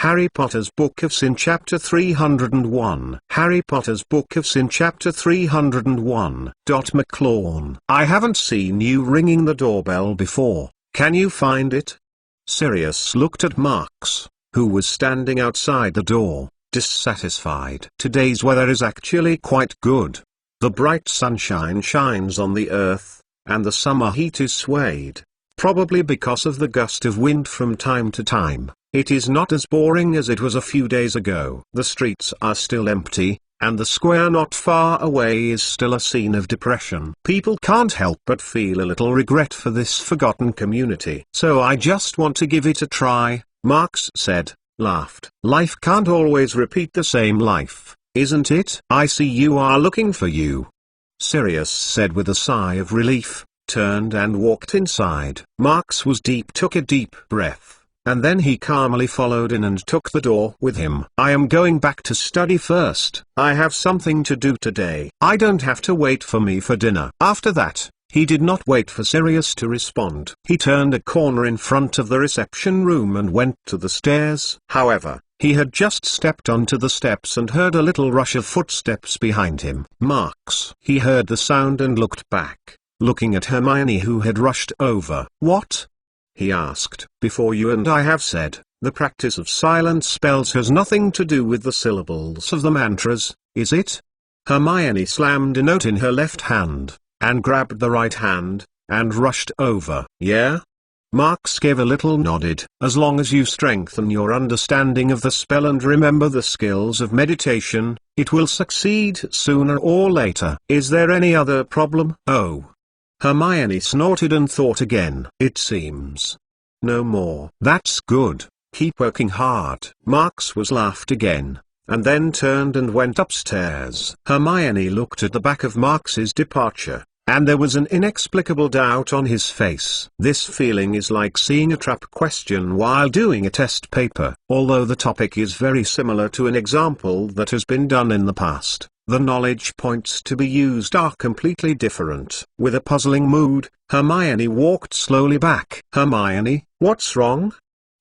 Harry Potter's Book of Sin Chapter 301. Harry Potter's Book of Sin Chapter 301. McLawn: I haven't seen you ringing the doorbell before, can you find it? Sirius looked at Marks, who was standing outside the door, dissatisfied. Today's weather is actually quite good. The bright sunshine shines on the earth, and the summer heat is swayed. Probably because of the gust of wind from time to time, it is not as boring as it was a few days ago. The streets are still empty, and the square not far away is still a scene of depression. People can't help but feel a little regret for this forgotten community. So I just want to give it a try, Marks said, laughed. Life can't always repeat the same life, isn't it? I see you are looking for you, Sirius said with a sigh of relief, turned and walked inside. Marks took a deep breath, and then he calmly followed in and took the door with him. I am going back to study first. I have something to do today. I don't have to wait for me for dinner. After that, he did not wait for Sirius to respond. He turned a corner in front of the reception room and went to the stairs. However, he had just stepped onto the steps and heard a little rush of footsteps behind him. Marks. He heard the sound and looked back, looking at Hermione, who had rushed over. What? He asked. Before you and I have said, the practice of silent spells has nothing to do with the syllables of the mantras, is it? Hermione slammed a note in her left hand, and grabbed the right hand, and rushed over. Yeah? Marks gave a little nodded. As long as you strengthen your understanding of the spell and remember the skills of meditation, it will succeed sooner or later. Is there any other problem? Oh. Hermione snorted and thought again. It seems no more. That's good. Keep working hard. Marks laughed again, and then turned and went upstairs. Hermione looked at the back of Marks's departure, and there was an inexplicable doubt on his face. This feeling is like seeing a trap question while doing a test paper. Although the topic is very similar to an example that has been done in the past, the knowledge points to be used are completely different. With a puzzling mood, Hermione walked slowly back. Hermione, what's wrong?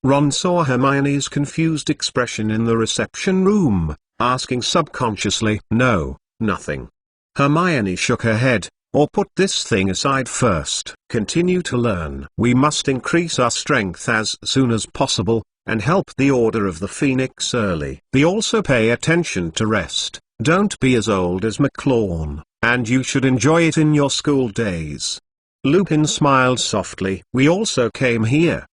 Ron saw Hermione's confused expression in the reception room, asking subconsciously. No, nothing. Hermione shook her head. Or put this thing aside first. Continue to learn. We must increase our strength as soon as possible, and help the Order of the Phoenix early. Be also pay attention to rest. Don't be as old as McLawn, and you should enjoy it in your school days. Lupin smiled softly. We also came here.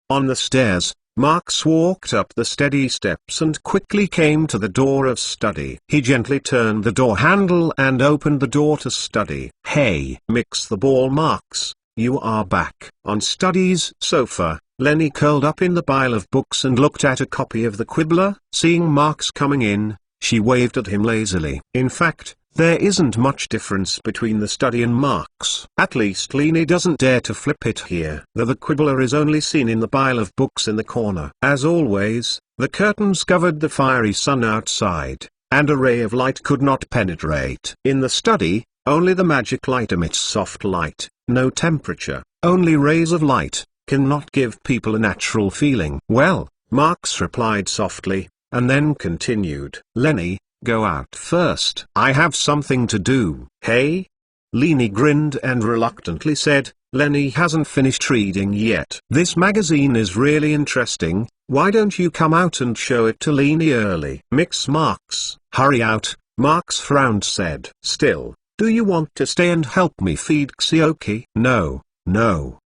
On the stairs, Marks walked up the steady steps and quickly came to the door of study. He gently turned the door handle and opened the door to study. Hey, mix the ball, Marks, you are back. On study's sofa, Lenny curled up in the pile of books and looked at a copy of the Quibbler. Seeing Marks coming in, she waved at him lazily. In fact, there isn't much difference between the study and Marks. At least Lenny doesn't dare to flip it here. The Quibbler is only seen in the pile of books in the corner. As always, the curtains covered the fiery sun outside, and a ray of light could not penetrate. In the study, only the magic light emits soft light, no temperature, only rays of light, cannot give people a natural feeling. Well, Marks replied softly, and then continued. Lenny, go out first. I have something to do. Hey? Lenny grinned and reluctantly said, Lenny hasn't finished reading yet. This magazine is really interesting, why don't you come out and show it to Lenny early? Mix Marks. Hurry out, Marks frowned said. Still, do you want to stay and help me feed Xioki? No, no.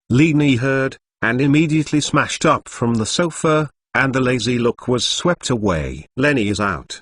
Lenny heard, and immediately smashed up from the sofa, and the lazy look was swept away. Lenny is out.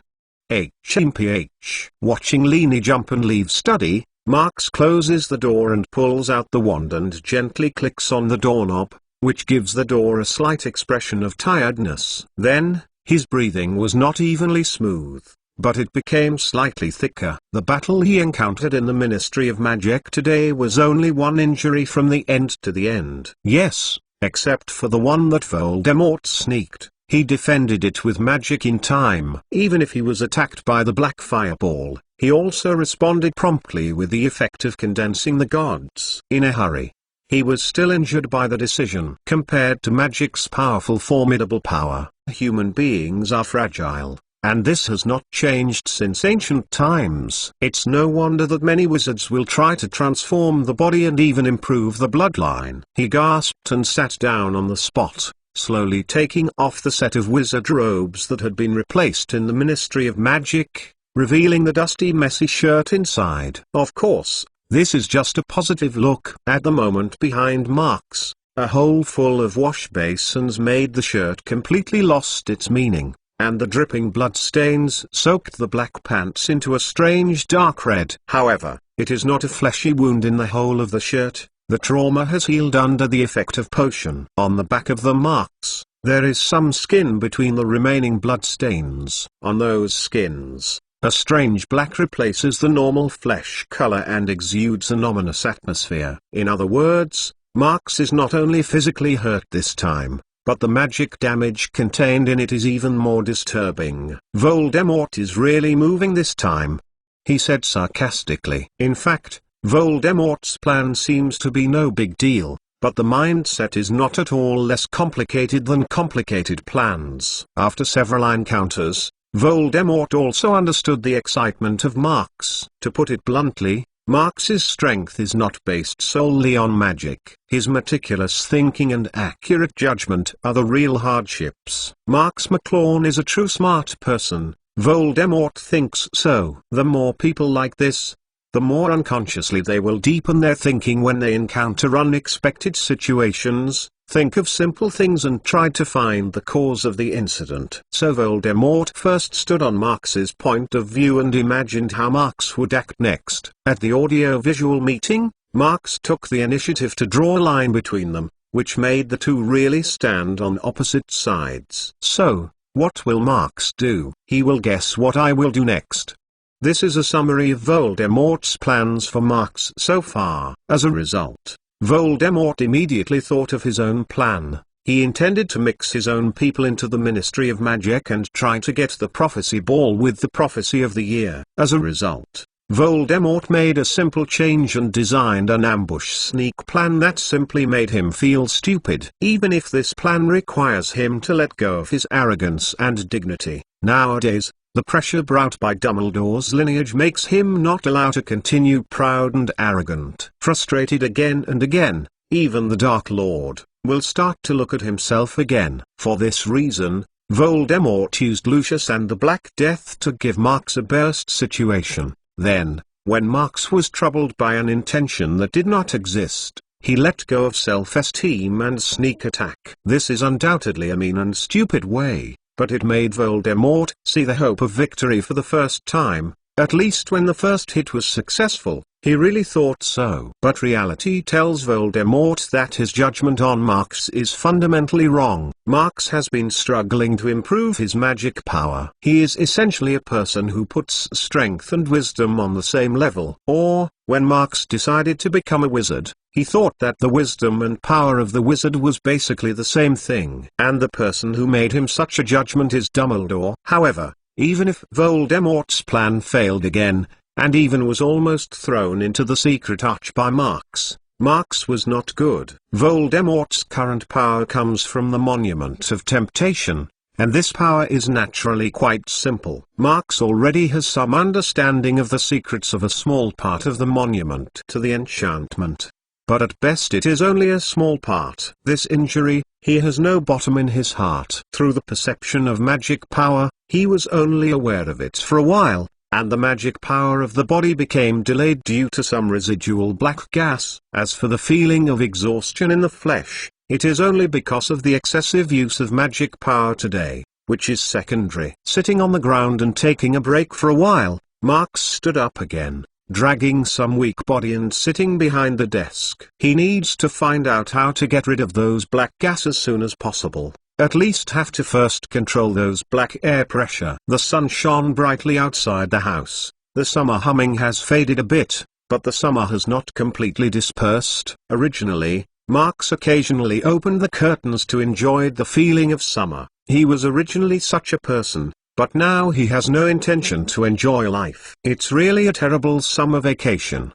HMPH. Watching Lenny jump and leave study, Marks closes the door and pulls out the wand and gently clicks on the doorknob, which gives the door a slight expression of tiredness. Then, his breathing was not evenly smooth, but it became slightly thicker. The battle he encountered in the Ministry of Magic today was only one injury from the end to the end. Yes, except for the one that Voldemort sneaked. He defended it with magic in time. Even if he was attacked by the black fireball, he also responded promptly with the effect of condensing the gods. In a hurry. he was still injured by the decision. Compared to magic's powerful, formidable power, human beings are fragile. And this has not changed since ancient times. It's no wonder that many wizards will try to transform the body and even improve the bloodline. He gasped and sat down on the spot, slowly taking off the set of wizard robes that had been replaced in the Ministry of Magic, revealing the dusty, messy shirt inside. Of course, this is just a positive look. At the moment behind Marx, a hole full of wash basins made the shirt completely lost its meaning, and the dripping blood stains soaked the black pants into a strange dark red. However, it is not a fleshy wound in the hole of the shirt. The trauma has healed under the effect of potion. On the back of the marks, there is some skin between the remaining blood stains. On those skins, a strange black replaces the normal flesh color and exudes an ominous atmosphere. In other words, Marx is not only physically hurt this time, but the magic damage contained in it is even more disturbing. Voldemort is really moving this time, he said sarcastically. In fact, Voldemort's plan seems to be no big deal, but the mindset is not at all less complicated than complicated plans. After several encounters, Voldemort also understood the excitement of Marx. To put it bluntly, Marx's strength is not based solely on magic. His meticulous thinking and accurate judgment are the real hardships. Marx McLawn is a true smart person. Voldemort thinks so. The more people like this, the more unconsciously they will deepen their thinking when they encounter unexpected situations, think of simple things and try to find the cause of the incident. So Voldemort first stood on Marx's point of view and imagined how Marx would act next. At the audio-visual meeting, Marx took the initiative to draw a line between them, which made the two really stand on opposite sides. So, what will Marx do? He will guess what I will do next. This is a summary of Voldemort's plans for Marx so far. As a result, Voldemort immediately thought of his own plan. He intended to mix his own people into the Ministry of Magic and try to get the prophecy ball with the prophecy of the year. As a result, Voldemort made a simple change and designed an ambush sneak plan that simply made him feel stupid. Even if this plan requires him to let go of his arrogance and dignity. Nowadays, the pressure brought by Dumbledore's lineage makes him not allowed to continue proud and arrogant. Frustrated again and again, even the Dark Lord will start to look at himself again. For this reason, Voldemort used Lucius and the Black Death to give Marx a burst situation. Then, when Marx was troubled by an intention that did not exist, he let go of self-esteem and sneak attack. This is undoubtedly a mean and stupid way, but it made Voldemort see the hope of victory for the first time. At least when the first hit was successful, he really thought so. But reality tells Voldemort that his judgment on Marx is fundamentally wrong. Marx has been struggling to improve his magic power. He is essentially a person who puts strength and wisdom on the same level. Or, when Marx decided to become a wizard, he thought that the wisdom and power of the wizard was basically the same thing. And the person who made him such a judgment is Dumbledore. However, even if Voldemort's plan failed again, and even was almost thrown into the secret arch by Marx, Marx was not good. Voldemort's current power comes from the Monument of Temptation, and this power is naturally quite simple. Marx already has some understanding of the secrets of a small part of the Monument to the Enchantment. But at best it is only a small part. This injury, he has no bottom in his heart. Through the perception of magic power, he was only aware of it for a while, and the magic power of the body became delayed due to some residual black gas. As for the feeling of exhaustion in the flesh, it is only because of the excessive use of magic power today, which is secondary. Sitting on the ground and taking a break for a while, Marx stood up again, dragging some weak body and sitting behind the desk. He needs to find out how to get rid of those black gas as soon as possible. At least have to first control those black air pressure. The sun shone brightly outside the house. The summer humming has faded a bit, but the summer has not completely dispersed. Originally, Marx occasionally opened the curtains to enjoy the feeling of summer. He was originally such a person, but now he has no intention to enjoy life. It's really a terrible summer vacation.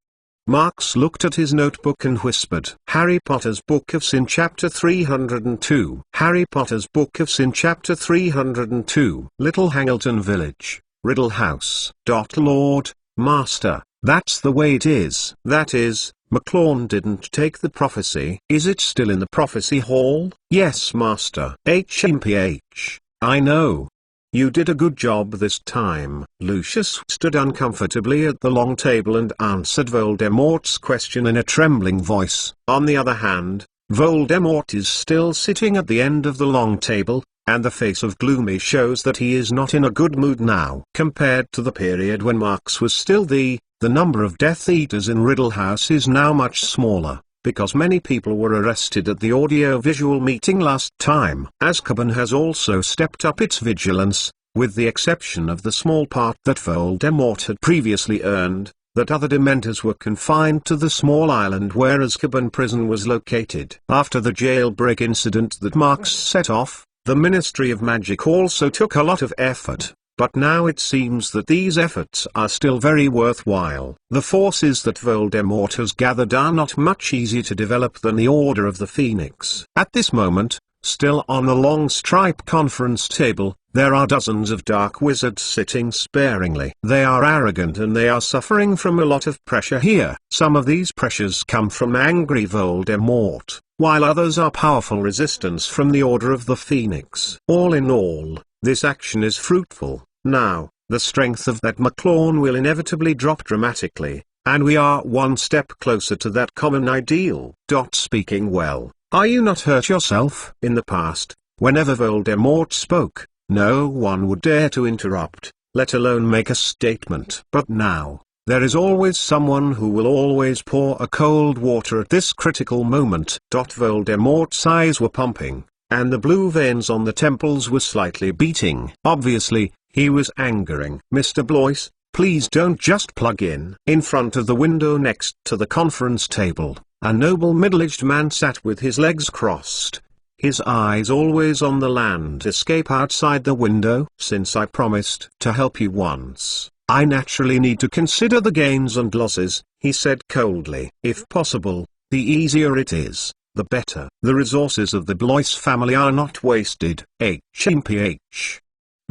Marx looked at his notebook and whispered. Harry Potter's Book of Sin Chapter 302. Harry Potter's Book of Sin Chapter 302. Little Hangleton Village, Riddle House. Lord, Master, that's the way it is. That is, McLawn didn't take the prophecy. Is it still in the prophecy hall? Yes, Master. HMPH, I know. You did a good job this time. Lucius stood uncomfortably at the long table and answered Voldemort's question in a trembling voice. On the other hand, Voldemort is still sitting at the end of the long table, and the face of Gloomy shows that he is not in a good mood now. Compared to the period when Marx was still the number of Death Eaters in Riddle House is now much smaller, because many people were arrested at the audio-visual meeting last time. Azkaban has also stepped up its vigilance, with the exception of the small part that Voldemort had previously earned, that other Dementors were confined to the small island where Azkaban prison was located. After the jailbreak incident that Marx set off, the Ministry of Magic also took a lot of effort. But now it seems that these efforts are still very worthwhile. The forces that Voldemort has gathered are not much easier to develop than the Order of the Phoenix. At this moment, still on the long stripe conference table, there are dozens of dark wizards sitting sparingly. They are arrogant and they are suffering from a lot of pressure here. Some of these pressures come from angry Voldemort, while others are powerful resistance from the Order of the Phoenix. All in all, this action is fruitful. Now, the strength of that McLawn will inevitably drop dramatically, and we are one step closer to that common ideal. Speaking well, are you not hurt yourself? In the past, whenever Voldemort spoke, no one would dare to interrupt, let alone make a statement. But now, there is always someone who will always pour a cold water at this critical moment. Voldemort's eyes were pumping, and the blue veins on the temples were slightly beating. Obviously, he was angering. Mr. Blois, please don't just plug in. In front of the window next to the conference table, a noble middle-aged man sat with his legs crossed, his eyes always on the landscape outside the window. Since I promised to help you once, I naturally need to consider the gains and losses, he said coldly. If possible, the easier it is, the better. The resources of the Blois family are not wasted. HMPH.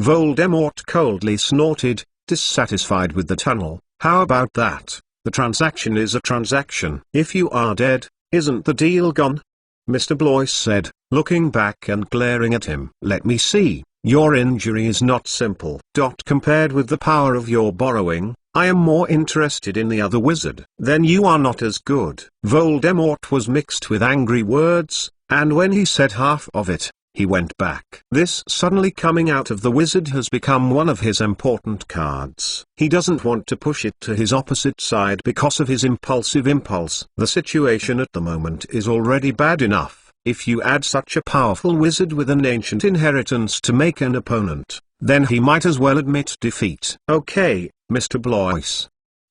Voldemort coldly snorted, dissatisfied with the tunnel. How about that? The transaction is a transaction. If you are dead, isn't the deal gone? Mr. Blois said, looking back and glaring at him. Let me see, your injury is not simple. Compared with the power of your borrowing, I am more interested in the other wizard. Then you are not as good. Voldemort was mixed with angry words, and when he said half of it, he went back. This suddenly coming out of the wizard has become one of his important cards. He doesn't want to push it to his opposite side because of his impulsive impulse. The situation at the moment is already bad enough. If you add such a powerful wizard with an ancient inheritance to make an opponent, then he might as well admit defeat. Okay, Mr. Blois.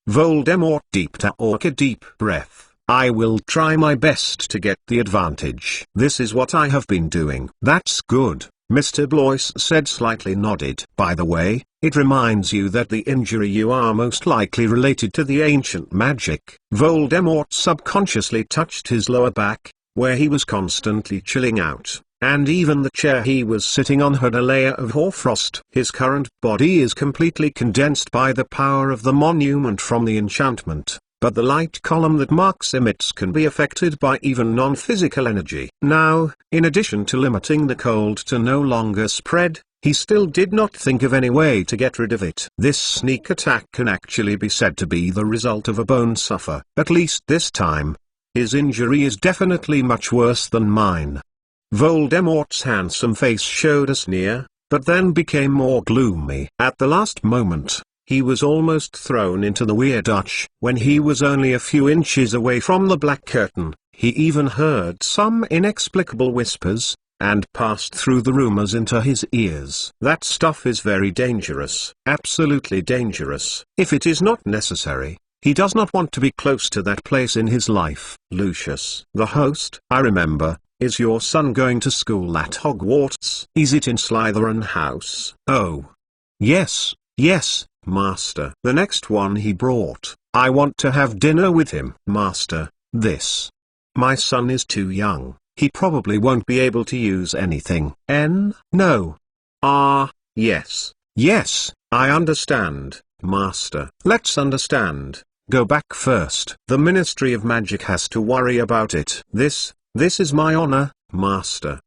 Voldemort took a deep breath. I will try my best to get the advantage. This is what I have been doing. That's good, Mr. Blois said, slightly nodded. By the way, it reminds you that the injury you are most likely related to the ancient magic. Voldemort subconsciously touched his lower back, where he was constantly chilling out, and even the chair he was sitting on had a layer of hoarfrost. His current body is completely condensed by the power of the monument from the enchantment, but the light column that Marx emits can be affected by even non-physical energy. Now, in addition to limiting the cold to no longer spread, he still did not think of any way to get rid of it. This sneak attack can actually be said to be the result of a bone suffer. At least this time, his injury is definitely much worse than mine. Voldemort's handsome face showed a sneer, but then became more gloomy. At the last moment, he was almost thrown into the weird arch. When he was only a few inches away from the black curtain, he even heard some inexplicable whispers, and passed through the rumors into his ears. That stuff is very dangerous. Absolutely dangerous. If it is not necessary, he does not want to be close to that place in his life. Lucius, the host, I remember, is your son going to school at Hogwarts? Is it in Slytherin House? Oh. Yes, Master. The next one he brought, I want to have dinner with him. Master, this. My son is too young, he probably won't be able to use anything. No. Yes. Yes, I understand, Master. Let's understand. Go back first. The Ministry of Magic has to worry about it. This is my honor, Master.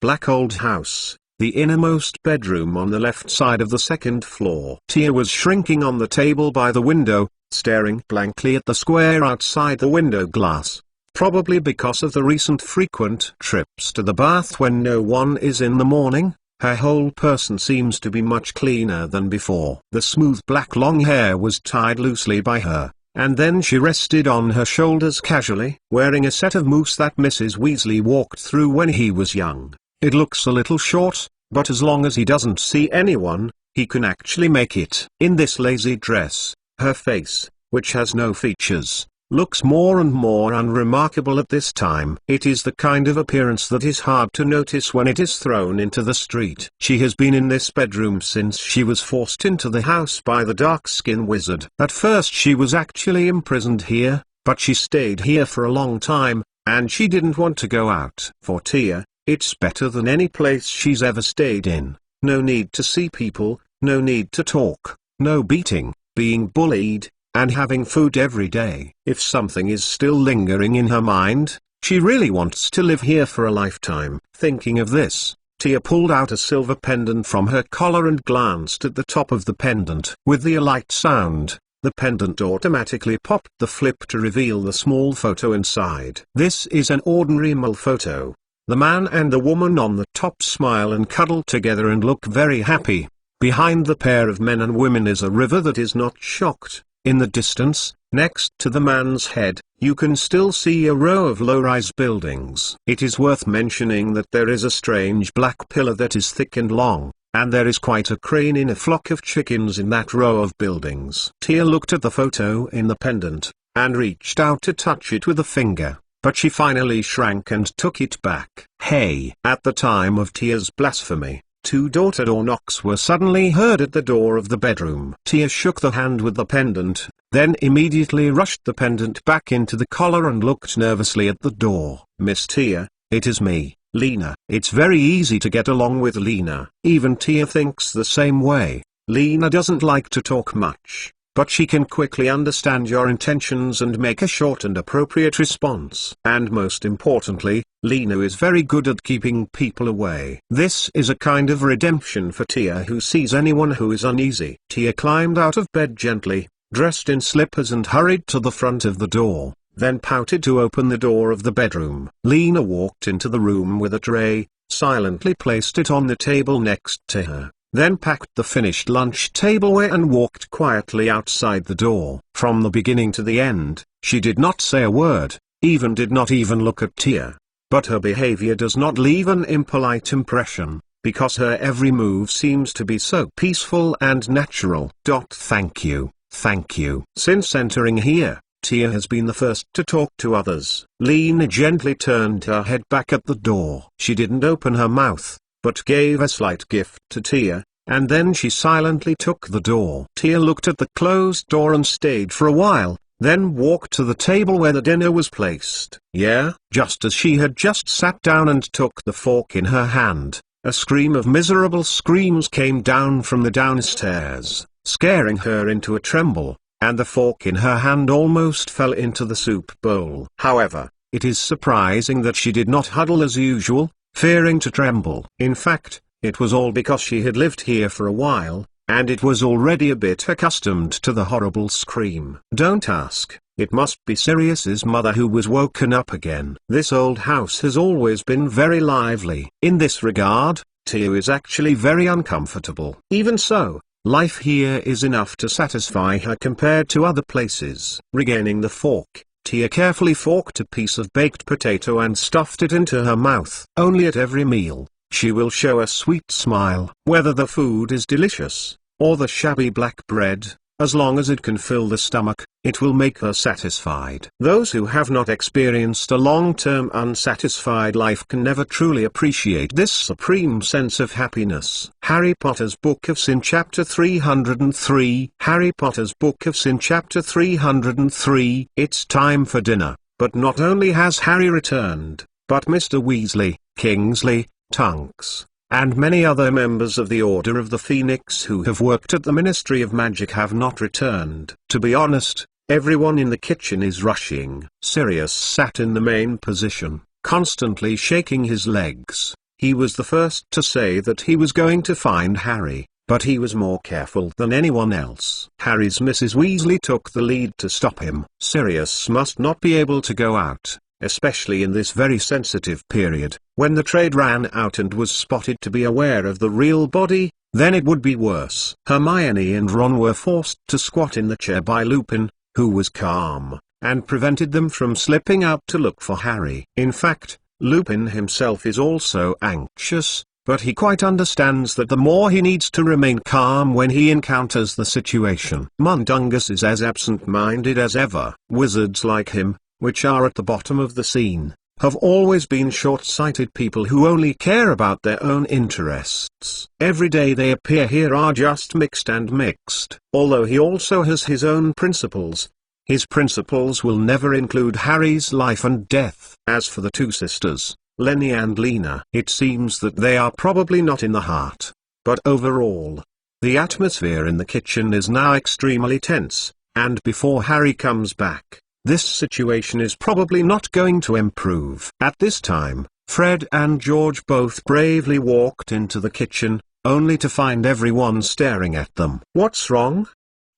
Black old house. The innermost bedroom on the left side of the second floor. Tia was shrinking on the table by the window, staring blankly at the square outside the window glass. Probably because of the recent frequent trips to the bath when no one is in the morning, her whole person seems to be much cleaner than before. The smooth black long hair was tied loosely by her, and then she rested on her shoulders casually, wearing a set of moose that Mrs. Weasley walked through when he was young. It looks a little short, but as long as he doesn't see anyone, he can actually make it. In this lazy dress, her face, which has no features, looks more and more unremarkable at this time. It is the kind of appearance that is hard to notice when it is thrown into the street. She has been in this bedroom since she was forced into the house by the dark-skin wizard. At first she was actually imprisoned here, but she stayed here for a long time, and she didn't want to go out. For Tia, it's better than any place she's ever stayed in. No need to see people, no need to talk, no beating, being bullied, and having food every day. If something is still lingering in her mind, she really wants to live here for a lifetime. Thinking of this, Tia pulled out a silver pendant from her collar and glanced at the top of the pendant. With the light sound, the pendant automatically popped the flip to reveal the small photo inside. This is an ordinary mole photo. The man and the woman on the top smile and cuddle together and look very happy. Behind the pair of men and women is a river that is not shocked. In the distance, next to the man's head, you can still see a row of low-rise buildings. It is worth mentioning that there is a strange black pillar that is thick and long, and there is quite a crane in a flock of chickens in that row of buildings. Tia looked at the photo in the pendant, and reached out to touch it with a finger, but she finally shrank and took it back. Hey! At the time of Tia's blasphemy, 2 door knocks were suddenly heard at the door of the bedroom. Tia shook the hand with the pendant, then immediately rushed the pendant back into the collar and looked nervously at the door. Miss Tia, it is me, Lena. It's very easy to get along with Lena. Even Tia thinks the same way. Lena doesn't like to talk much, but she can quickly understand your intentions and make a short and appropriate response. And most importantly, Lena is very good at keeping people away. This is a kind of redemption for Tia, who sees anyone who is uneasy. Tia climbed out of bed gently, dressed in slippers and hurried to the front of the door, then pouted to open the door of the bedroom. Lena walked into the room with a tray, silently placed it on the table next to her, then packed the finished lunch tableware and walked quietly outside the door. From the beginning to the end, she did not say a word, did not even look at Tia. But her behavior does not leave an impolite impression, because her every move seems to be so peaceful and natural. Thank you. Since entering here, Tia has been the first to talk to others. Lena gently turned her head back at the door. She didn't open her mouth, but gave a slight gift to Tia, and then she silently took the door. Tia looked at the closed door and stayed for a while, then walked to the table where the dinner was placed. Just as she had just sat down and took the fork in her hand, a scream of miserable screams came down from the downstairs, scaring her into a tremble, and the fork in her hand almost fell into the soup bowl. However, it is surprising that she did not huddle as usual, fearing to tremble. In fact, it was all because she had lived here for a while, and it was already a bit accustomed to the horrible scream. Don't ask, it must be Sirius's mother who was woken up again. This old house has always been very lively. In this regard, Tia is actually very uncomfortable. Even so, life here is enough to satisfy her compared to other places. Regaining the fork, Tia carefully forked a piece of baked potato and stuffed it into her mouth. Only at every meal, she will show a sweet smile. Whether the food is delicious, or the shabby black bread, As long as it can fill the stomach, it will make her satisfied. Those who have not experienced a long-term unsatisfied life can never truly appreciate this supreme sense of happiness. Harry Potter's Book of Sin Chapter 303. Harry Potter's Book of Sin Chapter 303. It's time for dinner, but not only has Harry returned, but Mr. Weasley, Kingsley, Tonks, and many other members of the Order of the Phoenix who have worked at the Ministry of Magic have not returned. To be honest, everyone in the kitchen is rushing. Sirius sat in the main position, constantly shaking his legs. He was the first to say that he was going to find Harry, but he was more careful than anyone else. Harry's Mrs. Weasley took the lead to stop him. Sirius must not be able to go out, especially in this very sensitive period. When the trade ran out and was spotted to be aware of the real body, then it would be worse. Hermione and Ron were forced to squat in the chair by Lupin, who was calm, and prevented them from slipping out to look for Harry. In fact, Lupin himself is also anxious, but he quite understands that the more he needs to remain calm when he encounters the situation. Mundungus is as absent-minded as ever. Wizards like him, which are at the bottom of the scene, have always been short-sighted people who only care about their own interests. Every day they appear here are just mixed and mixed. Although he also has his own principles, his principles will never include Harry's life and death. As for the two sisters, Lenny and Lena, it seems that they are probably not in the heart. But overall, the atmosphere in the kitchen is now extremely tense, and before Harry comes back, this situation is probably not going to improve. At this time, Fred and George both bravely walked into the kitchen, only to find everyone staring at them. "What's wrong?"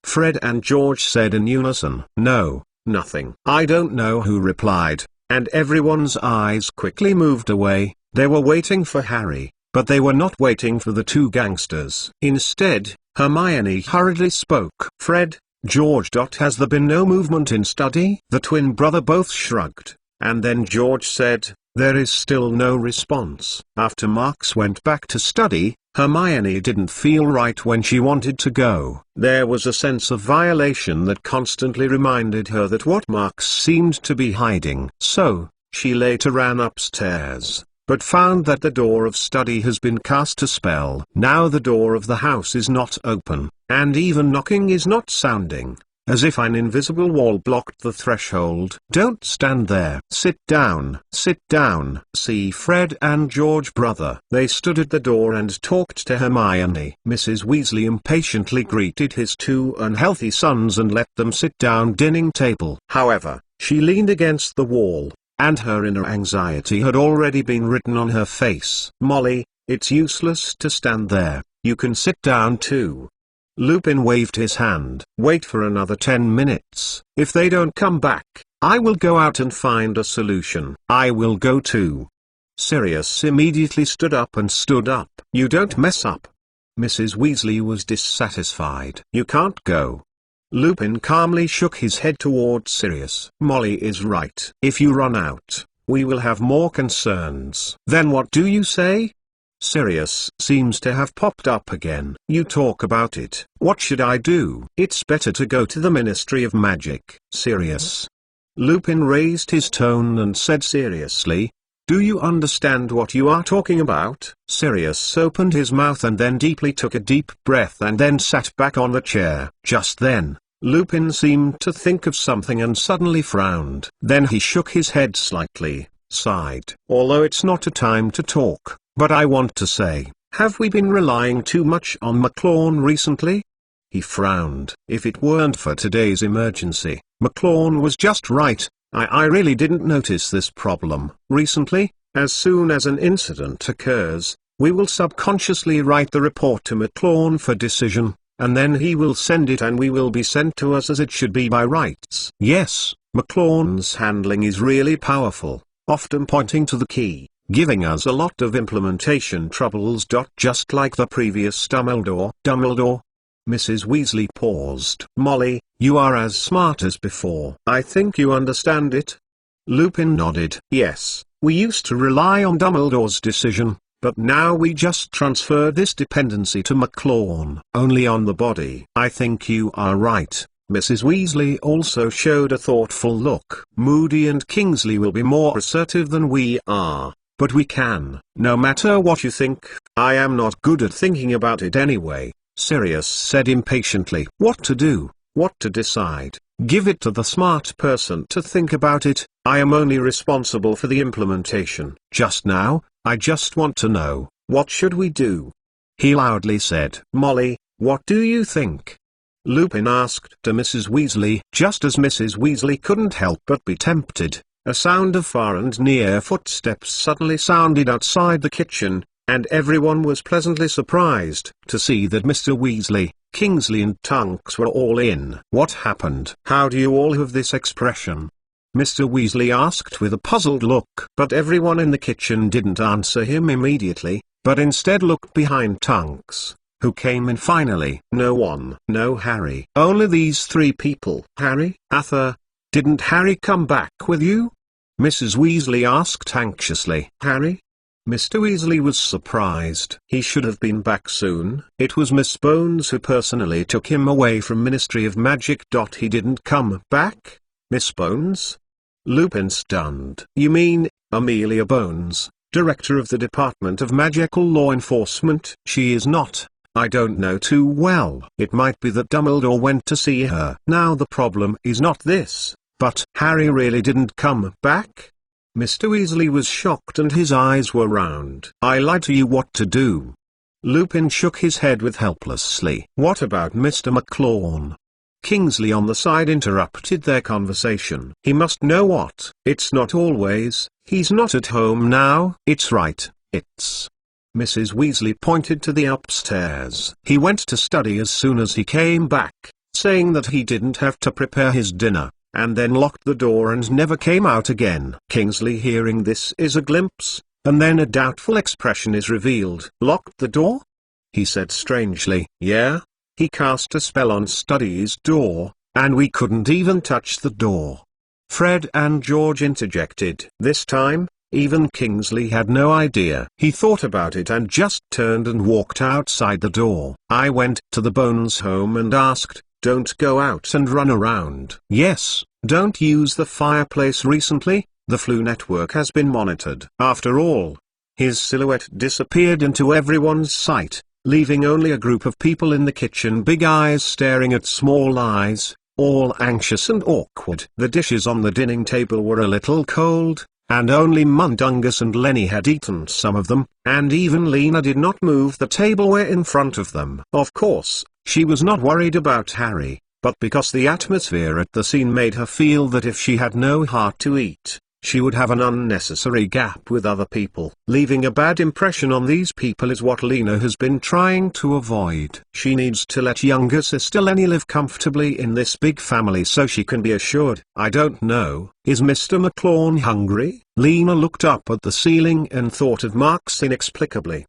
Fred and George said in unison. "No, nothing." "I don't know who replied, and everyone's eyes quickly moved away. They were waiting for Harry, but they were not waiting for the two gangsters. Instead, Hermione hurriedly spoke. "Fred, George. Has there been no movement in study?" The twin brother both shrugged, and then George said, "There is still no response." After Marks went back to study, Hermione didn't feel right when she wanted to go. There was a sense of violation that constantly reminded her that what Marks seemed to be hiding. So, she later ran upstairs, but found that the door of study has been cast a spell. Now the door of the house is not open, and even knocking is not sounding, as if an invisible wall blocked the threshold. "Don't stand there. Sit down. Sit down." See Fred and George brother. They stood at the door and talked to Hermione. Mrs. Weasley impatiently greeted his two unhealthy sons and let them sit down dining table. However, she leaned against the wall, and her inner anxiety had already been written on her face. "Molly, it's useless to stand there. You can sit down too." Lupin waved his hand. "Wait for another 10 minutes. If they don't come back, I will go out and find a solution." "I will go too." Sirius immediately stood up and stood up. "You don't mess up." Mrs. Weasley was dissatisfied. "You can't go." Lupin calmly shook his head toward Sirius. "Molly is right. If you run out, we will have more concerns." "Then what do you say?" Sirius seems to have popped up again. "You talk about it. What should I do?" "It's better to go to the Ministry of Magic." "Sirius." Lupin raised his tone and said seriously, "Do you understand what you are talking about?" Sirius opened his mouth and then deeply took a deep breath and then sat back on the chair. Just then, Lupin seemed to think of something and suddenly frowned. Then he shook his head slightly, sighed. "Although it's not a time to talk, but I want to say, have we been relying too much on McLawn recently?" He frowned. "If it weren't for today's emergency, McLawn was just right. I really didn't notice this problem recently. As soon as an incident occurs, we will subconsciously write the report to McLawn for decision, and then he will send it and we will be sent to us as it should be by rights." Yes, McLawn's handling is really powerful, often pointing to the key, giving us a lot of implementation troubles. Just like the previous Dumbledore. Mrs. Weasley paused. "Molly, you are as smart as before. I think you understand it." Lupin nodded. "Yes, we used to rely on Dumbledore's decision, but now we just transfer this dependency to McLawn only on the body. I think you are right. Mrs. Weasley also showed a thoughtful look. Moody and Kingsley will be more assertive than we are, but we can. No matter what you think, I am not good at thinking about it anyway, Sirius said impatiently. What to do? What to decide? Give it to the smart person to think about it. I am only responsible for the implementation. Just now, I just want to know, what should we do? He loudly said. Molly, what do you think? Lupin asked to Mrs. Weasley. Just as Mrs. Weasley couldn't help but be tempted, a sound of far and near footsteps suddenly sounded outside the kitchen, and everyone was pleasantly surprised to see that Mr. Weasley, Kingsley and Tonks were all in. What happened? How do you all have this expression? Mr. Weasley asked with a puzzled look. But everyone in the kitchen didn't answer him immediately, but instead looked behind Tonks, who came in finally. No one. No Harry. Only these three people. Harry? Arthur? Didn't Harry come back with you? Mrs. Weasley asked anxiously. Harry? Mr. Weasley was surprised. He should have been back soon. It was Miss Bones who personally took him away from Ministry of Magic. He didn't come back? Miss Bones? Lupin stunned. You mean, Amelia Bones, Director of the Department of Magical Law Enforcement? She is not. I don't know too well. It might be that Dumbledore went to see her. Now the problem is not this, but Harry really didn't come back? Mr. Weasley was shocked and his eyes were round. I lied to you. What to do? Lupin shook his head with helplessly. What about Mr. McLawn? Kingsley on the side interrupted their conversation. He must know what? It's not always. He's not at home now. It's right, it's... Mrs. Weasley pointed to the upstairs. He went to study as soon as he came back, saying that he didn't have to prepare his dinner, and then locked the door and never came out again. Kingsley, hearing this, is a glimpse, and then a doubtful expression is revealed. Locked the door? He said strangely. Yeah. He cast a spell on Study's door, and we couldn't even touch the door. Fred and George interjected. This time, even Kingsley had no idea. He thought about it and just turned and walked outside the door. I went to the Bones home and asked, don't go out and run around. Yes, don't use the fireplace recently, the Flu network has been monitored. After all, his silhouette disappeared into everyone's sight, leaving only a group of people in the kitchen, big eyes staring at small eyes, all anxious and awkward. The dishes on the dining table were a little cold, and only Mundungus and Lenny had eaten some of them, and even Lena did not move the tableware in front of them. Of course, she was not worried about Harry, but because the atmosphere at the scene made her feel that if she had no heart to eat, she would have an unnecessary gap with other people. Leaving a bad impression on these people is what Lena has been trying to avoid. She needs to let younger sister Lenny live comfortably in this big family so she can be assured. I don't know, is Mr. McLawn hungry? Lena looked up at the ceiling and thought of Marks inexplicably.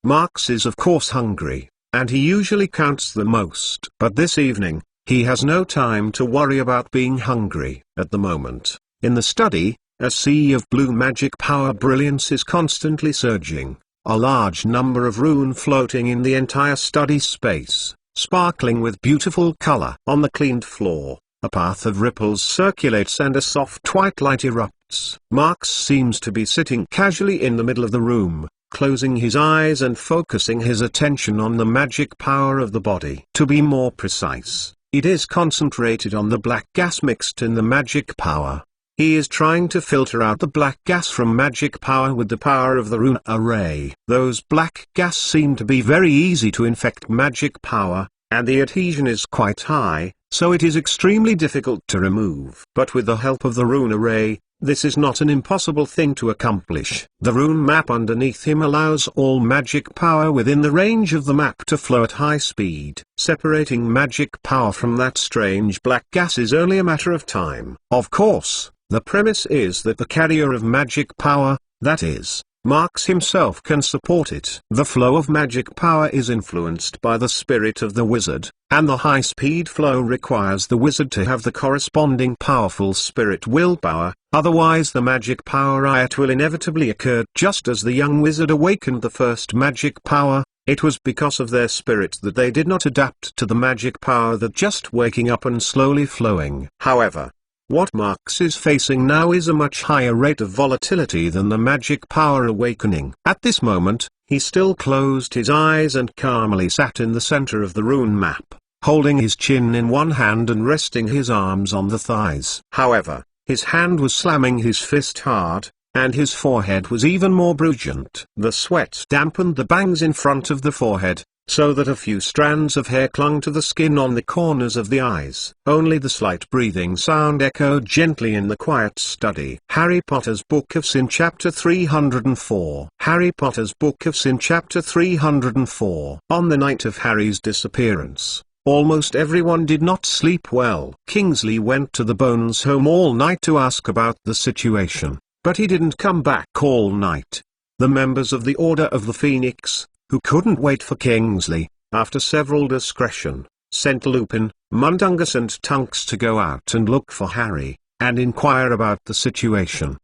Marks is of course hungry, and he usually counts the most. But this evening, he has no time to worry about being hungry. At the moment, in the study, a sea of blue magic power brilliance is constantly surging, a large number of rune floating in the entire study space, sparkling with beautiful color. On the cleaned floor, a path of ripples circulates and a soft white light erupts. Marks seems to be sitting casually in the middle of the room, closing his eyes and focusing his attention on the magic power of the body. To be more precise, it is concentrated on the black gas mixed in the magic power. He is trying to filter out the black gas from magic power with the power of the rune array. Those black gas seem to be very easy to infect magic power, and the adhesion is quite high, so it is extremely difficult to remove. But with the help of the rune array, this is not an impossible thing to accomplish. The rune map underneath him allows all magic power within the range of the map to flow at high speed. Separating magic power from that strange black gas is only a matter of time. Of course, the premise is that the carrier of magic power, that is, Marx himself can support it. The flow of magic power is influenced by the spirit of the wizard, and the high-speed flow requires the wizard to have the corresponding powerful spirit willpower, otherwise the magic power riot will inevitably occur. Just as the young wizard awakened the first magic power, it was because of their spirit that they did not adapt to the magic power that just waking up and slowly flowing. However, what Marx is facing now is a much higher rate of volatility than the magic power awakening. At this moment, he still closed his eyes and calmly sat in the center of the rune map, holding his chin in one hand and resting his arms on the thighs. However, his hand was slamming his fist hard, and his forehead was even more brugent. The sweat dampened the bangs in front of the forehead, so that a few strands of hair clung to the skin on the corners of the eyes. Only the slight breathing sound echoed gently in the quiet study. Harry Potter's Book of Sin Chapter 304. Harry Potter's Book of Sin Chapter 304. On the night of Harry's disappearance, almost everyone did not sleep well. Kingsley went to the Bones home all night to ask about the situation, but he didn't come back all night. The members of the Order of the Phoenix, who couldn't wait for Kingsley, after several discretion, sent Lupin, Mundungus and Tunks to go out and look for Harry, and inquire about the situation.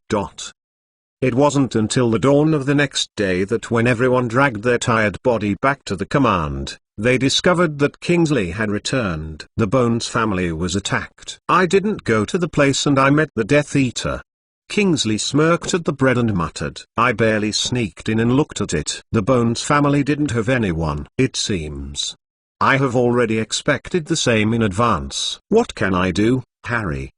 It wasn't until the dawn of the next day that when everyone dragged their tired body back to the command, they discovered that Kingsley had returned. The Bones family was attacked. I didn't go to the place and I met the Death Eater. Kingsley smirked at the bread and muttered. I barely sneaked in and looked at it. The Bones family didn't have anyone, it seems. I have already expected the same in advance. What can I do, Harry?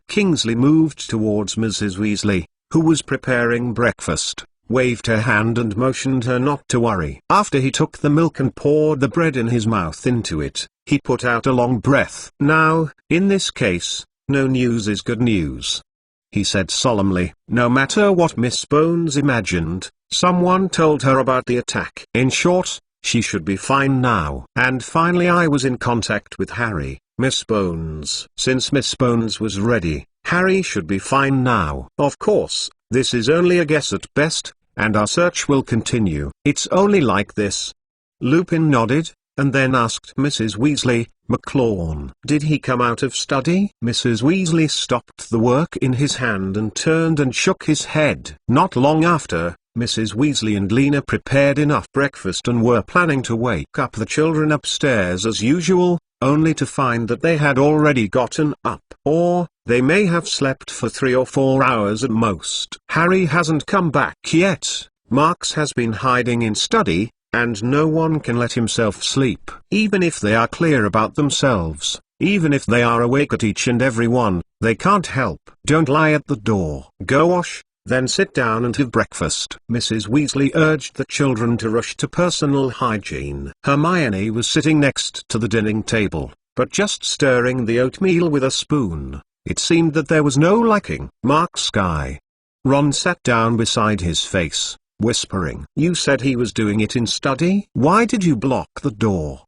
Kingsley moved towards Mrs. Weasley, who was preparing breakfast, waved her hand and motioned her not to worry. After he took the milk and poured the bread in his mouth into it, he put out a long breath. Now, in this case, no news is good news, he said solemnly. No matter what Miss Bones imagined, someone told her about the attack. In short, she should be fine now. And finally I was in contact with Harry, Miss Bones. Since Miss Bones was ready, Harry should be fine now. Of course, this is only a guess at best, and our search will continue. It's only like this. Lupin nodded, and then asked Mrs. Weasley, McLawn, did he come out of study? Mrs. Weasley stopped the work in his hand and turned and shook his head. Not long after, Mrs. Weasley and Lena prepared enough breakfast and were planning to wake up the children upstairs as usual, only to find that they had already gotten up. Or, they may have slept for 3 or 4 hours at most. Harry hasn't come back yet. Marx has been hiding in study, and no one can let himself sleep. Even if they are clear about themselves, even if they are awake at each and every one, they can't help. Don't lie at the door. Go wash, then sit down and have breakfast. Mrs. Weasley urged the children to rush to personal hygiene. Hermione was sitting next to the dining table, but just stirring the oatmeal with a spoon. It seemed that there was no liking Mark's guy. Ron sat down beside his face, whispering. You said he was doing it in study? Why did you block the door?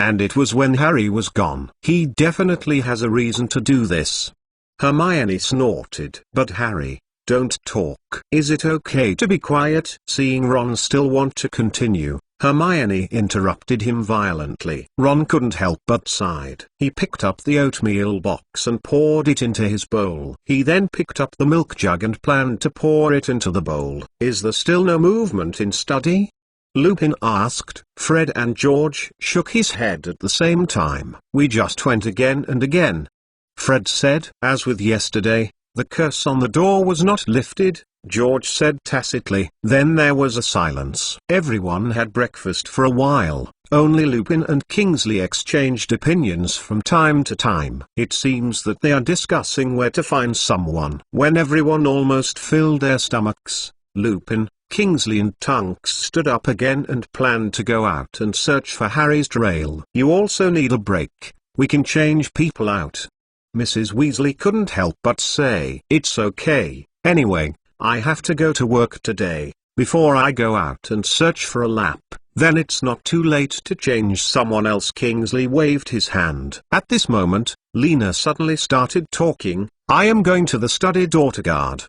And it was when Harry was gone. He definitely has a reason to do this. Hermione snorted. But Harry, don't talk. Is it okay to be quiet? Seeing Ron still want to continue, Hermione interrupted him violently. Ron couldn't help but sighed. He picked up the oatmeal box and poured it into his bowl. He then picked up the milk jug and planned to pour it into the bowl. Is there still no movement in study? Lupin asked. Fred and George shook his head at the same time. We just went again and again, Fred said. As with yesterday, the curse on the door was not lifted, George said tacitly. Then there was a silence. Everyone had breakfast for a while. Only Lupin and Kingsley exchanged opinions from time to time. It seems that they are discussing where to find someone. When everyone almost filled their stomachs, Lupin, Kingsley and Tunks stood up again and planned to go out and search for Harry's trail. You also need a break. We can change people out. Mrs. Weasley couldn't help but say. It's okay. Anyway, I have to go to work today. Before I go out and search for a lap, Then it's not too late to change someone else. Kingsley waved his hand. At this moment, Lena suddenly started talking. I am going to the study, daughter guard.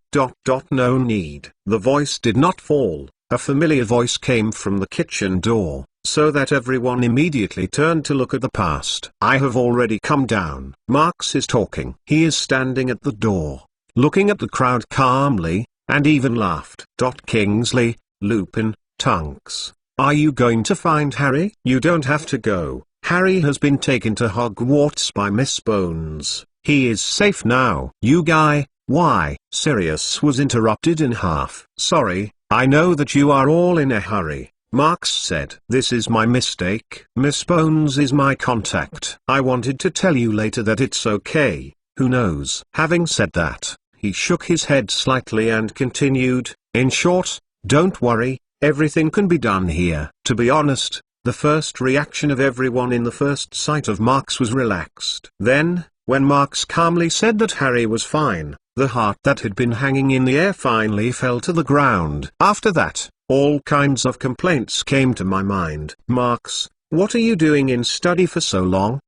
No need. The voice did not fall. A familiar voice came from the kitchen door, so that everyone immediately turned to look at the past. I have already come down. Marx is talking. He is standing at the door, looking at the crowd calmly, and even laughed. Kingsley, Lupin, Tunks. Are you going to find Harry? You don't have to go. Harry has been taken to Hogwarts by Miss Bones. He is safe now. You guy, why? Sirius was interrupted in half. Sorry, I know that you are all in a hurry, Marx said. This is my mistake. Miss Bones is my contact. I wanted to tell you later that it's okay, who knows. Having said that, he shook his head slightly and continued, in short, don't worry, everything can be done here. To be honest, the first reaction of everyone in the first sight of Marx was relaxed. Then, when Marx calmly said that Harry was fine, the heart that had been hanging in the air finally fell to the ground. After that, all kinds of complaints came to my mind. Marx, what are you doing in study for so long?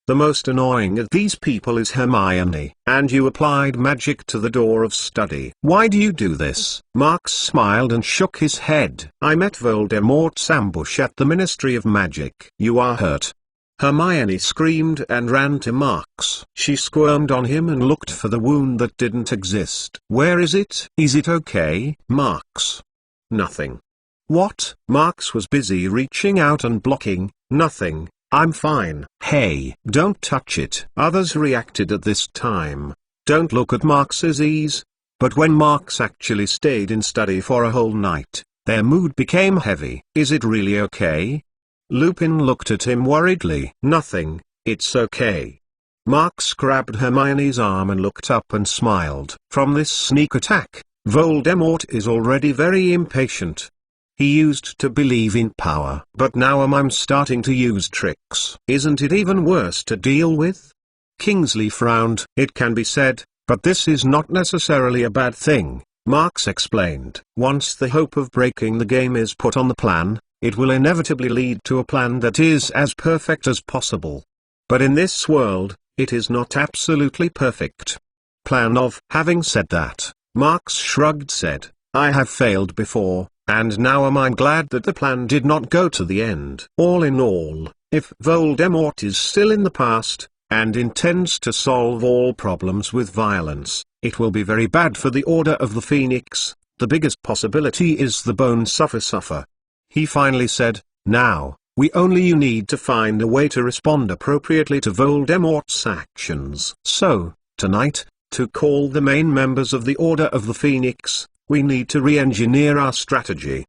The most annoying of these people is Hermione. And you applied magic to the door of study. Why do you do this? Marx smiled and shook his head. I met Voldemort's ambush at the Ministry of Magic. You are hurt. Hermione screamed and ran to Marx. She squirmed on him and looked for the wound that didn't exist. Where is it? Is it okay? Marx. Nothing. What? Marx was busy reaching out and blocking. Nothing. I'm fine. Hey, don't touch it. Others reacted at this time. Don't look at Marx's ease. But when Marx actually stayed in study for a whole night, their mood became heavy. Is it really okay? Lupin looked at him worriedly. Nothing, it's okay. Marx grabbed Hermione's arm and looked up and smiled. From this sneak attack, Voldemort is already very impatient. He used to believe in power. But now I'm starting to use tricks. Isn't it even worse to deal with? Kingsley frowned. It can be said, but this is not necessarily a bad thing, Marx explained. Once the hope of breaking the game is put on the plan, it will inevitably lead to a plan that is as perfect as possible. But in this world, it is not absolutely perfect. Having said that, Marx shrugged said, I have failed before. And now I'm glad that the plan did not go to the end. All in all, if Voldemort is still in the past, and intends to solve all problems with violence, it will be very bad for the Order of the Phoenix. The biggest possibility is the Bones suffer. He finally said, now, we only need to find a way to respond appropriately to Voldemort's actions. So, tonight, to call the main members of the Order of the Phoenix, we need to re-engineer our strategy.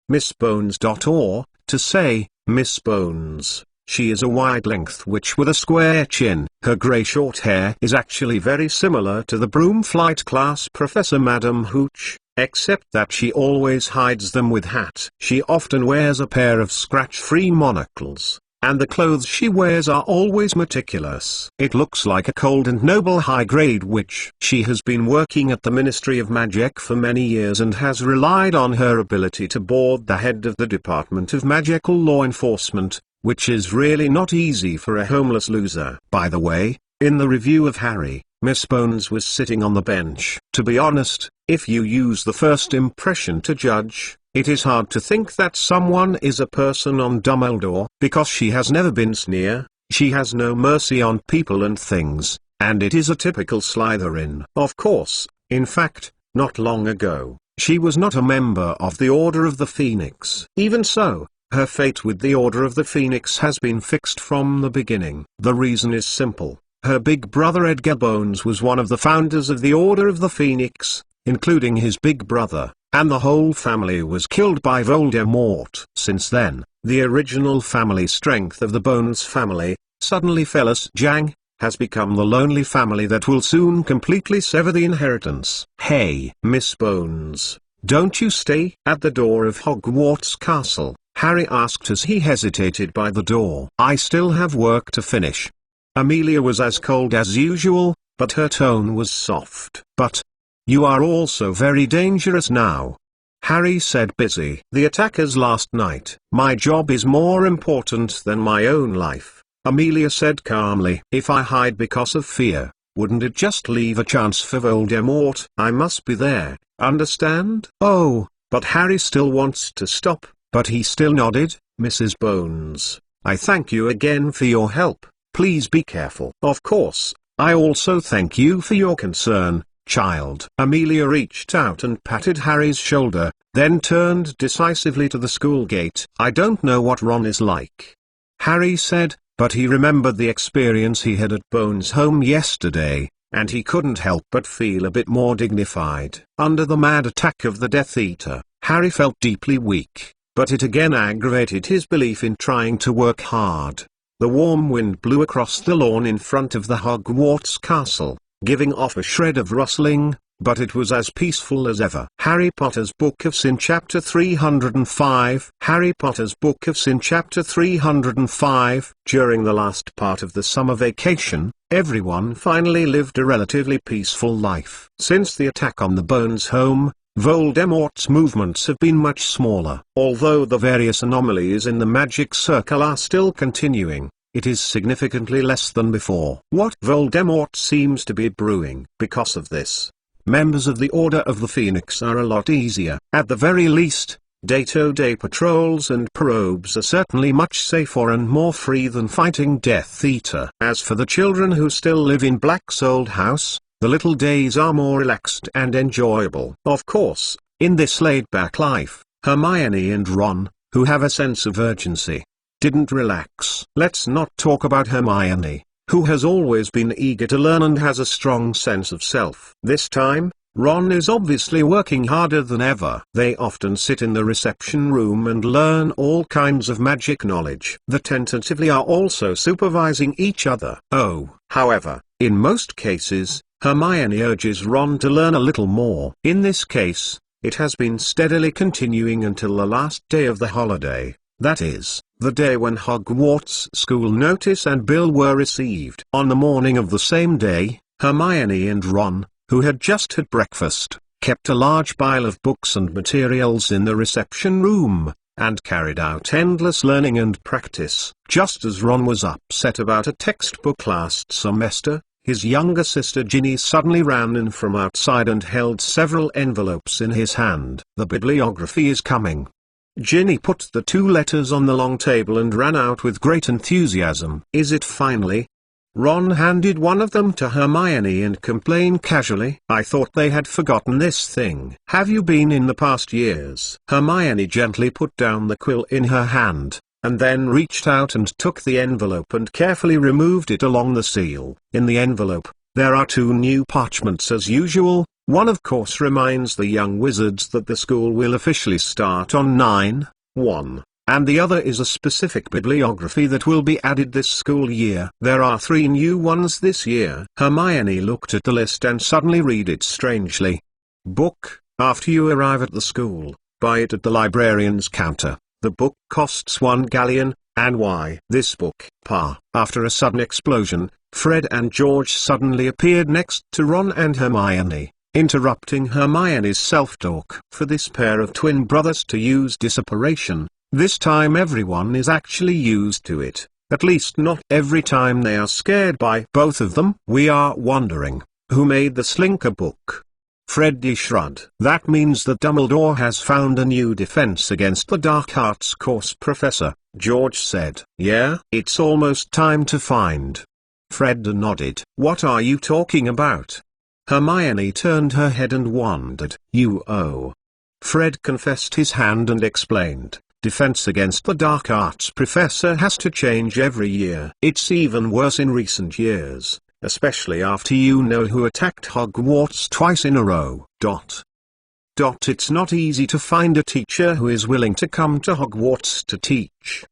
Miss Bones. Or, to say, Miss Bones, she is a wide-length witch with a square chin. Her grey short hair is actually very similar to the Broomflight class Professor Madam Hooch, except that she always hides them with hat. She often wears a pair of scratch-free monocles, and the clothes she wears are always meticulous. It looks like a cold and noble high-grade witch. She has been working at the Ministry of Magic for many years and has relied on her ability to board the head of the Department of Magical Law Enforcement, which is really not easy for a homeless loser. By the way, in the review of Harry, Miss Bones was sitting on the bench. To be honest, if you use the first impression to judge, it is hard to think that someone is a person on Dumbledore, because she has never been sneer, she has no mercy on people and things, and it is a typical Slytherin. Of course, in fact, not long ago, she was not a member of the Order of the Phoenix. Even so, her fate with the Order of the Phoenix has been fixed from the beginning. The reason is simple. Her big brother Edgar Bones was one of the founders of the Order of the Phoenix, including his big brother, and the whole family was killed by Voldemort. Since then, the original family strength of the Bones family, suddenly Felus Jang, has become the lonely family that will soon completely sever the inheritance. Hey, Miss Bones, don't you stay at the door of Hogwarts Castle? Harry asked as he hesitated by the door. I still have work to finish. Amelia was as cold as usual, but her tone was soft. But you are also very dangerous now. Harry said, busy. The attackers last night. My job is more important than my own life, Amelia said calmly. If I hide because of fear, wouldn't it just leave a chance for Voldemort? I must be there, understand? Oh, but Harry still wants to stop, but he still nodded. Mrs. Bones, I thank you again for your help. Please be careful. Of course, I also thank you for your concern, child. Amelia reached out and patted Harry's shoulder, then turned decisively to the school gate. I don't know what Ron is like, Harry said, but he remembered the experience he had at Bones' home yesterday, and he couldn't help but feel a bit more dignified. Under the mad attack of the Death Eater, Harry felt deeply weak, but it again aggravated his belief in trying to work hard. The warm wind blew across the lawn in front of the Hogwarts castle, giving off a shred of rustling, but it was as peaceful as ever. Harry Potter's Book of Sin Chapter 305. Harry Potter's Book of Sin Chapter 305. During the last part of the summer vacation, everyone finally lived a relatively peaceful life. Since the attack on the Bones home, Voldemort's movements have been much smaller. Although the various anomalies in the magic circle are still continuing, it is significantly less than before. What Voldemort seems to be brewing. Because of this, members of the Order of the Phoenix are a lot easier. At the very least, day-to-day patrols and probes are certainly much safer and more free than fighting Death Eater. As for the children who still live in Black's old house, the little days are more relaxed and enjoyable. Of course, in this laid-back life, Hermione and Ron, who have a sense of urgency, didn't relax. Let's not talk about Hermione, who has always been eager to learn and has a strong sense of self. This time, Ron is obviously working harder than ever. They often sit in the reception room and learn all kinds of magic knowledge. They tentatively are also supervising each other. However, in most cases, Hermione urges Ron to learn a little more. In this case, it has been steadily continuing until the last day of the holiday, that is, the day when Hogwarts school notice and bill were received. On the morning of the same day, Hermione and Ron, who had just had breakfast, kept a large pile of books and materials in the reception room, and carried out endless learning and practice. Just as Ron was upset about a textbook last semester, his younger sister Ginny suddenly ran in from outside and held several envelopes in his hand. The bibliography is coming. Ginny put the 2 letters on the long table and ran out with great enthusiasm. Is it finally? Ron handed one of them to Hermione and complained casually, I thought they had forgotten this thing. Have you been in the past years? Hermione gently put down the quill in her hand, and then reached out and took the envelope and carefully removed it along the seal. In the envelope, there are 2 new parchments as usual. One of course reminds the young wizards that the school will officially start on 9/1, and the other is a specific bibliography that will be added this school year. There are 3 new ones this year. Hermione looked at the list and suddenly read it strangely. Book, after you arrive at the school, buy it at the librarian's counter. The book costs 1 galleon, and why? This book. Pa. After a sudden explosion, Fred and George suddenly appeared next to Ron and Hermione, interrupting Hermione's self-talk. For this pair of twin brothers to use disapparition, this time everyone is actually used to it, at least not every time they are scared by both of them. We are wondering, who made the Slinker book? Freddy shrugged. That means that Dumbledore has found a new defense against the dark arts course, Professor, George said. Yeah, it's almost time to find. Fred nodded. What are you talking about? Hermione turned her head and wondered. Fred confessed his hand and explained. Defense against the dark arts, Professor, has to change every year. It's even worse in recent years, especially after who attacked Hogwarts twice in a row. It's not easy to find a teacher who is willing to come to Hogwarts to teach.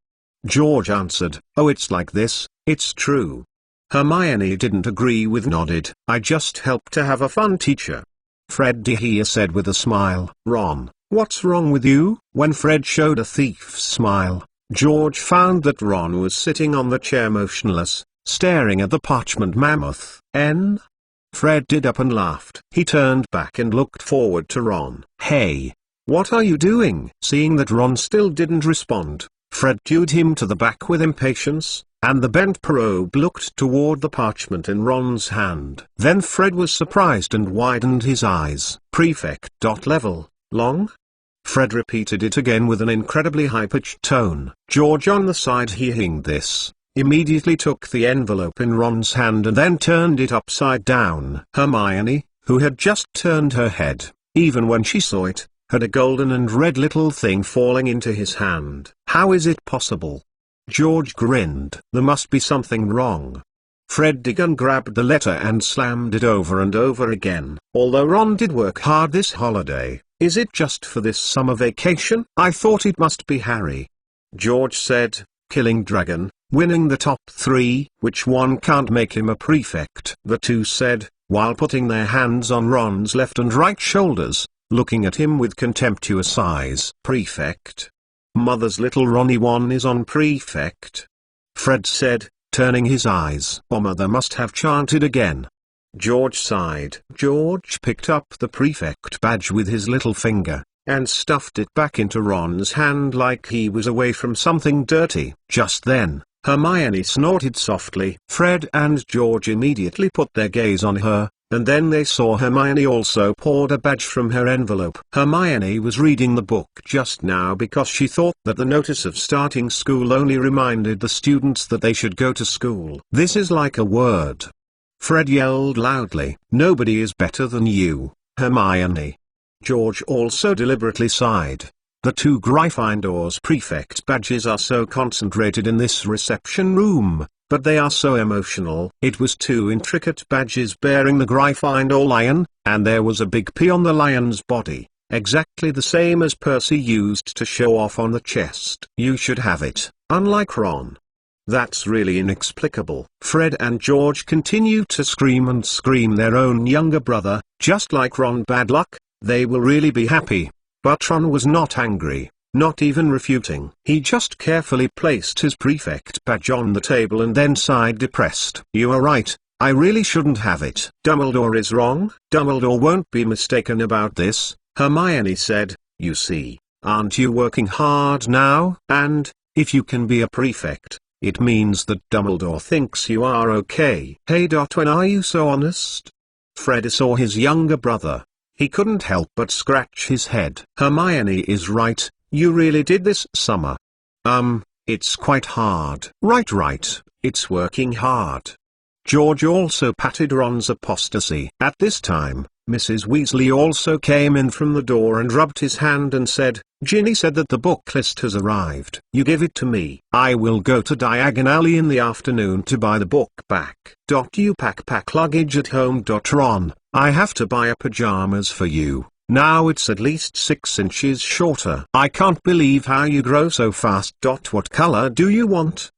George answered. Oh, it's like this, it's true. Hermione didn't agree with nodded. I just help to have a fun teacher. Fred here said with a smile. Ron, what's wrong with you? When Fred showed a thief's smile, George found that Ron was sitting on the chair motionless, staring at the parchment mammoth. Fred did up and laughed. He turned back and looked forward to Ron. Hey, What are you doing? Seeing that Ron still didn't respond, Fred chewed him to the back with impatience, and the bent probe looked toward the parchment in Ron's hand. Then Fred was surprised and widened his eyes. Prefect. Level, long? Fred repeated it again with an incredibly high-pitched tone. George on the side hearing this, immediately took the envelope in Ron's hand and then turned it upside down. Hermione, who had just turned her head, even when she saw it, had a golden and red little thing falling into his hand. How is it possible? George grinned. There must be something wrong. Fred again grabbed the letter and slammed it over and over again. Although Ron did work hard this holiday, is it just for this summer vacation? I thought it must be Harry. George said, killing Dragon, winning the top 3, which one can't make him a prefect. The two said, while putting their hands on Ron's left and right shoulders, looking at him with contemptuous eyes. Prefect? Mother's little Ronnie one is on prefect? Fred said, turning his eyes. Or Mother must have chanted again. George sighed. George picked up the prefect badge with his little finger, and stuffed it back into Ron's hand like he was away from something dirty. Just then, Hermione snorted softly. Fred and George immediately put their gaze on her, and then they saw Hermione also poured a badge from her envelope. Hermione was reading the book just now because she thought that the notice of starting school only reminded the students that they should go to school. This is like a word. Fred yelled loudly. Nobody is better than you, Hermione. George also deliberately sighed. The two Gryffindor's prefect badges are so concentrated in this reception room, but they are so emotional. It was 2 intricate badges bearing the Gryffindor lion, and there was a big P on the lion's body, exactly the same as Percy used to show off on the chest. You should have it, unlike Ron. That's really inexplicable. Fred and George continued to scream and scream their own younger brother, just like Ron. Bad luck, they will really be happy. But Ron was not angry, not even refuting. He just carefully placed his prefect badge on the table and then sighed depressed. You are right, I really shouldn't have it. Dumbledore is wrong. Dumbledore won't be mistaken about this, Hermione said. You see, aren't you working hard now? And, if you can be a prefect, it means that Dumbledore thinks you are okay. Hey. When are you so honest? Fred saw his younger brother. He couldn't help but scratch his head. Hermione is right, you really did this summer. It's quite hard. Right, it's working hard. George also patted Ron's apostasy. At this time, Mrs. Weasley also came in from the door and rubbed his hand and said, Ginny said that the book list has arrived. You give it to me. I will go to Diagon Alley in the afternoon to buy the book back. You pack luggage at home. Ron, I have to buy a pajamas for you. Now it's at least 6 inches shorter. I can't believe how you grow so fast. What color do you want?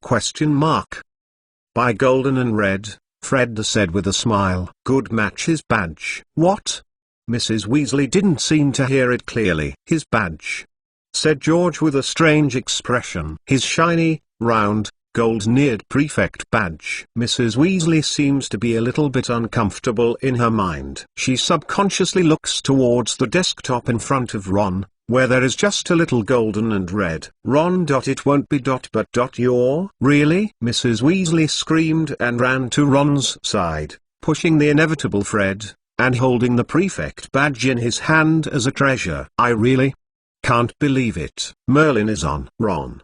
Buy golden and red, Fred said with a smile. Good match. His badge. What? Mrs. Weasley didn't seem to hear it clearly. His badge, said George with a strange expression. His shiny, round, gold-neared prefect badge. Mrs. Weasley seems to be a little bit uncomfortable in her mind. She subconsciously looks towards the desktop in front of Ron, where there is just a little golden and red. Ron. It won't be. But you're. Really? Mrs. Weasley screamed and ran to Ron's side, pushing the inevitable Fred, and holding the prefect badge in his hand as a treasure. I really can't believe it. Merlin is on. Ron.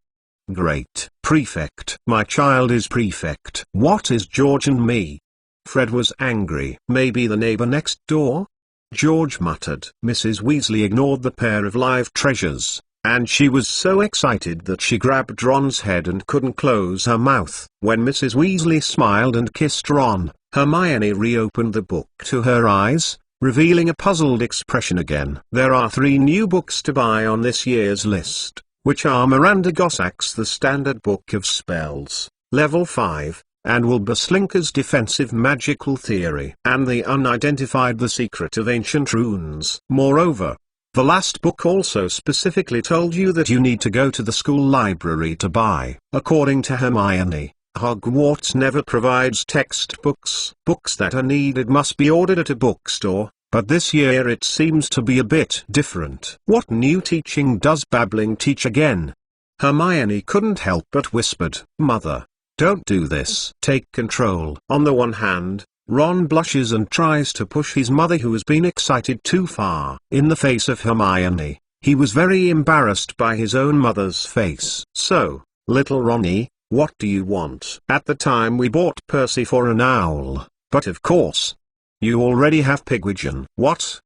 Great. Prefect. My child is prefect. What is George and me? Fred was angry. Maybe the neighbor next door? George muttered. Mrs. Weasley ignored the pair of live treasures, and she was so excited that she grabbed Ron's head and couldn't close her mouth. When Mrs. Weasley smiled and kissed Ron, Hermione reopened the book to her eyes, revealing a puzzled expression again. There are 3 new books to buy on this year's list, which are Miranda Gossak's The Standard Book of Spells, Level 5, and Wilbur Slinker's Defensive Magical Theory, and The Unidentified The Secret of Ancient Runes. Moreover, the last book also specifically told you that you need to go to the school library to buy. According to Hermione, Hogwarts never provides textbooks. Books that are needed must be ordered at a bookstore, but this year it seems to be a bit different. What new teaching does babbling teach again? Hermione couldn't help but whispered, "Mother, don't do this. Take control." On the one hand, Ron blushes and tries to push his mother, who has been excited too far. In the face of Hermione, he was very embarrassed by his own mother's face. "So, little Ronnie, what do you want?" "At the time we bought Percy for an owl, but of course, you already have Pigwidgeon." What?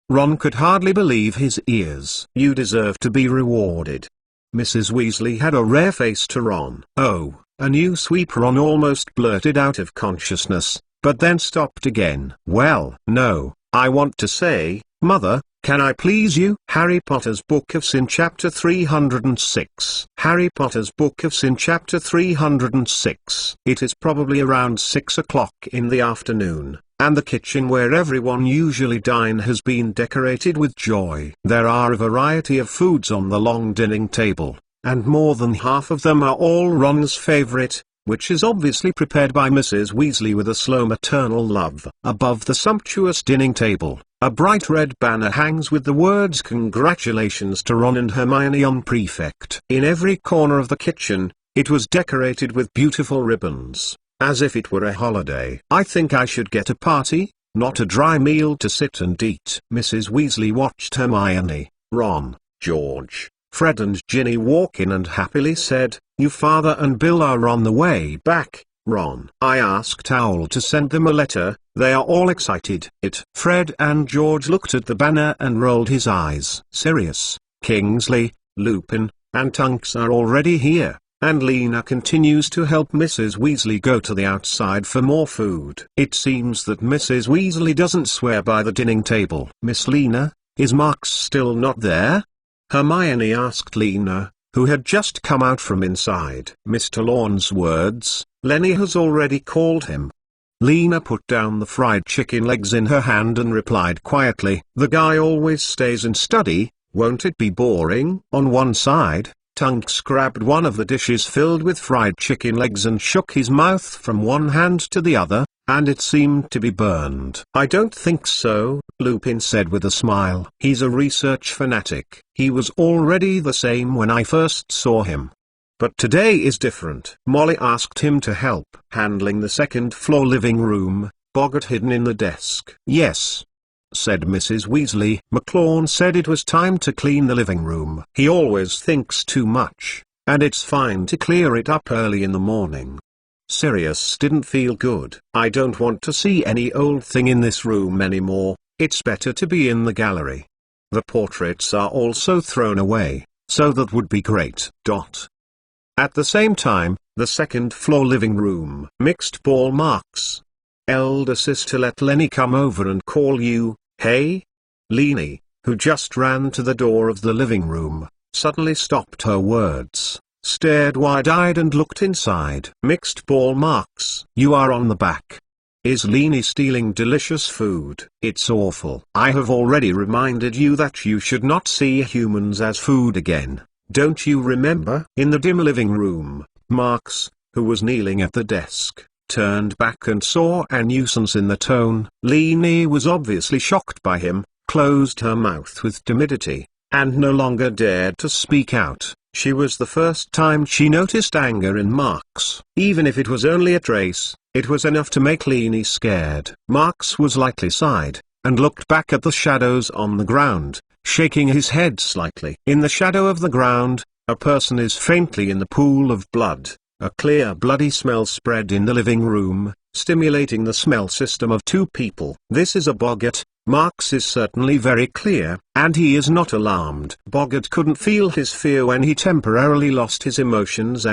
Ron could hardly believe his ears. "You deserve to be rewarded." Mrs. Weasley had a rare face to Ron. "Oh, a new sweep," Ron almost blurted out of consciousness, but then stopped again. "Well, no, I want to say, Mother, can I please you?" Harry Potter's Book of Sin Chapter 306. Harry Potter's Book of Sin Chapter 306. It is probably around 6 o'clock in the afternoon, and the kitchen where everyone usually dine has been decorated with joy. There are a variety of foods on the long dining table, and more than half of them are all Ron's favorite, which is obviously prepared by Mrs. Weasley with a slow maternal love. Above the sumptuous dining table, a bright red banner hangs with the words "Congratulations to Ron and Hermione on Prefect." In every corner of the kitchen, it was decorated with beautiful ribbons, as if it were a holiday. "I think I should get a party, not a dry meal to sit and eat." Mrs. Weasley watched Hermione, Ron, George, Fred and Ginny walk in and happily said, "Your father and Bill are on the way back, Ron. I asked Owl to send them a letter, they are all excited." Fred and George looked at the banner and rolled his eyes. "Sirius, Kingsley, Lupin, and Tonks are already here, and Lena continues to help Mrs. Weasley go to the outside for more food." It seems that Mrs. Weasley doesn't swear by the dining table. "Miss Lena, is Marks still not there?" Hermione asked Lena, who had just come out from inside. Mr. Lorne's words, "Lenny has already called him." Lena put down the fried chicken legs in her hand and replied quietly, "The guy always stays in study, won't it be boring?" On one side, Tonks grabbed one of the dishes filled with fried chicken legs and shook his mouth from one hand to the other, and it seemed to be burned. "I don't think so," Lupin said with a smile. "He's a research fanatic. He was already the same when I first saw him. But today is different." Molly asked him to help handling the second-floor living room, Boggart hidden in the desk. "Yes," said Mrs. Weasley. "McLawn said it was time to clean the living room. He always thinks too much, and it's fine to clear it up early in the morning." Sirius didn't feel good. "I don't want to see any old thing in this room anymore, it's better to be in the gallery. The portraits are also thrown away, so that would be great." At the same time, the second-floor living room. "Mixed ball Marks. Elder sister, let Lenny come over and call you." "Hey?" Lena, who just ran to the door of the living room, suddenly stopped her words, stared wide-eyed and looked inside. "Mixed ball Marks, you are on the back. Is Lena stealing delicious food?" "It's awful. I have already reminded you that you should not see humans as food again. Don't you remember?" In the dim living room, Marks, who was kneeling at the desk, turned back and saw a nuisance in the tone. Lena was obviously shocked by him, closed her mouth with timidity, and no longer dared to speak out. She was the first time she noticed anger in Marks. Even if it was only a trace, it was enough to make Lena scared. Marks was lightly sighed, and looked back at the shadows on the ground, shaking his head slightly. In the shadow of the ground, a person is faintly in the pool of blood. A clear bloody smell spread in the living room, stimulating the smell system of two people. This is a Boggart. Marks is certainly very clear, and he is not alarmed. Boggart couldn't feel his fear when he temporarily lost his emotions,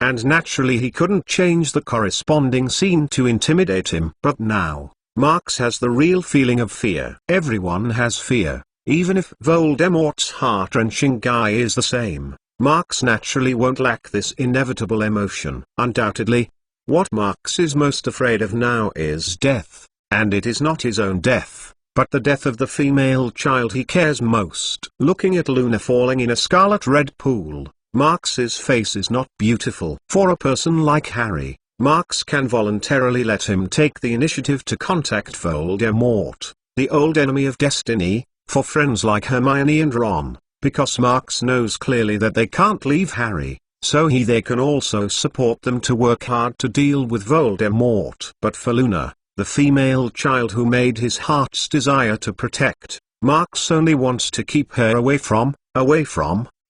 and naturally he couldn't change the corresponding scene to intimidate him. But now, Marks has the real feeling of fear. Everyone has fear, even if Voldemort's heart-wrenching guy is the same. Marks naturally won't lack this inevitable emotion. Undoubtedly, what Marks is most afraid of now is death, and it is not his own death, but the death of the female child he cares most. Looking at Luna falling in a scarlet-red pool, Marks's face is not beautiful. For a person like Harry, Marx can voluntarily let him take the initiative to contact Voldemort, the old enemy of destiny, for friends like Hermione and Ron, because Marx knows clearly that they can't leave Harry, so they can also support them to work hard to deal with Voldemort. But for Luna, the female child who made his heart's desire to protect, Marx only wants to keep her away from,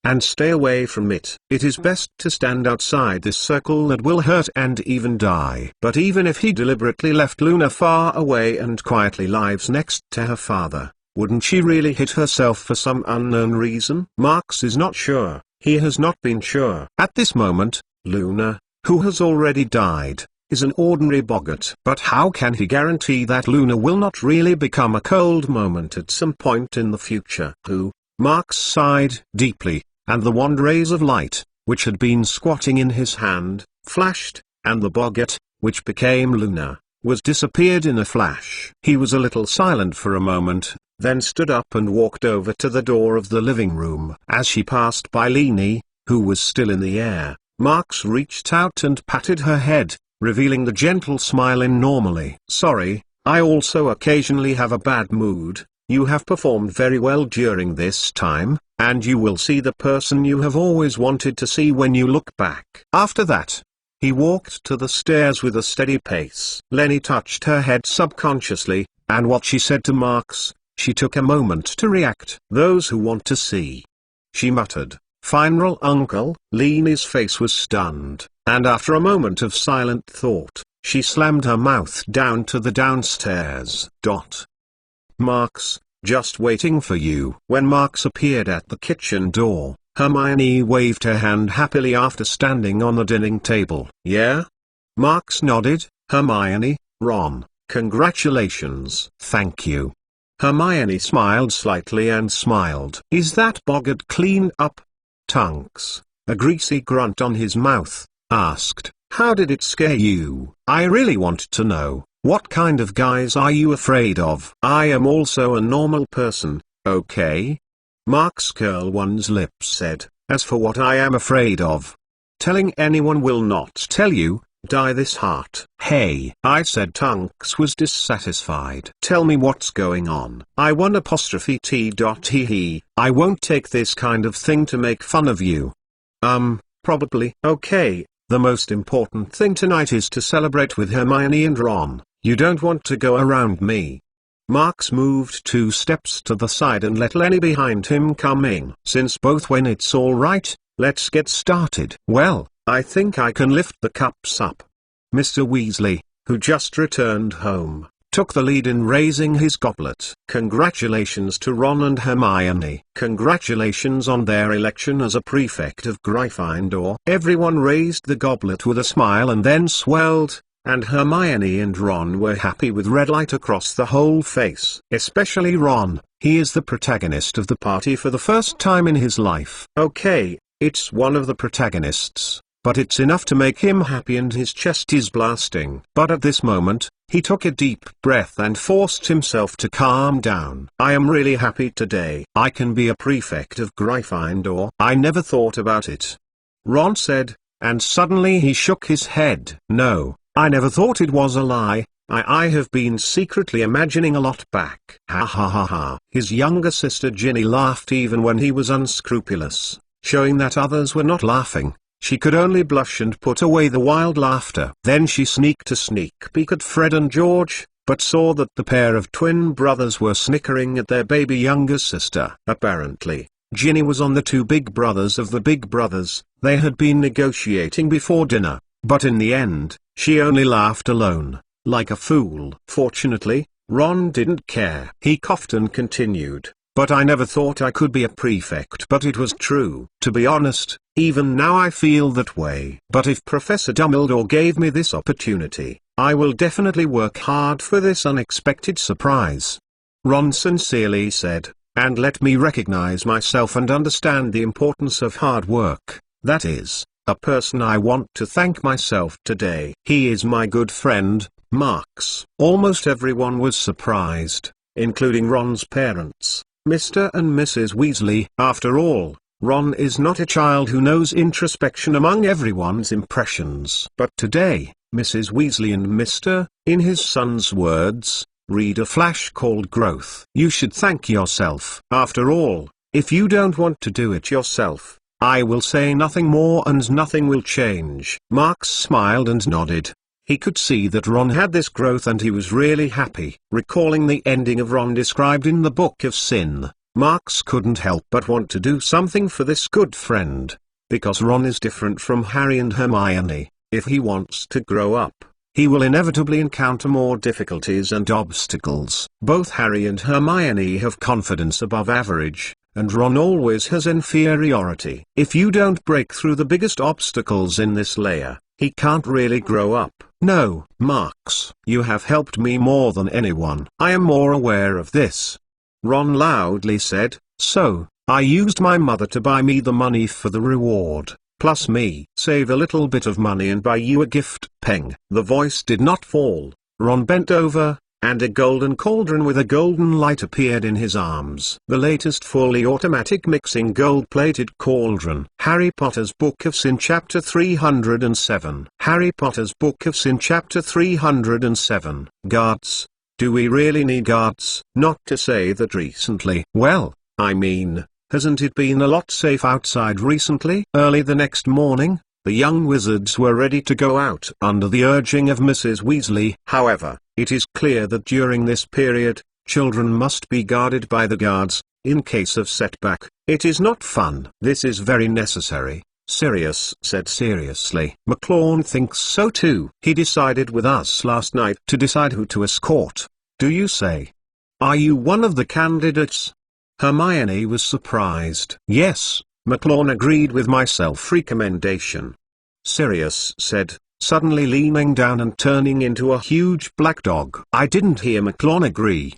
and stay away from it. It is best to stand outside this circle that will hurt and even die. But even if he deliberately left Luna far away and quietly lives next to her father, wouldn't she really hit herself for some unknown reason? Marx is not sure. He has not been sure. At this moment, Luna, who has already died, is an ordinary boggart. But how can he guarantee that Luna will not really become a cold moment at some point in the future? Marx sighed deeply, and the wand rays of light, which had been squatting in his hand, flashed, and the boggart, which became Luna, was disappeared in a flash. He was a little silent for a moment, then stood up and walked over to the door of the living room. As she passed by Leni, who was still in the air, Marx reached out and patted her head, revealing the gentle smile in normally. "Sorry, I also occasionally have a bad mood. You have performed very well during this time, and you will see the person you have always wanted to see when you look back." After that, he walked to the stairs with a steady pace. Leni touched her head subconsciously, and what she said to Marx, she took a moment to react. "Those who want to see," she muttered. "Funeral uncle." Leni's face was stunned, and after a moment of silent thought, she slammed her mouth down to the downstairs. "Marx, just waiting for you." When Marx appeared at the kitchen door, Hermione waved her hand happily after standing on the dining table. "Yeah?" Marx nodded. "Hermione, Ron, congratulations." "Thank you." Hermione smiled slightly and smiled. "Is that boggart cleaned up?" Tunks, a greasy grunt on his mouth, asked. "How did it scare you?" "I really want to know. What kind of guys are you afraid of?" "I am also a normal person, okay?" Marx curled one's lips said, "As for what I am afraid of, telling anyone will not tell you, die this heart." "Hey," I said. Tunks was dissatisfied. "Tell me what's going on." "I won apostrophe t. He. I won't take this kind of thing to make fun of you." Probably. "Okay, the most important thing tonight is to celebrate with Hermione and Ron. You don't want to go around me." Marx moved 2 steps to the side and let Leni behind him come in. "Since both when it's all right, let's get started." "Well, I think I can lift the cups up." Mr. Weasley, who just returned home, took the lead in raising his goblet. "Congratulations to Ron and Hermione. Congratulations on their election as a prefect of Gryffindor." Everyone raised the goblet with a smile and then swelled, and Hermione and Ron were happy with red light across the whole face. Especially Ron, he is the protagonist of the party for the first time in his life. Okay, it's one of the protagonists, but it's enough to make him happy and his chest is blasting. But at this moment, he took a deep breath and forced himself to calm down. "I am really happy today. I can be a prefect of Gryffindor." "I never thought about it," Ron said, and suddenly he shook his head. "No, I never thought it was a lie. I have been secretly imagining a lot back." Ha ha ha ha. His younger sister Ginny laughed even when he was unscrupulous, showing that others were not laughing. She could only blush and put away the wild laughter. Then she sneaked a sneak peek at Fred and George, but saw that the pair of twin brothers were snickering at their baby younger sister. Apparently, Ginny was on the 2 big brothers of the big brothers. They had been negotiating before dinner, but in the end, she only laughed alone, like a fool. Fortunately, Ron didn't care. He coughed and continued, "But I never thought I could be a prefect." But it was true. To be honest, even now I feel that way. But if Professor Dumbledore gave me this opportunity, I will definitely work hard for this unexpected surprise. Ron sincerely said, "And let me recognize myself and understand the importance of hard work. That is, a person I want to thank myself today. He is my good friend, Marx." Almost everyone was surprised, including Ron's parents, Mr. and Mrs. Weasley. After all, Ron is not a child who knows introspection among everyone's impressions. But today, Mrs. Weasley and Mr., in his son's words, read a flash called growth. You should thank yourself. After all, if you don't want to do it yourself, I will say nothing more and nothing will change. Marks smiled and nodded. He could see that Ron had this growth and he was really happy. Recalling the ending of Ron described in the Book of Sin, Marks couldn't help but want to do something for this good friend. Because Ron is different from Harry and Hermione, if he wants to grow up, he will inevitably encounter more difficulties and obstacles. Both Harry and Hermione have confidence above average, and Ron always has inferiority. If you don't break through the biggest obstacles in this layer, he can't really grow up. No, Marks, you have helped me more than anyone. I am more aware of this. Ron loudly said, so, I used my mother to buy me the money for the reward, plus me. Save a little bit of money and buy you a gift. Peng. The voice did not fall. Ron bent over, and a golden cauldron with a golden light appeared in his arms. The latest fully automatic mixing gold-plated cauldron. Harry Potter's Book of Sin Chapter 307. Harry Potter's Book of Sin Chapter 307. Guards. Do we really need guards? Not to say that recently. Well, I mean, hasn't it been a lot safe outside recently? Early the next morning, the young wizards were ready to go out under the urging of Mrs. Weasley. However, it is clear that during this period, children must be guarded by the guards, in case of setback. It is not fun. This is very necessary, Sirius said seriously. McLawn thinks so too. He decided with us last night to decide who to escort. Do you say? Are you one of the candidates? Hermione was surprised. Yes, McLawn agreed with my self-recommendation, Sirius said, suddenly leaning down and turning into a huge black dog. I didn't hear McLawn agree.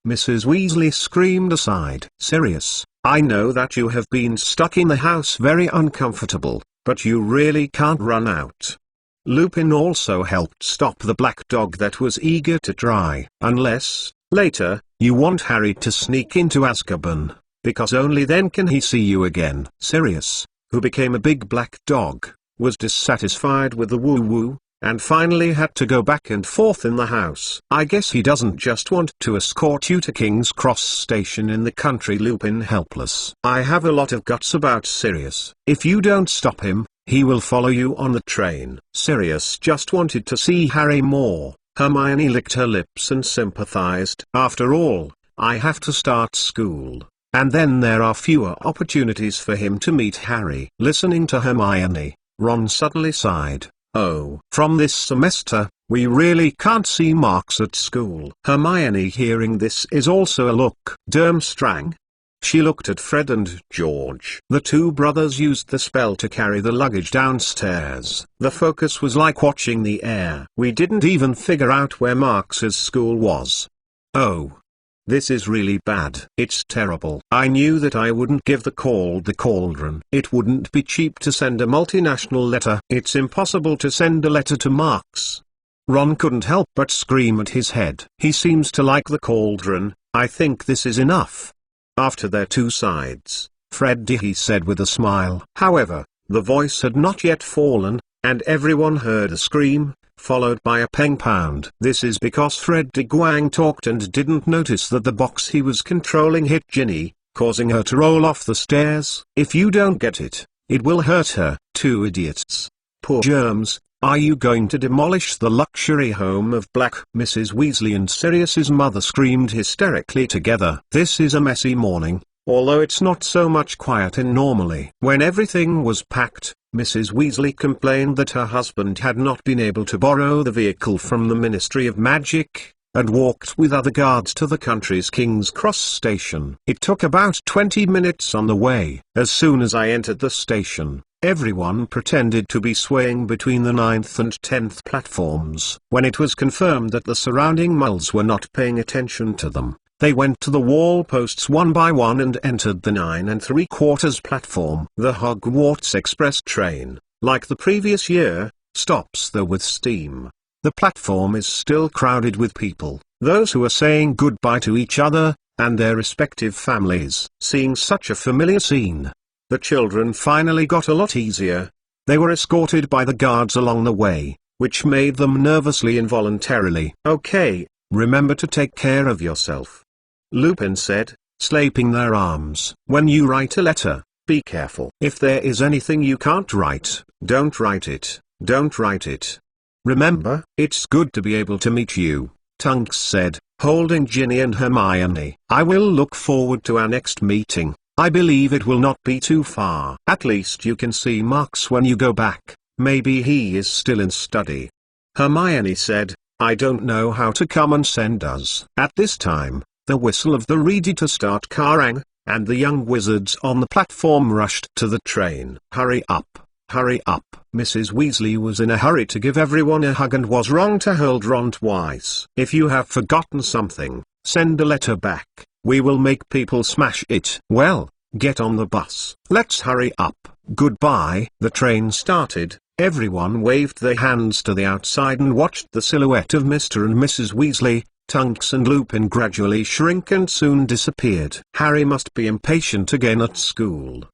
Mrs. Weasley screamed aside. Sirius, I know that you have been stuck in the house very uncomfortable, but you really can't run out. Lupin also helped stop the black dog that was eager to try. Unless, later, you want Harry to sneak into Azkaban, because only then can he see you again. Sirius, who became a big black dog, was dissatisfied with the woo-woo, and finally had to go back and forth in the house. I guess he doesn't just want to escort you to King's Cross Station in the country. Lupin helpless. I have a lot of guts about Sirius. If you don't stop him, he will follow you on the train. Sirius just wanted to see Harry more. Hermione licked her lips and sympathized. After all, I have to start school, and then there are fewer opportunities for him to meet Harry. Listening to Hermione, Ron suddenly sighed. Oh, from this semester, we really can't see Marks at school. Hermione, hearing this, is also a look Durmstrang. She looked at Fred and George. The two brothers used the spell to carry the luggage downstairs. The focus was like watching the air. We didn't even figure out where Marks's school was. Oh. This is really bad. It's terrible. I knew that I wouldn't give the cauldron. It wouldn't be cheap to send a multinational letter. It's impossible to send a letter to Marks. Ron couldn't help but scream at his head. He seems to like the cauldron. I think this is enough. After their two sides, Fred he said with a smile. However, the voice had not yet fallen, and everyone heard a scream, followed by a peng pound. This is because Fred Guang talked and didn't notice that the box he was controlling hit Ginny, causing her to roll off the stairs. If you don't get it, it will hurt her. Two idiots. Poor germs. Are you going to demolish the luxury home of Black? Mrs. Weasley and Sirius's mother screamed hysterically together. This is a messy morning, although it's not so much quiet in normally. When everything was packed, Mrs. Weasley complained that her husband had not been able to borrow the vehicle from the Ministry of Magic, and walked with other guards to the country's King's Cross station. It took about 20 minutes on the way. As soon as I entered the station, everyone pretended to be swaying between the 9th and 10th platforms. When it was confirmed that the surrounding muggles were not paying attention to them, they went to the wall posts one by one and entered the 9 3/4 platform. The Hogwarts Express train, like the previous year, stops there with steam. The platform is still crowded with people, those who are saying goodbye to each other, and their respective families. Seeing such a familiar scene, the children finally got a lot easier. They were escorted by the guards along the way, which made them nervously involuntarily. "Okay, remember to take care of yourself," Lupin said, slapping their arms. "When you write a letter, be careful. If there is anything you can't write, don't write it. Don't write it. Remember, it's good to be able to meet you," Tonks said, holding Ginny and Hermione. "I will look forward to our next meeting. I believe it will not be too far. At least you can see Marks when you go back. Maybe he is still in study." Hermione said, "I don't know how to come and send us." At this time, the whistle of the ready-to-start car rang, and the young wizards on the platform rushed to the train. "Hurry up, hurry up." Mrs. Weasley was in a hurry to give everyone a hug and was wrong to hold Ron twice. "If you have forgotten something, send a letter back. We will make people smash it." "Well, get on the bus. Let's hurry up." "Goodbye." The train started. Everyone waved their hands to the outside and watched the silhouette of Mr. and Mrs. Weasley, Tonks and Lupin gradually shrink and soon disappeared. Harry must be impatient again at school.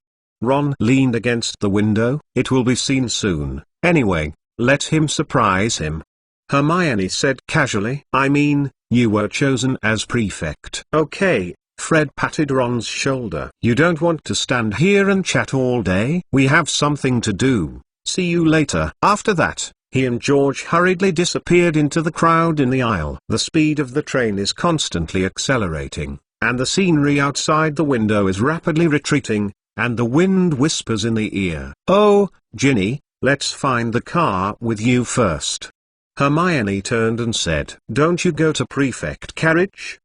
Ron leaned against the window. "It will be seen soon, anyway. Let him surprise him." Hermione said casually. "I mean, you were chosen as prefect." "Okay." Fred patted Ron's shoulder. "You don't want to stand here and chat all day? We have something to do. See you later." After that, he and George hurriedly disappeared into the crowd in the aisle. The speed of the train is constantly accelerating, and the scenery outside the window is rapidly retreating, and the wind whispers in the ear. "Oh, Ginny, let's find the car with you first." Hermione turned and said, "Don't you go to prefect carriage?"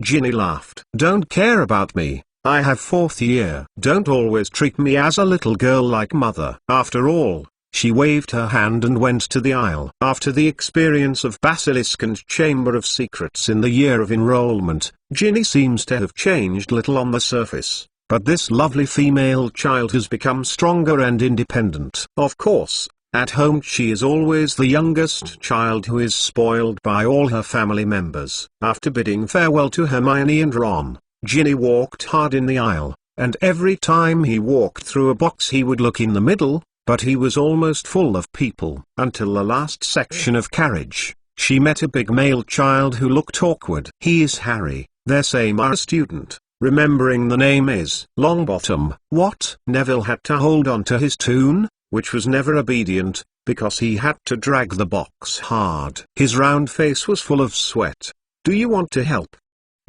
Ginny laughed. "Don't care about me. I have fourth year. Don't always treat me as a little girl like mother." After all, she waved her hand and went to the aisle. After the experience of Basilisk and Chamber of Secrets in the year of enrollment, Ginny seems to have changed little on the surface, but this lovely female child has become stronger and independent. Of course, at home she is always the youngest child who is spoiled by all her family members. After bidding farewell to Hermione and Ron, Ginny walked hard in the aisle, and every time he walked through a box he would look in the middle, but he was almost full of people. Until the last section of carriage, she met a big male child who looked awkward. "He is Harry, their same student. Remembering the name is Longbottom." What? Neville had to hold on to his tune, which was never obedient, because he had to drag the box hard. His round face was full of sweat. "Do you want to help?"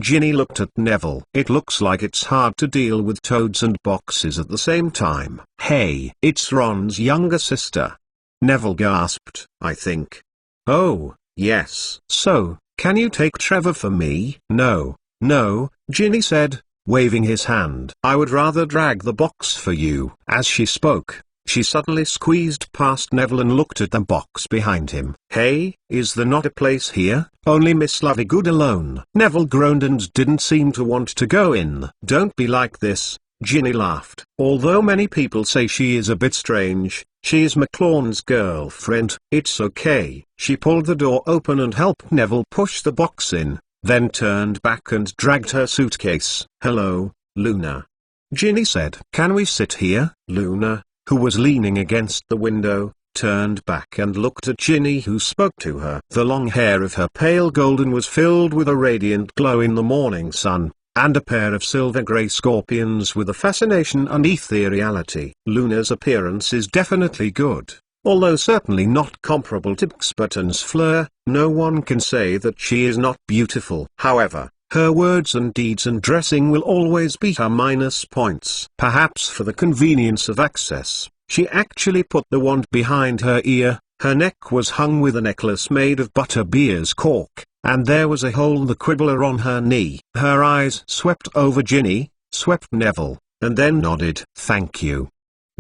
Ginny looked at Neville. "It looks like it's hard to deal with toads and boxes at the same time." "Hey, it's Ron's younger sister." Neville gasped. "I think." "Oh, yes. So, can you take Trevor for me?" "No, no," Ginny said, waving his hand. "I would rather drag the box for you." As she spoke, she suddenly squeezed past Neville and looked at the box behind him. "Hey, is there not a place here? Only Miss Lovegood alone." Neville groaned and didn't seem to want to go in. "Don't be like this," Ginny laughed. "Although many people say she is a bit strange, she is McLawn's girlfriend." "It's okay." She pulled the door open and helped Neville push the box in, then turned back and dragged her suitcase. "Hello, Luna," Ginny said. "Can we sit here?" Luna, who was leaning against the window, turned back and looked at Ginny, who spoke to her. The long hair of her pale golden was filled with a radiant glow in the morning sun, and a pair of silver-grey scorpions with a fascination and ethereality. Luna's appearance is definitely good, although certainly not comparable to X-Button's Fleur. No one can say that she is not beautiful. However, her words and deeds and dressing will always be her minus points. Perhaps for the convenience of access, she actually put the wand behind her ear. Her neck was hung with a necklace made of butterbeer's cork, and there was a hole the quibbler on her knee. Her eyes swept over Ginny, swept Neville, and then nodded. "Thank you."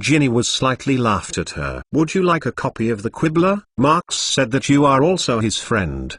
Ginny was slightly laughed at her. "Would you like a copy of the Quibbler? Marks said that you are also his friend."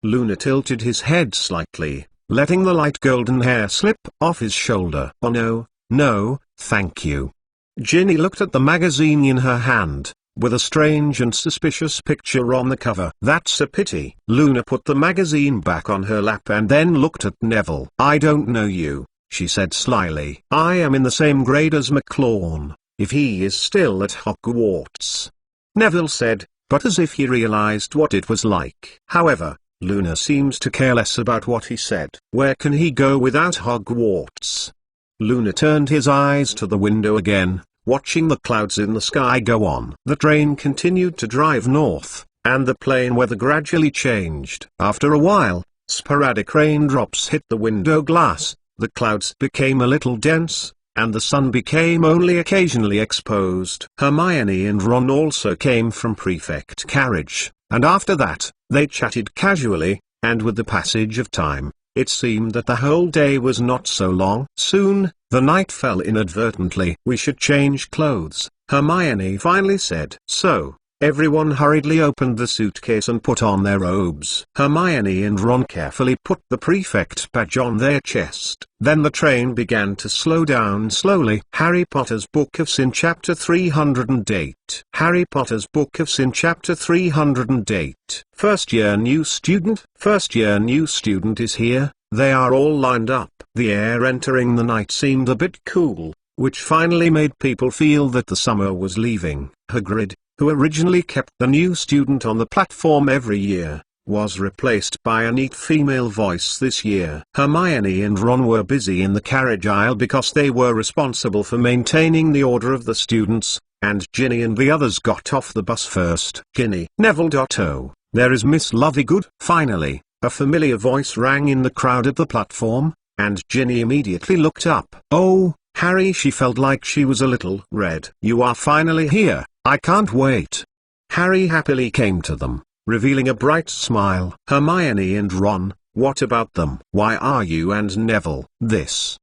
Luna tilted his head slightly, letting the light golden hair slip off his shoulder. "Oh no, no, thank you." Ginny looked at the magazine in her hand, with a strange and suspicious picture on the cover. "That's a pity." Luna put the magazine back on her lap and then looked at Neville. "I don't know you," she said slyly. "I am in the same grade as McLawn, if he is still at Hogwarts." Neville said, but as if he realized what it was like. However, Luna seems to care less about what he said. Where can he go without Hogwarts? Luna turned his eyes to the window again, watching the clouds in the sky go on. The train continued to drive north, and the plain weather gradually changed. After a while, sporadic raindrops hit the window glass, the clouds became a little dense, and the sun became only occasionally exposed. Hermione and Ron also came from Prefect Carriage, and after that, they chatted casually, and with the passage of time, it seemed that the whole day was not so long. Soon, the night fell inadvertently. We should change clothes, Hermione finally said. So, everyone hurriedly opened the suitcase and put on their robes. Hermione and Ron carefully put the prefect badge on their chest. Then the train began to slow down slowly. Harry Potter's Book of Sin Chapter 308. Harry Potter's Book of Sin Chapter 308. First year new student. First year new student is here. They are all lined up. The air entering the night seemed a bit cool, which finally made people feel that the summer was leaving. Hagrid, who originally kept the new student on the platform every year, was replaced by a neat female voice this year. Hermione and Ron were busy in the carriage aisle because they were responsible for maintaining the order of the students, and Ginny and the others got off the bus first. Ginny. Neville. There is Miss Lovegood. Finally, a familiar voice rang in the crowd at the platform, and Ginny immediately looked up. Oh, Harry, she felt like she was a little red. You are finally here. I can't wait. Harry happily came to them, revealing a bright smile. Hermione and Ron, what about them? Why are you and Neville this?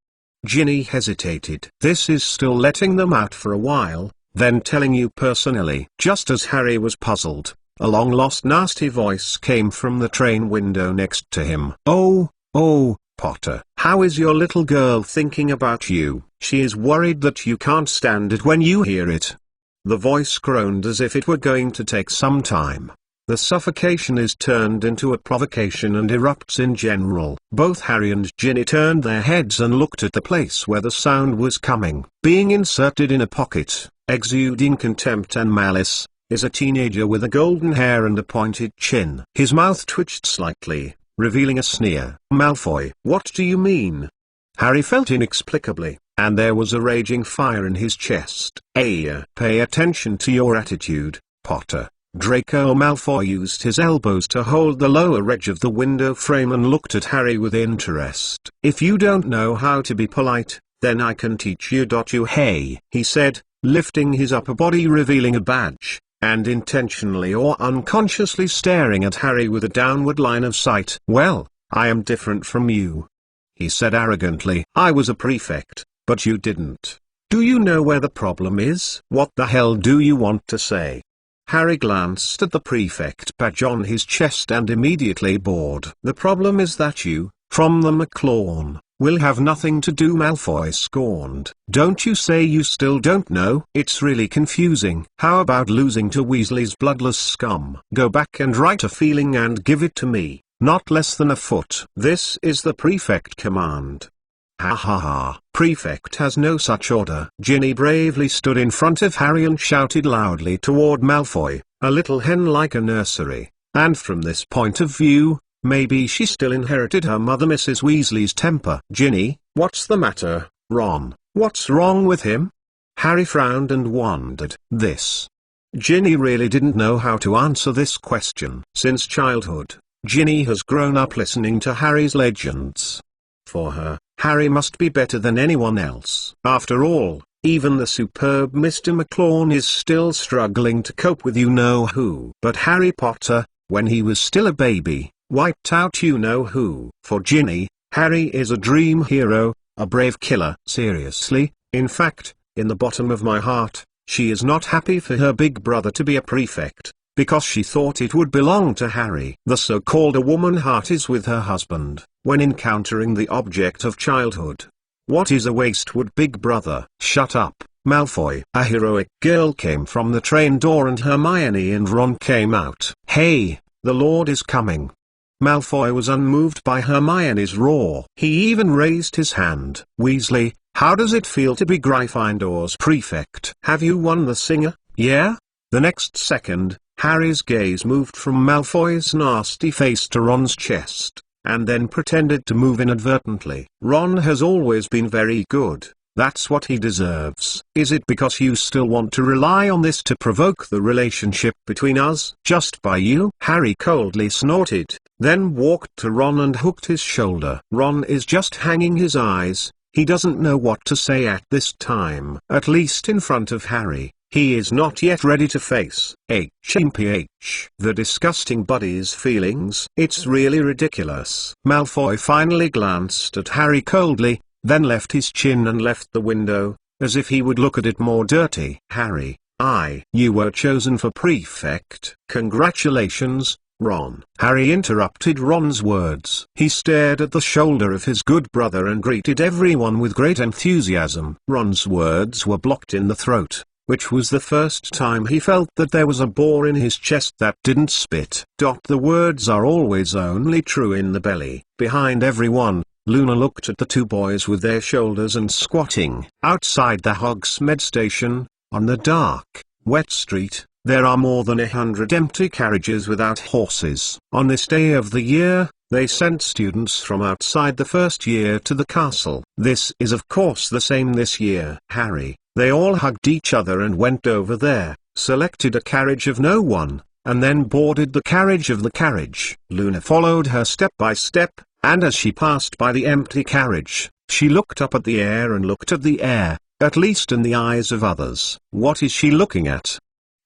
Ginny hesitated. This is still letting them out for a while, then telling you personally. Just as Harry was puzzled, a long-lost nasty voice came from the train window next to him. Oh, Potter. How is your little girl thinking about you? She is worried that you can't stand it when you hear it. The voice groaned as if it were going to take some time. The suffocation is turned into a provocation and erupts in general. Both Harry and Ginny turned their heads and looked at the place where the sound was coming. Being inserted in a pocket, exuding contempt and malice, is a teenager with a golden hair and a pointed chin. His mouth twitched slightly, revealing a sneer. Malfoy. What do you mean? Harry felt inexplicably, and there was a raging fire in his chest. Pay attention to your attitude, Potter. Draco Malfoy used his elbows to hold the lower edge of the window frame and looked at Harry with interest. If you don't know how to be polite, then I can teach you. Hey, he said, lifting his upper body, revealing a badge, and intentionally or unconsciously staring at Harry with a downward line of sight. Well, I am different from you, he said arrogantly. I was a prefect, but you didn't. Do you know where the problem is? What the hell do you want to say? Harry glanced at the prefect badge on his chest and immediately bored. The problem is that you, from the McLawn, will have nothing to do, Malfoy scorned. Don't you say you still don't know? It's really confusing. How about losing to Weasley's bloodless scum? Go back and write a feeling and give it to me, not less than a foot. This is the prefect command. Ha ha ha. Prefect has no such order. Ginny bravely stood in front of Harry and shouted loudly toward Malfoy, a little hen like a nursery, and from this point of view, maybe she still inherited her mother Mrs. Weasley's temper. Ginny, what's the matter, Ron? What's wrong with him? Harry frowned and wondered. Ginny really didn't know how to answer this question. Since childhood, Ginny has grown up listening to Harry's legends. For her, Harry must be better than anyone else. After all, even the superb Mr. McLawn is still struggling to cope with you-know-who. But Harry Potter, when he was still a baby, wiped out you-know-who. For Ginny, Harry is a dream hero, a brave killer. Seriously, in fact, in the bottom of my heart, she is not happy for her big brother to be a prefect, because she thought it would belong to Harry. The so-called a woman heart is with her husband, when encountering the object of childhood. What is a wastewood big brother? Shut up, Malfoy. A heroic girl came from the train door and Hermione and Ron came out. Hey, the Lord is coming. Malfoy was unmoved by Hermione's roar. He even raised his hand. Weasley, how does it feel to be Gryffindor's prefect? Have you won the Singer? Yeah? The next second, Harry's gaze moved from Malfoy's nasty face to Ron's chest, and then pretended to move inadvertently. Ron has always been very good. That's what he deserves. Is it because you still want to rely on this to provoke the relationship between us? Just by you? Harry coldly snorted, then walked to Ron and hooked his shoulder. Ron is just hanging his eyes. He doesn't know what to say at this time. At least in front of Harry, he is not yet ready to face HMPH. The disgusting buddy's feelings. It's really ridiculous. Malfoy finally glanced at Harry coldly, then left his chin and left the window, as if he would look at it more dirty. Harry, you were chosen for prefect. Congratulations, Ron. Harry interrupted Ron's words. He stared at the shoulder of his good brother and greeted everyone with great enthusiasm. Ron's words were blocked in the throat, which was the first time he felt that there was a boar in his chest that didn't spit. The words are always only true in the belly. Behind everyone, Luna looked at the two boys with their shoulders and squatting. Outside the Hogsmeade station, on the dark, wet street, there are more than 100 empty carriages without horses. On this day of the year, they sent students from outside the first year to the castle. This is of course the same this year. Harry, they all hugged each other and went over there, selected a carriage of no one, and then boarded the carriage of the carriage. Luna followed her step by step, and as she passed by the empty carriage, she looked up at the air and looked at the air, at least in the eyes of others. What is she looking at?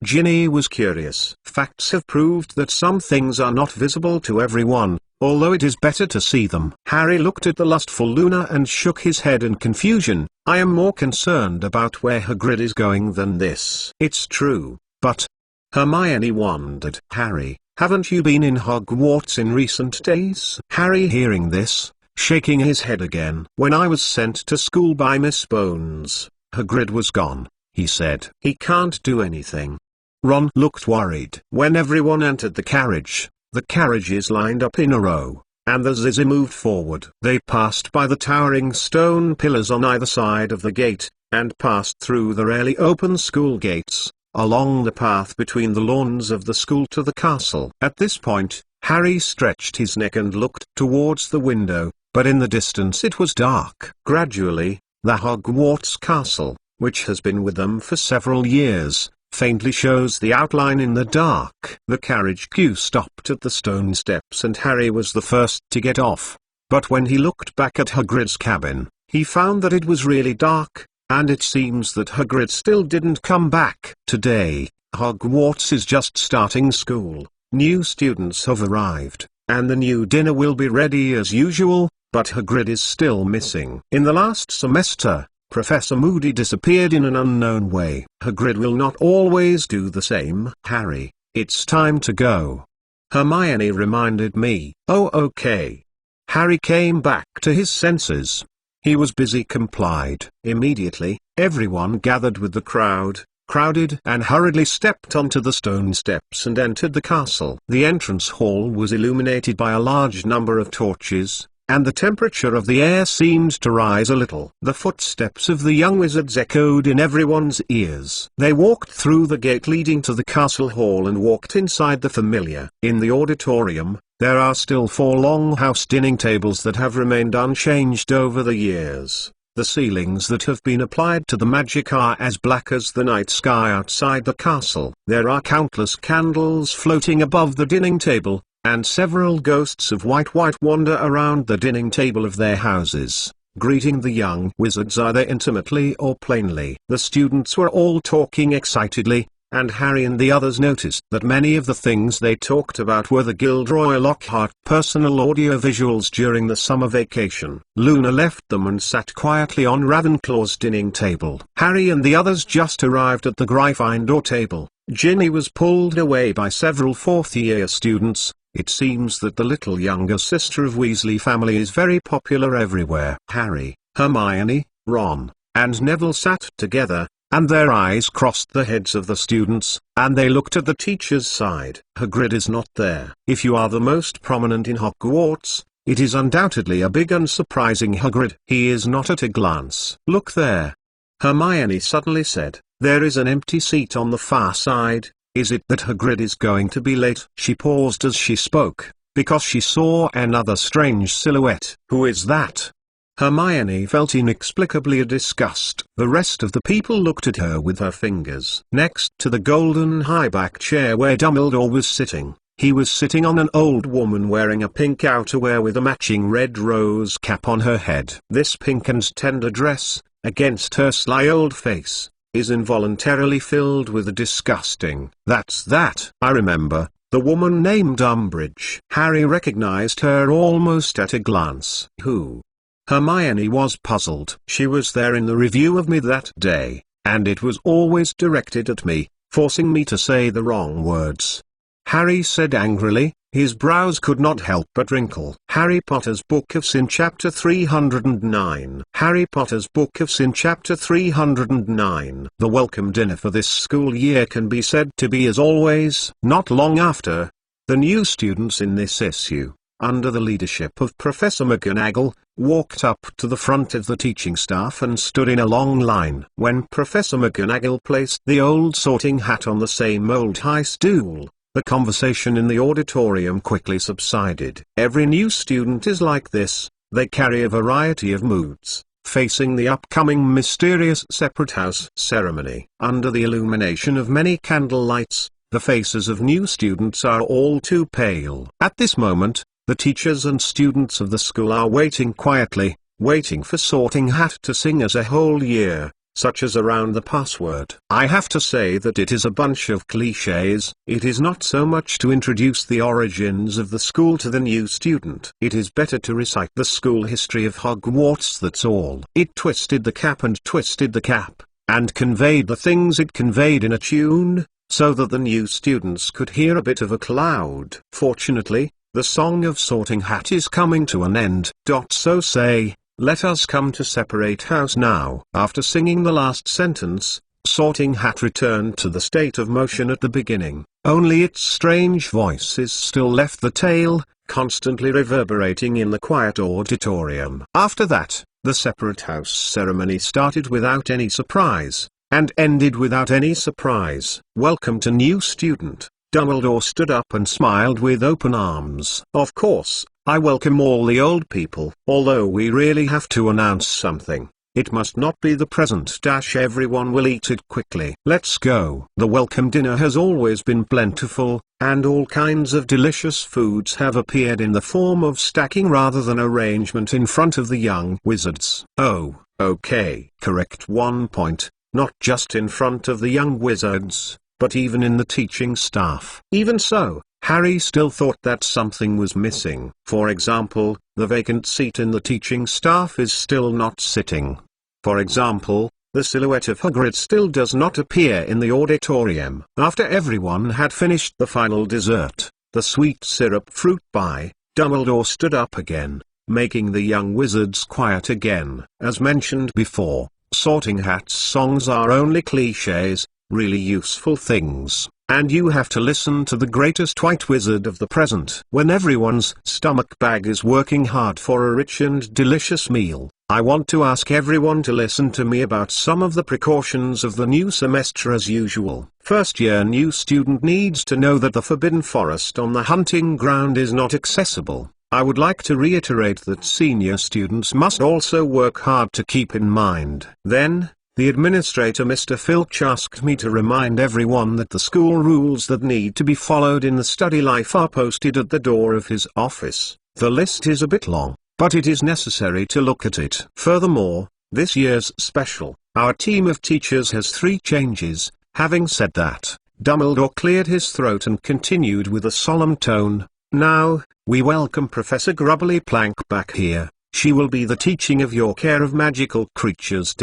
Ginny was curious. Facts have proved that some things are not visible to everyone, although it is better to see them. Harry looked at the lustful Luna and shook his head in confusion. I am more concerned about where Hagrid is going than this. It's true, but... Hermione wondered. Harry, haven't you been in Hogwarts in recent days? Harry, hearing this, shaking his head again. When I was sent to school by Miss Bones, Hagrid was gone, he said. He can't do anything. Ron looked worried. When everyone entered the carriages lined up in a row, and as Lizzie moved forward, they passed by the towering stone pillars on either side of the gate, and passed through the rarely open school gates, along the path between the lawns of the school to the castle. At this point, Harry stretched his neck and looked towards the window, but in the distance it was dark. Gradually, the Hogwarts castle, which has been with them for several years, faintly shows the outline in the dark. The carriage queue stopped at the stone steps and Harry was the first to get off. But when he looked back at Hagrid's cabin, he found that it was really dark, and it seems that Hagrid still didn't come back. Today, Hogwarts is just starting school. New students have arrived, and the new dinner will be ready as usual, but Hagrid is still missing. In the last semester, Professor Moody disappeared in an unknown way. Hagrid will not always do the same. Harry, it's time to go. Hermione reminded me. Oh, okay. Harry came back to his senses. He was busy complied. Immediately, everyone gathered with the crowded and hurriedly stepped onto the stone steps and entered the castle. The entrance hall was illuminated by a large number of torches, and the temperature of the air seemed to rise a little. The footsteps of the young wizards echoed in everyone's ears. They walked through the gate leading to the castle hall and walked inside the familiar. In the auditorium, there are still 4 long house dining tables that have remained unchanged over the years. The ceilings that have been applied to the magic are as black as the night sky outside the castle. There are countless candles floating above the dining table, and several ghosts of white wander around the dining table of their houses, greeting the young wizards either intimately or plainly. The students were all talking excitedly, and Harry and the others noticed that many of the things they talked about were the Gilderoy Lockhart personal audiovisuals during the summer vacation. Luna left them and sat quietly on Ravenclaw's dining table. Harry and the others just arrived at the Gryffindor table. Ginny was pulled away by several fourth-year students. It seems that the little younger sister of Weasley family is very popular everywhere. Harry, Hermione, Ron, and Neville sat together, and their eyes crossed the heads of the students, and they looked at the teacher's side. Hagrid is not there. If you are the most prominent in Hogwarts, it is undoubtedly a big and surprising Hagrid. He is not at a glance. Look there. Hermione suddenly said, there is an empty seat on the far side. Is it that Hagrid is going to be late? She paused as she spoke, because she saw another strange silhouette. Who is that? Hermione felt inexplicably disgust. The rest of the people looked at her with her fingers. Next to the golden high-back chair where Dumbledore was sitting, he was sitting on an old woman wearing a pink outerwear with a matching red rose cap on her head. This pink and tender dress, against her sly old face, is involuntarily filled with a disgusting "That's that." I remember, the woman named Umbridge. Harry recognized her almost at a glance. Who? Hermione was puzzled. She was there in the review of me that day, and it was always directed at me, forcing me to say the wrong words. Harry said angrily, his brows could not help but wrinkle. Harry Potter's Book of Sin Chapter 309. Harry Potter's Book of Sin Chapter 309. The welcome dinner for this school year can be said to be as always. Not long after, the new students in this issue, under the leadership of Professor McGonagall, walked up to the front of the teaching staff and stood in a long line. When Professor McGonagall placed the old Sorting Hat on the same old high stool, the conversation in the auditorium quickly subsided. Every new student is like this, they carry a variety of moods, facing the upcoming mysterious Separate House ceremony. Under the illumination of many candle lights, the faces of new students are all too pale. At this moment, the teachers and students of the school are waiting quietly, waiting for Sorting Hat to sing as a whole year, such as Around the Password. I have to say that it is a bunch of clichés. It is not so much to introduce the origins of the school to the new student. It is better to recite the school history of Hogwarts, that's all. It twisted the cap and twisted the cap, and conveyed the things it conveyed in a tune, so that the new students could hear a bit of a cloud. Fortunately, the Song of Sorting Hat is coming to an end. So say, let us come to Separate House now. After singing the last sentence, Sorting Hat returned to the state of motion at the beginning. Only its strange voices still left the tale, constantly reverberating in the quiet auditorium. After that, the Separate House ceremony started without any surprise, and ended without any surprise. Welcome to new student. Dumbledore stood up and smiled with open arms. Of course, I welcome all the old people. Although we really have to announce something, it must not be the present. Everyone will eat it quickly. Let's go. The welcome dinner has always been plentiful, and all kinds of delicious foods have appeared in the form of stacking rather than arrangement in front of the young wizards. Oh, okay. Correct 1 point, not just in front of the young wizards, but even in the teaching staff. Even so, Harry still thought that something was missing. For example, the vacant seat in the teaching staff is still not sitting. For example, the silhouette of Hagrid still does not appear in the auditorium. After everyone had finished the final dessert, the sweet syrup fruit pie, Dumbledore stood up again, making the young wizards quiet again. As mentioned before, Sorting Hat's songs are only clichés, really useful things, and you have to listen to the greatest white wizard of the present. When everyone's stomach bag is working hard for a rich and delicious meal, I want to ask everyone to listen to me about some of the precautions of the new semester as usual. First year new student needs to know that the Forbidden Forest on the hunting ground is not accessible. I would like to reiterate that senior students must also work hard to keep in mind. Then, the administrator Mr. Filch asked me to remind everyone that the school rules that need to be followed in the study life are posted at the door of his office. The list is a bit long, but it is necessary to look at it. Furthermore, this year's special, our team of teachers has 3 changes. Having said that, Dumbledore cleared his throat and continued with a solemn tone, now, we welcome Professor Grubbly Plank back here. She will be the teaching of your care of magical creatures.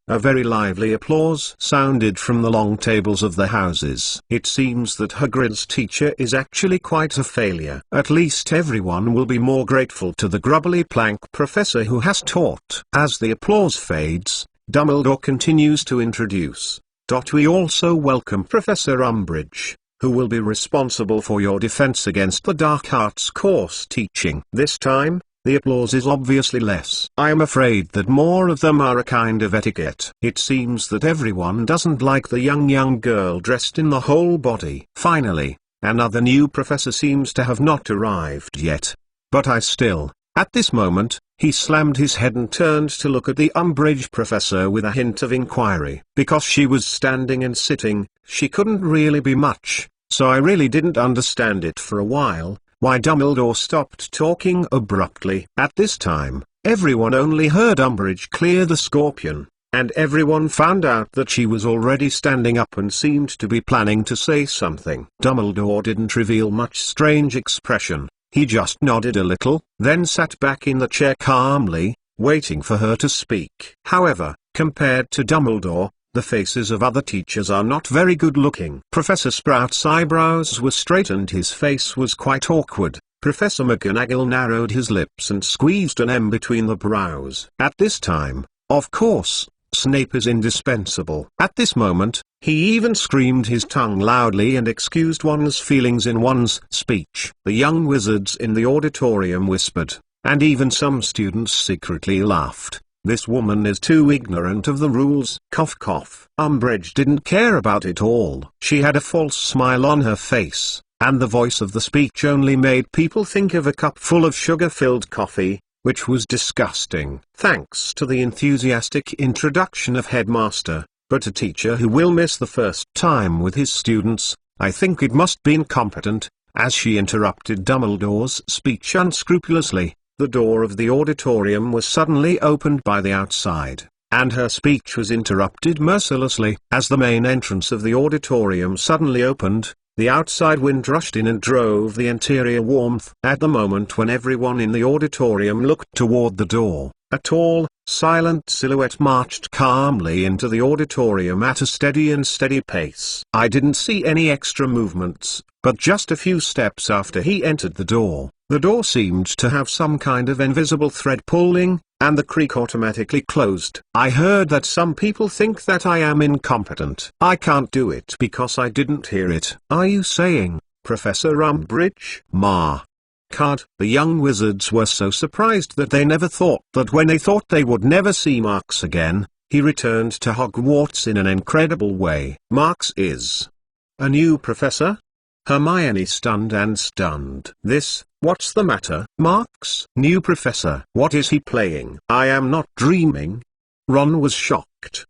A very lively applause sounded from the long tables of the houses. It seems that Hagrid's teacher is actually quite a failure. At least everyone will be more grateful to the Grubbly Plank professor who has taught. As the applause fades, Dumbledore continues to introduce. We also welcome Professor Umbridge, who will be responsible for your defense against the Dark Arts course teaching. This time, The applause is obviously less. I am afraid that more of them are a kind of etiquette. It seems that everyone doesn't like the young girl dressed in the whole body. Finally, another new professor seems to have not arrived yet. But at this moment, he slammed his head and turned to look at the Umbridge professor with a hint of inquiry. Because she was standing and sitting, she couldn't really be much, so I really didn't understand it for a while, why Dumbledore stopped talking abruptly. At this time, everyone only heard Umbridge clear the scorpion, and everyone found out that she was already standing up and seemed to be planning to say something. Dumbledore didn't reveal much strange expression. He just nodded a little, then sat back in the chair calmly, waiting for her to speak. However, compared to Dumbledore, the faces of other teachers are not very good looking. Professor Sprout's eyebrows were straight and his face was quite awkward. Professor McGonagall narrowed his lips and squeezed an M between the brows. At this time, of course, Snape is indispensable. At this moment, he even screamed his tongue loudly and excused one's feelings in one's speech. The young wizards in the auditorium whispered, and even some students secretly laughed. This woman is too ignorant of the rules. Cough cough. Umbridge didn't care about it all. She had a false smile on her face, and the voice of the speech only made people think of a cup full of sugar-filled coffee, which was disgusting. Thanks to the enthusiastic introduction of Headmaster, but a teacher who will miss the first time with his students, I think it must be incompetent, as she interrupted Dumbledore's speech unscrupulously. The door of the auditorium was suddenly opened by the outside, and her speech was interrupted mercilessly. As the main entrance of the auditorium suddenly opened, the outside wind rushed in and drove the interior warmth. At the moment when everyone in the auditorium looked toward the door, a tall, silent silhouette marched calmly into the auditorium at a steady pace. I didn't see any extra movements, but just a few steps after he entered the door seemed to have some kind of invisible thread pulling, and the creak automatically closed. I heard that some people think that I am incompetent. I can't do it because I didn't hear it. Are you saying, Professor Umbridge? Card. The young wizards were so surprised that they never thought that when they thought they would never see Marks again, he returned to Hogwarts in an incredible way. Marks is a new professor? Hermione stunned. What's the matter? Marks? New professor. What is he playing? I am not dreaming. Ron was shocked.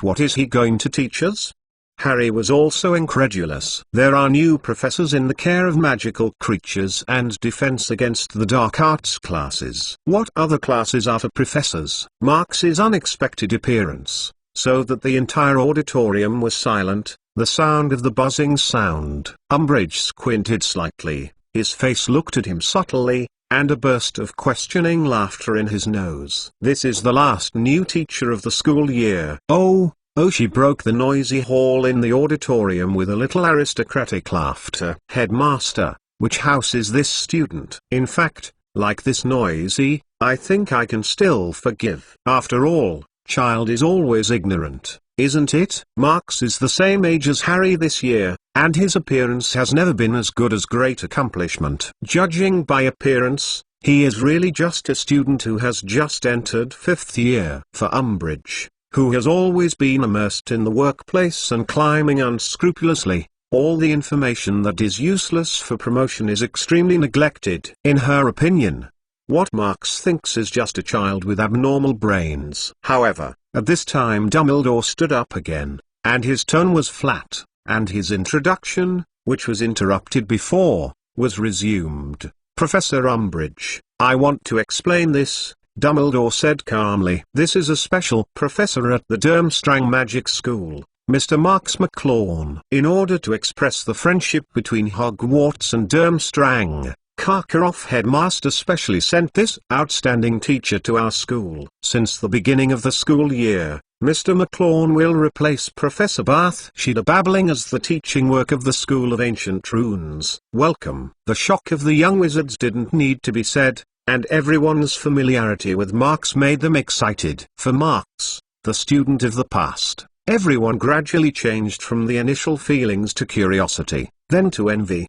What is he going to teach us? Harry was also incredulous. There are new professors in the care of magical creatures and defense against the dark arts classes. What other classes are for professors? Marks's unexpected appearance, so that the entire auditorium was silent, the sound of the buzzing sound. Umbridge squinted slightly, his face looked at him subtly, and a burst of questioning laughter in his nose. This is the last new teacher of the school year. Oh, she broke the noisy hall in the auditorium with a little aristocratic laughter. Headmaster, which house is this student? In fact, like this noisy, I think I can still forgive. After all, child is always ignorant, isn't it? Marks is the same age as Harry this year, and his appearance has never been as good as great accomplishment. Judging by appearance, he is really just a student who has just entered 5th year. For Umbridge, who has always been immersed in the workplace and climbing unscrupulously, all the information that is useless for promotion is extremely neglected. In her opinion, what Marks thinks is just a child with abnormal brains. However, at this time Dumbledore stood up again, and his tone was flat, and his introduction, which was interrupted before, was resumed. Professor Umbridge, I want to explain this, Dumbledore said calmly. This is a special professor at the Durmstrang Magic School, Mr. Marks McLaughlin. In order to express the friendship between Hogwarts and Durmstrang, Karkaroff Headmaster specially sent this outstanding teacher to our school. Since the beginning of the school year, Mr. McLaughlin will replace Professor Bathsheba Babbling as the teaching work of the School of Ancient Runes. Welcome. The shock of the young wizards didn't need to be said, and everyone's familiarity with Marks made them excited. For Marks, the student of the past, everyone gradually changed from the initial feelings to curiosity, then to envy,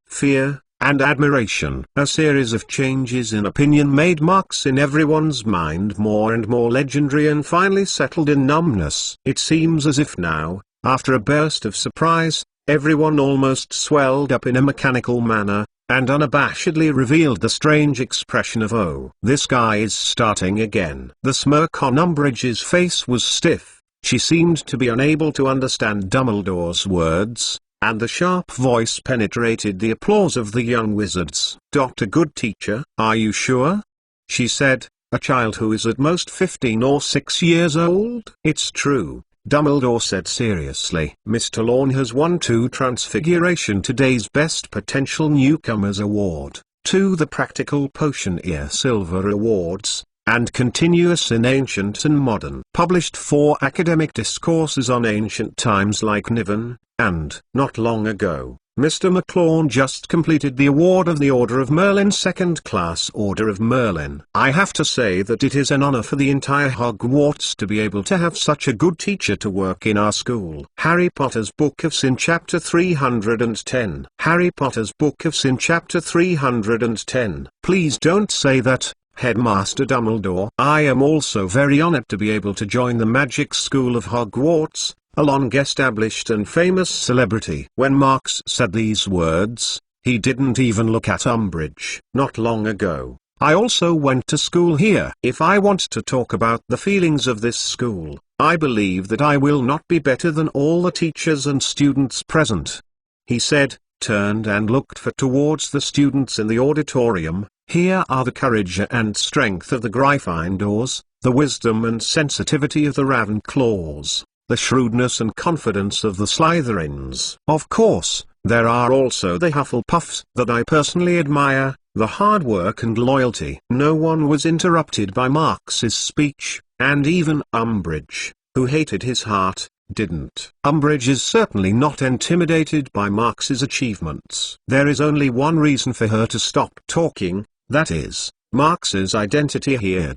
fear, and admiration. A series of changes in opinion made Marx in everyone's mind more and more legendary and finally settled in numbness. It seems as if now, after a burst of surprise, everyone almost swelled up in a mechanical manner, and unabashedly revealed the strange expression of "Oh, this guy is starting again." The smirk on Umbridge's face was stiff, she seemed to be unable to understand Dumbledore's words, and the sharp voice penetrated the applause of the young wizards. "Dr. Goodteacher, are you sure?" she said, a child who is at most 15 or 6 years old. "It's true," Dumbledore said seriously. "Mr. Lorne has won 2 Transfiguration Today's Best Potential Newcomers Award, 2 the Practical Potion Ear Silver Awards, and Continuous in Ancient and Modern. Published 4 academic discourses on ancient times like Niven, and, not long ago, Mr. McLawn just completed the award of the Order of Merlin, Second Class Order of Merlin. I have to say that it is an honor for the entire Hogwarts to be able to have such a good teacher to work in our school." Harry Potter's Book of Sin Chapter 310. Harry Potter's Book of Sin Chapter 310. "Please don't say that, Headmaster Dumbledore." "I am also very honored to be able to join the Magic School of Hogwarts, a long-established and famous celebrity." When Marx said these words, he didn't even look at Umbridge. "Not long ago, I also went to school here. If I want to talk about the feelings of this school, I believe that I will not be better than all the teachers and students present," he said, turned and looked towards the students in the auditorium. "Here are the courage and strength of the Gryffindors, the wisdom and sensitivity of the Ravenclaws, the shrewdness and confidence of the Slytherins. Of course, there are also the Hufflepuffs that I personally admire, the hard work and loyalty." No one was interrupted by Marx's speech, and even Umbridge, who hated his heart, didn't. Umbridge is certainly not intimidated by Marx's achievements. There is only one reason for her to stop talking, that is, Marx's identity here.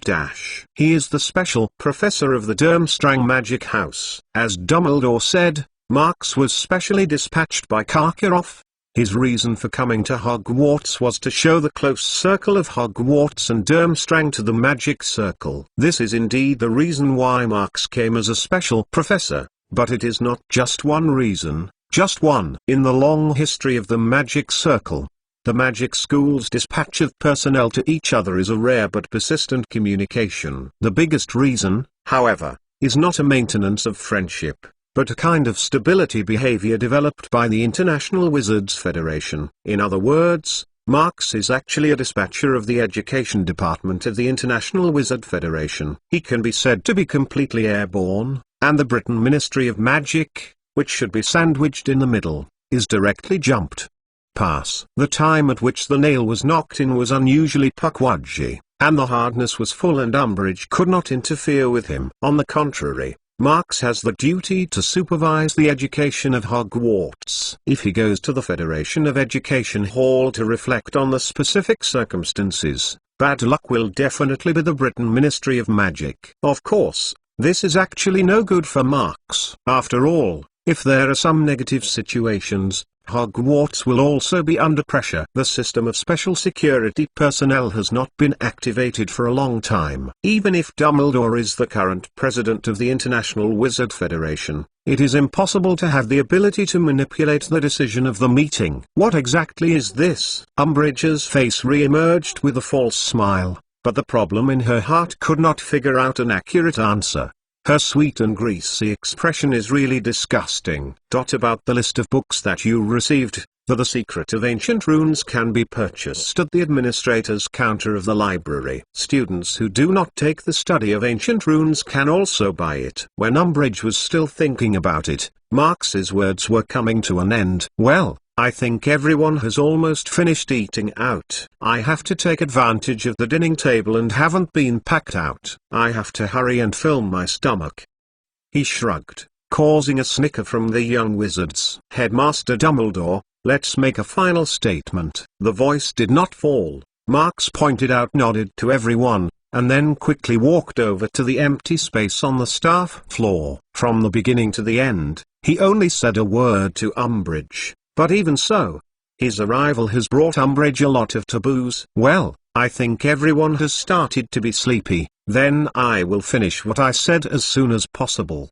He is the special professor of the Durmstrang Magic House. As Dumbledore said, Marx was specially dispatched by Karkaroff. His reason for coming to Hogwarts was to show the close circle of Hogwarts and Durmstrang to the Magic Circle. This is indeed the reason why Marx came as a special professor, but it is not just one reason, just one. In the long history of the Magic Circle, the Magic School's dispatch of personnel to each other is a rare but persistent communication. The biggest reason, however, is not a maintenance of friendship, but a kind of stability behavior developed by the International Wizards Federation. In other words, Marx is actually a dispatcher of the education department of the International Wizard Federation. He can be said to be completely airborne, and the Britain Ministry of Magic, which should be sandwiched in the middle, is directly jumped pass. The time at which the nail was knocked in was unusually puckwudgy, and the hardness was full, and Umbridge could not interfere with him. On the contrary, Marx has the duty to supervise the education of Hogwarts. If he goes to the Federation of Education Hall to reflect on the specific circumstances, bad luck will definitely be the Britain Ministry of Magic. Of course, this is actually no good for Marx. After all, if there are some negative situations, Hogwarts will also be under pressure. The system of special security personnel has not been activated for a long time. Even if Dumbledore is the current president of the International Wizard Federation, it is impossible to have the ability to manipulate the decision of the meeting. What exactly is this? Umbridge's face re-emerged with a false smile, but the problem in her heart could not figure out an accurate answer. Her sweet and greasy expression is really disgusting. About the list of books that you received, for The Secret of Ancient Runes can be purchased at the administrator's counter of the library. Students who do not take the study of ancient runes can also buy it. When Umbridge was still thinking about it, Marx's words were coming to an end. "Well, I think everyone has almost finished eating out. I have to take advantage of the dining table and haven't been packed out. I have to hurry and fill my stomach." He shrugged, causing a snicker from the young wizards. "Headmaster Dumbledore, let's make a final statement." The voice did not fall. Marx pointed out, nodded to everyone, and then quickly walked over to the empty space on the staff floor. From the beginning to the end, he only said a word to Umbridge. But even so, His arrival has brought Umbridge a lot of taboos. Well, I think everyone has started to be sleepy, then I will finish what I said as soon as possible.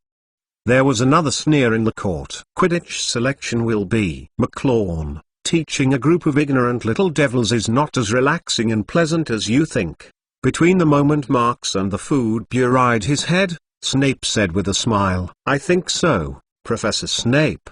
There was another sneer in the court. Quidditch selection will be McLawn. Teaching a group of ignorant little devils is not as relaxing and pleasant as you think. Between the moment Marks and the food buried his head, Snape said with a smile, I think so, Professor Snape.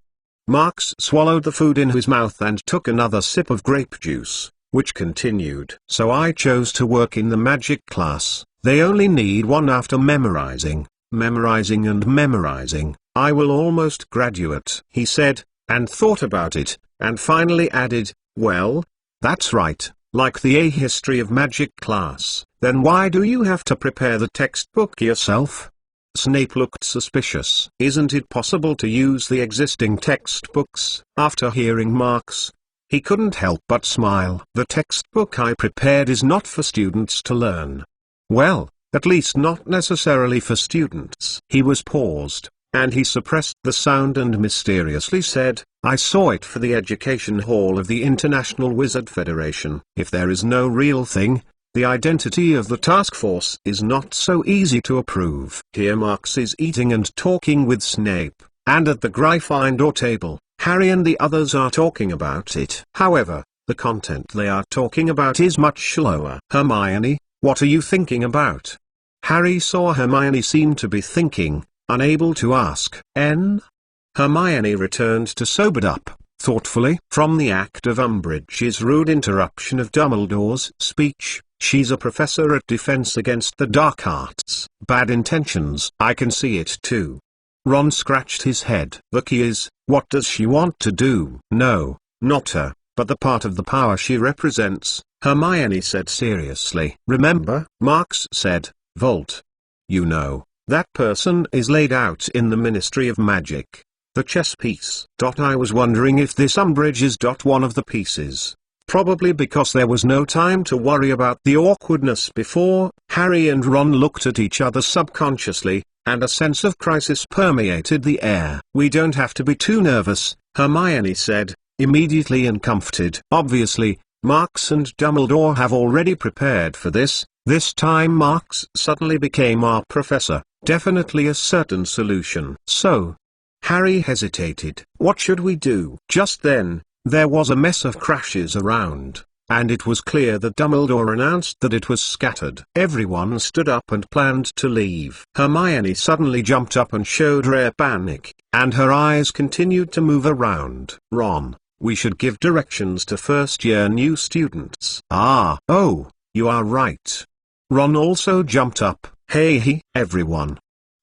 Marks swallowed the food in his mouth and took another sip of grape juice, which continued. So I chose to work in the magic class. They only need one after memorizing, memorizing and memorizing. I will almost graduate, he said, and thought about it, and finally added, well, that's right, like the A History of Magic class. Then why do you have to prepare the textbook yourself? Snape looked suspicious. Isn't it possible to use the existing textbooks? After hearing Marks, he couldn't help but smile. The textbook I prepared is not for students to learn. Well, at least not necessarily for students. He was paused, and he suppressed the sound and mysteriously said, I saw it for the Education Hall of the International Wizard Federation. If there is no real thing, the identity of the task force is not so easy to approve. Here Marks is eating and talking with Snape, and at the Gryffindor table, Harry and the others are talking about it. However, the content they are talking about is much lower. Hermione, what are you thinking about? Harry saw Hermione seem to be thinking, unable to ask. Hermione returned to sobered up, thoughtfully. From the act of Umbridge's rude interruption of Dumbledore's speech, she's a professor at Defense Against the Dark Arts. Bad intentions. I can see it too. Ron scratched his head. The key is, what does she want to do? No, not her, but the part of the power she represents, Hermione said seriously. Remember, Marks said, Volt. You know, that person is laid out in the Ministry of Magic. The chess piece. I was wondering if this Umbridge is one of the pieces. Probably because there was no time to worry about the awkwardness before. Harry and Ron looked at each other subconsciously, and a sense of crisis permeated the air. We don't have to be too nervous, Hermione said, immediately uncomforted. Obviously, Marks and Dumbledore have already prepared for this. This time Marks suddenly became our professor, definitely a certain solution. So, Harry hesitated. What should we do? Just then, there was a mess of crashes around, and it was clear that Dumbledore announced that it was scattered. Everyone stood up and planned to leave. Hermione suddenly jumped up and showed rare panic, and her eyes continued to move around. Ron, we should give directions to first-year new students. Oh, you are right. Ron also jumped up. Hey, everyone.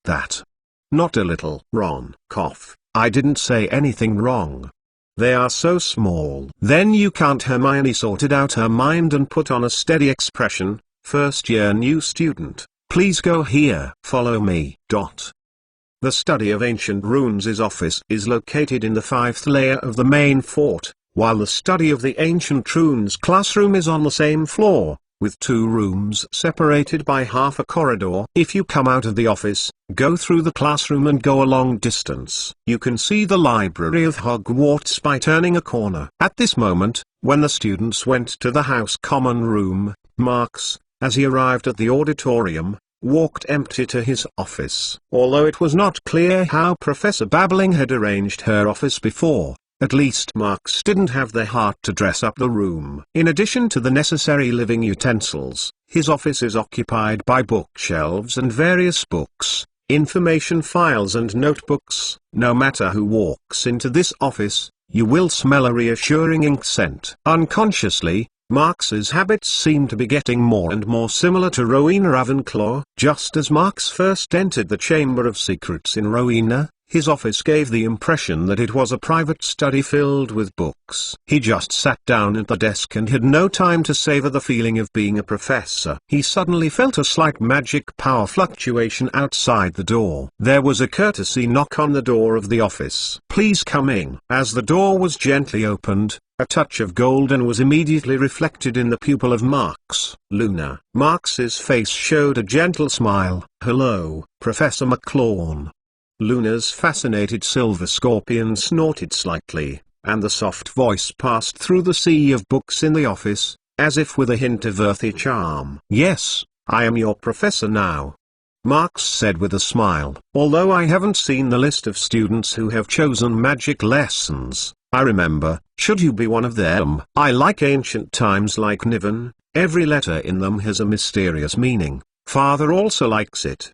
That. Not a little. Ron. Cough. I didn't say anything wrong. They are so small. Then you can't. Hermione sorted out her mind and put on a steady expression. First year new student, please go here. Follow me. The study of ancient runes' office is located in the 5th layer of the main fort, while the study of the ancient runes classroom is on the same floor, with 2 rooms separated by half a corridor. If you come out of the office, go through the classroom and go a long distance. You can see the library of Hogwarts by turning a corner. At this moment, when the students went to the house common room, Marks, as he arrived at the auditorium, walked empty to his office. Although it was not clear how Professor Babbling had arranged her office before, at least Marks didn't have the heart to dress up the room. In addition to the necessary living utensils, his office is occupied by bookshelves and various books, information files and notebooks. No matter who walks into this office, you will smell a reassuring ink scent. Unconsciously, Marks's habits seem to be getting more and more similar to Rowena Ravenclaw. Just as Marks first entered the Chamber of Secrets in Rowena, his office gave the impression that it was a private study filled with books. He just sat down at the desk and had no time to savor the feeling of being a professor. He suddenly felt a slight magic power fluctuation outside the door. There was a courtesy knock on the door of the office. Please come in. As the door was gently opened, a touch of golden was immediately reflected in the pupil of Marks. Luna. Marks's face showed a gentle smile. Hello, Professor McLawn. Luna's fascinated silver scorpion snorted slightly, and the soft voice passed through the sea of books in the office, as if with a hint of earthy charm. "Yes, I am your professor now," Marx said with a smile. "Although I haven't seen the list of students who have chosen magic lessons, I remember. Should you be one of them? I like ancient times like Niven. Every letter in them has a mysterious meaning. Father also likes it."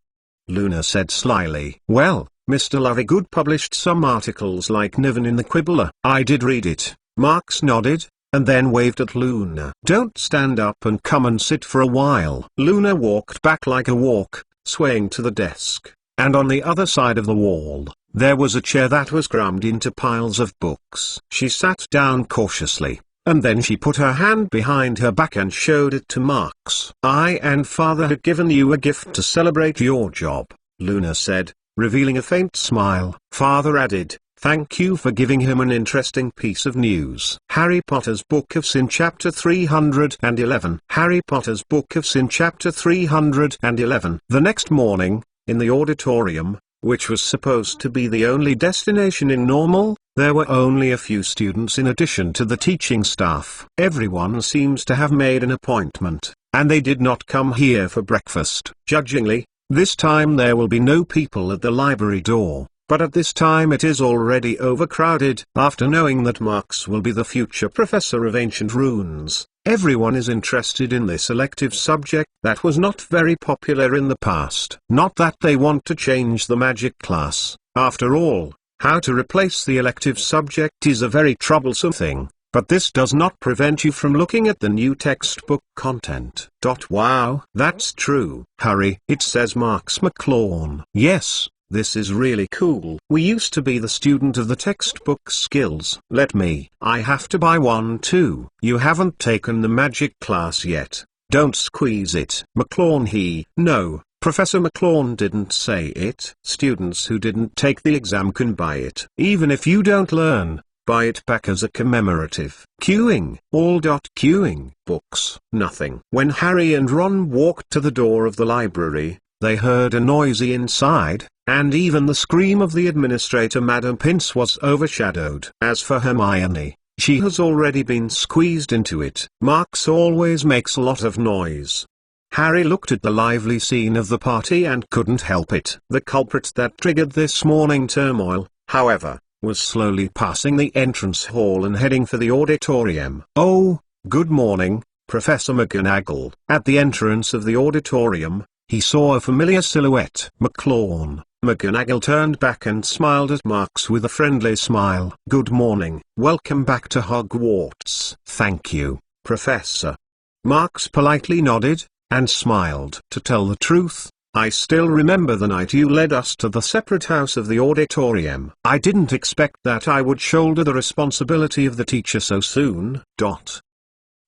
Luna said slyly. "Well, Mr. Lovegood published some articles like Niven in the Quibbler." "I did read it." Marx nodded, and then waved at Luna. "Don't stand up and come and sit for a while." Luna walked back like a walk, swaying to the desk, and on the other side of the wall, there was a chair that was crammed into piles of books. She sat down cautiously, and then she put her hand behind her back and showed it to Marx. "I and Father had given you a gift to celebrate your job," Luna said, revealing a faint smile. Father added, "Thank you for giving him an interesting piece of news." Harry Potter's Book of Sin Chapter 311. Harry Potter's Book of Sin Chapter 311. The next morning, in the auditorium, which was supposed to be the only destination in Normal, there were only a few students in addition to the teaching staff. Everyone seems to have made an appointment, and they did not come here for breakfast. Judgingly, this time there will be no people at the library door. But at this time it is already overcrowded. After knowing that Marx will be the future professor of ancient runes, everyone is interested in this elective subject that was not very popular in the past. Not that they want to change the magic class. After all, how to replace the elective subject is a very troublesome thing. But this does not prevent you from looking at the new textbook content. Wow, that's true. Hurry, it says Marx McLawn. Yes. This is really cool. We used to be the student of the textbook skills. I have to buy one too. You haven't taken the magic class yet. Don't squeeze it. McLawn. No, Professor McLawn didn't say it. Students who didn't take the exam can buy it. Even if you don't learn, buy it back as a commemorative. Queuing. Queuing. Books. Nothing. When Harry and Ron walked to the door of the library, they heard a noisy inside, and even the scream of the administrator Madam Pince was overshadowed. As for Hermione, she has already been squeezed into it. Marx always makes a lot of noise. Harry looked at the lively scene of the party and couldn't help it. The culprit that triggered this morning turmoil, however, was slowly passing the entrance hall and heading for the auditorium. "Oh, good morning, Professor McGonagall." At the entrance of the auditorium, he saw a familiar silhouette. McLawn. McGonagall turned back and smiled at Marx with a friendly smile. "Good morning. Welcome back to Hogwarts." "Thank you, Professor." Marx politely nodded, and smiled. "To tell the truth, I still remember the night you led us to the separate house of the auditorium. I didn't expect that I would shoulder the responsibility of the teacher so soon.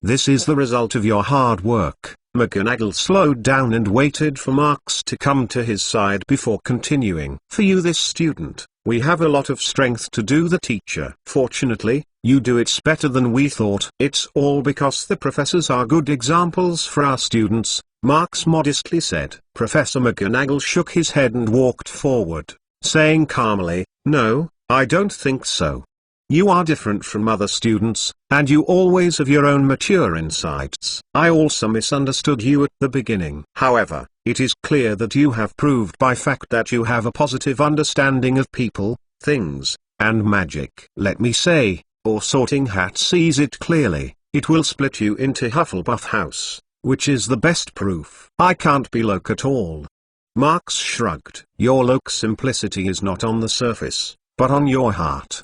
This is the result of your hard work." McGonagall slowed down and waited for Marx to come to his side before continuing. "For you, this student, we have a lot of strength to do the teacher. Fortunately, you do it better than we thought. It's all because the professors are good examples for our students," Marx modestly said. Professor McGonagall shook his head and walked forward, saying calmly, "No, I don't think so. You are different from other students, and you always have your own mature insights. I also misunderstood you at the beginning. However, it is clear that you have proved by fact that you have a positive understanding of people, things, and magic. Let me say, or Sorting Hat sees it clearly, it will split you into Hufflepuff House, which is the best proof. I can't be Loke at all." Marx shrugged. "Your Loke simplicity is not on the surface, but on your heart."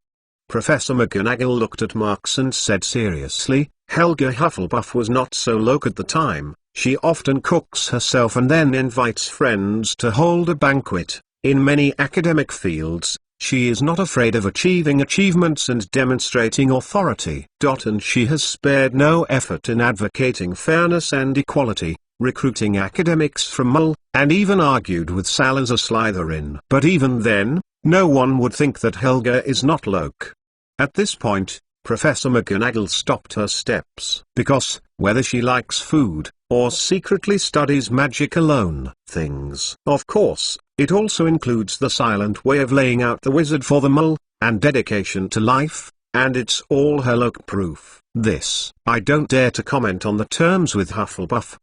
Professor McGonagall looked at Marx and said seriously, "Helga Hufflepuff was not so Loke at the time. She often cooks herself and then invites friends to hold a banquet. In many academic fields, she is not afraid of achieving achievements and demonstrating authority. And she has spared no effort in advocating fairness and equality, recruiting academics from Mull, and even argued with Salazar Slytherin. But even then, no one would think that Helga is not Loke." At this point, Professor McGonagall stopped her steps. "Because, whether she likes food, or secretly studies magic alone, things. Of course, it also includes the silent way of laying out the wizard for the Mull, and dedication to life, And it's all Hello-proof. This, I don't dare to comment on the terms with Hufflepuff.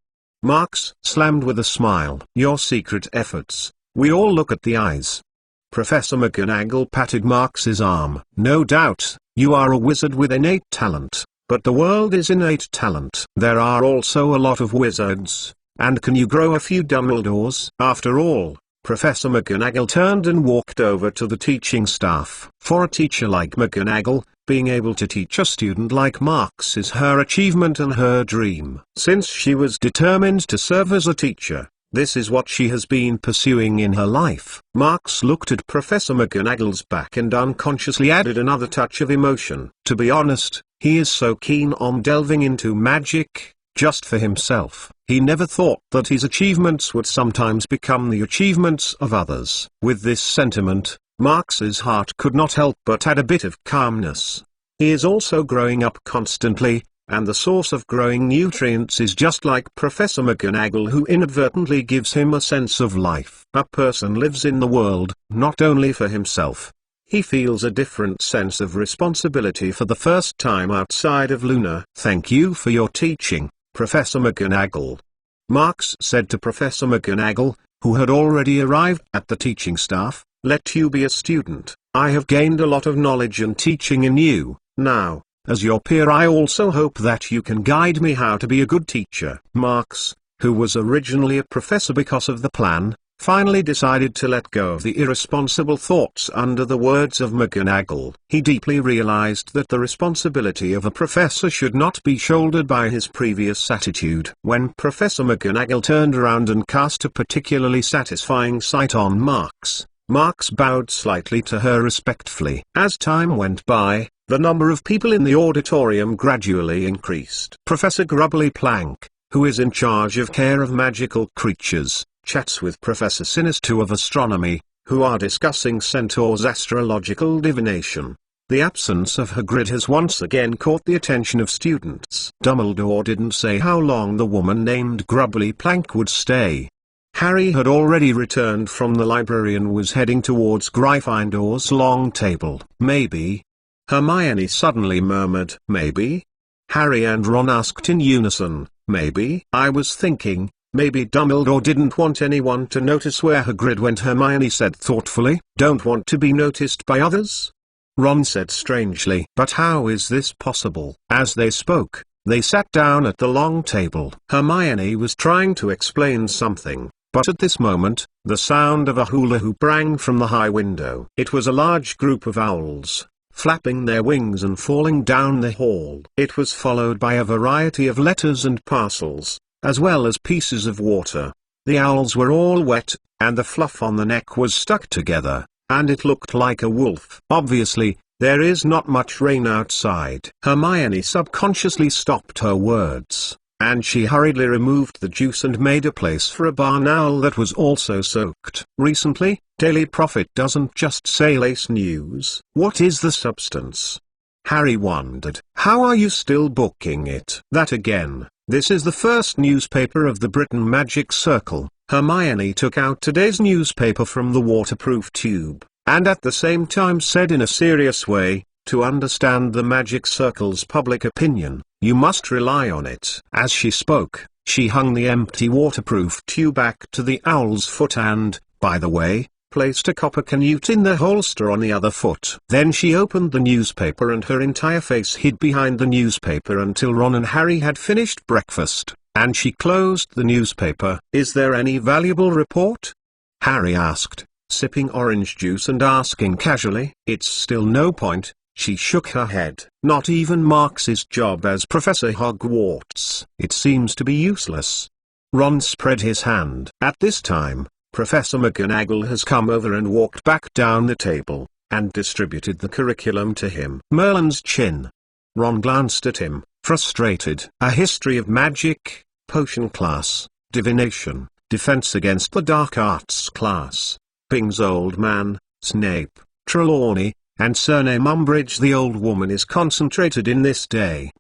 Marks slammed with a smile. Your secret efforts. We all look at the eyes. Professor McGonagall patted Marks's arm. No doubt, you are a wizard with innate talent, but the world is innate talent. There are also a lot of wizards, and can you grow a few Dumbledores? After all, Professor McGonagall turned and walked over to the teaching staff. For a teacher like McGonagall, being able to teach a student like Marks is her achievement and her dream. Since she was determined to serve as a teacher, this is what she has been pursuing in her life. Marks looked at Professor McGonagall's back and unconsciously added another touch of emotion. To be honest, he is so keen on delving into magic, just for himself. He never thought that his achievements would sometimes become the achievements of others. With this sentiment, Marks's heart could not help but add a bit of calmness. He is also growing up constantly, and the source of growing nutrients is just like Professor McGonagall, who inadvertently gives him a sense of life. A person lives in the world, not only for himself. He feels a different sense of responsibility for the first time outside of Luna. Thank you for your teaching, Professor McGonagall. Marks said to Professor McGonagall, who had already arrived at the teaching staff. Let you be a student. I have gained a lot of knowledge and teaching in you. Now, as your peer, I also hope that you can guide me how to be a good teacher. Marks, who was originally a professor because of the plan, finally decided to let go of the irresponsible thoughts under the words of McGonagall. He deeply realized that the responsibility of a professor should not be shouldered by his previous attitude. When Professor McGonagall turned around and cast a particularly satisfying sight on Marks, Marks bowed slightly to her respectfully. As time went by, the number of people in the auditorium gradually increased. Professor Grubbly Plank, who is in charge of care of magical creatures, chats with Professor Sinister of astronomy, who are discussing Centaur's astrological divination. The absence of Hagrid has once again caught the attention of students. Dumbledore didn't say how long the woman named Grubbly Plank would stay. Harry had already returned from the library and was heading towards Gryffindor's long table. Maybe? Hermione suddenly murmured. Maybe? Harry and Ron asked in unison. Maybe? I was thinking, maybe Dumbledore didn't want anyone to notice where Hagrid went, Hermione said thoughtfully. Don't want to be noticed by others? Ron said strangely. But how is this possible? As they spoke, they sat down at the long table. Hermione was trying to explain something. But at this moment, the sound of a hula hoop rang from the high window. It was a large group of owls, flapping their wings and falling down the hall. It was followed by a variety of letters and parcels, as well as pieces of water. The owls were all wet, and the fluff on the neck was stuck together, and it looked like a wolf. Obviously, there is not much rain outside. Hermione subconsciously stopped her words, and she hurriedly removed the juice and made a place for a barn owl that was also soaked. Recently, Daily Prophet doesn't just say lace news. What is the substance? Harry wondered. How are you still booking it? That again. This is the first newspaper of the Britain Magic Circle. Hermione took out today's newspaper from the waterproof tube, and at the same time said in a serious way, to understand the Magic Circle's public opinion, you must rely on it. As she spoke, she hung the empty waterproof tube back to the owl's foot and, by the way, placed a copper canute in the holster on the other foot. Then she opened the newspaper and her entire face hid behind the newspaper until Ron and Harry had finished breakfast, and she closed the newspaper. Is there any valuable report? Harry asked, sipping orange juice and asking casually. It's still no point. She shook her head. Not even Marks's job as Professor Hogwarts. It seems to be useless. Ron spread his hand. At this time, Professor McGonagall has come over and walked back down the table, and distributed the curriculum to him. Merlin's chin. Ron glanced at him, frustrated. A history of magic, potion class, divination, defense against the dark arts class, Ping's old man, Snape, Trelawney, and surname Umbridge. The old woman is concentrated in this day.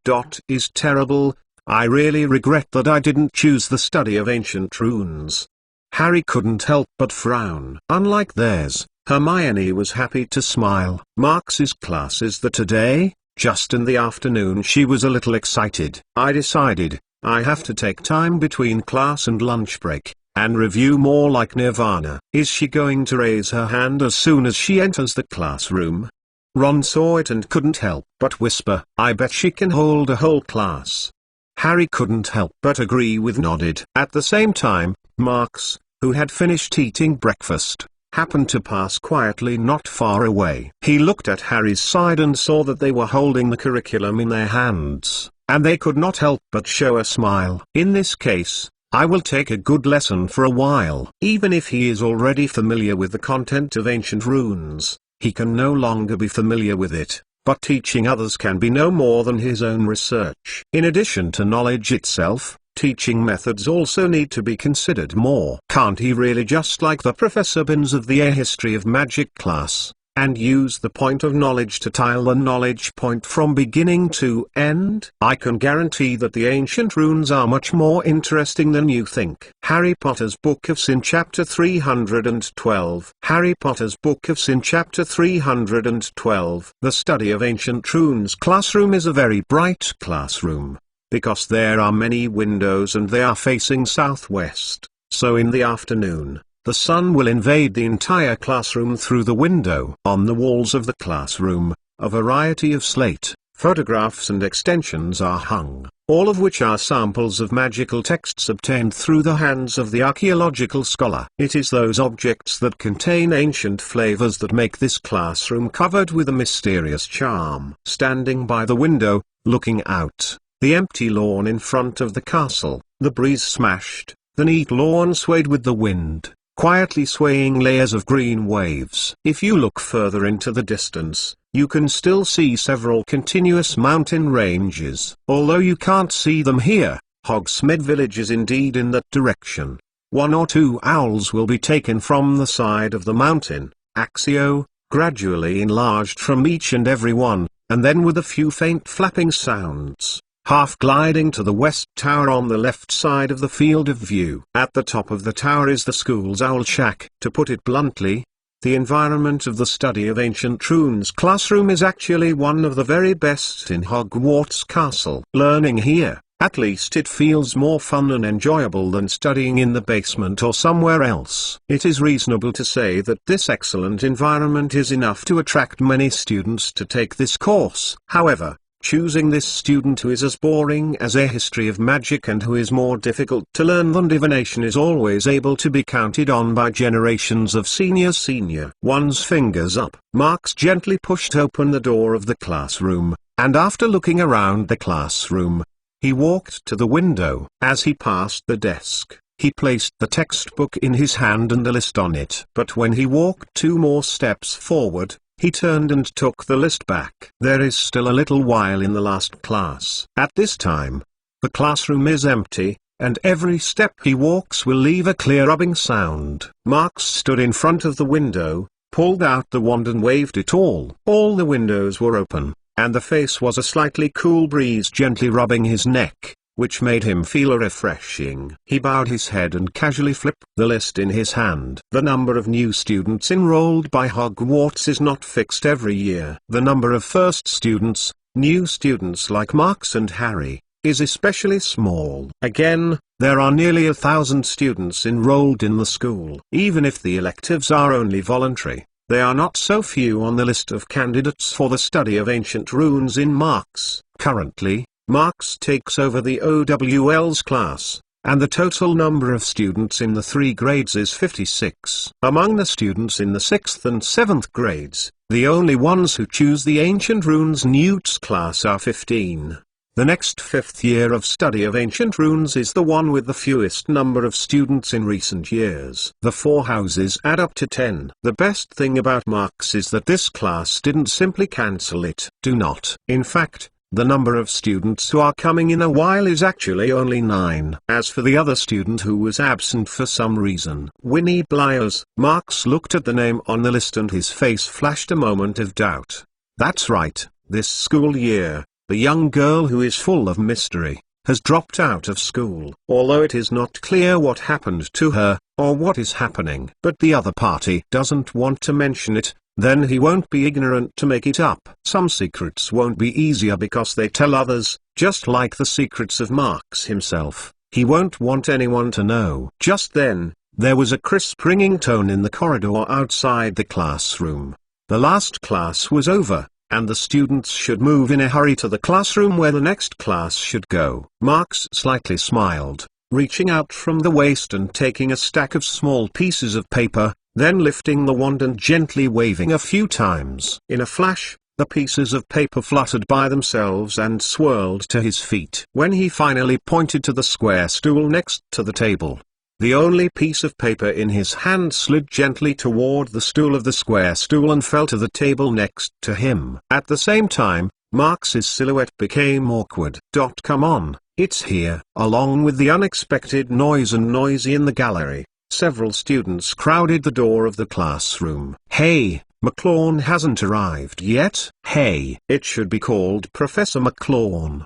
Is terrible. I really regret that I didn't choose the study of ancient runes. Harry couldn't help but frown. Unlike theirs, Hermione was happy to smile. Marx's class is there today. Just in the afternoon she was a little excited. I decided, I have to take time between class and lunch break, and review more like Nirvana. Is she going to raise her hand as soon as she enters the classroom? Ron saw it and couldn't help but whisper, I bet she can hold a whole class. Harry couldn't help but agree with nodded. At the same time, Marx, who had finished eating breakfast, happened to pass quietly not far away. He looked at Harry's side and saw that they were holding the curriculum in their hands, and they could not help but show a smile. In this case, I will take a good lesson for a while. Even if he is already familiar with the content of ancient runes, he can no longer be familiar with it, but teaching others can be no more than his own research. In addition to knowledge itself, teaching methods also need to be considered more. Can't he really just like the Professor Binns of the A History of Magic class, and use the point of knowledge to tile the knowledge point from beginning to end? I can guarantee that the ancient runes are much more interesting than you think. Harry Potter's Book of Sin Chapter 312. Harry Potter's Book of Sin Chapter 312. The study of ancient runes classroom is a very bright classroom, because there are many windows and they are facing southwest, so in the afternoon, the sun will invade the entire classroom through the window. On the walls of the classroom, a variety of slate, photographs and extensions are hung, all of which are samples of magical texts obtained through the hands of the archaeological scholar. It is those objects that contain ancient flavors that make this classroom covered with a mysterious charm. Standing by the window, looking out, the empty lawn in front of the castle, the breeze smashed, the neat lawn swayed with the wind, quietly swaying layers of green waves. If you look further into the distance, you can still see several continuous mountain ranges. Although you can't see them here, Hogsmeade Village is indeed in that direction. 1 or 2 owls will be taken from the side of the mountain, Axio, gradually enlarged from each and every one, and then with a few faint flapping sounds, half gliding to the west tower on the left side of the field of view. At the top of the tower is the school's owl shack. To put it bluntly, the environment of the study of ancient runes classroom is actually one of the very best in Hogwarts Castle. Learning here, at least it feels more fun and enjoyable than studying in the basement or somewhere else. It is reasonable to say that this excellent environment is enough to attract many students to take this course. However, choosing this student who is as boring as A History of Magic and who is more difficult to learn than divination is always able to be counted on by generations of seniors. One's fingers up. Marx gently pushed open the door of the classroom, and after looking around the classroom, he walked to the window. As he passed the desk, he placed the textbook in his hand and a list on it. But when he walked 2 more steps forward, he turned and took the list back. There is still a little while in the last class. At this time, the classroom is empty, and every step he walks will leave a clear rubbing sound. Marx stood in front of the window, pulled out the wand and waved it all. All the windows were open, and the face was a slightly cool breeze gently rubbing his neck, which made him feel refreshing. He bowed his head and casually flipped the list in his hand. The number of new students enrolled by Hogwarts is not fixed every year. The number of first students, new students like Marx and Harry, is especially small. Again, there are nearly 1,000 students enrolled in the school. Even if the electives are only voluntary, they are not so few on the list of candidates for the study of ancient runes in Marx. Currently, Marx takes over the OWL's class, and the total number of students in the 3 grades is 56. Among the students in the 6th and 7th grades, the only ones who choose the Ancient Runes Newts class are 15. The next 5th year of study of ancient runes is the one with the fewest number of students in recent years. The 4 houses add up to 10. The best thing about Marx is that this class didn't simply cancel it. Do not. In fact, the number of students who are coming in a while is actually only 9. As for the other student who was absent for some reason, Winnie Bliers, Marx looked at the name on the list and his face flashed a moment of doubt. That's right, this school year, the young girl who is full of mystery, has dropped out of school. Although it is not clear what happened to her, or what is happening. But the other party doesn't want to mention it, then he won't be ignorant to make it up. Some secrets won't be easier because they tell others, just like the secrets of Marx himself. He won't want anyone to know. Just then, there was a crisp ringing tone in the corridor outside the classroom. The last class was over, and the students should move in a hurry to the classroom where the next class should go. Marx slightly smiled, reaching out from the waist and taking a stack of small pieces of paper, then lifting the wand and gently waving a few times. In a flash, the pieces of paper fluttered by themselves and swirled to his feet. When he finally pointed to the square stool next to the table, the only piece of paper in his hand slid gently toward the stool of the square stool and fell to the table next to him. At the same time, Marx's silhouette became awkward. Come on, it's here. Along with the unexpected noise and noisy in the gallery, several students crowded the door of the classroom. Hey, McClone hasn't arrived yet. Hey, it should be called Professor McClone.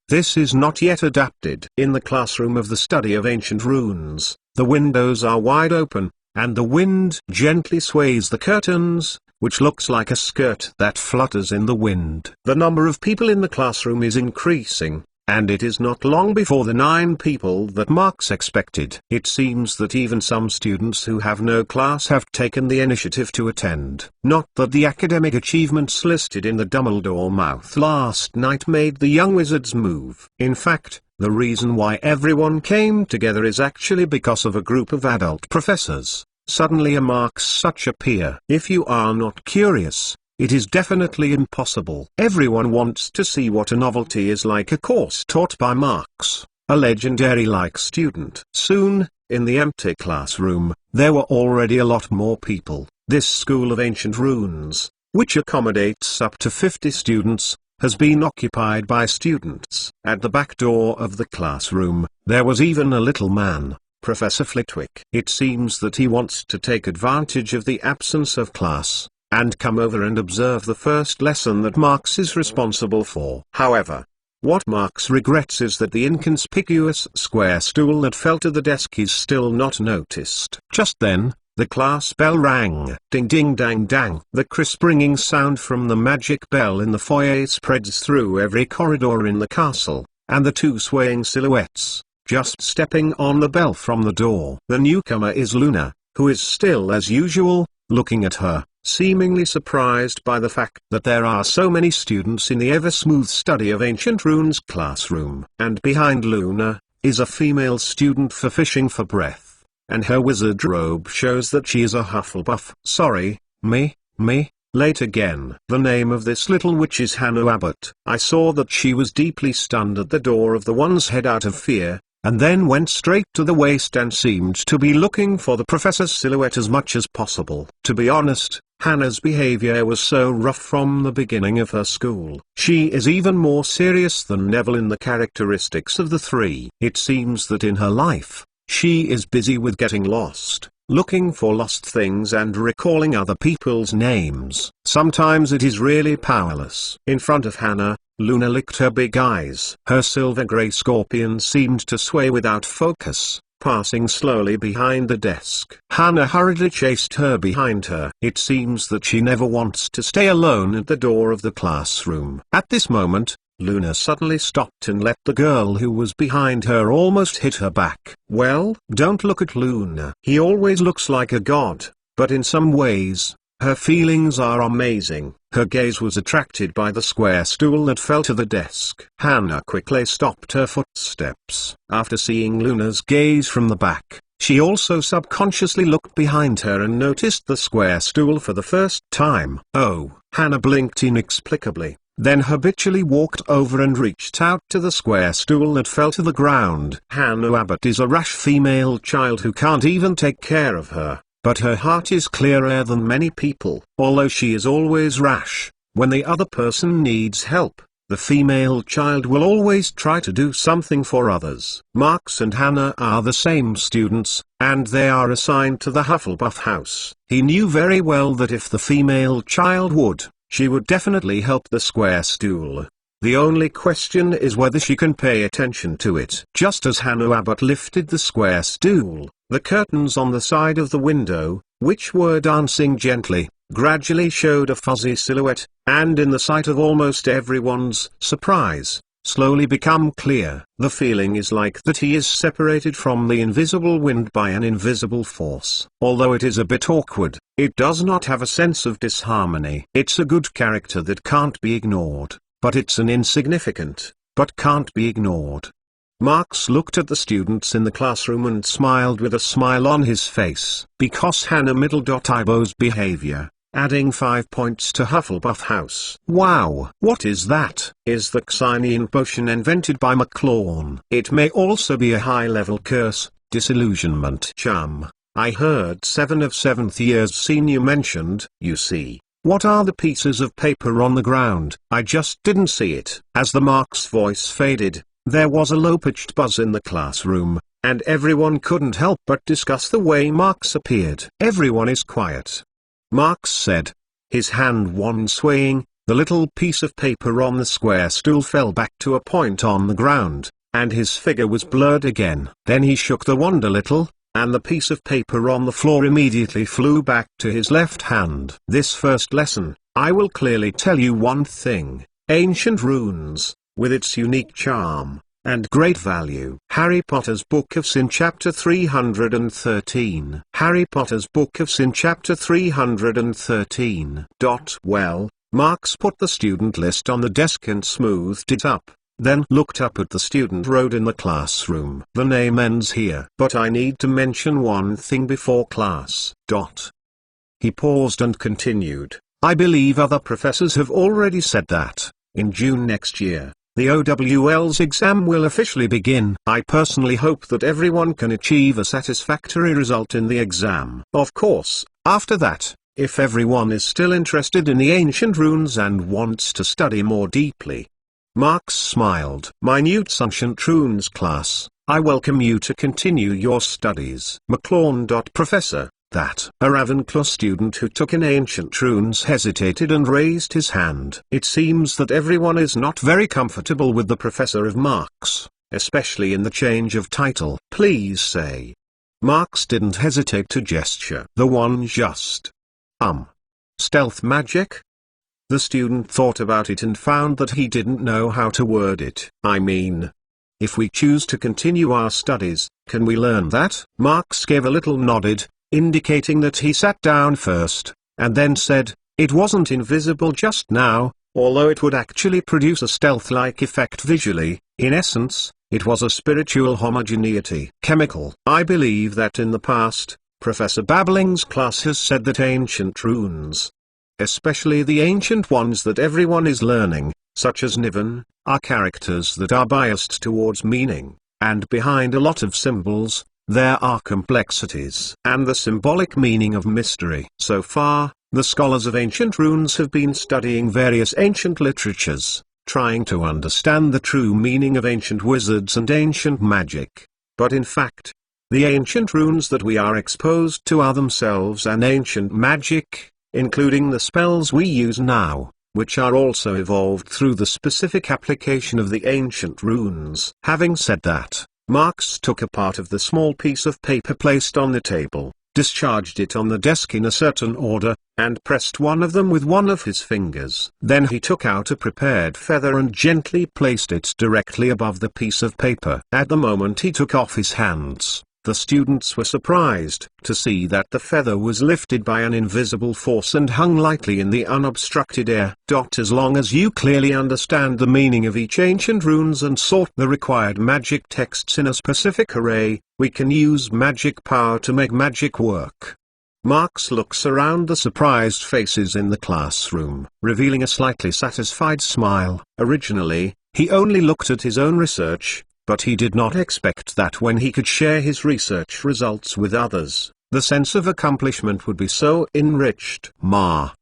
This is not yet adapted. In the classroom of the study of ancient runes, the windows are wide open, and the wind gently sways the curtains, which looks like a skirt that flutters in the wind. The number of people in the classroom is increasing, and it is not long before the 9 people that Marx expected. It seems that even some students who have no class have taken the initiative to attend. Not that the academic achievements listed in the Dumbledore mouth last night made the young wizards move. In fact, the reason why everyone came together is actually because of a group of adult professors. Suddenly a Marx such a peer. If you are not curious, it is definitely impossible. Everyone wants to see what a novelty is like, a course taught by Marx, a legendary-like student. Soon, in the empty classroom, there were already a lot more people. This school of ancient runes, which accommodates up to 50 students, has been occupied by students. At the back door of the classroom, there was even a little man, Professor Flitwick. It seems that he wants to take advantage of the absence of class, and come over and observe the first lesson that Marx is responsible for. However, what Marx regrets is that the inconspicuous square stool that fell to the desk is still not noticed. Just then, the class bell rang. Ding ding dang dang. The crisp ringing sound from the magic bell in the foyer spreads through every corridor in the castle, and the 2 swaying silhouettes, just stepping on the bell from the door. The newcomer is Luna, who is still as usual, looking at her, seemingly surprised by the fact that there are so many students in the ever-smooth study of ancient runes classroom. And behind Luna, is a female student fishing for breath, and her wizard robe shows that she is a Hufflepuff. Sorry, me, late again. The name of this little witch is Hannah Abbott. I saw that she was deeply stunned at the door of the one's head out of fear, and then went straight to the waist and seemed to be looking for the professor's silhouette as much as possible. To be honest, Hannah's behavior was so rough from the beginning of her school. She is even more serious than Neville in the characteristics of the 3. It seems that in her life, she is busy with getting lost, looking for lost things and recalling other people's names. Sometimes it is really powerless. In front of Hannah, Luna licked her big eyes. Her silver-grey scorpion seemed to sway without focus, passing slowly behind the desk. Hannah hurriedly chased her behind her. It seems that she never wants to stay alone at the door of the classroom. At this moment, Luna suddenly stopped and let the girl who was behind her almost hit her back. Well, don't look at Luna. He always looks like a god, but in some ways, her feelings are amazing. Her gaze was attracted by the square stool that fell to the desk. Hannah quickly stopped her footsteps. After seeing Luna's gaze from the back, she also subconsciously looked behind her and noticed the square stool for the first time. Oh, Hannah blinked inexplicably, then habitually walked over and reached out to the square stool that fell to the ground. Hannah Abbott is a rash female child who can't even take care of her. But her heart is clearer than many people. Although she is always rash, when the other person needs help, the female child will always try to do something for others. Marx and Hannah are the same students, and they are assigned to the Hufflepuff house. He knew very well that if the female child would, she would definitely help the square stool. The only question is whether she can pay attention to it. Just as Hannah Abbott lifted the square stool, The curtains on the side of the window, which were dancing gently, gradually showed a fuzzy silhouette, and in the sight of almost everyone's surprise, slowly become clear. The feeling is like that he is separated from the invisible wind by an invisible force. Although it is a bit awkward, it does not have a sense of disharmony. It's a good character that can't be ignored, but it's an insignificant, but can't be ignored. Marx looked at the students in the classroom and smiled with a smile on his face. Because Hannah Middle.Ibo's behavior, adding 5 points to Hufflepuff House. Wow! What is that? Is the Xynian potion invented by McLawn? It may also be a high-level curse, disillusionment charm. I heard 7 of 7th year's senior mentioned. You see. What are the pieces of paper on the ground? I just didn't see it. As the Marx voice faded, there was a low-pitched buzz in the classroom, and everyone couldn't help but discuss the way Marx appeared. Everyone is quiet. Marx said, his hand wand swaying. The little piece of paper on the square stool fell back to a point on the ground, and his figure was blurred again. Then he shook the wand a little, and the piece of paper on the floor immediately flew back to his left hand. This first lesson, I will clearly tell you one thing: ancient runes, with its unique charm and great value. Harry Potter's Book of Sin Chapter 313. Harry Potter's Book of Sin Chapter 313. Well, Marx put the student list on the desk and smoothed it up, then looked up at the student road in the classroom. The name ends here. But I need to mention one thing before class. He paused and continued. I believe other professors have already said that, in June next year, the OWL's exam will officially begin. I personally hope that everyone can achieve a satisfactory result in the exam. Of course, after that, if everyone is still interested in the ancient runes and wants to study more deeply. Marx smiled. My Newt's Ancient Runes class, I welcome you to continue your studies. McLawn. Professor, that a Ravenclaw student who took in ancient runes hesitated and raised his hand. It seems that everyone is not very comfortable with the professor of Marx, especially in the change of title. Please say. Marx didn't hesitate to gesture. The one just. Stealth magic? The student thought about it and found that he didn't know how to word it. I mean, if we choose to continue our studies, can we learn that? Marx gave a little nodded, indicating that he sat down first, and then said, it wasn't invisible just now, although it would actually produce a stealth-like effect visually. In essence, it was a spiritual homogeneity. Chemical. I believe that in the past, Professor Babbling's class has said that ancient runes, especially the ancient ones that everyone is learning, such as Niven, are characters that are biased towards meaning, and behind a lot of symbols, there are complexities and the symbolic meaning of mystery. So far, the scholars of ancient runes have been studying various ancient literatures, trying to understand the true meaning of ancient wizards and ancient magic. But in fact, the ancient runes that we are exposed to are themselves an ancient magic, including the spells we use now, which are also evolved through the specific application of the ancient runes. Having said that, Marx took a part of the small piece of paper placed on the table, discharged it on the desk in a certain order, and pressed one of them with one of his fingers. Then he took out a prepared feather and gently placed it directly above the piece of paper. At the moment he took off his hands, the students were surprised to see that the feather was lifted by an invisible force and hung lightly in the unobstructed air. As long as you clearly understand the meaning of each ancient runes and sort the required magic texts in a specific array, we can use magic power to make magic work. Marx looks around the surprised faces in the classroom, revealing a slightly satisfied smile. Originally, he only looked at his own research, but he did not expect that when he could share his research results with others, the sense of accomplishment would be so enriched.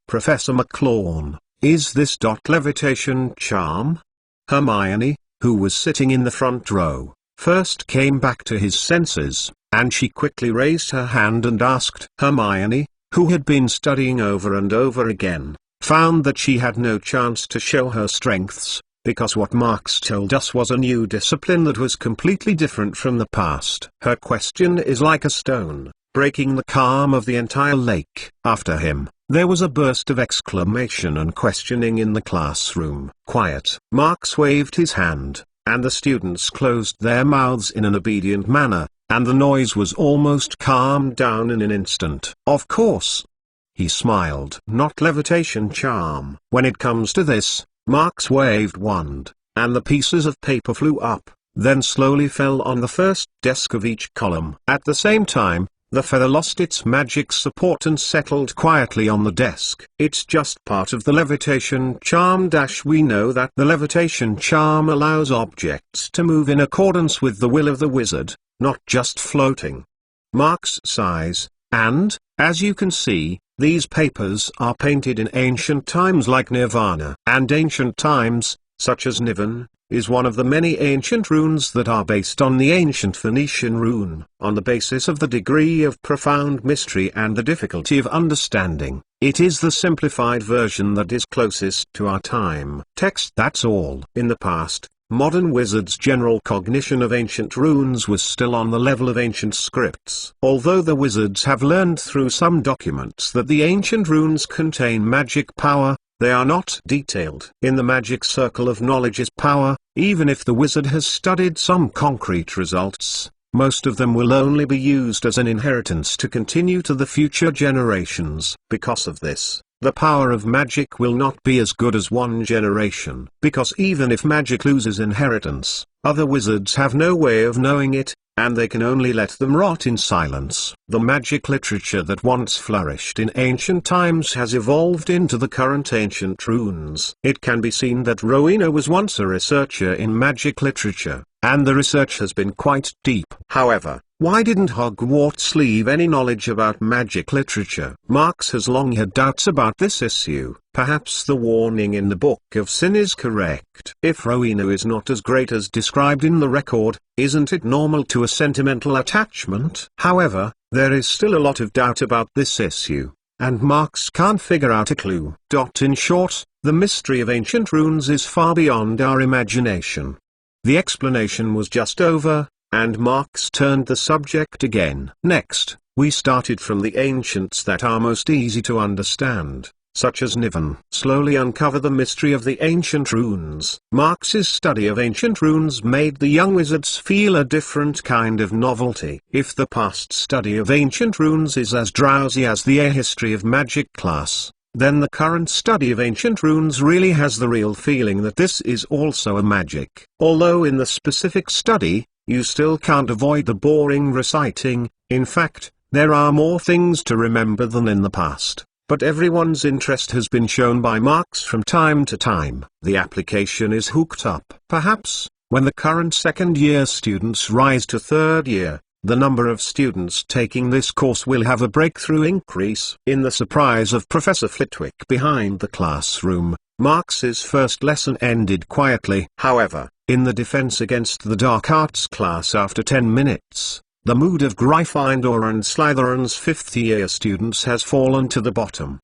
Professor McLawn, is this levitation charm? Hermione, who was sitting in the front row, first came back to his senses, and she quickly raised her hand and asked. Hermione, who had been studying over and over again, found that she had no chance to show her strengths, because what Marx told us was a new discipline that was completely different from the past. Her question is like a stone, breaking the calm of the entire lake. After him, there was a burst of exclamation and questioning in the classroom. Quiet. Marx waved his hand, and the students closed their mouths in an obedient manner, and the noise was almost calmed down in an instant. Of course. He smiled. Not levitation charm. When it comes to this, Marx waved wand, and the pieces of paper flew up, then slowly fell on the first desk of each column. At the same time, the feather lost its magic support and settled quietly on the desk. It's just part of the levitation charm. We know that the levitation charm allows objects to move in accordance with the will of the wizard, not just floating. Marx sighs, and, as you can see, these papers are painted in ancient times like Nirvana. And ancient times, such as Niven, is one of the many ancient runes that are based on the ancient Phoenician rune. On the basis of the degree of profound mystery and the difficulty of understanding, it is the simplified version that is closest to our time. Text. That's all. In the past, modern wizards' general cognition of ancient runes was still on the level of ancient scripts. Although the wizards have learned through some documents that the ancient runes contain magic power, they are not detailed. In the magic circle of knowledge is power. Even if the wizard has studied some concrete results, most of them will only be used as an inheritance to continue to the future generations. Because of this, the power of magic will not be as good as one generation. Because even if magic loses inheritance, other wizards have no way of knowing it, and they can only let them rot in silence. The magic literature that once flourished in ancient times has evolved into the current ancient runes. It can be seen that Rowena was once a researcher in magic literature, and the research has been quite deep. However, why didn't Hogwarts leave any knowledge about magic literature? Marx has long had doubts about this issue. Perhaps the warning in the Book of Sin is correct. If Rowena is not as great as described in the record, isn't it normal to a sentimental attachment? However, there is still a lot of doubt about this issue, and Marx can't figure out a clue. In short, the mystery of ancient runes is far beyond our imagination. The explanation was just over, and Marx turned the subject again. Next, we started from the ancients that are most easy to understand, such as Niven. Slowly uncover the mystery of the ancient runes. Marx's study of ancient runes made the young wizards feel a different kind of novelty. If the past study of ancient runes is as drowsy as the history of magic class, then the current study of ancient runes really has the real feeling that this is also a magic. Although in the specific study, you still can't avoid the boring reciting. In fact, there are more things to remember than in the past. But everyone's interest has been shown by Marx from time to time. The application is hooked up. Perhaps, when the current second-year students rise to third year, the number of students taking this course will have a breakthrough increase. In the surprise of Professor Flitwick behind the classroom, Marx's first lesson ended quietly. However, in the Defense Against the Dark Arts class after 10 minutes, the mood of Gryffindor and Slytherin's fifth-year students has fallen to the bottom.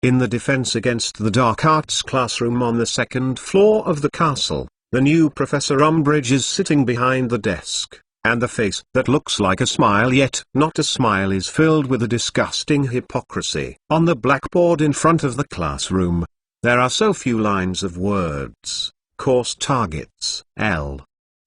In the Defense Against the Dark Arts classroom on the second floor of the castle, the new Professor Umbridge is sitting behind the desk, and the face that looks like a smile yet not a smile is filled with a disgusting hypocrisy. On the blackboard in front of the classroom, there are so few lines of words. Course targets. L.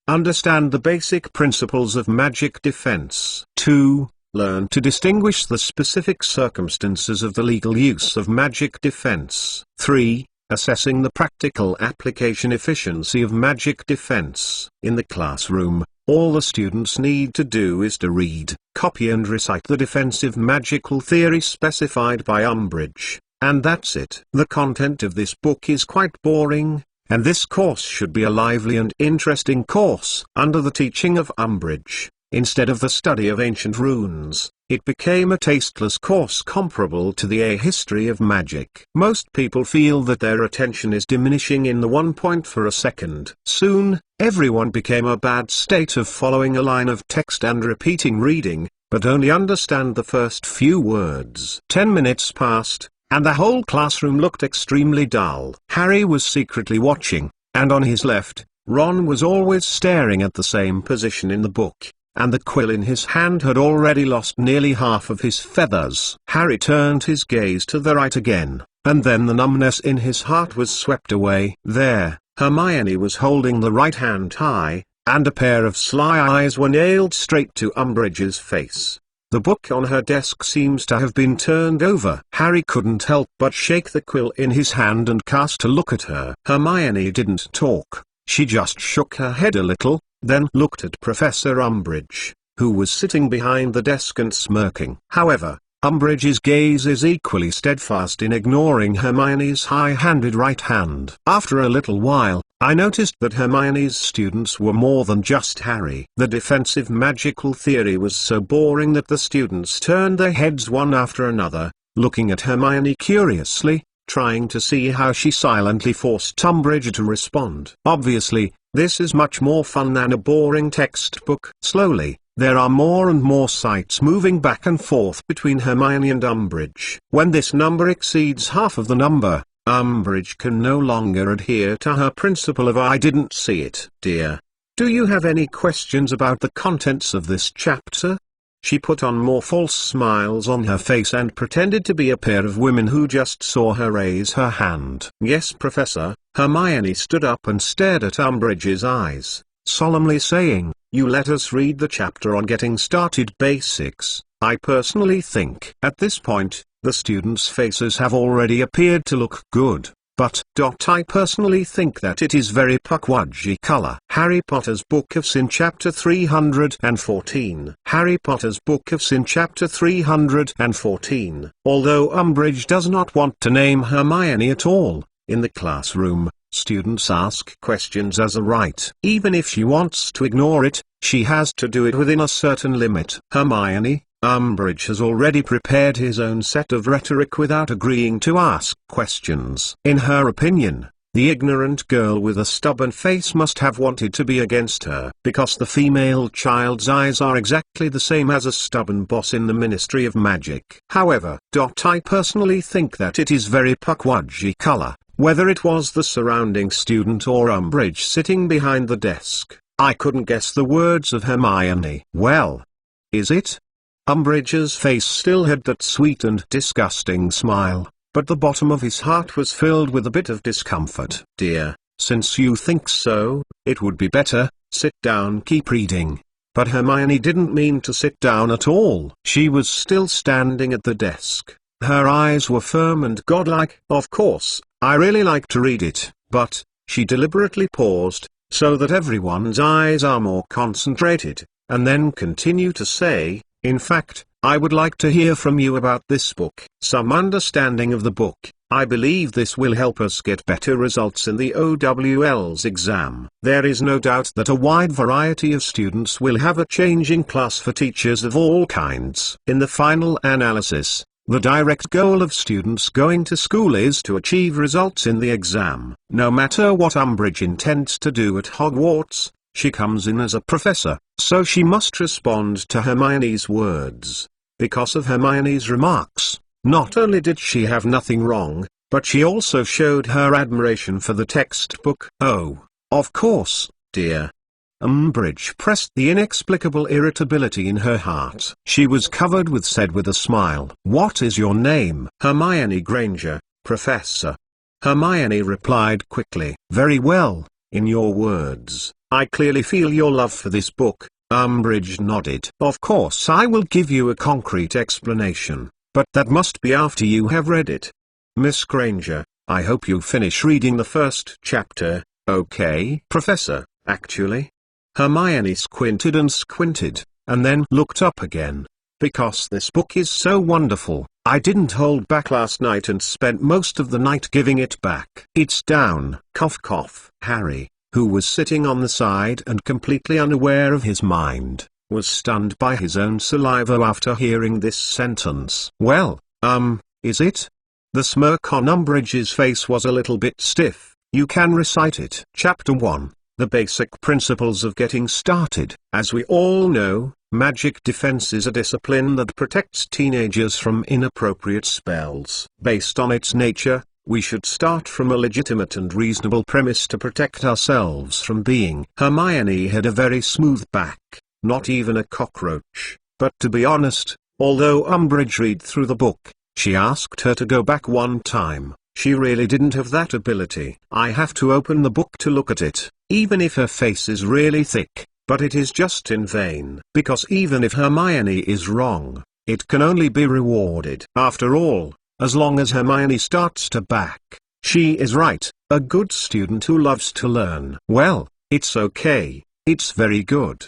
Understand the basic principles of magic defense. 2. Learn to distinguish the specific circumstances of the legal use of magic defense. 3. Assessing the practical application efficiency of magic defense. In the classroom, all the students need to do is to read, copy and recite the defensive magical theory specified by Umbridge, and that's it. The content of this book is quite boring, and this course should be a lively and interesting course. Under the teaching of Umbridge, instead of the study of ancient runes, it became a tasteless course comparable to the history of magic. Most people feel that their attention is diminishing in the 1 point for a second. Soon, everyone became a bad state of following a line of text and repeating reading, but only understand the first few words. 10 minutes passed, and the whole classroom looked extremely dull. Harry was secretly watching, and on his left, Ron was always staring at the same position in the book, and the quill in his hand had already lost nearly half of his feathers. Harry turned his gaze to the right again, and then the numbness in his heart was swept away. There, Hermione was holding the right hand high, and a pair of sly eyes were nailed straight to Umbridge's face. The book on her desk seems to have been turned over. Harry couldn't help but shake the quill in his hand and cast a look at her. Hermione didn't talk. She just shook her head a little, then looked at Professor Umbridge, who was sitting behind the desk and smirking. However, Umbridge's gaze is equally steadfast in ignoring Hermione's high-handed right hand. After a little while, I noticed that Hermione's students were more than just Harry. The defensive magical theory was so boring that the students turned their heads one after another, looking at Hermione curiously, trying to see how she silently forced Umbridge to respond. Obviously, this is much more fun than a boring textbook. Slowly, there are more and more sights moving back and forth between Hermione and Umbridge. When this number exceeds half of the number, Umbridge can no longer adhere to her principle of "I didn't see it." "Dear, do you have any questions about the contents of this chapter?" She put on more false smiles on her face and pretended to be a pair of women who just saw her raise her hand. "Yes, Professor." Hermione stood up and stared at Umbridge's eyes, solemnly saying, "You let us read the chapter on getting started basics. I personally think." At this point, the students' faces have already appeared to look good, but I personally think that it is very pukwudgie color. Harry Potter's Book of Sin Chapter 314. Harry Potter's Book of Sin Chapter 314. Although Umbridge does not want to name Hermione at all, in the classroom, students ask questions as a right. Even if she wants to ignore it, she has to do it within a certain limit. "Hermione, Umbridge has already prepared his own set of rhetoric without agreeing to ask questions." In her opinion, the ignorant girl with a stubborn face must have wanted to be against her, because the female child's eyes are exactly the same as a stubborn boss in the Ministry of Magic. However, I personally think that it is very pukwudgie color, whether it was the surrounding student or Umbridge sitting behind the desk. I couldn't guess the words of Hermione. "Well, is it?" Umbridge's face still had that sweet and disgusting smile, but the bottom of his heart was filled with a bit of discomfort. "Dear, since you think so, it would be better, sit down, keep reading." But Hermione didn't mean to sit down at all. She was still standing at the desk. Her eyes were firm and godlike. "Of course, I really like to read it, but," she deliberately paused, so that everyone's eyes are more concentrated, and then continue to say, "In fact, I would like to hear from you about this book. Some understanding of the book. I believe this will help us get better results in the OWL's exam." There is no doubt that a wide variety of students will have a changing class for teachers of all kinds. In the final analysis, the direct goal of students going to school is to achieve results in the exam. No matter what Umbridge intends to do at Hogwarts, she comes in as a professor, so she must respond to Hermione's words. Because of Hermione's remarks, not only did she have nothing wrong, but she also showed her admiration for the textbook. "Oh, of course, dear." Umbridge pressed the inexplicable irritability in her heart. She was covered with a smile. "What is your name?" "Hermione Granger, Professor." Hermione replied quickly. "Very well, in your words, I clearly feel your love for this book." Umbridge nodded. "Of course I will give you a concrete explanation, but that must be after you have read it. Miss Granger, I hope you finish reading the first chapter, okay?" "Professor, actually?" Hermione squinted and squinted, and then looked up again. "Because this book is so wonderful, I didn't hold back last night and spent most of the night giving it back. It's down." Cough cough. Harry, who was sitting on the side and completely unaware of his mind, was stunned by his own saliva after hearing this sentence. "Well, is it?" The smirk on Umbridge's face was a little bit stiff. "You can recite it." Chapter 1. the basic principles of getting started. As we all know, magic defense is a discipline that protects teenagers from inappropriate spells. Based on its nature, we should start from a legitimate and reasonable premise to protect ourselves from being. Hermione had a very smooth back, not even a cockroach. But to be honest, although Umbridge read through the book, she asked her to go back one time, she really didn't have that ability. I have to open the book to look at it, even if her face is really thick, but it is just in vain. Because even if Hermione is wrong, it can only be rewarded. After all, as long as Hermione starts to back, she is right, a good student who loves to learn. Well, it's okay, it's very good.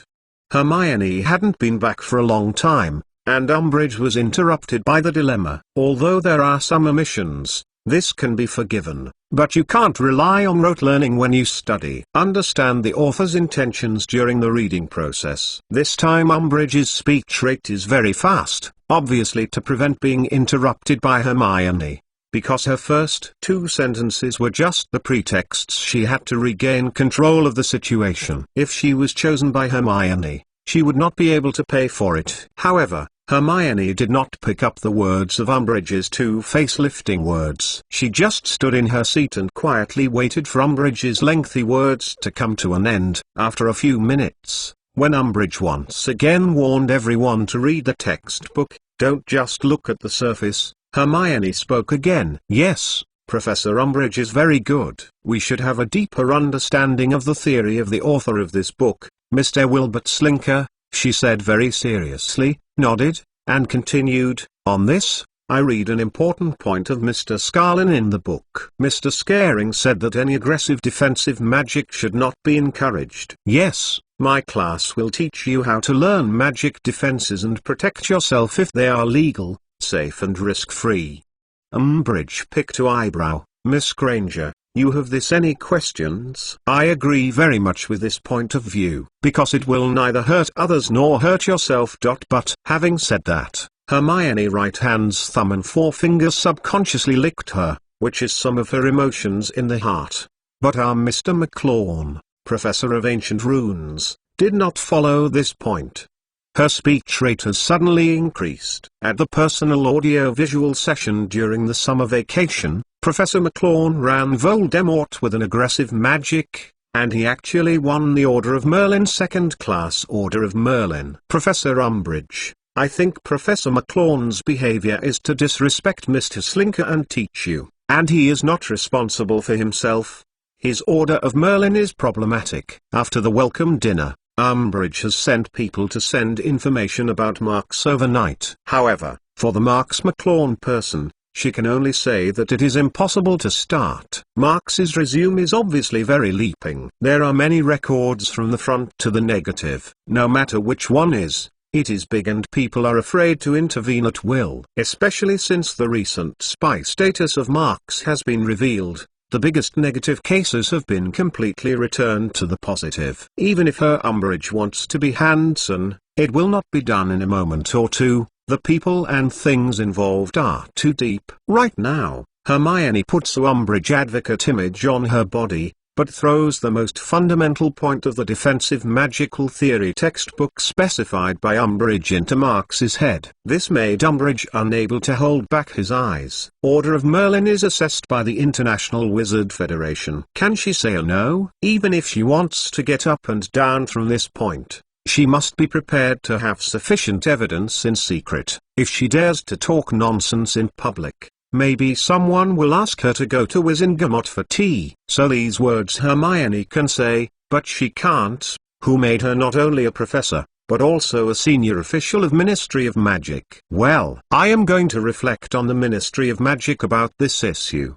Hermione hadn't been back for a long time, and Umbridge was interrupted by the dilemma. Although there are some omissions, this can be forgiven, but you can't rely on rote learning when you study. Understand the author's intentions during the reading process. This time Umbridge's speech rate is very fast, obviously to prevent being interrupted by Hermione. Because her first 2 sentences were just the pretexts, she had to regain control of the situation. If she was chosen by Hermione, she would not be able to pay for it. However, Hermione did not pick up the words of Umbridge's 2 face-lifting words. She just stood in her seat and quietly waited for Umbridge's lengthy words to come to an end. After a few minutes, when Umbridge once again warned everyone to read the textbook, don't just look at the surface, Hermione spoke again. Yes, Professor Umbridge is very good. We should have a deeper understanding of the theory of the author of this book, Mr. Wilbert Slinker, she said very seriously, nodded, and continued, on this, I read an important point of Mr. Scarlin in the book. Mr. Scaring said that any aggressive defensive magic should not be encouraged. Yes, my class will teach you how to learn magic defenses and protect yourself if they are legal, safe and risk-free. Umbridge picked an eyebrow. Miss Granger, you have any questions? I agree very much with this point of view, because it will neither hurt others nor hurt yourself. But, having said that, Hermione's right hand's thumb and forefinger subconsciously licked her, which is some of her emotions in the heart. But our Mr. McLawn, Professor of Ancient Runes, did not follow this point. Her speech rate has suddenly increased. At the personal audio-visual session during the summer vacation, Professor McLawn ran Voldemort with an aggressive magic, and he actually won the Order of Merlin, second class Order of Merlin. Professor Umbridge, I think Professor McLawn's behavior is to disrespect Mr. Slinker and teach you, and he is not responsible for himself. His Order of Merlin is problematic. After the welcome dinner, Umbridge has sent people to send information about Marks overnight. However, for the Marks McLawn person, she can only say that it is impossible to start. Marks's resume is obviously very leaping. There are many records from the front to the negative. No matter which one is, it is big and people are afraid to intervene at will. Especially since the recent spy status of Marks has been revealed. The biggest negative cases have been completely returned to the positive. Even if her Umbridge wants to be hands-on, it will not be done in a moment or two. The people and things involved are too deep. Right now, Hermione puts a Umbridge advocate image on her body, but throws the most fundamental point of the defensive magical theory textbook specified by Umbridge into Marks's head. This made Umbridge unable to hold back his eyes. Order of Merlin is assessed by the International Wizard Federation. Can she say no? Even if she wants to get up and down from this point, she must be prepared to have sufficient evidence in secret. If she dares to talk nonsense in public, maybe someone will ask her to go to Wizengamot for tea. So these words Hermione can say, but she can't. Who made her not only a professor, but also a senior official of Ministry of Magic? Well, I am going to reflect on the Ministry of Magic about this issue.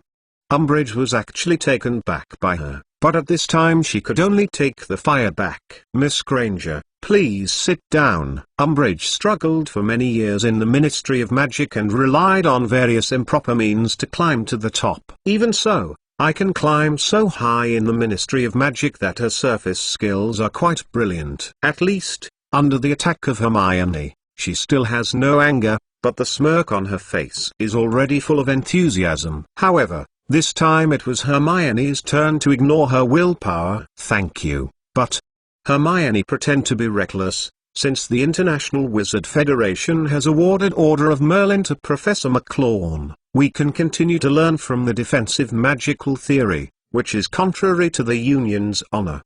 Umbridge was actually taken back by her, but at this time she could only take the fire back. Miss Granger, please sit down. Umbridge struggled for many years in the Ministry of Magic and relied on various improper means to climb to the top. Even so, I can climb so high in the Ministry of Magic that her surface skills are quite brilliant. At least, under the attack of Hermione, she still has no anger, but the smirk on her face is already full of enthusiasm. However, This time it was Hermione's turn to ignore her willpower. "Thank you, but..." Hermione pretended to be reckless. "Since the International Wizard Federation has awarded Order of Merlin to Professor McLaughlin, we can continue to learn from the defensive magical theory, which is contrary to the Union's honor.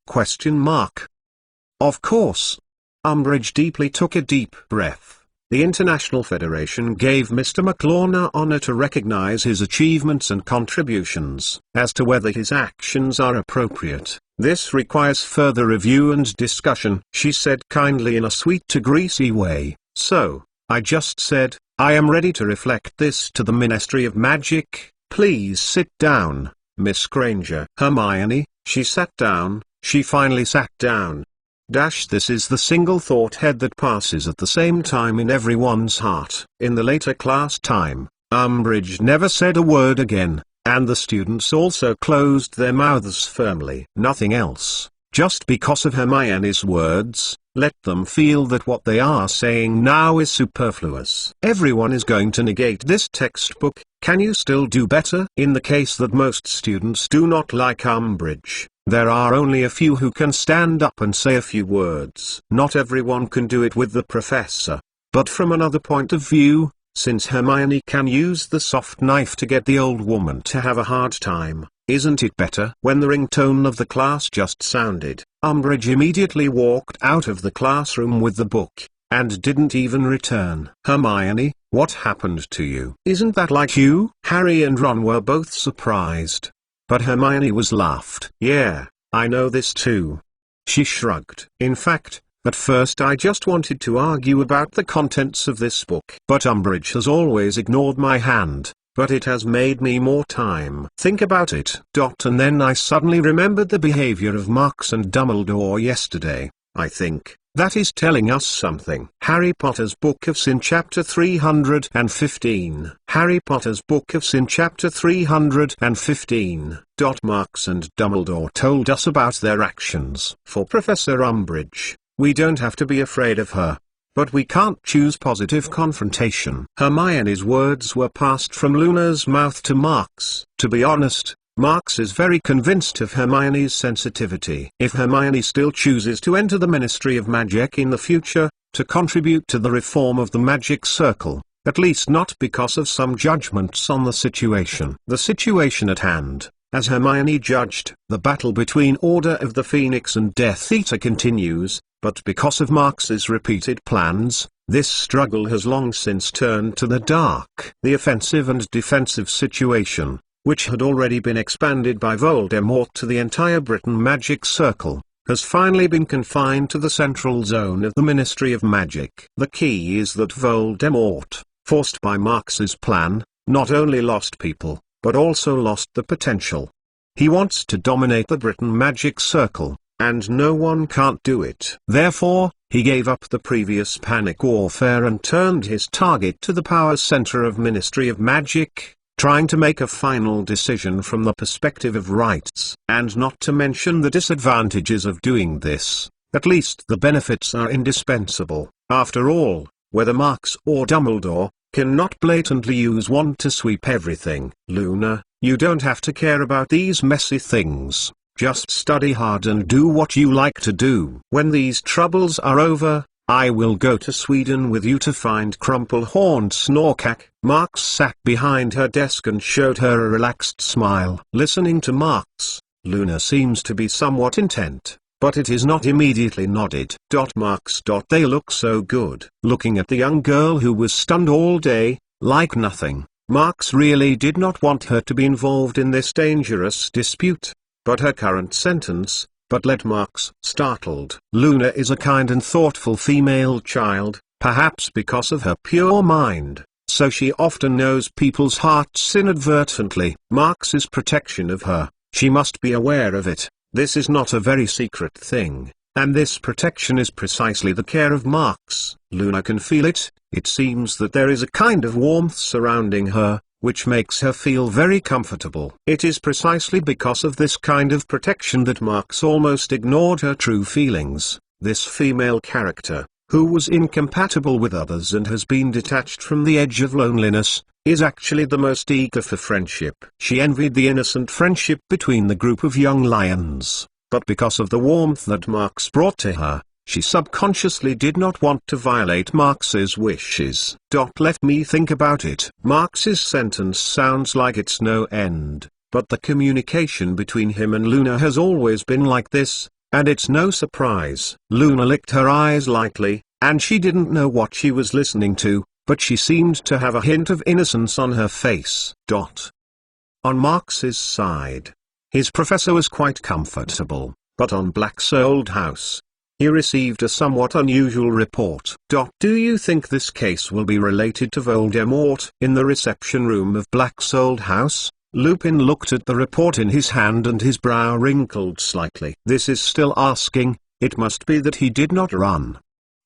Of course." Umbridge deeply took a deep breath. The International Federation gave Mr. McLaughlin honor to recognize his achievements and contributions. As to whether his actions are appropriate, this requires further review and discussion, she said kindly in a sweet to greasy way. "So, I just said, I am ready to reflect this to the Ministry of Magic. Please sit down, Miss Granger." Hermione, she sat down. She finally sat down. This is the single thought head that passes at the same time in everyone's heart. In the later class time, Umbridge never said a word again, and the students also closed their mouths firmly. Nothing else, just because of Hermione's words. Let them feel that what they are saying now is superfluous. Everyone is going to negate this textbook. Can you still do better? In the case that most students do not like Umbridge, there are only a few who can stand up and say a few words. Not everyone can do it with the professor. But from another point of view, since Hermione can use the soft knife to get the old woman to have a hard time, isn't it better? When the ringtone of the class just sounded, Umbridge immediately walked out of the classroom with the book, and didn't even return. "Hermione, what happened to you? Isn't that like you?" Harry and Ron were both surprised. But Hermione was laughed. "Yeah, I know this too." She shrugged. "In fact, at first I just wanted to argue about the contents of this book. But Umbridge has always ignored my hand, but it has made me more time. Think about it. And then I suddenly remembered the behavior of Marks and Dumbledore yesterday. I think that is telling us something." Harry Potter's Book of Sin Chapter 315. Harry Potter's Book of Sin Chapter 315. Marks and Dumbledore told us about their actions. For Professor Umbridge, we don't have to be afraid of her. But we can't choose positive confrontation. Hermione's words were passed from Luna's mouth to Marks. To be honest, Marks is very convinced of Hermione's sensitivity. If Hermione still chooses to enter the Ministry of Magic in the future, to contribute to the reform of the Magic Circle, at least not because of some judgments on the situation at hand, as Hermione judged, the battle between Order of the Phoenix and Death Eater continues, but because of Marks's repeated plans, this struggle has long since turned to the dark. The offensive and defensive situation, which had already been expanded by Voldemort to the entire Britain Magic Circle, has finally been confined to the central zone of the Ministry of Magic. The key is that Voldemort, forced by Marks's plan, not only lost people, but also lost the potential. He wants to dominate the Britain Magic Circle, and no one can't do it. Therefore, he gave up the previous panic warfare and turned his target to the power center of Ministry of Magic, trying to make a final decision from the perspective of rights. And not to mention the disadvantages of doing this, at least the benefits are indispensable. After all, whether Marks or Dumbledore, cannot blatantly use wand to sweep everything. Luna, you don't have to care about these messy things. Just study hard and do what you like to do. When these troubles are over, I will go to Sweden with you to find Crumplehorn Snorkack. Marks sat behind her desk and showed her a relaxed smile. Listening to Marks, Luna seems to be somewhat intent, but it is not immediately nodded. Marks. They look so good. Looking at the young girl who was stunned all day, like nothing, Marks really did not want her to be involved in this dangerous dispute. But her current sentence, but let Marks, startled. Luna is a kind and thoughtful female child, perhaps because of her pure mind, so she often knows people's hearts inadvertently. Marks's protection of her, she must be aware of it. This is not a very secret thing, and this protection is precisely the care of Marks. Luna can feel it. It seems that there is a kind of warmth surrounding her, which makes her feel very comfortable. It is precisely because of this kind of protection that Marks almost ignored her true feelings. This female character, who was incompatible with others and has been detached from the edge of loneliness, is actually the most eager for friendship. She envied the innocent friendship between the group of young lions, but because of the warmth that Marx brought to her, she subconsciously did not want to violate Marx's wishes. Let me think about it. Marx's sentence sounds like it's no end, but the communication between him and Luna has always been like this, and it's no surprise. Luna licked her eyes lightly, and she didn't know what she was listening to, but she seemed to have a hint of innocence on her face. On Marx's side, his professor was quite comfortable, but on Black's old house, he received a somewhat unusual report. Do you think this case will be related to Voldemort? In the reception room of Black's old house, Lupin looked at the report in his hand and his brow wrinkled slightly. This is still asking. It must be that he did not run,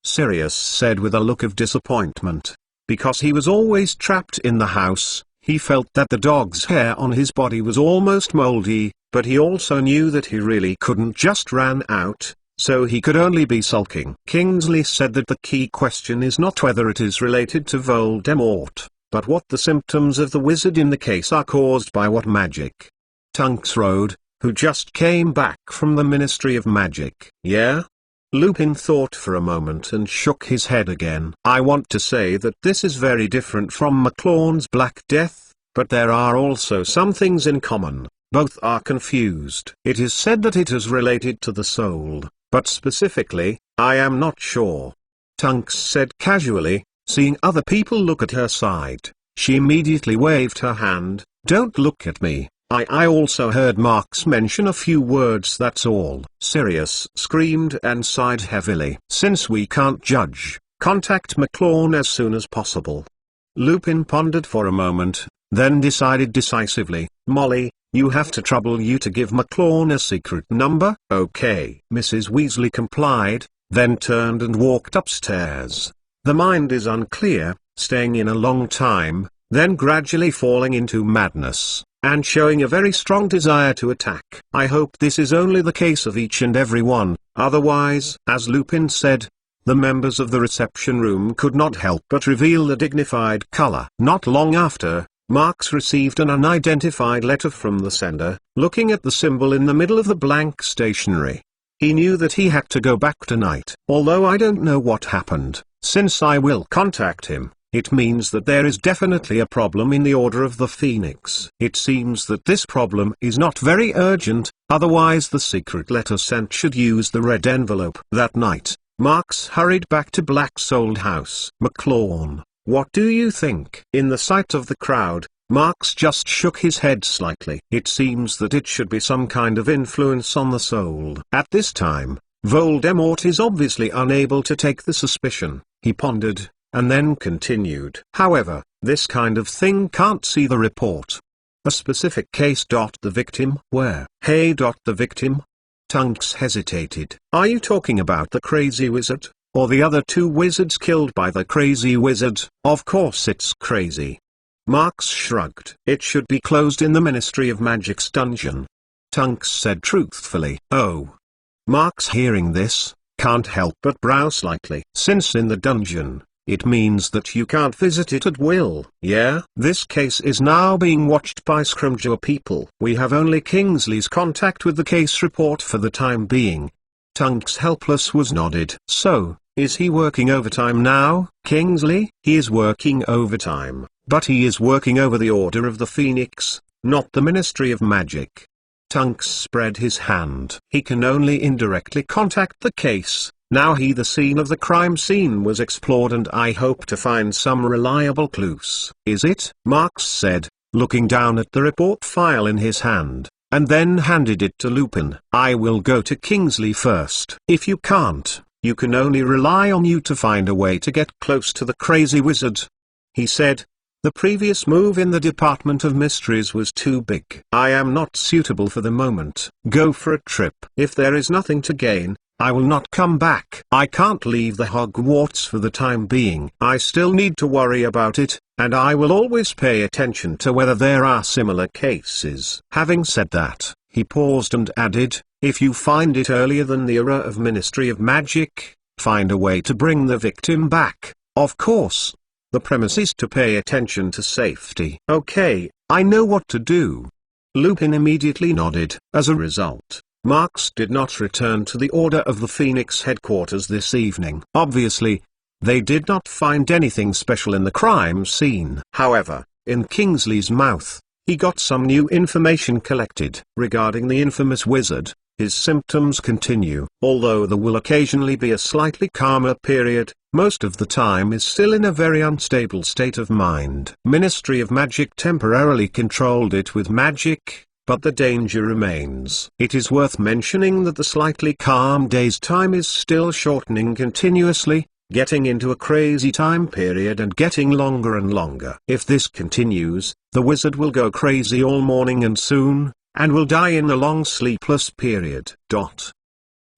Sirius said with a look of disappointment. Because he was always trapped in the house, he felt that the dog's hair on his body was almost moldy, but he also knew that he really couldn't just run out, so he could only be sulking. Kingsley said that the key question is not whether it is related to Voldemort, but what the symptoms of the wizard in the case are caused by what magic. Tunks Road, who just came back from the Ministry of Magic. Yeah? Lupin thought for a moment and shook his head again. I want to say that this is very different from McClawn's Black Death, but there are also some things in common. Both are confused. It is said that it is related to the soul, but specifically, I am not sure. Tunks said casually, seeing other people look at her side. She immediately waved her hand. Don't look at me. I also heard Marx mention a few words, that's all. Sirius screamed and sighed heavily. Since we can't judge, contact McClawn as soon as possible. Lupin pondered for a moment, then decided decisively, Molly, you have to trouble you to give McClawn a secret number? Okay. Mrs. Weasley complied, then turned and walked upstairs. The mind is unclear, staying in a long time, then gradually falling into madness, and showing a very strong desire to attack. I hope this is only the case of each and every one, otherwise, as Lupin said, the members of the reception room could not help but reveal a dignified color. Not long after, Marx received an unidentified letter from the sender. Looking at the symbol in the middle of the blank stationery, he knew that he had to go back tonight. Although I don't know what happened, since I will contact him, it means that there is definitely a problem in the Order of the Phoenix. It seems that this problem is not very urgent, otherwise the secret letter sent should use the red envelope. That night, Marx hurried back to Black's old house. McClawn, what do you think? In the sight of the crowd, Marx just shook his head slightly. It seems that it should be some kind of influence on the soul. At this time, Voldemort is obviously unable to take the suspicion. He pondered, and then continued. However, this kind of thing can't see the report. A specific case. The victim? Where? Hey. The victim? Tunks hesitated. Are you talking about the crazy wizard, or the other two wizards killed by the crazy wizard? Of course it's crazy. Marx shrugged. It should be closed in the Ministry of Magic's dungeon. Tunks said truthfully. Oh. Marx, hearing this, can't help but brow slightly. Since in the dungeon, it means that you can't visit it at will. Yeah? This case is now being watched by Scrimgeour people. We have only Kingsley's contact with the case report for the time being. Tunks helpless was nodded. So, is he working overtime now, Kingsley? He is working overtime, but he is working over the Order of the Phoenix, not the Ministry of Magic. Tunks spread his hand. He can only indirectly contact the case. Now the scene of the crime scene was explored and I hope to find some reliable clues. Is it? Marx said, looking down at the report file in his hand, and then handed it to Lupin. I will go to Kingsley first. If you can't, you can only rely on you to find a way to get close to the crazy wizard. He said, the previous move in the Department of Mysteries was too big. I am not suitable for the moment. Go for a trip. If there is nothing to gain, I will not come back. I can't leave the Hogwarts for the time being. I still need to worry about it, and I will always pay attention to whether there are similar cases. Having said that, he paused and added, if you find it earlier than the era of Ministry of Magic, find a way to bring the victim back, of course. The premise is to pay attention to safety. Okay, I know what to do. Lupin immediately nodded. As a result, Marx did not return to the Order of the Phoenix headquarters this evening. Obviously, they did not find anything special in the crime scene. However, in Kingsley's mouth, he got some new information collected regarding the infamous wizard. His symptoms continue. Although there will occasionally be a slightly calmer period, most of the time is still in a very unstable state of mind. Ministry of Magic temporarily controlled it with magic, but the danger remains. It is worth mentioning that the slightly calm day's time is still shortening continuously, getting into a crazy time period and getting longer and longer. If this continues, the wizard will go crazy all morning and soon, and will die in the long sleepless period.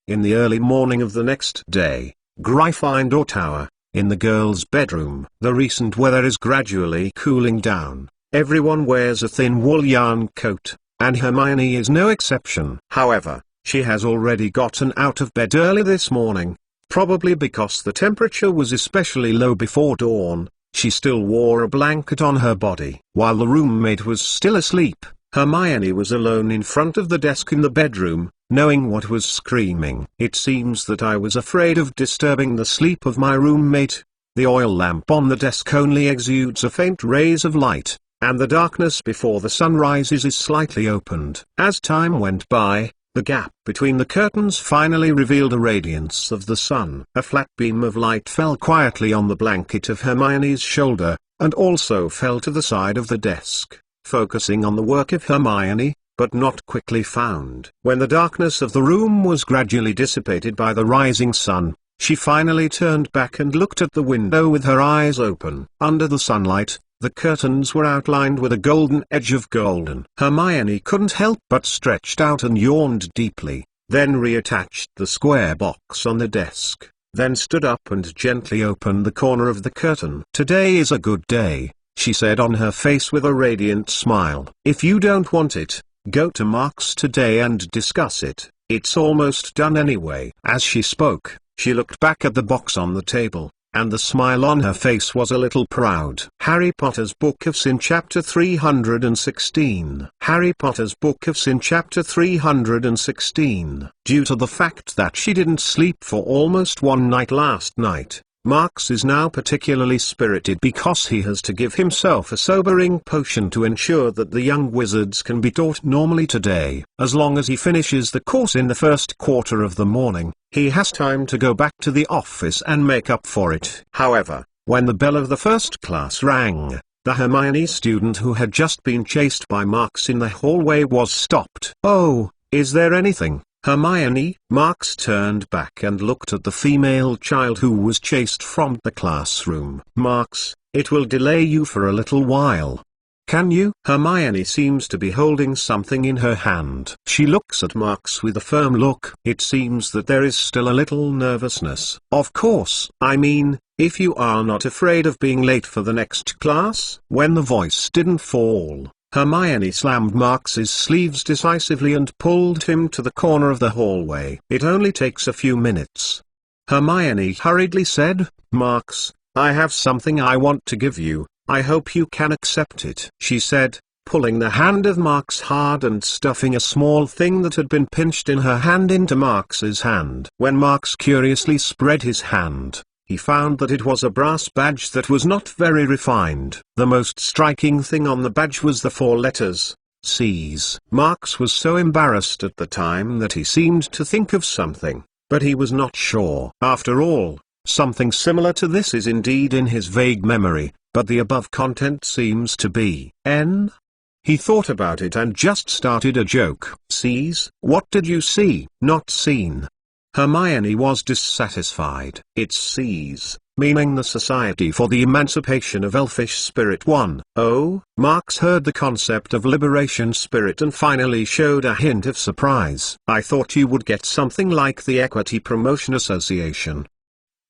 In the early morning of the next day, Gryffindor Tower, in the girls' bedroom. The recent weather is gradually cooling down. Everyone wears a thin wool yarn coat, and Hermione is no exception. However, she has already gotten out of bed early this morning, probably because the temperature was especially low before dawn. She still wore a blanket on her body. While the roommate was still asleep, Hermione was alone in front of the desk in the bedroom, knowing what was screaming. It seems that I was afraid of disturbing the sleep of my roommate. The oil lamp on the desk only exudes a faint rays of light, and the darkness before the sun rises is slightly opened. As time went by, the gap between the curtains finally revealed a radiance of the sun. A flat beam of light fell quietly on the blanket of Hermione's shoulder, and also fell to the side of the desk, focusing on the work of Hermione, but not quickly found. When the darkness of the room was gradually dissipated by the rising sun, she finally turned back and looked at the window with her eyes open. Under the sunlight, the curtains were outlined with a golden edge of golden. Hermione couldn't help but stretched out and yawned deeply, then reattached the square box on the desk, then stood up and gently opened the corner of the curtain. "Today is a good day," she said on her face with a radiant smile. "If you don't want it, go to Mark's today and discuss it. It's almost done anyway." As she spoke, she looked back at the box on the table, and the smile on her face was a little proud. Harry Potter's Book of Sin Chapter 316. Harry Potter's Book of Sin Chapter 316. Due to the fact that she didn't sleep for almost one night last night, Marx is now particularly spirited because he has to give himself a sobering potion to ensure that the young wizards can be taught normally today. As long as he finishes the course in the first quarter of the morning, he has time to go back to the office and make up for it. However, when the bell of the first class rang, the Hermione student who had just been chased by Marx in the hallway was stopped. "Oh, is there anything, Hermione?" Marx turned back and looked at the female child who was chased from the classroom. "Marx, it will delay you for a little while. Can you?" Hermione seems to be holding something in her hand. She looks at Marx with a firm look. It seems that there is still a little nervousness. "Of course, I mean, if you are not afraid of being late for the next class." When the voice didn't fall, Hermione slammed Marx's sleeves decisively and pulled him to the corner of the hallway. "It only takes a few minutes." Hermione hurriedly said, "Marx, I have something I want to give you. I hope you can accept it," she said, pulling the hand of Marx hard and stuffing a small thing that had been pinched in her hand into Marx's hand. When Marx curiously spread his hand, he found that it was a brass badge that was not very refined. The most striking thing on the badge was the 4 letters, C's. Marx was so embarrassed at the time that he seemed to think of something, but he was not sure. After all, something similar to this is indeed in his vague memory, but the above content seems to be N. He thought about it and just started a joke. "C's? What did you see?" "Not seen." Hermione was dissatisfied. "It's C's, meaning the Society for the Emancipation of Elfish Spirit 1. "Oh?" Marx heard the concept of liberation spirit and finally showed a hint of surprise. "I thought you would get something like the Equity Promotion Association."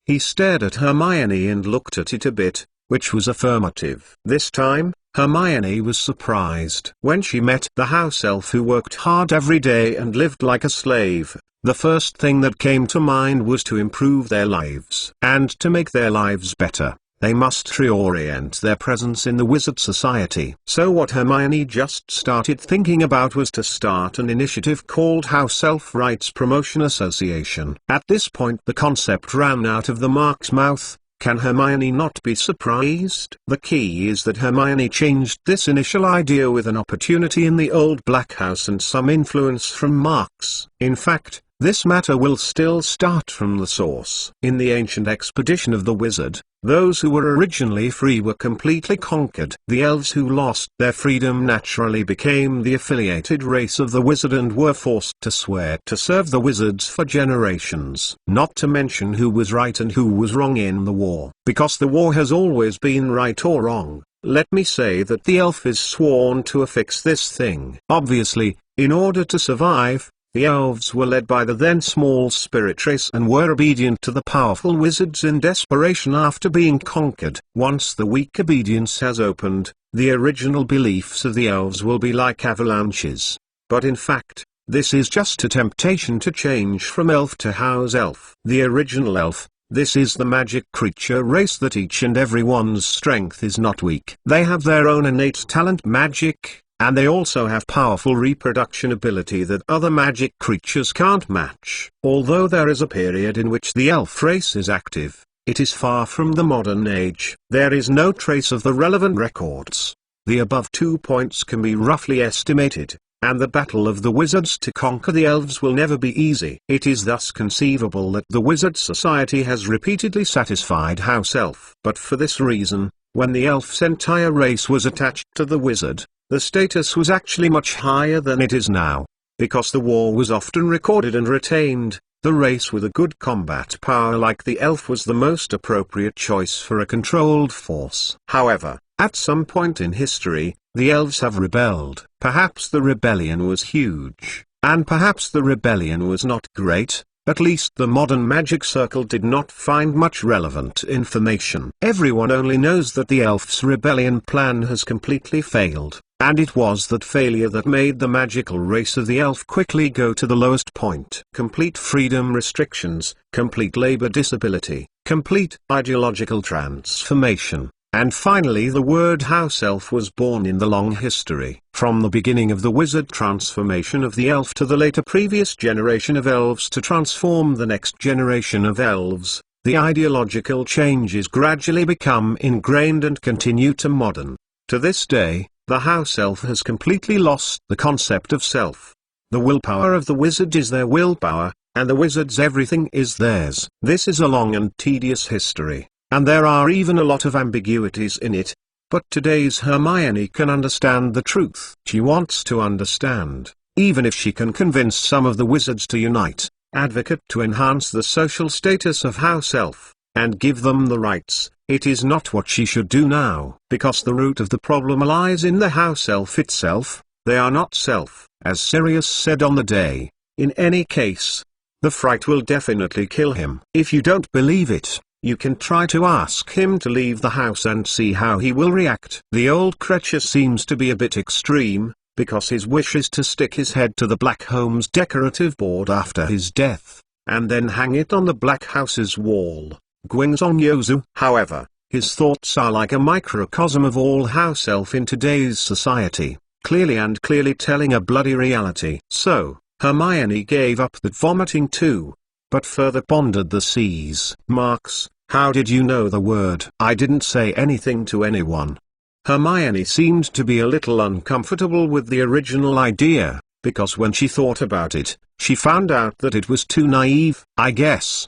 He stared at Hermione and looked at it a bit, which was affirmative. This time, Hermione was surprised. When she met the house elf who worked hard every day and lived like a slave, The first thing that came to mind was to improve their lives. And to make their lives better, they must reorient their presence in the wizard society. So what Hermione just started thinking about was to start an initiative called House Elf Rights Promotion Association. At this point the concept ran out of the Mark's mouth. Can Hermione not be surprised? The key is that Hermione changed this initial idea with an opportunity in the old Black House and some influence from Mark's. In fact, this matter will still start from the source. In the ancient expedition of the wizard, those who were originally free were completely conquered. The elves who lost their freedom naturally became the affiliated race of the wizard and were forced to swear to serve the wizards for generations. Not to mention who was right and who was wrong in the war. Because the war has always been right or wrong, let me say that the elf is sworn to affix this thing. Obviously, in order to survive, the elves were led by the then small spirit race and were obedient to the powerful wizards in desperation after being conquered. Once the weak obedience has opened, the original beliefs of the elves will be like avalanches. But in fact, this is just a temptation to change from elf to house elf. The original elf, this is the magic creature race that each and everyone's strength is not weak. They have their own innate talent magic. And they also have powerful reproduction ability that other magic creatures can't match. Although there is a period in which the elf race is active, it is far from the modern age. There is no trace of the relevant records. The above 2 points can be roughly estimated, and the battle of the wizards to conquer the elves will never be easy. It is thus conceivable that the wizard society has repeatedly satisfied House Elf. But for this reason, when the elf's entire race was attached to the wizard, the status was actually much higher than it is now. Because the war was often recorded and retained, the race with a good combat power like the elf was the most appropriate choice for a controlled force. However, at some point in history, the elves have rebelled. Perhaps the rebellion was huge, and perhaps the rebellion was not great. At least the modern magic circle did not find much relevant information. Everyone only knows that the elf's rebellion plan has completely failed, and it was that failure that made the magical race of the elf quickly go to the lowest point. Complete freedom restrictions, complete labor disability, complete ideological transformation. And finally the word house elf was born in the long history. From the beginning of the wizard transformation of the elf to the later previous generation of elves to transform the next generation of elves, the ideological changes gradually become ingrained and continue to modern. To this day, the house elf has completely lost the concept of self. The willpower of the wizard is their willpower, and the wizard's everything is theirs. This is a long and tedious history, and there are even a lot of ambiguities in it. But today's Hermione can understand the truth. She wants to understand, even if she can convince some of the wizards to unite, advocate to enhance the social status of House Elf, and give them the rights. It is not what she should do now. Because the root of the problem lies in the House Elf itself. They are not self, as Sirius said on the day. In any case, the fright will definitely kill him. If you don't believe it, you can try to ask him to leave the house and see how he will react. The old creature seems to be a bit extreme, because his wish is to stick his head to the Black Home's decorative board after his death, and then hang it on the Black House's wall. Gwingzong Yozu. However, his thoughts are like a microcosm of all House Elf in today's society, clearly telling a bloody reality. So, Hermione gave up that vomiting too, but further pondered the seas. Marks, how did you know the word? I didn't say anything to anyone. Hermione seemed to be a little uncomfortable with the original idea, because when she thought about it, she found out that it was too naive, I guess.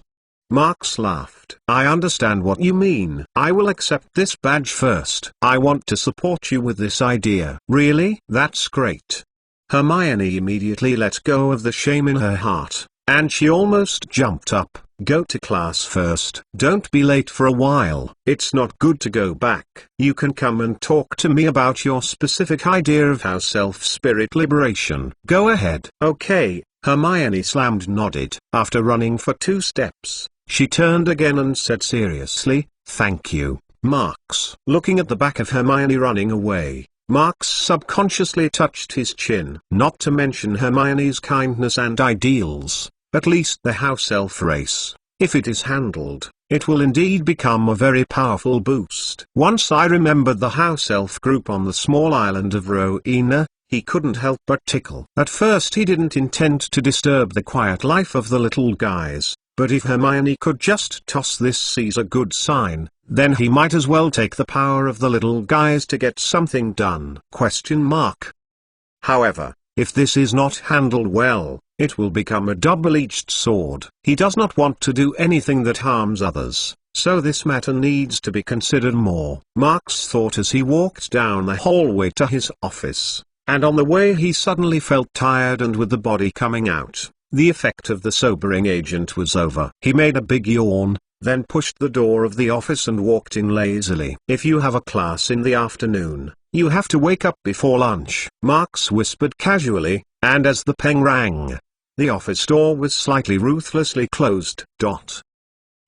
Marks laughed. I understand what you mean. I will accept this badge first. I want to support you with this idea. Really? That's great. Hermione immediately let go of the shame in her heart, and she almost jumped up. Go to class first. Don't be late for a while. It's not good to go back. You can come and talk to me about your specific idea of how self-spirit liberation. Go ahead. Okay, Hermione nodded. After running for 2 steps, she turned again and said seriously, thank you, Marks. Looking at the back of Hermione running away, Marks subconsciously touched his chin. Not to mention Hermione's kindness and ideals, At least the house elf race, if it is handled, it will indeed become a very powerful boost. Once I remembered the house elf group on the small island of Rowena, he couldn't help but tickle. At first he didn't intend to disturb the quiet life of the little guys, but if Hermione could just toss this sees a good sign, then he might as well take the power of the little guys to get something done. However, if this is not handled well, it will become a double-edged sword. He does not want to do anything that harms others, so this matter needs to be considered more. Marks thought as he walked down the hallway to his office, and on the way he suddenly felt tired, and with the body coming out, the effect of the sobering agent was over. He made a big yawn, then pushed the door of the office and walked in lazily. If you have a class in the afternoon, you have to wake up before lunch, Marks whispered casually, and as the ping rang, the office door was slightly ruthlessly closed.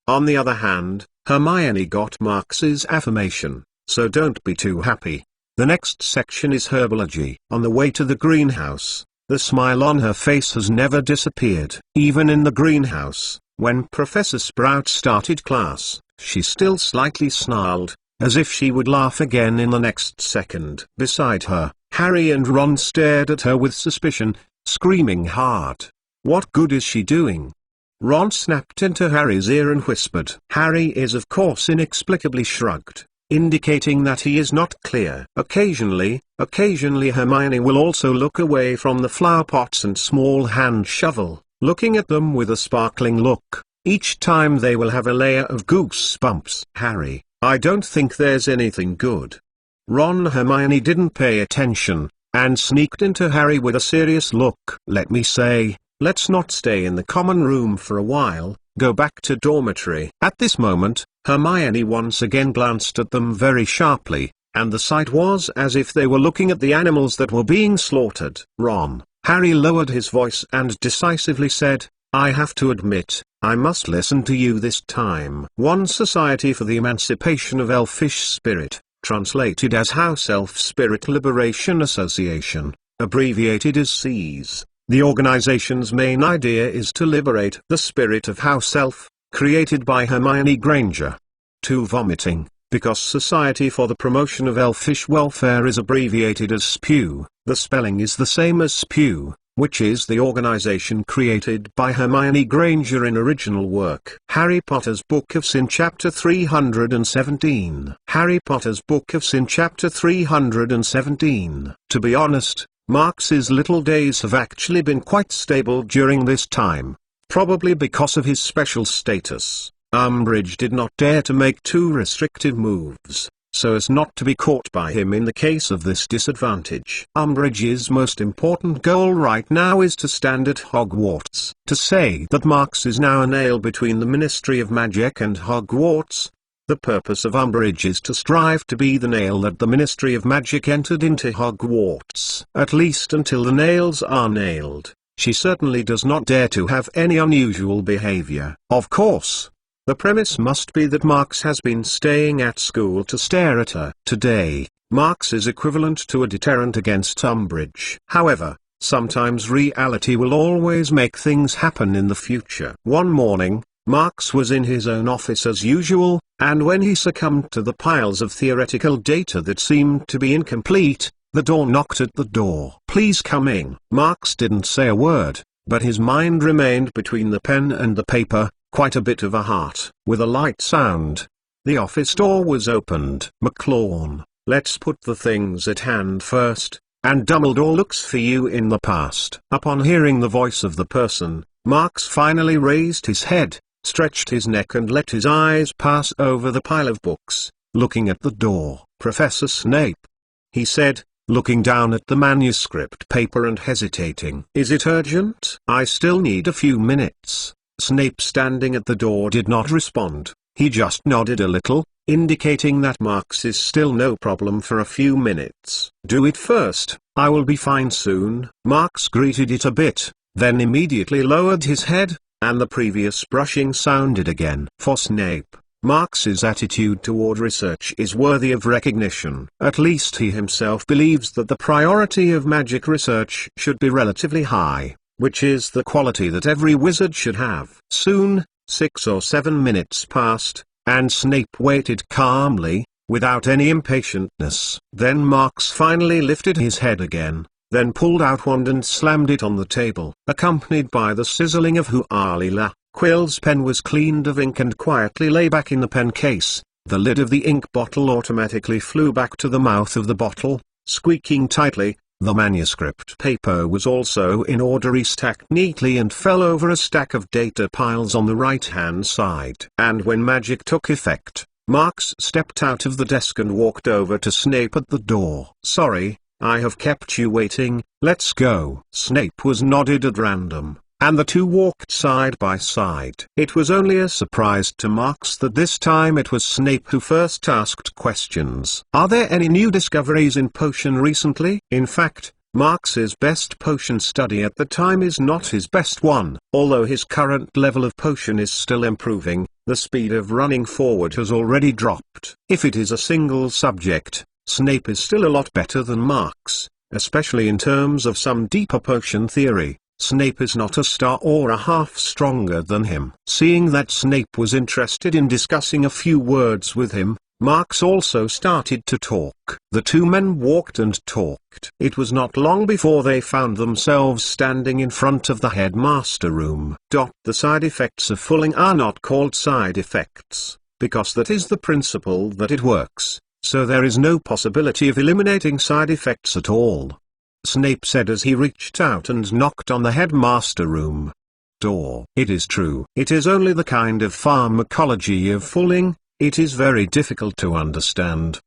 On the other hand, Hermione got Marks's affirmation, so don't be too happy. The next section is herbology. On the way to the greenhouse, the smile on her face has never disappeared. Even in the greenhouse, when Professor Sprout started class, she still slightly snarled, as if she would laugh again in the next second. Beside her, Harry and Ron stared at her with suspicion, screaming hard. What good is she doing? Ron snapped into Harry's ear and whispered. Harry is of course inexplicably shrugged, indicating that he is not clear. Occasionally Hermione will also look away from the flower pots and small hand shovel, looking at them with a sparkling look. Each time they will have a layer of goosebumps. Harry, I don't think there's anything good. Ron. Hermione didn't pay attention, and sneaked into Harry with a serious look. Let me say, let's not stay in the common room for a while, go back to dormitory. At this moment, Hermione once again glanced at them very sharply, and the sight was as if they were looking at the animals that were being slaughtered. Ron. Harry lowered his voice and decisively said, I have to admit, I must listen to you this time. One Society for the Emancipation of Elfish Spirit, translated as House Elf Spirit Liberation Association, abbreviated as SEAS. The organization's main idea is to liberate the spirit of House Elf, created by Hermione Granger. 2. Vomiting. Because Society for the Promotion of Elfish Welfare is abbreviated as SPEW, the spelling is the same as SPEW, which is the organization created by Hermione Granger in original work. Harry Potter's Book of Sin Chapter 317. Harry Potter's Book of Sin Chapter 317. To be honest, Marks's little days have actually been quite stable during this time, probably because of his special status. Umbridge did not dare to make too restrictive moves, so as not to be caught by him in the case of this disadvantage. Umbridge's most important goal right now is to stand at Hogwarts. To say that Marks is now a nail between the Ministry of Magic and Hogwarts, the purpose of Umbridge is to strive to be the nail that the Ministry of Magic entered into Hogwarts. At least until the nails are nailed, she certainly does not dare to have any unusual behavior. Of course, the premise must be that Marks has been staying at school to stare at her. Today, Marks is equivalent to a deterrent against Umbridge. However, sometimes reality will always make things happen in the future. One morning, Marks was in his own office as usual, and when he succumbed to the piles of theoretical data that seemed to be incomplete, the door knocked at the door. Please come in. Marks didn't say a word, but his mind remained between the pen and the paper, quite a bit of a heart. With a light sound, the office door was opened. McLawn, let's put the things at hand first, and Dumbledore looks for you in the past. Upon hearing the voice of the person, Marks finally raised his head, stretched his neck and let his eyes pass over the pile of books, looking at the door. Professor Snape, he said, looking down at the manuscript paper and hesitating. Is it urgent? I still need a few minutes. Snape, standing at the door, did not respond. He just nodded a little, indicating that Marks is still no problem for a few minutes. Do it first, I will be fine soon. Marks greeted it a bit, then immediately lowered his head, and the previous brushing sounded again. For Snape, Marks's attitude toward research is worthy of recognition. At least he himself believes that the priority of magic research should be relatively high. which is the quality that every wizard should have. Soon, 6 or 7 minutes passed, and Snape waited calmly, without any impatientness. Then Marks finally lifted his head again, then pulled out wand and slammed it on the table. Accompanied by the sizzling of Hoo-ah-lee-la, Quill's pen was cleaned of ink and quietly lay back in the pen case. The lid of the ink bottle automatically flew back to the mouth of the bottle, squeaking tightly. The manuscript paper was also in order, stacked neatly, and fell over a stack of data piles on the right-hand side. And when magic took effect, Marks stepped out of the desk and walked over to Snape at the door. "Sorry, I have kept you waiting, let's go." Snape was nodded at random, and the two walked side by side. It was only a surprise to Marks that this time it was Snape who first asked questions. "Are there any new discoveries in potion recently?" In fact, Marks's best potion study at the time is not his best one. Although his current level of potion is still improving, the speed of running forward has already dropped. If it is a single subject, Snape is still a lot better than Marks, especially in terms of some deeper potion theory. Snape is not a star or a half stronger than him. Seeing that Snape was interested in discussing a few words with him, Marks also started to talk. The two men walked and talked. It was not long before they found themselves standing in front of the headmaster room. The side effects of fooling are not called side effects, because that is the principle that it works, so there is no possibility of eliminating side effects at all. Snape said as he reached out and knocked on the headmaster room door. "It is true. It is only the kind of pharmacology of fooling. It is very difficult to understand."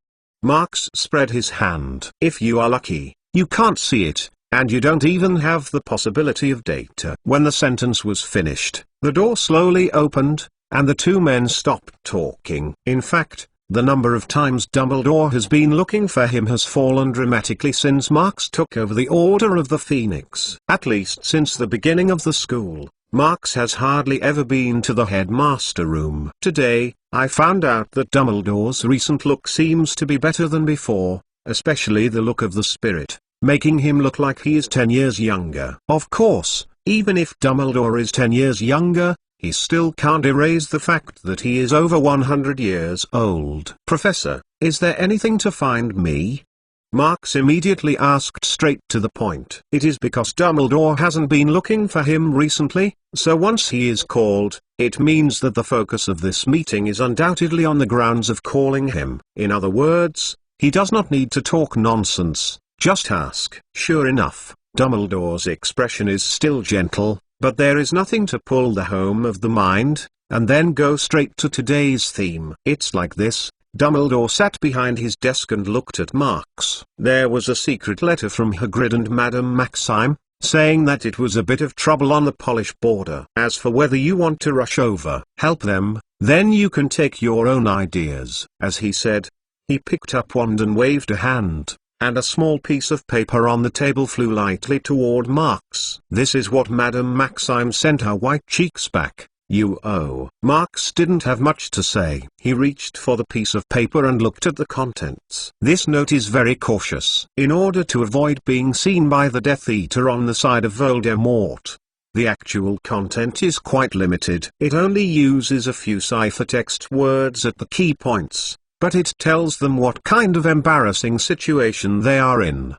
Marks spread his hand. "If you are lucky, you can't see it, and you don't even have the possibility of data." When the sentence was finished, the door slowly opened, and the two men stopped talking. In fact, the number of times Dumbledore has been looking for him has fallen dramatically since Marks took over the Order of the Phoenix. At least since the beginning of the school, Marks has hardly ever been to the headmaster room. Today, I found out that Dumbledore's recent look seems to be better than before, especially the look of the spirit, making him look like he is 10 years younger. Of course, even if Dumbledore is 10 years younger, he still can't erase the fact that he is over 100 years old. "Professor, is there anything to find me?" Marks immediately asked, straight to the point. It is because Dumbledore hasn't been looking for him recently, so once he is called, it means that the focus of this meeting is undoubtedly on the grounds of calling him. In other words, he does not need to talk nonsense, just ask. Sure enough, Dumbledore's expression is still gentle, but there is nothing to pull the home of the mind, and then go straight to today's theme. It's like this. Dumbledore sat behind his desk and looked at Marks. There was a secret letter from Hagrid and Madame Maxime, saying that it was a bit of trouble on the Polish border. As for whether you want to rush over, help them, then you can take your own ideas. As he said, he picked up wand and waved a hand, and a small piece of paper on the table flew lightly toward Marks. This is what Madame Maxime sent, her white cheeks back. Marks didn't have much to say. He reached for the piece of paper and looked at the contents. This note is very cautious. In order to avoid being seen by the Death Eater on the side of Voldemort, the actual content is quite limited. It only uses a few ciphertext words at the key points, but it tells them what kind of embarrassing situation they are in.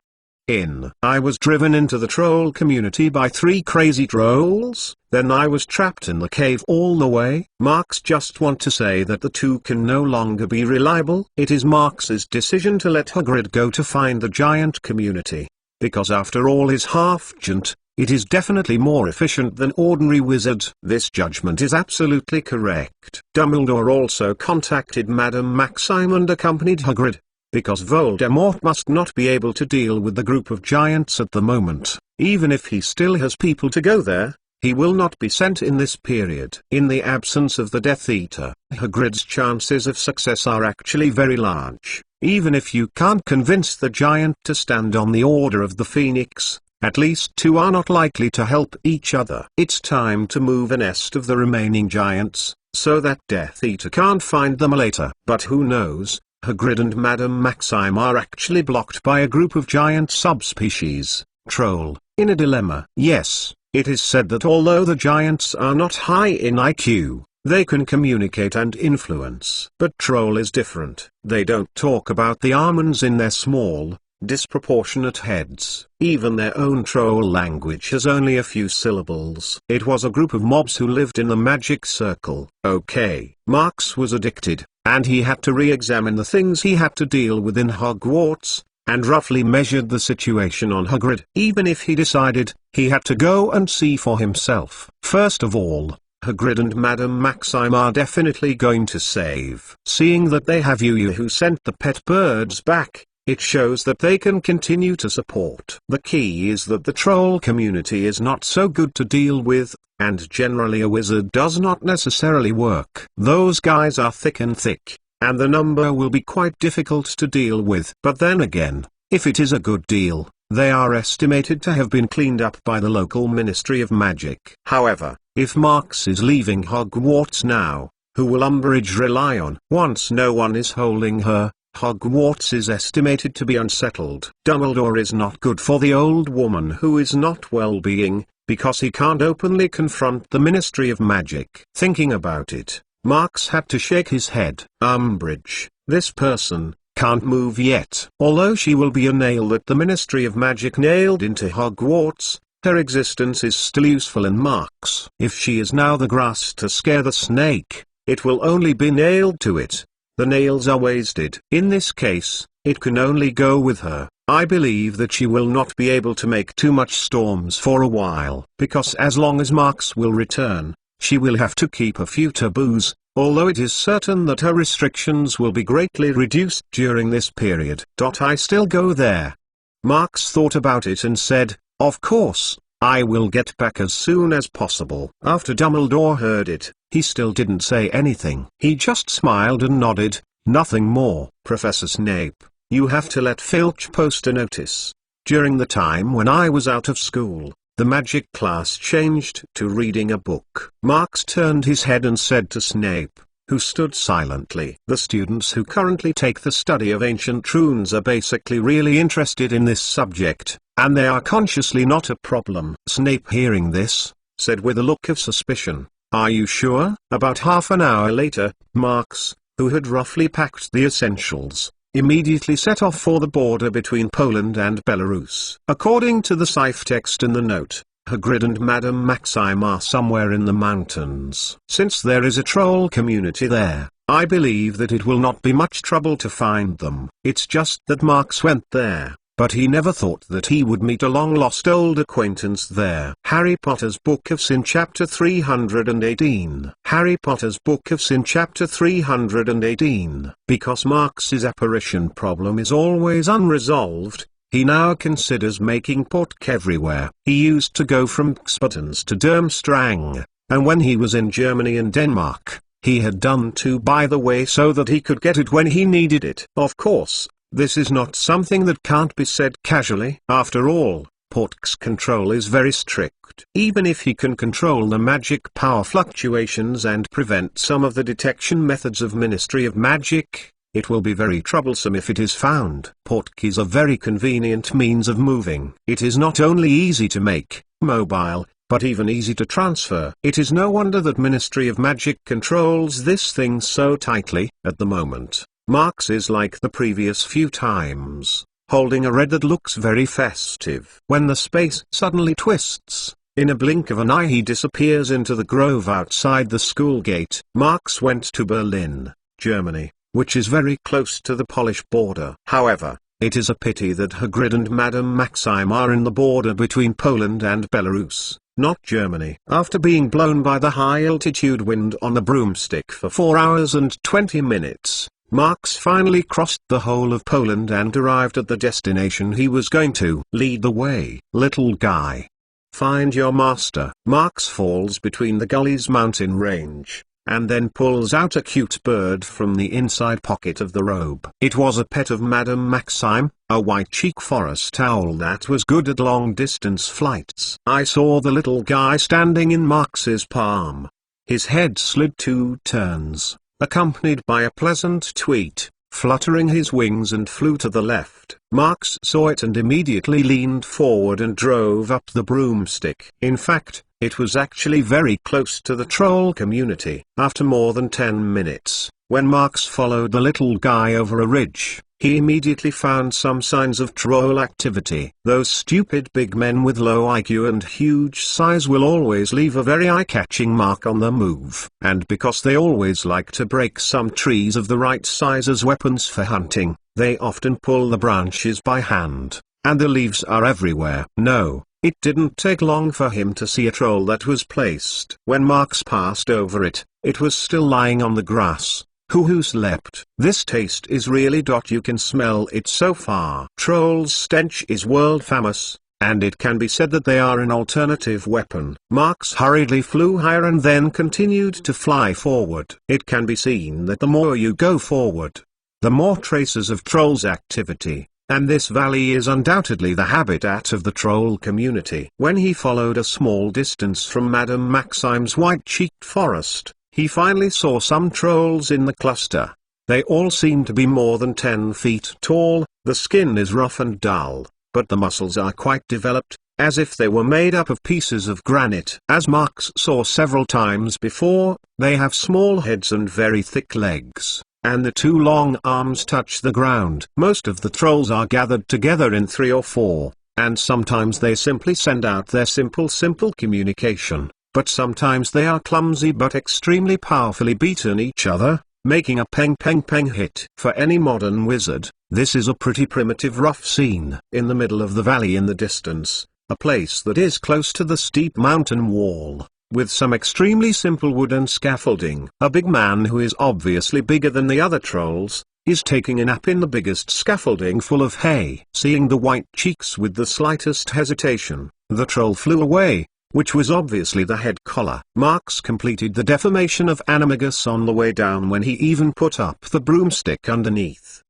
I was driven into the troll community by 3 crazy trolls, then I was trapped in the cave all the way. Marks just want to say that the two can no longer be reliable. It is Marks's decision to let Hagrid go to find the giant community, because after all is half-giant, it is definitely more efficient than ordinary wizard. This judgment is absolutely correct. Dumbledore also contacted Madame Maxime and accompanied Hagrid, because Voldemort must not be able to deal with the group of giants at the moment. Even if he still has people to go there, he will not be sent in this period. In the absence of the Death Eater, Hagrid's chances of success are actually very large. Even if you can't convince the giant to stand on the Order of the Phoenix, at least 2 are not likely to help each other. It's time to move a nest of the remaining giants, so that Death Eater can't find them later. But who knows? Hagrid and Madame Maxime are actually blocked by a group of giant subspecies, troll, in a dilemma. Yes, It is said that although the giants are not high in IQ, they can communicate and influence. But Troll is different. They don't talk about the almonds in their small, disproportionate heads. Even their own troll language has only a few syllables. It was a group of mobs who lived in the magic circle. Okay, Marx was addicted, and he had to re-examine the things he had to deal with in Hogwarts, and roughly measured the situation on Hagrid. Even if he decided, he had to go and see for himself. First of all, Hagrid and Madame Maxime are definitely going to save. Seeing that they have Yu who sent the pet birds back, it shows that they can continue to support. The key is that the troll community is not so good to deal with, and generally a wizard does not necessarily work. Those guys are thick and thick, and the number will be quite difficult to deal with. But then again, if it is a good deal, they are estimated to have been cleaned up by the local Ministry of Magic. However, if Marx is leaving Hogwarts now, who will Umbridge rely on? Once no one is holding her, Hogwarts is estimated to be unsettled. Dumbledore is not good for the old woman who is not well-being, because he can't openly confront the Ministry of Magic. Thinking about it, Marx had to shake his head. Umbridge, this person, can't move yet. Although she will be a nail that the Ministry of Magic nailed into Hogwarts, her existence is still useful in Marx. If she is now the grass to scare the snake, it will only be nailed to it. The nails are wasted. In this case, it can only go with her. I believe that she will not be able to make too much storms for a while, because as long as Marx will return, she will have to keep a few taboos, although it is certain that her restrictions will be greatly reduced during this period. I still go there. Marx thought about it and said, of course, I will get back as soon as possible. After Dumbledore heard it, he still didn't say anything. He just smiled and nodded, nothing more. Professor Snape, you have to let Filch post a notice. During the time when I was out of school, the magic class changed to reading a book. Marx turned his head and said to Snape, who stood silently, the students who currently take the study of ancient runes are basically really interested in this subject, and they are consciously not a problem. Snape, hearing this, said with a look of suspicion, are you sure? About half an hour later, Marx, who had roughly packed the essentials, immediately set off for the border between Poland and Belarus. According to the ciphertext in the note, Hagrid and Madame Maxime are somewhere in the mountains. Since there is a troll community there, I believe that it will not be much trouble to find them. It's just that Marx went there, but he never thought that he would meet a long-lost old acquaintance there. Harry Potter's Book of Sin Chapter 318. Harry Potter's Book of Sin Chapter 318. Because Marx's apparition problem is always unresolved, he now considers making Portk everywhere. He used to go from Xbuttons to Durmstrang, and when he was in Germany and Denmark, he had done two by the way so that he could get it when he needed it. Of course, this is not something that can't be said casually. After all, Portk's control is very strict. Even if he can control the magic power fluctuations and prevent some of the detection methods of Ministry of Magic, it will be very troublesome if it is found. Portk is a very convenient means of moving. It is not only easy to make, mobile, but even easy to transfer. It is no wonder that Ministry of Magic controls this thing so tightly. At the moment, Marx is like the previous few times, holding a red that looks very festive. When the space suddenly twists, in a blink of an eye he disappears into the grove outside the school gate. Marx went to Berlin, Germany, which is very close to the Polish border. However, it is a pity that Hagrid and Madame Maxime are in the border between Poland and Belarus, not Germany. After being blown by the high-altitude wind on the broomstick for 4 hours and 20 minutes, Marx finally crossed the whole of Poland and arrived at the destination he was going to. Lead the way, little guy. Find your master. Marx falls between the gullies mountain range, and then pulls out a cute bird from the inside pocket of the robe. It was a pet of Madame Maxime, a white-cheek forest owl that was good at long-distance flights. I saw the little guy standing in Marx's palm. His head slid 2 turns, accompanied by a pleasant tweet, fluttering his wings and flew to the left. Marx saw it and immediately leaned forward and drove up the broomstick. In fact, it was actually very close to the troll community. After more than 10 minutes, when Marx followed the little guy over a ridge, he immediately found some signs of troll activity. Those stupid big men with low IQ and huge size will always leave a very eye-catching mark on the move. And because they always like to break some trees of the right size as weapons for hunting, they often pull the branches by hand, and the leaves are everywhere. No, it didn't take long for him to see a troll that was placed. When Marx passed over it, it was still lying on the grass. Who slept? This taste is really. You can smell it so far. Troll's stench is world famous, and it can be said that they are an alternative weapon. Marx hurriedly flew higher and then continued to fly forward. It can be seen that the more you go forward, the more traces of troll's activity, and this valley is undoubtedly the habitat of the troll community. When he followed a small distance from Madame Maxime's white-cheeked forest, he finally saw some trolls in the cluster. They all seem to be more than 10 feet tall, the skin is rough and dull, but the muscles are quite developed, as if they were made up of pieces of granite. As Marx saw several times before, they have small heads and very thick legs, and the two long arms touch the ground. Most of the trolls are gathered together in 3 or 4, and sometimes they simply send out their simple communication. But sometimes they are clumsy but extremely powerfully beaten each other, making a peng peng peng hit. For any modern wizard, this is a pretty primitive rough scene. In the middle of the valley in the distance, a place that is close to the steep mountain wall, with some extremely simple wooden scaffolding. A big man who is obviously bigger than the other trolls, is taking a nap in the biggest scaffolding full of hay. Seeing the white cheeks with the slightest hesitation, the troll flew away, which was obviously the head collar. Marx completed the deformation of Animagus on the way down when he even put up the broomstick underneath.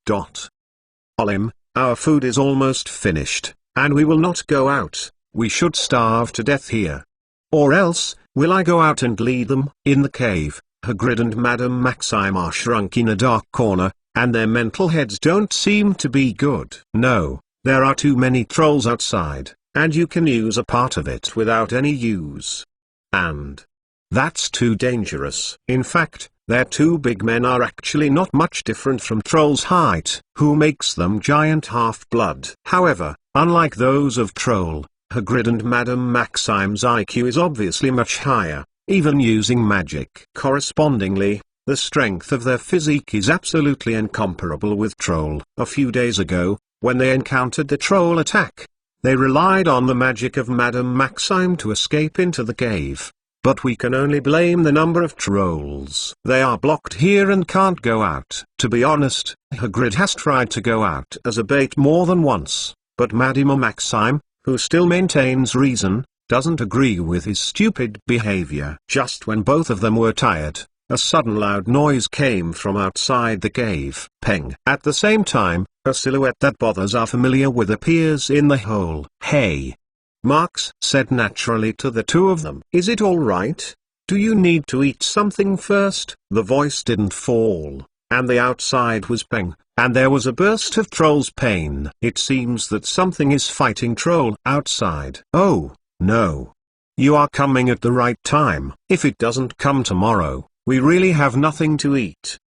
Olim, our food is almost finished, and we will not go out. We should starve to death here. Or else, will I go out and lead them? In the cave, Hagrid and Madame Maxime are shrunk in a dark corner, and their mental heads don't seem to be good. No, there are too many trolls outside, and you can use a part of it without any use. And that's too dangerous. In fact, their two big men are actually not much different from Troll's height, who makes them giant half-blood. However, unlike those of Troll, Hagrid and Madame Maxime's IQ is obviously much higher, even using magic. Correspondingly, the strength of their physique is absolutely incomparable with Troll. A few days ago, when they encountered the Troll attack, they relied on the magic of Madame Maxime to escape into the cave. But we can only blame the number of trolls. They are blocked here and can't go out. To be honest, Hagrid has tried to go out as a bait more than once, but Madame Maxime, who still maintains reason, doesn't agree with his stupid behavior. Just when both of them were tired, a sudden loud noise came from outside the cave. Peng. At the same time, a silhouette that Bothers are familiar with appears in the hole. Hey! Marx said naturally to the two of them. Is it all right? Do you need to eat something first? The voice didn't fall, and the outside was Peng, and there was a burst of Troll's pain. It seems that something is fighting Troll outside. Oh, no. You are coming at the right time. If it doesn't come tomorrow, we really have nothing to eat.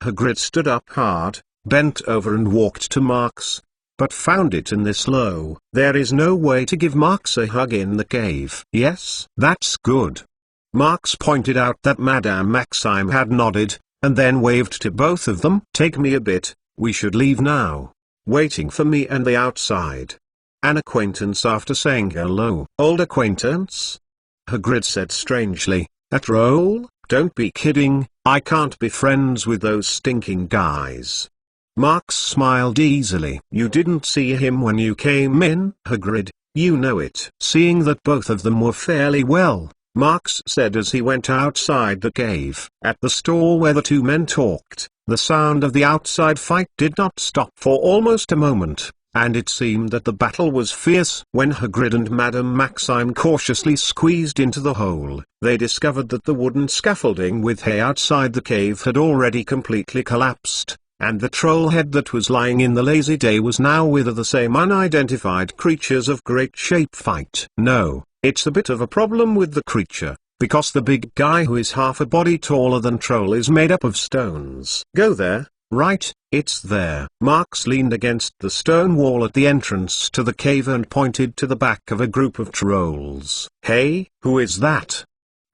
Hagrid stood up hard, bent over and walked to Marx, but found it in this low. There is no way to give Marx a hug in the cave. Yes, that's good. Marx pointed out that Madame Maxime had nodded, and then waved to both of them. Take me a bit, we should leave now. Waiting for me and the outside. An acquaintance after saying hello. Old acquaintance? Hagrid said strangely. A troll? Don't be kidding, I can't be friends with those stinking guys. Marx smiled easily. You didn't see him when you came in, Hagrid, you know it. Seeing that both of them were fairly well, Marx said as he went outside the cave. At the stall where the two men talked, the sound of the outside fight did not stop for almost a moment, and it seemed that the battle was fierce. When Hagrid and Madame Maxime cautiously squeezed into the hole, they discovered that the wooden scaffolding with hay outside the cave had already completely collapsed, and the troll head that was lying in the lazy day was now with the same unidentified creatures of great shape fight. No, it's a bit of a problem with the creature, because the big guy who is half a body taller than Troll is made up of stones. Go there, right, it's there. Marx leaned against the stone wall at the entrance to the cave and pointed to the back of a group of trolls. Hey, who is that?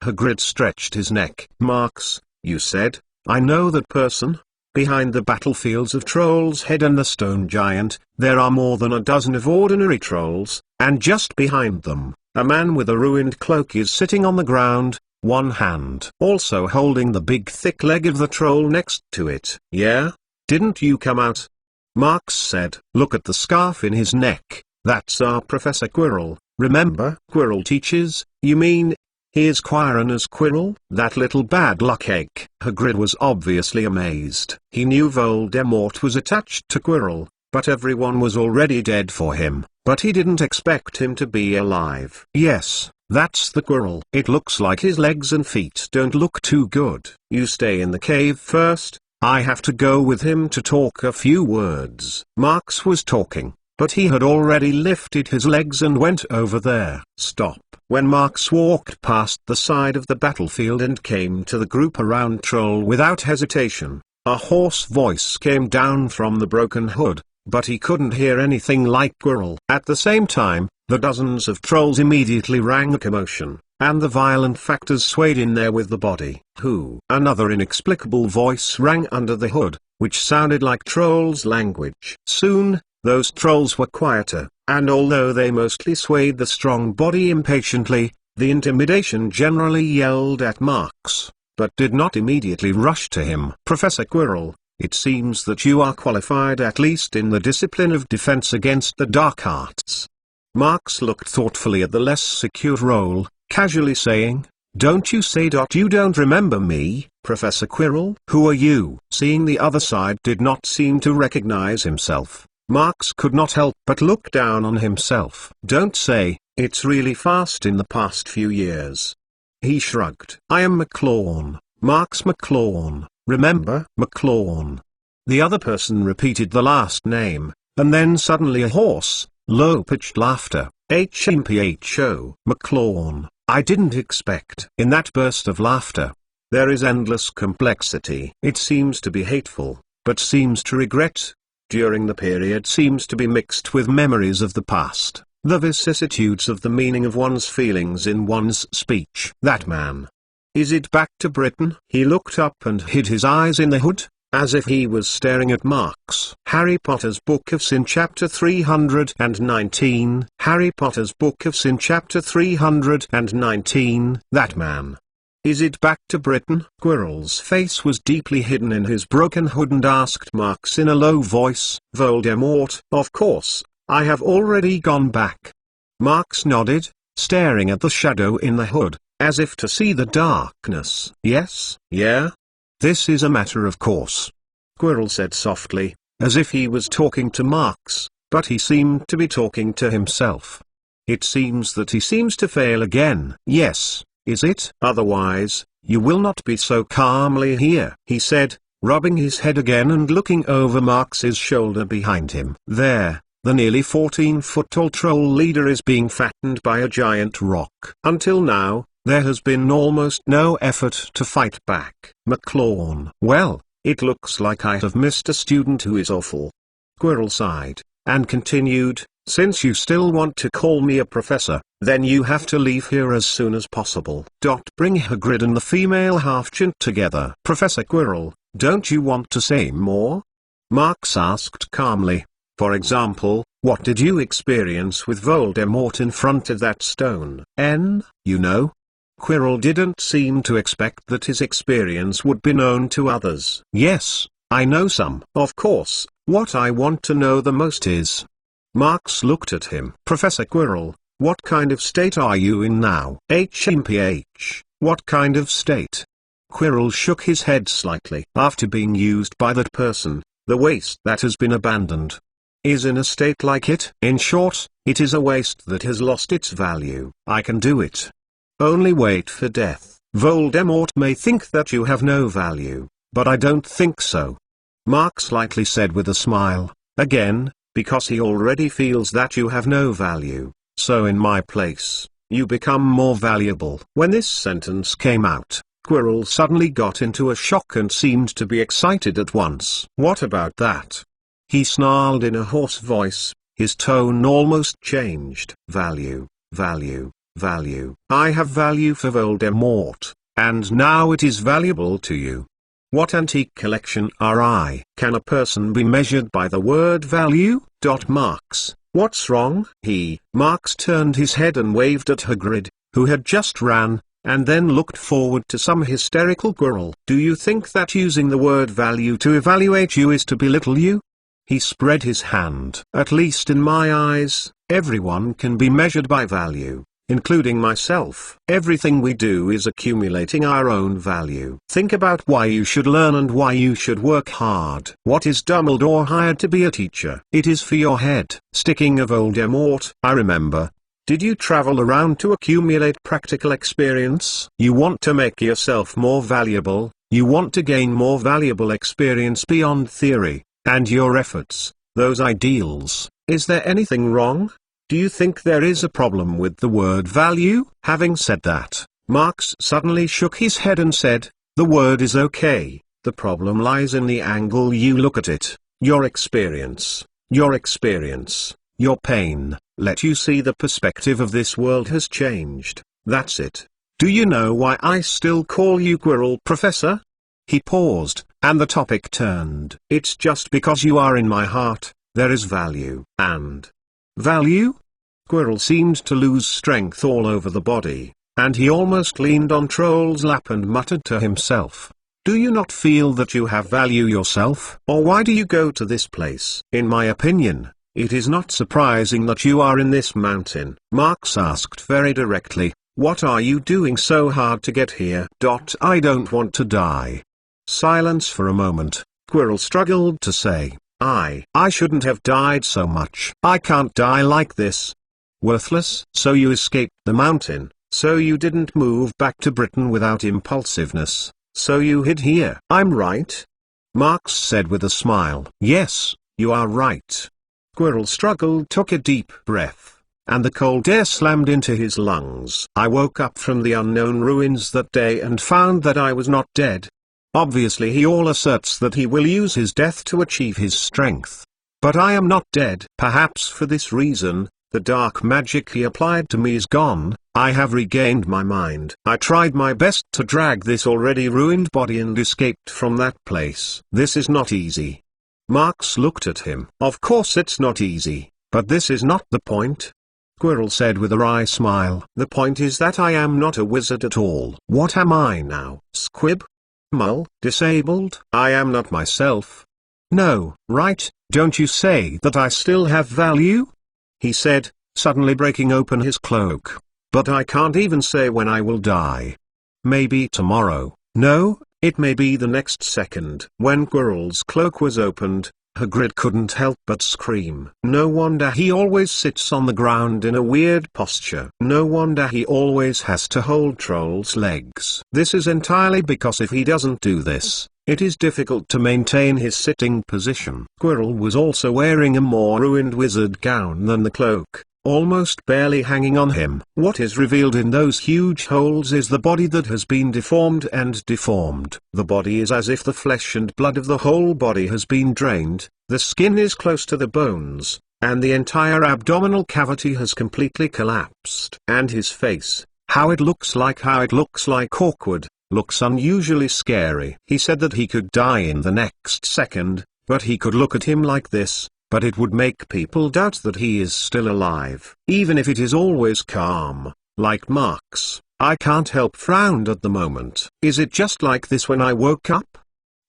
Hagrid stretched his neck. Marx, you said? I know that person. Behind the battlefields of Troll's Head and the Stone Giant, there are more than a dozen of ordinary trolls, and just behind them, a man with a ruined cloak is sitting on the ground, one hand also holding the big thick leg of the troll next to it. Yeah? Didn't you come out? Marx said. Look at the scarf in his neck, that's our Professor Quirrell. Remember? Quirrell teaches, you mean, he is Quirrell as Quirrell? That little bad luck egg. Hagrid was obviously amazed. He knew Voldemort was attached to Quirrell, but everyone was already dead for him. But he didn't expect him to be alive. Yes, that's the Quirrell. It looks like his legs and feet don't look too good. You stay in the cave first. I have to go with him to talk a few words. Marx was talking, but he had already lifted his legs and went over there. Stop. When Marx walked past the side of the battlefield and came to the group around Troll without hesitation, a hoarse voice came down from the broken hood, but he couldn't hear anything like Quirrell. At the same time, the dozens of trolls immediately rang a commotion, and the violent factors swayed in there with the body. Who? Another inexplicable voice rang under the hood, which sounded like Troll's language. Soon, those trolls were quieter, and although they mostly swayed the strong body impatiently, the intimidation generally yelled at Marx, but did not immediately rush to him. Professor Quirrell, it seems that you are qualified at least in the discipline of defense against the dark arts. Marx looked thoughtfully at the less secure role, casually saying, don't you say you don't remember me, Professor Quirrell? Who are you? Seeing the other side did not seem to recognize himself, Marx could not help but look down on himself. Don't say, it's really fast in the past few years. He shrugged. I am McLawn, Marx McLawn, remember? McLawn. The other person repeated the last name, and then suddenly a hoarse, low-pitched laughter. HMPHO. McLawn. I didn't expect. In that burst of laughter, there is endless complexity. It seems to be hateful, but seems to regret. During the period seems to be mixed with memories of the past, the vicissitudes of the meaning of one's feelings in one's speech. That man. Is it back to Britain? He looked up and hid his eyes in the hood, as if he was staring at Marx. Harry Potter's Book of Sin Chapter 319. Harry Potter's Book of Sin Chapter 319. That man. Is it back to Britain? Quirrell's face was deeply hidden in his broken hood and asked Marx in a low voice. Voldemort. Of course, I have already gone back. Marx nodded, staring at the shadow in the hood, as if to see the darkness. Yes, yeah? This is a matter of course. Quirrell said softly, as if he was talking to Marx, but he seemed to be talking to himself. It seems that he seems to fail again. Yes. Is it? Otherwise, you will not be so calmly here, he said, rubbing his head again and looking over Marx's shoulder behind him. There, the nearly 14-foot-tall troll leader is being fattened by a giant rock. Until now, there has been almost no effort to fight back. McLawn. Well, it looks like I have missed a student who is awful. Quirrell sighed, and continued, since you still want to call me a professor, then you have to leave here as soon as possible. Bring Hagrid and the female half-chint together. Professor Quirrell, don't you want to say more? Marx asked calmly. For example, what did you experience with Voldemort in front of that stone? You know? Quirrell didn't seem to expect that his experience would be known to others. Yes, I know some. Of course, what I want to know the most is... Marx looked at him. Professor Quirrell, what kind of state are you in now? HMPH, what kind of state? Quirrell shook his head slightly. After being used by that person, the waste that has been abandoned is in a state like it. In short, it is a waste that has lost its value. I can do it. Only wait for death. Voldemort may think that you have no value, but I don't think so. Mark slightly said with a smile. Again, because he already feels that you have no value, so in my place, you become more valuable. When this sentence came out, Quirrell suddenly got into a shock and seemed to be excited at once. What about that? He snarled in a hoarse voice, his tone almost changed. Value, value, value. I have value for Voldemort, and now it is valuable to you. What antique collection are I? Can a person be measured by the word value? Marks, what's wrong? Marks turned his head and waved at Hagrid, who had just ran, and then looked forward to some hysterical Quirrell. Do you think that using the word value to evaluate you is to belittle you? He spread his hand. At least in my eyes, everyone can be measured by value, including myself. Everything we do is accumulating our own value. Think about why you should learn and why you should work hard. What is Dumbledore hired to be a teacher? It is for your head. Sticking of Voldemort. I remember. Did you travel around to accumulate practical experience? You want to make yourself more valuable, you want to gain more valuable experience beyond theory, and your efforts, those ideals. Is there anything wrong? Do you think there is a problem with the word value? Having said that, Marks suddenly shook his head and said, the word is okay, the problem lies in the angle you look at it, your experience, your pain. Let you see the perspective of this world has changed, that's it. Do you know why I still call you Quirrell, Professor? He paused, and the topic turned. It's just because you are in my heart, there is value. And value? Quirrell seemed to lose strength all over the body, and he almost leaned on Troll's lap and muttered to himself. Do you not feel that you have value yourself? Or why do you go to this place? In my opinion, it is not surprising that you are in this mountain. Marks asked very directly, what are you doing so hard to get here? I don't want to die. Silence for a moment. Quirrell struggled to say, I shouldn't have died so much. I can't die like this. Worthless. So you escaped the mountain, so you didn't move back to Britain without impulsiveness, so you hid here. I'm right? Marks said with a smile. Yes, you are right. Quirrell struggled, took a deep breath, and the cold air slammed into his lungs. I woke up from the unknown ruins that day and found that I was not dead. Obviously he all asserts that he will use his death to achieve his strength. But I am not dead. Perhaps for this reason, the dark magic he applied to me is gone. I have regained my mind. I tried my best to drag this already ruined body and escaped from that place. This is not easy. Marks looked at him. Of course it's not easy, but this is not the point. Quirrell said with a wry smile. The point is that I am not a wizard at all. What am I now? Squib? Mole? Disabled? I am not myself. No, right? Don't you say that I still have value? He said, suddenly breaking open his cloak. But I can't even say when I will die. Maybe tomorrow. No, it may be the next second. When Quirrell's cloak was opened, Hagrid couldn't help but scream. No wonder he always sits on the ground in a weird posture. No wonder he always has to hold Troll's legs. This is entirely because if he doesn't do this, it is difficult to maintain his sitting position. Quirrell was also wearing a more ruined wizard gown than the cloak, almost barely hanging on him. What is revealed in those huge holes is the body that has been deformed and deformed. The body is as if the flesh and blood of the whole body has been drained, the skin is close to the bones, and the entire abdominal cavity has completely collapsed. And his face, how it looks like awkward, looks unusually scary. He said that he could die in the next second, but he could look at him like this, but it would make people doubt that he is still alive. Even if it is always calm, like Marks, I can't help frowned at the moment. Is it just like this when I woke up?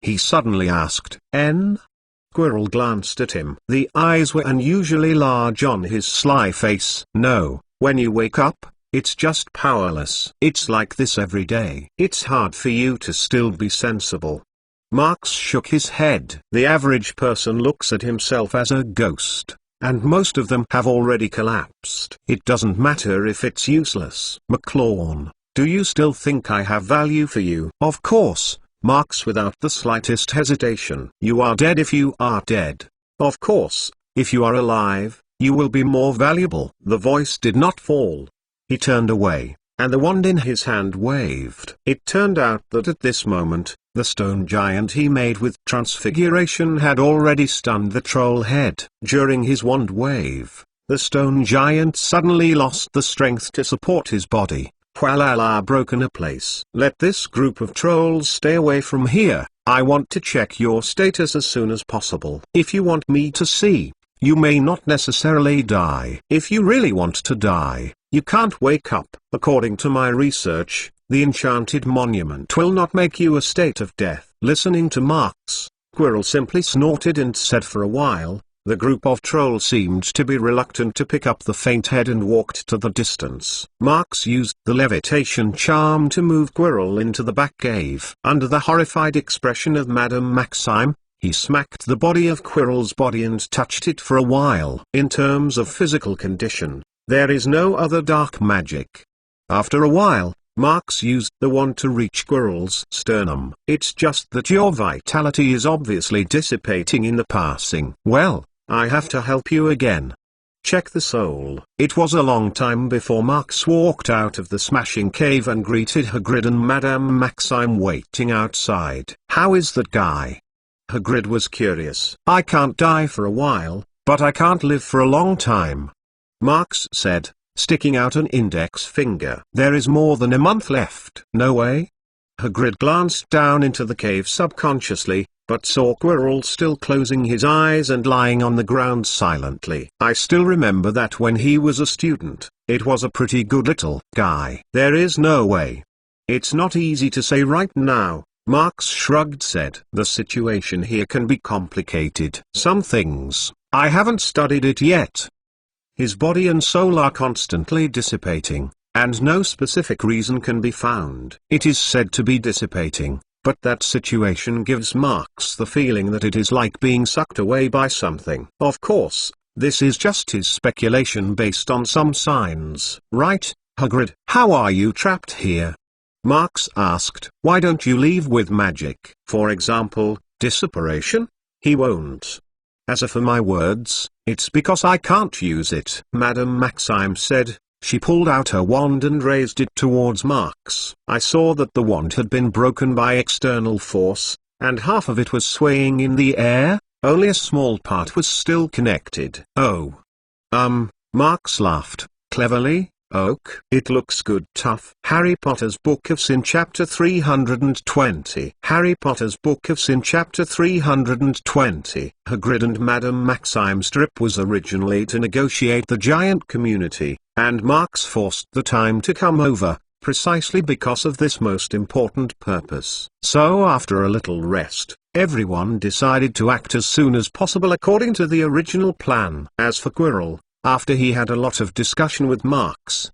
He suddenly asked. Quirrell glanced at him. The eyes were unusually large on his sly face. No, when you wake up, it's just powerless. It's like this every day. It's hard for you to still be sensible. Marks shook his head. The average person looks at himself as a ghost, and most of them have already collapsed. It doesn't matter if it's useless. McLawn, do you still think I have value for you? Of course, Marx without the slightest hesitation. "You are dead if you are dead. Of course, if you are alive, you will be more valuable." The voice did not fall. He turned away, and the wand in his hand waved. It turned out that at this moment, the stone giant he made with transfiguration had already stunned the troll head. During his wand wave, the stone giant suddenly lost the strength to support his body. "While broken a place. Let this group of trolls stay away from here. I want to check your status as soon as possible. If you want me to see, you may not necessarily die. If you really want to die, you can't wake up. According to my research, the enchanted monument will not make you a state of death." Listening to Marx, Quirrell simply snorted and said for a while, the group of trolls seemed to be reluctant to pick up the faint head and walked to the distance. Marx used the levitation charm to move Quirrell into the back cave. Under the horrified expression of Madame Maxime, he smacked the body of Quirrell's body and touched it for a while. In terms of physical condition, there is no other dark magic. After a while, Marx used the wand to reach Quirrell's sternum. "It's just that your vitality is obviously dissipating in the passing. Well, I have to help you again. Check the soul." It was a long time before Marx walked out of the smashing cave and greeted Hagrid and Madame Maxime waiting outside. "How is that guy?" Hagrid was curious. "I can't die for a while, but I can't live for a long time," Marx said, sticking out an index finger. "There is more than a month left." "No way?" Hagrid glanced down into the cave subconsciously, but saw Quirrell still closing his eyes and lying on the ground silently. "I still remember that when he was a student, it was a pretty good little guy." "There is no way. It's not easy to say right now," Marx shrugged said. "The situation here can be complicated. Some things, I haven't studied it yet. His body and soul are constantly dissipating, and no specific reason can be found. It is said to be dissipating, but that situation gives Marx the feeling that it is like being sucked away by something. Of course, this is just his speculation based on some signs." "Right, Hagrid. How are you trapped here?" Marx asked. "Why don't you leave with magic? For example, dissiparation?" "He won't. As for my words, it's because I can't use it," Madame Maxime said. She pulled out her wand and raised it towards Marx. "I saw that the wand had been broken by external force, and half of it was swaying in the air, only a small part was still connected." "Oh. Marx laughed, cleverly. "Oak. It looks good tough." Harry Potter's Book of Sin Chapter 320. Harry Potter's Book of Sin Chapter 320. Hagrid and Madame Maxime's trip was originally to negotiate the giant community, and Marx forced the time to come over, precisely because of this most important purpose. So after a little rest, everyone decided to act as soon as possible according to the original plan. As for Quirrell, after he had a lot of discussion with Marx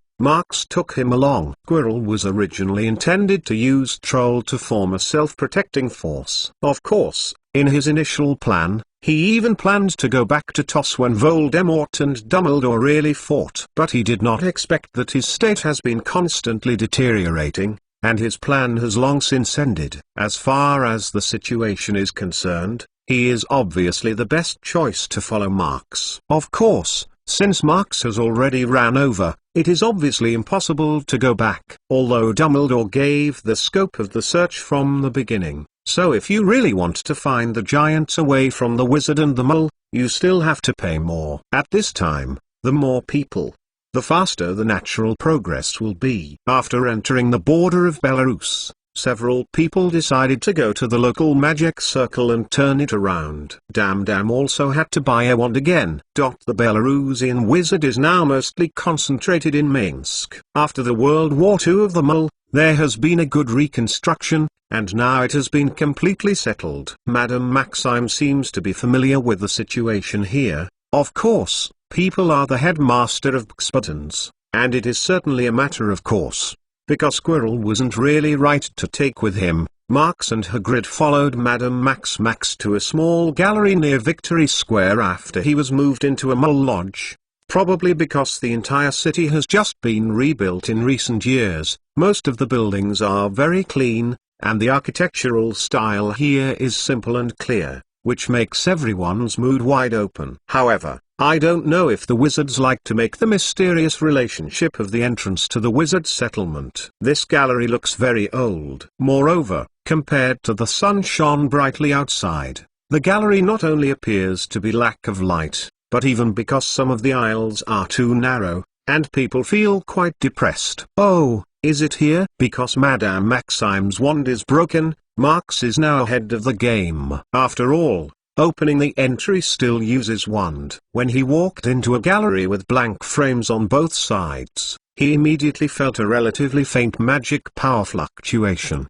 took him along. Quirrell was originally intended to use Troll to form a self-protecting force. Of course, in his initial plan, he even planned to go back to TOS when Voldemort and Dumbledore really fought. But he did not expect that his state has been constantly deteriorating, and his plan has long since ended. As far as the situation is concerned, he is obviously the best choice to follow Marx. Of course, since Marx has already ran over, it is obviously impossible to go back. Although Dumbledore gave the scope of the search from the beginning, so if you really want to find the giants away from the wizard and the mole, you still have to pay more. At this time, the more people, the faster the natural progress will be. After entering the border of Belarus, several people decided to go to the local magic circle and turn it around. Dam also had to buy a wand again. The Belarusian wizard is now mostly concentrated in Minsk. After the World War II of the mole, there has been a good reconstruction, and now it has been completely settled. Madame Maxime seems to be familiar with the situation here. Of course, people are the headmaster of Buttons, and it is certainly a matter of course. Because Quirrell wasn't really right to take with him, Marx and Hagrid followed Madame Max to a small gallery near Victory Square after he was moved into a mole lodge. probably because the entire city has just been rebuilt in recent years. Most of the buildings are very clean, and the architectural style here is simple and clear, which makes everyone's mood wide open. However, I don't know if the wizards like to make the mysterious relationship of the entrance to the wizard settlement. This gallery looks very old. Moreover, compared to the sun shone brightly outside, the gallery not only appears to be lack of light, but even because some of the aisles are too narrow, and people feel quite depressed. Oh, is it here? Because Madame Maxime's wand is broken, Marx is now ahead of the game. After all, opening the entry still uses wand. When he walked into a gallery with blank frames on both sides, he immediately felt a relatively faint magic power fluctuation.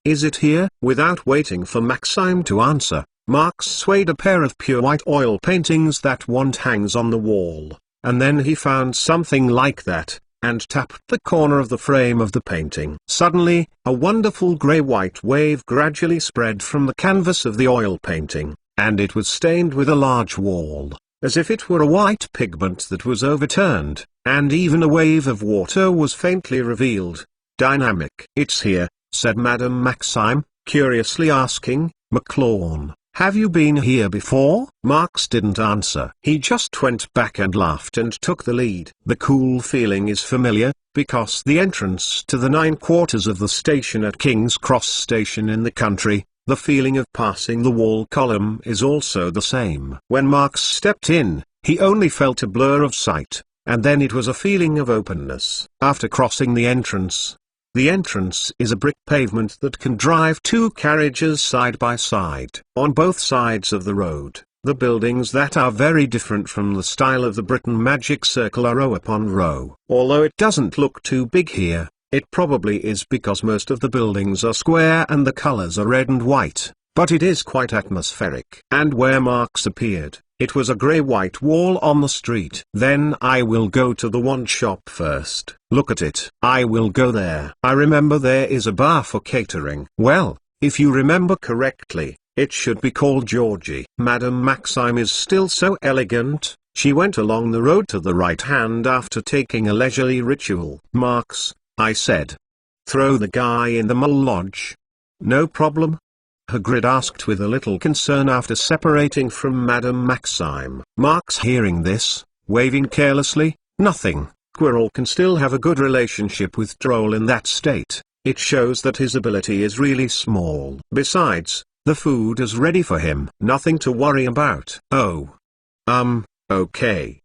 Is it here? Without waiting for Maxime to answer, Marx swayed a pair of pure white oil paintings that wand hangs on the wall, and then he found something like that, and tapped the corner of the frame of the painting. Suddenly, a wonderful grey-white wave gradually spread from the canvas of the oil painting, and it was stained with a large wall, as if it were a white pigment that was overturned, and even a wave of water was faintly revealed. Dynamic. It's here, said Madame Maxime, curiously asking, McClone, have you been here before? Marx didn't answer. He just went back and laughed and took the lead. The cool feeling is familiar, because the entrance to the 9 quarters of the station at King's Cross Station in the country, the feeling of passing the wall column is also the same. When Marx stepped in, he only felt a blur of sight, and then it was a feeling of openness. After crossing the entrance is a brick pavement that can drive 2 carriages side by side. On both sides of the road, the buildings that are very different from the style of the Britain Magic Circle are row upon row. Although it doesn't look too big here, it probably is because most of the buildings are square and the colors are red and white, but it is quite atmospheric. And where Marx appeared, it was a grey-white wall on the street. Then I will go to the wand shop first. Look at it. I will go there. I remember there is a bar for catering. Well, if you remember correctly, it should be called Georgie. Madame Maxime is still so elegant. She went along the road to the right hand after taking a leisurely ritual. Marx, I said. Throw the guy in the Mole Lodge. No problem? Hagrid asked with a little concern after separating from Madame Maxime. Marx hearing this, waving carelessly, nothing. Quirrell can still have a good relationship with Droll in that state. It shows that his ability is really small. Besides, the food is ready for him. Nothing to worry about. Oh. Okay.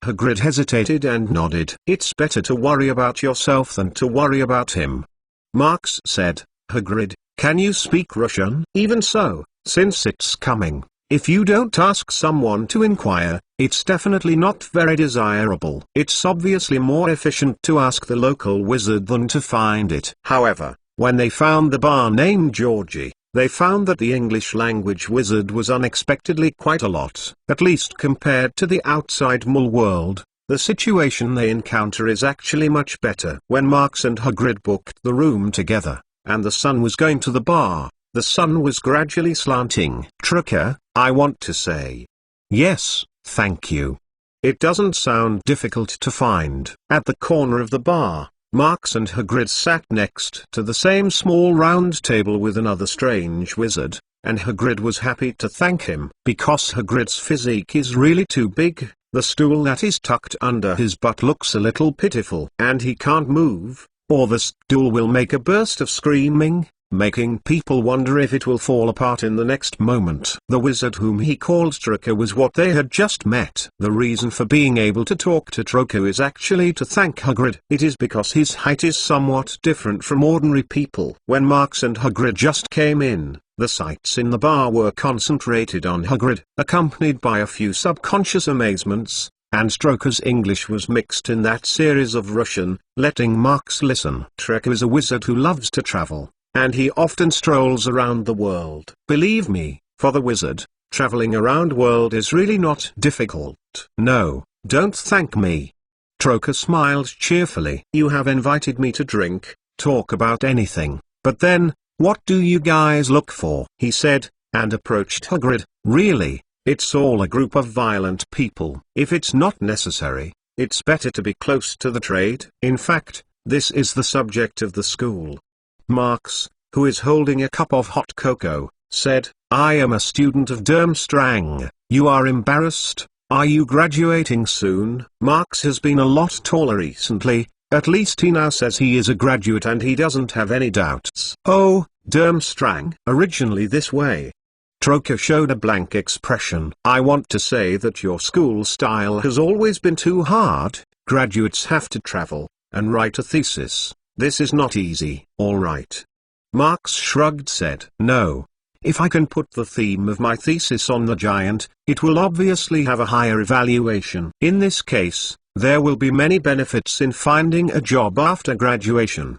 Hagrid hesitated and nodded. It's better to worry about yourself than to worry about him. Marx said, Hagrid, can you speak Russian? Even so, since it's coming, if you don't ask someone to inquire, it's definitely not very desirable. It's obviously more efficient to ask the local wizard than to find it. However, when they found the bar named Georgie, they found that the English language wizard was unexpectedly quite a lot. At least compared to the outside Mole world, the situation they encounter is actually much better. When Marx and Hagrid booked the room together, and the sun was going to the bar, the sun was gradually slanting. Trucker, I want to say. Yes, thank you. It doesn't sound difficult to find. At the corner of the bar, Marx and Hagrid sat next to the same small round table with another strange wizard, and Hagrid was happy to thank him. Because Hagrid's physique is really too big, the stool that is tucked under his butt looks a little pitiful. And he can't move, or the stool will make a burst of screaming, making people wonder if it will fall apart in the next moment. The wizard whom he called Troco was what they had just met. The reason for being able to talk to Troco is actually to thank Hagrid. It is because his height is somewhat different from ordinary people. When Marx and Hagrid just came in, the sights in the bar were concentrated on Hagrid, accompanied by a few subconscious amazements. And Troco's English was mixed in that series of Russian, letting Marx listen. Troco is a wizard who loves to travel, and he often strolls around the world. Believe me, for the wizard, traveling around world is really not difficult. No, don't thank me. Troco smiled cheerfully. You have invited me to drink, talk about anything, but then, what do you guys look for? He said, and approached Hagrid. Really, It's all a group of violent people. If it's not necessary, it's better to be close to the trade. In fact, this is the subject of the school. Marx, who is holding a cup of hot cocoa, said, "I am a student of Durmstrang. You are embarrassed? Are you graduating soon?" Marx has been a lot taller recently, at least he now says he is a graduate and he doesn't have any doubts. "Oh, Durmstrang." Originally this way. Troker showed a blank expression. "I want to say that your school style has always been too hard. Graduates have to travel, and write a thesis. This is not easy." "All right." Marx shrugged said, "No. If I can put the theme of my thesis on the giant, it will obviously have a higher evaluation. In this case, there will be many benefits in finding a job after graduation!"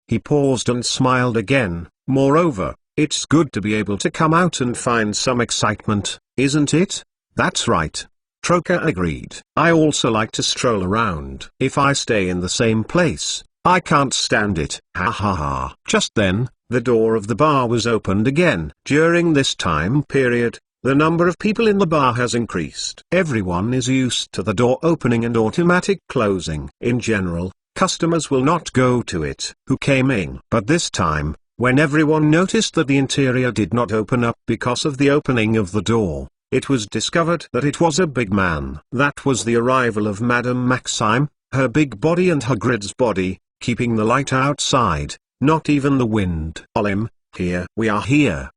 He paused and smiled again. "Moreover, it's good to be able to come out and find some excitement, isn't it?" "That's right." Troker agreed. "I also like to stroll around. If I stay in the same place, I can't stand it." Ha ha ha. Just then, the door of the bar was opened again. During this time period, the number of people in the bar has increased. Everyone is used to the door opening and automatic closing. In general, customers will not go to it who came in. But this time, when everyone noticed that the interior did not open up because of the opening of the door, it was discovered that it was a big man. That was the arrival of Madame Maxime, her big body and Hagrid's body, keeping the light outside. Not even the wind. "Olim, here we are here."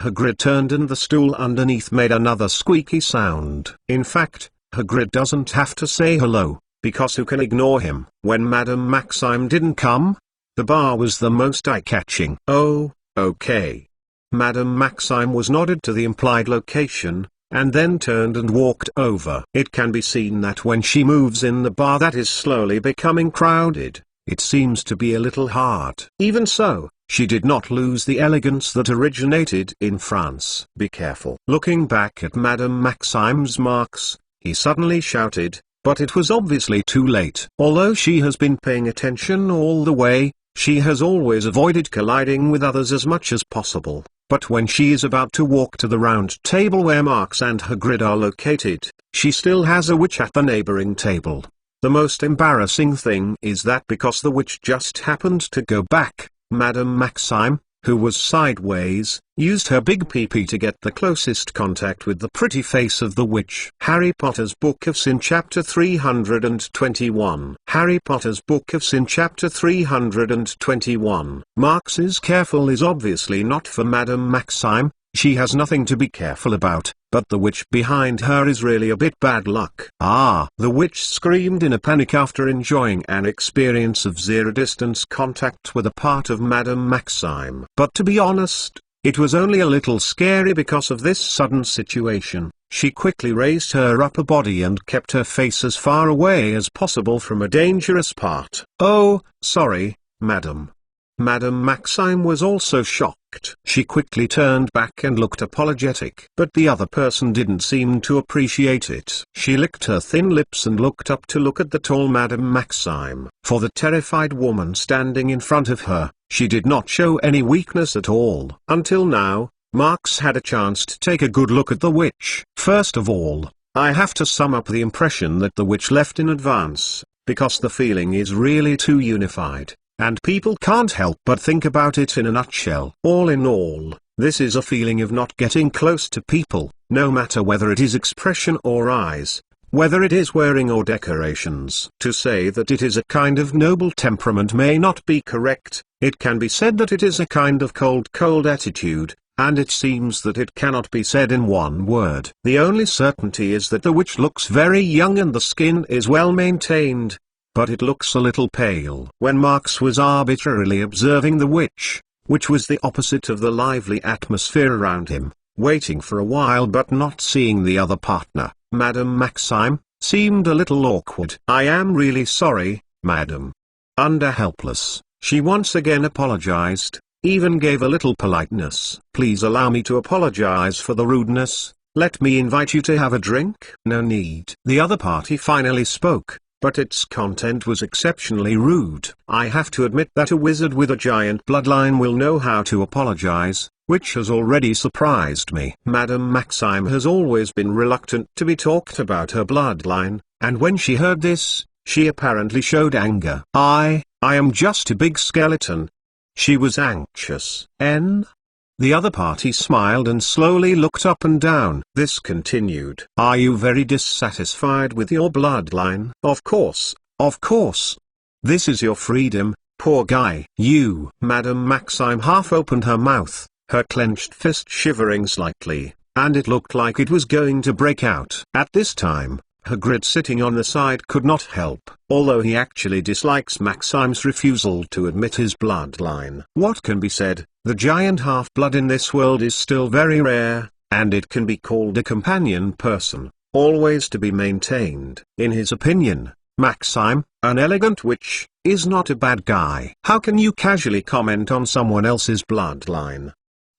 Hagrid turned and the stool underneath made another squeaky sound. In fact, Hagrid doesn't have to say hello, because who can ignore him? When Madame Maxime didn't come, the bar was the most eye-catching. "Oh, okay." Madame Maxime was nodded to the implied location, and then turned and walked over. It can be seen that when she moves in the bar that is slowly becoming crowded, it seems to be a little hard. Even so, she did not lose the elegance that originated in France. "Be careful." Looking back at Madame Maxime's marks, he suddenly shouted, but it was obviously too late. Although she has been paying attention all the way, she has always avoided colliding with others as much as possible. But when she is about to walk to the round table where Marx and Hagrid are located, she still has a witch at the neighboring table. The most embarrassing thing is that because the witch just happened to go back, Madame Maxime, who was sideways, used her big pee-pee to get the closest contact with the pretty face of the witch. Harry Potter's Book of Sin Chapter 321. Harry Potter's Book of Sin Chapter 321. Marx's careful is obviously not for Madame Maxime. She has nothing to be careful about, but the witch behind her is really a bit bad luck. "Ah!" The witch screamed in a panic after enjoying an experience of zero-distance contact with a part of Madame Maxime. But to be honest, it was only a little scary because of this sudden situation. She quickly raised her upper body and kept her face as far away as possible from a dangerous part. "Oh, sorry, madam." Madame Maxime was also shocked. She quickly turned back and looked apologetic. But the other person didn't seem to appreciate it. She licked her thin lips and looked up to look at the tall Madame Maxime. For the terrified woman standing in front of her, she did not show any weakness at all. Until now, Marx had a chance to take a good look at the witch. First of all, I have to sum up the impression that the witch left in advance, because the feeling is really too unified. And people can't help but think about it in a nutshell. All in all, this is a feeling of not getting close to people, no matter whether it is expression or eyes, whether it is wearing or decorations. To say that it is a kind of noble temperament may not be correct. It can be said that it is a kind of cold attitude, and it seems that it cannot be said in one word. The only certainty is that the witch looks very young and the skin is well maintained, but it looks a little pale. When Marx was arbitrarily observing the witch, which was the opposite of the lively atmosphere around him, waiting for a while but not seeing the other partner, Madame Maxime, seemed a little awkward. "I am really sorry, madam." Under helpless, she once again apologized, even gave a little politeness. "Please allow me to apologize for the rudeness. Let me invite you to have a drink." "No need." The other party finally spoke, but its content was exceptionally rude. "I have to admit that a wizard with a giant bloodline will know how to apologize. which has already surprised me. Madame Maxime has always been reluctant to be talked about her bloodline, and when she heard this, she apparently showed anger. I am just a big skeleton. She was anxious. The other party smiled and slowly looked up and down. This continued. Are you very dissatisfied with your bloodline? Of course, of course. This is your freedom, poor guy. You. Madame Maxime half opened her mouth, her clenched fist shivering slightly, and it looked like it was going to break out. At this time, Hagrid sitting on the side could not help, although he actually dislikes Maxime's refusal to admit his bloodline. What can be said? The giant half-blood in this world is still very rare, and it can be called a companion person, always to be maintained. In his opinion, Maxime, an elegant witch, is not a bad guy. How can you casually comment on someone else's bloodline?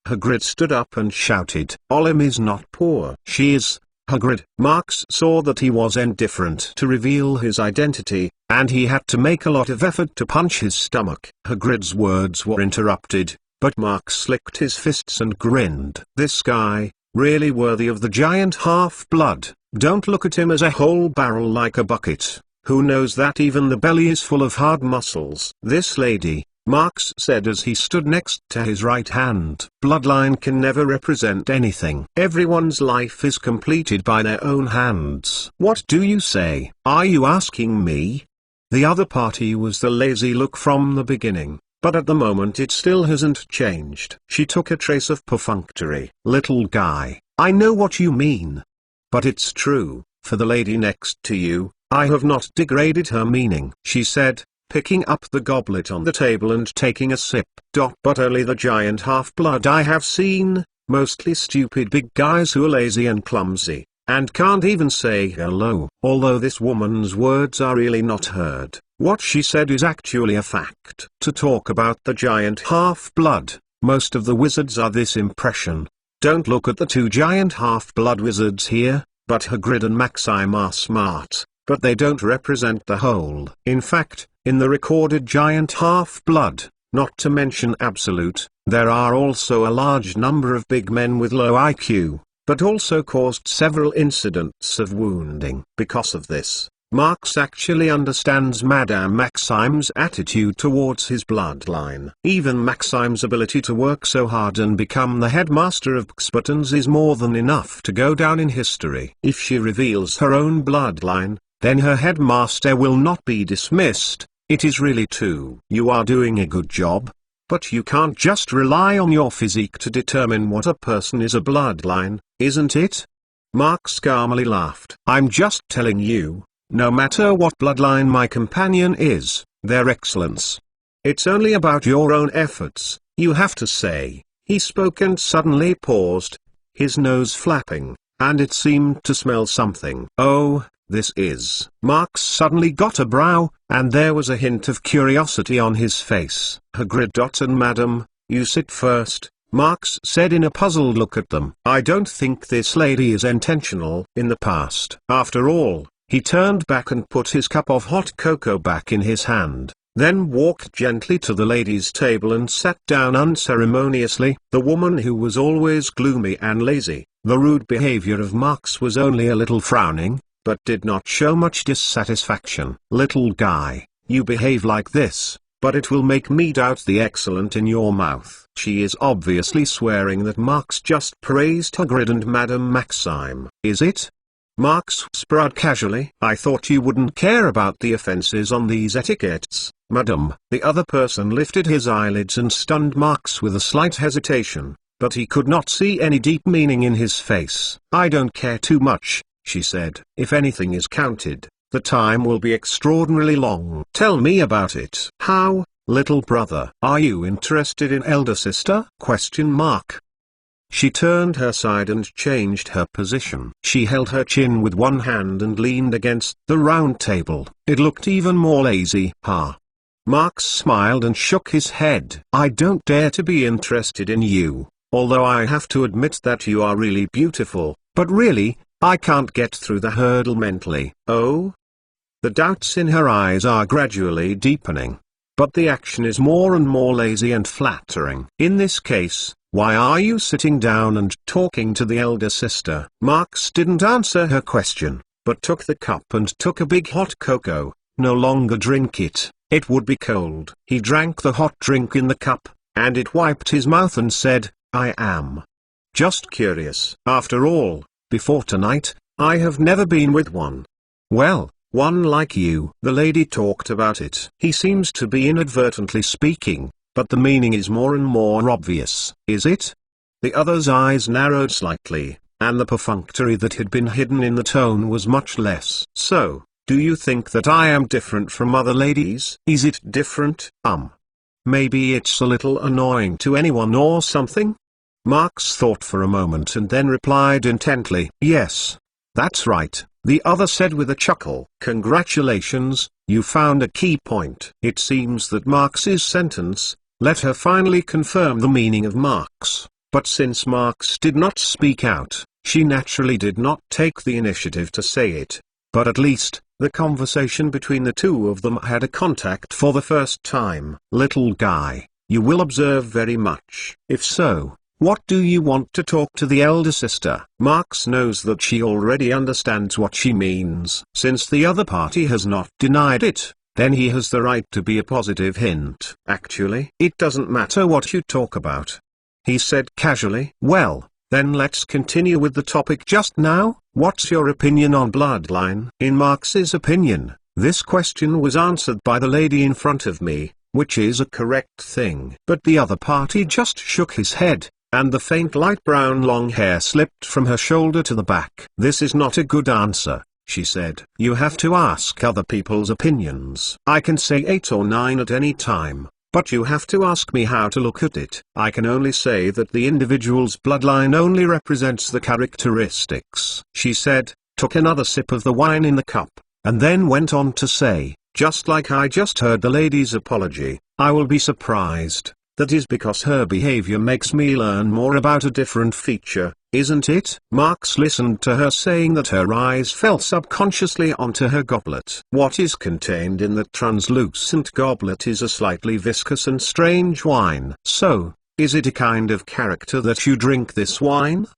Hagrid stood up and shouted. Olim is not poor. She is. Hagrid. Marx saw that he was indifferent to reveal his identity, and he had to make a lot of effort to punch his stomach. Hagrid's words were interrupted, but Marx slicked his fists and grinned. This guy, really worthy of the giant half-blood. Don't look at him as a whole barrel like a bucket. Who knows that even the belly is full of hard muscles? This lady, Marx said as he stood next to his right hand. Bloodline can never represent anything. Everyone's life is completed by their own hands. What do you say? Are you asking me? The other party was the lazy look from the beginning, but at the moment it still hasn't changed. She took a trace of perfunctory. Little guy, I know what you mean. But it's true, for the lady next to you, I have not degraded her meaning, she said, picking up the goblet on the table and taking a sip. But only the giant half-blood I have seen, mostly stupid big guys who are lazy and clumsy, and can't even say hello. Although this woman's words are really not heard, what she said is actually a fact. To talk about the giant half-blood, most of the wizards are this impression. Don't look at the two giant half-blood wizards here, but Hagrid and Maxime are smart, but they don't represent the whole. In fact, in the recorded giant half-blood, not to mention absolute, there are also a large number of big men with low IQ, but also caused several incidents of wounding. Because of this, Marx actually understands Madame Maxime's attitude towards his bloodline. Even Maxime's ability to work so hard and become the headmaster of Buttons is more than enough to go down in history. If she reveals her own bloodline, then her headmaster will not be dismissed. It is really true. You are doing a good job, but you can't just rely on your physique to determine what a person is. A bloodline, isn't it? Marx calmly laughed. I'm just telling you, no matter what bloodline my companion is, their excellence. It's only about your own efforts, you have to say. He spoke and suddenly paused, his nose flapping, and it seemed to smell something. Oh, this is. Marx suddenly got a brow, and there was a hint of curiosity on his face. Hagrid. And Madam, you sit first, Marx said in a puzzled look at them. I don't think this lady is intentional. In the past. After all, he turned back and put his cup of hot cocoa back in his hand, then walked gently to the ladies' table and sat down unceremoniously. The woman who was always gloomy and lazy, the rude behavior of Marx was only a little frowning, but did not show much dissatisfaction. Little guy, you behave like this, but it will make me doubt the excellent in your mouth. She is obviously swearing that Marx just praised Hagrid and Madame Maxime. Is it? Marx sprout casually. I thought you wouldn't care about the offenses on these etiquettes, Madam. The other person lifted his eyelids and stunned Marx with a slight hesitation, but he could not see any deep meaning in his face. I don't care too much, she said. If anything is counted, the time will be extraordinarily long. Tell me about it. How, little brother? Are you interested in elder sister? She turned her side and changed her position. She held her chin with one hand and leaned against the round table. It looked even more lazy. Marx smiled and shook his head. I don't dare to be interested in you, although I have to admit that you are really beautiful, but really, I can't get through the hurdle mentally. Oh? The doubts in her eyes are gradually deepening. but the action is more and more lazy and flattering. In this case, why are you sitting down and talking to the elder sister? Marx didn't answer her question, but took the cup and took a big hot cocoa. No longer drink it, it would be cold. He drank the hot drink in the cup, and it wiped his mouth and said, I am just curious. After all, before tonight, I have never been with one. Well, one like you. The lady talked about it. He seems to be inadvertently speaking, but the meaning is more and more obvious. Is it? The other's eyes narrowed slightly, and the perfunctory that had been hidden in the tone was much less. So, do you think that I am different from other ladies? Is it different? Maybe it's a little annoying to anyone or something? Marx thought for a moment and then replied intently, yes. That's right, the other said with a chuckle. Congratulations, you found a key point. It seems that Marx's sentence let her finally confirm the meaning of Marx, but since Marx did not speak out, she naturally did not take the initiative to say it. But at least, the conversation between the two of them had a contact for the first time. Little guy, you will observe very much. If so, what do you want to talk to the elder sister? Marx knows that she already understands what she means. Since the other party has not denied it, then he has the right to be a positive hint. Actually, it doesn't matter what you talk about, he said casually. Well, then let's continue with the topic just now. What's your opinion on bloodline? In Marx's opinion, this question was answered by the lady in front of me, which is a correct thing. But the other party just shook his head, and the faint light brown long hair slipped from her shoulder to the back. This is not a good answer, she said. You have to ask other people's opinions. I can say 8 or 9 at any time, but you have to ask me how to look at it. I can only say that the individual's bloodline only represents the characteristics. She said, took another sip of the wine in the cup, and then went on to say, just like I just heard the lady's apology, I will be surprised. That is because her behavior makes me learn more about a different feature, isn't it? Marx listened to her saying that her eyes fell subconsciously onto her goblet. What is contained in that translucent goblet is a slightly viscous and strange wine. So, is it a kind of character that you drink this wine?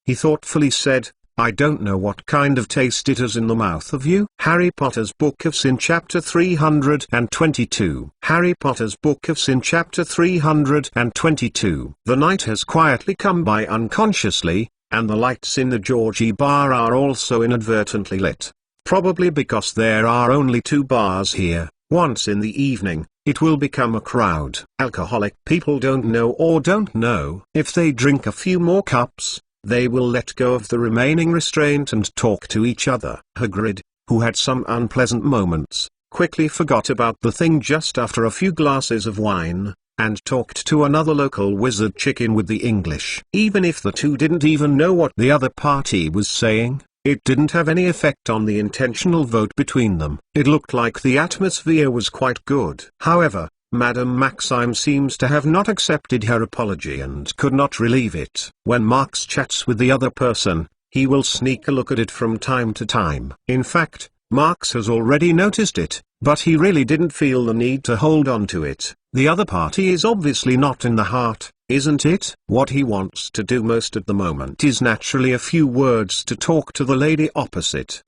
He thoughtfully said, I don't know what kind of taste it has in the mouth of you. Harry Potter's Book of Sin Chapter 322. Harry Potter's Book of Sin Chapter 322. The night has quietly come by unconsciously, and the lights in the Georgie bar are also inadvertently lit. Probably because there are only 2 bars here. Once in the evening, it will become a crowd. Alcoholic people don't know. If they drink a few more cups, they will let go of the remaining restraint and talk to each other. Hagrid, who had some unpleasant moments, quickly forgot about the thing just after a few glasses of wine, and talked to another local wizard chicken with the English. Even if the two didn't even know what the other party was saying, it didn't have any effect on the intentional vote between them. It looked like the atmosphere was quite good. However, Madame Maxime seems to have not accepted her apology and could not relieve it. When Marx chats with the other person, he will sneak a look at it from time to time. In fact, Marx has already noticed it, but he really didn't feel the need to hold on to it. The other party is obviously not in the heart, isn't it? What he wants to do most at the moment is naturally a few words to talk to the lady opposite.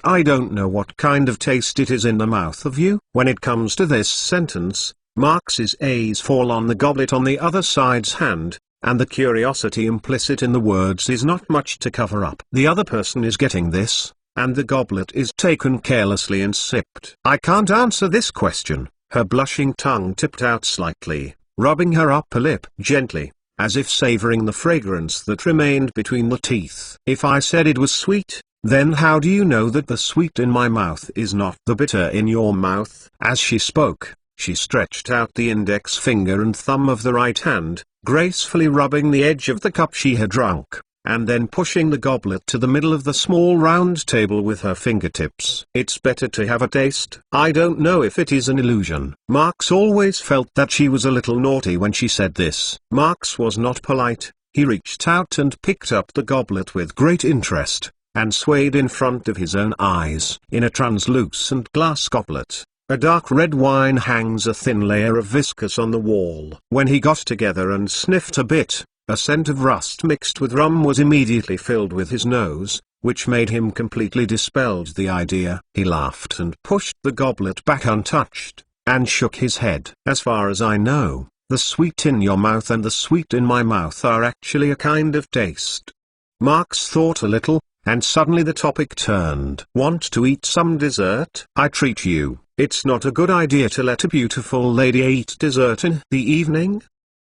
I don't know what kind of taste it is in the mouth of you. When it comes to this sentence, Marx's eyes fall on the goblet on the other side's hand, and the curiosity implicit in the words is not much to cover up. The other person is getting this, and the goblet is taken carelessly and sipped. I can't answer this question. Her blushing tongue tipped out slightly, rubbing her upper lip gently, as if savoring the fragrance that remained between the teeth. If I said it was sweet, then how do you know that the sweet in my mouth is not the bitter in your mouth? As she spoke, she stretched out the index finger and thumb of the right hand, gracefully rubbing the edge of the cup she had drunk, and then pushing the goblet to the middle of the small round table with her fingertips. It's better to have a taste. I don't know if it is an illusion. Marx always felt that she was a little naughty when she said this. Marx was not polite. He reached out and picked up the goblet with great interest, and swayed in front of his own eyes. In a translucent glass goblet, A dark red wine hangs a thin layer of viscous on the wall. When he got together and sniffed a bit, a scent of rust mixed with rum was immediately filled with his nose, which made him completely dispelled the idea. He laughed and pushed the goblet back untouched, and shook his head. As far as I know, the sweet in your mouth and the sweet in my mouth are actually a kind of taste. Marx thought a little, and suddenly the topic turned. Want to eat some dessert? I treat you. It's not a good idea to let a beautiful lady eat dessert in the evening.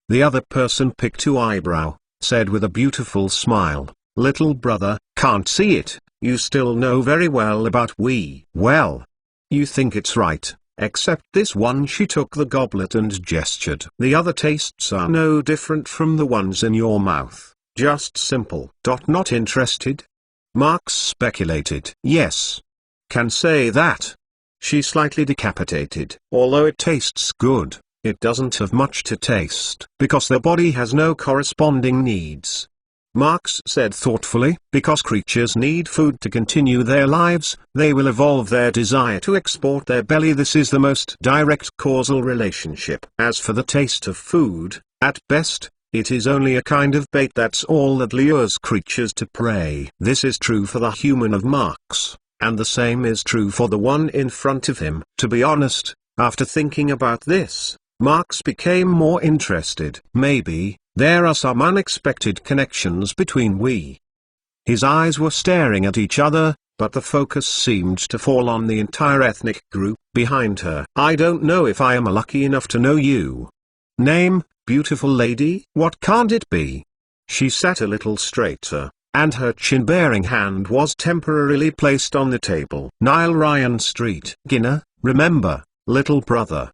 The other person picked two eyebrow, said with a beautiful smile, little brother, can't see it, you still know very well about we. Well, you think it's right, except this one. She took the goblet and gestured. The other tastes are no different from the ones in your mouth, just simple. Not interested? Marx speculated. Yes. Can say that. She slightly decapitated. Although it tastes good, it doesn't have much to taste, because the body has no corresponding needs. Marx said thoughtfully, because creatures need food to continue their lives, they will evolve their desire to export their belly. This is the most direct causal relationship. As for the taste of food, at best, it is only a kind of bait. That's all that lures creatures to prey. This is true for the human of Marx, and the same is true for the one in front of him. To be honest, after thinking about this, Marx became more interested. Maybe there are some unexpected connections between we. His eyes were staring at each other, but the focus seemed to fall on the entire ethnic group behind her. I don't know if I am lucky enough to know you. Name, beautiful lady? What can't it be? She sat a little straighter, and her chin-bearing hand was temporarily placed on the table. Nile Ryan Street. Ginna, remember, little brother.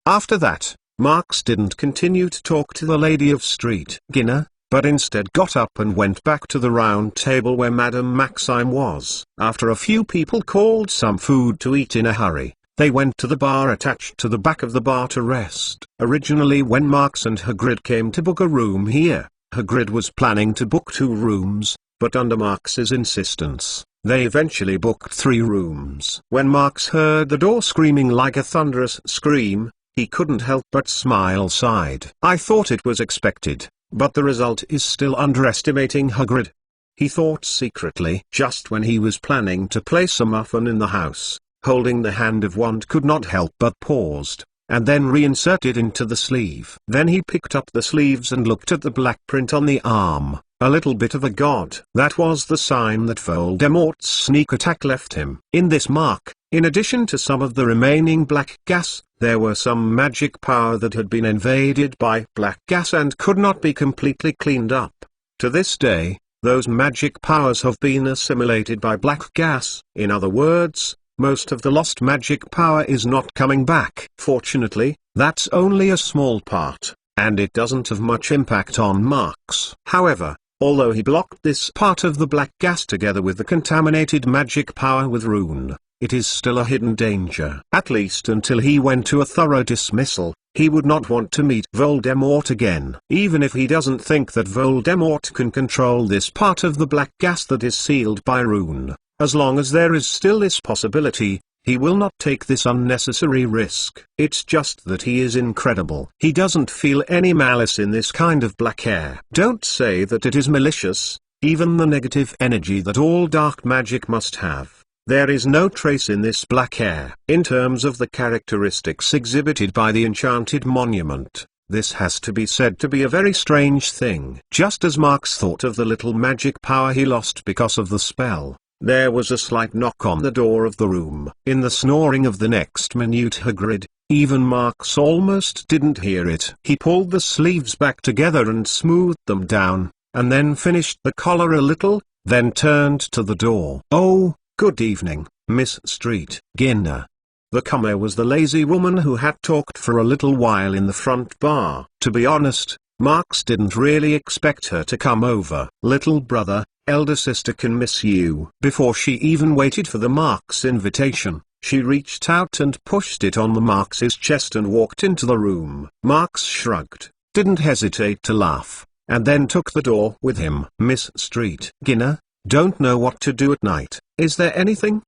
After that, Marx didn't continue to talk to the lady of Street Ginna, but instead got up and went back to the round table where Madame Maxime was. After a few people called some food to eat in a hurry, they went to the bar attached to the back of the bar to rest. Originally, when Marx and Hagrid came to book a room here, Hagrid was planning to book 2 rooms, but under Marx's insistence, they eventually booked 3 rooms. When Marx heard the door screaming like a thunderous scream, he couldn't help but smile. Sighed. I thought it was expected, but the result is still underestimating Hagrid. He thought secretly. Just when he was planning to place a muffin in the house, holding the hand of Wand could not help but paused, and then reinserted into the sleeve. Then he picked up the sleeves and looked at the black print on the arm, a little bit of a god. That was the sign that Voldemort's sneak attack left him. In this mark, in addition to some of the remaining black gas, there were some magic power that had been invaded by black gas and could not be completely cleaned up. To this day, those magic powers have been assimilated by black gas. In other words, most of the lost magic power is not coming back. Fortunately, that's only a small part, and it doesn't have much impact on Marx. However, although he blocked this part of the black gas together with the contaminated magic power with Rune, it is still a hidden danger. At least until he went to a thorough dismissal, he would not want to meet Voldemort again. Even if he doesn't think that Voldemort can control this part of the black gas that is sealed by Rune, as long as there is still this possibility, he will not take this unnecessary risk. It's just that he is incredible. He doesn't feel any malice in this kind of black air. Don't say that it is malicious, even the negative energy that all dark magic must have. There is no trace in this black air. In terms of the characteristics exhibited by the enchanted monument, this has to be said to be a very strange thing. Just as Marx thought of the little magic power he lost because of the spell, there was a slight knock on the door of the room. In the snoring of the next minute Hagrid, even Marx almost didn't hear it. He pulled the sleeves back together and smoothed them down, and then finished the collar a little, then turned to the door. Oh, good evening, Miss Street Ginna. The comer was the lazy woman who had talked for a little while in the front bar. To be honest, Marx didn't really expect her to come over. Little brother, elder sister can miss you. Before she even waited for the Marx invitation, she reached out and pushed it on the Marx's chest and walked into the room. Marx shrugged, didn't hesitate to laugh, and then took the door with him. Miss Street Ginna, don't know what to do at night. Is there anything?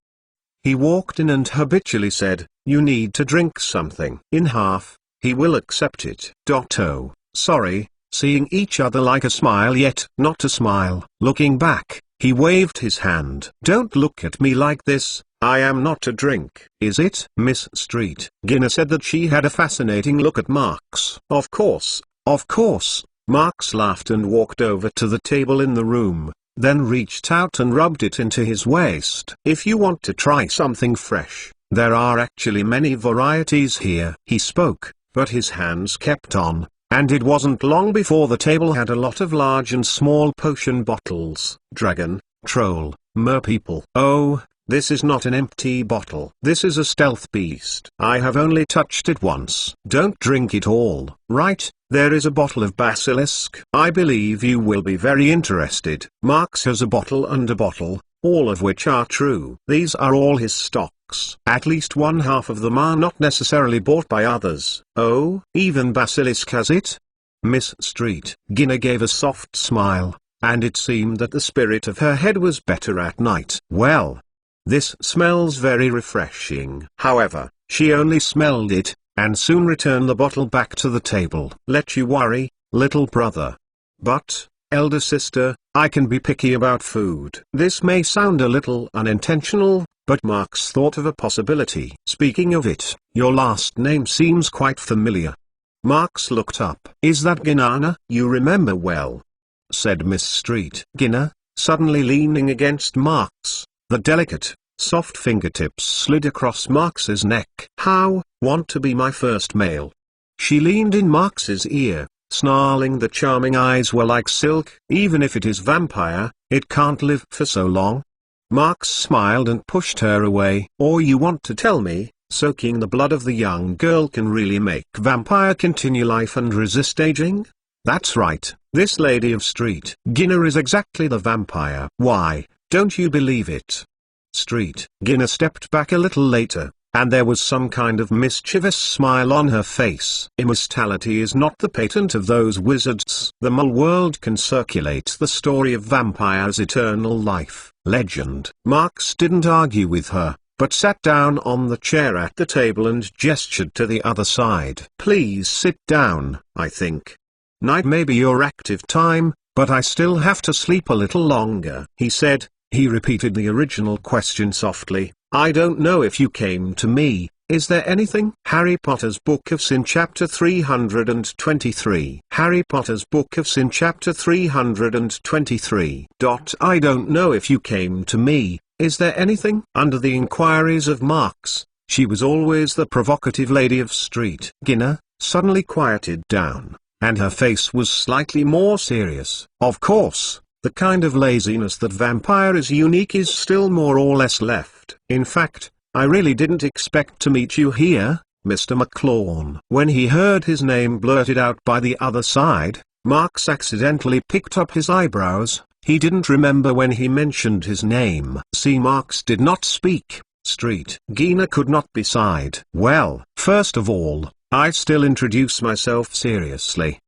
He walked in and habitually said, "You need to drink something." In half, he will accept it. Oh, sorry, seeing each other like a smile yet not a smile. Looking back, he waved his hand. "Don't look at me like this, I am not a drink." "Is it?" Miss Street. Gina said that she had a fascinating look at Marks. Of course. Marks laughed and walked over to the table in the room, then reached out and rubbed it into his waist. "If you want to try something fresh, there are actually many varieties here." He spoke, but his hands kept on, and it wasn't long before the table had a lot of large and small potion bottles. Dragon, troll, merpeople. Oh, this is not an empty bottle. This is a stealth beast. I have only touched it once. Don't drink it all. Right, there is a bottle of basilisk. I believe you will be very interested. Marks has a bottle and a bottle, all of which are true. These are all his stocks. At least one half of them are not necessarily bought by others. Oh, even basilisk has it? Miss Street. Gina gave a soft smile, and it seemed that the spirit of her head was better at night. Well, this smells very refreshing. However, she only smelled it, and soon returned the bottle back to the table. Let you worry, little brother. But, elder sister, I can be picky about food. This may sound a little unintentional, but Marks thought of a possibility. Speaking of it, your last name seems quite familiar. Marks looked up. Is that Ginana? You remember well, said Miss Street. Gina, suddenly leaning against Marks. The delicate, soft fingertips slid across Marks's neck. How, want to be my first male? She leaned in Marks's ear, snarling. The charming eyes were like silk. Even if it is vampire, it can't live for so long. Marks smiled and pushed her away. Or you want to tell me, soaking the blood of the young girl can really make vampire continue life and resist aging? That's right, this lady of Street Gina is exactly the vampire. Why? Don't you believe it? Street. Gina stepped back a little later, and there was some kind of mischievous smile on her face. Immortality is not the patent of those wizards. The mole world can circulate the story of vampires' eternal life. Legend. Marks didn't argue with her, but sat down on the chair at the table and gestured to the other side. Please sit down, I think. Night may be your active time, but I still have to sleep a little longer, he said. He repeated the original question softly. I don't know if you came to me. Is there anything? Harry Potter's Book of Sin Chapter 323. Harry Potter's Book of Sin Chapter 323. I don't know if you came to me. Is there anything? Under the inquiries of Marks, she was always the provocative lady of Street. Gina suddenly quieted down, and her face was slightly more serious. Of course, the kind of laziness that vampire is unique is still more or less left. In fact, I really didn't expect to meet you here, Mr. McClone. When he heard his name blurted out by the other side, Marks accidentally picked up his eyebrows. He didn't remember when he mentioned his name. See, Marks did not speak. Street. Gina could not be side. Well, first of all, I still introduce myself seriously,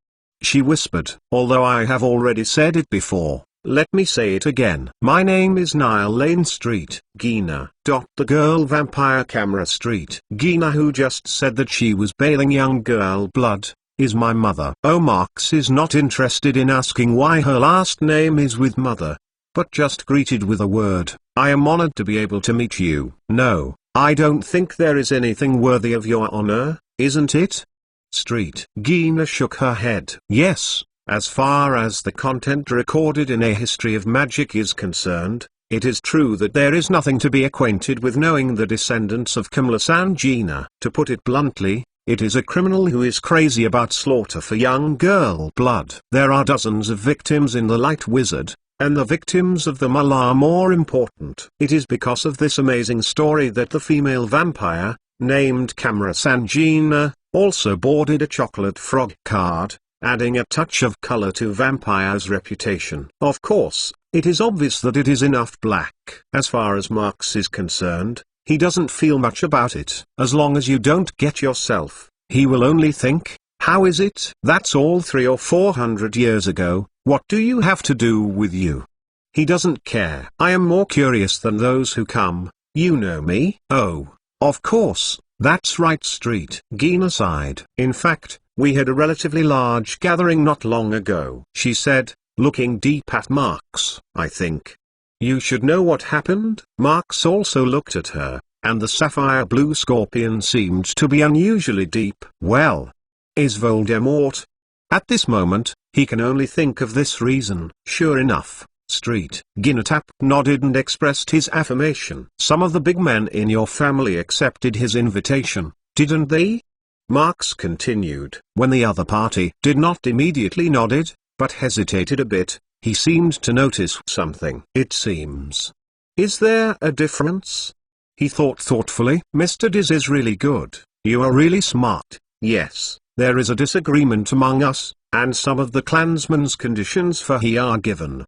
she whispered. Although I have already said it before, let me say it again. My name is Niall Lane Street. Gina. The girl vampire Camera Street. Gina, who just said that she was bathing young girl blood, is my mother. Oh, Marks is not interested in asking why her last name is with mother, but just greeted with a word. I am honored to be able to meet you. No, I don't think there is anything worthy of your honor, isn't it? Street. Gina shook her head. Yes, as far as the content recorded in A History of Magic is concerned, it is true that there is nothing to be acquainted with knowing the descendants of Camlas and Gina. To put it bluntly, it is a criminal who is crazy about slaughter for young girl blood. There are dozens of victims in The Light Wizard, and the victims of the mole are more important. It is because of this amazing story that the female vampire, named Camera Sangina, also boarded a chocolate frog card, adding a touch of color to vampire's reputation. Of course, it is obvious that it is enough black. As far as Marks is concerned, he doesn't feel much about it. As long as you don't get yourself, he will only think, how is it? That's all 300 or 400 years ago, what do you have to do with you? He doesn't care. I am more curious than those who come. You know me? Oh, of course, that's right. Street. Gina sighed. In fact, we had a relatively large gathering not long ago, she said, looking deep at Marx. I think you should know what happened. Marx also looked at her, and the sapphire blue scorpion seemed to be unusually deep. Well, is Voldemort? At this moment, he can only think of this reason. Sure enough, Street. Ginatap nodded and expressed his affirmation. Some of the big men in your family accepted his invitation, didn't they? Marx continued. When the other party did not immediately nodded, but hesitated a bit, he seemed to notice something. It seems. Is there a difference? He thought thoughtfully. Mr. Diz is really good. You are really smart. Yes, there is a disagreement among us, and some of the clansmen's conditions for he are given.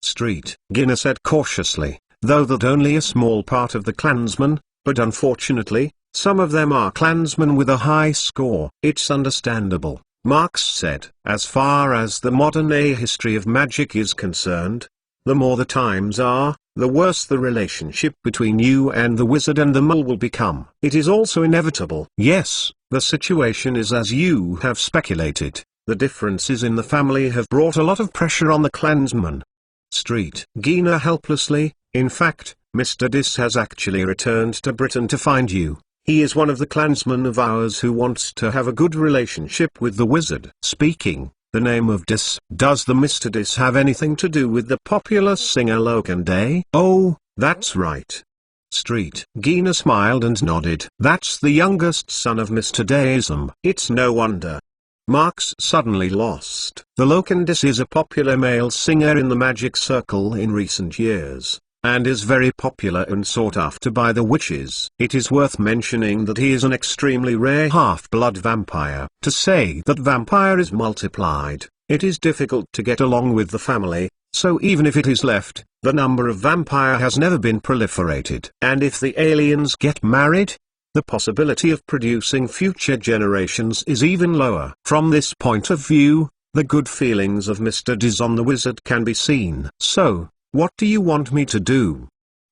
Street. Gina said cautiously, though that only a small part of the clansmen, but unfortunately, some of them are clansmen with a high score. It's understandable, Marx said. As far as the modern-day history of magic is concerned, the more the times are, the worse the relationship between you and the wizard and the mole will become. It is also inevitable. Yes, the situation is as you have speculated. The differences in the family have brought a lot of pressure on the clansmen. Street. Gina helplessly. In fact, Mr. Dis has actually returned to Britain to find you. He is one of the clansmen of ours who wants to have a good relationship with the wizard. Speaking, the name of Dis. Does the Mr. Dis have anything to do with the popular singer Logan Day? Oh, that's right. Street. Gina smiled and nodded. That's the youngest son of Mr. Deism. It's no wonder. Marx suddenly lost. The Locandis is a popular male singer in the magic circle in recent years, and is very popular and sought after by the witches. It is worth mentioning that he is an extremely rare half-blood vampire. To say that vampire is multiplied, it is difficult to get along with the family, so even if it is left, the number of vampire has never been proliferated. And if the aliens get married, the possibility of producing future generations is even lower. From this point of view, the good feelings of Mr. Diz on the wizard can be seen. So, what do you want me to do?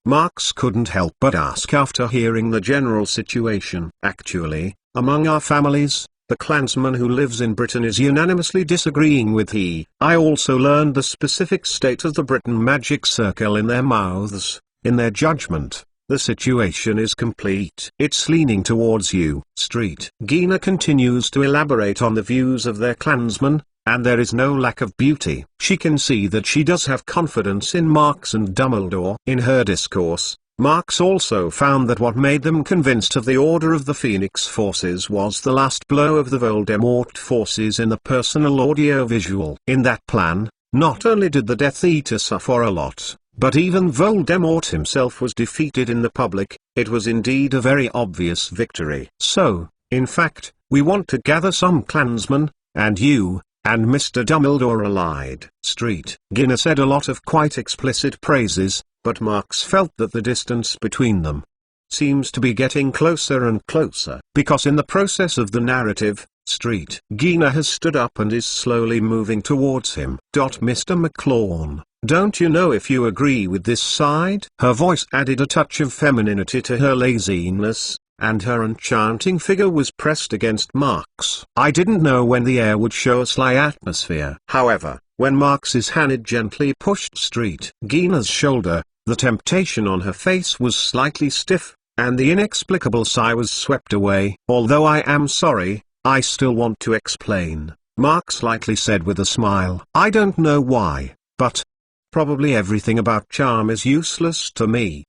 Marx couldn't help but ask after hearing the general situation. Actually, among our families, the clansman who lives in Britain is unanimously disagreeing with he. I also learned the specific state of the Britain magic circle in their mouths. In their judgment, the situation is complete. It's leaning towards you. Street. Gina continues to elaborate on the views of their clansmen, and there is no lack of beauty. She can see that she does have confidence in Marx and Dumbledore. In her discourse, Marx also found that what made them convinced of the Order of the Phoenix forces was the last blow of the Voldemort forces in the personal audio-visual. In that plan, not only did the Death Eater suffer a lot, but even Voldemort himself was defeated in the public. It was indeed a very obvious victory. So, in fact, we want to gather some clansmen, and you, and Mr. Dumbledore allied. Street. Gina said a lot of quite explicit praises, but Marx felt that the distance between them seems to be getting closer and closer. Because in the process of the narrative, Street. Gina has stood up and is slowly moving towards him. Mr. McLawn, don't you know if you agree with this side? Her voice added a touch of femininity to her laziness, and her enchanting figure was pressed against Marx. I didn't know when the air would show a sly atmosphere. However, when Marx's hand gently pushed Street. Gina's shoulder, the temptation on her face was slightly stiff, and the inexplicable sigh was swept away. Although I am sorry, I still want to explain, Marx lightly said with a smile. I don't know why, but probably everything about charm is useless to me.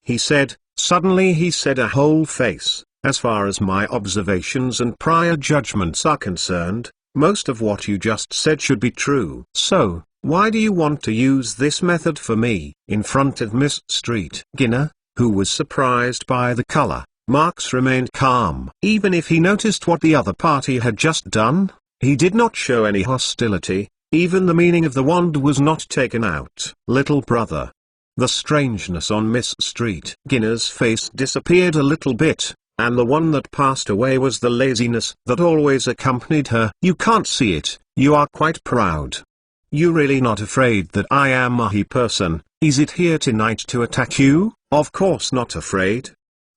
He said. Suddenly he said a whole face. As far as my observations and prior judgments are concerned, most of what you just said should be true. So, why do you want to use this method for me? In front of Miss Street. Gina, who was surprised by the color, Marx remained calm. Even if he noticed what the other party had just done, he did not show any hostility. Even the meaning of the wand was not taken out. Little brother. The strangeness on Miss Street. Gina's face disappeared a little bit, and the one that passed away was the laziness that always accompanied her. You can't see it, you are quite proud. You really not afraid that I am a he person, Is it here tonight to attack you? Of course not afraid.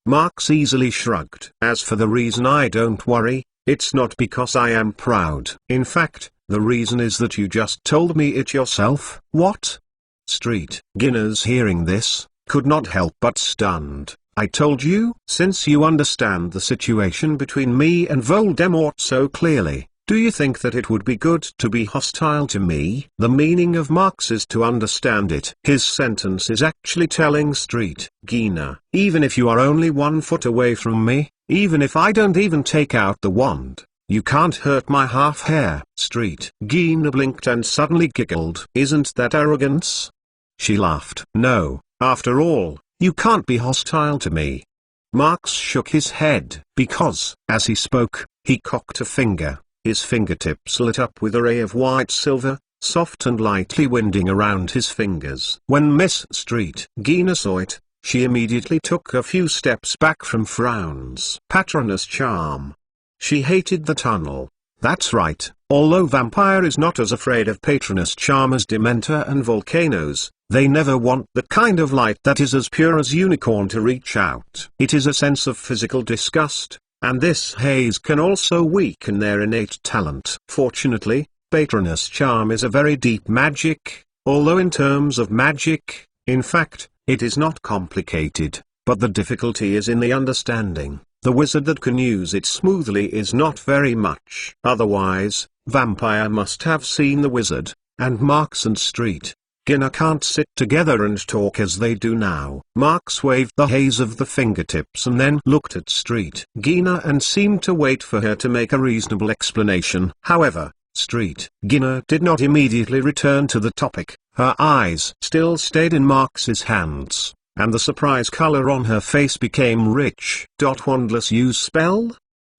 Marx easily shrugged. As for the reason, I don't worry, it's not because I am proud. In fact, the reason is that you just told me it yourself. What? Street. Guinness, hearing this, could not help but stunned. I told you? Since you understand the situation between me and Voldemort so clearly, do you think that it would be good to be hostile to me? The meaning of Marx is to understand it. His sentence is actually telling Street. Gina, even if you are only 1 foot away from me, even if I don't even take out the wand, you can't hurt my half hair. Street. Gina blinked and suddenly giggled. Isn't that arrogance? She laughed. No, after all, you can't be hostile to me. Marx shook his head. Because, as he spoke, he cocked a finger. His fingertips lit up with a ray of white silver, soft and lightly winding around his fingers. When Miss Street Gina saw it, she immediately took a few steps back from frowns. Patronus charm. She hated the tunnel. That's right, although vampire is not as afraid of Patronus charm as Dementor and volcanoes, they never want the kind of light that is as pure as unicorn to reach out. It is a sense of physical disgust. And this haze can also weaken their innate talent. Fortunately, Patronus charm is a very deep magic, although in terms of magic, in fact, it is not complicated, but the difficulty is in the understanding. The wizard that can use it smoothly is not very much. Otherwise, vampire must have seen the wizard, and Marx and Street Gina can't sit together and talk as they do now. Marx waved the haze of the fingertips and then looked at Street Gina and seemed to wait for her to make a reasonable explanation. However, Street Gina did not immediately return to the topic. Her eyes still stayed in Marx's hands, and the surprise color on her face became rich. Wandless use spell?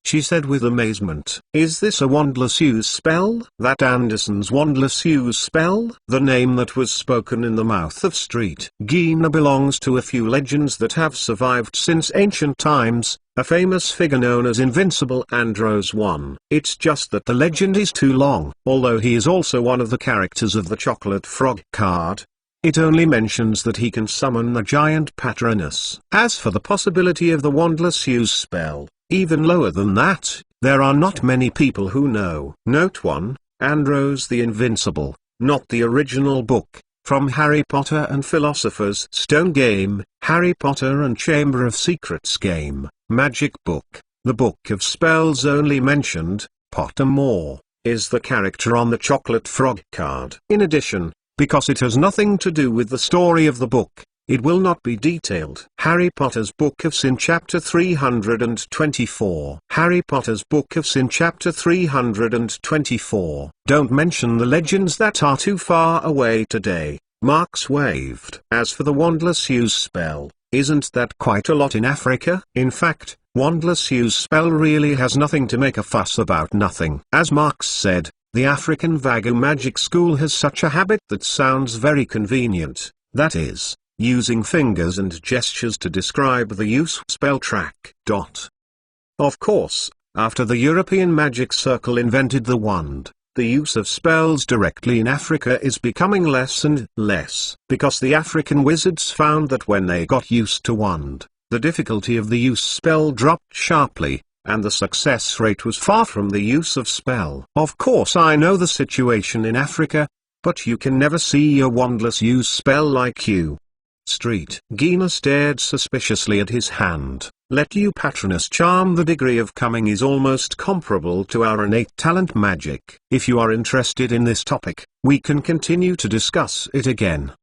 She said with amazement. Is this a wandless use spell? That Anderson's wandless use spell? The name that was spoken in the mouth of Street Gina belongs to a few legends that have survived since ancient times, a famous figure known as Invincible Andros I. It's just that the legend is too long. Although he is also one of the characters of the Chocolate Frog card, it only mentions that he can summon the giant Patronus. As for the possibility of the wandless use spell, even lower than that, there are not many people who know. Note 1, Andros the Invincible, not the original book, from Harry Potter and Philosopher's Stone game, Harry Potter and Chamber of Secrets game, Magic Book, the Book of Spells only mentioned, Pottermore, is the character on the Chocolate Frog card. In addition, because it has nothing to do with the story of the book, it will not be detailed. Harry Potter's Book of Sin Chapter 324. Harry Potter's Book of Sin Chapter 324. Don't mention the legends that are too far away today. Marx waved. As for the wandless use spell, isn't that quite a lot in Africa? In fact, wandless use spell really has nothing to make a fuss about. Nothing. As Marx said, the African Vagu magic school has such a habit that sounds very convenient, that is, using fingers and gestures to describe the use spell track. Of course, after the European magic circle invented the wand, the use of spells directly in Africa is becoming less and less, because the African wizards found that when they got used to wand, the difficulty of the use spell dropped sharply, and the success rate was far from the use of spell. Of course I know the situation in Africa, but you can never see a wandless use spell like you. Street Gina stared suspiciously at his hand. Let you Patronus charm, the degree of coming is almost comparable to our innate talent magic. If you are interested in this topic, we can continue to discuss it again.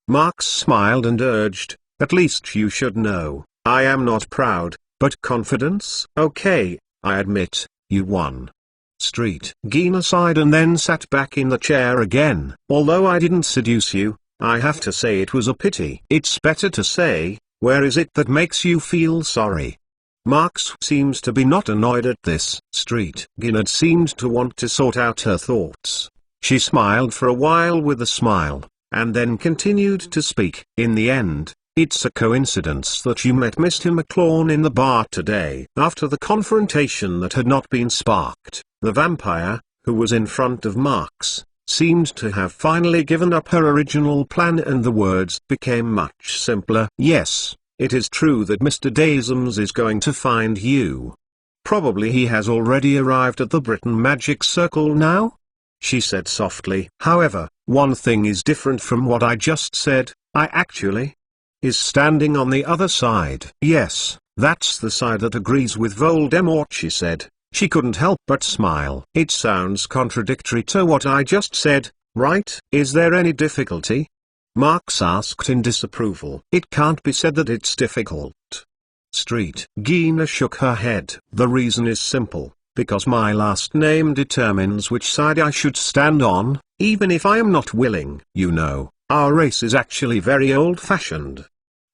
Marx smiled and urged, at least you should know, I am not proud, but confidence? Okay, I admit, you won. Street Gina sighed and then sat back in the chair again. Although I didn't seduce you, I have to say it was a pity. It's better to say, where is it that makes you feel sorry? Marx seems to be not annoyed at this. Street Gina seemed to want to sort out her thoughts. She smiled for a while with a smile, and then continued to speak. In the end, it's a coincidence that you met Mr. McClone in the bar today. After the confrontation that had not been sparked, the vampire, who was in front of Marx, seemed to have finally given up her original plan, and the words became much simpler. Yes, it is true that Mr. Dasums is going to find you. Probably he has already arrived at the Britain Magic Circle now? She said softly. However, one thing is different from what I just said. I actually is standing on the other side. Yes, that's the side that agrees with Voldemort, she said. She couldn't help but smile. It sounds contradictory to what I just said, right? Is there any difficulty? Marx asked in disapproval. It can't be said that it's difficult. Street. Gina shook her head. The reason is simple, because my last name determines which side I should stand on, even if I am not willing. You know, our race is actually very old-fashioned.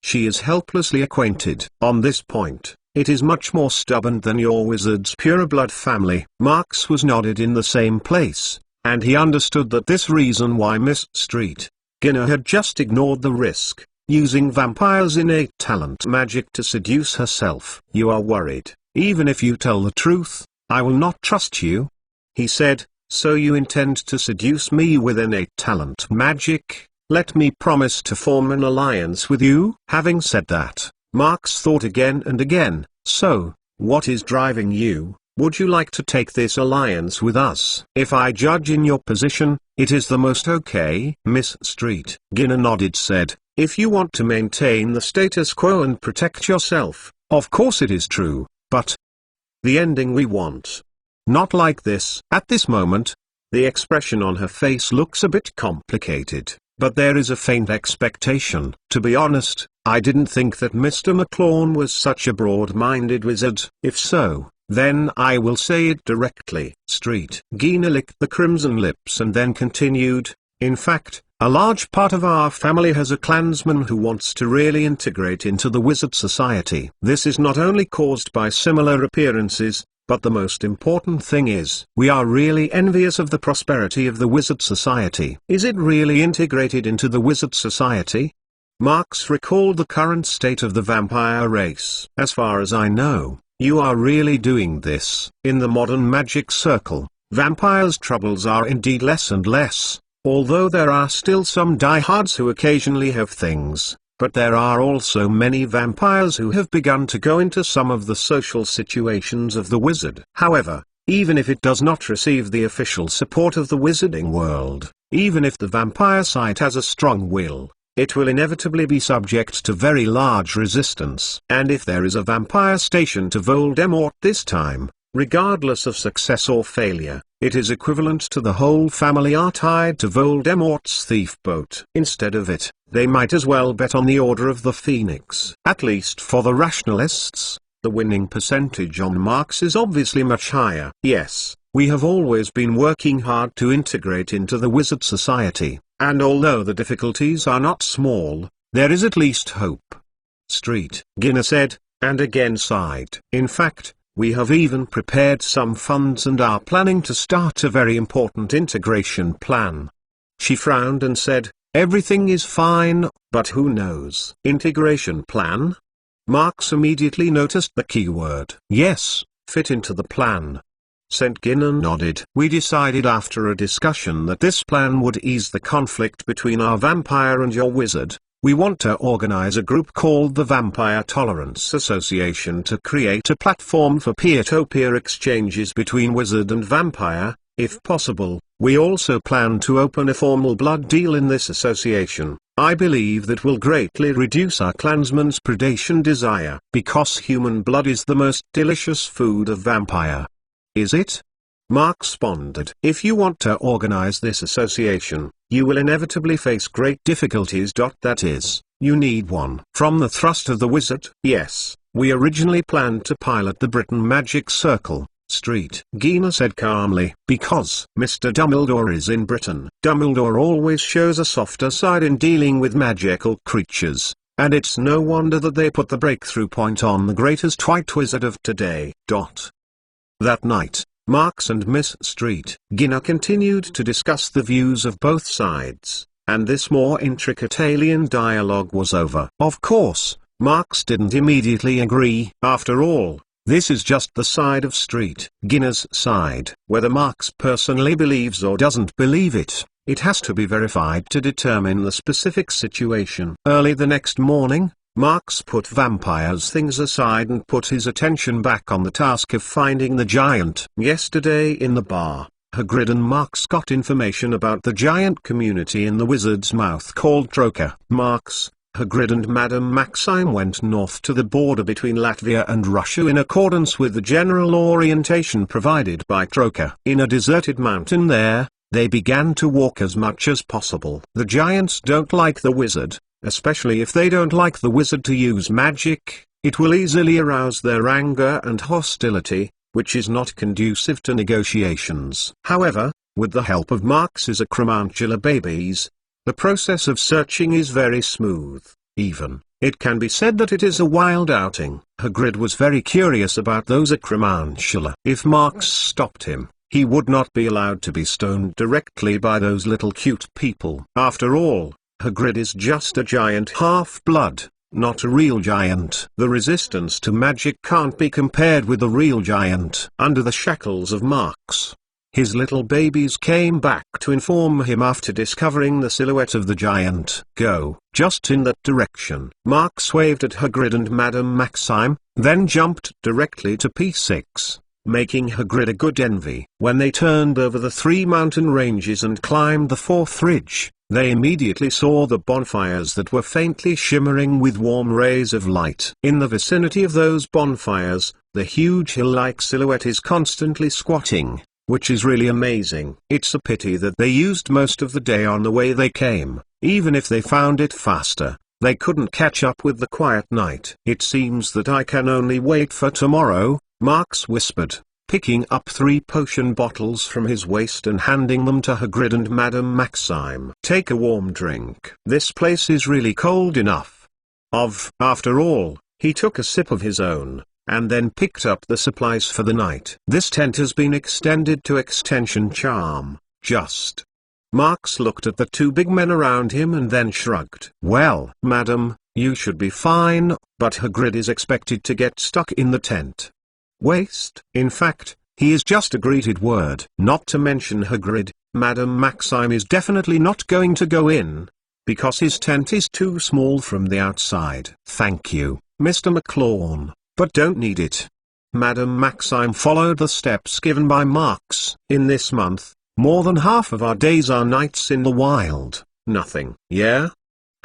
She is helplessly acquainted. On this point, it is much more stubborn than your wizard's pureblood family. Marx was nodded in the same place, and he understood that this reason why Miss Street, Gina had just ignored the risk, using vampires' innate talent magic to seduce herself. You are worried. Even if you tell the truth, I will not trust you, he said. So you intend to seduce me with innate talent magic? Let me promise to form an alliance with you. Having said that, Marx thought again and again. So, what is driving you? Would you like to take this alliance with us? If I judge in your position, it is the most okay. Miss Street. Gina nodded, said, if you want to maintain the status quo and protect yourself, of course it is true, but the ending we want. Not like this. At this moment, the expression on her face looks a bit complicated, but there is a faint expectation. To be honest, I didn't think that Mr. McLawn was such a broad-minded wizard. If so, then I will say it directly. Street. Gina licked the crimson lips and then continued, in fact, a large part of our family has a clansman who wants to really integrate into the Wizard Society. This is not only caused by similar appearances, but the most important thing is, we are really envious of the prosperity of the Wizard Society. Is it really integrated into the Wizard Society? Marx recalled the current state of the vampire race. As far as I know, you are really doing this. In the modern magic circle, vampires' troubles are indeed less and less. Although there are still some diehards who occasionally have things, but there are also many vampires who have begun to go into some of the social situations of the wizard. However, even if it does not receive the official support of the wizarding world, even if the vampire side has a strong will, it will inevitably be subject to very large resistance. And if there is a vampire station to Voldemort this time, regardless of success or failure, it is equivalent to the whole family are tied to Voldemort's thief boat. Instead of it, they might as well bet on the Order of the Phoenix. At least for the rationalists, the winning percentage on Marx is obviously much higher. Yes, we have always been working hard to integrate into the Wizard Society, and although the difficulties are not small, there is at least hope. Street. Gina said, and again sighed. In fact, we have even prepared some funds and are planning to start a very important integration plan. She frowned and said, everything is fine, but who knows? Integration plan? Marx immediately noticed the key word. Yes, fit into the plan. St. Gina nodded. We decided after a discussion that this plan would ease the conflict between our vampire and your wizard. We want to organize a group called the Vampire Tolerance Association to create a platform for peer-to-peer exchanges between wizard and vampire. If possible, we also plan to open a formal blood deal in this association. I believe that will greatly reduce our clansmen's predation desire, because human blood is the most delicious food of vampire. Is it? Marx pondered. If you want to organize this association, you will inevitably face great difficulties. That is, you need one. From the thrust of the wizard? Yes, we originally planned to pilot the Britain Magic Circle. Street. Gina said calmly. Because Mr. Dumbledore is in Britain. Dumbledore always shows a softer side in dealing with magical creatures, and it's no wonder that they put the breakthrough point on the greatest white wizard of today. That night, Marx and Miss Street. Gina continued to discuss the views of both sides, and this more intricate alien dialogue was over. Of course, Marx didn't immediately agree. After all, This is just the side of Street Guinness side. Whether Marx personally believes or doesn't believe it, it has to be verified to determine the specific situation. Early the next morning, Marx put vampires things aside and put his attention back on the task of finding the giant. Yesterday in the bar, Hagrid and Marx got information about the giant community in the Wizard's Mouth called Troka. Marx, Hagrid and Madame Maxime went north to the border between Latvia and Russia in accordance with the general orientation provided by Troka. In a deserted mountain there, they began to walk as much as possible. The giants don't like the wizard, especially if they don't like the wizard to use magic. It will easily arouse their anger and hostility, which is not conducive to negotiations. However, with the help of Marx's Acromantula babies, the process of searching is very smooth. Even, it can be said that it is a wild outing. Hagrid was very curious about those Acromantula. If Marx stopped him, he would not be allowed to be stoned directly by those little cute people. After all, Hagrid is just a giant half-blood, not a real giant. The resistance to magic can't be compared with a real giant. Under the shackles of Marx, his little babies came back to inform him after discovering the silhouette of the giant. Go, just in that direction. Marx waved at Hagrid and Madame Maxime, then jumped directly to P6, making Hagrid a good envy. When they turned over the 3 mountain ranges and climbed the 4th ridge, they immediately saw the bonfires that were faintly shimmering with warm rays of light. In the vicinity of those bonfires, the huge hill-like silhouette is constantly squatting, which is really amazing. It's a pity that they used most of the day on the way they came. Even if they found it faster, they couldn't catch up with the quiet night. It seems that I can only wait for tomorrow, Marx whispered, picking up 3 potion bottles from his waist and handing them to Hagrid and Madame Maxime. Take a warm drink. This place is really cold enough. After all, he took a sip of his own, and then picked up the supplies for the night. This tent has been extended to extension charm, just. Marx looked at the 2 big men around him and then shrugged. Well, madam, you should be fine, but Hagrid is expected to get stuck in the tent. Waste. In fact, he is just a greeted word. Not to mention Hagrid, Madame Maxime is definitely not going to go in, because his tent is too small from the outside. Thank you, Mr. McLawn, but don't need it. Madame Maxime followed the steps given by Marx. In this month, more than half of our days are nights in the wild. Nothing. Yeah?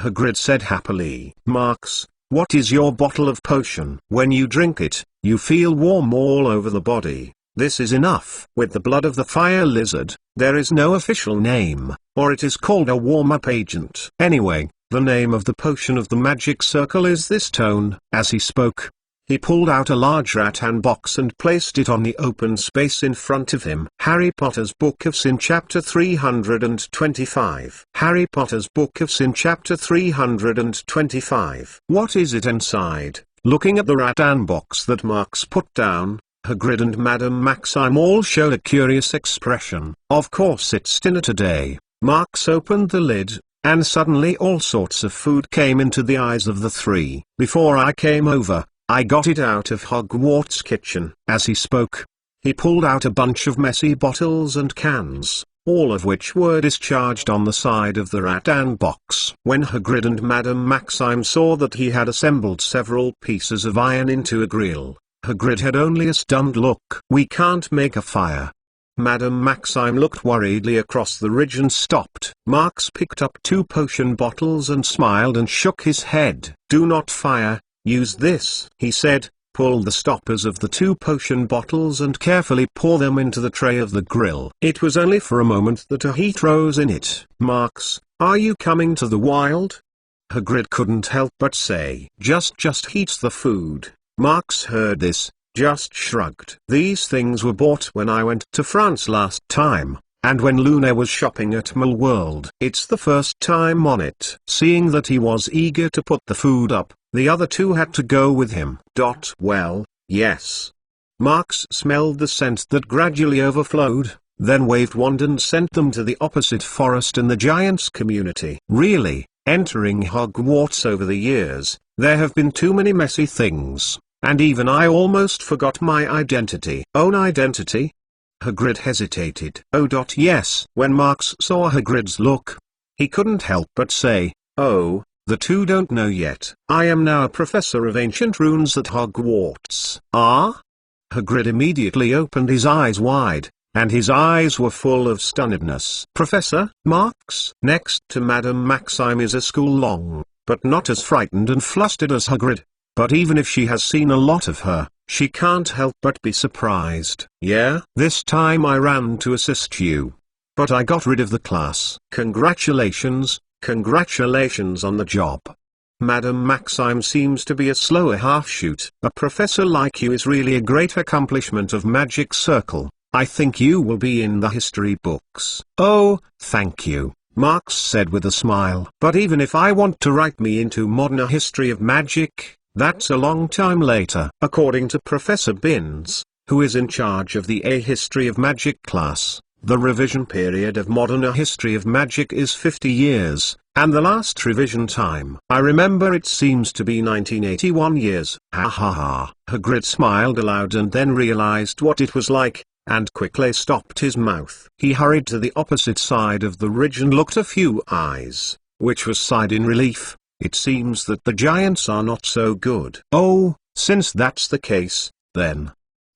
Hagrid said happily. Marx, what is your bottle of potion? When you drink it, you feel warm all over the body. This is enough. With the blood of the fire lizard, there is no official name, or it is called a warm-up agent. Anyway, the name of the potion of the magic circle is this tone. As he spoke, he pulled out a large rattan box and placed it on the open space in front of him. Harry Potter's Book of Sin Chapter 325. Harry Potter's Book of Sin Chapter 325. What is it inside? Looking at the rattan box that Marx put down, Hagrid and Madame Maxime all showed a curious expression. Of course it's dinner today. Marx opened the lid, and suddenly all sorts of food came into the eyes of the 3. Before I came over, I got it out of Hogwarts kitchen. As he spoke, he pulled out a bunch of messy bottles and cans, all of which were discharged on the side of the rattan box. When Hagrid and Madame Maxime saw that he had assembled several pieces of iron into a grill, Hagrid had only a stunned look. We can't make a fire. Madame Maxime looked worriedly across the ridge and stopped. Marx picked up 2 potion bottles and smiled and shook his head. Do not fire, use this, he said. Pull the stoppers of the 2 potion bottles and carefully pour them into the tray of the grill. It was only for a moment that a heat rose in it. Marx, are you coming to the wild? Hagrid couldn't help but say. Just heat the food. Marx heard this, just shrugged. These things were bought when I went to France last time, and when Luna was shopping at Mall World. It's the first time on it. Seeing that he was eager to put the food up, the other 2 had to go with him. Well, yes. Marx smelled the scent that gradually overflowed, then waved wand and sent them to the opposite forest in the Giants community. Really, entering Hogwarts over the years, there have been too many messy things. and even I almost forgot my identity. Own identity? Hagrid hesitated. Oh. Yes. When Marx saw Hagrid's look, he couldn't help but say, "Oh, the two don't know yet. I am now a professor of ancient runes at Hogwarts." Ah? Hagrid immediately opened his eyes wide, and his eyes were full of stunnedness. Professor Marx next to Madame Maxime is a school long, but not as frightened and flustered as Hagrid. But even if she has seen a lot of her, she can't help but be surprised. Yeah? This time I ran to assist you, but I got rid of the class. Congratulations, congratulations on the job. Madame Maxime seems to be a slower half-shoot. A professor like you is really a great accomplishment of Magic Circle. I think you will be in the history books. Oh, thank you, Marx said with a smile. But even if I want to write me into modern history of magic, that's a long time later. According to Professor Binns, who is in charge of the A History of Magic class, the revision period of modern history of magic is 50 years, and the last revision time, I remember, it seems to be 1981 years. Ha ha ha. Hagrid smiled aloud and then realized what it was like, and quickly stopped his mouth. He hurried to the opposite side of the ridge and looked a few eyes, which was sighed in relief. It seems that the giants are not so good. Oh, since that's the case, then.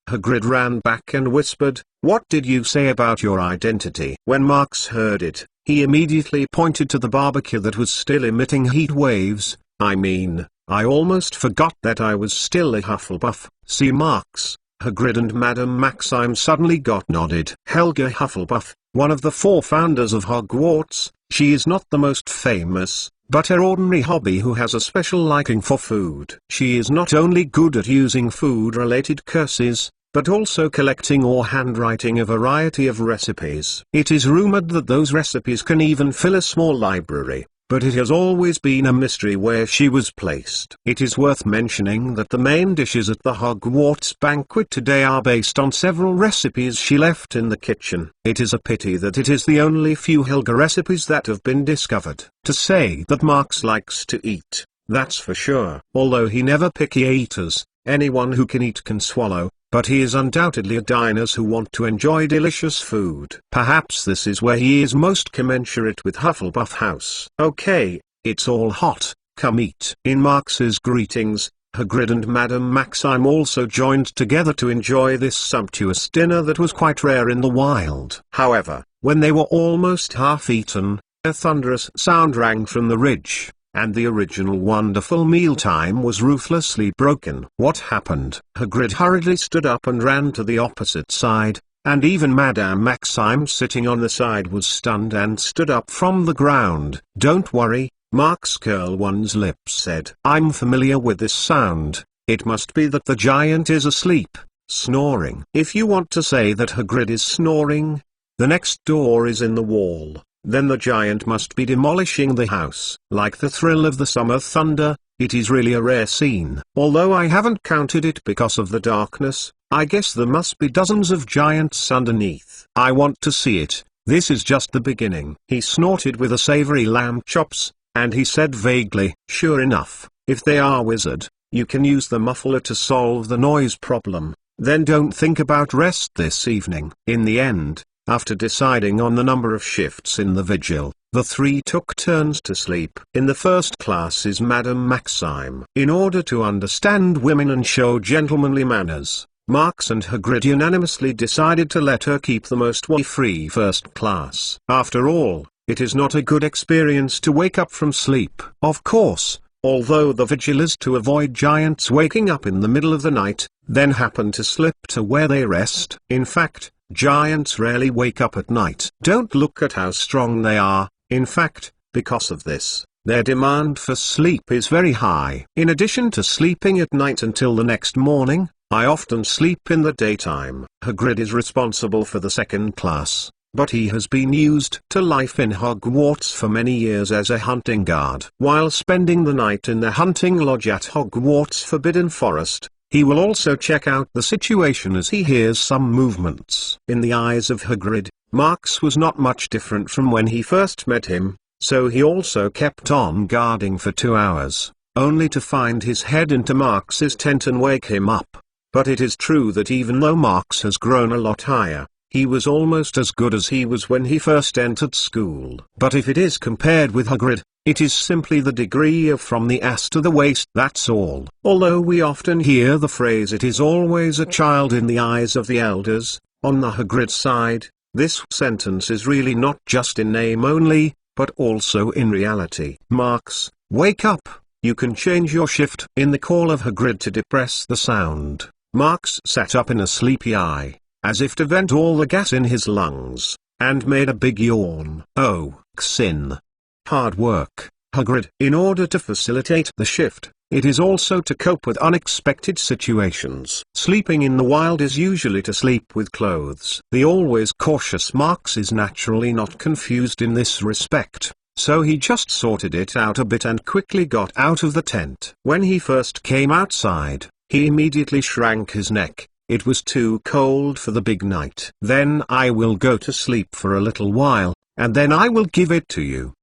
Hagrid ran back and whispered, "What did you say about your identity?" When Marx heard it, he immediately pointed to the barbecue that was still emitting heat waves. "I mean, I almost forgot that I was still a Hufflepuff." See Marx, Hagrid and Madame Maxime suddenly got nodded. Helga Hufflepuff, one of the 4 founders of Hogwarts, she is not the most famous, but her ordinary hobby who has a special liking for food. She is not only good at using food-related curses, but also collecting or handwriting a variety of recipes. It is rumored that those recipes can even fill a small library, but it has always been a mystery where she was placed. It is worth mentioning that the main dishes at the Hogwarts banquet today are based on several recipes she left in the kitchen. It is a pity that it is the only few Helga recipes that have been discovered. To say that Marx likes to eat, that's for sure. Although he never picky eaters, anyone who can eat can swallow, but he is undoubtedly a diners who want to enjoy delicious food. Perhaps this is where he is most commensurate with Hufflepuff House. Okay, it's all hot, come eat. In Marx's greetings, Hagrid and Madame Maxime also joined together to enjoy this sumptuous dinner that was quite rare in the wild. However, when they were almost half-eaten, a thunderous sound rang from the ridge, and the original wonderful mealtime was ruthlessly broken. What happened? Hagrid hurriedly stood up and ran to the opposite side, and even Madame Maxime sitting on the side was stunned and stood up from the ground. Don't worry, Marx Curl One's lips said. I'm familiar with this sound. It must be that the giant is asleep, snoring. If you want to say that Hagrid is snoring, the next door is in the wall. Then the giant must be demolishing the house. Like the thrill of the summer thunder, it is really a rare scene. Although I haven't counted it because of the darkness, I guess there must be dozens of giants underneath. I want to see it. This is just the beginning. He snorted with a savory lamb chops, and he said vaguely, "Sure enough, if they are wizard, you can use the muffler to solve the noise problem. Then don't think about rest this evening." In the end, after deciding on the number of shifts in the vigil, the 3 took turns to sleep. In the first class is Madame Maxime. In order to understand women and show gentlemanly manners, Marx and Hagrid unanimously decided to let her keep the most worry-free first class. After all, it is not a good experience to wake up from sleep. Of course, although the vigil is to avoid giants waking up in the middle of the night, then happen to slip to where they rest. In fact, giants rarely wake up at night. Don't look at how strong they are. In fact, because of this, their demand for sleep is very high. In addition to sleeping at night until the next morning, I often sleep in the daytime. Hagrid is responsible for the second class, but he has been used to life in Hogwarts for many years as a hunting guard. While spending the night in the hunting lodge at Hogwarts Forbidden Forest, he will also check out the situation as he hears some movements. In the eyes of Hagrid, Marx was not much different from when he first met him, so he also kept on guarding for 2 hours. only to find his head into Marx's tent and wake him up. But it is true that even though Marx has grown a lot higher, he was almost as good as he was when he first entered school. But if it is compared with Hagrid, it is simply the degree of from the ass to the waist, that's all. Although we often hear the phrase "it is always a child in the eyes of the elders," on the Hagrid side, this sentence is really not just in name only, but also in reality. Marx, wake up, you can change your shift. In the call of Hagrid to depress the sound, Marx sat up in a sleepy eye, as if to vent all the gas in his lungs, and made a big yawn. Oh, Xin. Hard work, Hagrid. In order to facilitate the shift, it is also to cope with unexpected situations. Sleeping in the wild is usually to sleep with clothes. The always cautious Marx is naturally not confused in this respect, so he just sorted it out a bit and quickly got out of the tent. When he first came outside, he immediately shrank his neck. It was too cold for the big night. Then I will go to sleep for a little while, and then I will give it to you,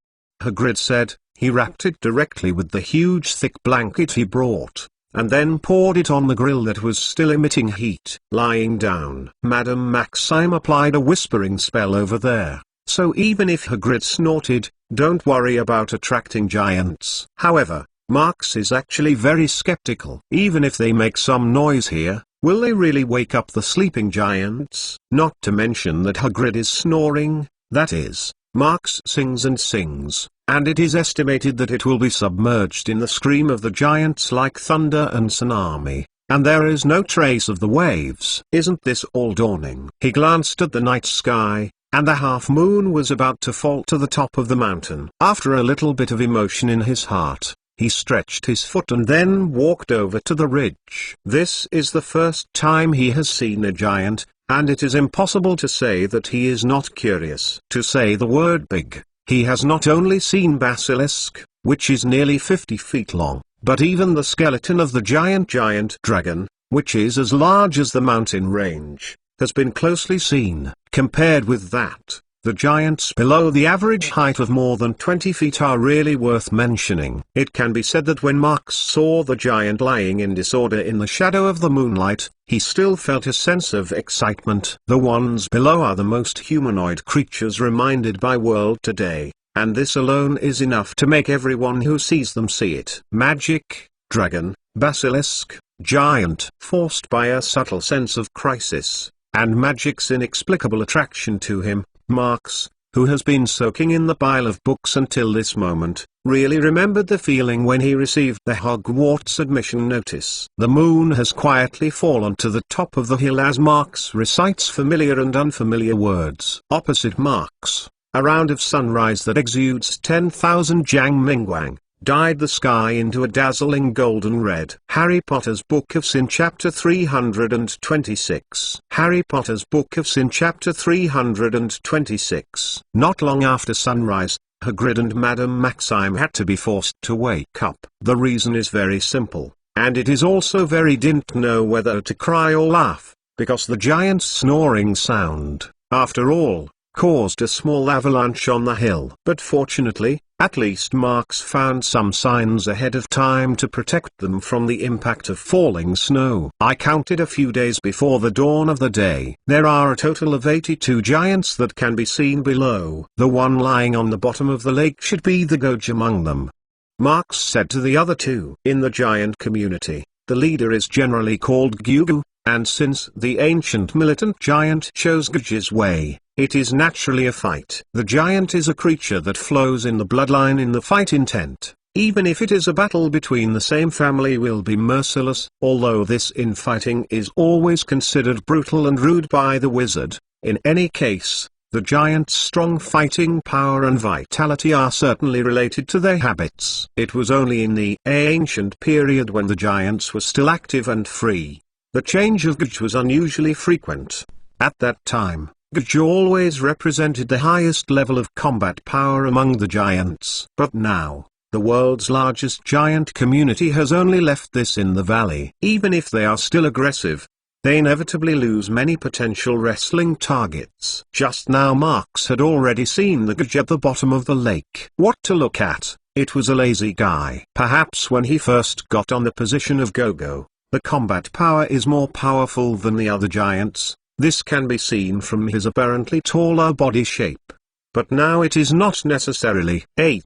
Hagrid said. He wrapped it directly with the huge thick blanket he brought, and then poured it on the grill that was still emitting heat. Lying down, Madame Maxime applied a whispering spell over there, so even if Hagrid snorted, don't worry about attracting giants. However, Marx is actually very skeptical. Even if they make some noise here, will they really wake up the sleeping giants? Not to mention that Hagrid is snoring, that is, Marx sings and sings, and it is estimated that it will be submerged in the scream of the giants like thunder and tsunami, and there is no trace of the waves. Isn't this all dawning? He glanced at the night sky, and the half-moon was about to fall to the top of the mountain. After a little bit of emotion in his heart, he stretched his foot and then walked over to the ridge. This is the first time he has seen a giant, and it is impossible to say that he is not curious. To say the word big, he has not only seen Basilisk, which is nearly 50 feet long, but even the skeleton of the giant dragon, which is as large as the mountain range, has been closely seen. Compared with that, the giants below the average height of more than 20 feet are really worth mentioning. It can be said that when Marx saw the giant lying in disorder in the shadow of the moonlight, he still felt a sense of excitement. The ones below are the most humanoid creatures reminded by world today, and this alone is enough to make everyone who sees them see it. Magic, dragon, basilisk, giant. Forced by a subtle sense of crisis, and magic's inexplicable attraction to him, Marx, who has been soaking in the pile of books until this moment, really remembered the feeling when he received the Hogwarts admission notice. The moon has quietly fallen to the top of the hill as Marx recites familiar and unfamiliar words. Opposite Marx, a round of sunrise that exudes 10,000 Jiang Mingguang, dyed the sky into a dazzling golden red. Harry Potter's Book of Sin Chapter 326. Harry Potter's Book of Sin Chapter 326. Not long after sunrise, Hagrid and Madame Maxime had to be forced to wake up. The reason is very simple, and it is also very didn't know whether to cry or laugh, because the giant's snoring sound, after all, caused a small avalanche on the hill. But fortunately, at least Marx found some signs ahead of time to protect them from the impact of falling snow. I counted a few days before the dawn of the day. There are a total of 82 giants that can be seen below. The one lying on the bottom of the lake should be the Gouge among them, Marx said to the other two. In the giant community, the leader is generally called Gugu, and since the ancient militant giant chose Gouge's way, it is naturally a fight. The giant is a creature that flows in the bloodline in the fight intent. Even if it is a battle between the same family, will be merciless, although this infighting is always considered brutal and rude by the wizard. In any case, the giant's strong fighting power and vitality are certainly related to their habits. It was only in the ancient period, when the giants were still active and free, the change of Gouge was unusually frequent. At that time, Gouge always represented the highest level of combat power among the giants. But now, the world's largest giant community has only left this in the valley. Even if they are still aggressive, they inevitably lose many potential wrestling targets. Just now Marx had already seen the Gouge at the bottom of the lake. What to look at, It was a lazy guy. Perhaps when he first got on the position of Gogo, the combat power is more powerful than the other giants. This can be seen from his apparently taller body shape. But now it is not necessarily. 8.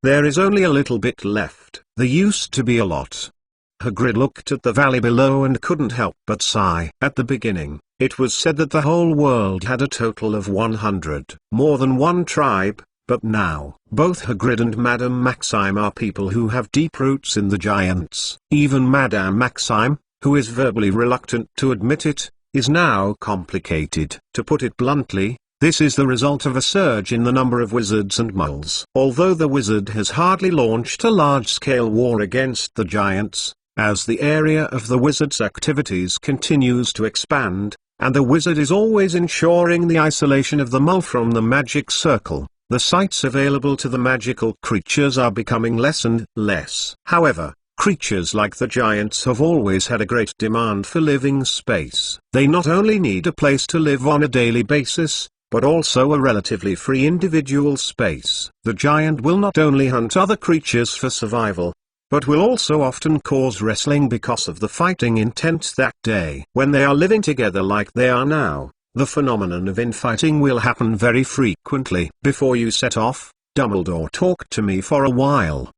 There is only a little bit left. There used to be a lot. Hagrid looked at the valley below and couldn't help but sigh. At the beginning, it was said that the whole world had a total of 100. More than one tribe, but now, both Hagrid and Madame Maxime are people who have deep roots in the giants. Even Madame Maxime, who is verbally reluctant to admit it, is now complicated. To put it bluntly, this is the result of a surge in the number of wizards and muggles. Although the wizard has hardly launched a large-scale war against the giants, as the area of the wizard's activities continues to expand, and the wizard is always ensuring the isolation of the mull from the magic circle, the sites available to the magical creatures are becoming less and less. However, creatures like the giants have always had a great demand for living space. They not only need a place to live on a daily basis, but also a relatively free individual space. The giant will not only hunt other creatures for survival, but will also often cause wrestling because of the fighting intent that day. When they are living together like they are now, the phenomenon of infighting will happen very frequently. Before you set off, Dumbledore talked to me for a while.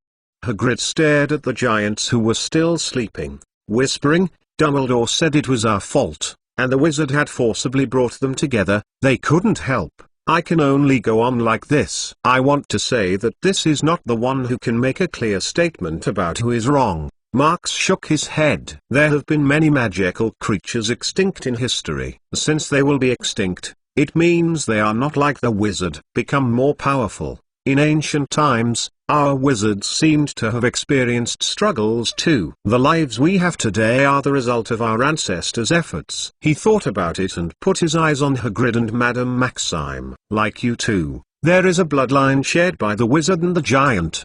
Hagrid stared at the giants who were still sleeping, whispering. Dumbledore said it was our fault, and the wizard had forcibly brought them together. They couldn't help. I can only go on like this. I want to say that this is not the one who can make a clear statement about who is wrong. Marx shook his head. There have been many magical creatures extinct in history. Since they will be extinct, it means they are not like the wizard, become more powerful. In ancient times, our wizards seemed to have experienced struggles too. The lives we have today are the result of our ancestors' efforts. He thought about it and put his eyes on Hagrid and Madame Maxime. Like you too, there is a bloodline shared by the wizard and the giant.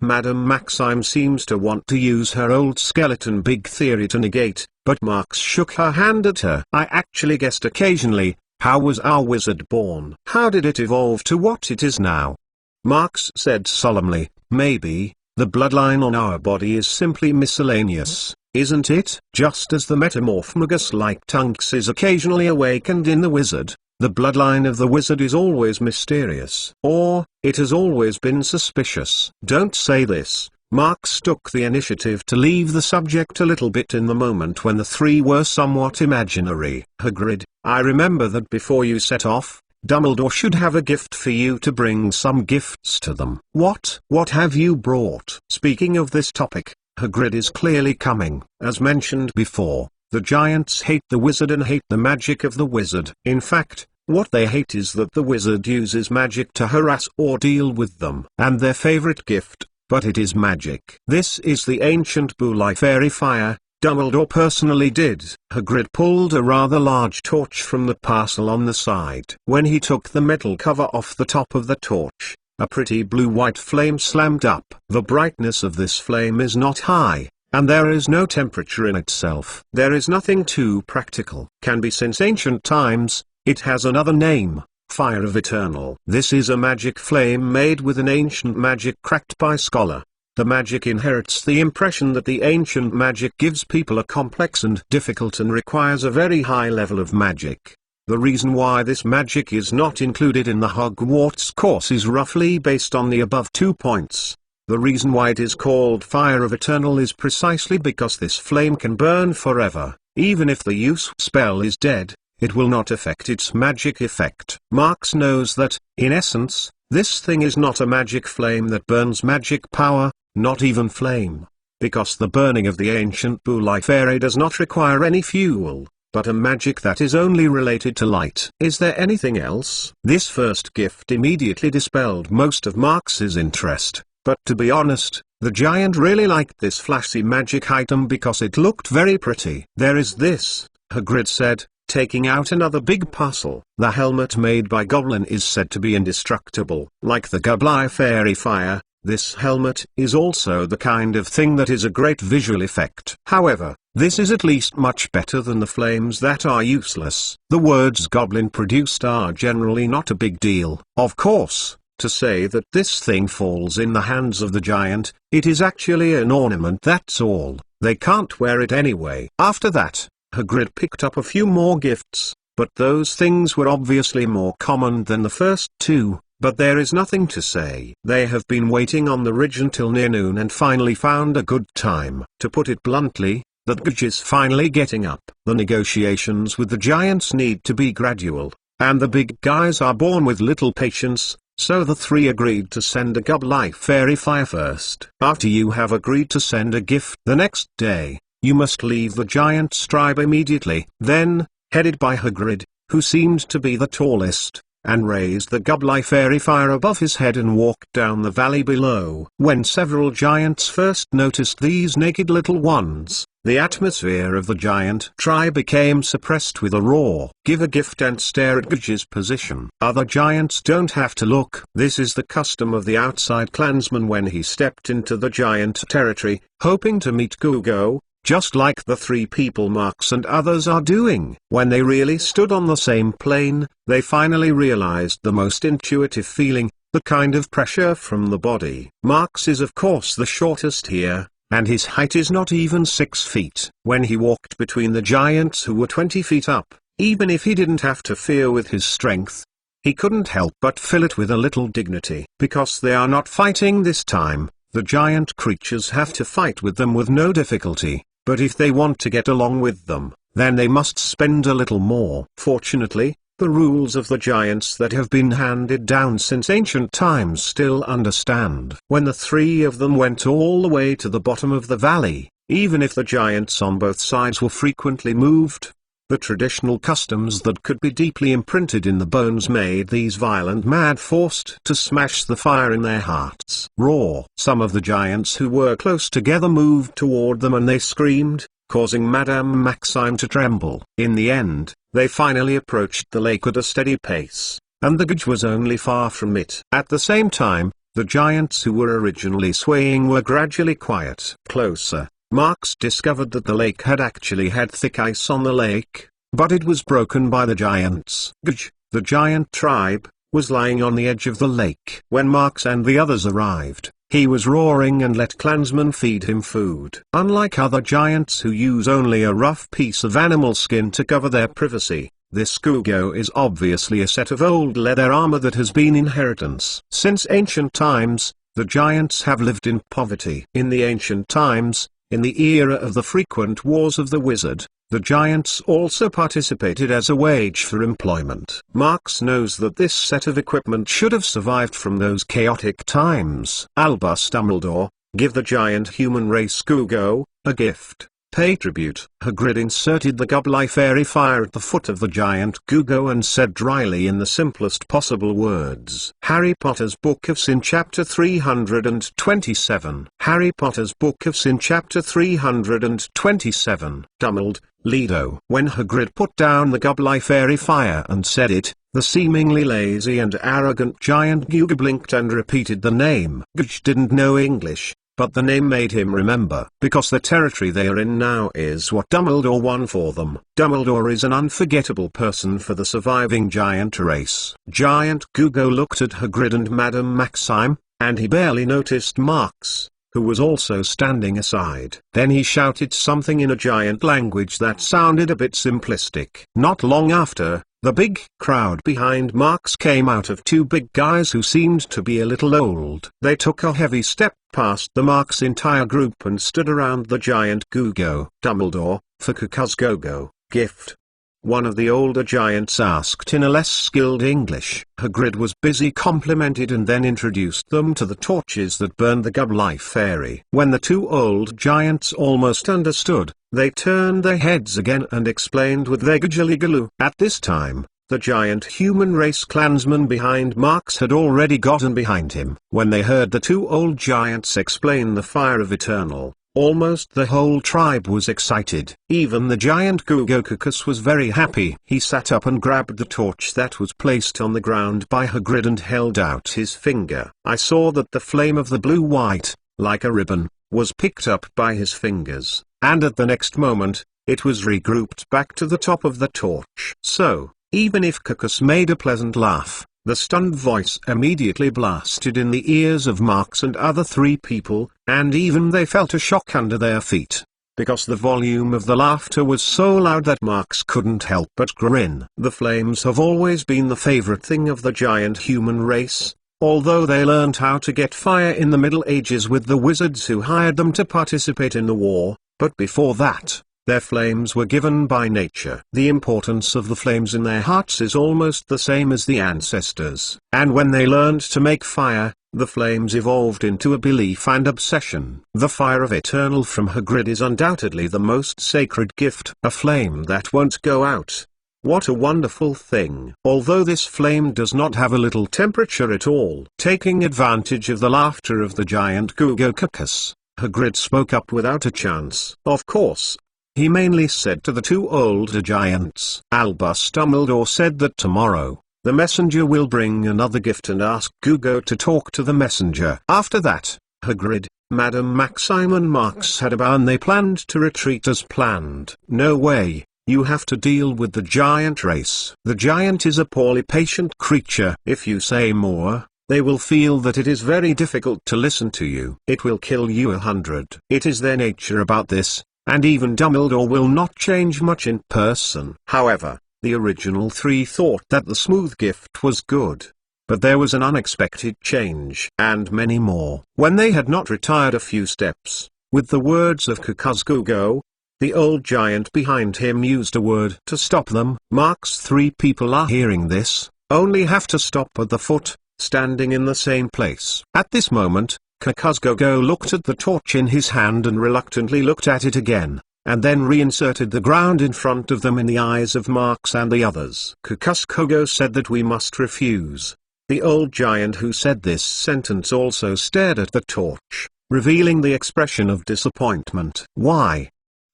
Madame Maxime seems to want to use her old skeleton big theory to negate, but Marx shook her hand at her. I actually guessed occasionally. How was our wizard born? How did it evolve to what it is now? Marx said solemnly, maybe, the bloodline on our body is simply miscellaneous, isn't it? Just as the metamorphmagus-like Tunks is occasionally awakened in the wizard, the bloodline of the wizard is always mysterious. Or, it has always been suspicious. Don't say this. Marx took the initiative to leave the subject a little bit in the moment when the three were somewhat imaginary. Hagrid, I remember that before you set off, Dumbledore should have a gift for you to bring some gifts to them. What have you brought? Speaking of this topic, Hagrid is clearly coming. As mentioned before, the giants hate the wizard and hate the magic of the wizard. In fact, what they hate is that the wizard uses magic to harass or deal with them. And their favorite gift, but it is magic. This is the ancient Boulai fairy fire. Dumbledore personally did. Hagrid pulled a rather large torch from the parcel on the side. When he took the metal cover off the top of the torch, a pretty blue-white flame slammed up. The brightness of this flame is not high, and there is no temperature in itself. There is nothing too practical. Can be since ancient times. It has another name. Fire of Eternal. This is a magic flame made with an ancient magic cracked by scholar. The magic inherits the impression that the ancient magic gives people a complex and difficult and requires a very high level of magic. The reason why this magic is not included in the Hogwarts course is roughly based on the above 2 points. The reason why it is called Fire of Eternal is precisely because this flame can burn forever. Even if the use spell is dead, it will not affect its magic effect. Marx knows that, in essence, this thing is not a magic flame that burns magic power, not even flame. Because the burning of the ancient Boulai fairy does not require any fuel, but a magic that is only related to light. Is there anything else? This first gift immediately dispelled most of Marx's interest, but to be honest, the giant really liked this flashy magic item because it looked very pretty. There is this, Hagrid said, taking out another big parcel. The helmet made by Goblin is said to be indestructible. Like the Boulai fairy fire, this helmet is also the kind of thing that is a great visual effect. However, this is at least much better than the flames that are useless. The words Goblin produced are generally not a big deal. Of course, to say that this thing falls in the hands of the giant. It is actually an ornament, that's all. They can't wear it anyway. After that, Hagrid picked up a few more gifts, but those things were obviously more common than the first two. But there is nothing to say. They have been waiting on the ridge until near noon and finally found a good time. To put it bluntly, the Gudge is finally getting up. The negotiations with the giants need to be gradual, and the big guys are born with little patience, so the three agreed to send a Gublife Fairy Fire first. After you have agreed to send a gift the next day, you must leave the giant's tribe immediately. Then, headed by Hagrid, who seemed to be the tallest, and raised the Gublife Fairy Fire above his head and walked down the valley below. When several giants first noticed these naked little ones, the atmosphere of the giant tribe became suppressed with a roar. Give a gift and stare at Gudge's position. Other giants don't have to look. This is the custom of the outside clansman when he stepped into the giant territory, hoping to meet Gugo, just like the three people Marks and others are doing. When they really stood on the same plane, they finally realized the most intuitive feeling, the kind of pressure from the body. Marks is of course the shortest here, and his height is not even 6 feet. When he walked between the giants who were 20 feet up, even if he didn't have to fear with his strength, he couldn't help but fill it with a little dignity. Because they are not fighting this time, the giant creatures have to fight with them with no difficulty. But if they want to get along with them, then they must spend a little more. Fortunately, the rules of the giants that have been handed down since ancient times still understand. When the three of them went all the way to the bottom of the valley, even if the giants on both sides were frequently moved, the traditional customs that could be deeply imprinted in the bones made these violent mad forced to smash the fire in their hearts. Roar! Some of the giants who were close together moved toward them and they screamed, causing Madame Maxime to tremble. In the end, they finally approached the lake at a steady pace, and the Gudge was only far from it. At the same time, the giants who were originally swaying were gradually quiet. Closer, Marks discovered that the lake had actually had thick ice on the lake, but it was broken by the giants. Gudge, the giant tribe, was lying on the edge of the lake. When Marks and the others arrived, he was roaring and let clansmen feed him food. Unlike other giants who use only a rough piece of animal skin to cover their privacy, this Gugo is obviously a set of old leather armor that has been inheritance. Since ancient times, the giants have lived in poverty. In the ancient times, in the era of the frequent wars of the wizard, the giants also participated as a wage for employment. Marks knows that this set of equipment should have survived from those chaotic times. Albus Dumbledore, give the giant human race Gugo a gift. Pay tribute. Hagrid inserted the Gublife Fairy Fire at the foot of the giant Gugo and said dryly in the simplest possible words. Harry Potter's Book of Sin Chapter 327. Harry Potter's Book of Sin Chapter 327. Dumbledore, Lido. When Hagrid put down the Gublife Fairy Fire and said it, the seemingly lazy and arrogant giant Gugo blinked and repeated the name. Gudge didn't know English, but the name made him remember. Because the territory they are in now is what Dumbledore won for them. Dumbledore is an unforgettable person for the surviving giant race. Giant Gugo looked at Hagrid and Madame Maxime, and he barely noticed Marks, who was also standing aside. Then he shouted something in a giant language that sounded a bit simplistic. Not long after, the big crowd behind Marks came out of two big guys who seemed to be a little old. They took a heavy step past the Marks' entire group and stood around the giant Gugo. Dumbledore, for Gugo's Gogo, gift. One of the older giants asked in a less skilled English. Hagrid was busy, complimented and then introduced them to the torches that burned the Gublife Fairy. When the two old giants almost understood, they turned their heads again and explained with their Gudgeligaloo. At this time, the giant human race clansmen behind Marks had already gotten behind him. When they heard the two old giants explain the fire of eternal, almost the whole tribe was excited. Even the giant Gugo was very happy. He sat up and grabbed the torch that was placed on the ground by Hagrid and held out his finger. I saw that the flame of the blue-white, like a ribbon, was picked up by his fingers, and at the next moment, it was regrouped back to the top of the torch. So, even if Gugo made a pleasant laugh, The stunned voice immediately blasted in the ears of Marx and other three people, and even they felt a shock under their feet, because the volume of the laughter was so loud that Marx couldn't help but grin. The flames have always been the favorite thing of the giant human race, although they learned how to get fire in the Middle Ages with the wizards who hired them to participate in the war, but before that, their flames were given by nature. The importance of the flames in their hearts is almost the same as the ancestors. And when they learned to make fire, the flames evolved into a belief and obsession. The fire of Eternal from Hagrid is undoubtedly the most sacred gift, a flame that won't go out. What a wonderful thing. Although this flame does not have a little temperature at all. Taking advantage of the laughter of the giant Gugu-Cucus, Hagrid spoke up without a chance. Of course, he mainly said to the two older giants. Albus Dumbledore said that tomorrow, the messenger will bring another gift and ask Gugu to talk to the messenger. After that, Hagrid, Madame Maxime and Marx had a bow and they planned to retreat as planned. No way, you have to deal with the giant race. The giant is a poorly patient creature. If you say more, they will feel that it is very difficult to listen to you. It will kill you 100. It is their nature about this. And even Dumbledore will not change much in person. However, the original three thought that the smooth gift was good. But there was an unexpected change. And many more. When they had not retired a few steps, with the words of Kukuzgugo, the old giant behind him used a word to stop them. Mark's three people are hearing this, only have to stop at the foot, standing in the same place. At this moment, Kukuzgugo looked at the torch in his hand and reluctantly looked at it again, and then reinserted the ground in front of them in the eyes of Marx and the others. Kukuzgugo said that we must refuse. The old giant who said this sentence also stared at the torch, revealing the expression of disappointment. Why?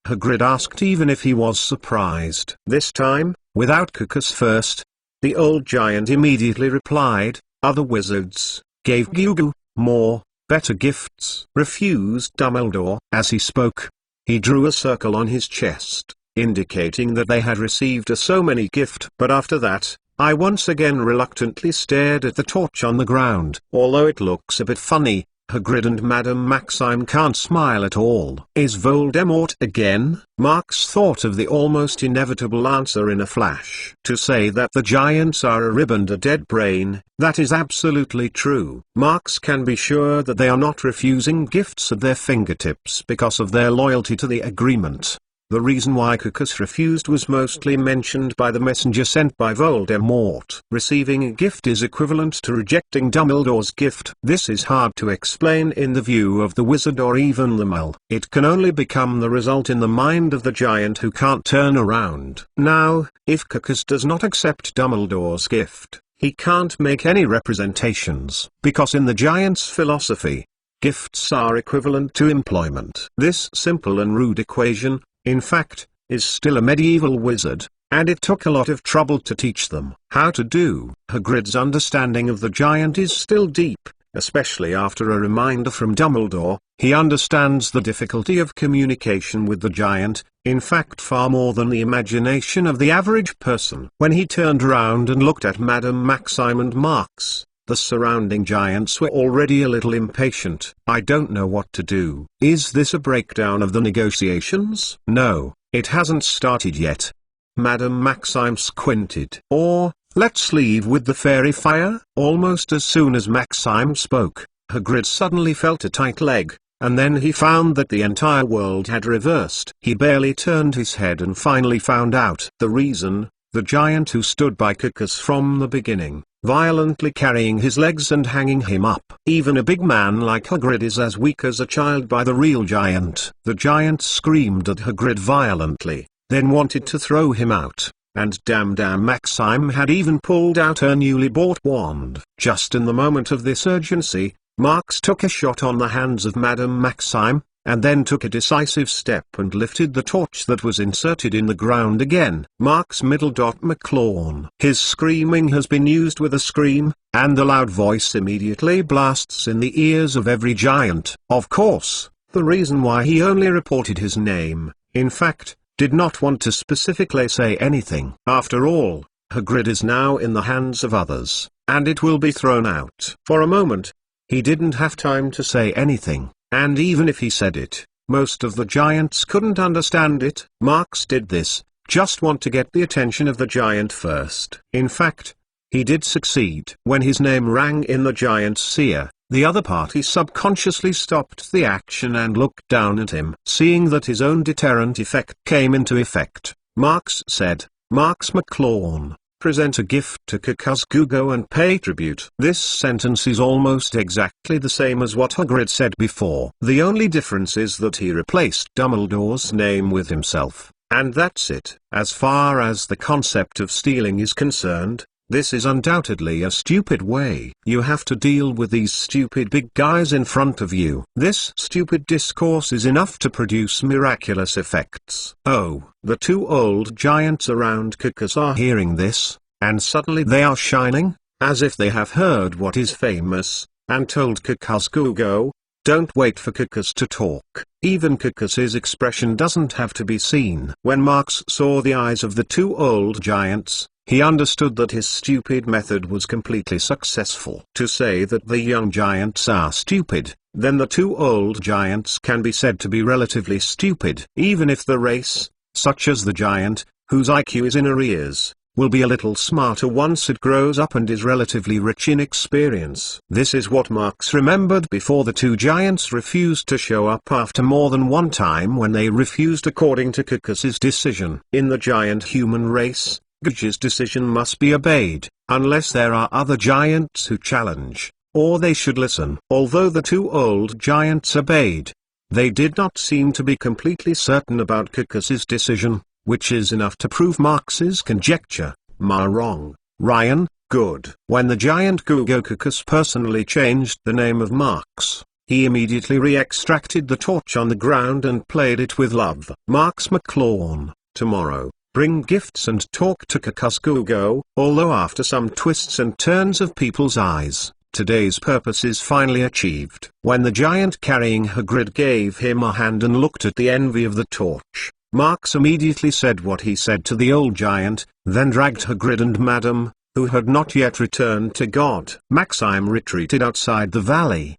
Hagrid asked even if he was surprised. This time, without Cucus first, the old giant immediately replied, other wizards gave Gugu more, better gifts. Refused Dumbledore. As he spoke, he drew a circle on his chest, indicating that they had received so many gift. But after that, I once again reluctantly stared at the torch on the ground. Although it looks a bit funny, Hagrid and Madame Maxime can't smile at all. Is Voldemort again? Marx thought of the almost inevitable answer in a flash. To say that the giants are a rib and a dead brain, that is absolutely true. Marx can be sure that they are not refusing gifts at their fingertips because of their loyalty to the agreement. The reason why Cucus refused was mostly mentioned by the messenger sent by Voldemort. Receiving a gift is equivalent to rejecting Dumbledore's gift. This is hard to explain in the view of the wizard or even the mole. It can only become the result in the mind of the giant who can't turn around. Now, if Cucus does not accept Dumbledore's gift, he can't make any representations, because in the giant's philosophy, gifts are equivalent to employment. This simple and rude equation, in fact, is still a medieval wizard, and it took a lot of trouble to teach them how to do. Hagrid's understanding of the giant is still deep, especially after a reminder from Dumbledore. He understands the difficulty of communication with the giant, in fact far more than the imagination of the average person. When he turned around and looked at Madame Maxime and Marx, the surrounding giants were already a little impatient. I don't know what to do. Is this a breakdown of the negotiations? No, it hasn't started yet. Madame Maxime squinted. Or, let's leave with the fairy fire? Almost as soon as Maxime spoke, Hagrid suddenly felt a tight leg, and then he found that the entire world had reversed. He barely turned his head and finally found out the reason. The giant who stood by Cucus from the beginning, violently carrying his legs and hanging him up. Even a big man like Hagrid is as weak as a child by the real giant. The giant screamed at Hagrid violently, then wanted to throw him out, and Madame Maxime had even pulled out her newly bought wand. Just in the moment of this urgency, Marx took a shot on the hands of Madame Maxime, and then took a decisive step and lifted the torch that was inserted in the ground again. Marx McLawn. His screaming has been used with a scream, and the loud voice immediately blasts in the ears of every giant. Of course, the reason why he only reported his name, in fact, did not want to specifically say anything. After all, Hagrid is now in the hands of others, and it will be thrown out. For a moment, he didn't have time to say anything, and even if he said it, most of the giants couldn't understand it. Marx did this, just want to get the attention of the giant first. In fact, he did succeed. When his name rang in the giant's ear, the other party subconsciously stopped the action and looked down at him. Seeing that his own deterrent effect came into effect, Marx said, "Marx McLawn, present a gift to Kukuzgugo and pay tribute." This sentence is almost exactly the same as what Hagrid said before. The only difference is that he replaced Dumbledore's name with himself, and that's it. As far as the concept of stealing is concerned, this is undoubtedly a stupid way. You have to deal with these stupid big guys in front of you. This stupid discourse is enough to produce miraculous effects. Oh, the two old giants around Kukus are hearing this, and suddenly they are shining, as if they have heard what is famous, and told Kukuzgugo, "Don't wait for Kukus to talk." Even Kukus's expression doesn't have to be seen. When Marx saw the eyes of the two old giants, he understood that his stupid method was completely successful. To say that the young giants are stupid, then the two old giants can be said to be relatively stupid. Even if the race, such as the giant, whose IQ is in arrears, will be a little smarter once it grows up and is relatively rich in experience. This is what Marx remembered before the two giants refused to show up after more than one time when they refused according to Kukus's decision. In the giant human race, Guj's decision must be obeyed, unless there are other giants who challenge, or they should listen. Although the two old giants obeyed, they did not seem to be completely certain about Kukus's decision, which is enough to prove Marx's conjecture. Ma wrong, Ryan, good. When the giant Gugo Kukus personally changed the name of Marx, he immediately re-extracted the torch on the ground and played it with love. Marx McLawn, tomorrow, bring gifts and talk to Kukuzgugo. Although after some twists and turns of people's eyes, today's purpose is finally achieved. When the giant carrying Hagrid gave him a hand and looked at the envy of the torch, Marx immediately said what he said to the old giant, then dragged Hagrid and Madam, who had not yet returned to God. Maxime retreated outside the valley.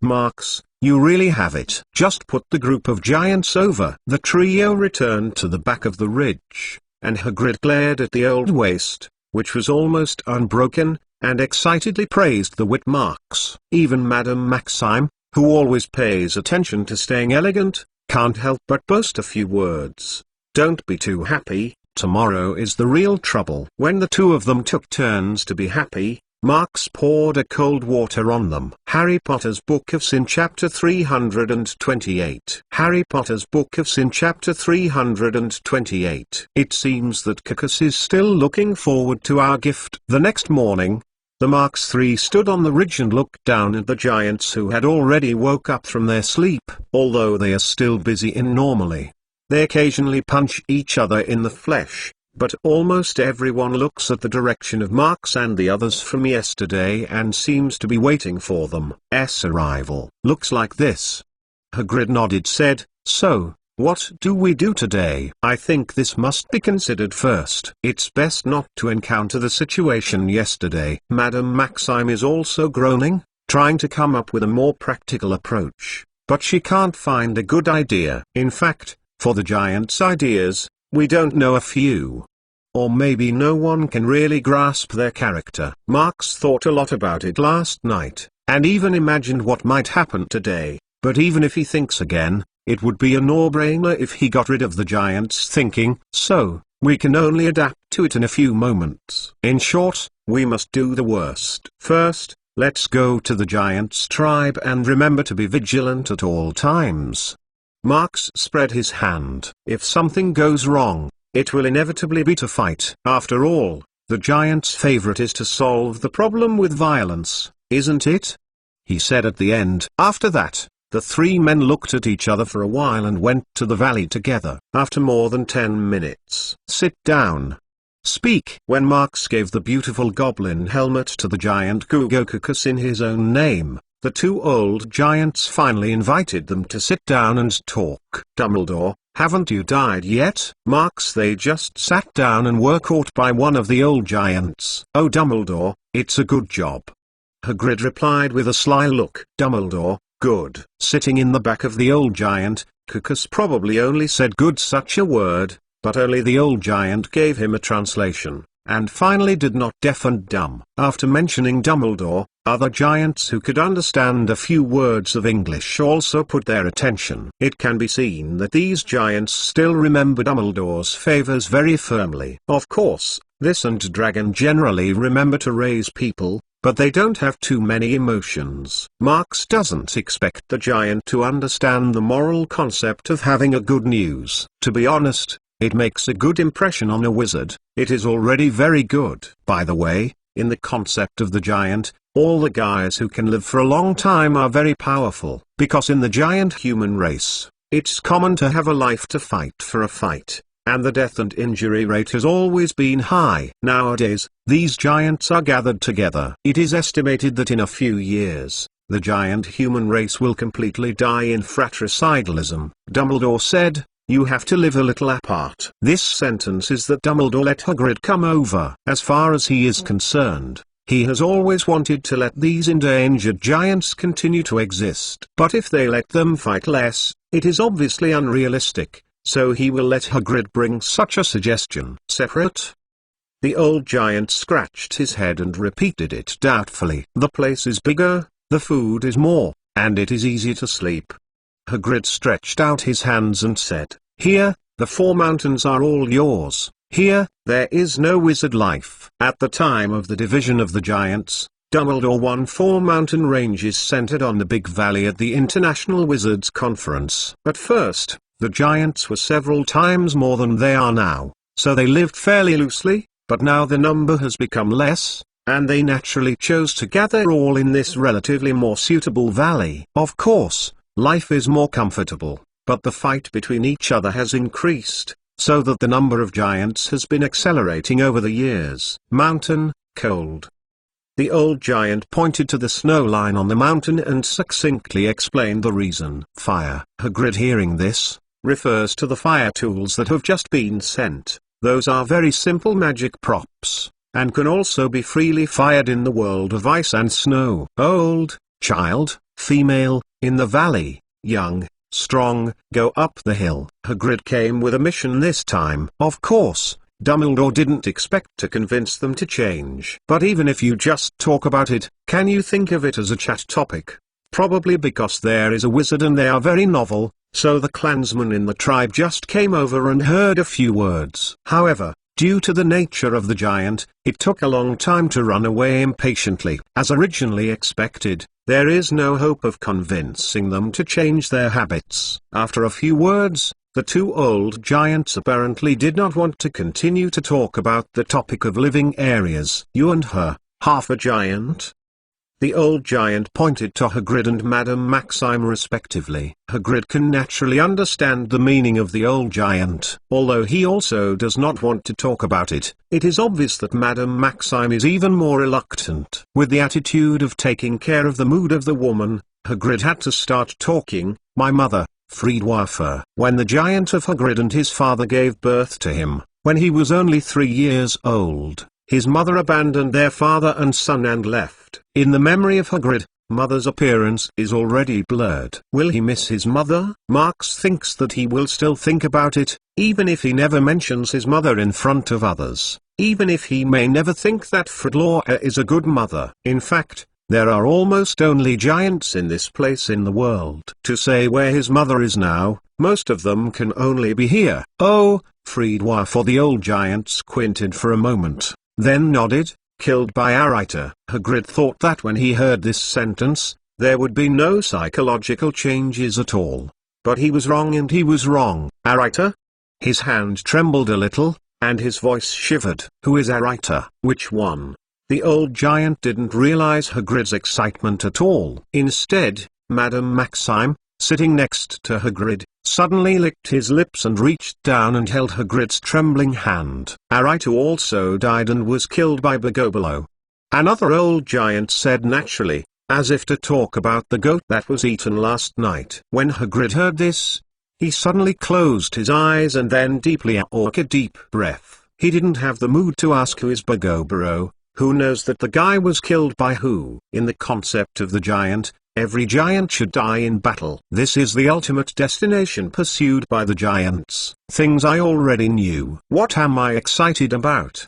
Marx, you really have it. Just put the group of giants over. The trio returned to the back of the ridge, and Hagrid glared at the old waist, which was almost unbroken, and excitedly praised the wit Marx. Even Madame Maxime, who always pays attention to staying elegant, can't help but boast a few words. Don't be too happy, tomorrow is the real trouble. When the two of them took turns to be happy, Marx poured a cold water on them. Harry Potter's Book of Sin Chapter 328. Harry Potter's Book of Sin Chapter 328. It seems that Kukus is still looking forward to our gift. The next morning, the Marx Three stood on the ridge and looked down at the giants who had already woke up from their sleep. Although they are still busy in normally, they occasionally punch each other in the flesh. But almost everyone looks at the direction of Marx and the others from yesterday and seems to be waiting for them. Arrival. Looks like this. Hagrid nodded, said, "So, what do we do today?" "I think this must be considered first. It's best not to encounter the situation yesterday." Madame Maxime is also groaning, trying to come up with a more practical approach, but she can't find a good idea. In fact, for the giants' ideas, we don't know a few. Or maybe no one can really grasp their character. Marx thought a lot about it last night, and even imagined what might happen today, but even if he thinks again, it would be a no-brainer if he got rid of the giants' thinking, so, we can only adapt to it in a few moments. In short, we must do the worst. First, let's go to the giants' tribe and remember to be vigilant at all times. Marx spread his hand. If something goes wrong, it will inevitably be to fight. After all, the giant's favorite is to solve the problem with violence, isn't it? He said at the end. After that, the three men looked at each other for a while and went to the valley together. After more than 10 minutes. Sit down. Speak. When Marx gave the beautiful goblin helmet to the giant Gugo Kukus in his own name, the two old giants finally invited them to sit down and talk. Dumbledore, haven't you died yet? Marks they just sat down and were caught by one of the old giants. Oh Dumbledore, it's a good job. Hagrid replied with a sly look. Dumbledore, good. Sitting in the back of the old giant, Cucus probably only said good such a word, but only the old giant gave him a translation, and finally did not deaf and dumb. After mentioning Dumbledore, other giants who could understand a few words of English also put their attention. It can be seen that these giants still remember Dumbledore's favors very firmly. Of course, this and Dragon generally remember to raise people, but they don't have too many emotions. Marks doesn't expect the giant to understand the moral concept of having a good news. To be honest, it makes a good impression on a wizard. It is already very good. By the way, in the concept of the giant, all the guys who can live for a long time are very powerful, because in the giant human race, it's common to have a life to fight for a fight, and the death and injury rate has always been high. Nowadays, these giants are gathered together. It is estimated that in a few years, the giant human race will completely die in fratricidalism. Dumbledore said, "You have to live a little apart." This sentence is that Dumbledore let Hagrid come over. As far as he is concerned, he has always wanted to let these endangered giants continue to exist. But if they let them fight less, it is obviously unrealistic, so he will let Hagrid bring such a suggestion. Separate? The old giant scratched his head and repeated it doubtfully. The place is bigger, the food is more, and it is easier to sleep. Hagrid stretched out his hands and said, "Here, the 4 mountains are all yours. Here, there is no wizard life." At the time of the division of the giants, Dumbledore won 4 mountain ranges centered on the Big Valley at the International Wizards Conference. At first, the giants were several times more than they are now, so they lived fairly loosely, but now the number has become less, and they naturally chose to gather all in this relatively more suitable valley. Of course, life is more comfortable, but the fight between each other has increased, so that the number of giants has been accelerating over the years. Mountain, cold. The old giant pointed to the snow line on the mountain and succinctly explained the reason. Fire. Hagrid, hearing this, refers to the fire tools that have just been sent. Those are very simple magic props, and can also be freely fired in the world of ice and snow. Old, child, female, in the valley, young, strong, go up the hill. Hagrid came with a mission this time. Of course, Dumbledore didn't expect to convince them to change. But even if you just talk about it, can you think of it as a chat topic? Probably because there is a wizard and they are very novel, so the clansmen in the tribe just came over and heard a few words. However, due to the nature of the giant, it took a long time to run away impatiently. As originally expected, there is no hope of convincing them to change their habits. After a few words, the 2 old giants apparently did not want to continue to talk about the topic of living areas. You and her, half a giant? The old giant pointed to Hagrid and Madame Maxime respectively. Hagrid can naturally understand the meaning of the old giant. Although he also does not want to talk about it, it is obvious that Madame Maxime is even more reluctant. With the attitude of taking care of the mood of the woman, Hagrid had to start talking. My mother, Friedwerfer. When the giant of Hagrid and his father gave birth to him, when he was only 3 years old, his mother abandoned their father and son and left. In the memory of Hagrid, mother's appearance is already blurred. Will he miss his mother? Marks thinks that he will still think about it, even if he never mentions his mother in front of others, even if he may never think that Fridlaura is a good mother. In fact, there are almost only giants in this place in the world. To say where his mother is now, most of them can only be here. Oh, Friedwerfer. The old giant squinted for a moment, then nodded. Killed by Arita. Hagrid thought that when he heard this sentence, there would be no psychological changes at all. But he was wrong, and he was wrong. Arita? His hand trembled a little, and his voice shivered. Who is Arita? Which one? The old giant didn't realize Hagrid's excitement at all. Instead, Madame Maxime, sitting next to Hagrid, suddenly licked his lips and reached down and held Hagrid's trembling hand. Arita also died and was killed by Bagobolo. Another old giant said naturally, as if to talk about the goat that was eaten last night. When Hagrid heard this, He suddenly closed his eyes and then deeply took a deep breath. He didn't have the mood to ask who is Bagobaro, who knows that the guy was killed by who. In the concept of the giant, every giant should die in battle. This is the ultimate destination pursued by the giants. Things I already knew. What am I excited about?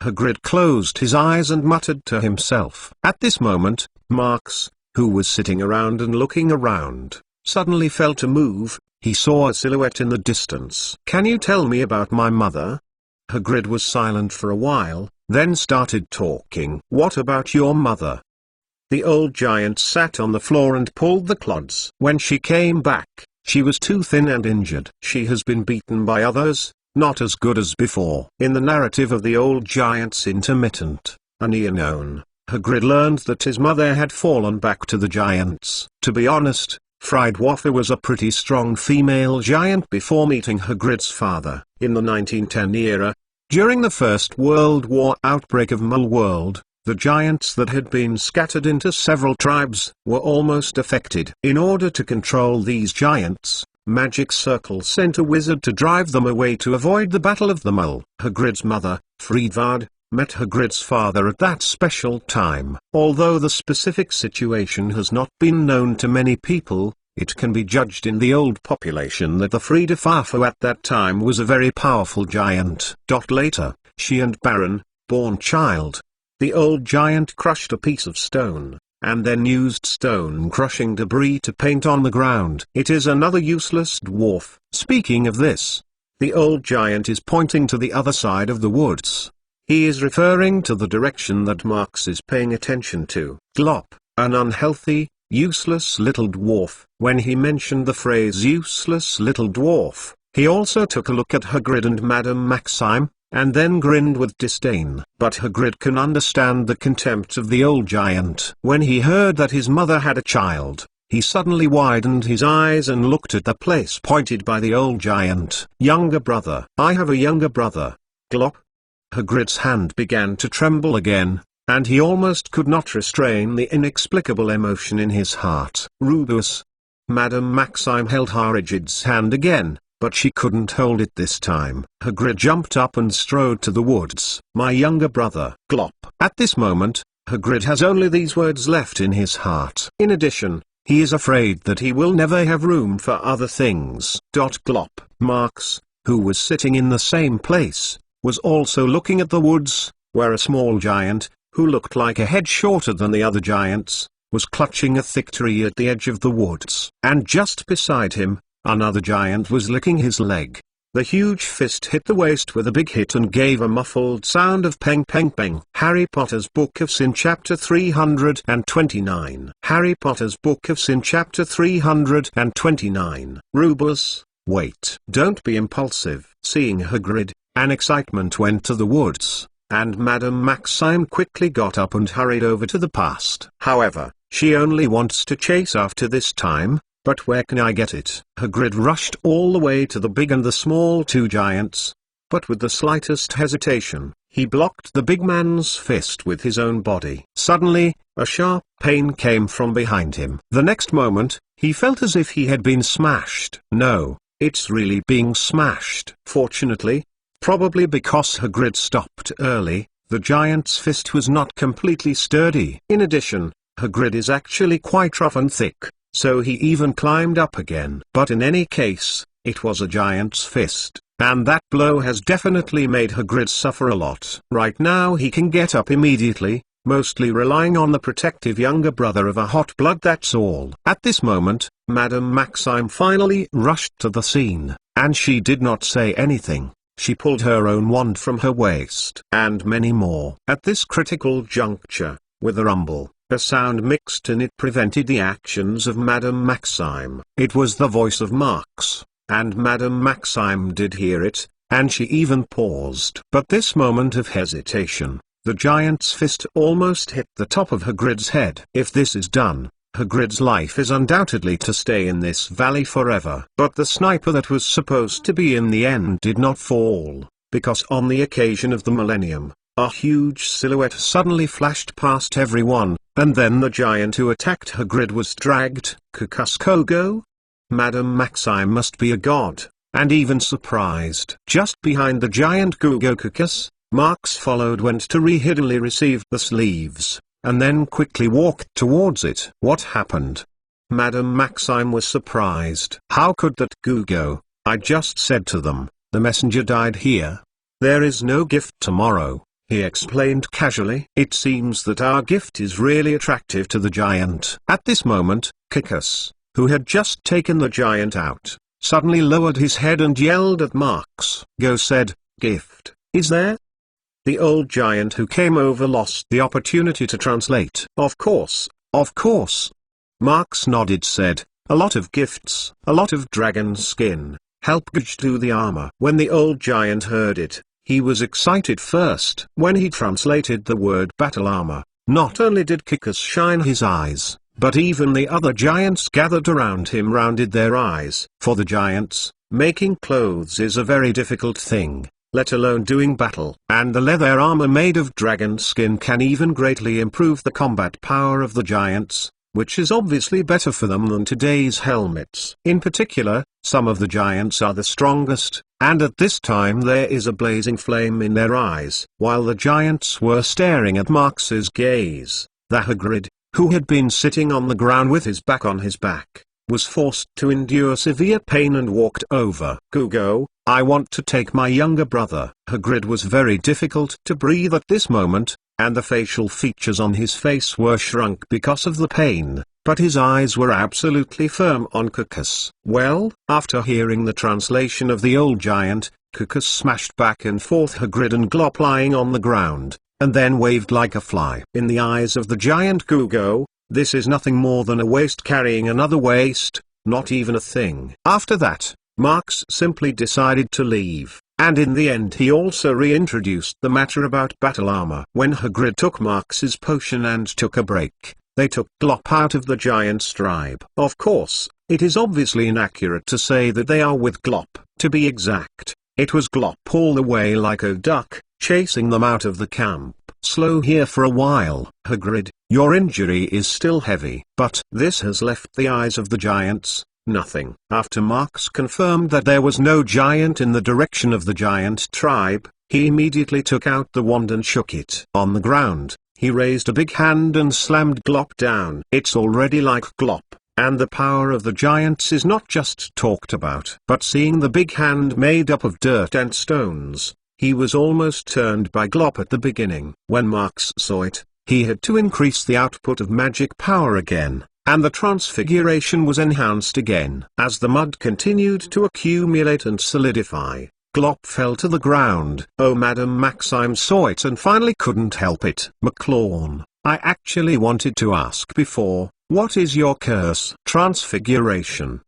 Hagrid closed his eyes and muttered to himself. At this moment, Marx, who was sitting around and looking around, suddenly felt a move. He saw a silhouette in the distance. "Can you tell me about my mother?" Hagrid was silent for a while, then started talking. "What about your mother?" The old giant sat on the floor and pulled the clods. "When she came back, she was too thin and injured. She has been beaten by others, not as good as before." In the narrative of the old giant's intermittent, Unknown, Hagrid learned that his mother had fallen back to the giants. To be honest, Friedwaffe was a pretty strong female giant before meeting Hagrid's father. In the 1910 era, during the First World War outbreak of Mole World, the giants that had been scattered into several tribes were almost affected. In order to control these giants, Magic Circle sent a wizard to drive them away to avoid the Battle of the Mole. Hagrid's mother, Friedvard, met Hagrid's father at that special time. Although the specific situation has not been known to many people, it can be judged in the old population that the Friedwaffe at that time was a very powerful giant. Later, she and Baron, born child, the old giant crushed a piece of stone, and then used stone-crushing debris to paint on the ground. It is another useless dwarf. Speaking of this, the old giant is pointing to the other side of the woods. He is referring to the direction that Marx is paying attention to. Glop, an unhealthy, useless little dwarf. When he mentioned the phrase useless little dwarf, he also took a look at Hagrid and Madame Maxime, and then grinned with disdain. But Hagrid can understand the contempt of the old giant. When he heard that his mother had a child, he suddenly widened his eyes and looked at the place pointed by the old giant. "Younger brother. I have a younger brother." Glop. Hagrid's hand began to tremble again, and he almost could not restrain the inexplicable emotion in his heart. "Rubeus." Madame Maxime held Harigid's hand again, but she couldn't hold it this time. Hagrid jumped up and strode to the woods. "My younger brother." Glop. At this moment, Hagrid has only these words left in his heart. In addition, he is afraid that he will never have room for other things. Glop. Marx, who was sitting in the same place, was also looking at the woods, where a small giant, who looked like a head shorter than the other giants, was clutching a thick tree at the edge of the woods. And just beside him, another giant was licking his leg. The huge fist hit the waist with a big hit and gave a muffled sound of peng peng peng. Harry Potter's Book of Sin Chapter 329. Harry Potter's Book of Sin Chapter 329. Rubeus, wait. Don't be impulsive. Seeing Hagrid, an excitement went to the woods, and Madame Maxime quickly got up and hurried over to the past. However, she only wants to chase after this time, but where can I get it? Hagrid rushed all the way to the big and the small two giants, but with the slightest hesitation, he blocked the big man's fist with his own body. Suddenly, a sharp pain came from behind him. The next moment, he felt as if he had been smashed. No, it's really being smashed. Fortunately, probably because Hagrid stopped early, the giant's fist was not completely sturdy. In addition, Hagrid is actually quite rough and thick, so he even climbed up again. But in any case, it was a giant's fist, and that blow has definitely made Hagrid suffer a lot. Right now he can get up immediately, mostly relying on the protective younger brother of a hot blood, that's all. At this moment, Madame Maxime finally rushed to the scene, and she did not say anything. She pulled her own wand from her waist, and many more. At this critical juncture, with a rumble, a sound mixed in it prevented the actions of Madame Maxime. It was the voice of Marx, and Madame Maxime did hear it, and she even paused. But this moment of hesitation, the giant's fist almost hit the top of Hagrid's head. If this is done, Hagrid's life is undoubtedly to stay in this valley forever. But the sniper that was supposed to be in the end did not fall, because on the occasion of the millennium, a huge silhouette suddenly flashed past everyone, and then the giant who attacked Hagrid was dragged. Kukuskogo? Madame Maxime must be a god, and even surprised. Just behind the giant Gugokukus, Marx followed, went to hiddenly receive the sleeves, and then quickly walked towards it. What happened? Madame Maxime was surprised. How could that go? I just said to them, the messenger died here. There is no gift tomorrow, he explained casually. It seems that our gift is really attractive to the giant. At this moment, Kukus, who had just taken the giant out, suddenly lowered his head and yelled at Marx. Go said, gift, is there? The old giant who came over lost the opportunity to translate. Of course, of course. Marx nodded, said, a lot of gifts, a lot of dragon skin, help do the armor. When the old giant heard it, he was excited first. When he translated the word battle armor, not only did Kukus shine his eyes, but even the other giants gathered around him rounded their eyes. For the giants, making clothes is a very difficult thing, let alone doing battle. And the leather armor made of dragon skin can even greatly improve the combat power of the giants, which is obviously better for them than today's helmets. In particular, some of the giants are the strongest, and at this time there is a blazing flame in their eyes. While the giants were staring at Marx's gaze, the Hagrid, who had been sitting on the ground with his back on his back, was forced to endure severe pain and walked over. Gugo, I want to take my younger brother. Hagrid was very difficult to breathe at this moment, and the facial features on his face were shrunk because of the pain, but his eyes were absolutely firm on Kukus. Well, after hearing the translation of the old giant, Kukus smashed back and forth Hagrid and Glop lying on the ground, and then waved like a fly. In the eyes of the giant Gugo, this is nothing more than a waste carrying another waste, not even a thing. After that, Marx simply decided to leave. And in the end he also reintroduced the matter about battle armor. When Hagrid took Marx's potion and took a break, they took Glop out of the giant's tribe. Of course, it is obviously inaccurate to say that they are with Glop. To be exact, it was Glop all the way like a duck, chasing them out of the camp. Slow here for a while. Hagrid, your injury is still heavy. But this has left the eyes of the giants nothing. After Marx confirmed that there was no giant in the direction of the giant tribe, he immediately took out the wand and shook it. On the ground, he raised a big hand and slammed Glop down. It's already like Glop, and the power of the giants is not just talked about. But seeing the big hand made up of dirt and stones, he was almost turned by Glop at the beginning. When Marx saw it, he had to increase the output of magic power again, and the transfiguration was enhanced again. As the mud continued to accumulate and solidify, Glop fell to the ground. Oh, Madame Maxime saw it and finally couldn't help it. McLawn, I actually wanted to ask before, what is your curse? Transfiguration.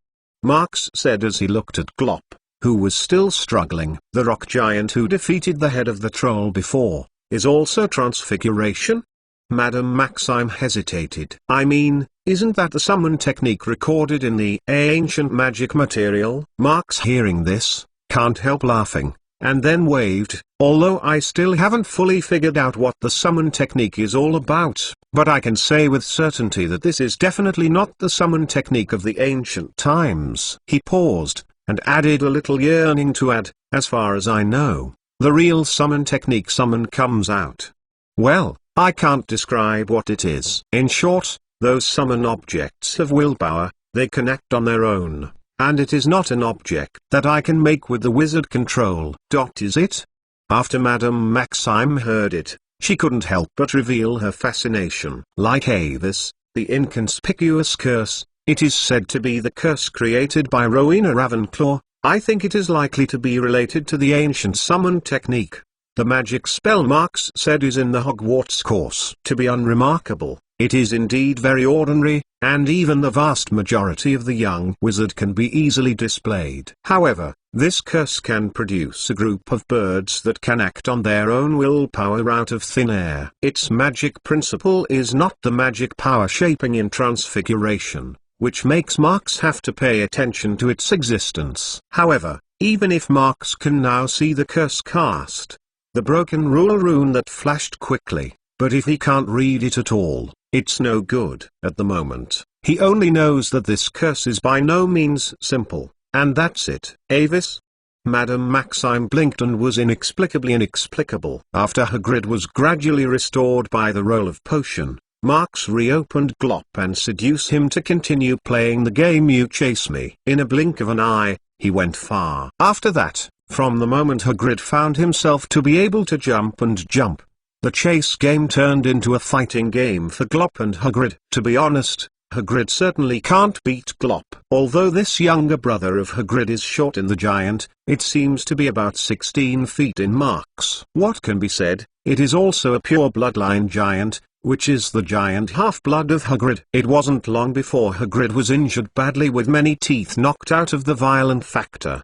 Marx said as he looked at Glop, who was still struggling. The rock giant who defeated the head of the troll before, is also transfiguration? Madame Maxime hesitated. I mean, isn't that the summon technique recorded in the ancient magic material? Marx, hearing this, can't help laughing, and then waved, although I still haven't fully figured out what the summon technique is all about, but I can say with certainty that this is definitely not the summon technique of the ancient times. He paused, and added a little yearning to add, as far as I know, the real summon technique summon comes out. Well, I can't describe what it is. In short, those summon objects have willpower, they can act on their own, and it is not an object that I can make with the wizard control. Is it? After Madame Maxime heard it, she couldn't help but reveal her fascination. Like Avis, the inconspicuous curse, it is said to be the curse created by Rowena Ravenclaw. I think it is likely to be related to the ancient summon technique. The magic spell Marx said is in the Hogwarts course. To be unremarkable, it is indeed very ordinary, and even the vast majority of the young wizard can be easily displayed. However, this curse can produce a group of birds that can act on their own willpower out of thin air. Its magic principle is not the magic power shaping in transfiguration, which makes Marx have to pay attention to its existence. However, even if Marx can now see the curse cast, the broken rule rune that flashed quickly, but if he can't read it at all, it's no good. At the moment, He only knows that this curse is by no means simple, and that's it. Avis? Madame Maxime blinked and was inexplicably inexplicable. After Hagrid was gradually restored by the roll of potion, Marx reopened Glop and seduced him to continue playing the game You Chase Me. In a blink of an eye, he went far. After that, from the moment Hagrid found himself to be able to jump and jump, the chase game turned into a fighting game for Glop and Hagrid. To be honest, Hagrid certainly can't beat Glop. Although this younger brother of Hagrid is short in the giant, it seems to be about 16 feet in Marx. What can be said, it is also a pure bloodline giant, which is the giant half-blood of Hagrid. It wasn't long before Hagrid was injured badly with many teeth knocked out of the violent factor.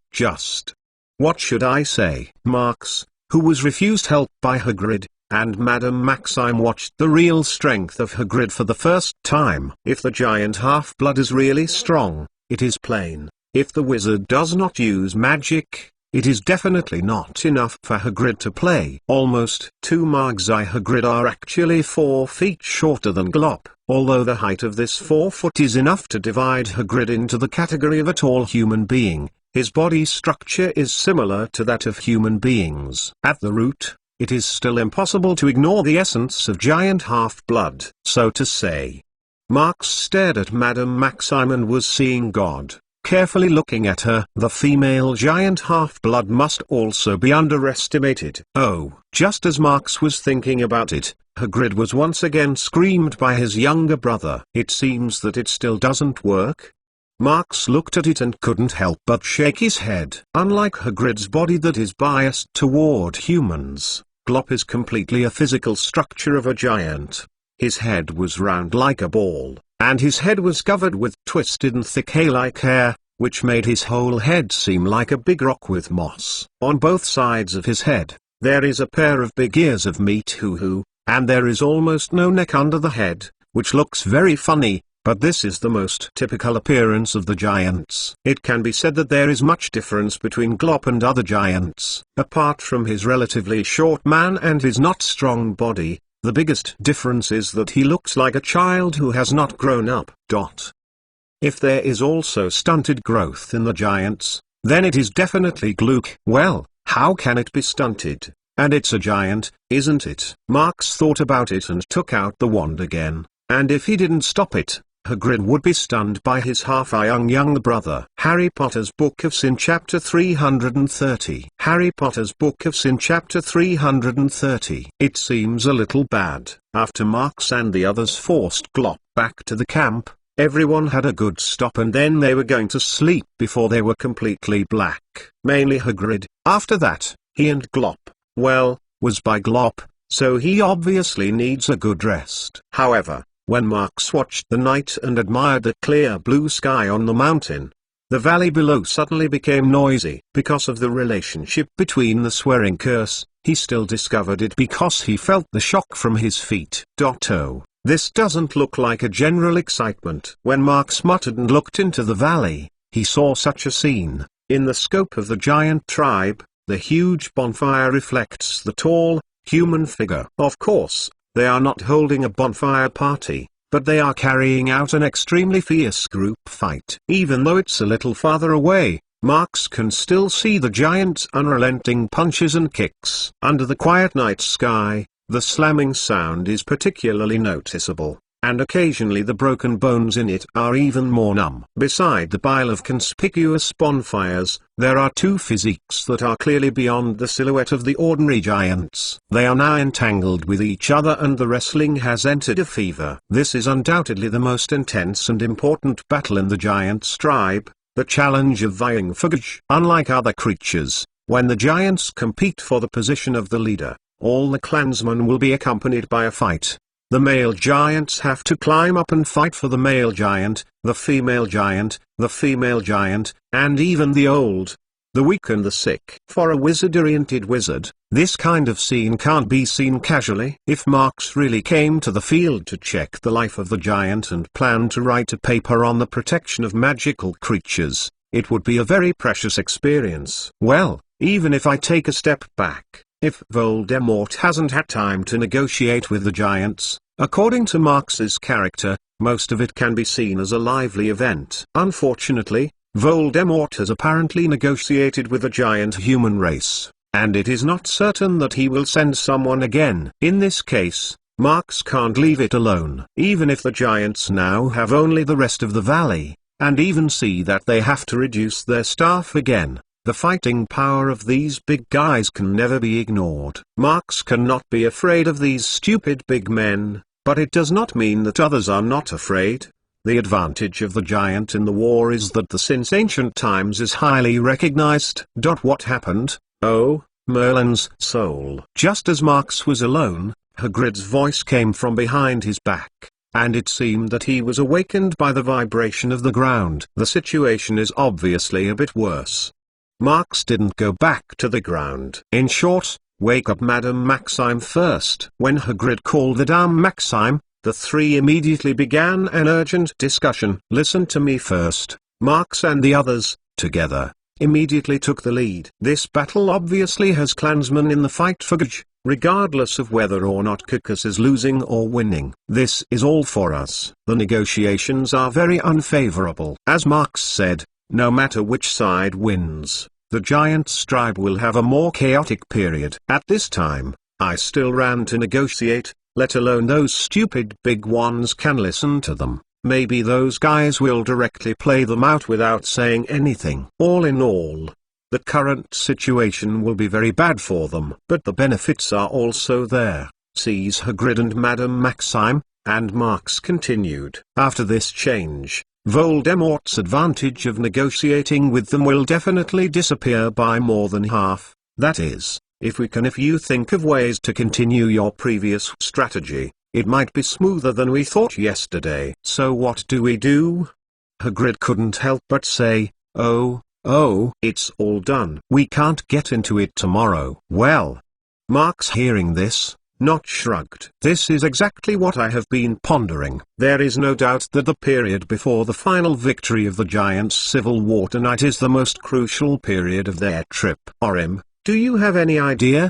What should I say? Marx, who was refused help by Hagrid, and Madame Maxime watched the real strength of Hagrid for the first time. If the giant half-blood is really strong, it is plain. If the wizard does not use magic, it is definitely not enough for Hagrid to play. Almost 2 Magi Hagrid are actually 4 feet shorter than Glop, although the height of this 4 foot is enough to divide Hagrid into the category of a tall human being. His body structure is similar to that of human beings. At the root, it is still impossible to ignore the essence of giant half-blood, so to say. Marx stared at Madame Maxime and was seeing God. Carefully looking at her, the female giant half-blood must also be underestimated. Oh, just as Marx was thinking about it, Hagrid was once again screamed by his younger brother. It seems that it still doesn't work. Marx looked at it and couldn't help but shake his head. Unlike Hagrid's body that is biased toward humans, Glop is completely a physical structure of a giant. His head was round like a ball, and his head was covered with twisted and thick hair-like hair, which made his whole head seem like a big rock with moss. On both sides of his head, there is a pair of big ears of meat hoo-hoo, and there is almost no neck under the head, which looks very funny. But this is the most typical appearance of the giants. It can be said that there is much difference between Glop and other giants. Apart from his relatively short man and his not strong body, the biggest difference is that he looks like a child who has not grown up. If there is also stunted growth in the giants, then it is definitely Glook. Well, how can it be stunted? And it's a giant, isn't it? Marx thought about it and took out the wand again. And if he didn't stop it, Hagrid would be stunned by his half-younger brother. Harry Potter's Book of Sin Chapter 330. Harry Potter's Book of Sin Chapter 330. It seems a little bad. After Marx and the others forced Glop back to the camp, everyone had a good stop and then they were going to sleep before they were completely black. Mainly Hagrid. After that, he and Glop, well, was by Glop, so he obviously needs a good rest. However, when Marx watched the night and admired the clear blue sky on the mountain, the valley below suddenly became noisy. Because of the relationship between the swearing curse, he still discovered it because he felt the shock from his feet. Oh, this doesn't look like a general excitement. When Marx muttered and looked into the valley, he saw such a scene. In the scope of the giant tribe, the huge bonfire reflects the tall, human figure. Of course, they are not holding a bonfire party, but they are carrying out an extremely fierce group fight. Even though it's a little farther away, Marx can still see the giant's unrelenting punches and kicks. Under the quiet night sky, the slamming sound is particularly noticeable, and occasionally the broken bones in it are even more numb. Beside the pile of conspicuous bonfires, there are 2 physiques that are clearly beyond the silhouette of the ordinary giants. They are now entangled with each other and the wrestling has entered a fever. This is undoubtedly the most intense and important battle in the giants' tribe, the challenge of vying for Gage. Unlike other creatures, when the giants compete for the position of the leader, all the clansmen will be accompanied by a fight. The male giants have to climb up and fight for the male giant, the female giant, and even the old, the weak and the sick. For a wizard-oriented wizard, this kind of scene can't be seen casually. If Marx really came to the field to check the life of the giant and planned to write a paper on the protection of magical creatures, it would be a very precious experience. Well, even if I take a step back, if Voldemort hasn't had time to negotiate with the giants, according to Marx's character, most of it can be seen as a lively event. Unfortunately, Voldemort has apparently negotiated with the giant human race, and it is not certain that he will send someone again. In this case, Marx can't leave it alone. Even if the giants now have only the rest of the valley, and even see that they have to reduce their staff again, the fighting power of these big guys can never be ignored. Marx cannot be afraid of these stupid big men, but it does not mean that others are not afraid. The advantage of the giant in the war is that since ancient times is highly recognized. What happened? Oh, Merlin's soul. Just as Marx was alone, Hagrid's voice came from behind his back, and it seemed that he was awakened by the vibration of the ground. The situation is obviously a bit worse. Marx didn't go back to the ground. In short, wake up Madame Maxime first. When Hagrid called the Dame Maxime, the three immediately began an urgent discussion. Listen to me first. Marx and the others, together, immediately took the lead. This battle obviously has clansmen in the fight for Gudge, regardless of whether or not Cucus is losing or winning. This is all for us. The negotiations are very unfavorable. As Marx said, no matter which side wins, the giant's tribe will have a more chaotic period. At this time, I still ran to negotiate, let alone those stupid big ones can listen to them. Maybe those guys will directly play them out without saying anything. All in all, the current situation will be very bad for them. But the benefits are also there, sees Hagrid and Madame Maxime, and Marx continued. After this change, Voldemort's advantage of negotiating with them will definitely disappear by more than half. That is, if you think of ways to continue your previous strategy, it might be smoother than we thought yesterday. So what do we do? Hagrid couldn't help but say, oh, it's all done. We can't get into it tomorrow. Well, Marx hearing this, not shrugged. This is exactly what I have been pondering. There is no doubt that the period before the final victory of the Giants' Civil War tonight is the most crucial period of their trip. Orim, do you have any idea?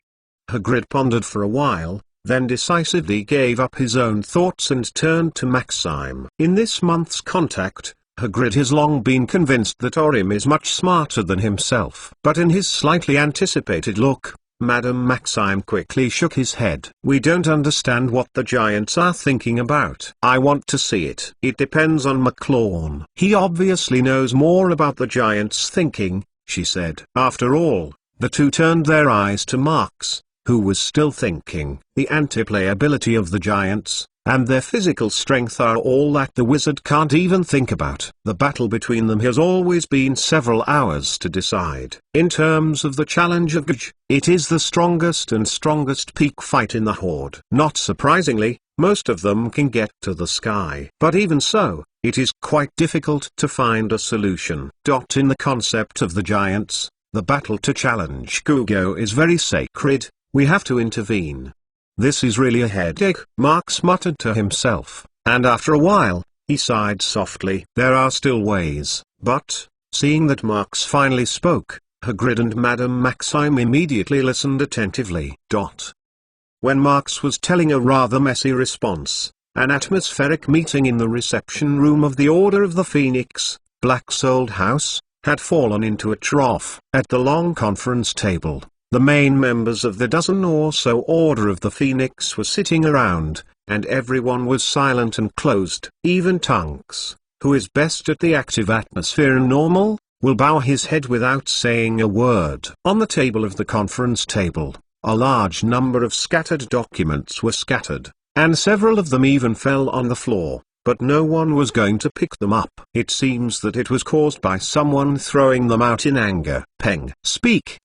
Hagrid pondered for a while, then decisively gave up his own thoughts and turned to Maxime. In this month's contact, Hagrid has long been convinced that Orim is much smarter than himself. But in his slightly anticipated look, Madame Maxime quickly shook his head. We don't understand what the giants are thinking about. I want to see it. It depends on McLawn. He obviously knows more about the giants' thinking, she said. After all, the two turned their eyes to Marx, who was still thinking. The anti-playability of the giants, and their physical strength are all that the wizard can't even think about. The battle between them has always been several hours to decide. In terms of the challenge of Gudge, it is the strongest peak fight in the Horde. Not surprisingly, most of them can get to the sky. But even so, it is quite difficult to find a solution. In the concept of the giants, the battle to challenge Kugo is very sacred. We have to intervene. This is really a headache, Marx muttered to himself, and after a while, he sighed softly. There are still ways, but, seeing that Marx finally spoke, Hagrid and Madame Maxime immediately listened attentively. When Marx was telling a rather messy response, an atmospheric meeting in the reception room of the Order of the Phoenix, Black's old house, had fallen into a trough. At the long conference table, the main members of the dozen or so Order of the Phoenix were sitting around, and everyone was silent and closed. Even Tonks, who is best at the active atmosphere and normal, will bow his head without saying a word. On the table of the conference table, a large number of scattered documents were scattered, and several of them even fell on the floor. But no one was going to pick them up. It seems that it was caused by someone throwing them out in anger. Peng. Speak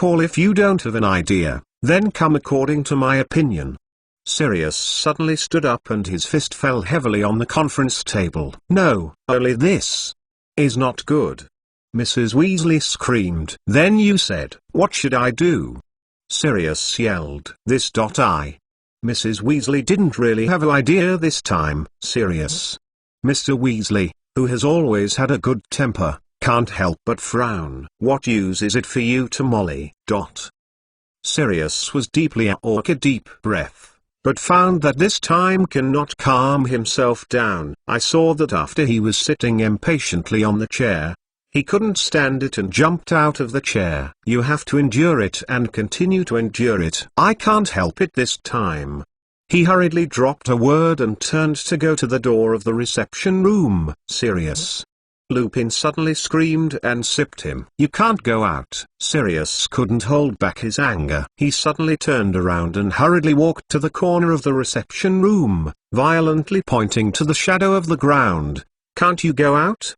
all if you don't have an idea, then come according to my opinion. Sirius suddenly stood up and his fist fell heavily on the conference table. No, only this is not good. Mrs. Weasley screamed. Then you said, what should I do? Sirius yelled. This. Mrs. Weasley didn't really have an idea this time. Sirius. Mr. Weasley, who has always had a good temper, can't help but frown. What use is it for you to Molly? Sirius was deeply took a deep breath. but found that this time cannot calm himself down. I saw that after he was sitting impatiently on the chair, he couldn't stand it and jumped out of the chair. You have to endure it and continue to endure it. I can't help it this time. He hurriedly dropped a word and turned to go to the door of the reception room. Sirius! Lupin suddenly screamed and sipped him. You can't go out. Sirius couldn't hold back his anger. He suddenly turned around and hurriedly walked to the corner of the reception room, violently pointing to the shadow of the ground. Can't you go out?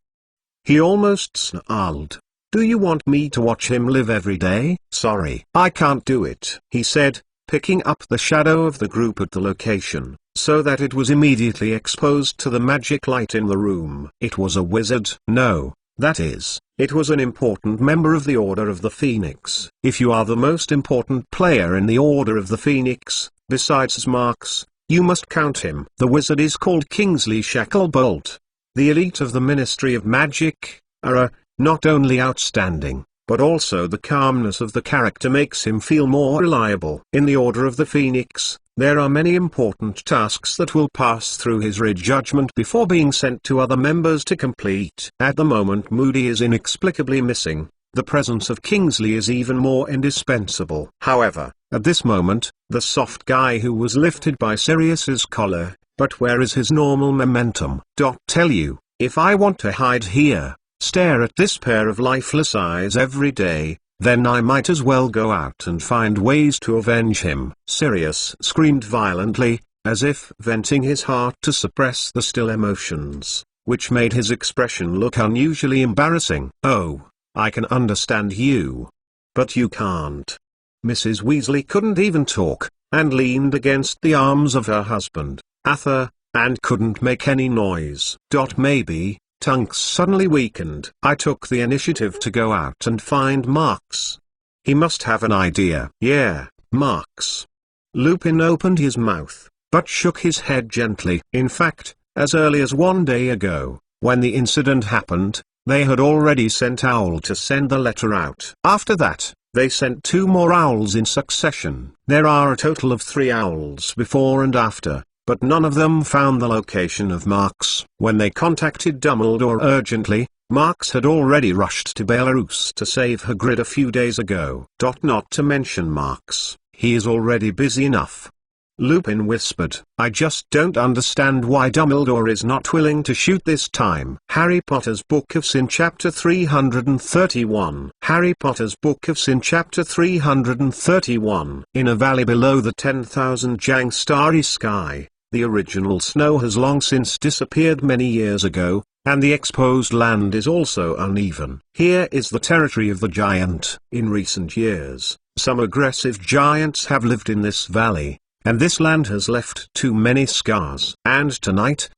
He almost snarled. Do you want me to watch him live every day? Sorry, I can't do it, he said, picking up the shadow of the group at the location, so that it was immediately exposed to the magic light in the room. It was a wizard. No, that is, it was an important member of the Order of the Phoenix. If you are the most important player in the Order of the Phoenix, besides Marx, you must count him. The wizard is called Kingsley Shacklebolt. The elite of the Ministry of Magic are not only outstanding, but also the calmness of the character makes him feel more reliable. In the Order of the Phoenix, there are many important tasks that will pass through his judgment before being sent to other members to complete. At the moment Moody is inexplicably missing, the presence of Kingsley is even more indispensable. However, at this moment, the soft guy who was lifted by Sirius's collar, but where is his normal momentum? Tell you, if I want to hide here, stare at this pair of lifeless eyes every day, then I might as well go out and find ways to avenge him. Sirius screamed violently, as if venting his heart to suppress the still emotions, which made his expression look unusually embarrassing. Oh, I can understand you. But you can't. Mrs. Weasley couldn't even talk, and leaned against the arms of her husband, Arthur, and couldn't make any noise. Maybe. Tonks suddenly weakened. I took the initiative to go out and find Marx. He must have an idea. Yeah, Marx. Lupin opened his mouth, but shook his head gently. In fact, as early as one day ago, when the incident happened, they had already sent Owl to send the letter out. After that, they sent 2 more owls in succession. There are a total of 3 owls before and after, but none of them found the location of Marx. When they contacted Dumbledore urgently, Marx had already rushed to Belarus to save Hagrid a few days ago. Not to mention Marx, he is already busy enough. Lupin whispered, I just don't understand why Dumbledore is not willing to shoot this time. Harry Potter's Book of Sin Chapter 331. Harry Potter's Book of Sin Chapter 331. In a valley below the 10,000 Jang starry sky, the original snow has long since disappeared many years ago, and the exposed land is also uneven. Here is the territory of the giant. In recent years, some aggressive giants have lived in this valley, and this land has left too many scars. And tonight,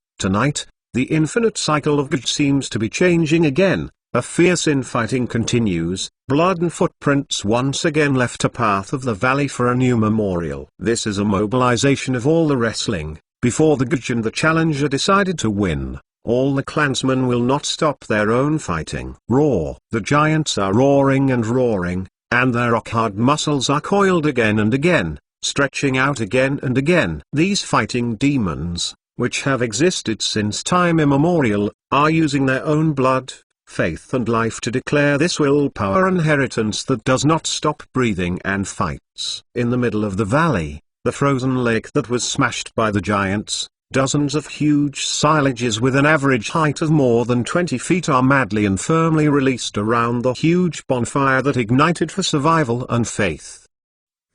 the infinite cycle of Gaj seems to be changing again. A fierce infighting continues. Blood and footprints once again left a path of the valley for a new memorial. This is a mobilization of all the wrestling. Before the Gaj and the Challenger decided to win, all the clansmen will not stop their own fighting. Roar! The giants are roaring, and their rock-hard muscles are coiled again and again, stretching out again and again. These fighting demons, which have existed since time immemorial, are using their own blood, faith and life to declare this willpower inheritance that does not stop breathing and fights. In the middle of the valley, the frozen lake that was smashed by the giants, dozens of huge silages with an average height of more than 20 feet are madly and firmly released around the huge bonfire that ignited for survival and faith.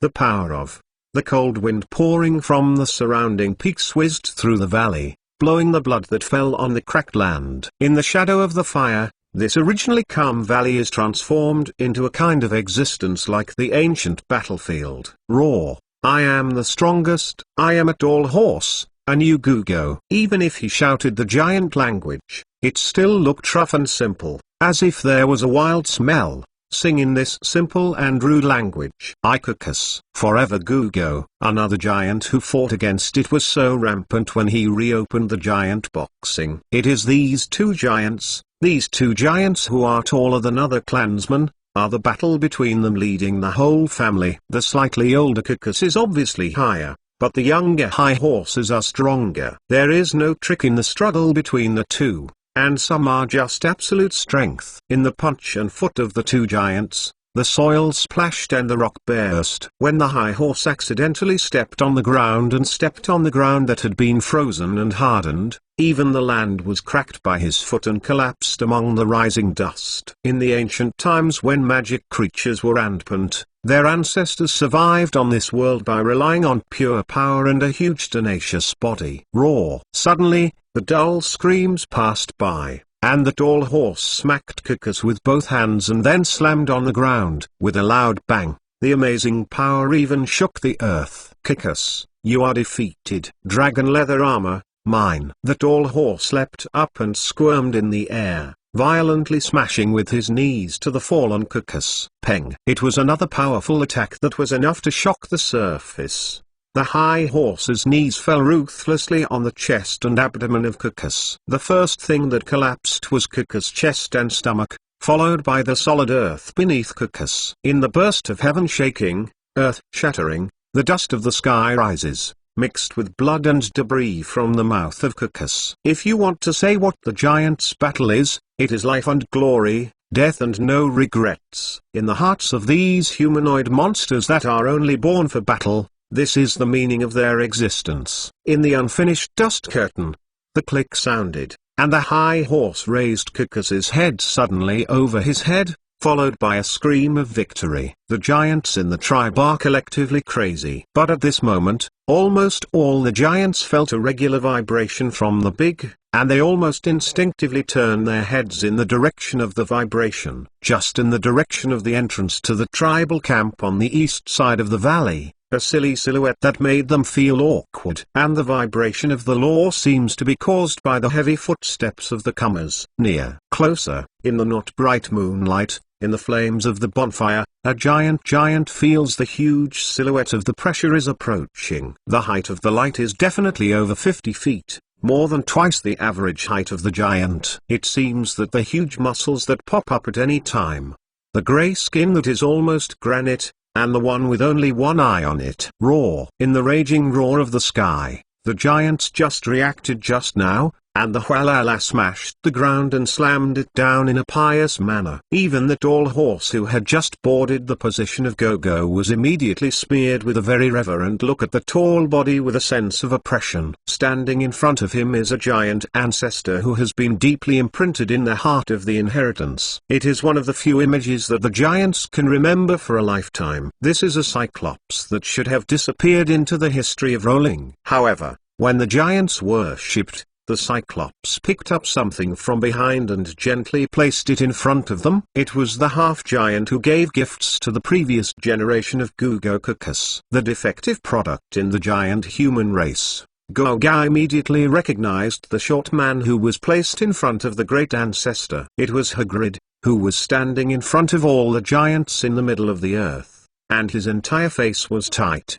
The power of the cold wind pouring from the surrounding peaks whizzed through the valley, blowing the blood that fell on the cracked land. In the shadow of the fire, this originally calm valley is transformed into a kind of existence like the ancient battlefield. Roar! I am the strongest. I am a tall horse, a new Gugo. Even if he shouted the giant language, it still looked rough and simple, as if there was a wild smell. Sing in this simple and rude language. Ikakus. Forever Gugo. Another giant who fought against it was so rampant when he reopened the giant boxing. It is these two giants who are taller than other clansmen, are the battle between them leading the whole family. The slightly older Kukus is obviously higher, but the younger high horses are stronger. There is no trick in the struggle between the two, and some are just absolute strength. In the punch and foot of the two giants, the soil splashed and the rock burst. When the high horse accidentally stepped on the ground that had been frozen and hardened, even the land was cracked by his foot and collapsed among the rising dust. In the ancient times when magic creatures were rampant, their ancestors survived on this world by relying on pure power and a huge tenacious body. Roar! Suddenly, the dull screams passed by, and the tall horse smacked Cucus with both hands and then slammed on the ground. With a loud bang, the amazing power even shook the earth. Cucus, you are defeated. Dragon leather armor, mine. The tall horse leapt up and squirmed in the air, violently smashing with his knees to the fallen Cucus. Peng! It was another powerful attack that was enough to shock the surface. The high horse's knees fell ruthlessly on the chest and abdomen of Cucus. The first thing that collapsed was Cucus' chest and stomach, followed by the solid earth beneath Cucus. In the burst of heaven shaking, earth shattering, the dust of the sky rises, mixed with blood and debris from the mouth of Cucus. If you want to say what the giants' battle is, it is life and glory, death and no regrets. In the hearts of these humanoid monsters that are only born for battle, this is the meaning of their existence. In the unfinished dust curtain, the click sounded, and the high horse raised Cucus's head suddenly over his head, followed by a scream of victory. The giants in the tribe are collectively crazy. But at this moment, almost all the giants felt a regular vibration from the big, and they almost instinctively turned their heads in the direction of the vibration. Just in the direction of the entrance to the tribal camp on the east side of the valley, a silly silhouette that made them feel awkward. And the vibration of the law seems to be caused by the heavy footsteps of the comers. Near, closer, in the not bright moonlight, in the flames of the bonfire, a giant feels the huge silhouette of the pressure is approaching. The height of the light is definitely over 50 feet, more than twice the average height of the giant. It seems that the huge muscles that pop up at any time, the grey skin that is almost granite, and the one with only one eye on it. Roar! In the raging roar of the sky, the giants just reacted just now, and the Hualala smashed the ground and slammed it down in a pious manner. Even the tall horse who had just boarded the position of Go-Go was immediately smeared with a very reverent look at the tall body with a sense of oppression. Standing in front of him is a giant ancestor who has been deeply imprinted in the heart of the inheritance. It is one of the few images that the giants can remember for a lifetime. This is a Cyclops that should have disappeared into the history of rolling. However, when the giants worshipped, the Cyclops picked up something from behind and gently placed it in front of them. It was the half-giant who gave gifts to the previous generation of Go-Go Cucus, the defective product in the giant human race. Go-Go immediately recognized the short man who was placed in front of the great ancestor. It was Hagrid, who was standing in front of all the giants in the middle of the earth, and his entire face was tight.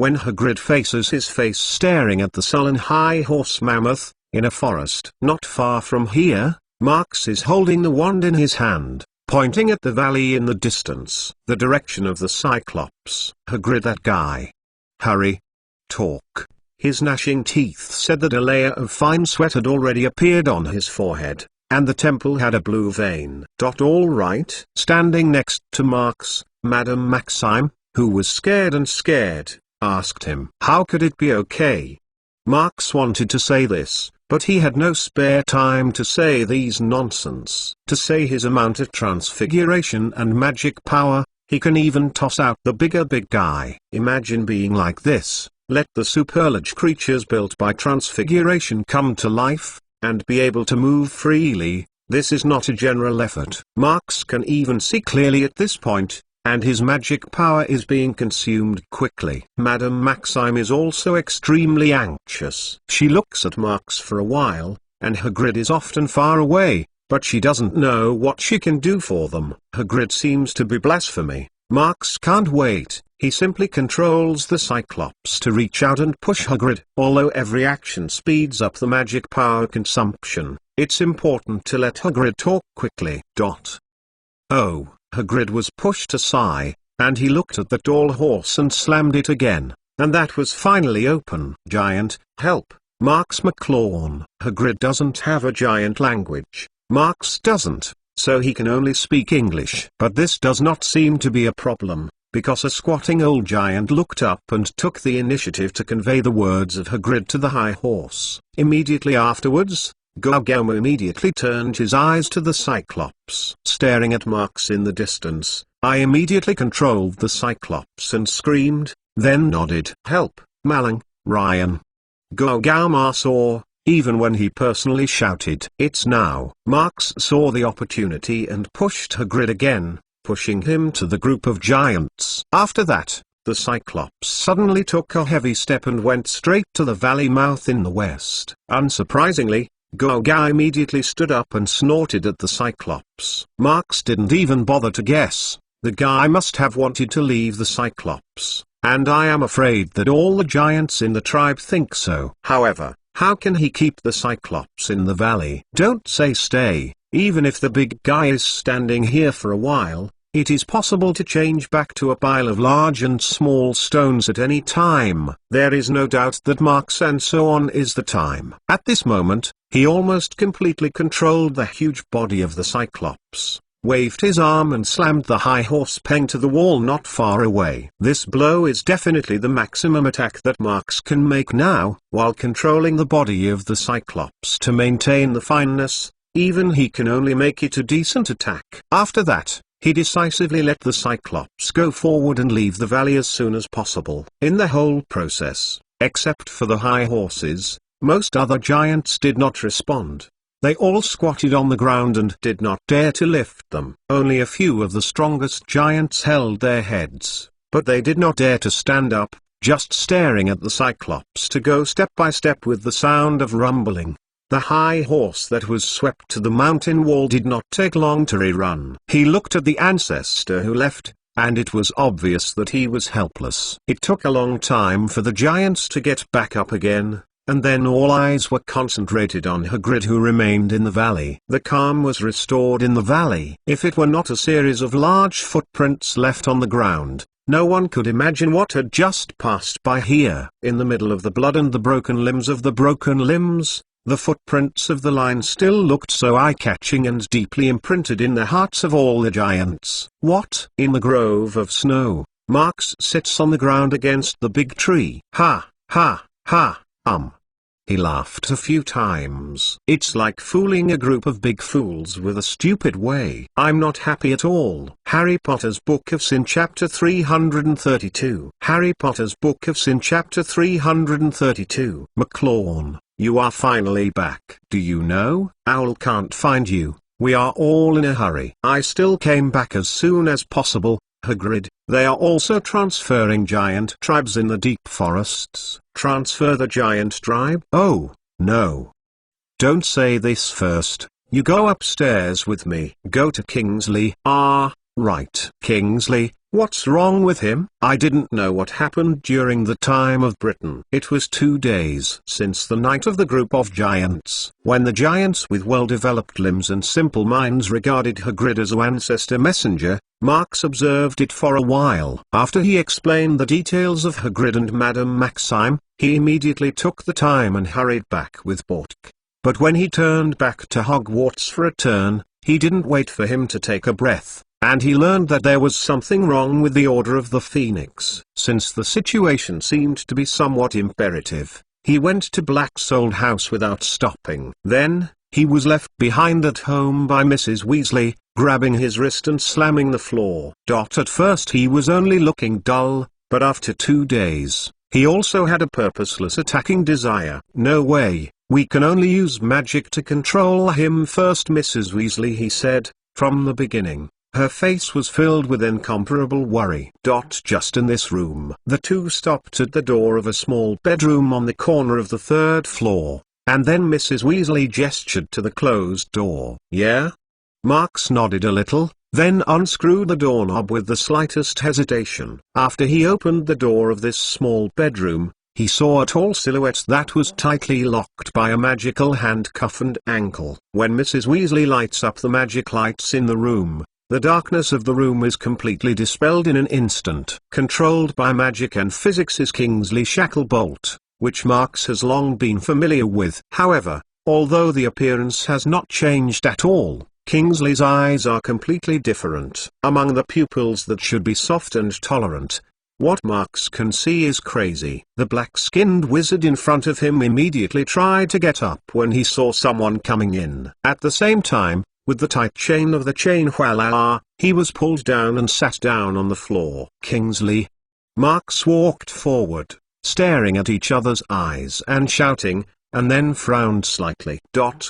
When Hagrid faces his face staring at the sullen high horse mammoth, in a forest not far from here, Marx is holding the wand in his hand, pointing at the valley in the distance, the direction of the Cyclops. Hagrid, that guy. Hurry. Talk. His gnashing teeth said that a layer of fine sweat had already appeared on his forehead, and the temple had a blue vein. All right. Standing next to Marx, Madame Maxime, who was scared, asked him. How could it be okay? Marx wanted to say this, but he had no spare time to say these nonsense. To say his amount of transfiguration and magic power, he can even toss out the big guy. Imagine being like this, let the superlarge creatures built by transfiguration come to life, and be able to move freely. This is not a general effort. Marx can even see clearly at this point, and his magic power is being consumed quickly. Madame Maxime is also extremely anxious. She looks at Marx for a while, and Hagrid is often far away, but she doesn't know what she can do for them. Hagrid seems to be blasphemy. Marx can't wait, he simply controls the Cyclops to reach out and push Hagrid. Although every action speeds up the magic power consumption, it's important to let Hagrid talk quickly. Oh. Hagrid was pushed aside, and he looked at the tall horse and slammed it again. and that was finally open. Giant, help, Marks McLawn. Hagrid doesn't have a giant language. Marks doesn't, so he can only speak English. But this does not seem to be a problem, because a squatting old giant looked up and took the initiative to convey the words of Hagrid to the high horse. Immediately afterwards, Gaugaum immediately turned his eyes to the Cyclops. Staring at Marks in the distance, I immediately controlled the Cyclops and screamed, then nodded. Help, Malang, Ryan. Gaugaum saw, even when he personally shouted. It's now. Marks saw the opportunity and pushed Hagrid again, pushing him to the group of giants. After that, the Cyclops suddenly took a heavy step and went straight to the valley mouth in the west. Unsurprisingly, Gaugaum immediately stood up and snorted at the Cyclops. Marks didn't even bother to guess. The guy must have wanted to leave the Cyclops, and I am afraid that all the giants in the tribe think so. However, how can he keep the Cyclops in the valley? Don't say stay. Even if the big guy is standing here for a while, it is possible to change back to a pile of large and small stones at any time. There is no doubt that Marks and so on is the time. At this moment, he almost completely controlled the huge body of the Cyclops, waved his arm and slammed the high horse peg to the wall not far away. This blow is definitely the maximum attack that Marks can make now, while controlling the body of the Cyclops to maintain the fineness. Even he can only make it a decent attack. After that, he decisively let the Cyclops go forward and leave the valley as soon as possible. In the whole process, except for the high horses, most other giants did not respond. They all squatted on the ground and did not dare to lift them. Only a few of the strongest giants held their heads, but they did not dare to stand up, just staring at the Cyclops to go step by step with the sound of rumbling. The high horse that was swept to the mountain wall did not take long to rerun. He looked at the ancestor who left, and it was obvious that he was helpless. It took a long time for the giants to get back up again, and then all eyes were concentrated on Hagrid, who remained in the valley. The calm was restored in the valley. If it were not a series of large footprints left on the ground, no one could imagine what had just passed by here. In the middle of the blood and the broken limbs of the broken limbs, the footprints of the line still looked so eye-catching and deeply imprinted in the hearts of all the giants. What? In the grove of snow, Marks sits on the ground against the big tree. Ha, ha, ha, He laughed a few times. It's like fooling a group of big fools with a stupid way. I'm not happy at all. Harry Potter's Book of Sin Chapter 332. Harry Potter's Book of Sin Chapter 332. McLawn, you are finally back. Do you know, Owl can't find you. We are all in a hurry. I still came back as soon as possible, Hagrid. They are also transferring giant tribes in the deep forests. Transfer the giant tribe? Oh, no. Don't say this first. You go upstairs with me. Go to Kingsley. Ah, right. Kingsley, what's wrong with him? I didn't know what happened during the time of Britain. It was 2 days since the night of the group of giants, when the giants with well-developed limbs and simple minds regarded Hagrid as an ancestor messenger. Marks observed it for a while. After he explained the details of Hagrid and Madame Maxime, he immediately took the time and hurried back with Bork. But when he turned back to Hogwarts for a turn, he didn't wait for him to take a breath, and he learned that there was something wrong with the Order of the Phoenix. Since the situation seemed to be somewhat imperative, he went to Black's old house without stopping. Then, he was left behind at home by Mrs. Weasley, grabbing his wrist and slamming the floor. At first he was only looking dull, but after 2 days, he also had a purposeless attacking desire. No way, we can only use magic to control him first, Mrs. Weasley, he said, from the beginning. Her face was filled with incomparable worry. Just in this room. The two stopped at the door of a small bedroom on the corner of the 3rd floor, and then Mrs. Weasley gestured to the closed door. Yeah? Marks nodded a little, then unscrewed the doorknob with the slightest hesitation. After he opened the door of this small bedroom, he saw a tall silhouette that was tightly locked by a magical handcuff and ankle. When Mrs. Weasley lights up the magic lights in the room, The darkness of the room is completely dispelled in an instant. Controlled by magic and physics is Kingsley Shacklebolt, which Marx has long been familiar with. However, although the appearance has not changed at all, Kingsley's eyes are completely different. Among the pupils that should be soft and tolerant, what Marx can see is crazy. The black-skinned wizard in front of him immediately tried to get up when he saw someone coming in. At the same time, with the tight chain of the chain voila, he was pulled down and sat down on the floor. Kingsley. Marx walked forward, staring at each other's eyes and shouting, and then frowned slightly.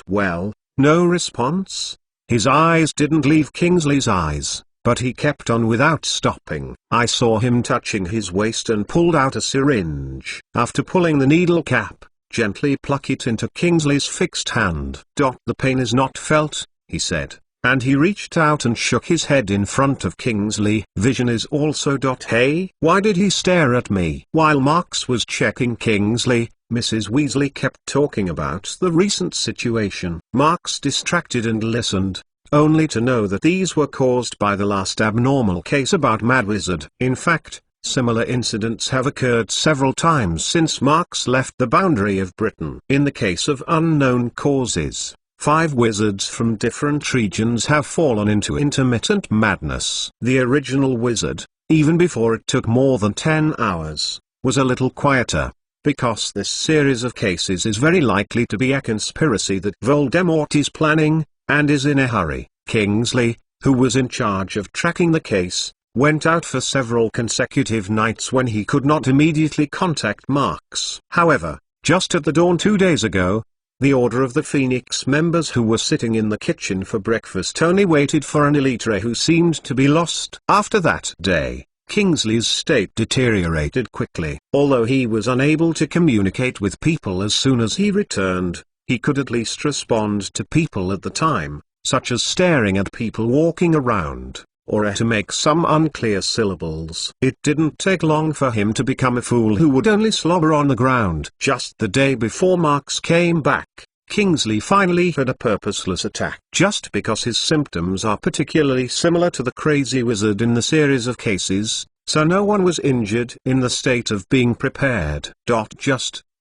Well, no response? His eyes didn't leave Kingsley's eyes, but he kept on without stopping. I saw him touching his waist and pulled out a syringe. After pulling the needle cap, gently pluck it into Kingsley's fixed hand. The pain is not felt, he said, and he reached out and shook his head in front of Kingsley. Vision is also. Hey, why did he stare at me? While Marx was checking Kingsley, Mrs. Weasley kept talking about the recent situation. Marx distracted and listened, only to know that these were caused by the last abnormal case about Mad Wizard. In fact, similar incidents have occurred several times since Marx left the boundary of Britain. In the case of unknown causes, 5 wizards from different regions have fallen into intermittent madness. The original wizard, even before it took more than 10 hours, was a little quieter, because this series of cases is very likely to be a conspiracy that Voldemort is planning, and is in a hurry. Kingsley, who was in charge of tracking the case, went out for several consecutive nights when he could not immediately contact Marx. However, just at the dawn 2 days ago, the Order of the Phoenix members who were sitting in the kitchen for breakfast only waited for an Elitra who seemed to be lost. After that day, Kingsley's state deteriorated quickly. Although he was unable to communicate with people as soon as he returned, he could at least respond to people at the time, such as staring at people walking around, or to make some unclear syllables. It didn't take long for him to become a fool who would only slobber on the ground. Just the day before Marx came back, Kingsley finally had a purposeless attack. Just because his symptoms are particularly similar to the crazy wizard in the series of cases, so no one was injured. In the state of being prepared.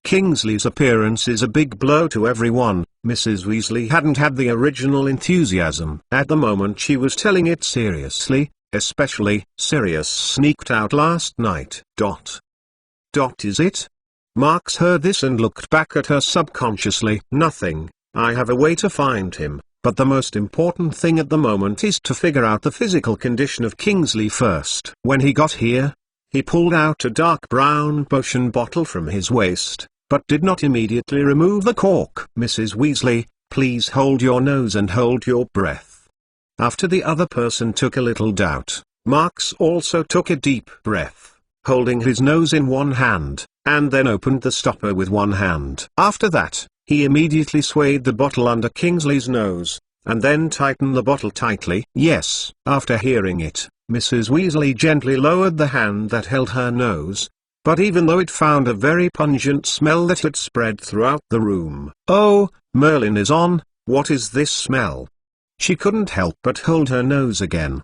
Kingsley's appearance is a big blow to everyone. Mrs. Weasley hadn't had the original enthusiasm. At the moment she was telling it seriously, especially Sirius sneaked out last night. Is it? Marx heard this and looked back at her subconsciously. Nothing, I have a way to find him, but the most important thing at the moment is to figure out the physical condition of Kingsley first. When he got here, he pulled out a dark brown potion bottle from his waist, but did not immediately remove the cork. Mrs. Weasley, please hold your nose and hold your breath. After the other person took a little doubt, Marx also took a deep breath, holding his nose in one hand, and then opened the stopper with one hand. After that, he immediately swayed the bottle under Kingsley's nose, and then tightened the bottle tightly. Yes. After hearing it, Mrs. Weasley gently lowered the hand that held her nose, but even though it found a very pungent smell that had spread throughout the room. Oh, Merlin is on, what is this smell? She couldn't help but hold her nose again.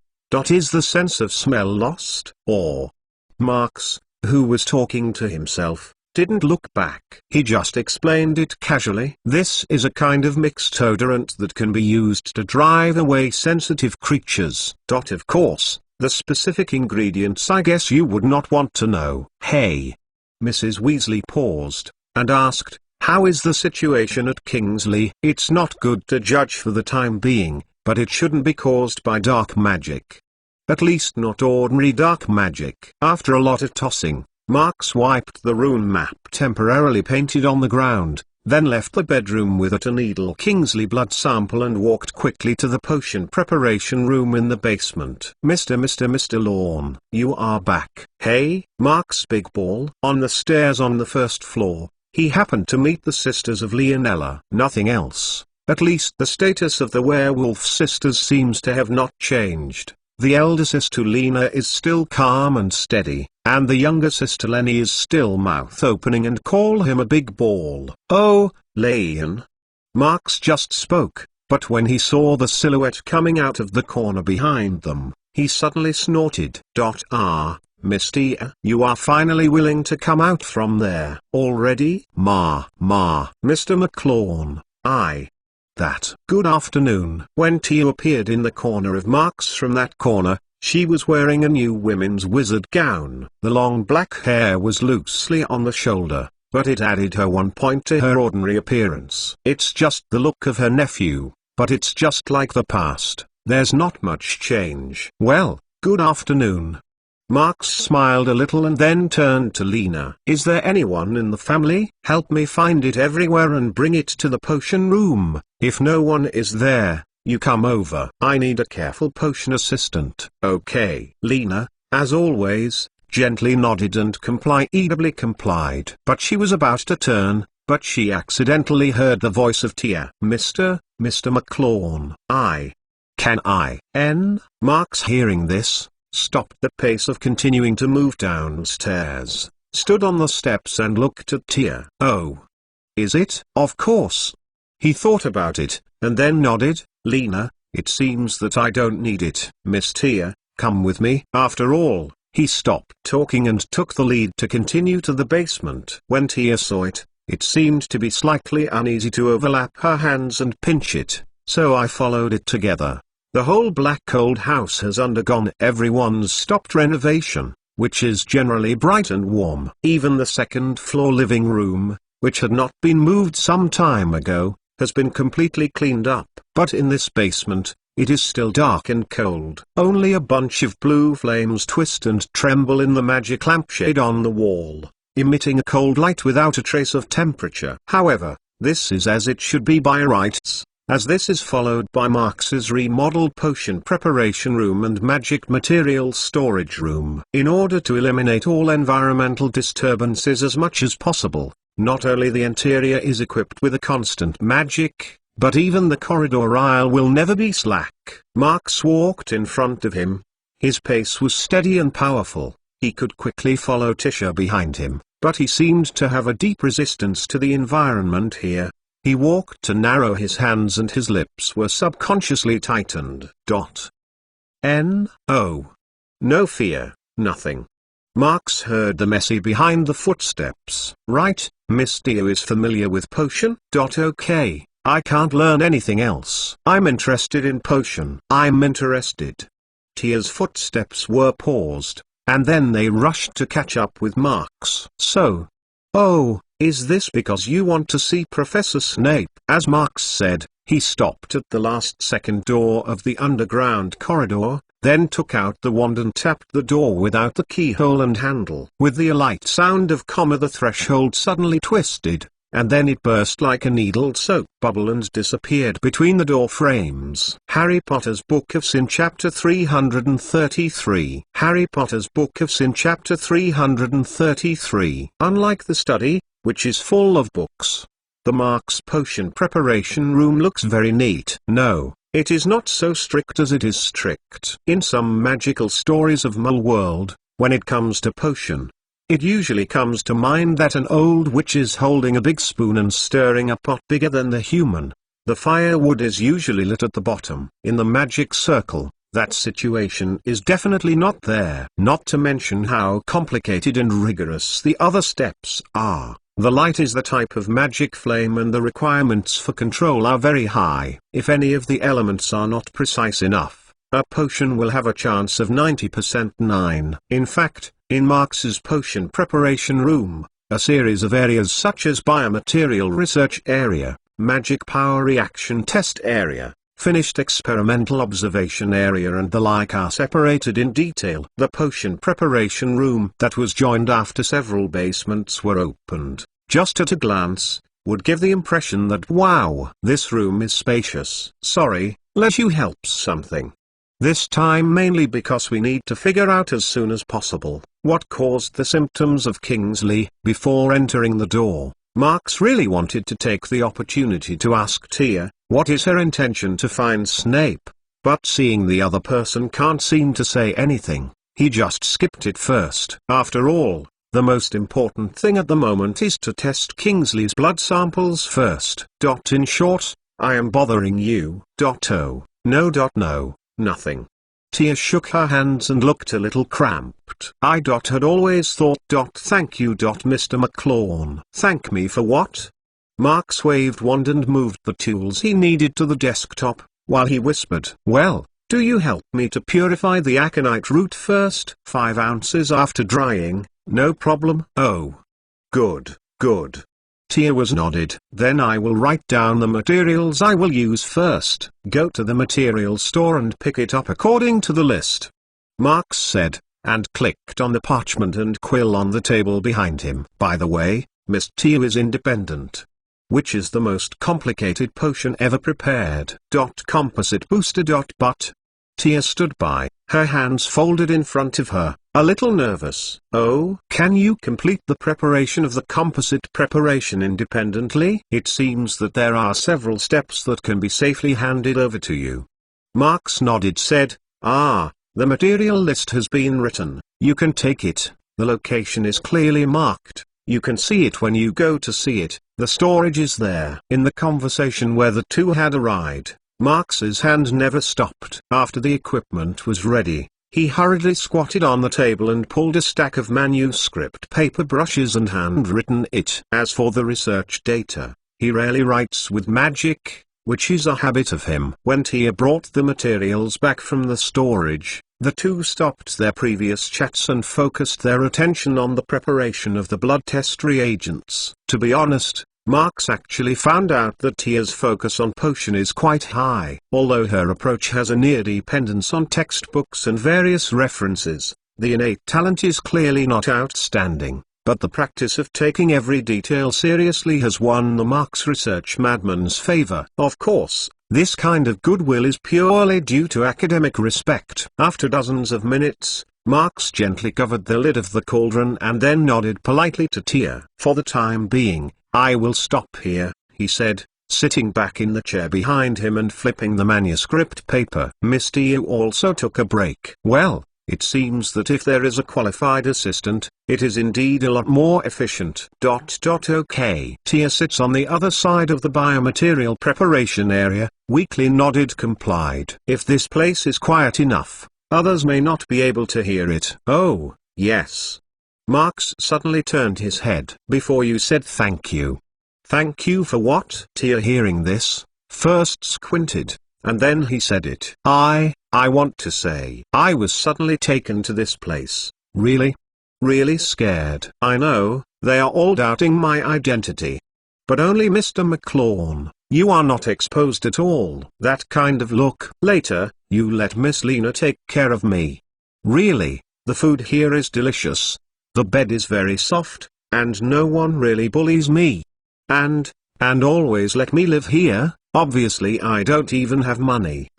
Is the sense of smell lost? Or? Marx, who was talking to himself, didn't look back. He just explained it casually. This is a kind of mixed odorant that can be used to drive away sensitive creatures. Of course, the specific ingredients I guess you would not want to know. Hey. Mrs. Weasley paused, and asked, how is the situation at Kingsley? It's not good to judge for the time being, but it shouldn't be caused by dark magic. At least not ordinary dark magic. After a lot of tossing, Marx wiped the rune map temporarily painted on the ground, then left the bedroom with a needle Kingsley blood sample and walked quickly to the potion preparation room in the basement. Mr. Lorne, you are back. Hey, Marx Big Ball. On the stairs on the first floor, he happened to meet the sisters of Leonella. Nothing else. At least the status of the werewolf sisters seems to have not changed. The elder sister Lena is still calm and steady, and the younger sister Lenny is still mouth-opening and call him a big ball. Oh, Leon. Marx just spoke, but when he saw the silhouette coming out of the corner behind them, he suddenly snorted. Miss Tia, you are finally willing to come out from there already? Mr. McClone, Good afternoon. When Tia appeared in the corner of Mark's from that corner, she was wearing a new women's wizard gown. The long black hair was loosely on the shoulder, but it added her 1 point to her ordinary appearance. It's just the look of her nephew, but it's just like the past, there's not much change. Well, good afternoon. Marks smiled a little and then turned to Lena. Is there anyone in the family? Help me find it everywhere and bring it to the potion room. If no one is there, you come over. I need a careful potion assistant. Okay. Lena, as always, gently nodded and compliedly complied. But she was about to turn, but she accidentally heard the voice of Tia. Mr. McClone. Marks, hearing this, stopped the pace of continuing to move downstairs, stood on the steps and looked at Tia. Oh. Is it? Of course. He thought about it, and then nodded. Lena, it seems that I don't need it. Miss Tia, come with me. After all, he stopped talking and took the lead to continue to the basement. When Tia saw it, it seemed to be slightly uneasy to overlap her hands and pinch it, so I followed it together. The whole black old house has undergone everyone's stopped renovation, which is generally bright and warm. Even the second-floor living room, which had not been moved some time ago, has been completely cleaned up. But in this basement, it is still dark and cold. Only a bunch of blue flames twist and tremble in the magic lampshade on the wall, emitting a cold light without a trace of temperature. However, this is as it should be by rights, as this is followed by Marks's remodeled potion preparation room and magic material storage room. In order to eliminate all environmental disturbances as much as possible, not only the interior is equipped with a constant magic, but even the corridor aisle will never be slack. Marks walked in front of him. His pace was steady and powerful. He could quickly follow Tisha behind him, but he seemed to have a deep resistance to the environment here. He walked to narrow his hands and his lips were subconsciously tightened. No fear, nothing. Marks heard the Messi behind the footsteps. Right, Miss Tia is familiar with potion. Okay, I can't learn anything else. I'm interested in potion. I'm interested. Tia's footsteps were paused, and then they rushed to catch up with Marks. So. Oh. Is this because you want to see Professor Snape? As Marks said, he stopped at the last second door of the underground corridor, then took out the wand and tapped the door without the keyhole and handle. With the light sound of the threshold suddenly twisted, and then it burst like a needled soap bubble and disappeared between the door frames. Harry Potter's Book of Sin Chapter 333. Harry Potter's Book of Sin Chapter 333. Unlike the study, which is full of books, the Marks potion preparation room looks very neat. No, it is not so strict as it is strict in some magical stories of Muggle world. When it comes to potion, it usually comes to mind that an old witch is holding a big spoon and stirring a pot bigger than the human. The firewood is usually lit at the bottom. In the magic circle, that situation is definitely not there. Not to mention how complicated and rigorous the other steps are. The light is the type of magic flame and the requirements for control are very high. If any of the elements are not precise enough, a potion will have a chance of 90%. In fact, in Marks's potion preparation room, a series of areas such as biomaterial research area, magic power reaction test area, finished experimental observation area and the like are separated in detail. The potion preparation room that was joined after several basements were opened, just at a glance, would give the impression that wow, this room is spacious. Sorry, let you help something. This time mainly because we need to figure out as soon as possible what caused the symptoms of Kingsley. Before entering the door, Marks really wanted to take the opportunity to ask Tia, what is her intention to find Snape? But seeing the other person can't seem to say anything, he just skipped it first. After all, the most important thing at the moment is to test Kingsley's blood samples first. In short, I am bothering you. Oh, no. No, nothing. Tia shook her hands and looked a little cramped. I had always thought. Thank you. Mr. McClone. Thank me for what? Marks waved wand and moved the tools he needed to the desktop, while he whispered, well, do you help me to purify the aconite root first? 5 ounces after drying, no problem. Oh. Good, good. Tia was nodded. Then I will write down the materials I will use first. Go to the materials store and pick it up according to the list. Marks said, and clicked on the parchment and quill on the table behind him. By the way, Miss Tia is independent. Which is the most complicated potion ever prepared. Composite booster. But Tia stood by, her hands folded in front of her, a little nervous. Oh, can you complete the preparation of the composite preparation independently? It seems that there are several steps that can be safely handed over to you. Marks nodded, said, the material list has been written, you can take it, the location is clearly marked. You can see it when you go to see it, the storage is there. In the conversation where the two had a ride, Marks's hand never stopped. After the equipment was ready, he hurriedly squatted on the table and pulled a stack of manuscript paper, brushes and handwritten it. As for the research data, he rarely writes with magic, which is a habit of him. When Tia brought the materials back from the storage, the two stopped their previous chats and focused their attention on the preparation of the blood test reagents. To be honest, Marks actually found out that Tia's focus on potion is quite high. Although her approach has a near dependence on textbooks and various references, the innate talent is clearly not outstanding, but the practice of taking every detail seriously has won the Marks research madman's favor. Of course, this kind of goodwill is purely due to academic respect. After dozens of minutes, Marks gently covered the lid of the cauldron and then nodded politely to Tia. For the time being, I will stop here, he said, sitting back in the chair behind him and flipping the manuscript paper. Miss Tia also took a break. Well, it seems that if there is a qualified assistant, it is indeed a lot more efficient. Okay. Tia sits on the other side of the biomaterial preparation area, weakly nodded, complied. If this place is quiet enough, others may not be able to hear it. Oh, yes. Marks suddenly turned his head. Before you said thank you. Thank you for what? Tia, hearing this, first squinted, and then he said it. I want to say, I was suddenly taken to this place. Really? Really scared. I know, they are all doubting my identity. But only Mr. McClone, you are not exposed at all. That kind of look. Later, you let Miss Lena take care of me. Really, the food here is delicious. The bed is very soft, and no one really bullies me. And always let me live here. Obviously I don't even have money.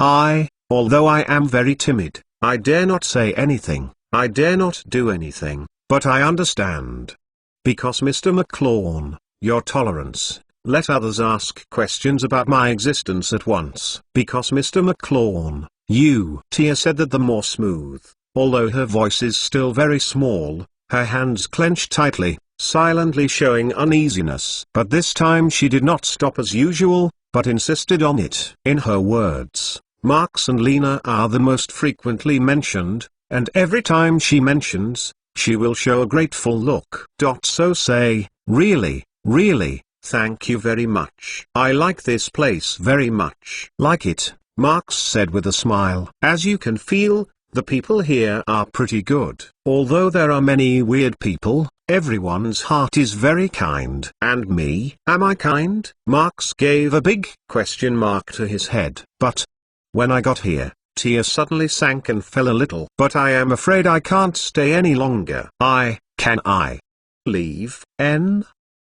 Although I am very timid, I dare not say anything, I dare not do anything, but I understand. Because Mr. McClone, your tolerance, let others ask questions about my existence at once. Because Mr. McClone, you. Tia said that the more smooth, although her voice is still very small, her hands clenched tightly, silently showing uneasiness. But this time she did not stop as usual, but insisted on it. In her words, Marks and Lena are the most frequently mentioned, and every time she mentions, she will show a grateful look. So say, really, thank you very much. I like this place very much. Like it, Marks said with a smile. As you can feel, the people here are pretty good. Although there are many weird people, everyone's heart is very kind. And me? Am I kind? Marks gave a big question mark to his head. But when I got here, Tia suddenly sank and fell a little. But I am afraid I can't stay any longer. Can I leave?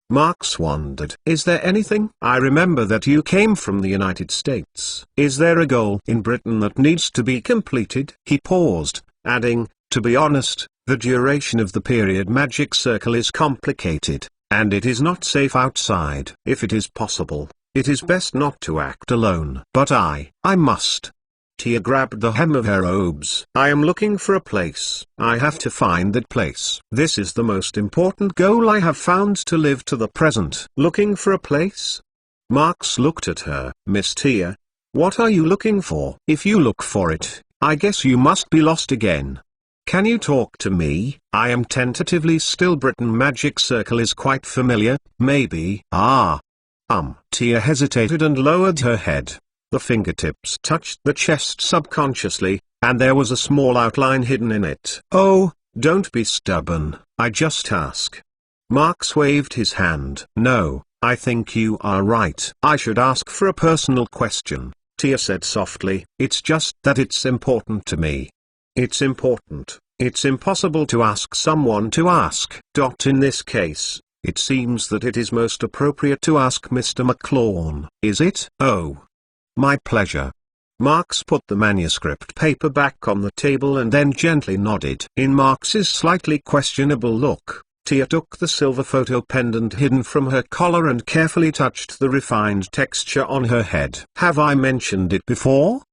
Marks wondered. Is there anything? I remember that you came from the United States. Is there a goal in Britain that needs to be completed? He paused, adding, to be honest, the duration of the period magic circle is complicated, and it is not safe outside. If it is possible, it is best not to act alone. But I must. Tia grabbed the hem of her robes. I am looking for a place. I have to find that place. This is the most important goal I have found to live to the present. Looking for a place? Marx looked at her. Miss Tia, what are you looking for? If you look for it, I guess you must be lost again. Can you talk to me? I am tentatively still. Britain Magic Circle is quite familiar, maybe. Tia hesitated and lowered her head. The fingertips touched the chest subconsciously, and there was a small outline hidden in it. Oh, don't be stubborn, I just ask. Marx waved his hand. No, I think you are right. I should ask for a personal question, Tia said softly. It's just that it's important to me. It's important. It's impossible to ask someone to ask. In this case, it seems that it is most appropriate to ask Mr. McClorn. Is it? Oh. My pleasure. Marx put the manuscript paper back on the table and then gently nodded. In Marx's slightly questionable look, Tia took the silver photo pendant hidden from her collar and carefully touched the refined texture on her head. Have I mentioned it before?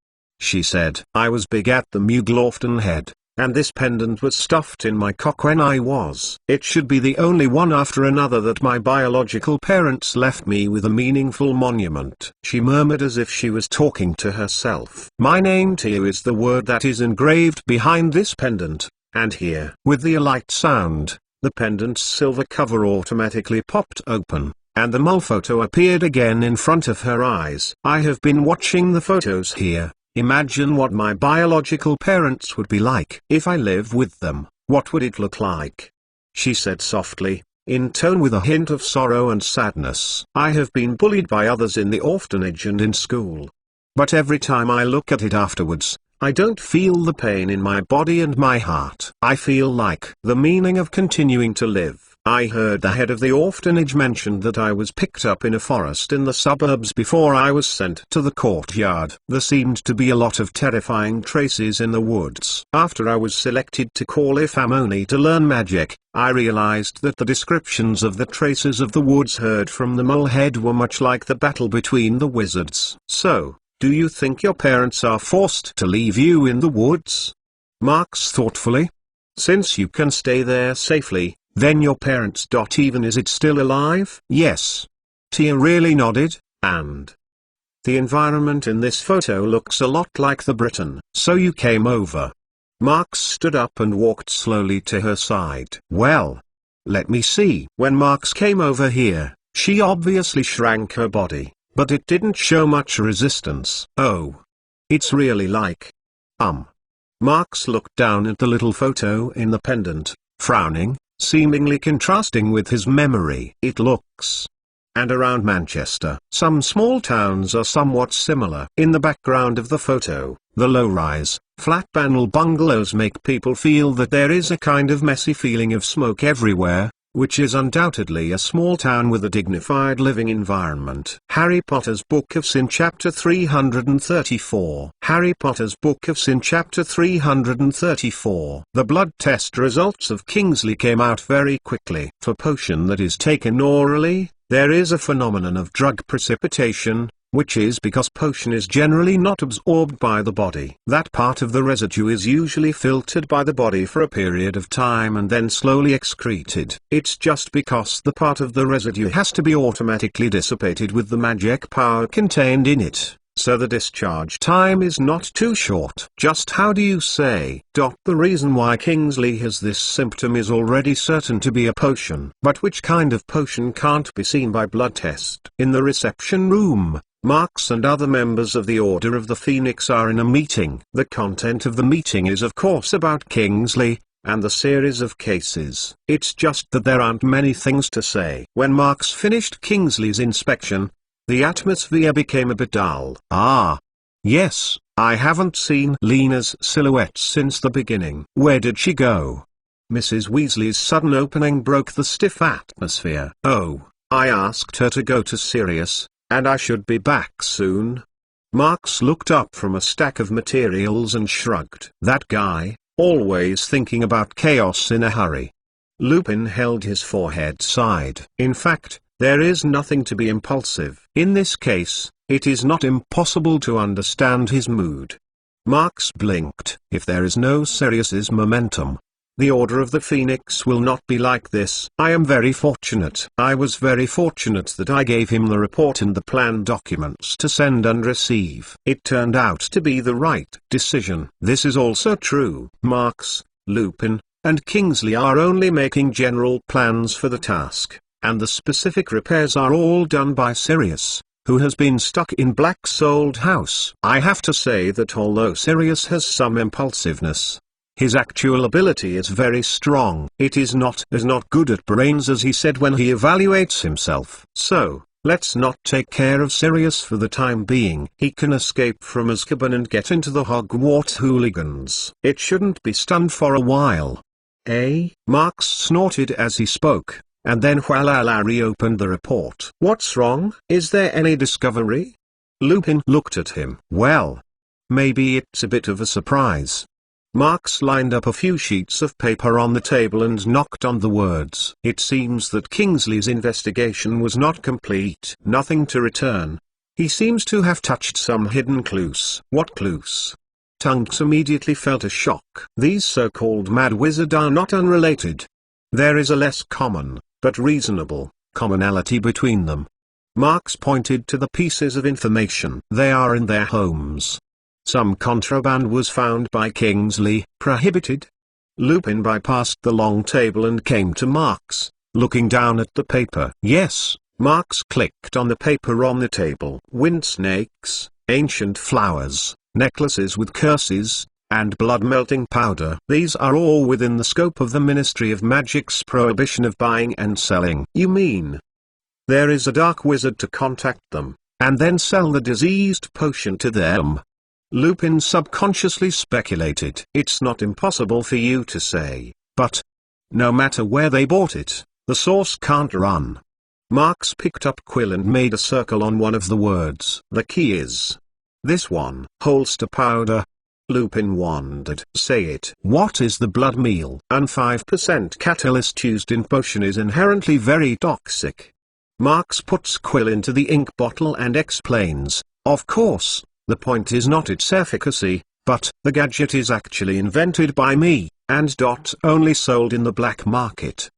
She said. I was big at the Muglorfton head, and this pendant was stuffed in my cock when I was. It should be the only one after another that my biological parents left me with a meaningful monument. She murmured as if she was talking to herself. My name Tia is the word that is engraved behind this pendant, and here. With the light sound, the pendant's silver cover automatically popped open, and the mole photo appeared again in front of her eyes. I have been watching the photos here. Imagine what my biological parents would be like. If I live with them, what would it look like? She said softly, in tone with a hint of sorrow and sadness. I have been bullied by others in the orphanage and in school. But every time I look at it afterwards, I don't feel the pain in my body and my heart. I feel like the meaning of continuing to live. I heard the head of the orphanage mention that I was picked up in a forest in the suburbs before I was sent to the courtyard. There seemed to be a lot of terrifying traces in the woods. After I was selected to call Ifamoni to learn magic, I realized that the descriptions of the traces of the woods heard from the molehead were much like the battle between the wizards. So, do you think your parents are forced to leave you in the woods? Marx thoughtfully. Since you can stay there safely, then your parents. Even is it still alive? Yes. Tia really nodded, and the environment in this photo looks a lot like the Britain. So you came over. Marx stood up and walked slowly to her side. Well, let me see. When Marx came over here, she obviously shrank her body, but it didn't show much resistance. Oh. It's really like. Marx looked down at the little photo in the pendant, frowning, seemingly contrasting with his memory. It looks. And around Manchester, some small towns are somewhat similar. In the background of the photo, the low-rise, flat-panel bungalows make people feel that there is a kind of messy feeling of smoke everywhere, which is undoubtedly a small town with a dignified living environment. Harry Potter's Book of Sin Chapter 334. Harry Potter's Book of Sin Chapter 334. The blood test results of Kingsley came out very quickly. For potion that is taken orally, there is a phenomenon of drug precipitation, which is because potion is generally not absorbed by the body. That part of the residue is usually filtered by the body for a period of time and then slowly excreted. It's just because the part of the residue has to be automatically dissipated with the magic power contained in it, so the discharge time is not too short. Just how do you say? The reason why Kingsley has this symptom is already certain to be a potion. But which kind of potion can't be seen by blood test? In the reception room, Marx and other members of the Order of the Phoenix are in a meeting. The content of the meeting is of course about Kingsley, and the series of cases. It's just that there aren't many things to say. When Marx finished Kingsley's inspection, the atmosphere became a bit dull. Yes, I haven't seen Lena's silhouette since the beginning. Where did she go? Mrs. Weasley's sudden opening broke the stiff atmosphere. Oh, I asked her to go to Sirius, and I should be back soon. Marx looked up from a stack of materials and shrugged. That guy, always thinking about chaos in a hurry. Lupin held his forehead side. In fact, there is nothing to be impulsive. In this case, it is not impossible to understand his mood. Marx blinked. If there is no Sirius's momentum, The Order of the Phoenix will not be like this. I am very fortunate. I was very fortunate that I gave him the report and the plan documents to send and receive. It turned out to be the right decision. This is also true. Marx, Lupin, and Kingsley are only making general plans for the task, and the specific repairs are all done by Sirius, who has been stuck in Black's old house. I have to say that although Sirius has some impulsiveness, his actual ability is very strong. It is not as not good at brains as he said when he evaluates himself. So, let's not take care of Sirius for the time being. He can escape from Azkaban and get into the Hogwarts hooligans. It shouldn't be stunned for a while. Marx snorted as he spoke, and then Larry opened the report. What's wrong? Is there any discovery? Lupin looked at him. Well, maybe it's a bit of a surprise. Marx lined up a few sheets of paper on the table and knocked on the words. It seems that Kingsley's investigation was not complete. Nothing to return. He seems to have touched some hidden clues. What clues? Tunks immediately felt a shock. These so-called mad wizards are not unrelated. There is a less common, but reasonable, commonality between them. Marx pointed to the pieces of information. They are in their homes. Some contraband was found by Kingsley. Prohibited? Lupin bypassed the long table and came to Marx, looking down at the paper. Yes, Marx clicked on the paper on the table. Wind snakes, ancient flowers, necklaces with curses, and blood-melting powder. These are all within the scope of the Ministry of Magic's prohibition of buying and selling. You mean there is a dark wizard to contact them, and then sell the diseased potion to them? Lupin subconsciously speculated. It's not impossible for you to say, but no matter where they bought it, the source can't run. Marx picked up quill and made a circle on one of the words. The key is this one. Holster powder. Lupin wondered. Say it. What is the blood meal? An 5% catalyst used in potion is inherently very toxic. Marx puts quill into the ink bottle and explains, of course, the point is not its efficacy, but the gadget is actually invented by me, and only sold in the black market.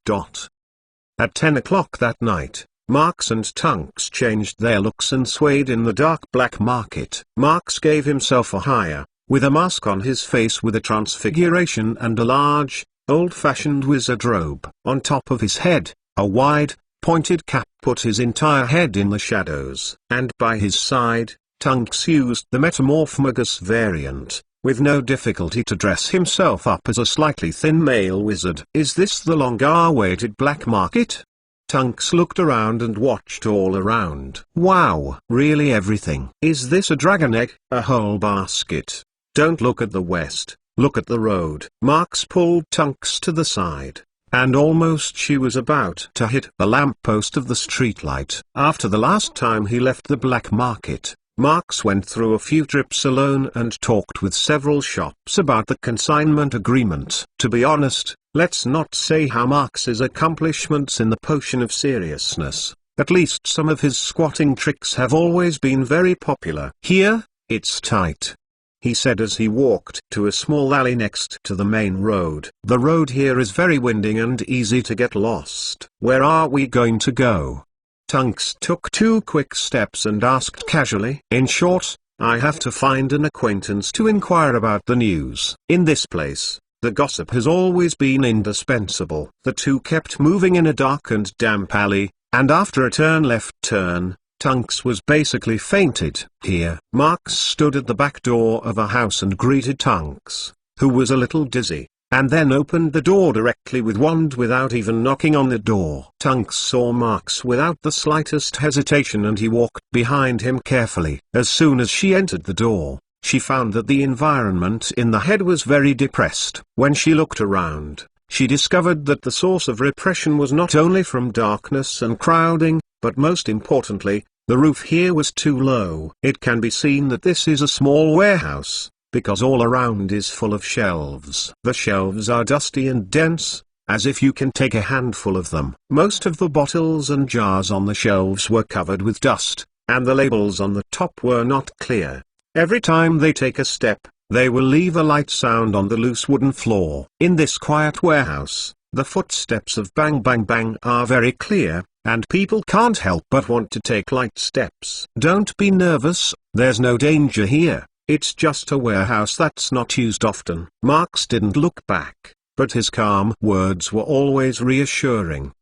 At 10 o'clock that night, Marx and Tunks changed their looks and swayed in the dark black market. Marx gave himself a hire, with a mask on his face with a transfiguration and a large, old-fashioned wizard robe. On top of his head, a wide, pointed cap put his entire head in the shadows. And by his side, Tunks used the Metamorphmagus variant, with no difficulty to dress himself up as a slightly thin male wizard. Is this the long-awaited black market? Tunks looked around and watched all around. Wow, really everything. Is this a dragon egg? A whole basket? Don't look at the west, look at the road. Marx pulled Tunks to the side, and almost she was about to hit the lamppost of the streetlight. After the last time he left the black market, Marx went through a few trips alone and talked with several shops about the consignment agreement. To be honest, let's not say how Marx's accomplishments in the potion of seriousness, at least some of his squatting tricks have always been very popular. Here, it's tight, he said as he walked to a small alley next to the main road. The road here is very winding and easy to get lost. Where are we going to go? Tunks took 2 quick steps and asked casually. In short, I have to find an acquaintance to inquire about the news. In this place, the gossip has always been indispensable. The two kept moving in a dark and damp alley, and after a left turn, Tunks was basically fainted. Here, Marx stood at the back door of a house and greeted Tunks, who was a little dizzy, and then opened the door directly with wand without even knocking on the door. Tunks saw Marx without the slightest hesitation and he walked behind him carefully. As soon as she entered the door, she found that the environment in the head was very depressed. When she looked around, she discovered that the source of repression was not only from darkness and crowding, but most importantly, the roof here was too low. It can be seen that this is a small warehouse, because all around is full of shelves. The shelves are dusty and dense, as if you can take a handful of them. Most of the bottles and jars on the shelves were covered with dust, and the labels on the top were not clear. Every time they take a step, they will leave a light sound on the loose wooden floor. In this quiet warehouse, the footsteps of Bang Bang Bang are very clear, and people can't help but want to take light steps. Don't be nervous, there's no danger here, it's just a warehouse that's not used often. Marks didn't look back, but his calm words were always reassuring.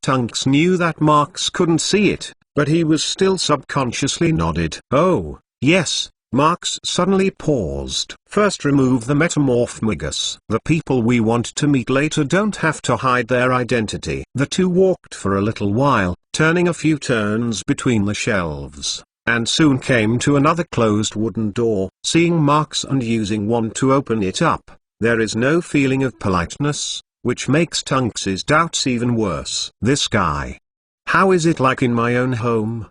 Tunks knew that Marks couldn't see it, but he was still subconsciously nodded. Oh, yes. Marks suddenly paused. First remove the metamorphmagus. The people we want to meet later don't have to hide their identity. The two walked for a little while, turning a few turns between the shelves, and soon came to another closed wooden door. Seeing Marks and using one to open it up, there is no feeling of politeness, which makes Tunks's doubts even worse. This guy. How is it like in my own home?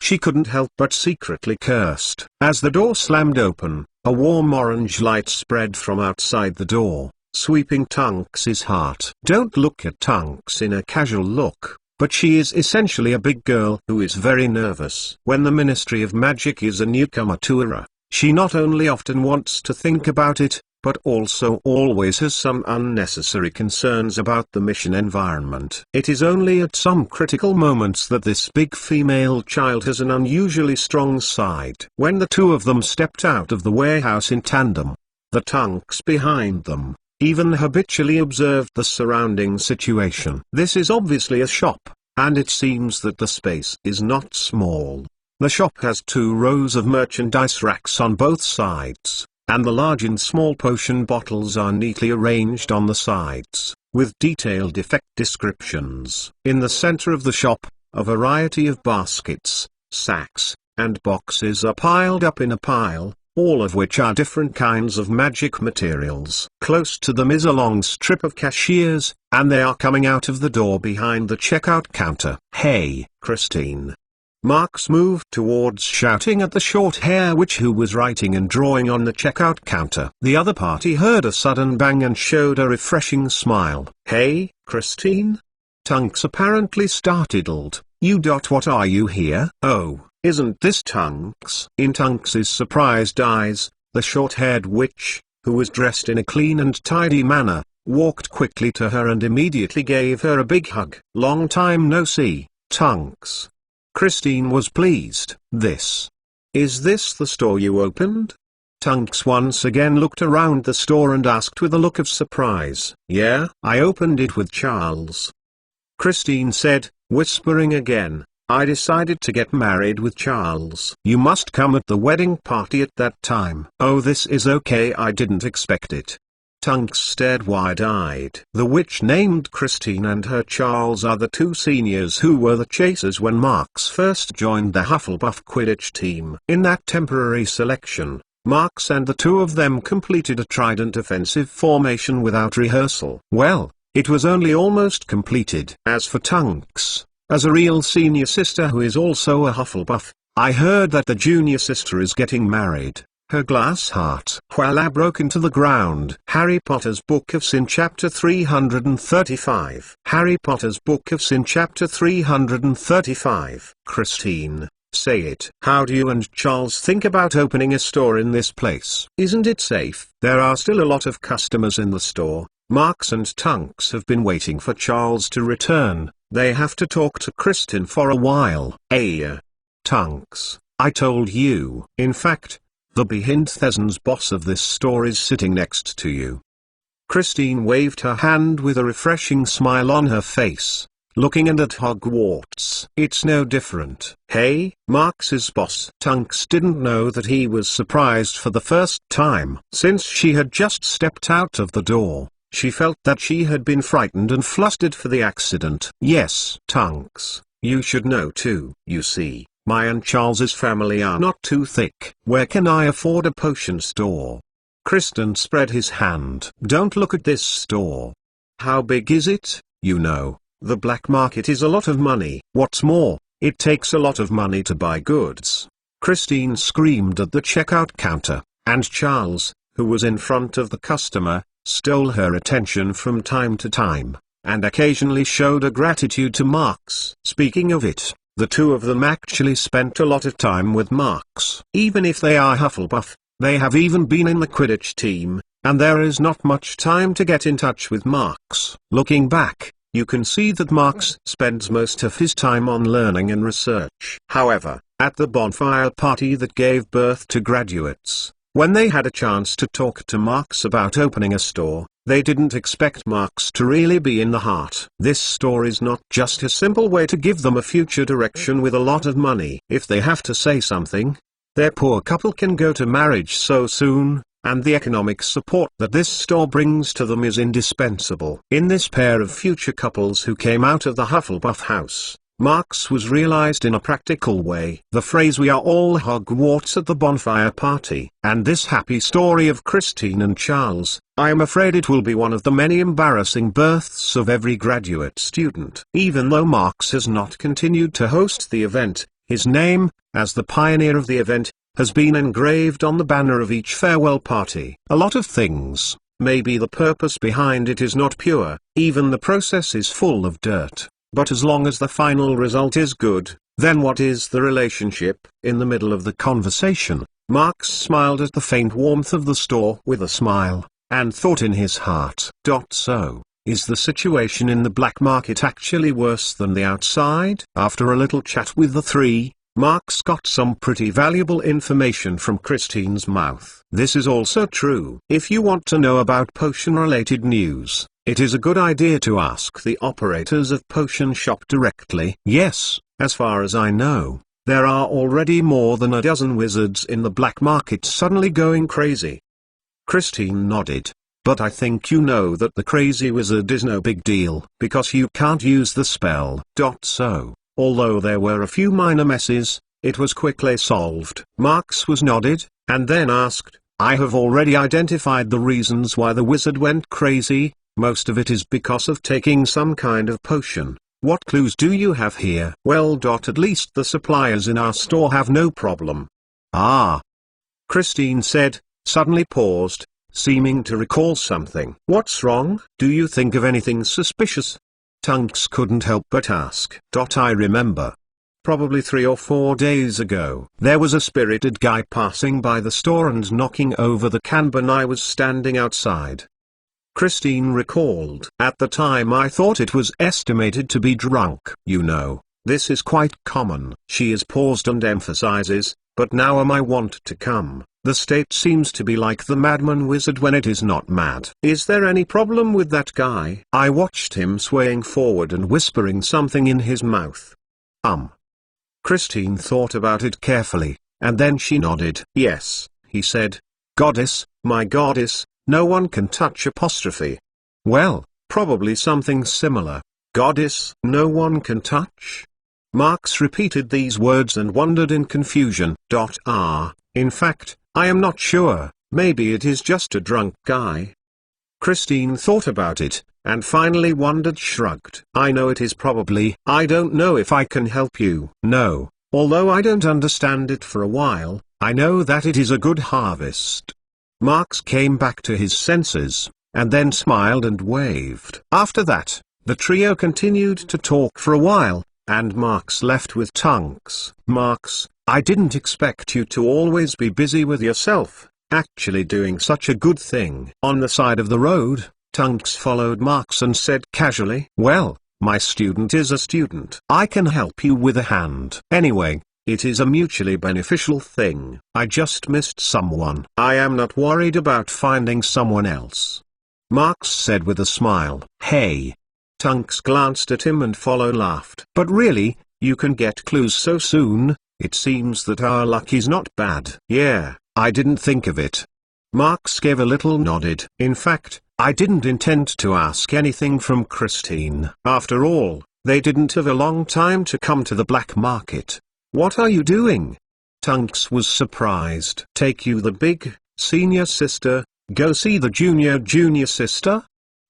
She couldn't help but secretly cursed. As the door slammed open, a warm orange light spread from outside the door, sweeping Tunks's heart. Don't look at Tunks in a casual look, but she is essentially a big girl who is very nervous. When the Ministry of Magic is a newcomer to Era, she not only often wants to think about it, but also always has some unnecessary concerns about the mission environment. It is only at some critical moments that this big female child has an unusually strong side. When the two of them stepped out of the warehouse in tandem, the Tunks behind them even habitually observed the surrounding situation. This is obviously a shop, and it seems that the space is not small. The shop has 2 rows of merchandise racks on both sides, and the large and small potion bottles are neatly arranged on the sides, with detailed effect descriptions. In the center of the shop, a variety of baskets, sacks, and boxes are piled up in a pile, all of which are different kinds of magic materials. Close to them is a long strip of cashiers, and they are coming out of the door behind the checkout counter. Hey, Christine. Marks moved towards, shouting at the short-haired witch who was writing and drawing on the checkout counter. The other party heard a sudden bang and showed a refreshing smile. Hey, Christine? Tunks apparently startled. What are you here? Oh, isn't this Tunks? In Tunks's surprised eyes, the short-haired witch, who was dressed in a clean and tidy manner, walked quickly to her and immediately gave her a big hug. Long time no see, Tunks. Christine was pleased. Is this the store you opened? Tunks once again looked around the store and asked with a look of surprise. Yeah, I opened it with Charles. Christine said, whispering again, I decided to get married with Charles. You must come at the wedding party at that time. Oh, this is okay, I didn't expect it. Tunks stared wide-eyed. The witch named Christine and her Charles are the 2 seniors who were the chasers when Marks first joined the Hufflepuff Quidditch team. In that temporary selection, Marks and the 2 of them completed a trident offensive formation without rehearsal. Well, it was only almost completed. As for Tunks, as a real senior sister who is also a Hufflepuff, I heard that the junior sister is getting married. Her glass heart broke into the ground. Harry Potter's Book of Sin Chapter 335. Harry Potter's Book of Sin Chapter 335. Christine, say it. How do you and Charles think about opening a store in this place? Isn't it safe? There are still a lot of customers in the store. Marks and Tunks have been waiting for Charles to return. They have to talk to Kristen for a while. Tunks, I told you. In fact, the Behindthesens boss of this store is sitting next to you. Christine waved her hand with a refreshing smile on her face, looking at Hogwarts. It's no different. Hey, Marks's boss. Tunks didn't know that he was surprised for the first time. Since she had just stepped out of the door, she felt that she had been frightened and flustered for the accident. Yes, Tunks, you should know too. You see, my and Charles's family are not too thick. Where can I afford a potion store? Kristen spread his hand. Don't look at this store. How big is it? You know, the black market is a lot of money. What's more, it takes a lot of money to buy goods. Christine screamed at the checkout counter, and Charles, who was in front of the customer, stole her attention from time to time, and occasionally showed a gratitude to Marks. Speaking of it, the 2 of them actually spent a lot of time with Marks. Even if they are Hufflepuff, They have even been in the Quidditch team, and there is not much time to get in touch with Marks. Looking back, you can see that Marks spends most of his time on learning and research. However, at the bonfire party that gave birth to graduates, when they had a chance to talk to Marks about opening a store, they didn't expect Marks to really be in the heart. This store is not just a simple way to give them a future direction with a lot of money. If they have to say something, their poor couple can go to marriage so soon, and the economic support that this store brings to them is indispensable. In this pair of future couples who came out of the Hufflepuff house, Marks was realized in a practical way. The phrase "we are all Hogwarts" at the bonfire party, and this happy story of Christine and Charles, I am afraid it will be one of the many embarrassing births of every graduate student. Even though Marks has not continued to host the event, his name, as the pioneer of the event, has been engraved on the banner of each farewell party. A lot of things, maybe the purpose behind it is not pure, even the process is full of dirt. But as long as the final result is good, then what is the relationship? In the middle of the conversation, Marks smiled at the faint warmth of the store with a smile, and thought in his heart, "So, is the situation in the black market actually worse than the outside?" After a little chat with the three, Marks got some pretty valuable information from Christine's mouth. This is also true. If you want to know about potion-related news, it is a good idea to ask the operators of Potion Shop directly. Yes, as far as I know, there are already more than a dozen wizards in the black market suddenly going crazy. Christine nodded. But I think you know that the crazy wizard is no big deal, because you can't use the spell. So, although there were a few minor messes, it was quickly solved. Marks was nodded, and then asked, "I have already identified the reasons why the wizard went crazy. Most of it is because of taking some kind of potion. What clues do you have here?" "Well, at least the suppliers in our store have no problem." "Ah," Christine said, suddenly paused, seeming to recall something. "What's wrong? Do you think of anything suspicious?" Tunks couldn't help but ask. "I remember. Probably 3 or 4 days ago, there was a spirited guy passing by the store and knocking over the can when I was standing outside." Christine recalled. "At the time I thought it was estimated to be drunk. You know, this is quite common." She is paused and emphasizes, "But now I want to come. The state seems to be like the madman wizard when it is not mad." "Is there any problem with that guy?" "I watched him swaying forward and whispering something in his mouth." Christine thought about it carefully, and then she nodded. "Yes," he said. "Goddess, my goddess, no one can touch apostrophe." "Well, probably something similar. Goddess, no one can touch?" Marks repeated these words and wondered in confusion. In fact, I am not sure, maybe it is just a drunk guy." Christine thought about it, and finally wondered, shrugged. "I know it is probably. I don't know if I can help you." "No, although I don't understand it for a while, I know that it is a good harvest." Marks came back to his senses, and then smiled and waved. After that, the trio continued to talk for a while, and Marks left with Tunks. "Marks, I didn't expect you to always be busy with yourself, actually doing such a good thing." On the side of the road, Tunks followed Marks and said casually, "Well, my student is a student. I can help you with a hand. Anyway, it is a mutually beneficial thing. I just missed someone. I am not worried about finding someone else," Marks said with a smile. "Hey." Tunks glanced at him and laughed. "But really, you can get clues so soon? It seems that our luck is not bad." "Yeah, I didn't think of it." Marks gave a little nodded. "In fact, I didn't intend to ask anything from Christine. After all, they didn't have a long time to come to the black market." "What are you doing?" Tunks was surprised. "Take you the big, senior sister, go see the junior sister?"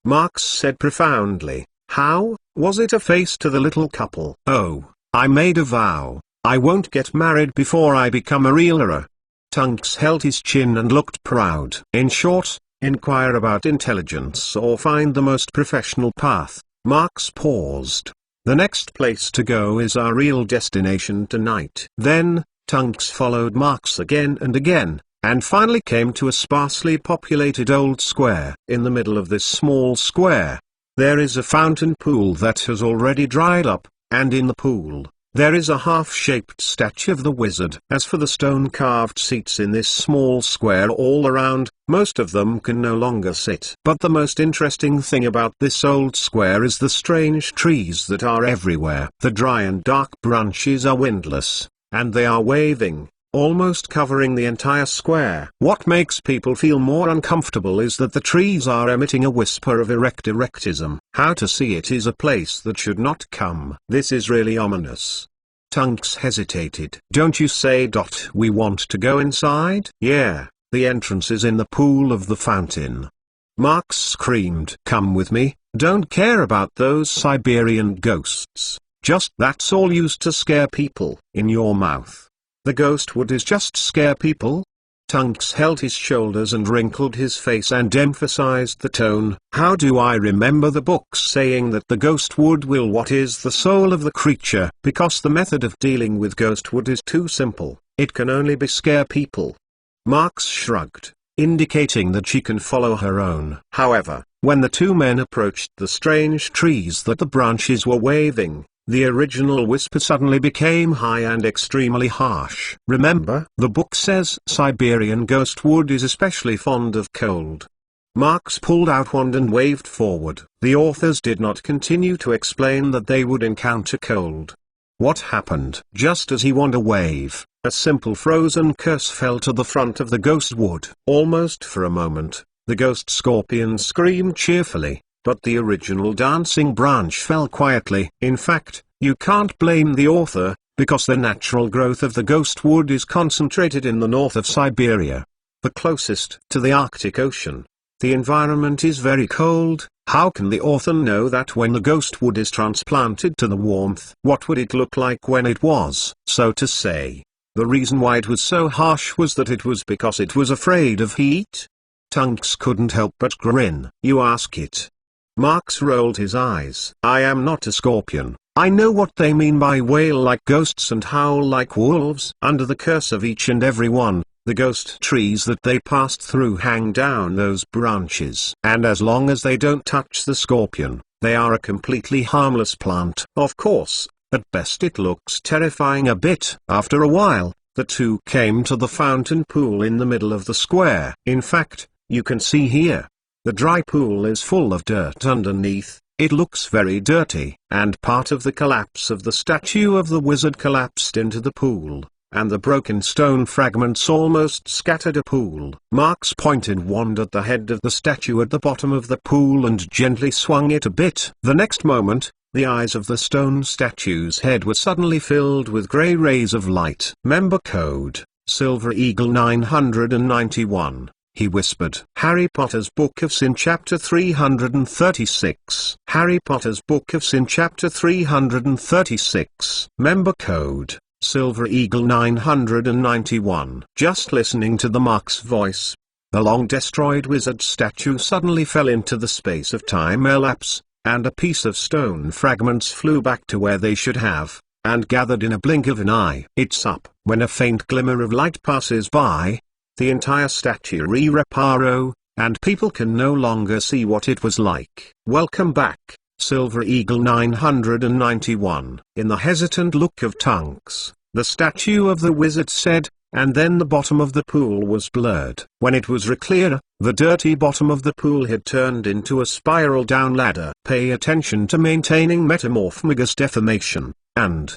Marks said profoundly. "How?" Was it a face to the little couple? "Oh, I made a vow. I won't get married before I become a realer." Tunks held his chin and looked proud. "In short, inquire about intelligence or find the most professional path." Marks paused. "The next place to go is our real destination tonight." Then, Tunks followed Marks again and again, and finally came to a sparsely populated old square. In the middle of this small square, there is a fountain pool that has already dried up, and in the pool, there is a half-shaped statue of the wizard. As for the stone-carved seats in this small square all around, most of them can no longer sit. But the most interesting thing about this old square is the strange trees that are everywhere. The dry and dark branches are windless, and they are waving, almost covering the entire square. What makes people feel more uncomfortable is that the trees are emitting a whisper of erectism. How to see it is a place that should not come. This is really ominous. Tunks hesitated. Don't you say, we want to go inside? Yeah, the entrance is in the pool of the fountain. Marx screamed. Come with me, don't care about those Siberian ghosts. Just that's all used to scare people. In your mouth. The ghost wood is just scare people? Tunks held his shoulders and wrinkled his face and emphasized the tone. How do I remember the books saying that the ghost wood will what is the soul of the creature? Because the method of dealing with ghost wood is too simple, it can only be scare people. Marx shrugged, indicating that she can follow her own. However, when the two men approached the strange trees that the branches were waving, the original whisper suddenly became high and extremely harsh. Remember, the book says Siberian ghost wood is especially fond of cold. Marx pulled out wand and waved forward. The authors did not continue to explain that they would encounter cold. What happened? Just as he wand a wave, a simple frozen curse fell to the front of the ghost wood. Almost for a moment, the ghost scorpion screamed cheerfully. But the original dancing branch fell quietly. In fact, you can't blame the author, because the natural growth of the ghost wood is concentrated in the north of Siberia, the closest to the Arctic Ocean. The environment is very cold. How can the author know that when the ghost wood is transplanted to the warmth? What would it look like when it was, so to say? The reason why it was so harsh was that it was because it was afraid of heat. Tunks couldn't help but grin. You ask it. Marx rolled his eyes. I am not a scorpion. I know what they mean by wail like ghosts and howl like wolves. Under the curse of each and every one, the ghost trees that they passed through hang down those branches. And as long as they don't touch the scorpion, they are a completely harmless plant. Of course, at best it looks terrifying a bit. After a while, the two came to the fountain pool in the middle of the square. In fact, you can see here. The dry pool is full of dirt underneath, it looks very dirty. And part of the collapse of the statue of the wizard collapsed into the pool, and the broken stone fragments almost scattered a pool. Marx pointed wand at the head of the statue at the bottom of the pool and gently swung it a bit. The next moment, the eyes of the stone statue's head were suddenly filled with grey rays of light. Member code, Silver Eagle 991. He whispered. Harry Potter's Book of Sin Chapter 336. Harry Potter's Book of Sin Chapter 336. Member code, Silver Eagle 991. Just listening to the Marx voice, the long-destroyed wizard statue suddenly fell into the space of time elapse, and a piece of stone fragments flew back to where they should have, and gathered in a blink of an eye. It's up. When a faint glimmer of light passes by, the entire statue reparo, and people can no longer see what it was like. Welcome back, Silver Eagle 991. In the hesitant look of Tunks, the statue of the wizard said, and then the bottom of the pool was blurred. When it was clear, the dirty bottom of the pool had turned into a spiral down ladder. Pay attention to maintaining metamorphomagus deformation, and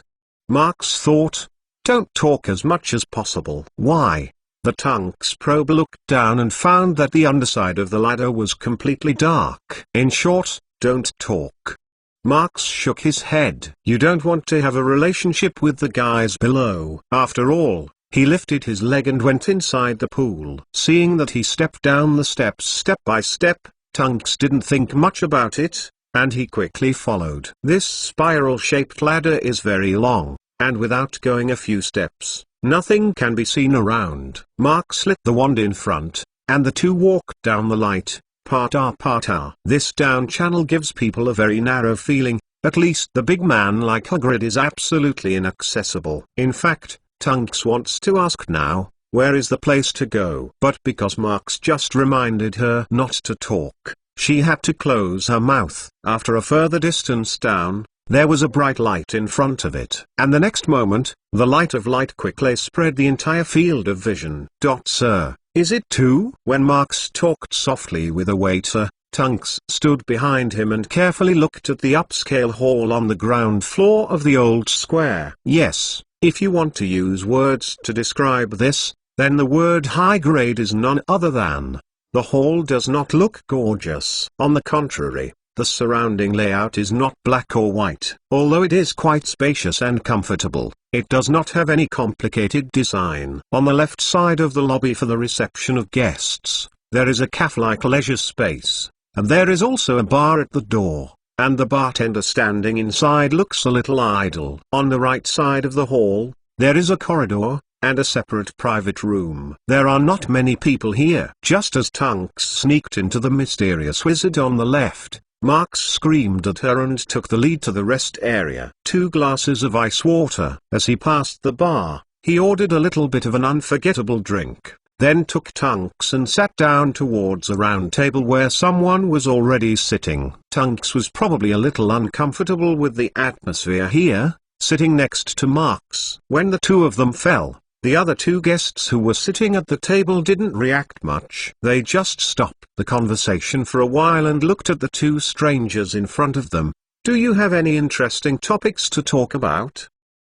Marx thought, don't talk as much as possible. Why? The Tunks probe looked down and found that the underside of the ladder was completely dark. In short, don't talk. Marx shook his head. You don't want to have a relationship with the guys below. After all, he lifted his leg and went inside the pool. Seeing that he stepped down the steps step by step, Tunks didn't think much about it, and he quickly followed. This spiral-shaped ladder is very long, and without going a few steps, nothing can be seen around. Marx lit the wand in front, and the two walked down the light, part R. This down channel gives people a very narrow feeling, at least the big man like Hagrid is absolutely inaccessible. In fact, Tunks wants to ask now, where is the place to go? But because Marx just reminded her not to talk, she had to close her mouth. After a further distance down, there was a bright light in front of it. And the next moment, the light of light quickly spread the entire field of vision. Sir, is it 2? When Marx talked softly with a waiter, Tunks stood behind him and carefully looked at the upscale hall on the ground floor of the old square. Yes, if you want to use words to describe this, then the word high grade is none other than. The hall does not look gorgeous. On the contrary, the surrounding layout is not black or white. Although it is quite spacious and comfortable, it does not have any complicated design. On the left side of the lobby for the reception of guests, there is a cafe-like leisure space, and there is also a bar at the door, and the bartender standing inside looks a little idle. On the right side of the hall, there is a corridor, and a separate private room. There are not many people here. Just as Tunks sneaked into the mysterious wizard on the left, Marx screamed at her and took the lead to the rest area. 2 glasses of ice water. As he passed the bar, he ordered a little bit of an unforgettable drink, then took Tunks and sat down towards a round table where someone was already sitting. Tunks was probably a little uncomfortable with the atmosphere here, sitting next to Marx. When the two of them fell, the other 2 guests who were sitting at the table didn't react much. They just stopped the conversation for a while and looked at the 2 strangers in front of them. Do you have any interesting topics to talk about?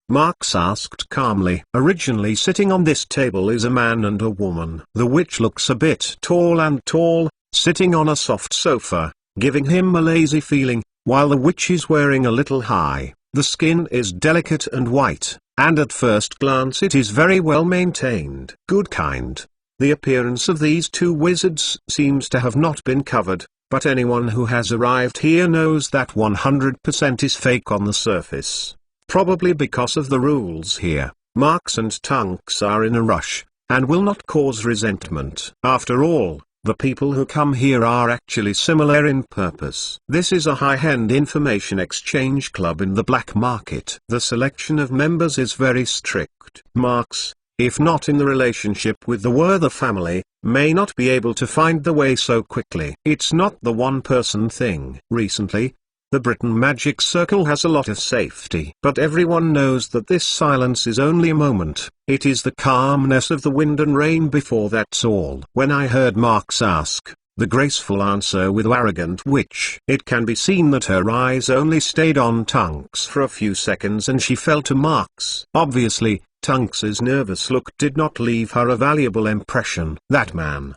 Marx asked calmly. Originally sitting on this table is a man and a woman. The witch looks a bit tall, sitting on a soft sofa, giving him a lazy feeling, while the witch is wearing a little high. The skin is delicate and white, and at first glance it is very well maintained. Good kind. The appearance of these 2 wizards seems to have not been covered, but anyone who has arrived here knows that 100% is fake on the surface. Probably because of the rules here, Marx and Tunks are in a rush, and will not cause resentment. After all, the people who come here are actually similar in purpose. This is a high-end information exchange club in the black market. The selection of members is very strict. Marx, if not in the relationship with the Werther family, may not be able to find the way so quickly. It's not the one-person thing. Recently, the Britain Magic Circle has a lot of safety. But everyone knows that this silence is only a moment. It is the calmness of the wind and rain before that's all. When I heard Marx ask the graceful answer with arrogant witch, it can be seen that her eyes only stayed on Tunks for a few seconds and she fell to Marx. Obviously, Tunks's nervous look did not leave her a valuable impression. That man.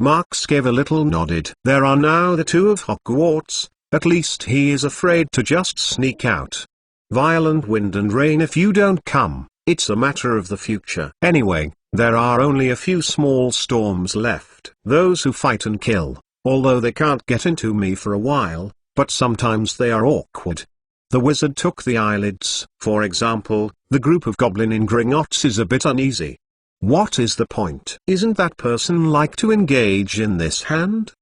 Marx gave a little nodded. There are now the 2 of Hogwarts. At least he is afraid to just sneak out. Violent wind and rain if you don't come, it's a matter of the future. Anyway, there are only a few small storms left. Those who fight and kill, although they can't get into me for a while, but sometimes they are awkward. The wizard took the eyelids. For example, the group of goblin in Gringotts is a bit uneasy. What is the point? Isn't that person like to engage in this hand?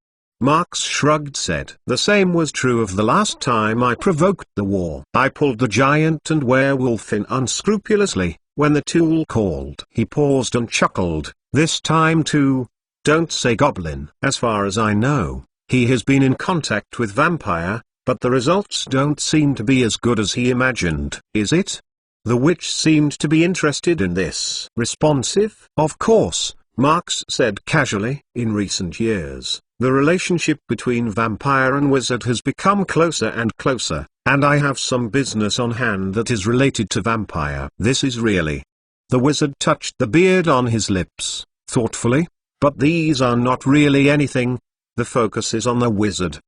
Marx shrugged said. The same was true of the last time I provoked the war. I pulled the giant and werewolf in unscrupulously, when the tool called. He paused and chuckled. This time too. Don't say goblin. As far as I know, he has been in contact with vampire, but the results don't seem to be as good as he imagined. Is it? The witch seemed to be interested in this. Responsive? Of course, Marx said casually. In recent years, the relationship between vampire and wizard has become closer and closer, and I have some business on hand that is related to vampire. This is really. The wizard touched the beard on his lips, thoughtfully. But these are not really anything. The focus is on the wizard.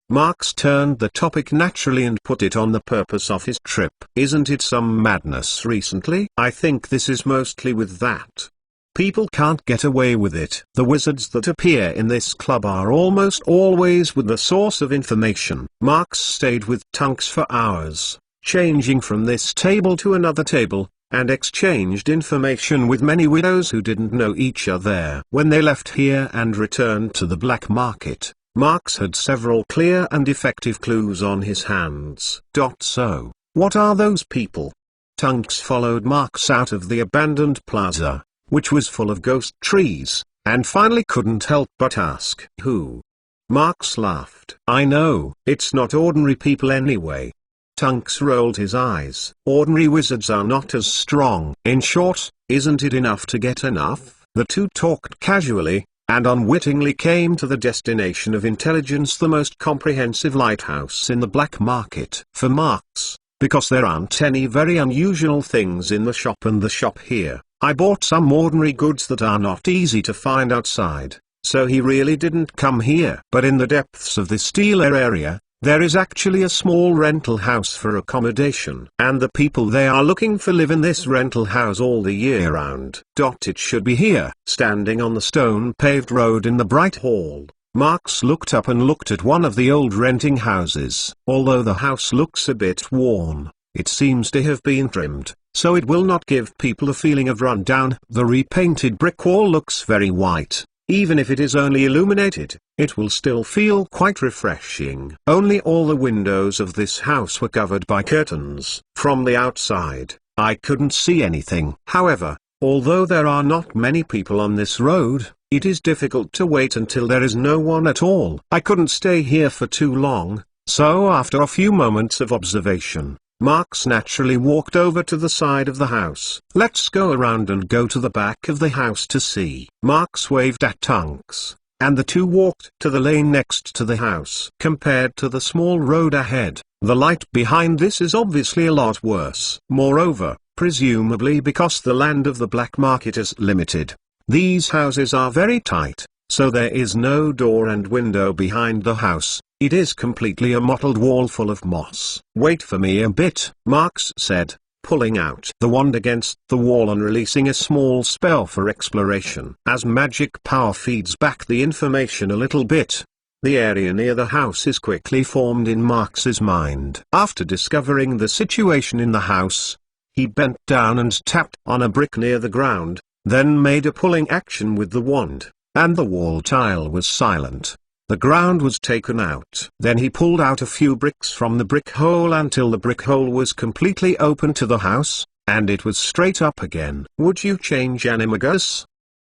Marx turned the topic naturally and put it on the purpose of his trip. Isn't it some madness recently? I think this is mostly with that. People can't get away with it. The wizards that appear in this club are almost always with the source of information. Marx stayed with Tunks for hours, changing from this table to another table, and exchanged information with many widows who didn't know each other. When they left here and returned to the black market, Marx had several clear and effective clues on his hands. So, what are those people? Tunks followed Marx out of the abandoned plaza, which was full of ghost trees, and finally couldn't help but ask, "Who?" Marx laughed. "I know, it's not ordinary people anyway." Tunks rolled his eyes. "Ordinary wizards are not as strong." "In short, isn't it enough to get enough?" The two talked casually, and unwittingly came to the destination of intelligence, the most comprehensive lighthouse in the black market. For Marx, because there aren't any very unusual things in the shop and the shop here, I bought some ordinary goods that are not easy to find outside, so he really didn't come here. But in the depths of this Steeler area, there is actually a small rental house for accommodation. And the people they are looking for live in this rental house all the year round. It should be here. Standing on the stone-paved road in the bright hall, Marx looked up and looked at one of the old renting houses. Although the house looks a bit worn, it seems to have been trimmed, so it will not give people a feeling of rundown. The repainted brick wall looks very white. Even if it is only illuminated, it will still feel quite refreshing. Only all the windows of this house were covered by curtains. From the outside, I couldn't see anything. However, although there are not many people on this road, it is difficult to wait until there is no one at all. I couldn't stay here for too long, so after a few moments of observation, Marx naturally walked over to the side of the house. "Let's go around and go to the back of the house to see." Marx waved at Tunks, and the two walked to the lane next to the house. Compared to the small road ahead, the light behind this is obviously a lot worse. Moreover, presumably because the land of the black market is limited, these houses are very tight, so there is no door and window behind the house. It is completely a mottled wall full of moss. "Wait for me a bit," Marx said, pulling out the wand against the wall and releasing a small spell for exploration. As magic power feeds back the information a little bit, the area near the house is quickly formed in Marx's mind. After discovering the situation in the house, he bent down and tapped on a brick near the ground, then made a pulling action with the wand, and the wall tile was silent. The ground was taken out. Then he pulled out a few bricks from the brick hole until the brick hole was completely open to the house, and it was straight up again. "Would you change animagus?"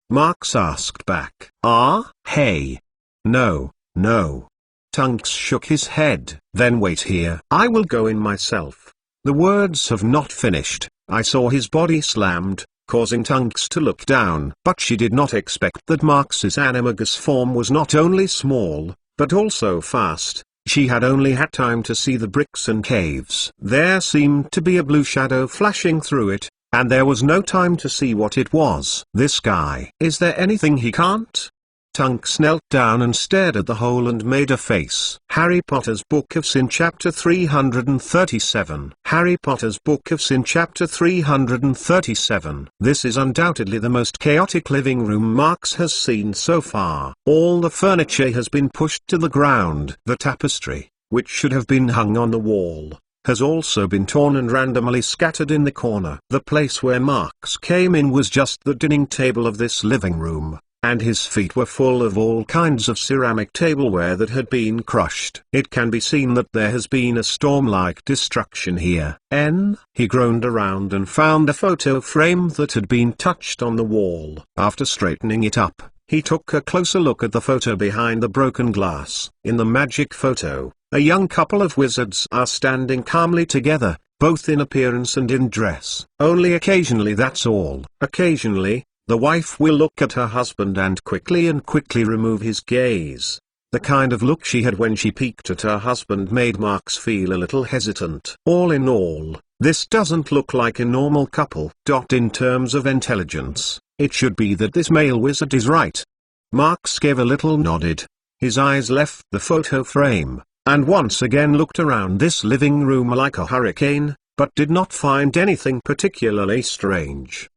Marx asked back. Hey. No, no. Tunks shook his head. "Then wait here. I will go in myself." The words have not finished. I saw his body slammed, causing Tunks to look down. But she did not expect that Marx's animagus form was not only small, but also fast. She had only had time to see the bricks and caves. There seemed to be a blue shadow flashing through it, and there was no time to see what it was. "This guy. Is there anything he can't?" Tunks knelt down and stared at the hole and made a face. Harry Potter's Book of Sin Chapter 337. Harry Potter's Book of Sin Chapter 337. This is undoubtedly the most chaotic living room Marx has seen so far. All the furniture has been pushed to the ground. The tapestry, which should have been hung on the wall, has also been torn and randomly scattered in the corner. The place where Marx came in was just the dining table of this living room, and his feet were full of all kinds of ceramic tableware that had been crushed. It can be seen that there has been a storm-like destruction here. He groaned around and found a photo frame that had been touched on the wall. After straightening it up, he took a closer look at the photo behind the broken glass. In the magic photo, a young couple of wizards are standing calmly together, both in appearance and in dress. Only occasionally, that's all. Occasionally, the wife will look at her husband and quickly remove his gaze. The kind of look she had when she peeked at her husband made Marx feel a little hesitant. All in all, this doesn't look like a normal couple. In terms of intelligence, it should be that this male wizard is right. Marx gave a little nodded. His eyes left the photo frame, and once again looked around this living room like a hurricane, but did not find anything particularly strange.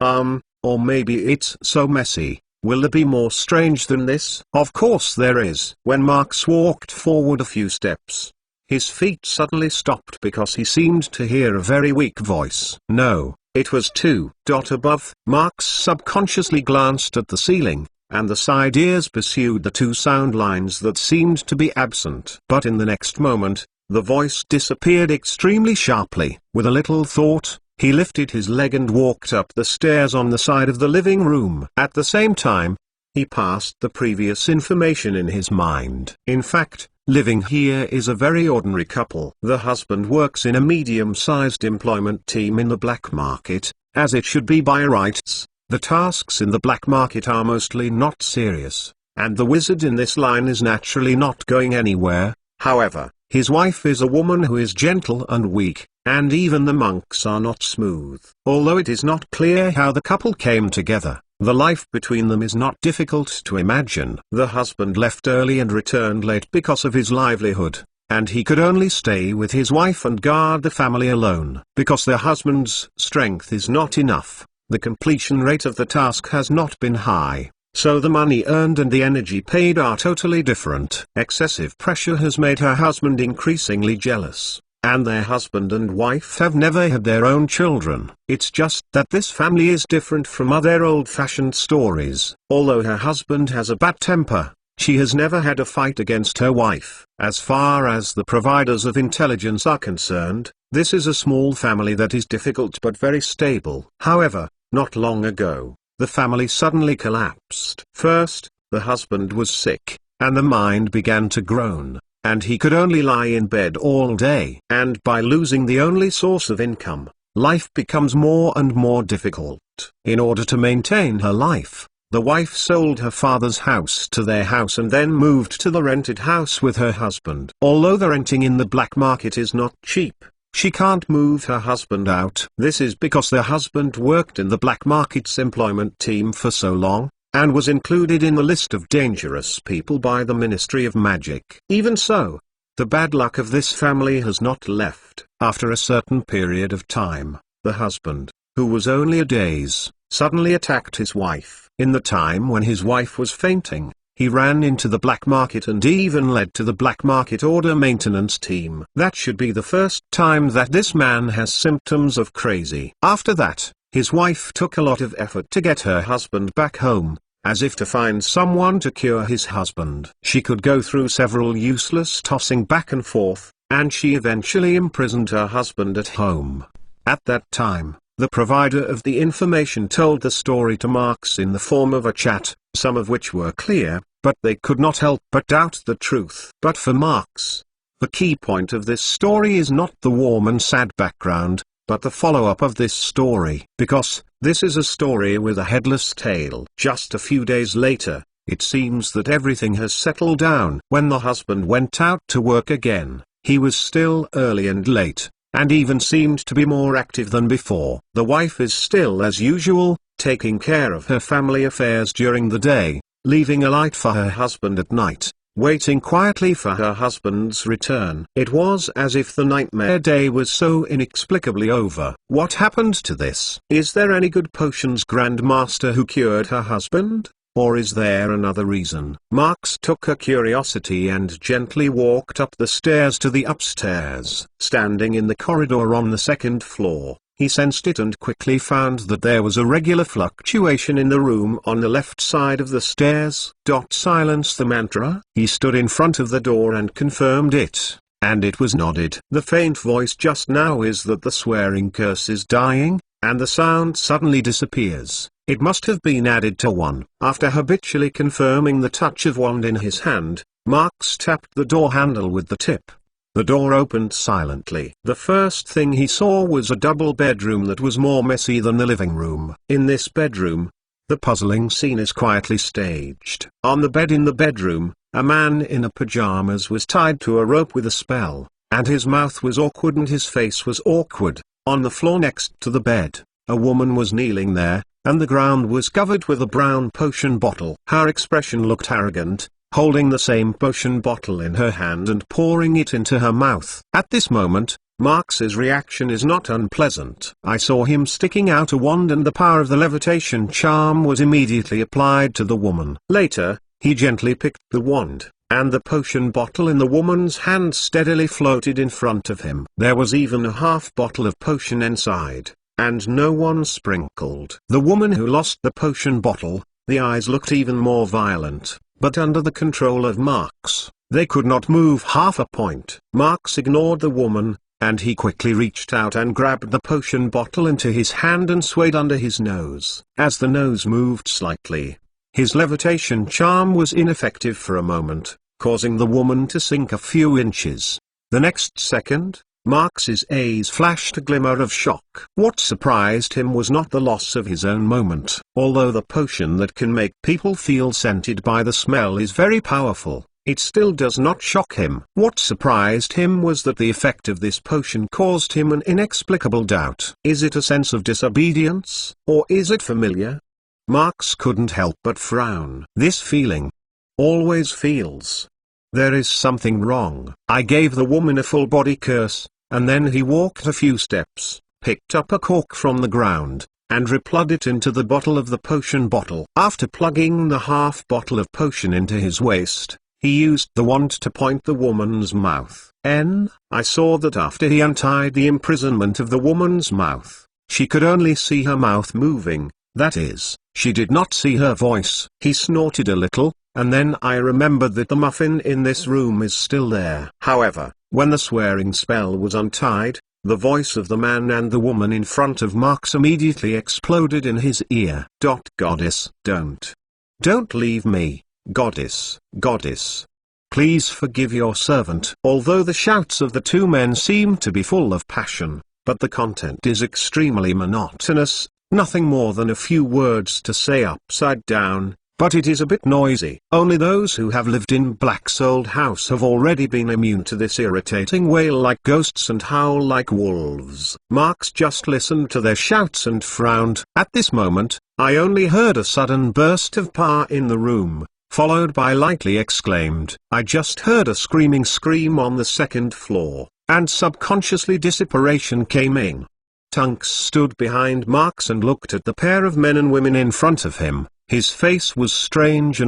Or maybe it's so messy. Will there be more strange than this? Of course there is. When Marx walked forward a few steps, his feet suddenly stopped because he seemed to hear a very weak voice. No, it was two. Above. Marx subconsciously glanced at the ceiling, and the side ears pursued the two sound lines that seemed to be absent. But in the next moment, the voice disappeared extremely sharply. With a little thought, He lifted his leg and walked up the stairs on the side of the living room. At the same time, he passed the previous information in his mind. In fact, living here is a very ordinary couple. The husband works in a medium-sized employment team in the black market, as it should be by rights. The tasks in the black market are mostly not serious, and the wizard in this line is naturally not going anywhere. However, his wife is a woman who is gentle and weak, and even the monks are not smooth. Although it is not clear how the couple came together, the life between them is not difficult to imagine. The husband left early and returned late because of his livelihood, and he could only stay with his wife and guard the family alone. Because the husband's strength is not enough, the completion rate of the task has not been high, so the money earned and the energy paid are totally different. Excessive pressure has made her husband increasingly jealous, and their husband and wife have never had their own children. It's just that this family is different from other old-fashioned stories. Although her husband has a bad temper, she has never had a fight against her wife. As far as the providers of intelligence are concerned, this is a small family that is difficult but very stable. However, not long ago, the family suddenly collapsed. First, the husband was sick, and the mind began to groan, and he could only lie in bed all day. And by losing the only source of income, life becomes more and more difficult. In order to maintain her life, the wife sold her father's house to their house and then moved to the rented house with her husband. Although the renting in the black market is not cheap, she can't move her husband out. This is because the husband worked in the black market's employment team for so long, and was included in the list of dangerous people by the Ministry of Magic. Even so, the bad luck of this family has not left. After a certain period of time, the husband, who was only a daze, suddenly attacked his wife. In the time when his wife was fainting, he ran into the black market and even led to the black market order maintenance team. That should be the first time that this man has symptoms of crazy. After that, his wife took a lot of effort to get her husband back home, as if to find someone to cure his husband. She could go through several useless tossing back and forth, and she eventually imprisoned her husband at home. At that time, the provider of the information told the story to Marx in the form of a chat, some of which were clear, but they could not help but doubt the truth. But for Marx, the key point of this story is not the warm and sad background, but the follow-up of this story. Because this is a story with a headless tail. Just a few days later, it seems that everything has settled down. When the husband went out to work again, he was still early and late, and even seemed to be more active than before. The wife is still as usual, taking care of her family affairs during the day, leaving a light for her husband at night, waiting quietly for her husband's return. It was as if the nightmare day was so inexplicably over. What happened to this? Is there any good potions grandmaster who cured her husband? Or is there another reason? Marx took her curiosity and gently walked up the stairs to the upstairs. Standing in the corridor on the second floor, he sensed it and quickly found that there was a regular fluctuation in the room on the left side of the stairs. Silence the mantra. He stood in front of the door and confirmed it, and it was nodded. The faint voice just now is that the swearing curse is dying, and the sound suddenly disappears. It must have been added to one. After habitually confirming the touch of wand in his hand, Marx tapped the door handle with the tip. The door opened silently. The first thing he saw was a double bedroom that was more messy than the living room. In this bedroom, the puzzling scene is quietly staged. On the bed in the bedroom, a man in a pajamas was tied to a rope with a spell, and his mouth was awkward and his face was awkward. On the floor next to the bed, a woman was kneeling there, and the ground was covered with a brown potion bottle. Her expression looked arrogant, holding the same potion bottle in her hand and pouring it into her mouth. At this moment, Marx's reaction is not unpleasant. I saw him sticking out a wand and the power of the levitation charm was immediately applied to the woman. Later, he gently picked the wand, and the potion bottle in the woman's hand steadily floated in front of him. There was even a half bottle of potion inside, and no one sprinkled. The woman who lost the potion bottle, the eyes looked even more violent, but under the control of Marx, they could not move half a point. Marx ignored the woman, and he quickly reached out and grabbed the potion bottle into his hand and swayed under his nose. As the nose moved slightly, his levitation charm was ineffective for a moment, causing the woman to sink a few inches. The next second, Marx's eyes flashed a glimmer of shock. What surprised him was not the loss of his own moment. Although the potion that can make people feel scented by the smell is very powerful, it still does not shock him. What surprised him was that the effect of this potion caused him an inexplicable doubt. Is it a sense of disobedience, or is it familiar? Marx couldn't help but frown. This feeling always feels. There is something wrong. I gave the woman a full body curse, and then he walked a few steps, picked up a cork from the ground, and replugged it into the bottle of the potion bottle. After plugging the half bottle of potion into his waist, he used the wand to point the woman's mouth. I saw that after he untied the imprisonment of the woman's mouth, she could only see her mouth moving, that is, she did not see her voice. He snorted a little, and then I remembered that the muffin in this room is still there. However, when the swearing spell was untied, the voice of the man and the woman in front of Marx immediately exploded in his ear. Goddess, don't leave me. Goddess, goddess. Please forgive your servant. Although the shouts of the two men seem to be full of passion, but the content is extremely monotonous, nothing more than a few words to say upside down, but it is a bit noisy. Only those who have lived in Black's old house have already been immune to this irritating wail like ghosts and howl like wolves. Marx just listened to their shouts and frowned. At this moment, I only heard a sudden burst of power in the room, followed by lightly exclaimed, I just heard a screaming scream on the second floor, and subconsciously disapparition came in. Tunks stood behind Marx and looked at the pair of men and women in front of him. His face was strange.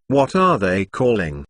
What are they calling?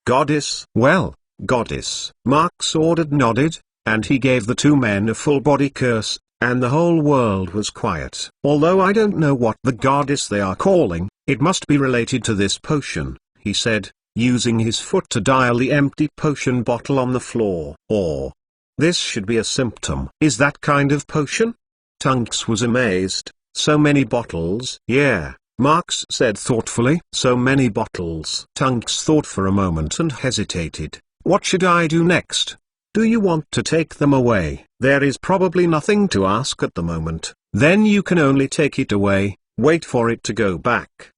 Goddess? Well, goddess. Marx nodded, and he gave the two men a full body curse, and the whole world was quiet. Although I don't know what the goddess they are calling, it must be related to this potion, he said, using his foot to dial the empty potion bottle on the floor. Or, this should be a symptom. Is that kind of potion? Tunks was amazed. So many bottles? Yeah, Marx said thoughtfully. So many bottles. Tunks thought for a moment and hesitated. What should I do next? Do you want to take them away? There is probably nothing to ask at the moment. Then you can only take it away, wait for it to go back.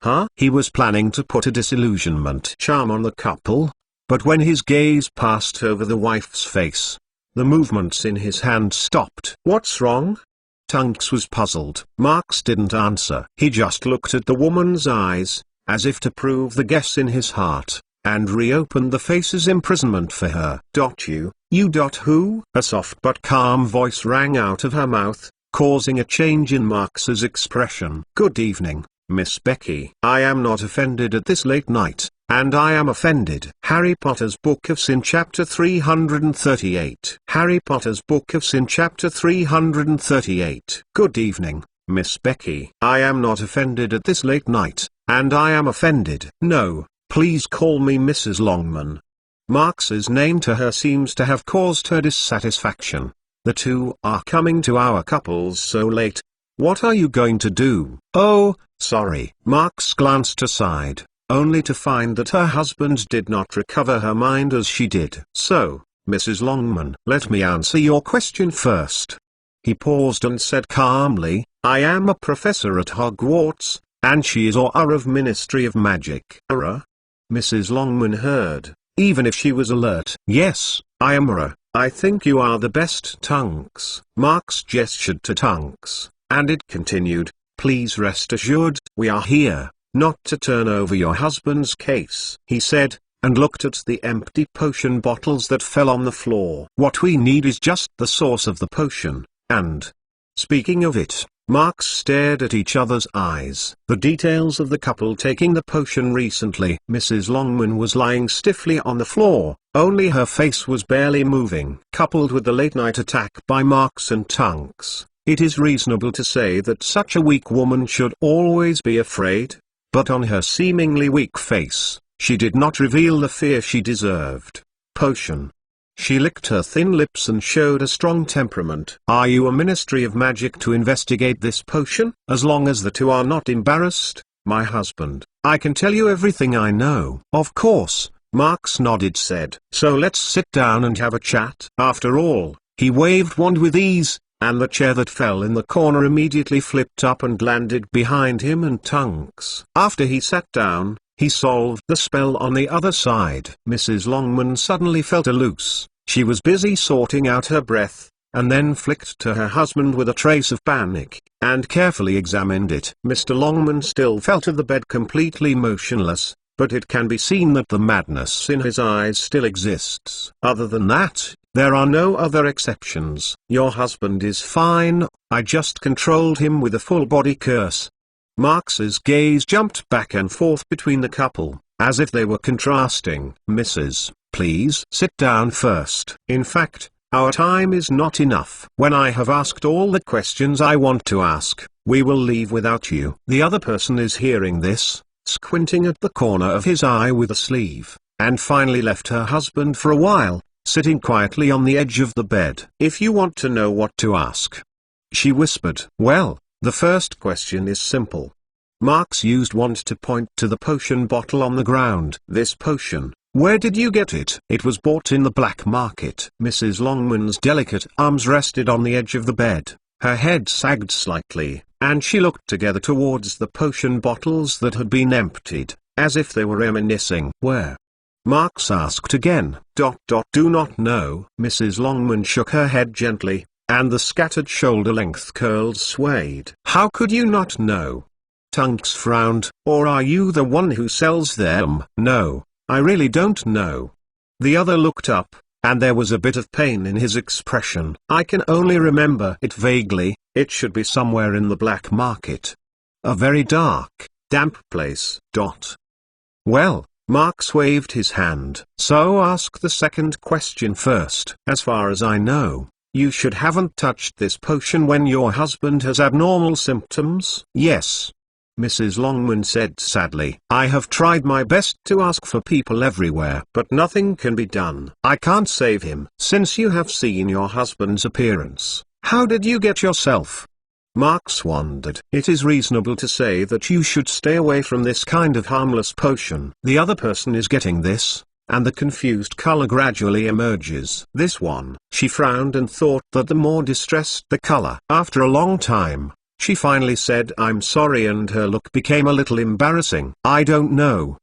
Huh? He was planning to put a disillusionment charm on the couple, but when his gaze passed over the wife's face, the movements in his hand stopped. What's wrong? Tunks was puzzled. Marx didn't answer. He just looked at the woman's eyes, as if to prove the guess in his heart, and reopened the face's imprisonment for her. You who? A soft but calm voice rang out of her mouth, causing a change in Marx's expression. Good evening, Miss Becky. I am not offended at this late night, and I am offended. Harry Potter's Book of Sin Chapter 338. Harry Potter's Book of Sin Chapter 338. Good evening, Miss Becky. I am not offended at this late night, and I am offended. No, please call me Mrs. Longman. Marx's name to her seems to have caused her dissatisfaction. The two are coming to our couples so late. What are you going to do? Oh, sorry. Marx glanced aside, only to find that her husband did not recover her mind as she did. So, Mrs. Longman, let me answer your question first. He paused and said calmly, I am a professor at Hogwarts, and she is Auror of Ministry of Magic. Auror? Mrs. Longman heard, even if she was alert. Yes, I am Auror. I think you are the best. Tunks. Marx gestured to Tunks, and it continued, please rest assured, we are here, not to turn over your husband's case, he said, and looked at the empty potion bottles that fell on the floor. What we need is just the source of the potion, and, speaking of it, Marx stared at each other's eyes. The details of the couple taking the potion recently. Mrs. Longman was lying stiffly on the floor, only her face was barely moving. Coupled with the late-night attack by Marx and Tunks, it is reasonable to say that such a weak woman should always be afraid. But on her seemingly weak face, she did not reveal the fear she deserved. Potion. She licked her thin lips and showed a strong temperament. Are you a Ministry of Magic to investigate this potion? As long as the two are not embarrassed, my husband, I can tell you everything I know. Of course, Marx nodded said. So let's sit down and have a chat. After all, he waved wand with ease, and the chair that fell in the corner immediately flipped up and landed behind him and Tunks. After he sat down, he solved the spell on the other side. Mrs. Longman suddenly felt a loose. She was busy sorting out her breath, and then flicked to her husband with a trace of panic, and carefully examined it. Mr. Longman still fell to the bed completely motionless, but it can be seen that the madness in his eyes still exists. Other than that, there are no other exceptions. Your husband is fine, I just controlled him with a full-body curse. Marx's gaze jumped back and forth between the couple, as if they were contrasting. Mrs. Please sit down first. In fact, our time is not enough. When I have asked all the questions I want to ask, we will leave without you. The other person is hearing this, squinting at the corner of his eye with a sleeve, and finally left her husband for a while, sitting quietly on the edge of the bed. If you want to know what to ask, she whispered. Well, the first question is simple. Marx used wand to point to the potion bottle on the ground. This potion, where did you get it? It was bought in the black market. Mrs. Longman's delicate arms rested on the edge of the bed, her head sagged slightly, and she looked together towards the potion bottles that had been emptied, as if they were reminiscing. Where? Marx asked again. Do not know. Mrs. Longman shook her head gently, and the scattered shoulder-length curls swayed. How could you not know? Tunks frowned. Or are you the one who sells them? No, I really don't know. The other looked up, and there was a bit of pain in his expression. I can only remember it vaguely. It should be somewhere in the black market. A very dark, damp place. Well, Marx waved his hand. So ask the second question first. As far as I know, you should haven't touched this potion when your husband has abnormal symptoms. Yes, Mrs. Longman said sadly. I have tried my best to ask for people everywhere, but nothing can be done. I can't save him. Since you have seen your husband's appearance, how did you get yourself? Marx wondered. It is reasonable to say that you should stay away from this kind of harmless potion. The other person is getting this, and the confused color gradually emerges. This one. She frowned and thought that the more distressed the color. After a long time, she finally said I'm sorry, and her look became a little embarrassing. I don't know,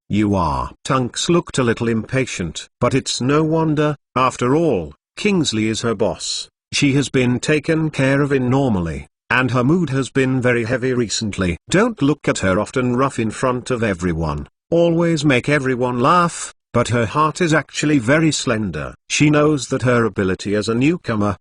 you are. Tunks looked a little impatient. But it's no wonder, after all, Kingsley is her boss. She has been taken care of normally, and her mood has been very heavy recently. Don't look at her often rough in front of everyone, always make everyone laugh, but her heart is actually very slender. She knows that her ability as a newcomer,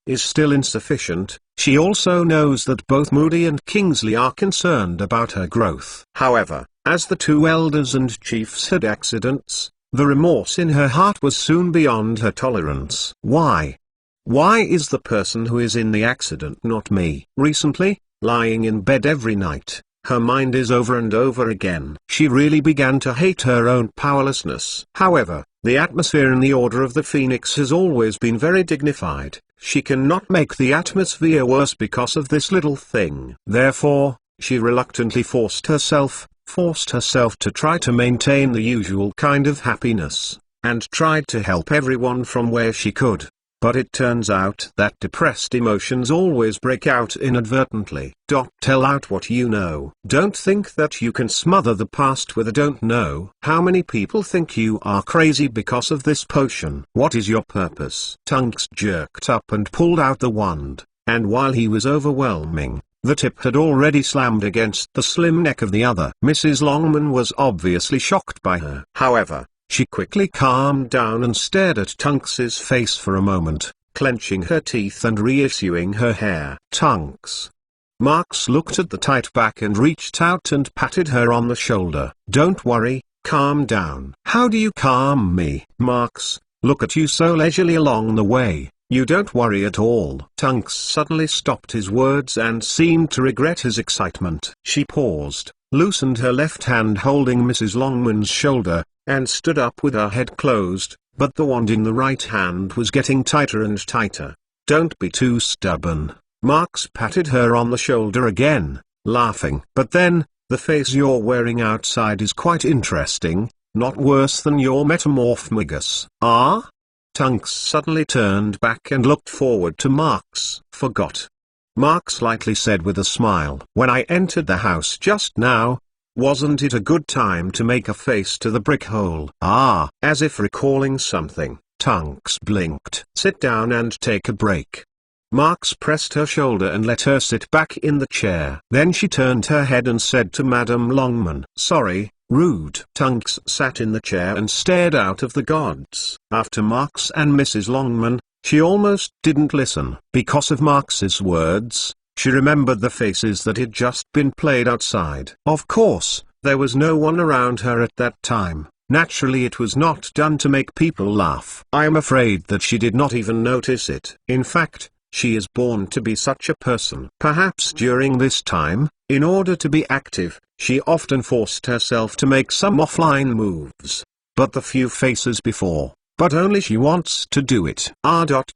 is still insufficient. She also knows that both Moody and Kingsley are concerned about her growth. However, as the two elders and chiefs had accidents, the remorse in her heart was soon beyond her tolerance. Why is the person who is in the accident not me? Recently, lying in bed every night, her mind is over and over again. She really began to hate her own powerlessness. However, the atmosphere in the Order of the Phoenix has always been very dignified. She cannot make the atmosphere worse because of this little thing. Therefore, she reluctantly forced herself to try to maintain the usual kind of happiness, and tried to help everyone from where she could. But it turns out that depressed emotions always break out inadvertently. Tell out what you know. Don't think that you can smother the past with a don't know. How many people think you are crazy because of this potion? What is your purpose? Tunks jerked up and pulled out the wand, and while he was overwhelming, the tip had already slammed against the slim neck of the other. Mrs. Longman was obviously shocked by her. However, she quickly calmed down and stared at Tunks's face for a moment, clenching her teeth and reissuing her hair. Tunks. Marx looked at the tight back and reached out and patted her on the shoulder. Don't worry, calm down. How do you calm me? Marx, look at you so leisurely along the way, you don't worry at all. Tunks suddenly stopped his words and seemed to regret his excitement. She paused, loosened her left hand holding Mrs. Longman's shoulder, and stood up with her head closed, but the wand in the right hand was getting tighter and tighter. "Don't be too stubborn." Marx patted her on the shoulder again, laughing. "But then, the face you're wearing outside is quite interesting, not worse than your metamorphmagus." "Ah?" Tunks suddenly turned back and looked forward to Marx. "Forgot," Marx lightly said with a smile. "When I entered the house just now, wasn't it a good time to make a face to the brick hole?" "Ah." As if recalling something, Tunks blinked. "Sit down and take a break." Marx pressed her shoulder and let her sit back in the chair. Then she turned her head and said to Madame Longman, "Sorry, rude." Tunks sat in the chair and stared out of the gods. After Marx and Mrs. Longman, she almost didn't listen. Because of Marx's words, she remembered the faces that had just been played outside. Of course, there was no one around her at that time. Naturally, it was not done to make people laugh. I am afraid that she did not even notice it. In fact, she is born to be such a person. Perhaps during this time, in order to be active, she often forced herself to make some offline moves. But the few faces before, but only she wants to do it.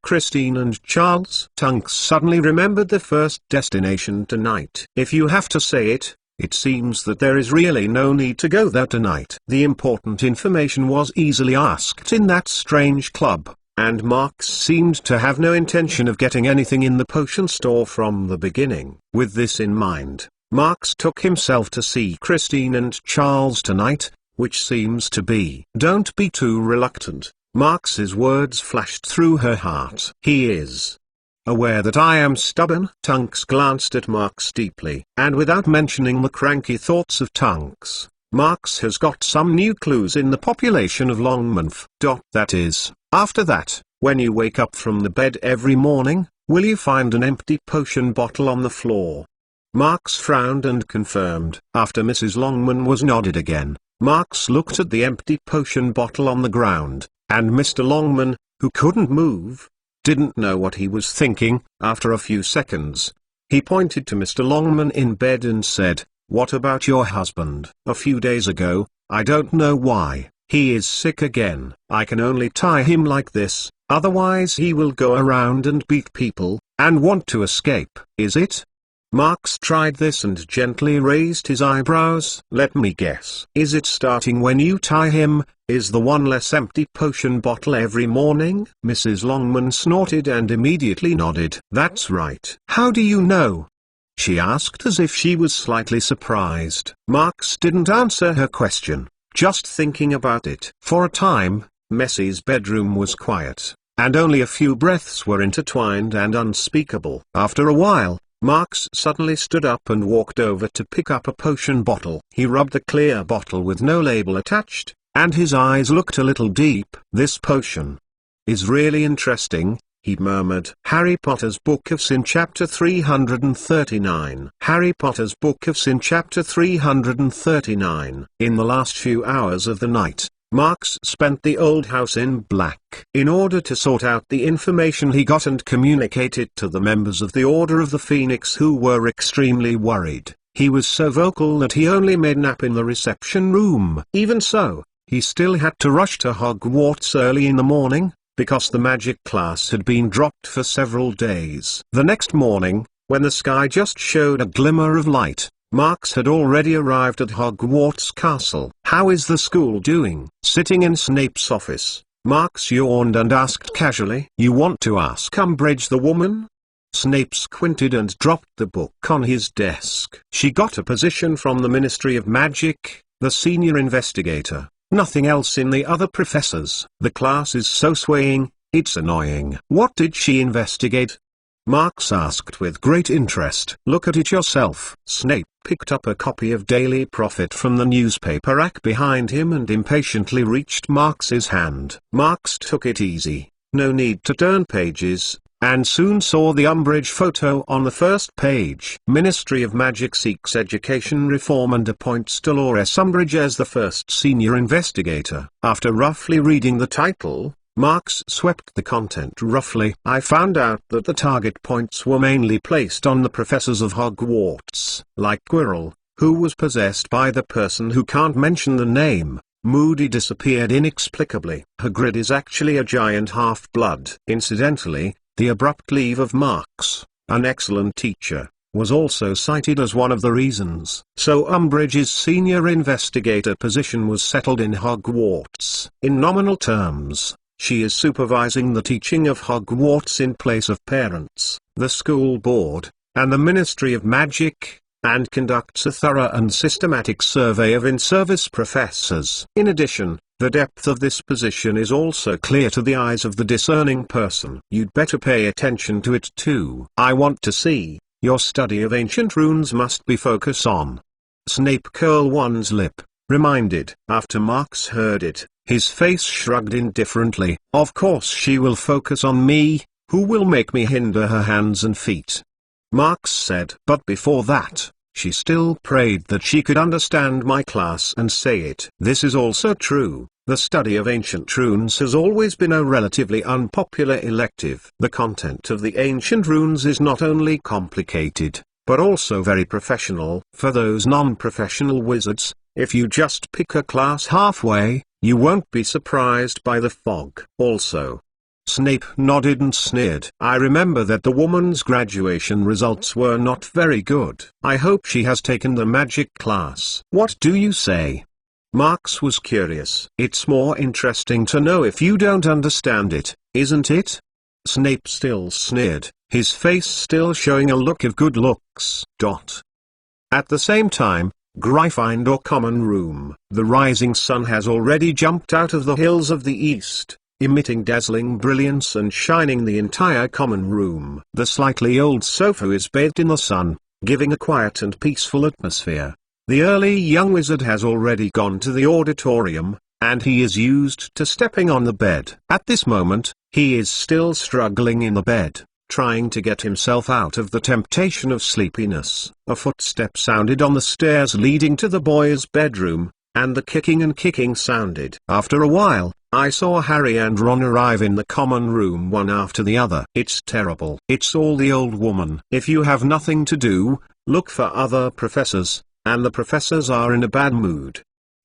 Christine and Charles. Tunks suddenly remembered the first destination tonight. If you have to say it, it seems that there is really no need to go there tonight. The important information was easily asked in that strange club, and Marx seemed to have no intention of getting anything in the potion store from the beginning. With this in mind, Marx took himself to see Christine and Charles tonight, which seems to be. "Don't be too reluctant." Marx's words flashed through her heart. "He is aware that I am stubborn." Tunks glanced at Marx deeply. And without mentioning the cranky thoughts of Tunks, Marx has got some new clues in the population of Longmanf. That is, after that, when you wake up from the bed every morning, will you find an empty potion bottle on the floor? Marx frowned and confirmed. After Mrs. Longman was nodded again, Marx looked at the empty potion bottle on the ground, and Mr. Longman, who couldn't move, didn't know what he was thinking. After a few seconds, he pointed to Mr. Longman in bed and said, "What about your husband?" "A few days ago, I don't know why, he is sick again. I can only tie him like this, otherwise he will go around and beat people, and want to escape." "Is it?" Marx tried this and gently raised his eyebrows. "Let me guess. Is it starting when you tie him? Is the one less empty potion bottle every morning?" Mrs. Longman snorted and immediately nodded. "That's right." "How do you know?" she asked as if she was slightly surprised. Marx didn't answer her question, just thinking about it. For a time, Messie's bedroom was quiet, and only a few breaths were intertwined and unspeakable. After a while, Marx suddenly stood up and walked over to pick up a potion bottle. He rubbed the clear bottle with no label attached, and his eyes looked a little deep. "This potion is really interesting," he murmured. Harry Potter's Book of Sin Chapter 339. Harry Potter's Book of Sin Chapter 339. In the last few hours of the night, Marx spent the old house in black. In order to sort out the information he got and communicate it to the members of the Order of the Phoenix, who were extremely worried, he was so vocal that he only made nap in the reception room. Even so, he still had to rush to Hogwarts early in the morning, because the magic class had been dropped for several days. The next morning, when the sky just showed a glimmer of light, Marx had already arrived at Hogwarts Castle. "How is the school doing?" Sitting in Snape's office, Marx yawned and asked casually, "You want to ask Umbridge the woman?" Snape squinted and dropped the book on his desk. "She got a position from the Ministry of Magic, the senior investigator. Nothing else in the other professors. The class is so swaying, it's annoying." "What did she investigate?" Marx asked with great interest. "Look at it yourself." Snape picked up a copy of Daily Prophet from the newspaper rack behind him and impatiently reached Marx's hand. Marx took it easy, no need to turn pages, and soon saw the Umbridge photo on the first page. "Ministry of Magic seeks education reform and appoints Dolores Umbridge as the first senior investigator." After roughly reading the title, Marx swept the content roughly. "I found out that the target points were mainly placed on the professors of Hogwarts, like Quirrell, who was possessed by the person who can't mention the name, Moody disappeared inexplicably. Hagrid is actually a giant half-blood. Incidentally, the abrupt leave of Marks, an excellent teacher, was also cited as one of the reasons. So Umbridge's senior investigator position was settled in Hogwarts. In nominal terms, she is supervising the teaching of Hogwarts in place of parents, the school board, and the Ministry of Magic, and conducts a thorough and systematic survey of in-service professors. In addition, the depth of this position is also clear to the eyes of the discerning person. You'd better pay attention to it too. I want to see. Your study of ancient runes must be focused on. Snape curled one's lip, reminded. After Marks heard it, his face shrugged indifferently. Of course she will focus on me. Who will make me hinder her hands and feet? Marks said. But before that, she still prayed that she could understand my class and say it. This is also true. The study of ancient runes has always been a relatively unpopular elective. The content of the ancient runes is not only complicated, but also very professional. For those non-professional wizards, if you just pick a class halfway, you won't be surprised by the fog. Also, Snape nodded and sneered. I remember that the woman's graduation results were not very good. I hope she has taken the magic class. What do you say? Marks was curious. It's more interesting to know if you don't understand it, isn't it? Snape still sneered, his face still showing a look of good looks. At the same time, Gryffindor Common Room. The rising sun has already jumped out of the hills of the east, emitting dazzling brilliance and shining the entire common room. The slightly old sofa is bathed in the sun, giving a quiet and peaceful atmosphere. The early young wizard has already gone to the auditorium, and he is used to stepping on the bed. At this moment, he is still struggling in the bed, trying to get himself out of the temptation of sleepiness. A footstep sounded on the stairs leading to the boys' bedroom, and the kicking sounded. After a while, I saw Harry and Ron arrive in the common room one after the other. It's terrible. It's all the old woman. If you have nothing to do, look for other professors, and the professors are in a bad mood.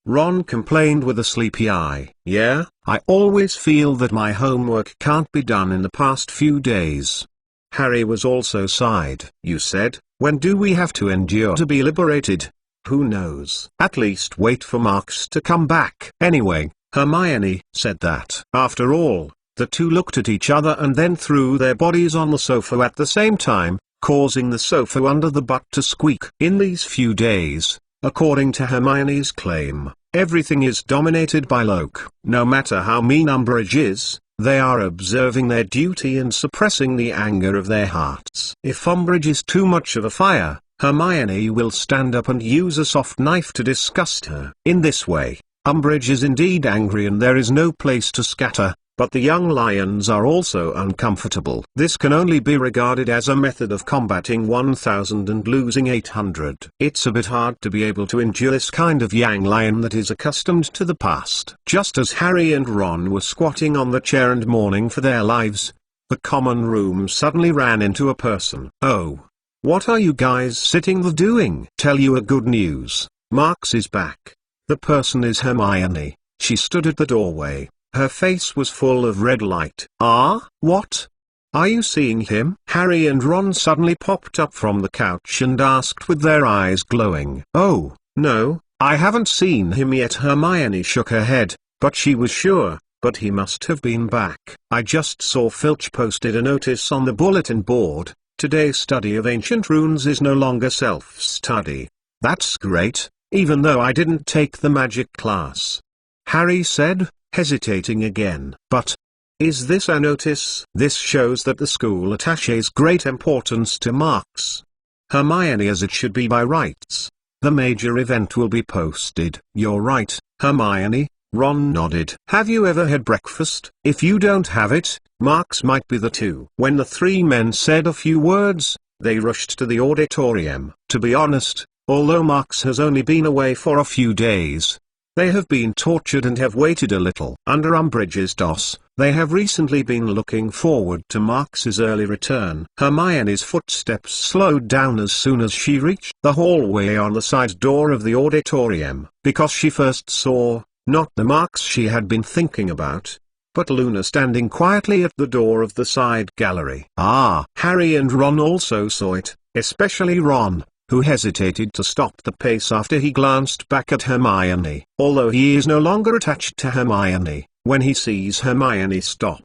Ron complained with a sleepy eye. Yeah, I always feel that my homework can't be done in the past few days. Harry was also sighed. You said, when do we have to endure to be liberated? Who knows? At least wait for Marks to come back. Anyway, Hermione said that. After all, the two looked at each other and then threw their bodies on the sofa at the same time, causing the sofa under the butt to squeak. In these few days, according to Hermione's claim, everything is dominated by Loke. No matter how mean Umbridge is, they are observing their duty and suppressing the anger of their hearts. If Umbridge is too much of a fire, Hermione will stand up and use a soft knife to disgust her. In this way, Umbridge is indeed angry and there is no place to scatter. But the young lions are also uncomfortable. This can only be regarded as a method of combating 1,000 and losing 800. It's a bit hard to be able to endure this kind of young lion that is accustomed to the past. Just as Harry and Ron were squatting on the chair and mourning for their lives, the common room suddenly ran into a person. Oh. What are you guys sitting there doing? Tell you a good news. Marks is back. The person is Hermione. She stood at the doorway. Her face was full of red light. Ah, what? Are you seeing him? Harry and Ron suddenly popped up from the couch and asked with their eyes glowing. Oh, no, I haven't seen him yet. Hermione shook her head, but she was sure, but he must have been back. I just saw Filch posted a notice on the bulletin board. Today's study of ancient runes is no longer self-study. That's great, even though I didn't take the magic class. Harry said, hesitating again. But is this a notice? This shows that the school attaches great importance to Marks. Hermione, as it should be by rights. The major event will be posted. You're right, Hermione. Ron nodded. Have you ever had breakfast? If you don't have it, Marks might be the two. When the three men said a few words, they rushed to the auditorium. To be honest, although Marks has only been away for a few days, they have been tortured and have waited a little. Under Umbridge's DOS, they have recently been looking forward to Marks's early return. Hermione's footsteps slowed down as soon as she reached the hallway on the side door of the auditorium, because she first saw Not the Marks she had been thinking about, but Luna standing quietly at the door of the side gallery. Ah! Harry and Ron also saw it, especially Ron, who hesitated to stop the pace after he glanced back at Hermione. Although he is no longer attached to Hermione, when he sees Hermione stop,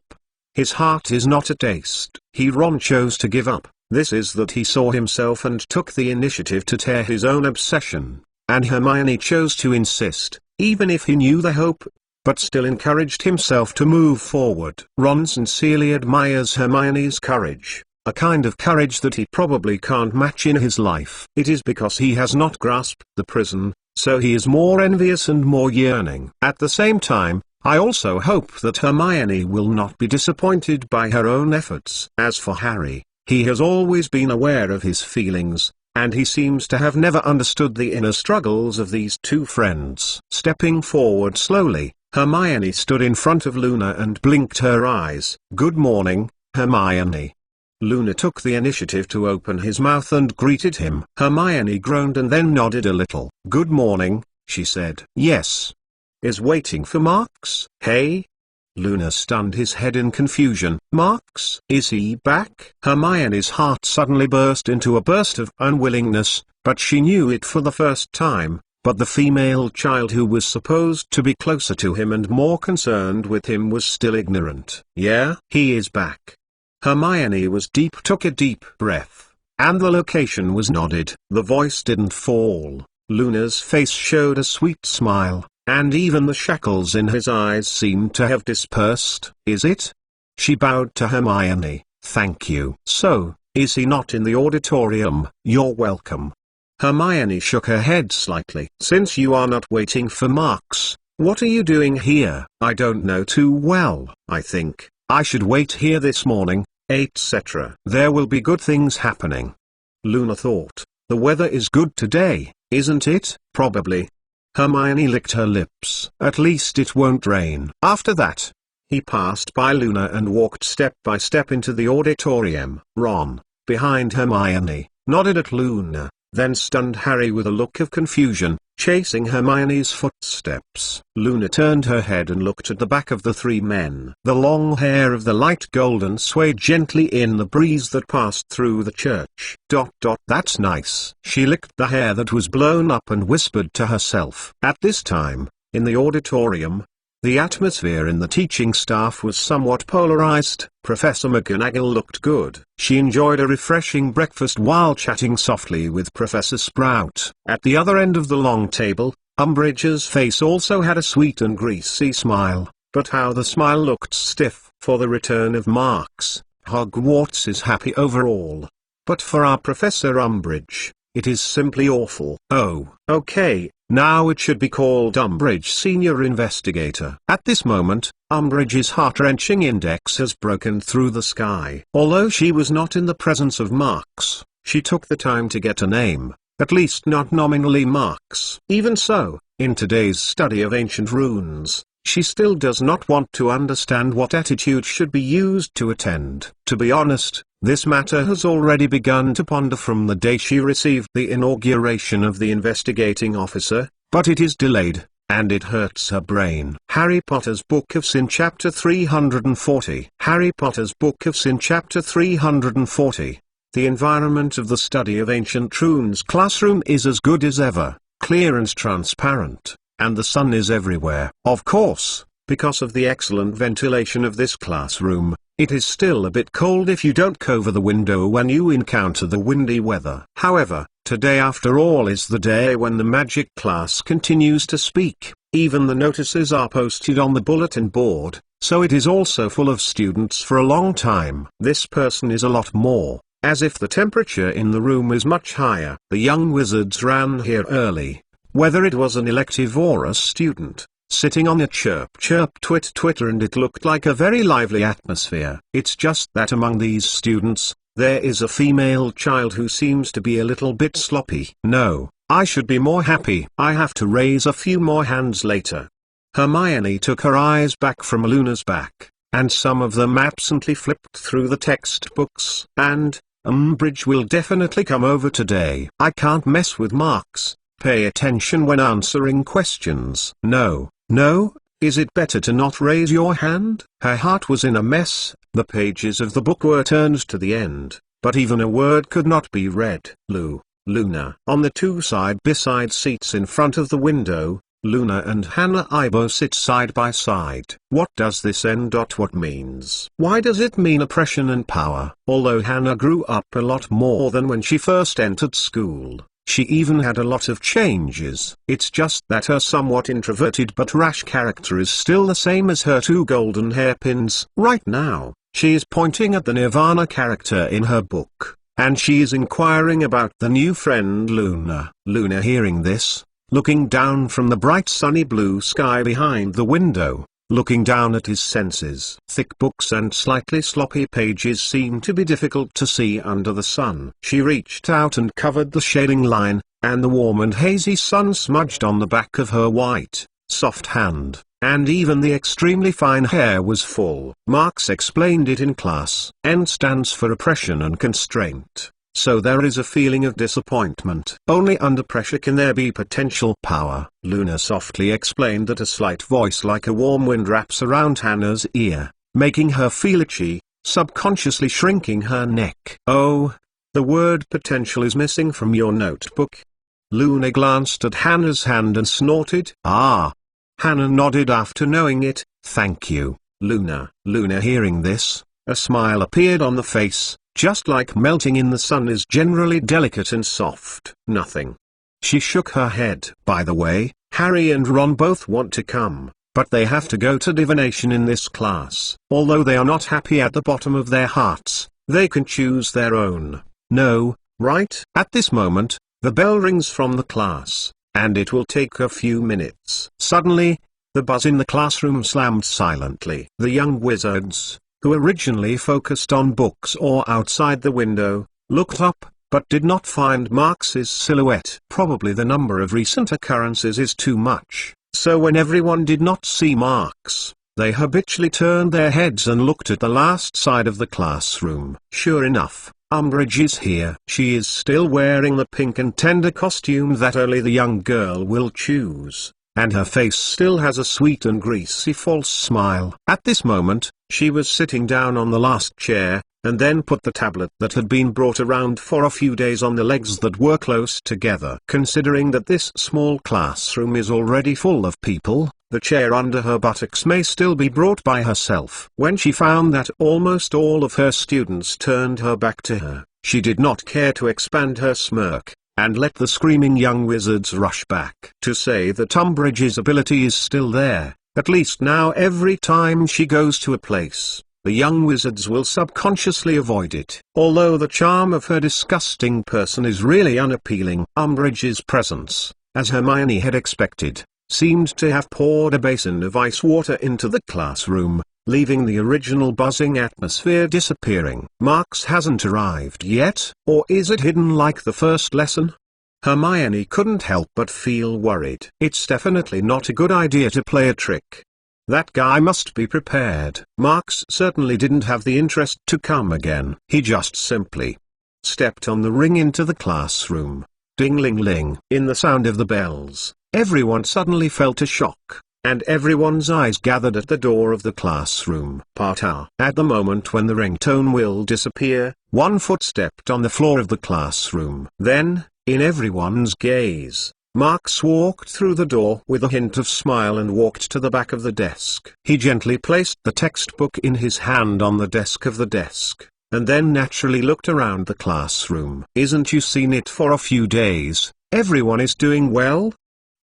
his heart is not at rest. Ron chose to give up. This is that he saw himself and took the initiative to tear his own obsession, and Hermione chose to insist, even if he knew the hope, but still encouraged himself to move forward. Ron sincerely admires Hermione's courage, a kind of courage that he probably can't match in his life. It is because he has not grasped the prison, so he is more envious and more yearning. At the same time, I also hope that Hermione will not be disappointed by her own efforts. As for Harry, he has always been aware of his feelings, and he seems to have never understood the inner struggles of these two friends. Stepping forward slowly, Hermione stood in front of Luna and blinked her eyes. "Good morning, Hermione." Luna took the initiative to open his mouth and greeted him. Hermione groaned and then nodded a little. "Good morning," she said. "Yes. Is waiting for Marks?" "Hey?" Luna stunned his head in confusion. "Marks? Is he back?" Hermione's heart suddenly burst into a burst of unwillingness, but she knew it for the first time. But the female child who was supposed to be closer to him and more concerned with him was still ignorant. "Yeah, he is back." Hermione took a deep breath, and the location was nodded. The voice didn't fall. Luna's face showed a sweet smile, and even the shackles in his eyes seemed to have dispersed. "Is it?" She bowed to Hermione. "Thank you." "So, is he not in the auditorium?" "You're welcome." Hermione shook her head slightly. "Since you are not waiting for Marks, what are you doing here?" "I don't know too well. I think I should wait here this morning, etc. There will be good things happening." Luna thought. "The weather is good today, isn't it?" "Probably." Hermione licked her lips. "At least it won't rain." After that, he passed by Luna and walked step by step into the auditorium. Ron, behind Hermione, nodded at Luna, then stunned Harry with a look of confusion, chasing Hermione's footsteps. Luna turned her head and looked at the back of the three men. The long hair of the light golden swayed gently in the breeze that passed through the church. "That's nice." She licked the hair that was blown up and whispered to herself. At this time, in the auditorium, the atmosphere in the teaching staff was somewhat polarized. Professor McGonagall looked good. She enjoyed a refreshing breakfast while chatting softly with Professor Sprout. At the other end of the long table, Umbridge's face also had a sweet and greasy smile, but how the smile looked stiff. For the return of Marks, Hogwarts is happy overall. But for our Professor Umbridge, it is simply awful. Oh, okay. Now it should be called Umbridge Senior Investigator. At this moment, Umbridge's heart-wrenching index has broken through the sky. Although she was not in the presence of Marks, she took the time to get a name, at least not nominally Marks. Even so, in today's study of ancient runes, she still does not want to understand what attitude should be used to attend. To be honest, this matter has already begun to ponder from the day she received the inauguration of the investigating officer, but it is delayed, and it hurts her brain. Harry Potter's Book of Sin Chapter 340. Harry Potter's Book of Sin Chapter 340. The environment of the study of ancient runes classroom is as good as ever, clear and transparent, and the sun is everywhere. Of course, because of the excellent ventilation of this classroom, it is still a bit cold if you don't cover the window when you encounter the windy weather. However, today after all is the day when the magic class continues to speak. Even the notices are posted on the bulletin board, so it is also full of students for a long time. This person is a lot more, as if the temperature in the room is much higher. The young wizards ran here early, whether it was an elective or a student, sitting on a chirp twitter, and it looked like a very lively atmosphere. It's just that among these students, there is a female child who seems to be a little bit sloppy. No, I should be more happy. I have to raise a few more hands later. Hermione took her eyes back from Luna's back, and some of them absently flipped through the textbooks. "And, Umbridge will definitely come over today. I can't mess with Marks. Pay attention when answering questions." "No, No, is it better to not raise your hand? Her heart was in a mess, the pages of the book were turned to the end, but even a word could not be read. Luna. On the two side-by-side seats in front of the window, Luna and Hannah Ibo sit side by side. What does this end? What means? Why does it mean oppression and power? Although Hannah grew up a lot more than when she first entered school, she even had a lot of changes. It's just that her somewhat introverted but rash character is still the same as her two golden hairpins. Right now, she is pointing at the Nirvana character in her book, and she is inquiring about the new friend Luna. Luna, hearing this, looking down from the bright sunny blue sky behind the window, looking down at his senses. Thick books and slightly sloppy pages seem to be difficult to see under the sun. She reached out and covered the shading line, and the warm and hazy sun smudged on the back of her white, soft hand, and even the extremely fine hair was full. Marx explained it in class. N stands for oppression and constraint. So there is a feeling of disappointment. Only under pressure can there be potential power. Luna softly explained that a slight voice like a warm wind wraps around Hannah's ear, making her feel itchy, subconsciously shrinking her neck. Oh, the word potential is missing from your notebook. Luna glanced at Hannah's hand and snorted. Ah. Hannah nodded after knowing it. Thank you, Luna. Luna, hearing this, a smile appeared on the face. Just like melting in the sun is generally delicate and soft. Nothing. She shook her head. By the way, Harry and Ron both want to come, but they have to go to divination in this class. Although they are not happy at the bottom of their hearts, they can choose their own. No, right? At this moment, the bell rings from the class, and it will take a few minutes. Suddenly, the buzz in the classroom slammed silently. The young wizards, who originally focused on books or outside the window, looked up, but did not find Marx's silhouette. Probably the number of recent occurrences is too much, so when everyone did not see Marx, they habitually turned their heads and looked at the last side of the classroom. Sure enough, Umbridge is here. She is still wearing the pink and tender costume that only the young girl will choose, and her face still has a sweet and greasy false smile. At this moment, she was sitting down on the last chair, and then put the tablet that had been brought around for a few days on the legs that were close together. Considering that this small classroom is already full of people, the chair under her buttocks may still be brought by herself. When she found that almost all of her students turned her back to her, she did not care to expand her smirk, and let the screaming young wizards rush back. To say that Umbridge's ability is still there, at least now every time she goes to a place, the young wizards will subconsciously avoid it. Although the charm of her disgusting person is really unappealing, Umbridge's presence, as Hermione had expected, seemed to have poured a basin of ice water into the classroom, leaving the original buzzing atmosphere disappearing. Marx hasn't arrived yet, or is it hidden like the first lesson? Hermione couldn't help but feel worried. It's definitely not a good idea to play a trick. That guy must be prepared. Marx certainly didn't have the interest to come again. He just simply stepped on the ring into the classroom. Ding-ling-ling. In the sound of the bells, everyone suddenly felt a shock, and everyone's eyes gathered at the door of the classroom. Part A. At the moment when the ringtone will disappear, one foot stepped on the floor of the classroom. Then, in everyone's gaze, Marx walked through the door with a hint of smile and walked to the back of the desk. He gently placed the textbook in his hand on the desk of the desk, and then naturally looked around the classroom. Isn't you seen it for a few days? Everyone is doing well?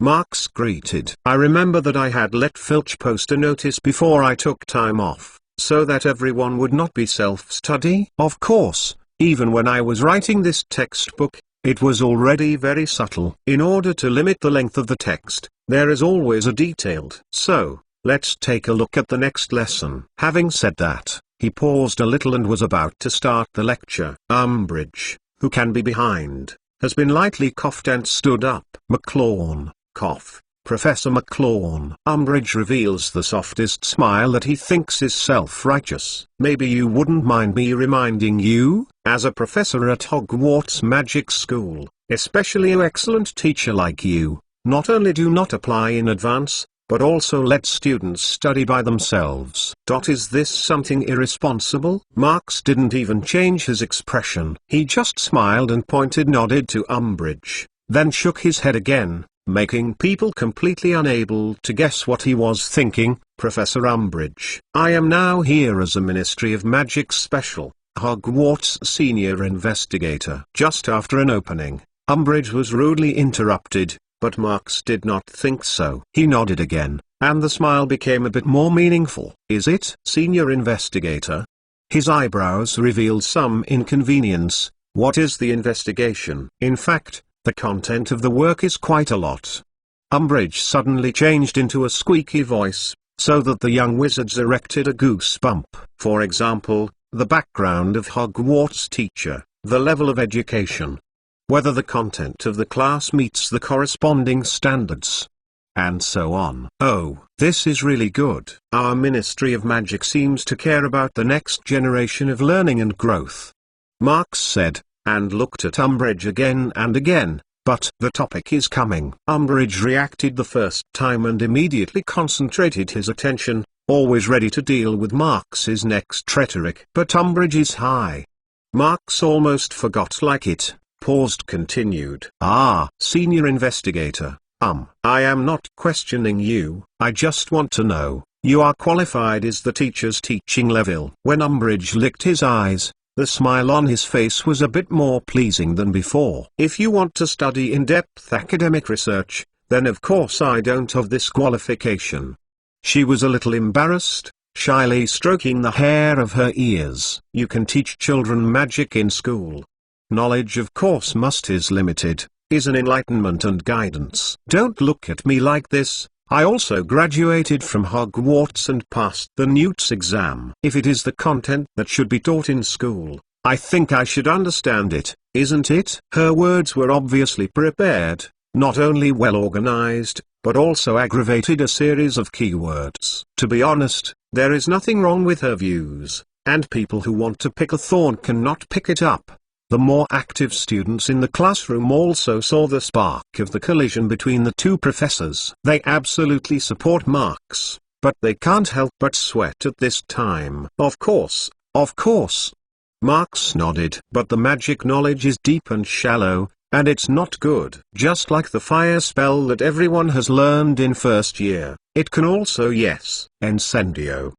Marx greeted. I remember that I had let Filch post a notice before I took time off, so that everyone would not be self-study. Of course, even when I was writing this textbook, it was already very subtle. In order to limit the length of the text, there is always a detailed. So, let's take a look at the next lesson. Having said that, he paused a little and was about to start the lecture. Umbridge, who can be behind, has been lightly coughed and stood up. McLawn, cough. Professor McLawn. Umbridge reveals the softest smile that he thinks is self-righteous. Maybe you wouldn't mind me reminding you, as a professor at Hogwarts Magic School, especially an excellent teacher like you, not only do not apply in advance, but also let students study by themselves. Is this something irresponsible? Marks didn't even change his expression. He just smiled and nodded to Umbridge, then shook his head again, making people completely unable to guess what he was thinking. Professor Umbridge, I am now here as a Ministry of Magic Special, Hogwarts senior investigator. Just after an opening, Umbridge was rudely interrupted, but Marks did not think so. He nodded again, and the smile became a bit more meaningful. Is it, senior investigator? His eyebrows revealed some inconvenience. What is the investigation? In fact, the content of the work is quite a lot. Umbridge suddenly changed into a squeaky voice, so that the young wizards erected a goosebump. For example, the background of Hogwarts teacher, the level of education, whether the content of the class meets the corresponding standards, and so on. Oh, this is really good. Our Ministry of Magic seems to care about the next generation of learning and growth, Marks said, and looked at Umbridge again and again. But the topic is coming. Umbridge reacted the first time and immediately concentrated his attention, always ready to deal with Marks's next rhetoric. But Umbridge is high. Marks almost forgot like it, paused, continued. Senior investigator, I am not questioning you, I just want to know, you are qualified? Is the teacher's teaching level? When Umbridge licked his eyes, the smile on his face was a bit more pleasing than before. If you want to study in-depth academic research, then of course I don't have this qualification. She was a little embarrassed, shyly stroking the hair of her ears. You can teach children magic in school. Knowledge of course is limited, is an enlightenment and guidance. Don't look at me like this. I also graduated from Hogwarts and passed the Newt's exam. If it is the content that should be taught in school, I think I should understand it, isn't it? Her words were obviously prepared, not only well organized, but also aggravated a series of keywords. To be honest, there is nothing wrong with her views, and people who want to pick a thorn cannot pick it up. The more active students in the classroom also saw the spark of the collision between the two professors. They absolutely support Marks, but they can't help but sweat at this time. Of course. Marks nodded. But the magic knowledge is deep and shallow, and it's not good. Just like the fire spell that everyone has learned in first year, it can also incendio.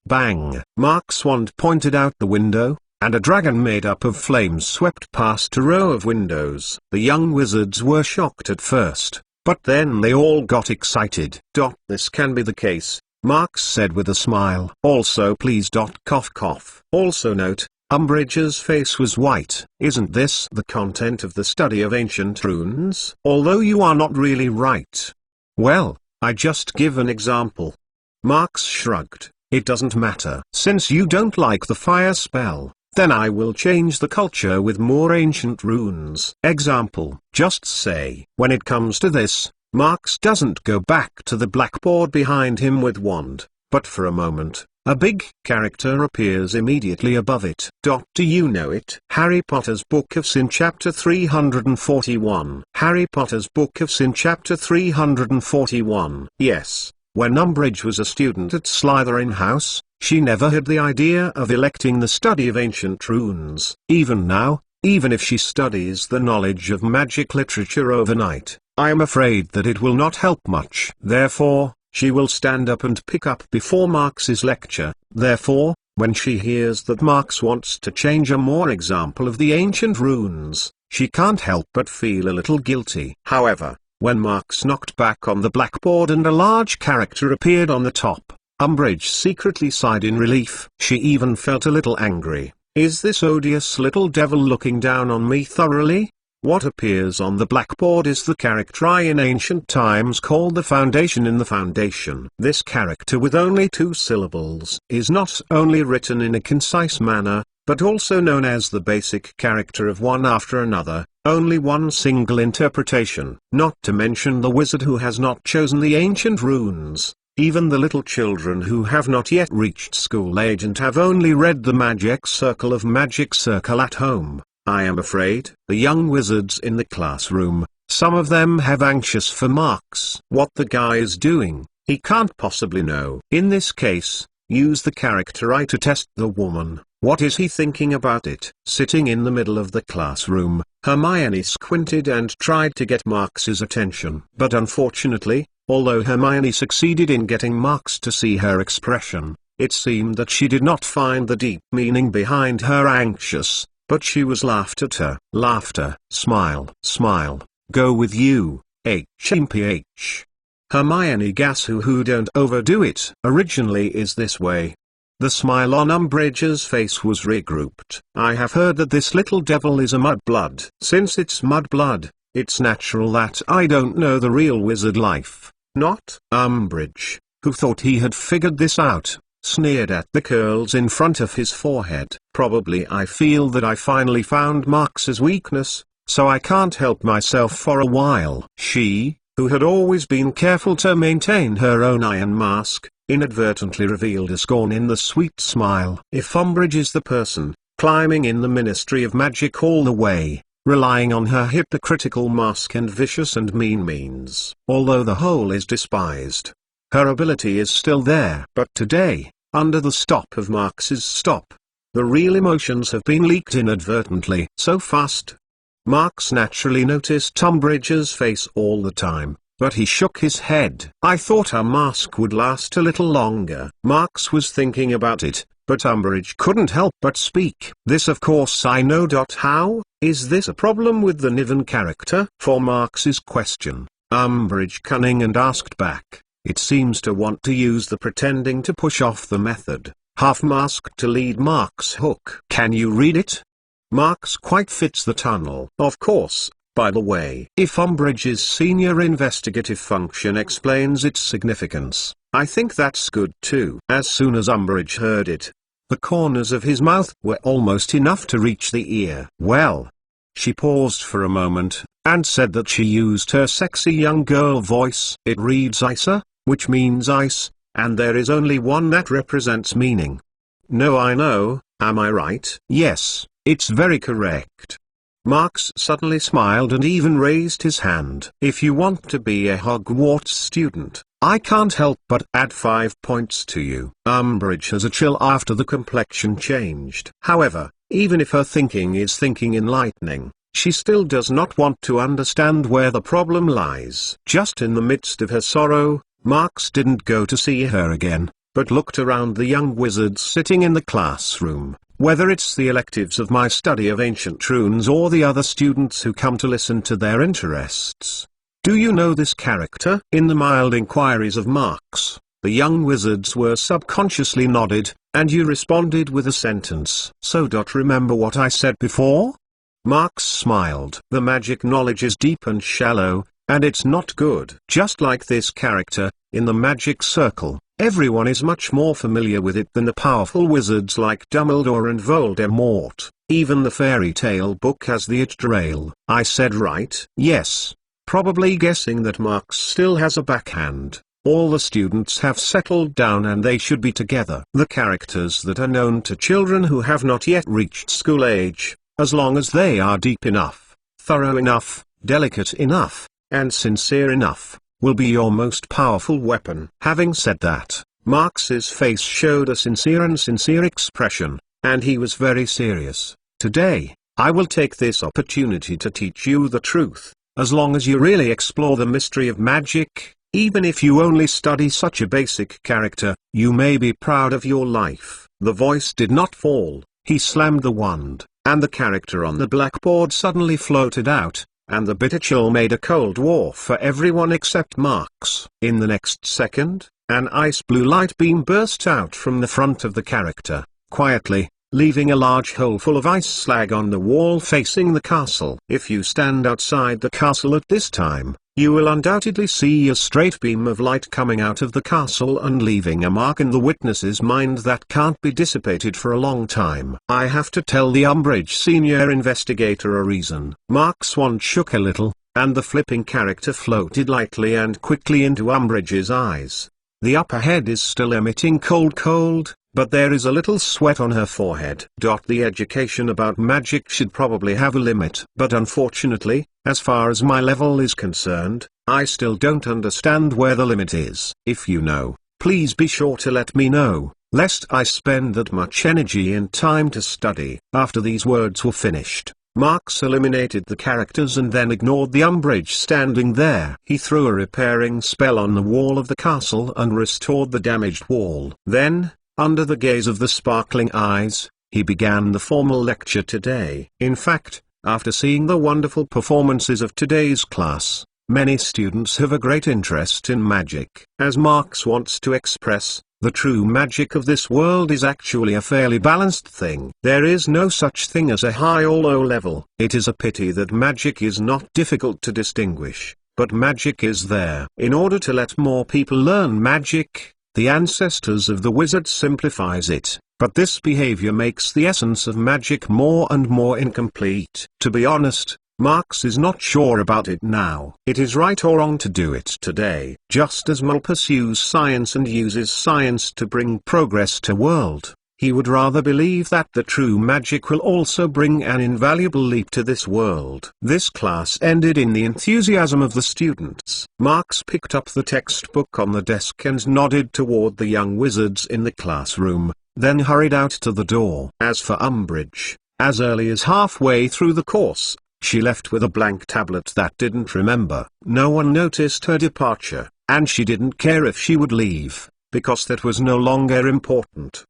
Bang! Marks' wand pointed out the window, and a dragon made up of flames swept past a row of windows. The young wizards were shocked at first, but then they all got excited. This can be the case, Marks said with a smile. Also please. Cough cough. Also note, Umbridge's face was white. Isn't this the content of the study of ancient runes? Although you are not really right. Well, I just give an example. Marks shrugged. It doesn't matter. Since you don't like the fire spell, then I will change the culture with more ancient runes. Example, just say. When it comes to this, Marks doesn't go back to the blackboard behind him with wand, but for a moment, a big character appears immediately above it. Do you know it? Harry Potter's Book of Sin Chapter 341. Harry Potter's Book of Sin Chapter 341. Yes, when Umbridge was a student at Slytherin House, she never had the idea of electing the study of ancient runes. Even now, even if she studies the knowledge of magic literature overnight, I am afraid that it will not help much. Therefore, she will stand up and pick up before Marks's lecture. Therefore, when she hears that Marks wants to change a more example of the ancient runes, she can't help but feel a little guilty. However, when Marks knocked back on the blackboard and a large character appeared on the top, Umbridge secretly sighed in relief. She even felt a little angry. Is this odious little devil looking down on me thoroughly? What appears on the blackboard is the character I in ancient times called the Foundation in the Foundation. This character with only 2 syllables is not only written in a concise manner, but also known as the basic character of one after another, only one single interpretation. Not to mention the wizard who has not chosen the ancient runes. Even the little children who have not yet reached school age and have only read the Magic Circle of Magic Circle at home. I am afraid, the young wizards in the classroom, some of them have anxious for Marks. What the guy is doing, He can't possibly know. In this case, use the character I to test the woman. What is he thinking about it? Sitting in the middle of the classroom, Hermione squinted and tried to get Marx's attention. But unfortunately, although Hermione succeeded in getting Marx to see her expression, it seemed that she did not find the deep meaning behind her anxious, but she was laughed at her. Laughter. Smile. Smile. Go with you, HMPH. Hermione gas who don't overdo it. Originally is this way. The smile on Umbridge's face was regrouped. I have heard that this little devil is a mudblood. Since it's mudblood, it's natural that I don't know the real wizard life. Not Umbridge, who thought he had figured this out, sneered at the curls in front of his forehead. Probably I feel that I finally found Marx's weakness, so I can't help myself for a while. She, who had always been careful to maintain her own iron mask, inadvertently revealed a scorn in the sweet smile. If Umbridge is the person, climbing in the Ministry of Magic all the way, relying on her hypocritical mask and vicious and mean means, although the whole is despised, her ability is still there. But today, under the stop of Marx's stop, the real emotions have been leaked inadvertently. So fast. Marx naturally noticed Umbridge's face all the time, but he shook his head. I thought her mask would last a little longer. Marx was thinking about it, but Umbridge couldn't help but speak. This of course I know. How? Is this a problem with the Niven character? For Marx's question, Umbridge cunning and asked back. It seems to want to use the pretending to push off the method, half-masked to lead Marx hook. Can you read it? Marx quite fits the tunnel. Of course, by the way. If Umbridge's senior investigative function explains its significance, I think that's good too. As soon as Umbridge heard it, the corners of his mouth were almost enough to reach the ear. Well. She paused for a moment, and said that she used her sexy young girl voice. It reads Isa, which means ice, and there is only one that represents meaning. No, I know, am I right? Yes, it's very correct. Marx suddenly smiled and even raised his hand. If you want to be a Hogwarts student, I can't help but add 5 points to you. Umbridge has a chill after the complexion changed. However, even if her thinking is thinking enlightening, she still does not want to understand where the problem lies. Just in the midst of her sorrow, Marx didn't go to see her again, but looked around the young wizards sitting in the classroom. Whether it's the electives of my study of ancient runes or the other students who come to listen to their interests. Do you know this character? In the mild inquiries of Marx, the young wizards were subconsciously nodded, and you responded with a sentence. So. Remember what I said before? Marx smiled. The magic knowledge is deep and shallow, and it's not good. Just like this character, in the magic circle, everyone is much more familiar with it than the powerful wizards like Dumbledore and Voldemort. Even the fairy tale book has the Yggdrasil. I said right? Yes. Probably guessing that Marx still has a backhand. All the students have settled down and they should be together. The characters that are known to children who have not yet reached school age, as long as they are deep enough, thorough enough, delicate enough, and sincere enough, will be your most powerful weapon. Having said that, Marx's face showed a sincere expression, and he was very serious. Today, I will take this opportunity to teach you the truth. As long as you really explore the mystery of magic, even if you only study such a basic character, you may be proud of your life. The voice did not fall. He slammed the wand, and the character on the blackboard suddenly floated out, and the bitter chill made a cold war for everyone except Marx. In the next second, an ice blue light beam burst out from the front of the character, quietly, leaving a large hole full of ice slag on the wall facing the castle. If you stand outside the castle at this time, you will undoubtedly see a straight beam of light coming out of the castle and leaving a mark in the witness's mind that can't be dissipated for a long time. I have to tell the Umbridge senior investigator a reason. Mark's wand shook a little, and the flipping character floated lightly and quickly into Umbridge's eyes. The upper head is still emitting cold, but there is a little sweat on her forehead. The education about magic should probably have a limit. But unfortunately, as far as my level is concerned, I still don't understand where the limit is. If you know, please be sure to let me know, lest I spend that much energy and time to study." After these words were finished, Marx eliminated the characters and then ignored the Umbridge standing there. He threw a repairing spell on the wall of the castle and restored the damaged wall. Then, under the gaze of the sparkling eyes, he began the formal lecture today. In fact, after seeing the wonderful performances of today's class, many students have a great interest in magic. As Marx wants to express, the true magic of this world is actually a fairly balanced thing. There is no such thing as a high or low level. It is a pity that magic is not difficult to distinguish, but magic is there. In order to let more people learn magic, the ancestors of the wizard simplifies it, but this behavior makes the essence of magic more and more incomplete. To be honest, Marx is not sure about it now. It is right or wrong to do it today. Just as Mull pursues science and uses science to bring progress to world, he would rather believe that the true magic will also bring an invaluable leap to this world. This class ended in the enthusiasm of the students. Marx picked up the textbook on the desk and nodded toward the young wizards in the classroom, then hurried out to the door. As for Umbridge, as early as halfway through the course, she left with a blank tablet that didn't remember. No one noticed her departure, and she didn't care if she would leave, because that was no longer important.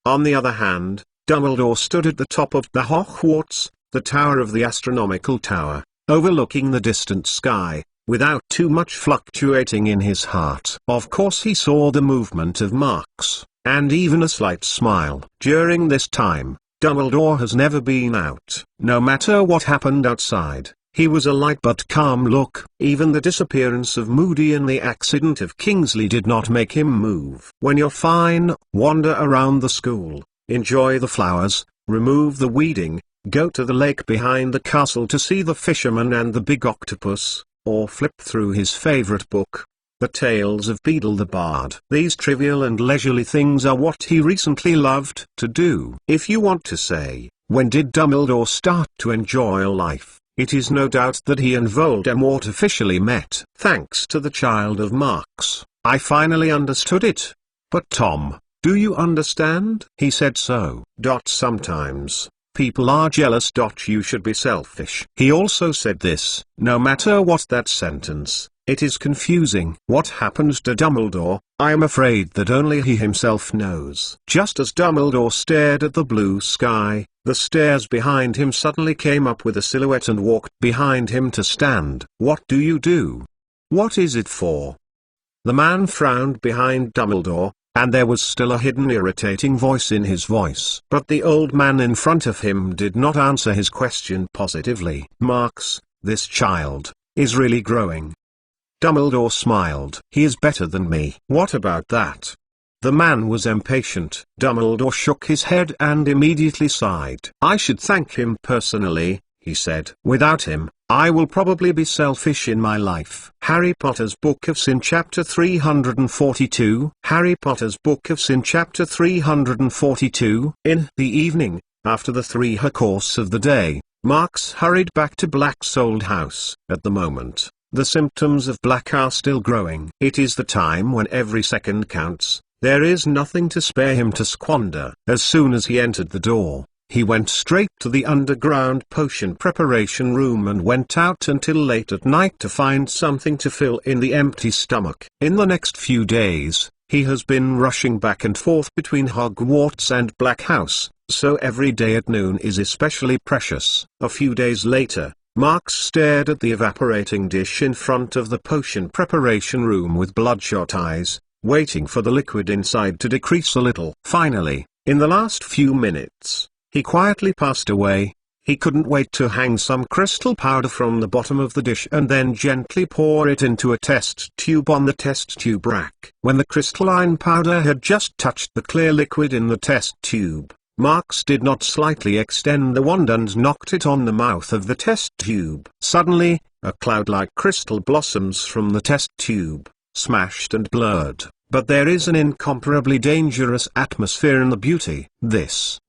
On the other hand, Dumbledore stood at the top of the Hogwarts, the tower of the astronomical tower, overlooking the distant sky, without too much fluctuating in his heart. Of course he saw the movement of Marx, and even a slight smile. During this time, Dumbledore has never been out. No matter what happened outside, he was a light but calm look. Even the disappearance of Moody and the accident of Kingsley did not make him move. When you're fine, wander around the school, enjoy the flowers, remove the weeding, go to the lake behind the castle to see the fisherman and the big octopus, or flip through his favorite book, The Tales of Beedle the Bard. These trivial and leisurely things are what he recently loved to do. If you want to say, when did Dumbledore start to enjoy life, it is no doubt that he and Voldemort officially met. Thanks to the child of Marx, I finally understood it. But Tom, do you understand? He said so. Sometimes, people are jealous. You should be selfish. He also said this. No matter what that sentence, it is confusing. What happens to Dumbledore, I am afraid that only he himself knows. Just as Dumbledore stared at the blue sky, the stairs behind him suddenly came up with a silhouette and walked behind him to stand. What do you do? What is it for? The man frowned behind Dumbledore, and there was still a hidden irritating voice in his voice. But the old man in front of him did not answer his question positively. Marx, this child, is really growing. Dumbledore smiled. He is better than me. What about that? The man was impatient. Dumbledore shook his head and immediately sighed. I should thank him personally, he said. Without him, I will probably be selfish in my life. Harry Potter's Book of Sin Chapter 342. Harry Potter's Book of Sin Chapter 342. In the evening, after the 3-hour course of the day, Marx hurried back to Black's old house. At the moment, the symptoms of Black are still growing. It is the time when every second counts. There is nothing to spare him to squander. As soon as he entered the door, he went straight to the underground potion preparation room and went out until late at night to find something to fill in the empty stomach. In the next few days, he has been rushing back and forth between Hogwarts and Black House, so every day at noon is especially precious. A few days later, Marx stared at the evaporating dish in front of the potion preparation room with bloodshot eyes, waiting for the liquid inside to decrease a little. Finally, in the last few minutes, he quietly passed away. He couldn't wait to hang some crystal powder from the bottom of the dish and then gently pour it into a test tube on the test tube rack. When the crystalline powder had just touched the clear liquid in the test tube, Marx did not slightly extend the wand and knocked it on the mouth of the test tube. Suddenly, a cloud like crystal blossoms from the test tube, smashed and blurred. But there is an incomparably dangerous atmosphere in the beauty.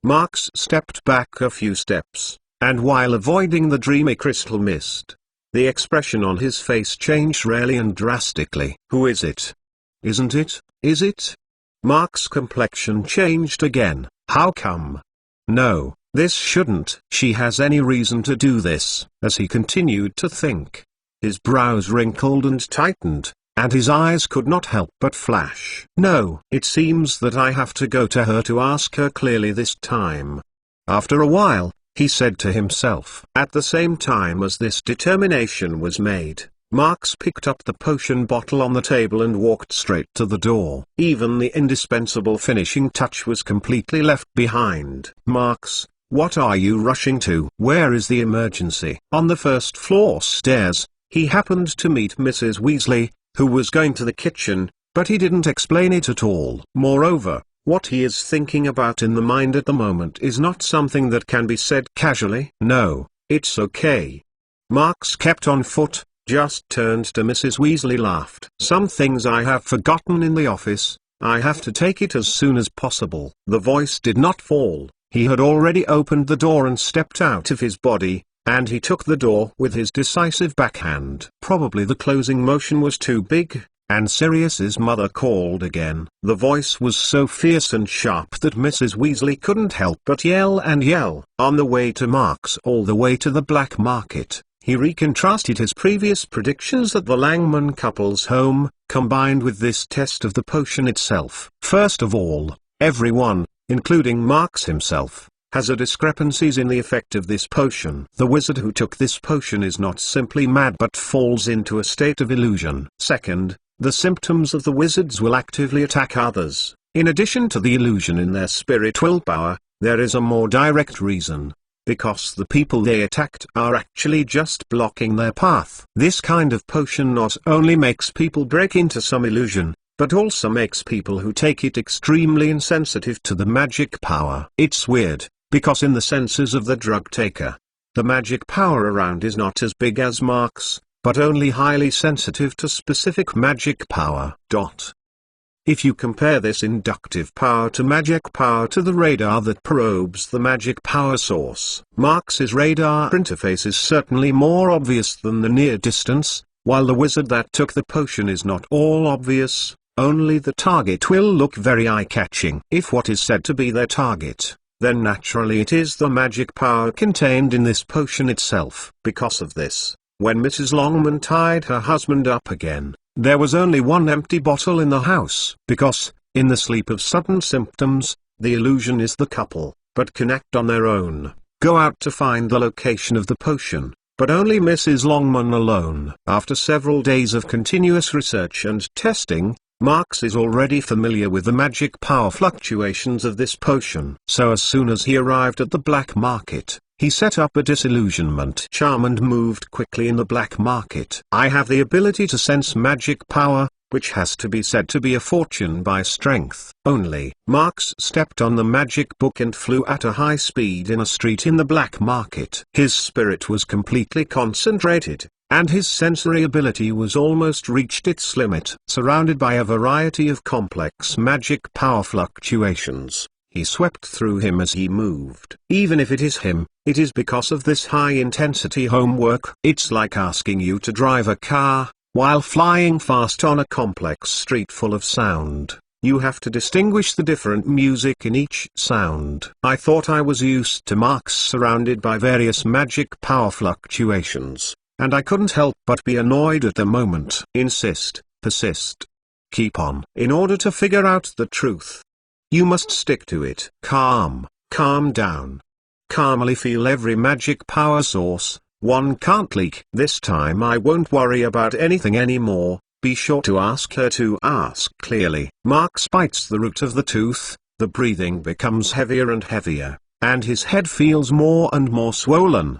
Marx stepped back a few steps, and while avoiding the dreamy crystal mist, The expression on his face changed rarely and drastically. Who is it? Isn't it? Is it? Mark's complexion changed again. How come? No, this shouldn't. She has any reason to do this, as he continued to think. His brows wrinkled and tightened, and his eyes could not help but flash. No, it seems that I have to go to her to ask her clearly this time. After a while, he said to himself. At the same time as this determination was made, Marks picked up the potion bottle on the table and walked straight to the door. Even the indispensable finishing touch was completely left behind. Marks, what are you rushing to? Where is the emergency? On the first floor stairs, he happened to meet Mrs. Weasley, who was going to the kitchen, but he didn't explain it at all. Moreover, what he is thinking about in the mind at the moment is not something that can be said casually. No, it's okay. Marks kept on foot, just turned to Mrs. Weasley, laughed. Some things I have forgotten in the office, I have to take it as soon as possible. The voice did not fall. He had already opened the door and stepped out of his body, and he took the door with his decisive backhand. Probably the closing motion was too big, and Sirius's mother called again. The voice was so fierce and sharp that Mrs. Weasley couldn't help but yell and yell. On the way to Marks, all the way to the black market, he recontrasted his previous predictions at the Langman couple's home, combined with this test of the potion itself. First of all, everyone, including Marks himself, has a discrepancies in the effect of this potion. The wizard who took this potion is not simply mad but falls into a state of illusion. Second, the symptoms of the wizards will actively attack others. In addition to the illusion in their spiritual power, there is a more direct reason. Because the people they attacked are actually just blocking their path. This kind of potion not only makes people break into some illusion, but also makes people who take it extremely insensitive to the magic power. It's weird, because in the senses of the drug taker, the magic power around is not as big as Marks, but only highly sensitive to specific magic power. If you compare this inductive power to magic power to the radar that probes the magic power source, Marks's radar interface is certainly more obvious than the near distance, while the wizard that took the potion is not all obvious, only the target will look very eye-catching. If what is said to be their target, then naturally it is the magic power contained in this potion itself. Because of this, when Mrs. Longman tied her husband up again, there was only one empty bottle in the house. Because, in the sleep of sudden symptoms, the illusion is the couple, but connect on their own, go out to find the location of the potion, but only Mrs. Longman alone. After several days of continuous research and testing, Marks is already familiar with the magic power fluctuations of this potion. So as soon as he arrived at the black market, he set up a disillusionment charm and moved quickly in the black market. I have the ability to sense magic power, which has to be said to be a fortune by strength. Only, Marks stepped on the magic book and flew at a high speed in a street in the black market. His spirit was completely concentrated, and his sensory ability was almost reached its limit. Surrounded by a variety of complex magic power fluctuations, he swept through him as he moved. Even if it is him, it is because of this high-intensity homework. It's like asking you to drive a car, while flying fast on a complex street full of sound. You have to distinguish the different music in each sound. I thought I was used to Marks surrounded by various magic power fluctuations, and I couldn't help but be annoyed at the moment. Insist, persist, keep on. In order to figure out the truth, you must stick to it. Calm down. Calmly feel every magic power source. One can't leak. This time I won't worry about anything anymore. Be sure to ask her to ask clearly. Marks bites the root of the tooth, the breathing becomes heavier and heavier, and his head feels more and more swollen.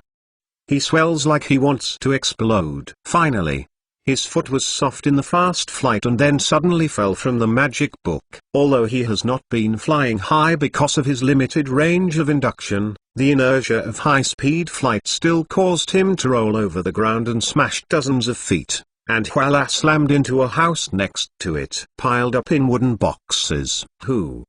He swells like he wants to explode. Finally, his foot was soft in the fast flight and then suddenly fell from the magic book. Although he has not been flying high because of his limited range of induction, the inertia of high-speed flight still caused him to roll over the ground and smash dozens of feet, and voila, slammed into a house next to it, piled up in wooden boxes.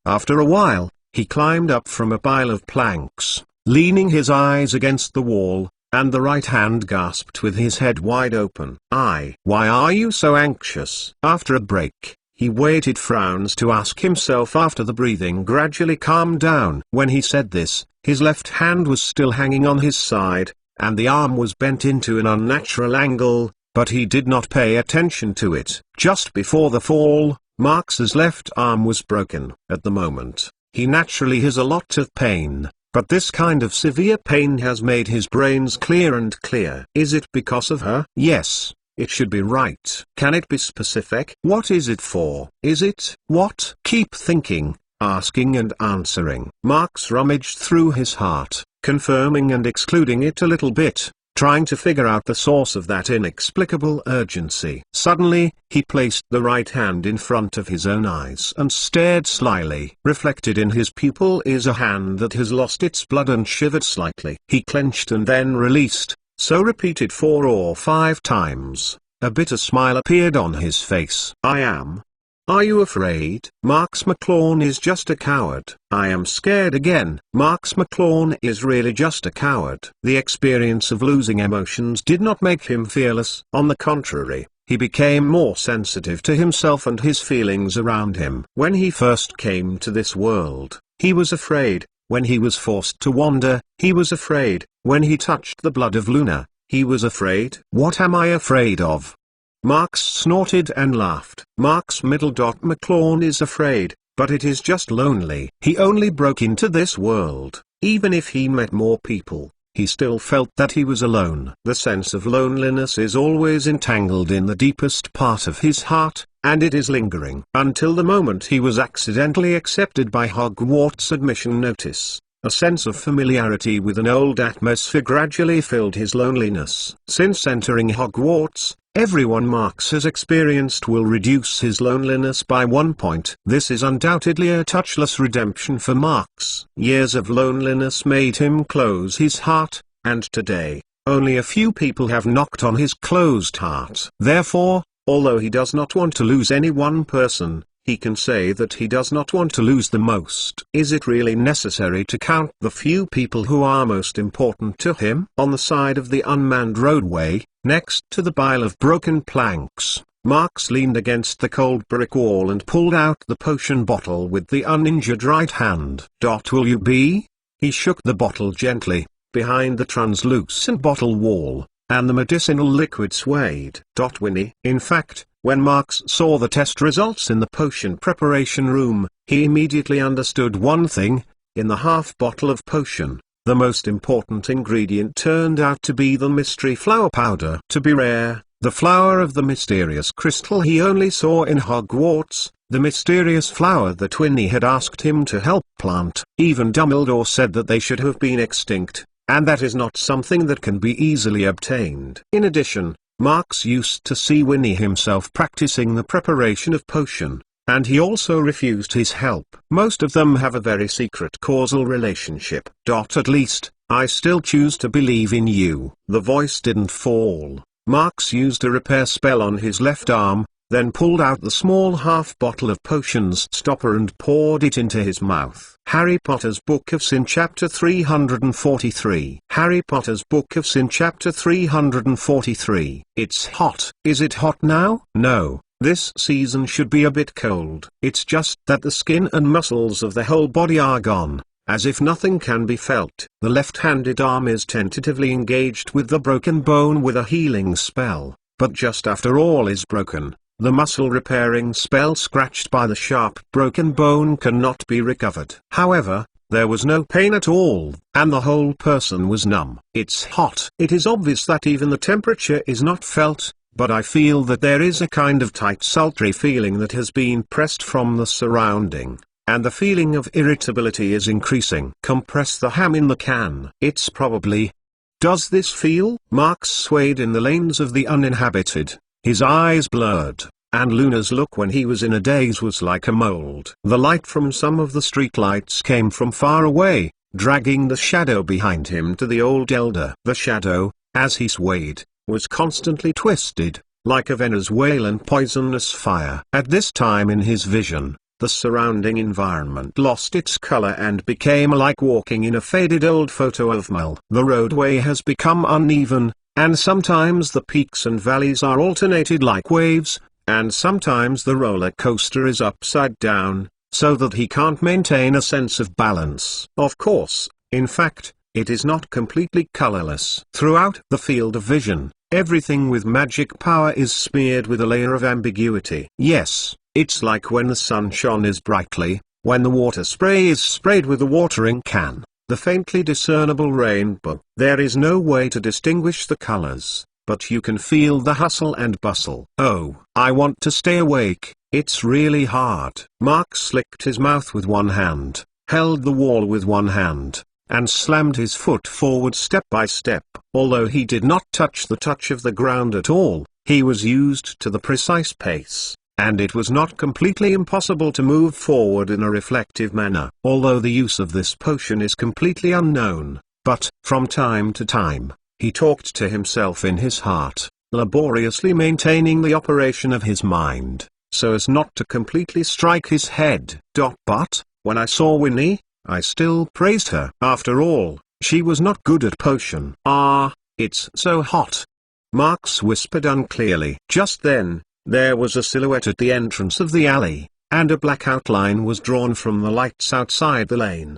After a while, he climbed up from a pile of planks, leaning his eyes against the wall, and the right hand gasped with his head wide open. Why are you so anxious? After a break, he waited frowns to ask himself after the breathing gradually calmed down. When he said this, his left hand was still hanging on his side, and the arm was bent into an unnatural angle, but he did not pay attention to it. Just before the fall, Marx's left arm was broken. At the moment, he naturally has a lot of pain, but this kind of severe pain has made his brains clear and clear. Is it because of her? Yes. It should be right. Can it be specific? What is it for? Is it what? Keep thinking, asking and answering. Marx rummaged through his heart, confirming and excluding it a little bit, trying to figure out the source of that inexplicable urgency. Suddenly, he placed the right hand in front of his own eyes and stared slyly. Reflected in his pupil is a hand that has lost its blood and shivered slightly. He clenched and then released. So repeated 4 or 5 times, a bitter smile appeared on his face. I am. Are you afraid? Marx McLawn is just a coward. I am scared again. Marx McLawn is really just a coward. The experience of losing emotions did not make him fearless. On the contrary, he became more sensitive to himself and his feelings around him. When he first came to this world, he was afraid. When he was forced to wander, he was afraid. When he touched the blood of Luna, he was afraid. What am I afraid of? Marx snorted and laughed. Marx McLawn is afraid, but it is just lonely. He only broke into this world. Even if he met more people, he still felt that he was alone. The sense of loneliness is always entangled in the deepest part of his heart, and it is lingering. Until the moment he was accidentally accepted by Hogwarts admission notice, a sense of familiarity with an old atmosphere gradually filled his loneliness. Since entering Hogwarts, everyone Marx has experienced will reduce his loneliness by 1 point. This is undoubtedly a touchless redemption for Marx. Years of loneliness made him close his heart, and today, only a few people have knocked on his closed heart. Therefore, although he does not want to lose any one person, he can say that he does not want to lose the most. Is it really necessary to count the few people who are most important to him? On the side of the unmanned roadway, next to the pile of broken planks, Marx leaned against the cold brick wall and pulled out the potion bottle with the uninjured right hand. Will you be? He shook the bottle gently, behind the translucent bottle wall, and the medicinal liquid swayed. Winnie. In fact, when Marx saw the test results in the potion preparation room, he immediately understood one thing. In the half bottle of potion, the most important ingredient turned out to be the mystery flower powder. To be rare, the flower of the mysterious crystal he only saw in Hogwarts, the mysterious flower that Winnie had asked him to help plant. Even Dumbledore said that they should have been extinct, and that is not something that can be easily obtained. In addition, Marx used to see Winnie himself practicing the preparation of potion, and he also refused his help. Most of them have a very secret causal relationship. At least, I still choose to believe in you. The voice didn't fall. Marx used a repair spell on his left arm, then pulled out the small half bottle of potions stopper and poured it into his mouth. Harry Potter's Book of Sin Chapter 343. Harry Potter's Book of Sin Chapter 343. It's hot. Is it hot now? No, this season should be a bit cold. It's just that the skin and muscles of the whole body are gone, as if nothing can be felt. The left-handed arm is tentatively engaged with the broken bone with a healing spell, but just after all is broken, the muscle-repairing spell scratched by the sharp broken bone cannot be recovered. However, there was no pain at all, and the whole person was numb. It's hot. It is obvious that even the temperature is not felt, but I feel that there is a kind of tight sultry feeling that has been pressed from the surrounding, and the feeling of irritability is increasing. Compress the ham in the can. It's probably... Does this feel? Marx swayed in the lanes of the uninhabited, his eyes blurred, and Luna's look when he was in a daze was like a mold. The light from some of the streetlights came from far away, dragging the shadow behind him to the old elder. The shadow, as he swayed, was constantly twisted, like a Venezuelan poisonous fire. At this time in his vision, the surrounding environment lost its color and became like walking in a faded old photo of Mel. The roadway has become uneven, and sometimes the peaks and valleys are alternated like waves, and sometimes the roller coaster is upside down, so that he can't maintain a sense of balance. Of course, in fact, it is not completely colorless. Throughout the field of vision, everything with magic power is smeared with a layer of ambiguity. Yes, it's like when the sun shone as brightly, when the water spray is sprayed with a watering can, the faintly discernible rainbow. There is no way to distinguish the colors, but you can feel the hustle and bustle. Oh, I want to stay awake, it's really hard. Mark slicked his mouth with one hand, held the wall with one hand, and slammed his foot forward step by step. Although he did not touch the ground at all, he was used to the precise pace, and it was not completely impossible to move forward in a reflective manner. Although the use of this potion is completely unknown, but, from time to time, he talked to himself in his heart, laboriously maintaining the operation of his mind, so as not to completely strike his head. But, when I saw Winnie, I still praised her. After all, she was not good at potion. Ah, it's so hot. Marx whispered unclearly. Just then, there was a silhouette at the entrance of the alley, and a black outline was drawn from the lights outside the lane.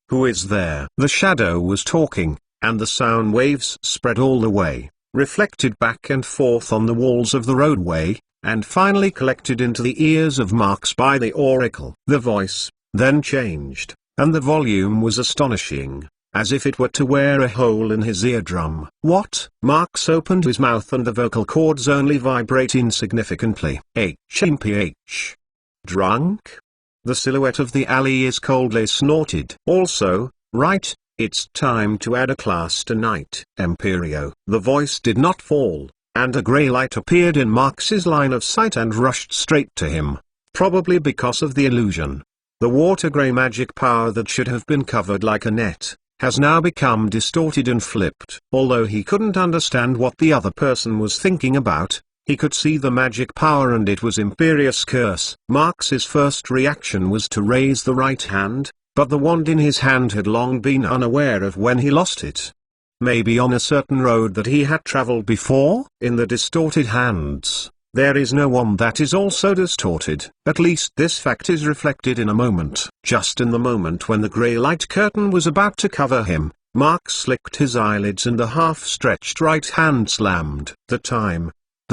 Who is there? The shadow was talking, and the sound waves spread all the way, reflected back and forth on the walls of the roadway, and finally collected into the ears of Marx by the oracle. The voice then changed, and the volume was astonishing, as if it were to wear a hole in his eardrum. What? Marx opened his mouth and the vocal cords only vibrate insignificantly. HMPH. Drunk? The silhouette of the alley is coldly snorted. Also, right, it's time to add a class tonight. Empirio. The voice did not fall, and a grey light appeared in Marx's line of sight and rushed straight to him, probably because of the illusion. The water-grey magic power that should have been covered like a net, has now become distorted and flipped. Although he couldn't understand what the other person was thinking about, he could see the magic power and it was Imperious Curse. Marx's first reaction was to raise the right hand, but the wand in his hand had long been unaware of when he lost it. Maybe on a certain road that he had traveled before? In the distorted hands, there is no one that is also distorted. At least this fact is reflected in a moment. Just in the moment when the grey light curtain was about to cover him, Marx slicked his eyelids and the half-stretched right hand slammed. The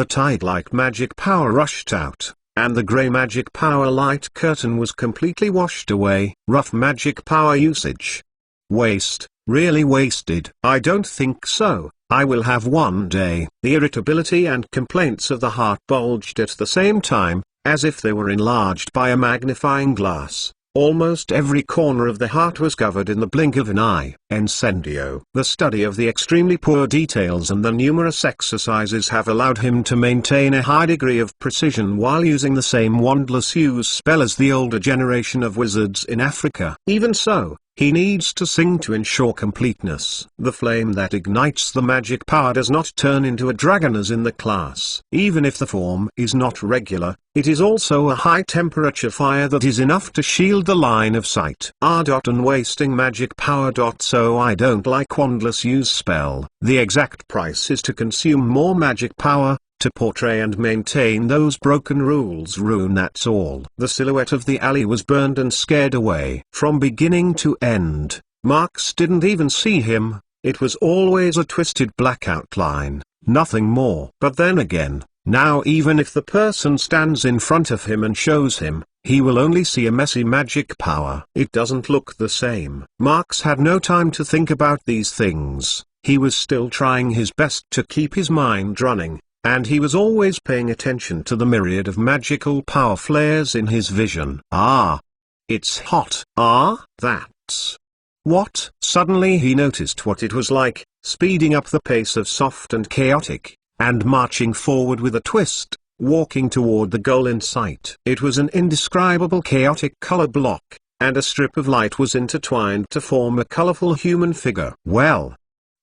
tide-like magic power rushed out, and the grey magic power light curtain was completely washed away. Rough magic power usage. Waste, really wasted. I don't think so. I will have one day. The irritability and complaints of the heart bulged at the same time, as if they were enlarged by a magnifying glass. Almost every corner of the heart was covered in the blink of an eye. Incendio. The study of the extremely poor details and the numerous exercises have allowed him to maintain a high degree of precision while using the same wandless use spell as the older generation of wizards in Africa. Even so, he needs to sing to ensure completeness. The flame that ignites the magic power does not turn into a dragon as in the class. Even if the form is not regular, it is also a high-temperature fire that is enough to shield the line of sight. And wasting magic power. So I don't like wandless use spell. The exact price is to consume more magic power, to portray and maintain those broken rules. Rune, that's all. The silhouette of the alley was burned and scared away. From beginning to end, Marx didn't even see him. It was always a twisted black outline, nothing more. But then again, now even if the person stands in front of him and shows him, he will only see a messy magic power. It doesn't look the same. Marx had no time to think about these things. He was still trying his best to keep his mind running, and he was always paying attention to the myriad of magical power flares in his vision. Ah! It's hot. Ah, that's what? Suddenly he noticed what it was like, speeding up the pace of soft and chaotic, and marching forward with a twist, walking toward the goal in sight. It was an indescribable chaotic color block, and a strip of light was intertwined to form a colorful human figure. Well,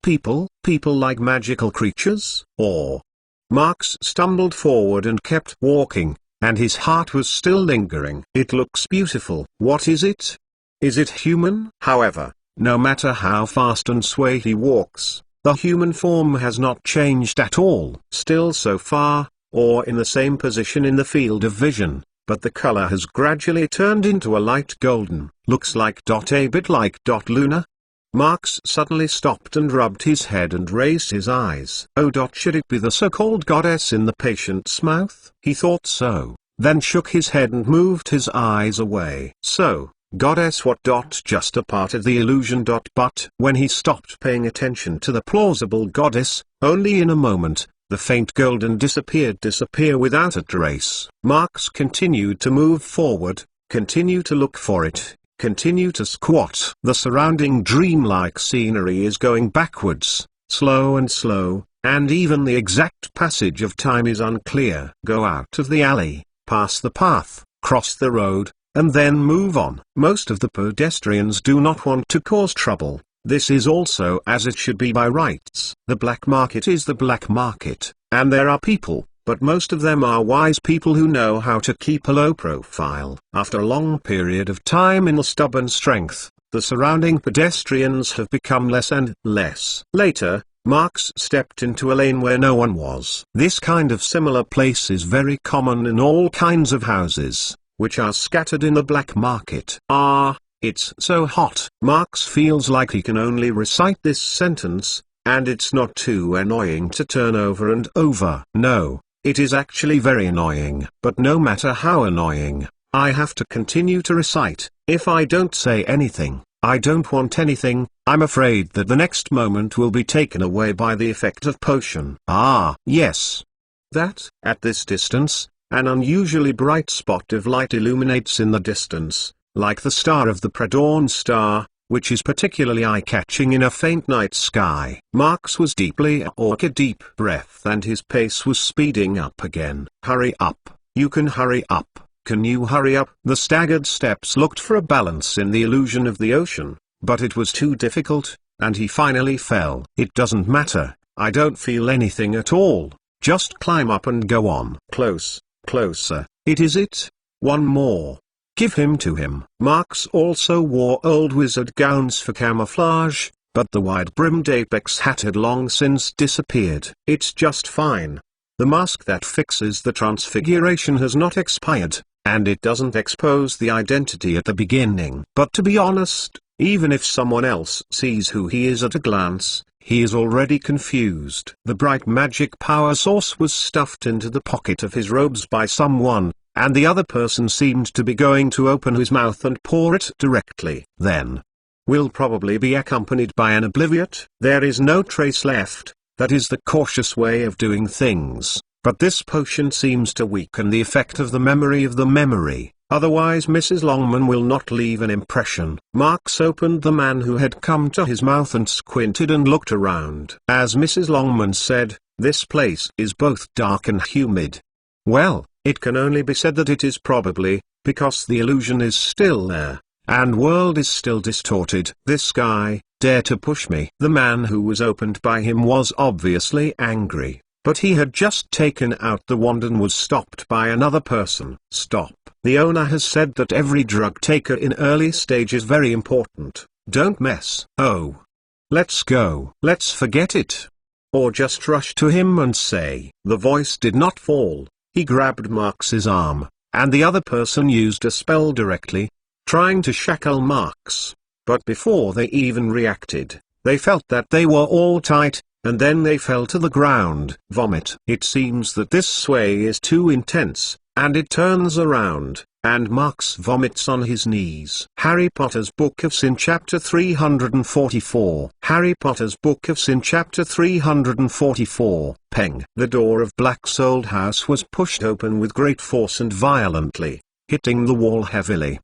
people like magical creatures, or? Marx stumbled forward and kept walking, and his heart was still lingering. It looks beautiful. What is it? Is it human? However, no matter how fast and sway he walks, the human form has not changed at all. Still so far, or in the same position in the field of vision, but the color has gradually turned into a light golden. Looks like a bit like Luna. Marx suddenly stopped and rubbed his head and raised his eyes. Oh, should it be the so-called goddess in the patient's mouth? He thought so, then shook his head and moved his eyes away. So, goddess what? Just a part of the illusion. But when he stopped paying attention to the plausible goddess, only in a moment, the faint golden disappear without a trace. Marx continued to move forward, continue to look for it, continue to squat. The surrounding dreamlike scenery is going backwards, slow, and even the exact passage of time is unclear. Go out of the alley, pass the path, cross the road, and then move on. Most of the pedestrians do not want to cause trouble. This is also as it should be by rights. The black market is the black market, and there are people, but most of them are wise people who know how to keep a low profile. After a long period of time in the stubborn strength, the surrounding pedestrians have become less and less. Later, Marx stepped into a lane where no one was. This kind of similar place is very common in all kinds of houses, which are scattered in the black market. It's so hot. Marx feels like he can only recite this sentence, and it's not too annoying to turn over and over. No, it is actually very annoying. But no matter how annoying, I have to continue to recite. If I don't say anything, I don't want anything, I'm afraid that the next moment will be taken away by the effect of potion. Yes. That, at this distance, an unusually bright spot of light illuminates in the distance, like the star of the pre-dawn star, which is particularly eye-catching in a faint night sky. Marx was deeply took a deep breath and his pace was speeding up again. Hurry up, you can hurry up, can you hurry up? The staggered steps looked for a balance in the illusion of the ocean, but it was too difficult, and he finally fell. It doesn't matter, I don't feel anything at all, just climb up and go on. Closer, it is it, one more. Give him to him. Marx also wore old wizard gowns for camouflage, but the wide-brimmed apex hat had long since disappeared. It's just fine. The mask that fixes the transfiguration has not expired, and it doesn't expose the identity at the beginning. But to be honest, even if someone else sees who he is at a glance, he is already confused. The bright magic power source was stuffed into the pocket of his robes by someone, and the other person seemed to be going to open his mouth and pour it directly. Then, will probably be accompanied by an obliviate. There is no trace left. That is the cautious way of doing things, but this potion seems to weaken the effect of the memory, otherwise Mrs. Longman will not leave an impression. Marx opened the man who had come to his mouth and squinted and looked around. As Mrs. Longman said, this place is both dark and humid. Well, it can only be said that it is probably, because the illusion is still there, and world is still distorted. This guy, dare to push me. The man who was opened by him was obviously angry, but he had just taken out the wand and was stopped by another person. Stop. The owner has said that every drug taker in early stage is very important. Don't mess. Oh. Let's go. Let's forget it. Or just rush to him and say. The voice did not fall. He grabbed Marx's arm, and the other person used a spell directly, trying to shackle Marx. But before they even reacted, they felt that they were all tight, and then they fell to the ground. Vomit. It seems that this sway is too intense, and it turns around, and Marx vomits on his knees. Harry Potter's Book of Sin Chapter 344. Harry Potter's Book of Sin Chapter 344. Peng. The door of Black's old house was pushed open with great force and violently, hitting the wall heavily.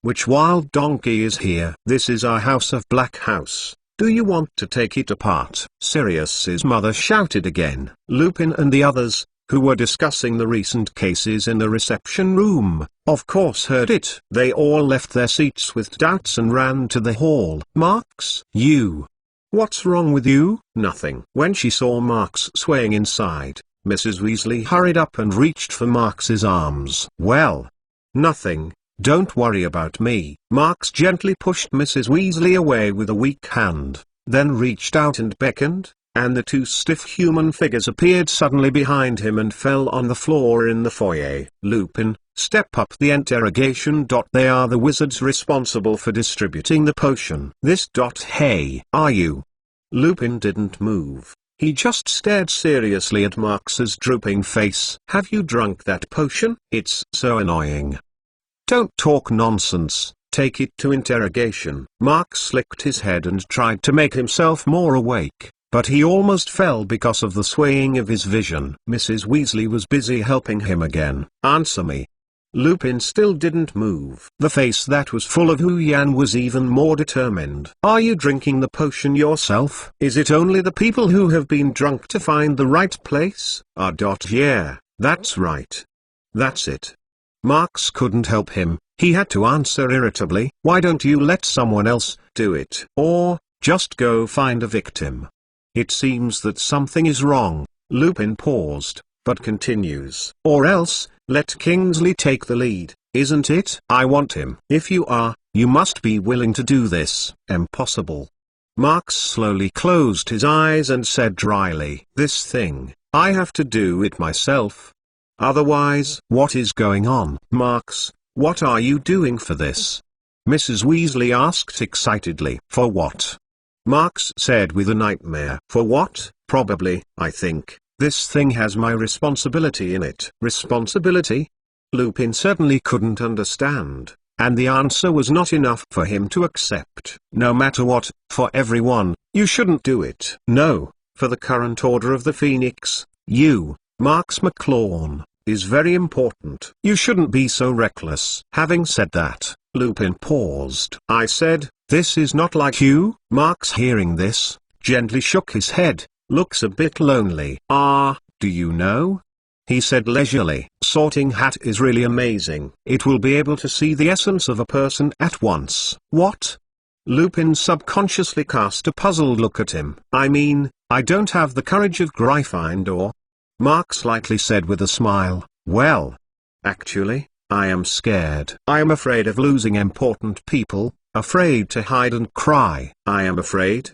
Which wild donkey is here? This is our house of Black House. Do you want to take it apart? Sirius's mother shouted again. Lupin and the others, who were discussing the recent cases in the reception room, of course heard it. They all left their seats with doubts and ran to the hall. Marx? You. What's wrong with you? Nothing. When she saw Marx swaying inside, Mrs. Weasley hurried up and reached for Marx's arms. "Well, nothing. Don't worry about me." Marx gently pushed Mrs. Weasley away with a weak hand, then reached out and beckoned, and the two stiff human figures appeared suddenly behind him and fell on the floor in the foyer. "Lupin, step up the interrogation. They are the wizards responsible for distributing the potion." Hey, are you? Lupin didn't move. He just stared seriously at Marx's drooping face. "Have you drunk that potion? It's so annoying." "Don't talk nonsense, take it to interrogation." Marx slicked his head and tried to make himself more awake, but he almost fell because of the swaying of his vision. Mrs. Weasley was busy helping him again. "Answer me." Lupin still didn't move. The face that was full of Hou-Yan was even more determined. "Are you drinking the potion yourself? Is it only the people who have been drunk to find the right place?" Yeah, that's right. That's it." Marx couldn't help him. He had to answer irritably. "Why don't you let someone else do it? Or, just go find a victim?" "It seems that something is wrong." Lupin paused, but continues. "Or else, let Kingsley take the lead, isn't it?" "I want him." "If you are, you must be willing to do this." "Impossible." Marx slowly closed his eyes and said dryly, "This thing, I have to do it myself. Otherwise." "What is going on?" "Marx, what are you doing for this?" Mrs. Weasley asked excitedly. "For what?" Marx said with a nightmare. "For what? Probably, I think. This thing has my responsibility in it." "Responsibility?" Lupin certainly couldn't understand, and the answer was not enough for him to accept. "No matter what, for everyone, you shouldn't do it." "No, for the current order of the Phoenix, you, Marx McLawn, is very important. You shouldn't be so reckless." Having said that, Lupin paused. "I said, this is not like you." Marx, hearing this, gently shook his head. "Looks a bit lonely." Do you know?" he said leisurely. "Sorting Hat is really amazing. It will be able to see the essence of a person at once." "What?" Lupin subconsciously cast a puzzled look at him. "I mean, I don't have the courage of Gryffindor." Marx lightly said with a smile, "Well, actually, I am scared. I am afraid of losing important people, afraid to hide and cry. I am afraid.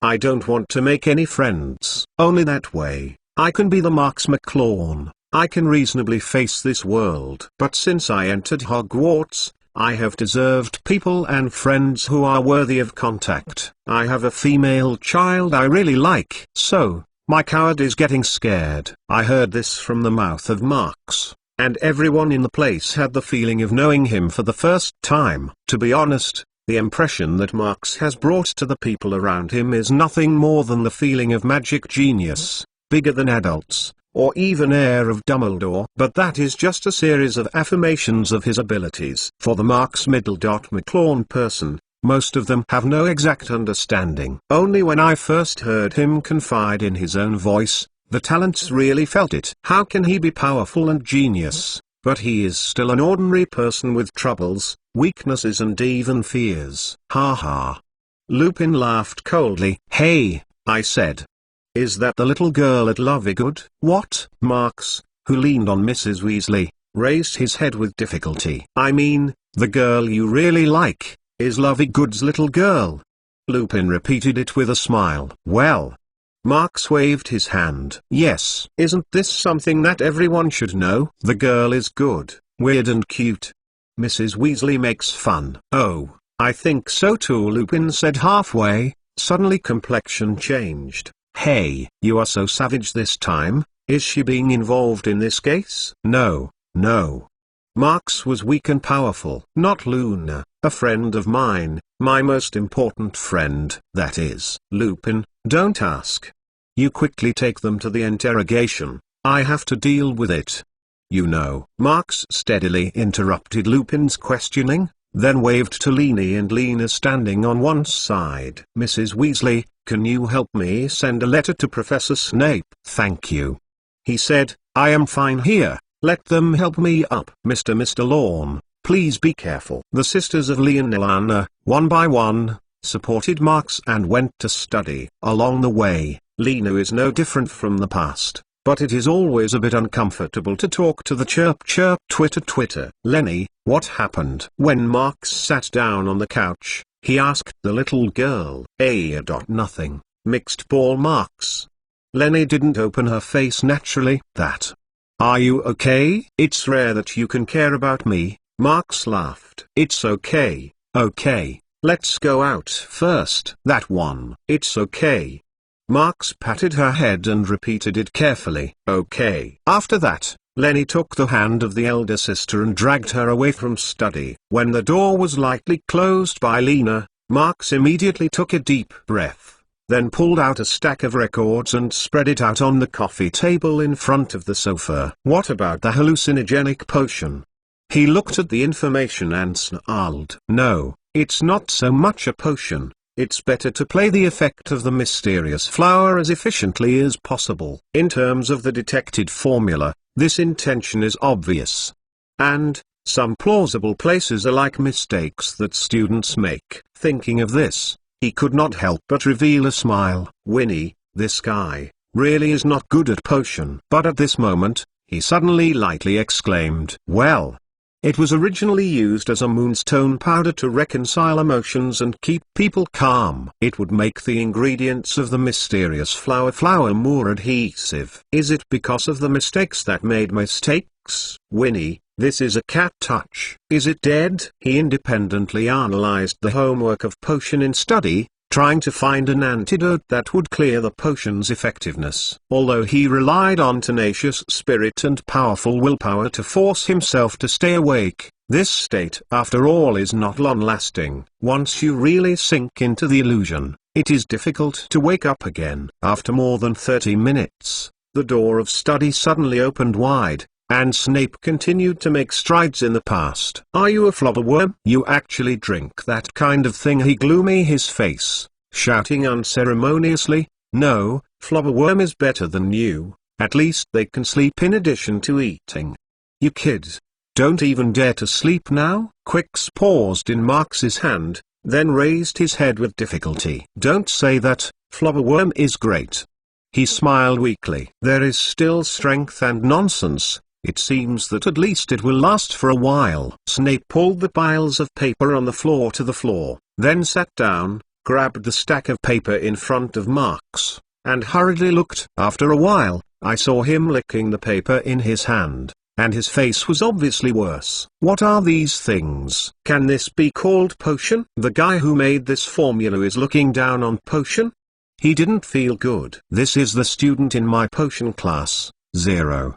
I don't want to make any friends. Only that way, I can be the Marx McLawn. I can reasonably face this world. But since I entered Hogwarts, I have deserved people and friends who are worthy of contact. I have a female child I really like. So, my coward is getting scared." I heard this from the mouth of Marx, and everyone in the place had the feeling of knowing him for the first time. To be honest, the impression that Marx has brought to the people around him is nothing more than the feeling of magic genius, bigger than adults, or even heir of Dumbledore. But that is just a series of affirmations of his abilities. For the Marx McLawn person, most of them have no exact understanding. Only when I first heard him confide in his own voice, the talents really felt it. How can he be powerful and genius, but he is still an ordinary person with troubles, weaknesses and even fears? Ha ha. Lupin laughed coldly. "Hey," I said. "Is that the little girl at Lovegood?" "What?" Marx, who leaned on Mrs. Weasley, raised his head with difficulty. "I mean, the girl you really like, is Lovegood's little girl." Lupin repeated it with a smile. "Well." Marx waved his hand. "Yes. Isn't this something that everyone should know? The girl is good, weird and cute. Mrs. Weasley makes fun." "Oh, I think so too," Lupin said halfway. Suddenly complexion changed. "Hey, you are so savage this time. Is she being involved in this case?" "No, no. Marx was weak and powerful. Not Luna, a friend of mine, my most important friend." "That is." "Lupin, don't ask. You quickly take them to the interrogation. I have to deal with it. You know." Marx steadily interrupted Lupin's questioning, then waved to Lena, and Lena standing on one side. "Mrs. Weasley, can you help me send a letter to Professor Snape?" "Thank you," he said. "I am fine here. Let them help me up." Mr. Lawn, please be careful." The sisters of Leonilana, one by one, supported Marx and went to study. Along the way, Lena is no different from the past. but it is always a bit uncomfortable to talk to the chirp chirp Twitter Twitter. Lenny, what happened? When Marx sat down on the couch, he asked the little girl. Nothing, mixed ball Marx. Lenny didn't open her face naturally. That. Are you okay? It's rare that you can care about me, Marx laughed. It's okay, okay. Let's go out first. That one. It's okay. Marx patted her head and repeated it carefully. Okay. After that, Lenny took the hand of the elder sister and dragged her away from study. When the door was lightly closed by Lena, Marx immediately took a deep breath, then pulled out a stack of records and spread it out on the coffee table in front of the sofa. What about the hallucinogenic potion? He looked at the information and snarled. No, it's not so much a potion. It's better to play the effect of the mysterious flower as efficiently as possible. In terms of the detected formula, this intention is obvious. And, some plausible places are like mistakes that students make. Thinking of this, he could not help but reveal a smile. Winnie, this guy, really is not good at potion. But at this moment, he suddenly lightly exclaimed, well. It was originally used as a moonstone powder to reconcile emotions and keep people calm. It would make the ingredients of the mysterious flower more adhesive. Is it because of the mistakes that made mistakes? Winnie, this is a cat touch. Is it dead? He independently analyzed the homework of potion in study, trying to find an antidote that would clear the potion's effectiveness. Although he relied on tenacious spirit and powerful willpower to force himself to stay awake, this state, after all, is not long-lasting. Once you really sink into the illusion, it is difficult to wake up again. After more than 30 minutes, the door of study suddenly opened wide, and Snape continued to make strides in the past. Are you a flobberworm? You actually drink that kind of thing? He gloomy his face, shouting unceremoniously, no, flobberworm is better than you, at least they can sleep in addition to eating. You kid, don't even dare to sleep now? Quicks paused in Marx's hand, then raised his head with difficulty. Don't say that, flobberworm is great. He smiled weakly. There is still strength and nonsense. It seems that at least it will last for a while. Snape pulled the piles of paper on the floor to the floor, then sat down, grabbed the stack of paper in front of Marx, and hurriedly looked. After a while, I saw him licking the paper in his hand, and his face was obviously worse. What are these things? Can this be called potion? The guy who made this formula is looking down on potion? He didn't feel good. This is the student in my potion class, 0.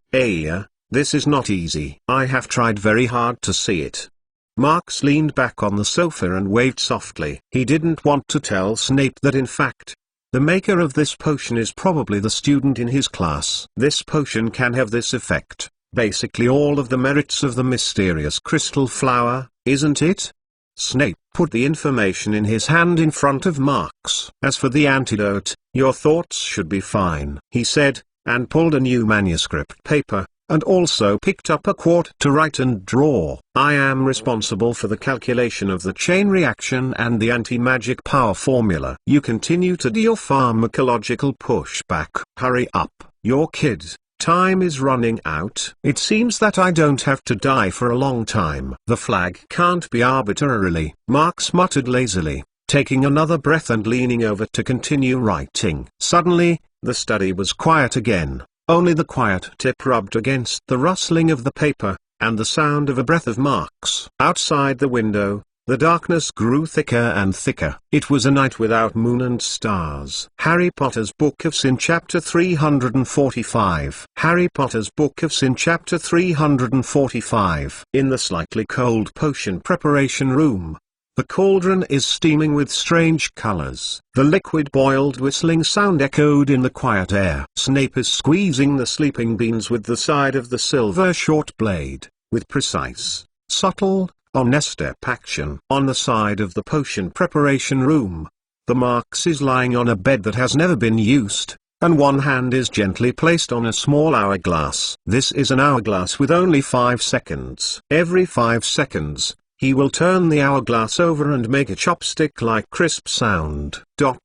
This is not easy. I have tried very hard to see it. Marx leaned back on the sofa and waved softly. He didn't want to tell Snape that in fact, the maker of this potion is probably the student in his class. This potion can have this effect, basically all of the merits of the mysterious crystal flower, isn't it? Snape put the information in his hand in front of Marx. As for the antidote, your thoughts should be fine, he said, and pulled a new manuscript paper, and also picked up a quart to write and draw. I am responsible for the calculation of the chain reaction and the anti-magic power formula. You continue to do your pharmacological pushback. Hurry up, your kid. Time is running out. It seems that I don't have to die for a long time. The flag can't be arbitrarily, Marx muttered lazily, taking another breath and leaning over to continue writing. Suddenly, the study was quiet again. Only the quiet tip rubbed against the rustling of the paper, and the sound of a breath of Marx. Outside the window, the darkness grew thicker and thicker. It was a night without moon and stars. Harry Potter's Book of Sin Chapter 345. Harry Potter's Book of Sin Chapter 345. In the slightly cold potion preparation room, the cauldron is steaming with strange colors. The liquid boiled whistling sound echoed in the quiet air. Snape is squeezing the sleeping beans with the side of the silver short blade, with precise, subtle, honest step action. On the side of the potion preparation room, the Marx is lying on a bed that has never been used, and one hand is gently placed on a small hourglass. This is an hourglass with only 5 seconds. Every 5 seconds, he will turn the hourglass over and make a chopstick-like crisp sound. Oh.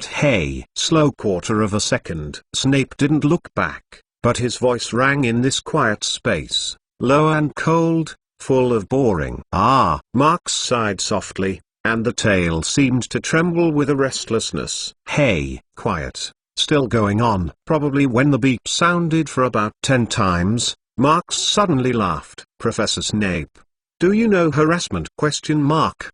Hey. Slow quarter of a second. Snape didn't look back, but his voice rang in this quiet space, low and cold, full of boring. Ah. Marks sighed softly, and the tail seemed to tremble with a restlessness. Hey. Quiet. Still going on. Probably when the beep sounded for about 10 times, Marks suddenly laughed. Professor Snape. Do you know harassment? ?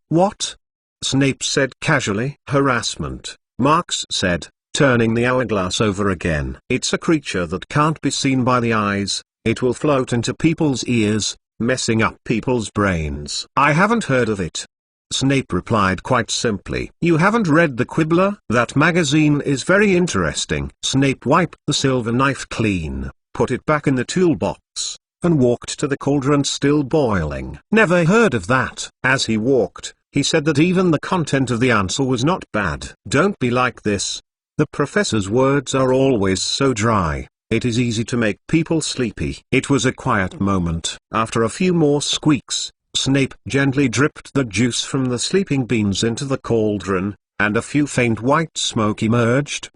What? Snape said casually. Harassment, Marks said, turning the hourglass over again. It's a creature that can't be seen by the eyes. It will float into people's ears, messing up people's brains. I haven't heard of it. Snape replied quite simply. You haven't read The Quibbler? That magazine is very interesting. Snape wiped the silver knife clean, put it back in the toolbox, and walked to the cauldron still boiling. Never heard of that. As he walked, he said that even the content of the answer was not bad. Don't be like this. The professor's words are always so dry. It is easy to make people sleepy. It was a quiet moment. After a few more squeaks, Snape gently dripped the juice from the sleeping beans into the cauldron, and a few faint white smoke emerged.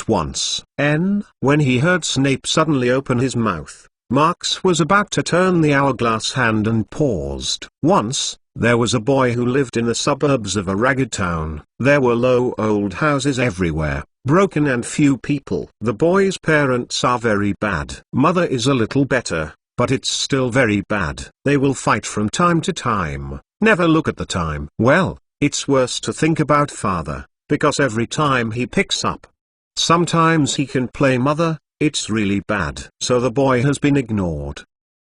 Once. When he heard Snape suddenly open his mouth, Marks was about to turn the hourglass hand and paused. Once, there was a boy who lived in the suburbs of a ragged town. There were low old houses everywhere, broken and few people. The boy's parents are very bad. Mother is a little better, but it's still very bad. They will fight from time to time. Never look at the time. Well, it's worse to think about father, because every time he picks up, sometimes he can play mother. It's really bad. So the boy has been ignored.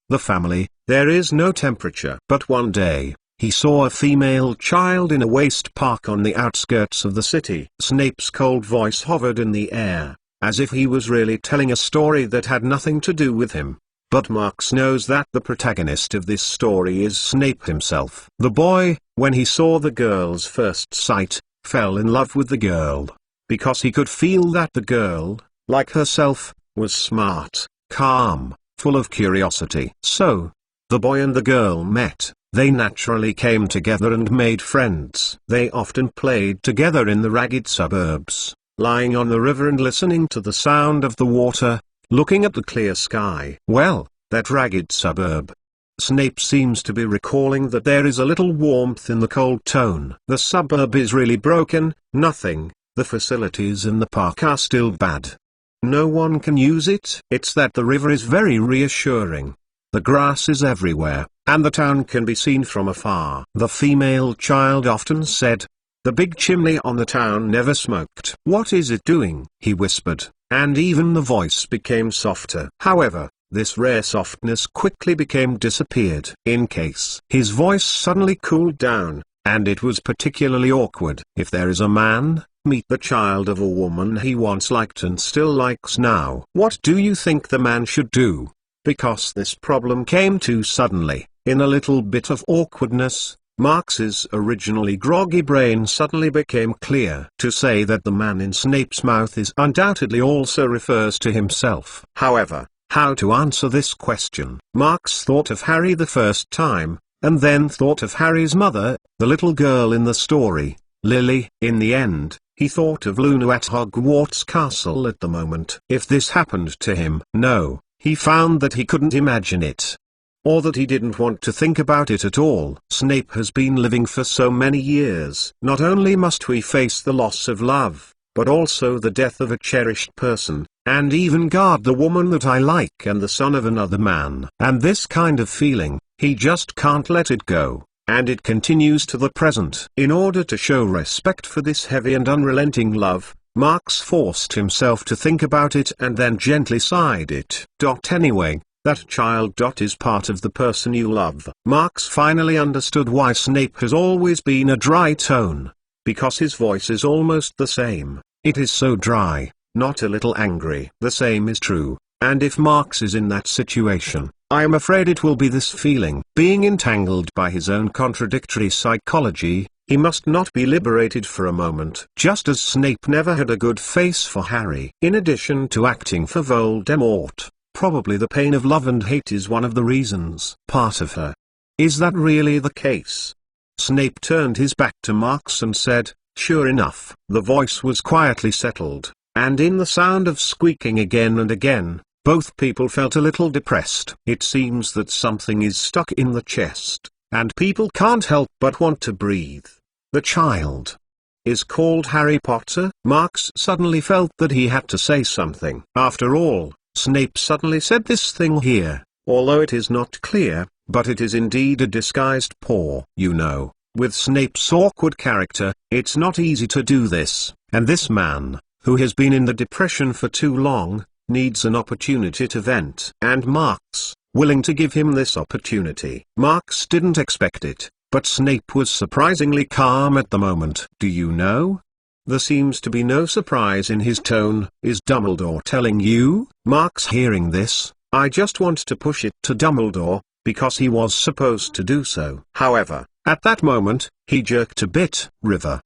The family, there is no temperature. But one day, he saw a female child in a waste park on the outskirts of the city. Snape's cold voice hovered in the air, as if he was really telling a story that had nothing to do with him. But Marks knows that the protagonist of this story is Snape himself. The boy, when he saw the girl's first sight, fell in love with the girl, because he could feel that the girl, like herself, was smart, calm, full of curiosity. So, the boy and the girl met. They naturally came together and made friends. They often played together in the ragged suburbs, lying on the river and listening to the sound of the water, looking at the clear sky. Well, that ragged suburb. Snape seems to be recalling that there is a little warmth in the cold tone. The suburb is really broken, nothing. The facilities in the park are still bad. No one can use it. It's that the river is very reassuring. The grass is everywhere, and the town can be seen from afar. The female child often said, the big chimney on the town never smoked. What is it doing? He whispered, and even the voice became softer. However, this rare softness quickly disappeared. In case his voice suddenly cooled down, and it was particularly awkward. If there is a man, meet the child of a woman he once liked and still likes now. What do you think the man should do? Because this problem came too suddenly, in a little bit of awkwardness, Marks's originally groggy brain suddenly became clear. To say that the man in Snape's mouth is undoubtedly also refers to himself. However, how to answer this question? Marks thought of Harry the first time, and then thought of Harry's mother, the little girl in the story, Lily. In the end, he thought of Luna at Hogwarts Castle at the moment. If this happened to him, no, he found that he couldn't imagine it. Or that he didn't want to think about it at all. Snape has been living for so many years. Not only must we face the loss of love, but also the death of a cherished person, and even guard the woman that I like and the son of another man. And this kind of feeling, he just can't let it go. And it continues to the present. In order to show respect for this heavy and unrelenting love, Marks forced himself to think about it and then gently sighed it. Anyway, that child. Is part of the person you love. Marks finally understood why Snape has always been a dry tone. Because his voice is almost the same. It is so dry, not a little angry. The same is true, and if Marks is in that situation, I am afraid it will be this feeling. Being entangled by his own contradictory psychology, he must not be liberated for a moment. Just as Snape never had a good face for Harry. In addition to acting for Voldemort, probably the pain of love and hate is one of the reasons. Part of her Is that really the case? Snape turned his back to Marks and said, "Sure enough." The voice was quietly settled, and in the sound of squeaking again and again, both people felt a little depressed. It seems that something is stuck in the chest, and people can't help but want to breathe. The child is called Harry Potter. Marks suddenly felt that he had to say something. After all, Snape suddenly said this thing here, although it is not clear, but it is indeed a disguised paw. You know, with Snape's awkward character, it's not easy to do this, and this man, who has been in the depression for too long, needs an opportunity to vent. And Marks, willing to give him this opportunity. Marks didn't expect it, but Snape was surprisingly calm at the moment. Do you know? There seems to be no surprise in his tone. Is Dumbledore telling you? Marks hearing this, I just want to push it to Dumbledore, because he was supposed to do so. However, at that moment, he jerked a bit. River.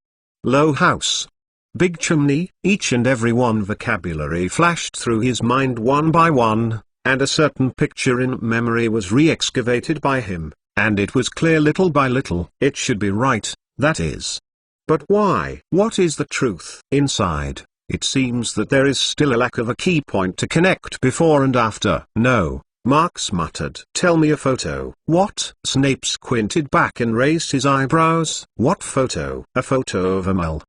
Low house. Big chimney. Each and every one vocabulary flashed through his mind one by one, and a certain picture in memory was re-excavated by him, and it was clear little by little. It should be right, that is. But why? What is the truth? Inside, it seems that there is still a lack of a key point to connect before and after. No. Marks muttered. Tell me a photo. What? Snape squinted back and raised his eyebrows. What photo? A photo of a mole.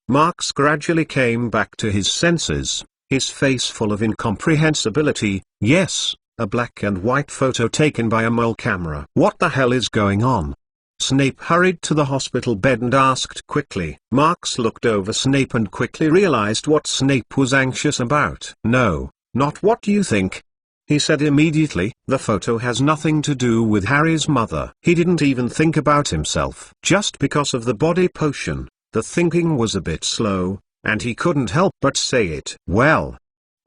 Marks gradually came back to his senses, his face full of incomprehensibility. Yes, a black and white photo taken by a mole camera. What the hell is going on? Snape hurried to the hospital bed and asked quickly. Marks looked over Snape and quickly realized what Snape was anxious about. No, not what you think, he said immediately. The photo has nothing to do with Harry's mother. He didn't even think about himself. Just because of the body potion, the thinking was a bit slow, and he couldn't help but say it. Well,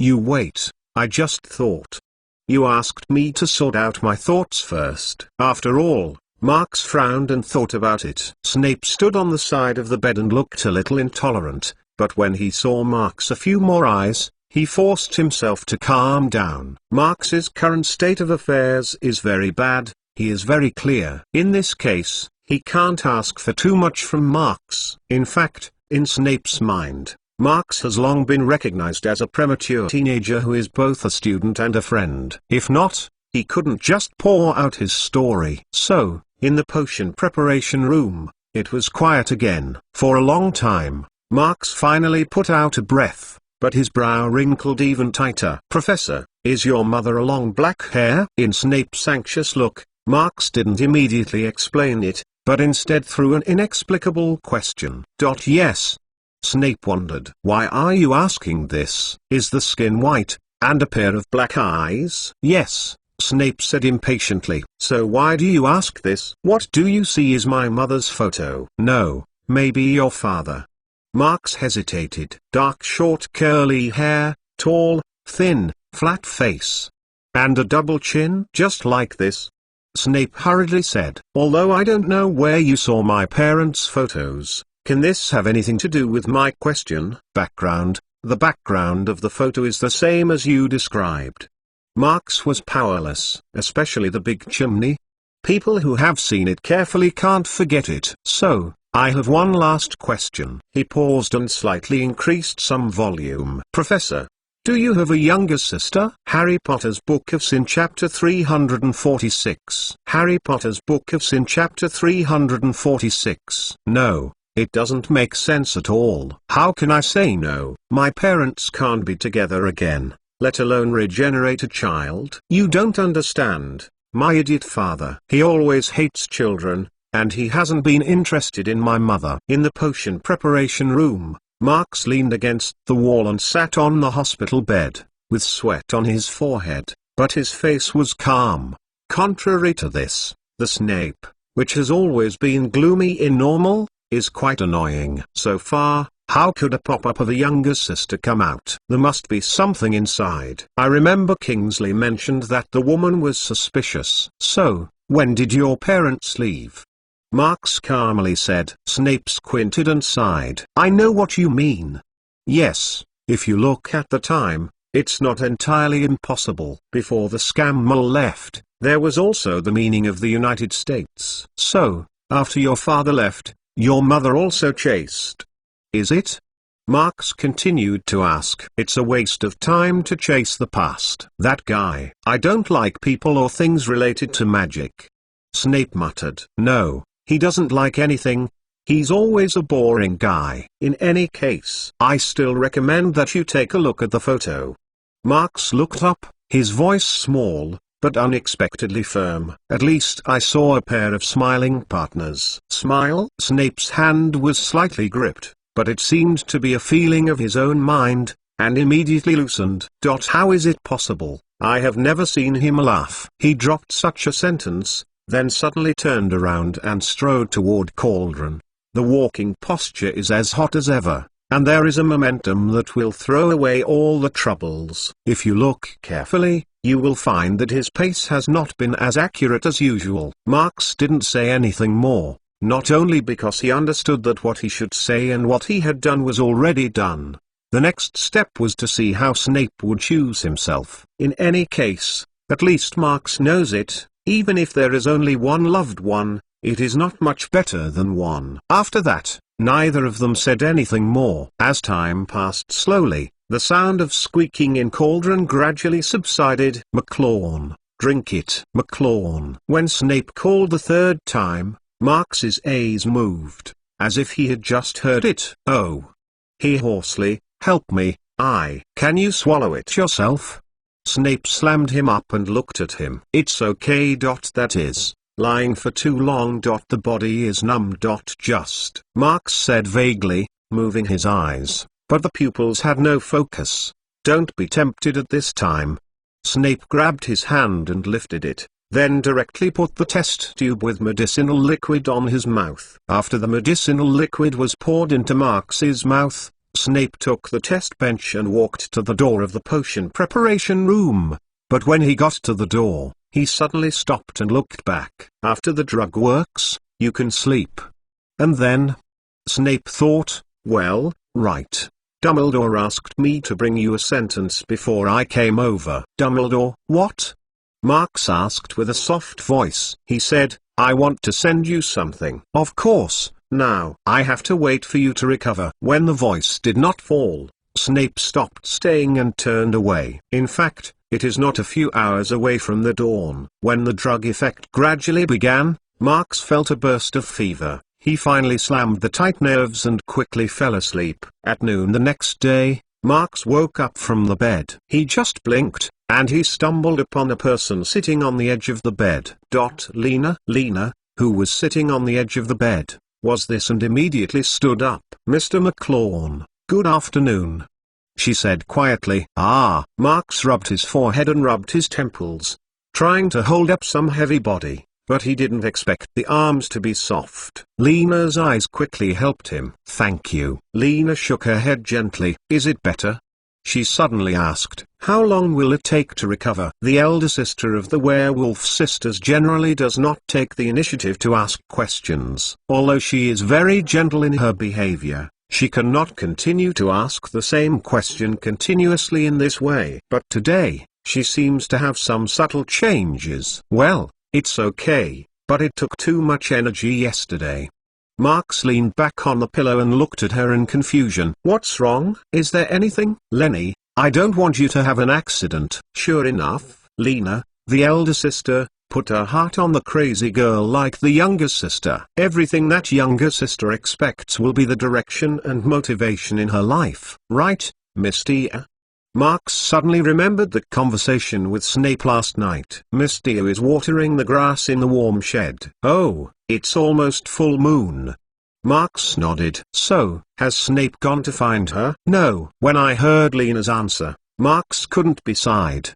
you wait, I just thought. You asked me to sort out my thoughts first. After all, Marks frowned and thought about it. Snape stood on the side of the bed and looked a little intolerant, but when he saw Marks a few more eyes, he forced himself to calm down. Marks's current state of affairs is very bad, he is very clear. In this case, he can't ask for too much from Marks. In fact, in Snape's mind, Marks has long been recognized as a premature teenager who is both a student and a friend. If not, he couldn't just pour out his story. So, in the potion preparation room, it was quiet again. For a long time, Marks finally put out a breath, but his brow wrinkled even tighter. Professor, is your mother a long black hair? In Snape's anxious look, Marks didn't immediately explain it, but instead threw an inexplicable question. Yes. Snape wondered. Why are you asking this? Is the skin white, and a pair of black eyes? Yes, Snape said impatiently. So why do you ask this? What do you see is my mother's photo? No, maybe your father. Marks hesitated. Dark short curly hair, tall, thin, flat face. And a double chin? Just like this? Snape hurriedly said. Although I don't know where you saw my parents' photos, can this have anything to do with my question? Background. The background of the photo is the same as you described. Marks was powerless, especially the big chimney. People who have seen it carefully can't forget it. So, I have one last question. He paused and slightly increased some volume. Professor, do you have a younger sister? Harry Potter's Book of Sin Chapter 346. Harry Potter's Book of Sin Chapter 346. No, it doesn't make sense at all. How can I say no? My parents can't be together again, let alone regenerate a child. You don't understand, my idiot father. He always hates children, and he hasn't been interested in my mother. In the potion preparation room, Marks leaned against the wall and sat on the hospital bed, with sweat on his forehead, but his face was calm. Contrary to this, the Snape, which has always been gloomy in normal, is quite annoying. So far, how could a pop-up of a younger sister come out? There must be something inside. I remember Kingsley mentioned that the woman was suspicious. So, when did your parents leave? Marks calmly said. Snape squinted and sighed. I know what you mean. Yes, if you look at the time, it's not entirely impossible. Before the scam mole left, There was also the meaning of the United States. So, after your father left, your mother also chased. Is it? Marx continued to ask. It's a waste of time to chase the past. That guy. I don't like people or things related to magic. Snape muttered. No, he doesn't like anything. He's always a boring guy. In any case, I still recommend that you take a look at the photo. Marx looked up, his voice small, but unexpectedly firm. At least I saw a pair of smiling partners. Smile? Snape's hand was slightly gripped, but it seemed to be a feeling of his own mind, and immediately loosened. How is it possible? I have never seen him laugh. He dropped such a sentence, then suddenly turned around and strode toward Cauldron. The walking posture is as hot as ever, and there is a momentum that will throw away all the troubles. If you look carefully, you will find that his pace has not been as accurate as usual. Marx didn't say anything more, not only because he understood that what he should say and what he had done was already done. The next step was to see how Snape would choose himself. In any case, at least Marx knows it, even if there is only one loved one, it is not much better than one. After that, neither of them said anything more. As time passed slowly, the sound of squeaking in Cauldron gradually subsided. McLawn, drink it. McLawn. When Snape called the third time, Marx's eyes moved, as if he had just heard it. Oh. He hoarsely, help me, Can you swallow it yourself? Snape slammed him up and looked at him. It's okay. That is. Lying for too long. The body is numb. Just. Marx said vaguely, moving his eyes, but the pupils had no focus. Don't be tempted at this time. Snape grabbed his hand and lifted it, then directly put the test tube with medicinal liquid on his mouth. After the medicinal liquid was poured into Marx's mouth, Snape took the test bench and walked to the door of the potion preparation room. But when he got to the door, he suddenly stopped and looked back. After the drug works, you can sleep. And then? Snape thought, well, right. Dumbledore asked me to bring you a sentence before I came over. Dumbledore? What? Marx asked with a soft voice. He said, I want to send you something. Of course, now. I have to wait for you to recover. When the voice did not fall, Snape stopped staying and turned away. In fact, it is not a few hours away from the dawn. When the drug effect gradually began, Marx felt a burst of fever. He finally slammed the tight nerves and quickly fell asleep. At noon the next day, Marx woke up from the bed. He just blinked, and he stumbled upon a person sitting on the edge of the bed. Lena, who was sitting on the edge of the bed, was this and immediately stood up. Mr. McLawn, good afternoon, she said quietly. Marx rubbed his forehead and rubbed his temples, trying to hold up some heavy body, but he didn't expect the arms to be soft. Lena's eyes quickly helped him. Thank you. Lena shook her head gently. Is it better? She suddenly asked. How long will it take to recover? The elder sister of the werewolf sisters generally does not take the initiative to ask questions. Although she is very gentle in her behavior, she cannot continue to ask the same question continuously in this way. But today, she seems to have some subtle changes. Well, it's okay, but it took too much energy yesterday. Marx leaned back on the pillow and looked at her in confusion. What's wrong? Is there anything? Lenny, I don't want you to have an accident. Sure enough, Lena, the elder sister, put her heart on the crazy girl like the younger sister. Everything that younger sister expects will be the direction and motivation in her life. Right, Miss Tia? Marx suddenly remembered the conversation with Snape last night. Miss Tia is watering the grass in the warm shed. Oh, it's almost full moon. Marx nodded. So, has Snape gone to find her? No. When I heard Lena's answer, Marx couldn't be side.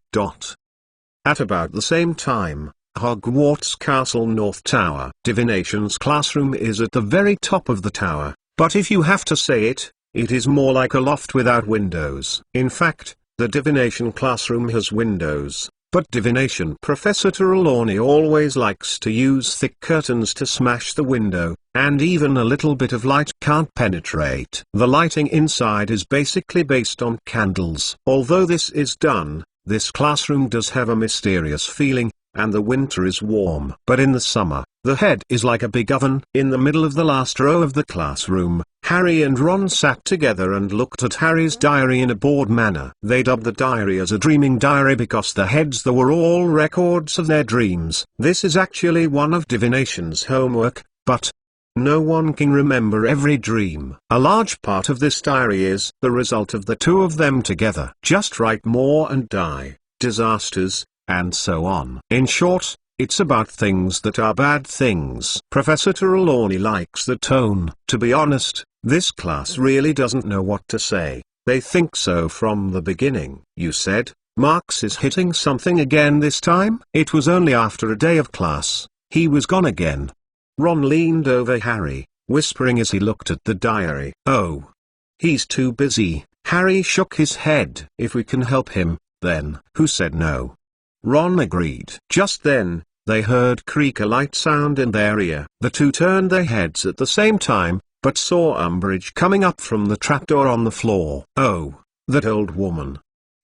At about the same time, Hogwarts Castle North Tower. Divination's classroom is at the very top of the tower, but if you have to say it, it is more like a loft without windows. In fact, the divination classroom has windows, but divination Professor Trelawney always likes to use thick curtains to smash the window, and even a little bit of light can't penetrate. The lighting inside is basically based on candles. Although this is done, this classroom does have a mysterious feeling, and the winter is warm. But in the summer, the head is like a big oven. In the middle of the last row of the classroom, Harry and Ron sat together and looked at Harry's diary in a bored manner. They dubbed the diary as a dreaming diary because the heads there were all records of their dreams. This is actually one of divination's homework, but no one can remember every dream. A large part of this diary is the result of the two of them together. Just write more and die, disasters, and so on. In short, it's about things that are bad things. Professor Trelawney likes the tone. To be honest, this class really doesn't know what to say. They think so from the beginning. You said, Marks is hitting something again this time? It was only after a day of class. He was gone again. Ron leaned over Harry, whispering as he looked at the diary. Oh. He's too busy. Harry shook his head. If we can help him, then. Who said no? Ron agreed. Just then, they heard a light sound in their ear. The two turned their heads at the same time, but saw Umbridge coming up from the trapdoor on the floor. Oh, that old woman.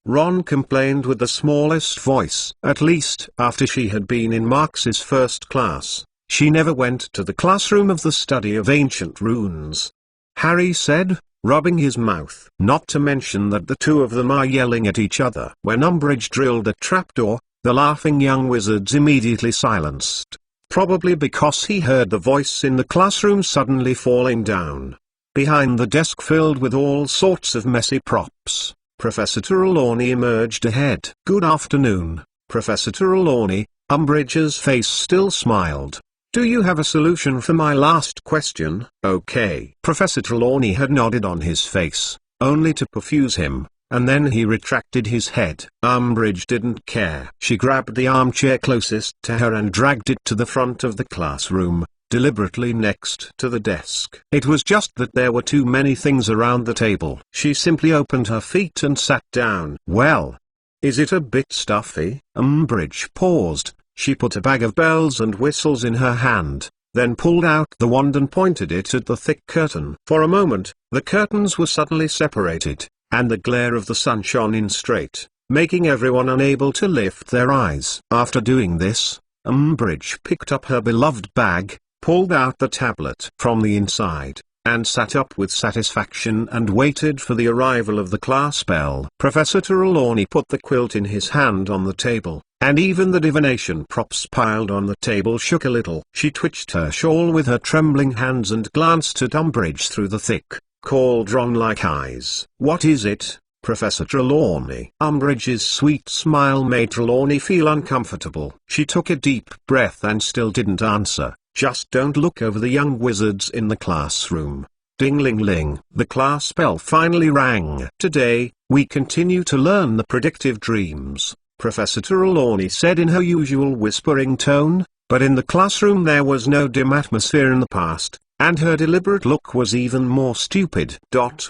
Ron complained with the smallest voice. At least, after she had been in Marks's first class, she never went to the classroom of the study of ancient runes. Harry said, rubbing his mouth. Not to mention that the two of them are yelling at each other. When Umbridge drilled a trapdoor, the laughing young wizards immediately silenced. Probably because he heard the voice in the classroom suddenly falling down. Behind the desk filled with all sorts of messy props, Professor Trelawney emerged ahead. Good afternoon, Professor Trelawney. Umbridge's face still smiled. Do you have a solution for my last question? Okay. Professor Trelawney had nodded on his face, only to confuse him, and then he retracted his head. Umbridge didn't care. She grabbed the armchair closest to her and dragged it to the front of the classroom, deliberately next to the desk. It was just that there were too many things around the table. She simply opened her feet and sat down. Well, is it a bit stuffy? Umbridge paused. She put a bag of bells and whistles in her hand, then pulled out the wand and pointed it at the thick curtain. For a moment, the curtains were suddenly separated, and the glare of the sun shone in straight, making everyone unable to lift their eyes. After doing this, Umbridge picked up her beloved bag, pulled out the tablet from the inside, and sat up with satisfaction and waited for the arrival of the class bell. Professor Trelawney put the quilt in his hand on the table, and even the divination props piled on the table shook a little. She twitched her shawl with her trembling hands and glanced at Umbridge through the thick, cauldron-like eyes. What is it, Professor Trelawney? Umbridge's sweet smile made Trelawney feel uncomfortable. She took a deep breath and still didn't answer. Just don't look over the young wizards in the classroom. Ding-ling-ling. The class bell finally rang. Today, we continue to learn the predictive dreams, Professor Trelawney said in her usual whispering tone, but in the classroom there was no dim atmosphere in the past, and her deliberate look was even more stupid.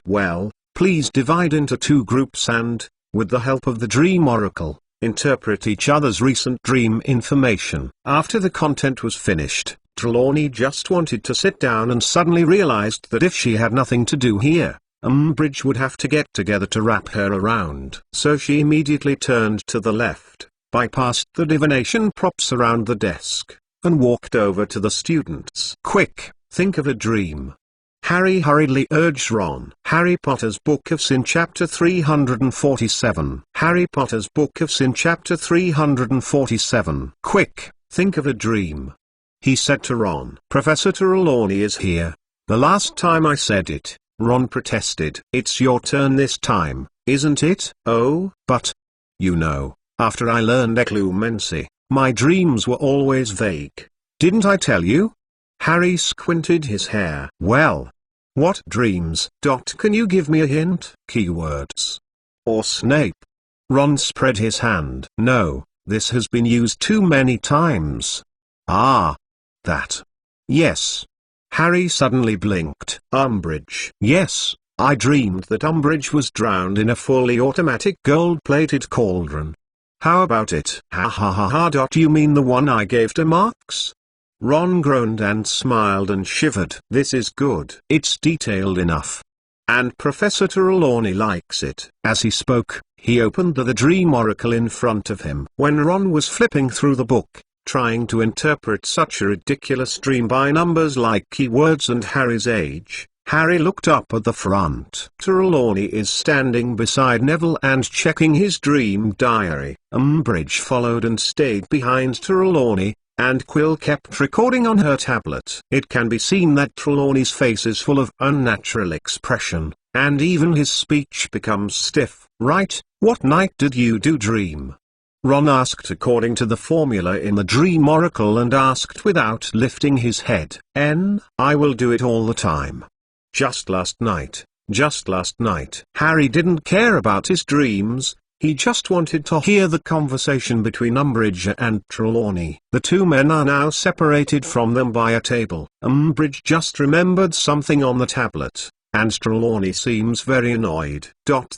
Well, please divide into two groups and, with the help of the Dream Oracle, interpret each other's recent dream information. After the content was finished, Trelawney just wanted to sit down and suddenly realized that if she had nothing to do here, Umbridge would have to get together to wrap her around. So she immediately turned to the left, bypassed the divination props around the desk, and walked over to the students. Quick, think of a dream. Harry hurriedly urged Ron. Harry Potter's Book of Sin Chapter 347. Harry Potter's Book of Sin Chapter 347. Quick, think of a dream. He said to Ron. Professor Trelawney is here. The last time I said it, Ron protested. It's your turn this time, isn't it? Oh, but, you know, after I learned Eclumency, my dreams were always vague. Didn't I tell you? Harry squinted his hair. Well, what dreams? Can you give me a hint? Keywords. Or Snape? Ron spread his hand. No, this has been used too many times. Ah. That. Yes. Harry suddenly blinked. Umbridge. Yes, I dreamed that Umbridge was drowned in a fully automatic gold-plated cauldron. How about it? Ha ha ha ha. You mean the one I gave to Marks? Ron groaned and smiled and shivered. This is good. It's detailed enough. And Professor Trelawney likes it. As he spoke, He opened the dream oracle in front of him. When Ron was flipping through the book, trying to interpret such a ridiculous dream by numbers like keywords and Harry's age, Harry looked up at the front. Trelawney is standing beside Neville and checking his dream diary. Umbridge followed and stayed behind Trelawney, and Quill kept recording on her tablet. It can be seen that Trelawney's face is full of unnatural expression, and even his speech becomes stiff. Right, what night did you do dream? Ron asked according to the formula in the dream oracle and asked without lifting his head. I will do it all the time. Just last night, just last night. Harry didn't care about his dreams, he just wanted to hear the conversation between Umbridge and Trelawney. The two men are now separated from them by a table. Umbridge just remembered something on the tablet, and Trelawney seems very annoyed.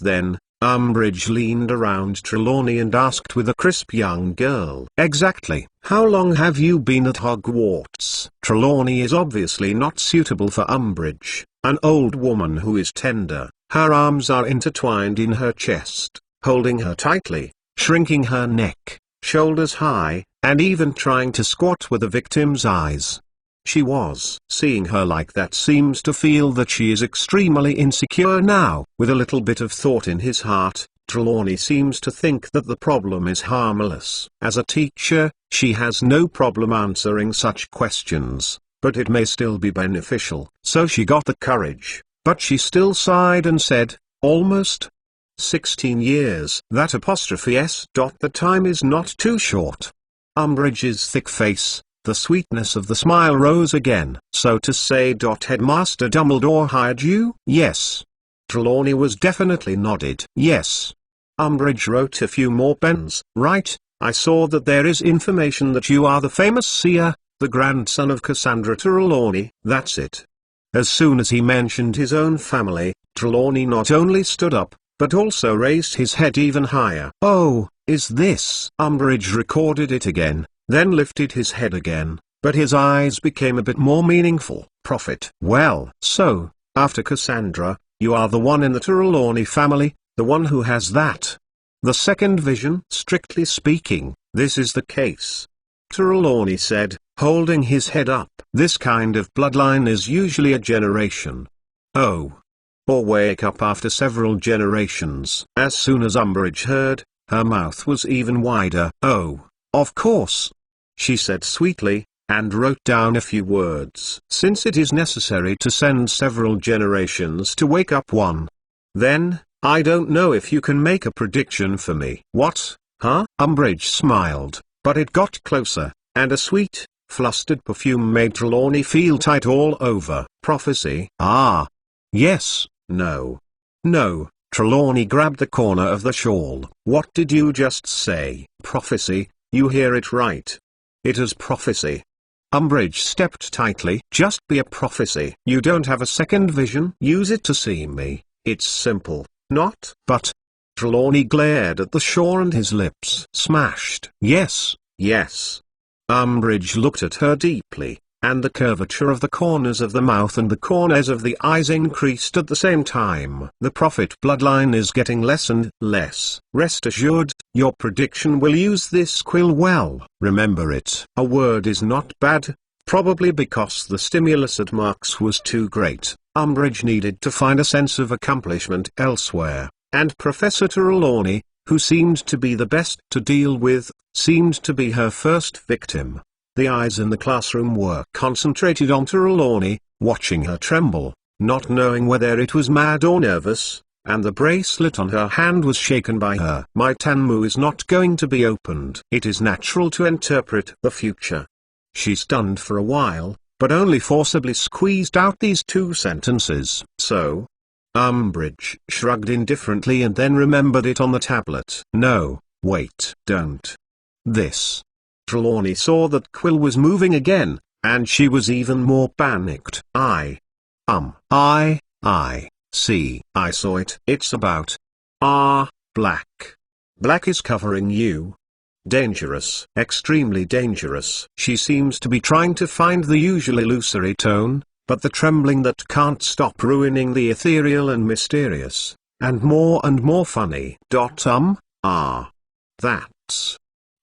Then, Umbridge leaned around Trelawney and asked with a crisp young girl. Exactly. How long have you been at Hogwarts? Trelawney is obviously not suitable for Umbridge, an old woman who is tender. Her arms are intertwined in her chest, holding her tightly, shrinking her neck, shoulders high, and even trying to squat with the victim's eyes. Seeing her like that seems to feel that she is extremely insecure now. With a little bit of thought in his heart, Trelawney seems to think that the problem is harmless. As a teacher, she has no problem answering such questions, but it may still be beneficial. So she got the courage, but she still sighed and said, almost 16 years. That apostrophe s. The time is not too short. Umbridge's thick face, the sweetness of the smile rose again. So to say. Headmaster Dumbledore hired you? Yes. Trelawney was definitely nodded. Yes. Umbridge wrote a few more pens. Right, I saw that there is information that you are the famous seer, the grandson of Cassandra Trelawney. That's it. As soon as he mentioned his own family, Trelawney not only stood up, but also raised his head even higher. Oh, is this? Umbridge recorded it again, then lifted his head again, but his eyes became a bit more meaningful. Prophet. Well, so, after Cassandra, you are the one in the Trelawney family, the one who has that. The second vision? Strictly speaking, this is the case. Trelawney said, holding his head up. This kind of bloodline is usually a generation. Oh. Or wake up after several generations. As soon as Umbridge heard, her mouth was even wider. Oh, of course, she said sweetly, and wrote down a few words. Since it is necessary to send several generations to wake up one. Then, I don't know if you can make a prediction for me. What? Huh? Umbridge smiled, but it got closer, and a sweet, flustered perfume made Trelawney feel tight all over. Prophecy? Ah. Yes, no. No. Trelawney grabbed the corner of the shawl. What did you just say? Prophecy, you hear it right. It is prophecy. Umbridge stepped tightly. Just be a prophecy. You don't have a second vision? Use it to see me. It's simple. Not? But. Trelawney glared at the shore and his lips smashed. Yes, yes. Umbridge looked at her deeply, and the curvature of the corners of the mouth and the corners of the eyes increased at the same time. The prophet bloodline is getting less and less. Rest assured, your prediction will use this quill well. Remember it. A word is not bad, probably because the stimulus at Marks was too great. Umbridge needed to find a sense of accomplishment elsewhere, and Professor Trelawney, who seemed to be the best to deal with, seemed to be her first victim. The eyes in the classroom were concentrated on Trelawney, watching her tremble, not knowing whether it was mad or nervous, and the bracelet on her hand was shaken by her. My Tanmu is not going to be opened. It is natural to interpret the future. She stunned for a while, but only forcibly squeezed out these two sentences. So? Umbridge shrugged indifferently and then remembered it on the tablet. No, wait. Don't. This. Trelawney saw that Quill was moving again, and she was even more panicked. I see. I saw it. It's about. Black. Black is covering you. Dangerous. Extremely dangerous. She seems to be trying to find the usual illusory tone, but the trembling that can't stop ruining the ethereal and mysterious. and more funny. That's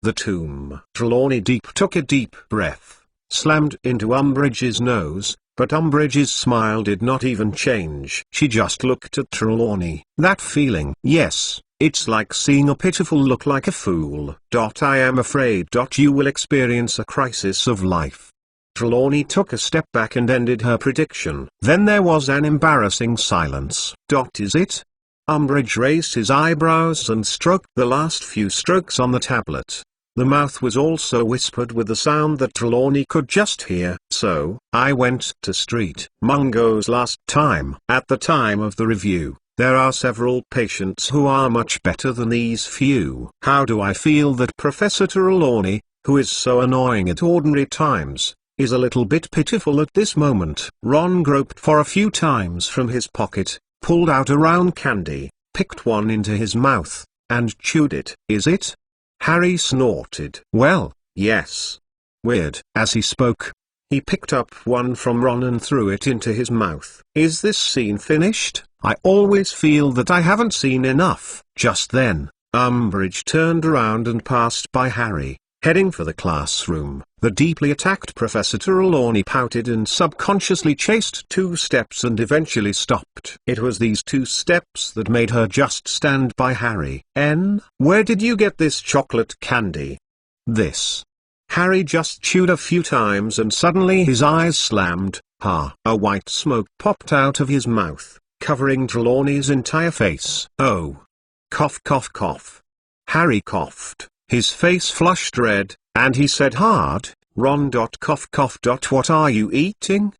the tomb. Trelawney took a deep breath, slammed into Umbridge's nose, but Umbridge's smile did not even change. She just looked at Trelawney. That feeling. Yes, it's like seeing a pitiful look like a fool. I am afraid you will experience a crisis of life. Trelawney took a step back and ended her prediction. Then there was an embarrassing silence. Is it? Umbridge raised his eyebrows and stroked the last few strokes on the tablet. The mouth was also whispered with a sound that Trelawney could just hear. So, I went to Street Mungo's last time. At the time of the review, there are several patients who are much better than these few. How do I feel that Professor Trelawney, who is so annoying at ordinary times, is a little bit pitiful at this moment. Ron groped for a few times from his pocket, pulled out a round candy, picked one into his mouth, and chewed it. Is it? Harry snorted. Well, yes. Weird. As he spoke, he picked up one from Ron and threw it into his mouth. Is this scene finished? I always feel that I haven't seen enough. Just then, Umbridge turned around and passed by Harry, heading for the classroom. The deeply attacked Professor Trelawney pouted and subconsciously chased 2 steps and eventually stopped. It was these 2 steps that made her just stand by Harry. Where did you get this chocolate candy? This. Harry just chewed a few times and suddenly his eyes slammed. A white smoke popped out of his mouth, covering Trelawney's entire face. Oh. Cough cough cough. Harry coughed. His face flushed red, and he said hard, Ron. Cough cough. What are you eating?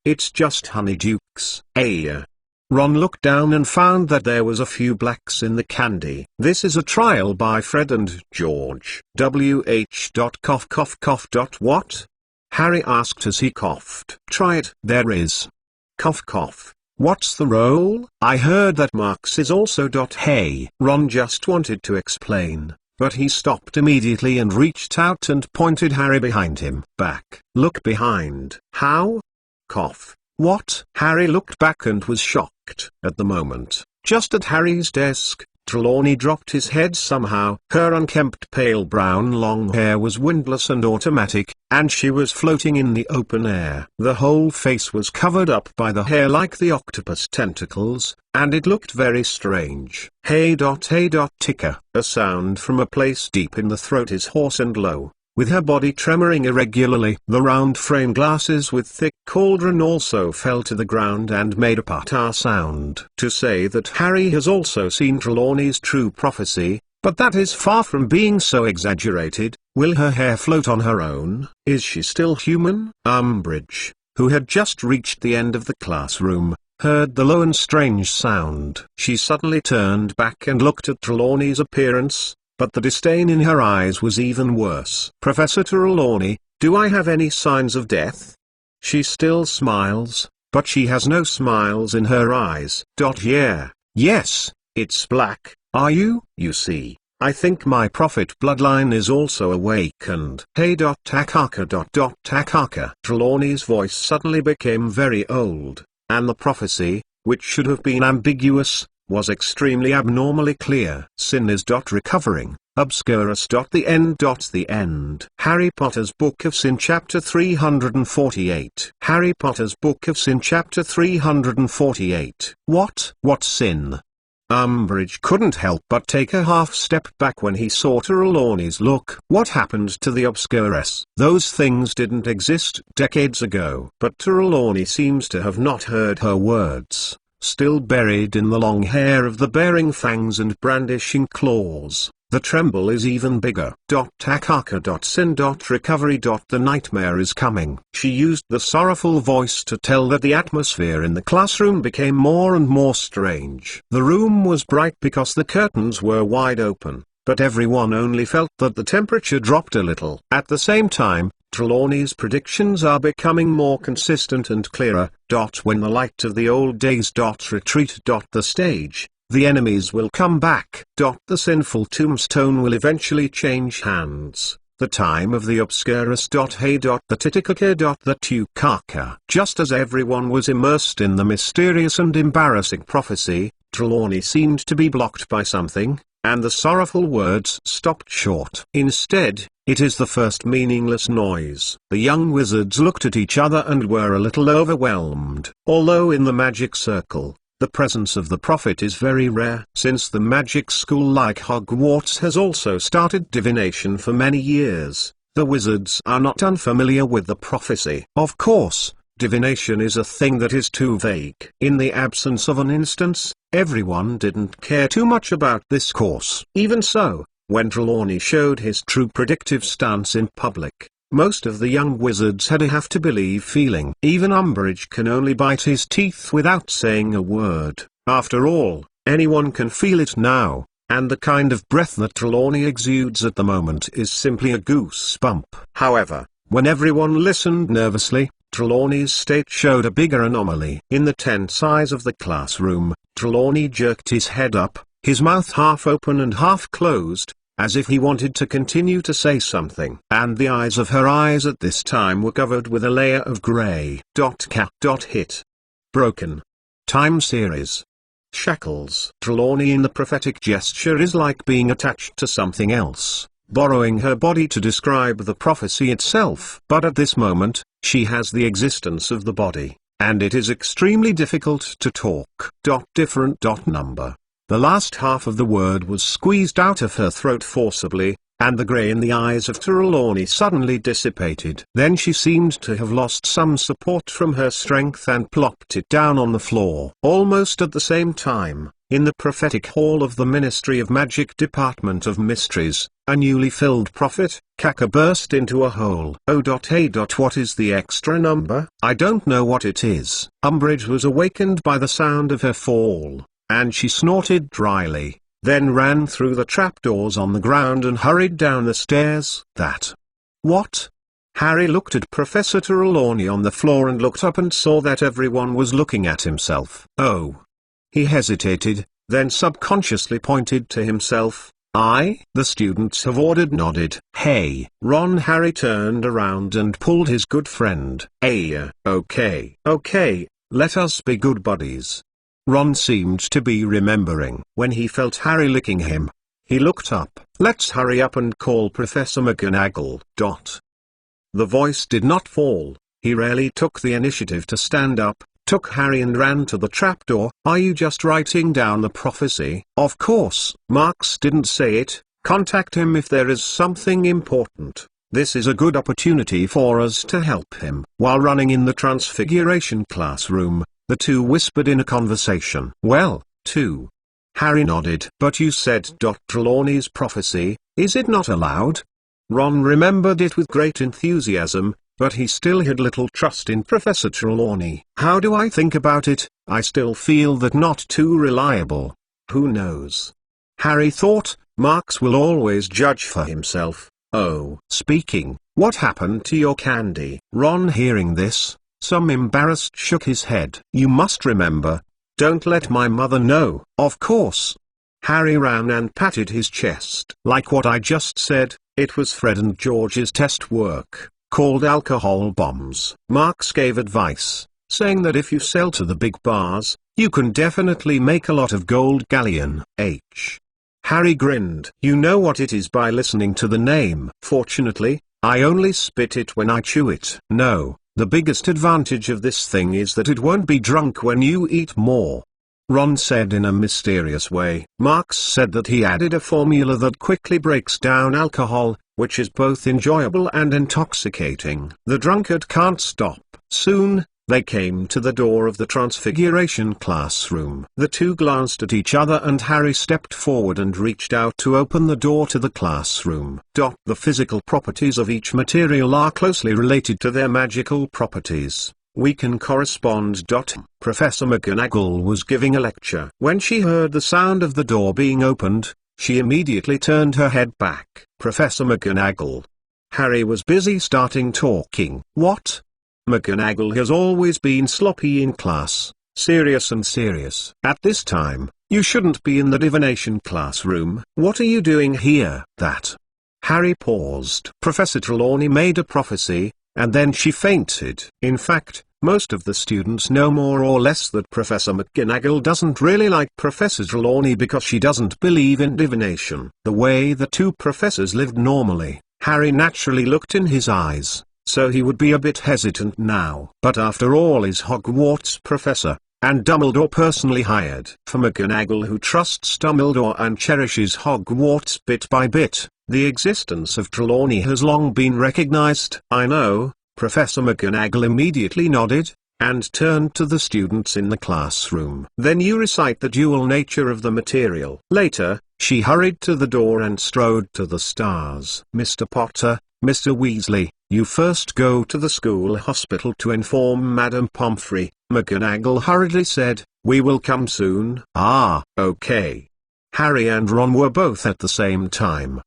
It's just honeydukes. Ron looked down and found that there was a few blacks in the candy. This is a trial by Fred and George. Cough cough cough. What? Harry asked as he coughed. Try it. There is. Cough cough. What's the role? I heard that Marx is also. Hey. Ron just wanted to explain, but he stopped immediately and reached out and pointed Harry behind him. Back. Look behind. How? Cough. What? Harry looked back and was shocked. At the moment, just at Harry's desk, Trelawney dropped his head somehow. Her unkempt pale brown long hair was windless and automatic, and she was floating in the open air. The whole face was covered up by the hair like the octopus tentacles, and it looked very strange. Hey. Ticker. A sound from a place deep in the throat is hoarse and low, with her body tremoring irregularly. The round frame glasses with thick cauldron also fell to the ground and made a patter sound. To say that Harry has also seen Trelawney's true prophecy, but that is far from being so exaggerated. Will her hair float on her own? Is she still human? Umbridge, who had just reached the end of the classroom, heard the low and strange sound. She suddenly turned back and looked at Trelawney's appearance, but the disdain in her eyes was even worse. Professor Trelawney, do I have any signs of death? She still smiles, but she has no smiles in her eyes. Yeah, yes, it's black. Are you? You see, I think my prophet bloodline is also awakened. Hey. Takaka. Takaka. Trelawney's voice suddenly became very old, and the prophecy, which should have been ambiguous, was extremely abnormally clear. Sin is recovering. Obscurus. The end. The end. Harry Potter's Book of Sin Chapter 348. Harry Potter's Book of Sin Chapter 348. What sin? Umbridge couldn't help but take a half-step back when he saw Trelawney's look. What happened to the Obscurus? Those things didn't exist decades ago. But Trelawney seems to have not heard her words. Still buried in the long hair of the bearing fangs and brandishing claws, the tremble is even bigger. Takaka. Sin. Recovery. The nightmare is coming. She used the sorrowful voice to tell that the atmosphere in the classroom became more and more strange. The room was bright because the curtains were wide open, but everyone only felt that the temperature dropped a little. At the same time, Trelawney's predictions are becoming more consistent and clearer. When the light of the old days retreat. The stage, the enemies will come back. The sinful tombstone will eventually change hands. The time of the Obscurus. Hey. The Titicaka. The Tukaka. Just as everyone was immersed in the mysterious and embarrassing prophecy, Trelawney seemed to be blocked by something, and the sorrowful words stopped short. Instead, it is the first meaningless noise. The young wizards looked at each other and were a little overwhelmed. Although in the magic circle, the presence of the prophet is very rare. Since the magic school like Hogwarts has also started divination for many years, the wizards are not unfamiliar with the prophecy. Of course, divination is a thing that is too vague. In the absence of an instance, everyone didn't care too much about this course. Even so, when Trelawney showed his true predictive stance in public, most of the young wizards had a have-to-believe feeling. Even Umbridge can only bite his teeth without saying a word. After all, anyone can feel it now, and the kind of breath that Trelawney exudes at the moment is simply a goosebump. However, when everyone listened nervously, Trelawney's state showed a bigger anomaly. In the tense eyes of the classroom, Trelawney jerked his head up, his mouth half open and half closed, as if he wanted to continue to say something. And the eyes of her eyes at this time were covered with a layer of grey. Hit. Broken. Time series. Shackles. Trelawney in the prophetic gesture is like being attached to something else, borrowing her body to describe the prophecy itself. But at this moment, she has the existence of the body, and it is extremely difficult to talk. Different. Number. The last half of the word was squeezed out of her throat forcibly, and the grey in the eyes of Trelawney suddenly dissipated. Then she seemed to have lost some support from her strength and plopped it down on the floor. Almost at the same time, in the prophetic hall of the Ministry of Magic Department of Mysteries, a newly filled prophet, Kaka, burst into a hole. What is the extra number? I don't know what it is. Umbridge was awakened by the sound of her fall, and she snorted dryly, then ran through the trapdoors on the ground and hurried down the stairs. What? Harry looked at Professor Trelawney on the floor and looked up and saw that everyone was looking at himself. Oh. He hesitated, then subconsciously pointed to himself. The students have ordered, nodded. Hey, Ron. Harry turned around and pulled his good friend. Okay, let us be good buddies. Ron seemed to be remembering. When he felt Harry licking him, he looked up. Let's hurry up and call Professor McGonagall. The voice did not fall. He rarely took the initiative to stand up, took Harry and ran to the trapdoor. Are you just writing down the prophecy? Of course. Marks didn't say it. Contact him if there is something important. This is a good opportunity for us to help him. While running in the Transfiguration classroom, the two whispered in a conversation. Well, too. Harry nodded. But you said Trelawney's prophecy, is it not allowed? Ron remembered it with great enthusiasm, but he still had little trust in Professor Trelawney. How do I think about it? I still feel that not too reliable. Who knows? Harry thought, Marks will always judge for himself. Oh. Speaking, what happened to your candy? Ron, hearing this, some embarrassed, shook his head. You must remember. Don't let my mother know. Of course. Harry ran and patted his chest. Like what I just said, it was Fred and George's test work, called alcohol bombs. Marks gave advice, saying that if you sell to the big bars, you can definitely make a lot of gold galleon. Harry grinned. You know what it is by listening to the name. Fortunately, I only spit it when I chew it. No. The biggest advantage of this thing is that it won't be drunk when you eat more. Ron said in a mysterious way. Marks said that he added a formula that quickly breaks down alcohol, which is both enjoyable and intoxicating. The drunkard can't stop. Soon, they came to the door of the Transfiguration classroom. The two glanced at each other and Harry stepped forward and reached out to open the door to the classroom. The physical properties of each material are closely related to their magical properties. We can correspond. Professor McGonagall was giving a lecture. When she heard the sound of the door being opened, she immediately turned her head back. Professor McGonagall. Harry was busy starting talking. What? McGonagall has always been sloppy in class, serious. At this time, you shouldn't be in the divination classroom. What are you doing here? Harry paused. Professor Trelawney made a prophecy, and then she fainted. In fact, Most of the students know more or less that Professor McGonagall doesn't really like Professor Trelawney because she doesn't believe in divination. The way the two professors lived normally, Harry naturally looked in his eyes, so he would be a bit hesitant now. But after all, is Hogwarts professor, and Dumbledore personally hired. For McGonagall, who trusts Dumbledore and cherishes Hogwarts bit by bit, the existence of Trelawney has long been recognized. I know, Professor McGonagall immediately nodded, and turned to the students in the classroom. Then you recite the dual nature of the material. Later, she hurried to the door and strode to the stars. Mr. Potter, Mr. Weasley, you first go to the school hospital to inform Madame Pomfrey, McGonagall hurriedly said. We will come soon. Ah, okay. Harry and Ron were both at the same time.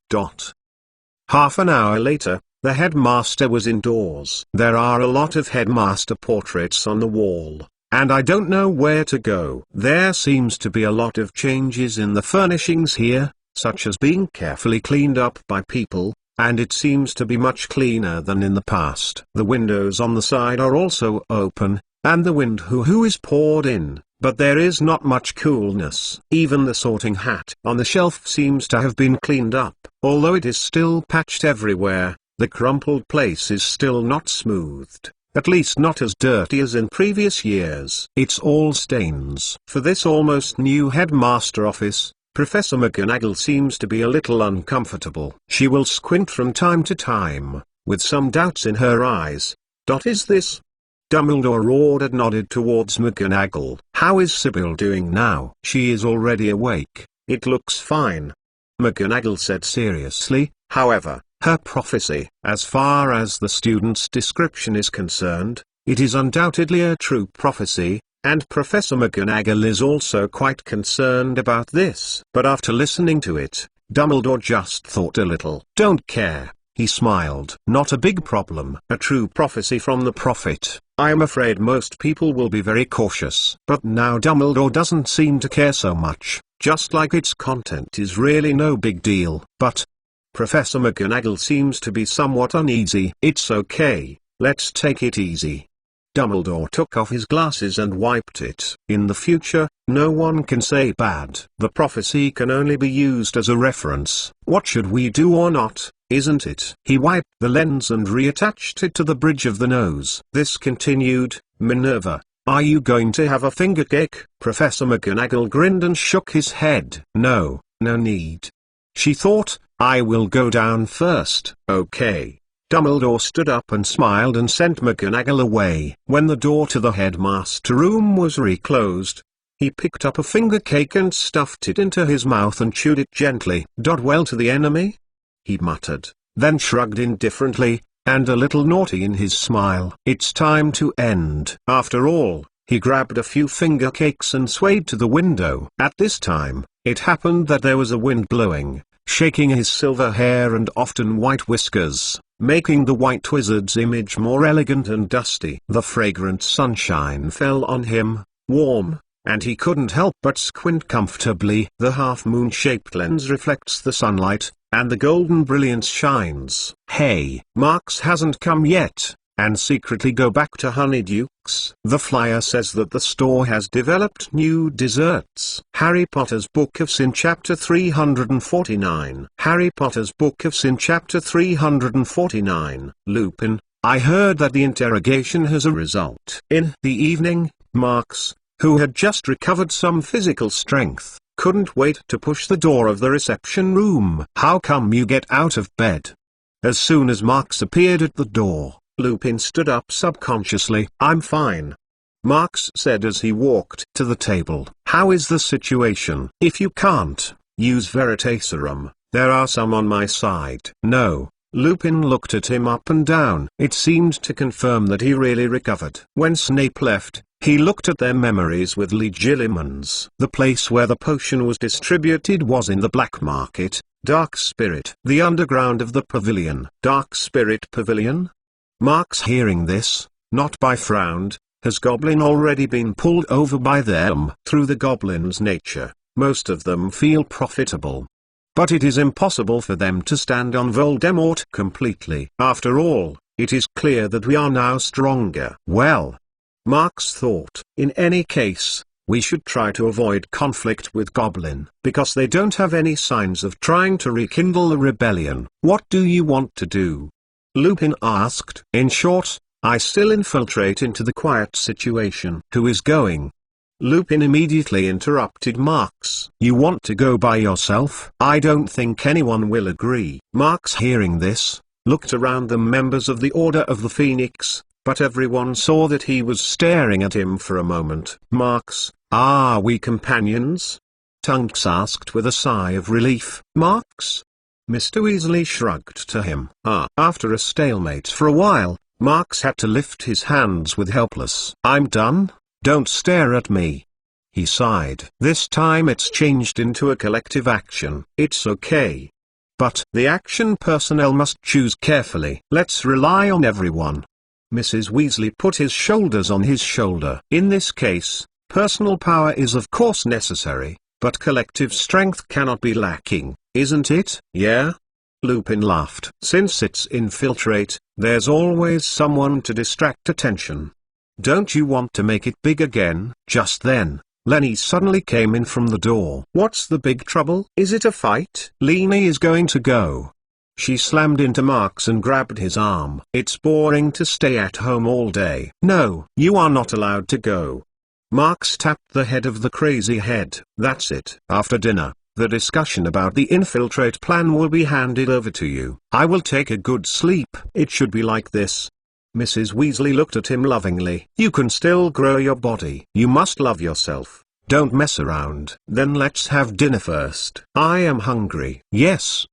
Half an hour later, the headmaster was indoors. There are a lot of headmaster portraits on the wall, and I don't know where to go. There seems to be a lot of changes in the furnishings here, such as being carefully cleaned up by people, and it seems to be much cleaner than in the past. The windows on the side are also open, and the wind hoo-hoo is poured in, but there is not much coolness. Even the sorting hat on the shelf seems to have been cleaned up, although it is still patched everywhere. The crumpled place is still not smoothed, at least not as dirty as in previous years. It's all stains. For this almost new headmaster office, Professor McGonagall seems to be a little uncomfortable. She will squint from time to time, with some doubts in her eyes. Is this? Dumbledore roared and nodded towards McGonagall. How is Sybil doing now? She is already awake. It looks fine, McGonagall said seriously. However, her prophecy, as far as the student's description is concerned, it is undoubtedly a true prophecy, and Professor McGonagall is also quite concerned about this. But after listening to it, Dumbledore just thought a little. Don't care, he smiled. Not a big problem. A true prophecy from the prophet. I am afraid most people will be very cautious. But now Dumbledore doesn't seem to care so much, just like its content is really no big deal. But Professor McGonagall seems to be somewhat uneasy. It's okay, let's take it easy. Dumbledore took off his glasses and wiped it. In the future, no one can say bad. The prophecy can only be used as a reference. What should we do or not, isn't it? He wiped the lens and reattached it to the bridge of the nose. This continued. Minerva, are you going to have a finger cake? Professor McGonagall grinned and shook his head. No, no need. She thought, I will go down first. Okay. Dumbledore stood up and smiled and sent McGonagall away. When the door to the headmaster room was reclosed, he picked up a finger cake and stuffed it into his mouth and chewed it gently. Well to the enemy? He muttered, then shrugged indifferently, and a little naughty in his smile. It's time to end. After all, he grabbed a few finger cakes and swayed to the window. At this time, it happened that there was a wind blowing, shaking his silver hair and often white whiskers, making the White Wizard's image more elegant and dusty. The fragrant sunshine fell on him, warm, and he couldn't help but squint comfortably. The half-moon-shaped lens reflects the sunlight, and the golden brilliance shines. Hey, Marks hasn't come yet, and secretly go back to Honeydukes. The flyer says that the store has developed new desserts. Harry Potter's Book of Sin Chapter 349. Harry Potter's Book of Sin Chapter 349. Lupin, I heard that the interrogation has a result. In the evening, Marks, who had just recovered some physical strength, couldn't wait to push the door of the reception room. How come you get out of bed? As soon as Marks appeared at the door, Lupin stood up subconsciously. I'm fine, Marks said as he walked to the table. How is the situation? If you can't, use Veritaserum. There are some on my side. No. Lupin looked at him up and down. It seemed to confirm that he really recovered. When Snape left, he looked at their memories with Legilimens. The place where the potion was distributed was in the Black Market, Dark Spirit. The underground of the pavilion. Dark Spirit Pavilion? Marks hearing this, not by frowned. Has Goblin already been pulled over by them? Through the Goblin's nature, most of them feel profitable. But it is impossible for them to stand on Voldemort completely. After all, it is clear that we are now stronger. Well, Marx thought. In any case, we should try to avoid conflict with Goblin, because they don't have any signs of trying to rekindle the rebellion. What do you want to do? Lupin asked. In short, I still infiltrate into the quiet situation. Who is going? Lupin immediately interrupted Marx. You want to go by yourself? I don't think anyone will agree. Marx, hearing this, looked around the members of the Order of the Phoenix, but everyone saw that he was staring at him for a moment. Marx, are we companions? Tunks asked with a sigh of relief. Marx? Mr. Weasley shrugged to him. After a stalemate for a while, Marx had to lift his hands with helpless. I'm done, don't stare at me. He sighed. This time it's changed into a collective action. It's okay. But the action personnel must choose carefully. Let's rely on everyone. Mrs. Weasley put his shoulders on his shoulder. In this case, personal power is of course necessary, but collective strength cannot be lacking, isn't it? Yeah? Lupin laughed. Since it's infiltrate, there's always someone to distract attention. Don't you want to make it big again? Just then, Lenny suddenly came in from the door. What's the big trouble? Is it a fight? Lenny is going to go. She slammed into Marx and grabbed his arm. It's boring to stay at home all day. No, you are not allowed to go. Marx tapped the head of the crazy head. That's it. After dinner, the discussion about the infiltrate plan will be handed over to you. I will take a good sleep. It should be like this. Mrs. Weasley looked at him lovingly. You can still grow your body. You must love yourself. Don't mess around. Then let's have dinner first. I am hungry. Yes,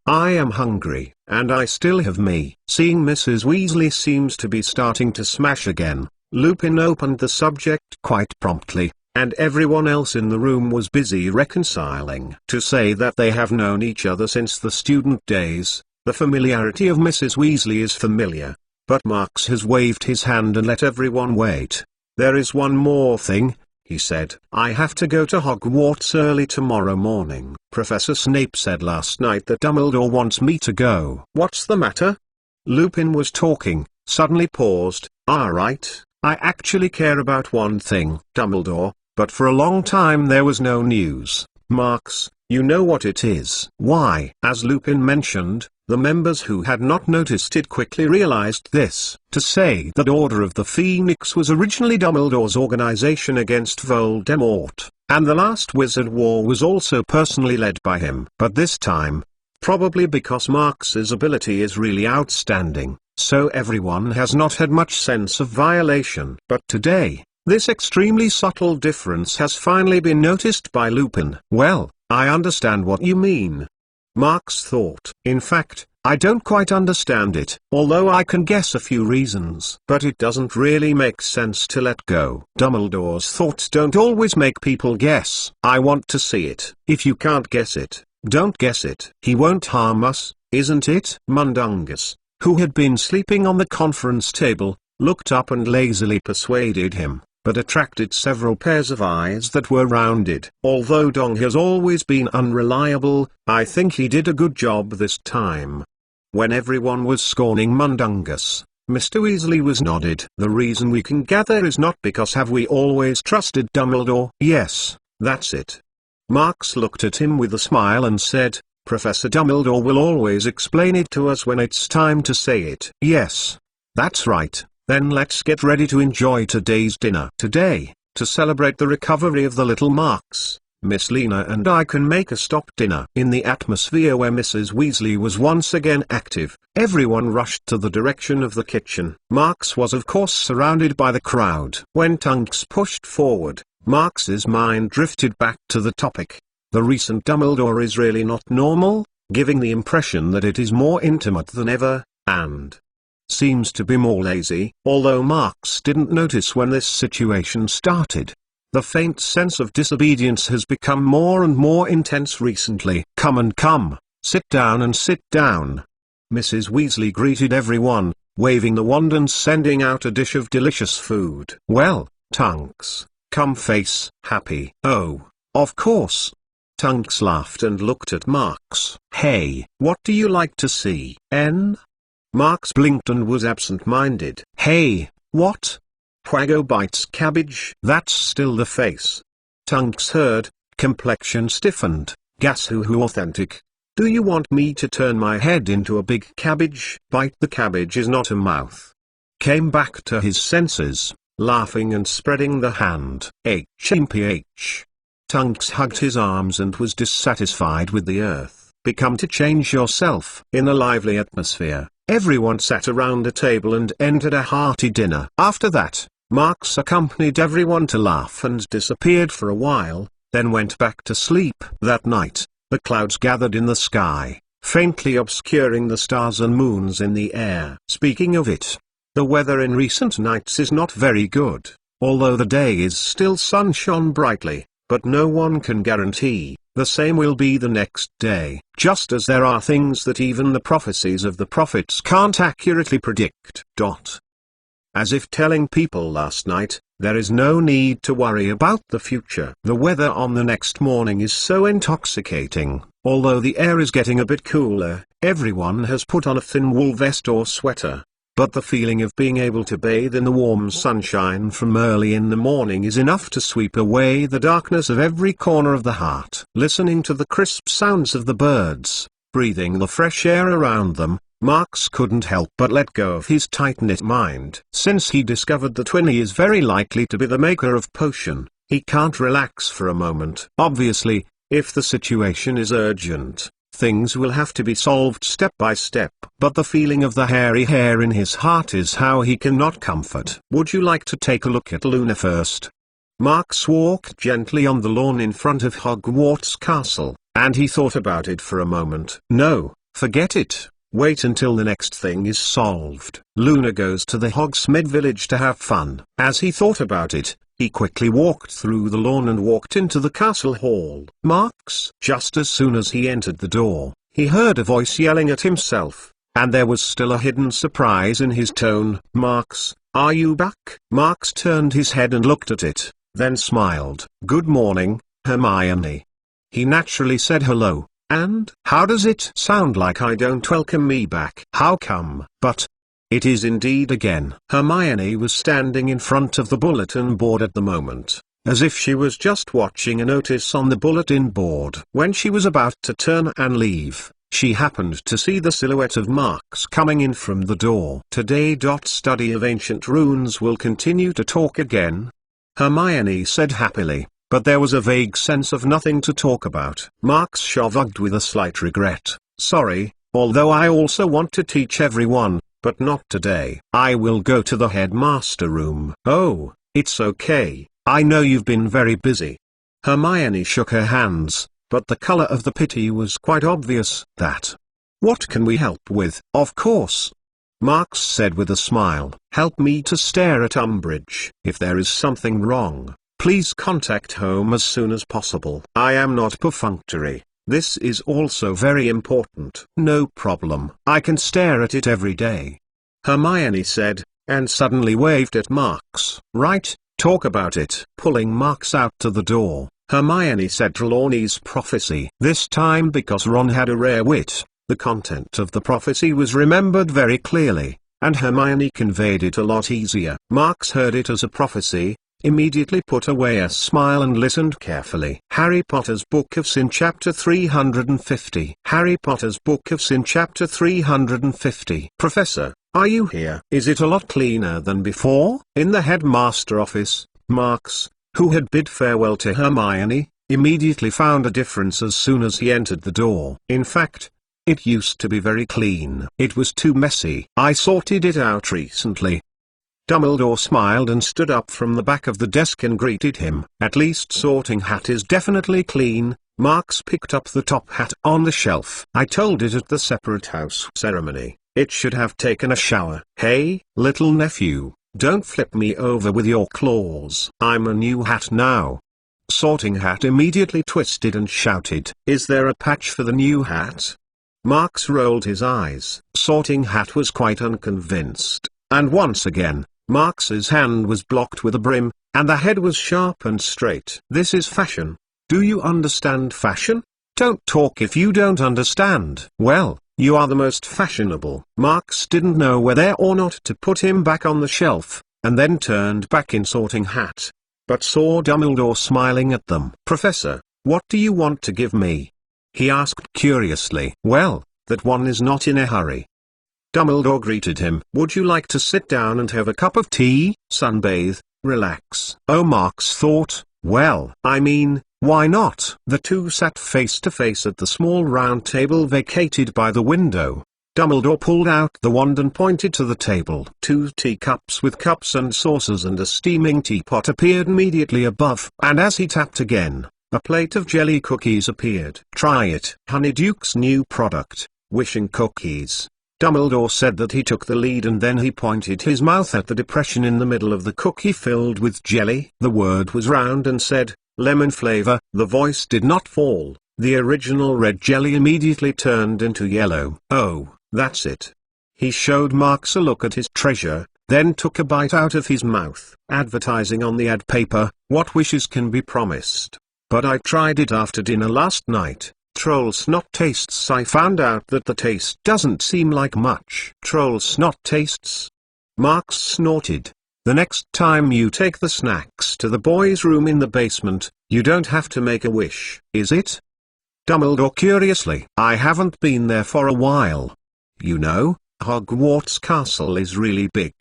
I am hungry, and I still have me. Seeing Mrs. Weasley seems to be starting to smash again, Lupin opened the subject quite promptly, and everyone else in the room was busy reconciling. To say that they have known each other since the student days, the familiarity of Mrs. Weasley is familiar. But Marx has waved his hand and let everyone wait. There is one more thing, he said. I have to go to Hogwarts early tomorrow morning. Professor Snape said last night that Dumbledore wants me to go. What's the matter? Lupin was talking, suddenly paused. Right, I actually care about one thing, Dumbledore, but for a long time there was no news. Marx, you know what it is. Why? As Lupin mentioned, the members who had not noticed it quickly realized this. To say that Order of the Phoenix was originally Dumbledore's organization against Voldemort, and the last Wizard War was also personally led by him. But this time, probably because Marx's ability is really outstanding, so everyone has not had much sense of violation. But today, this extremely subtle difference has finally been noticed by Lupin. Well, I understand what you mean. Marx thought. In fact, I don't quite understand it, although I can guess a few reasons. But it doesn't really make sense to let go. Dumbledore's thoughts don't always make people guess. I want to see it. If you can't guess it, don't guess it. He won't harm us, isn't it? Mundungus, who had been sleeping on the conference table, looked up and lazily persuaded him, but attracted several pairs of eyes that were rounded. Although Dong has always been unreliable, I think he did a good job this time. When everyone was scorning Mundungus, Mr. Weasley was nodded. The reason we can gather is not because have we always trusted Dumbledore? Yes, that's it. Marx looked at him with a smile and said, Professor Dumbledore will always explain it to us when it's time to say it. Yes, that's right. Then let's get ready to enjoy today's dinner. Today, to celebrate the recovery of the little Marx, Miss Lena and I can make a stop dinner. In the atmosphere where Mrs. Weasley was once again active, everyone rushed to the direction of the kitchen. Marx was of course surrounded by the crowd. When Tunks pushed forward, Marx's mind drifted back to the topic. The recent Dumbledore is really not normal, giving the impression that it is more intimate than ever, and seems to be more lazy. Although Marx didn't notice when this situation started, the faint sense of disobedience has become more and more intense recently. Come and come, sit down and sit down. Mrs. Weasley greeted everyone, waving the wand and sending out a dish of delicious food. Well, Tunks, come face happy. Oh, of course. Tunks laughed and looked at Marx. Hey, what do you like to see? Marx blinked and was absent-minded. Hey, what? Poigo bites cabbage. That's still the face. Tongues heard, complexion stiffened, gas hoo authentic. Do you want me to turn my head into a big cabbage? Bite the cabbage is not a mouth. Came back to his senses, laughing and spreading the hand. HMPH. Tunks hugged his arms and was dissatisfied with the earth. Become to change yourself. In a lively atmosphere, everyone sat around a table and entered a hearty dinner. After that, Marx accompanied everyone to laugh and disappeared for a while, then went back to sleep. That night, the clouds gathered in the sky, faintly obscuring the stars and moons in the air. Speaking of it, the weather in recent nights is not very good, although the day is still sun shone brightly, but no one can guarantee the same will be the next day. Just as there are things that even the prophecies of the prophets can't accurately predict. As if telling people last night, there is no need to worry about the future. The weather on the next morning is so intoxicating. Although the air is getting a bit cooler, everyone has put on a thin wool vest or sweater. But the feeling of being able to bathe in the warm sunshine from early in the morning is enough to sweep away the darkness of every corner of the heart. Listening to the crisp sounds of the birds, breathing the fresh air around them, Marx couldn't help but let go of his tight-knit mind. Since he discovered that Winnie is very likely to be the maker of potion, he can't relax for a moment. Obviously, if the situation is urgent, things will have to be solved step by step. But the feeling of the hairy hair in his heart is how he cannot comfort. Would you like to take a look at Luna first? Marx walked gently on the lawn in front of Hogwarts Castle, and he thought about it for a moment. No, forget it. Wait until the next thing is solved. Luna goes to the Hogsmeade village to have fun. As he thought about it, he quickly walked through the lawn and walked into the castle hall. Marx. Just as soon as he entered the door, he heard a voice yelling at himself, and there was still a hidden surprise in his tone. Marx, are you back? Marx turned his head and looked at it, then smiled. Good morning, Hermione. He naturally said hello. And how does it sound like I don't welcome me back? How come? But it is indeed again. Hermione was standing in front of the bulletin board at the moment, as if she was just watching a notice on the bulletin board. When she was about to turn and leave, she happened to see the silhouette of Marx coming in from the door. Today. Study of ancient runes will continue to talk again, Hermione said happily. But there was a vague sense of nothing to talk about. Marx shrugged with a slight regret. Sorry, although I also want to teach everyone, but not today. I will go to the headmaster room. Oh, it's okay, I know you've been very busy. Hermione shook her hands, but the color of the pity was quite obvious. That. What can we help with? Of course. Marx said with a smile. Help me to stare at Umbridge. If there is something wrong, please contact home as soon as possible. I am not perfunctory. This is also very important. No problem. I can stare at it every day. Hermione said, and suddenly waved at Marx. Right, talk about it. Pulling Marx out to the door, Hermione said Trelawney's prophecy. This time because Ron had a rare wit, the content of the prophecy was remembered very clearly, and Hermione conveyed it a lot easier. Marx heard it as a prophecy, immediately put away a smile and listened carefully. Harry Potter's Book of Sin Chapter 350. Harry Potter's Book of Sin Chapter 350. Professor, are you here? Is it a lot cleaner than before? In the headmaster office, Marx, who had bid farewell to Hermione, immediately found a difference as soon as he entered the door. In fact, it used to be very clean. It was too messy. I sorted it out recently. Dumbledore smiled and stood up from the back of the desk and greeted him. At least Sorting Hat is definitely clean. Marx picked up the top hat on the shelf. I told it at the separate house ceremony. It should have taken a shower. Hey, little nephew, don't flip me over with your claws. I'm a new hat now. Sorting Hat immediately twisted and shouted. Is there a patch for the new hat? Marx rolled his eyes. Sorting Hat was quite unconvinced, and once again, Marx's hand was blocked with a brim, and the head was sharp and straight. This is fashion. Do you understand fashion? Don't talk if you don't understand. Well, you are the most fashionable. Marx didn't know whether or not to put him back on the shelf, and then turned back in Sorting Hat. But saw Dumbledore smiling at them. "Professor, what do you want to give me?" he asked curiously. "Well, that one is not in a hurry." Dumbledore greeted him. "Would you like to sit down and have a cup of tea, sunbathe, relax?" Oh, Marx thought, well, I mean, why not? The two sat face to face at the small round table vacated by the window. Dumbledore pulled out the wand and pointed to the table. 2 teacups with cups and saucers and a steaming teapot appeared immediately above, and as he tapped again, a plate of jelly cookies appeared. "Try it." Honeyduke's new product, wishing cookies. Dumbledore said that he took the lead, and then he pointed his mouth at the depression in the middle of the cookie filled with jelly. The word was round and said, "Lemon flavor." The voice did not fall. The original red jelly immediately turned into yellow. "Oh, that's it." He showed Marx a look at his treasure, then took a bite out of his mouth. "Advertising on the ad paper, what wishes can be promised. But I tried it after dinner last night. Troll snot tastes. I found out that the taste doesn't seem like much." "Troll snot tastes?" Marx snorted. "The next time you take the snacks to the boys' room in the basement, you don't have to make a wish, is it?" Dumbledore curiously. "I haven't been there for a while. You know, Hogwarts Castle is really big.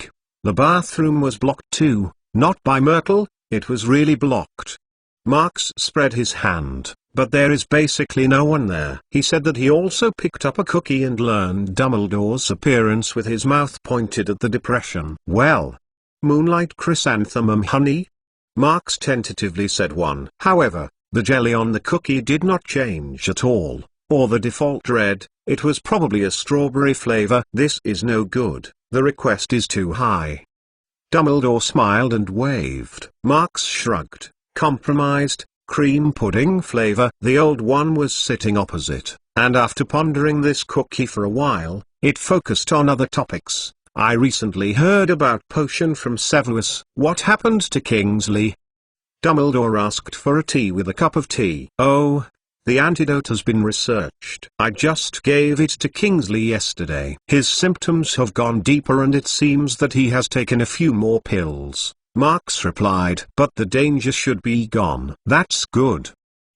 The bathroom was blocked too, not by Myrtle, it was really blocked." Marx spread his hand. "But there is basically no one there." He said that he also picked up a cookie and learned Dumbledore's appearance with his mouth pointed at the depression. "Well, moonlight chrysanthemum honey?" Marx tentatively said one. However, the jelly on the cookie did not change at all, or the default red. It was probably a strawberry flavor. "This is no good, the request is too high." Dumbledore smiled and waved. Marx shrugged. "Compromised, cream pudding flavor." The old one was sitting opposite, and after pondering this cookie for a while, it focused on other topics. "I recently heard about potion from Severus. What happened to Kingsley?" Dumbledore asked for a tea with a cup of tea. "Oh, the antidote has been researched. I just gave it to Kingsley yesterday. His symptoms have gone deeper and it seems that he has taken a few more pills." Marx replied. "But the danger should be gone." "That's good."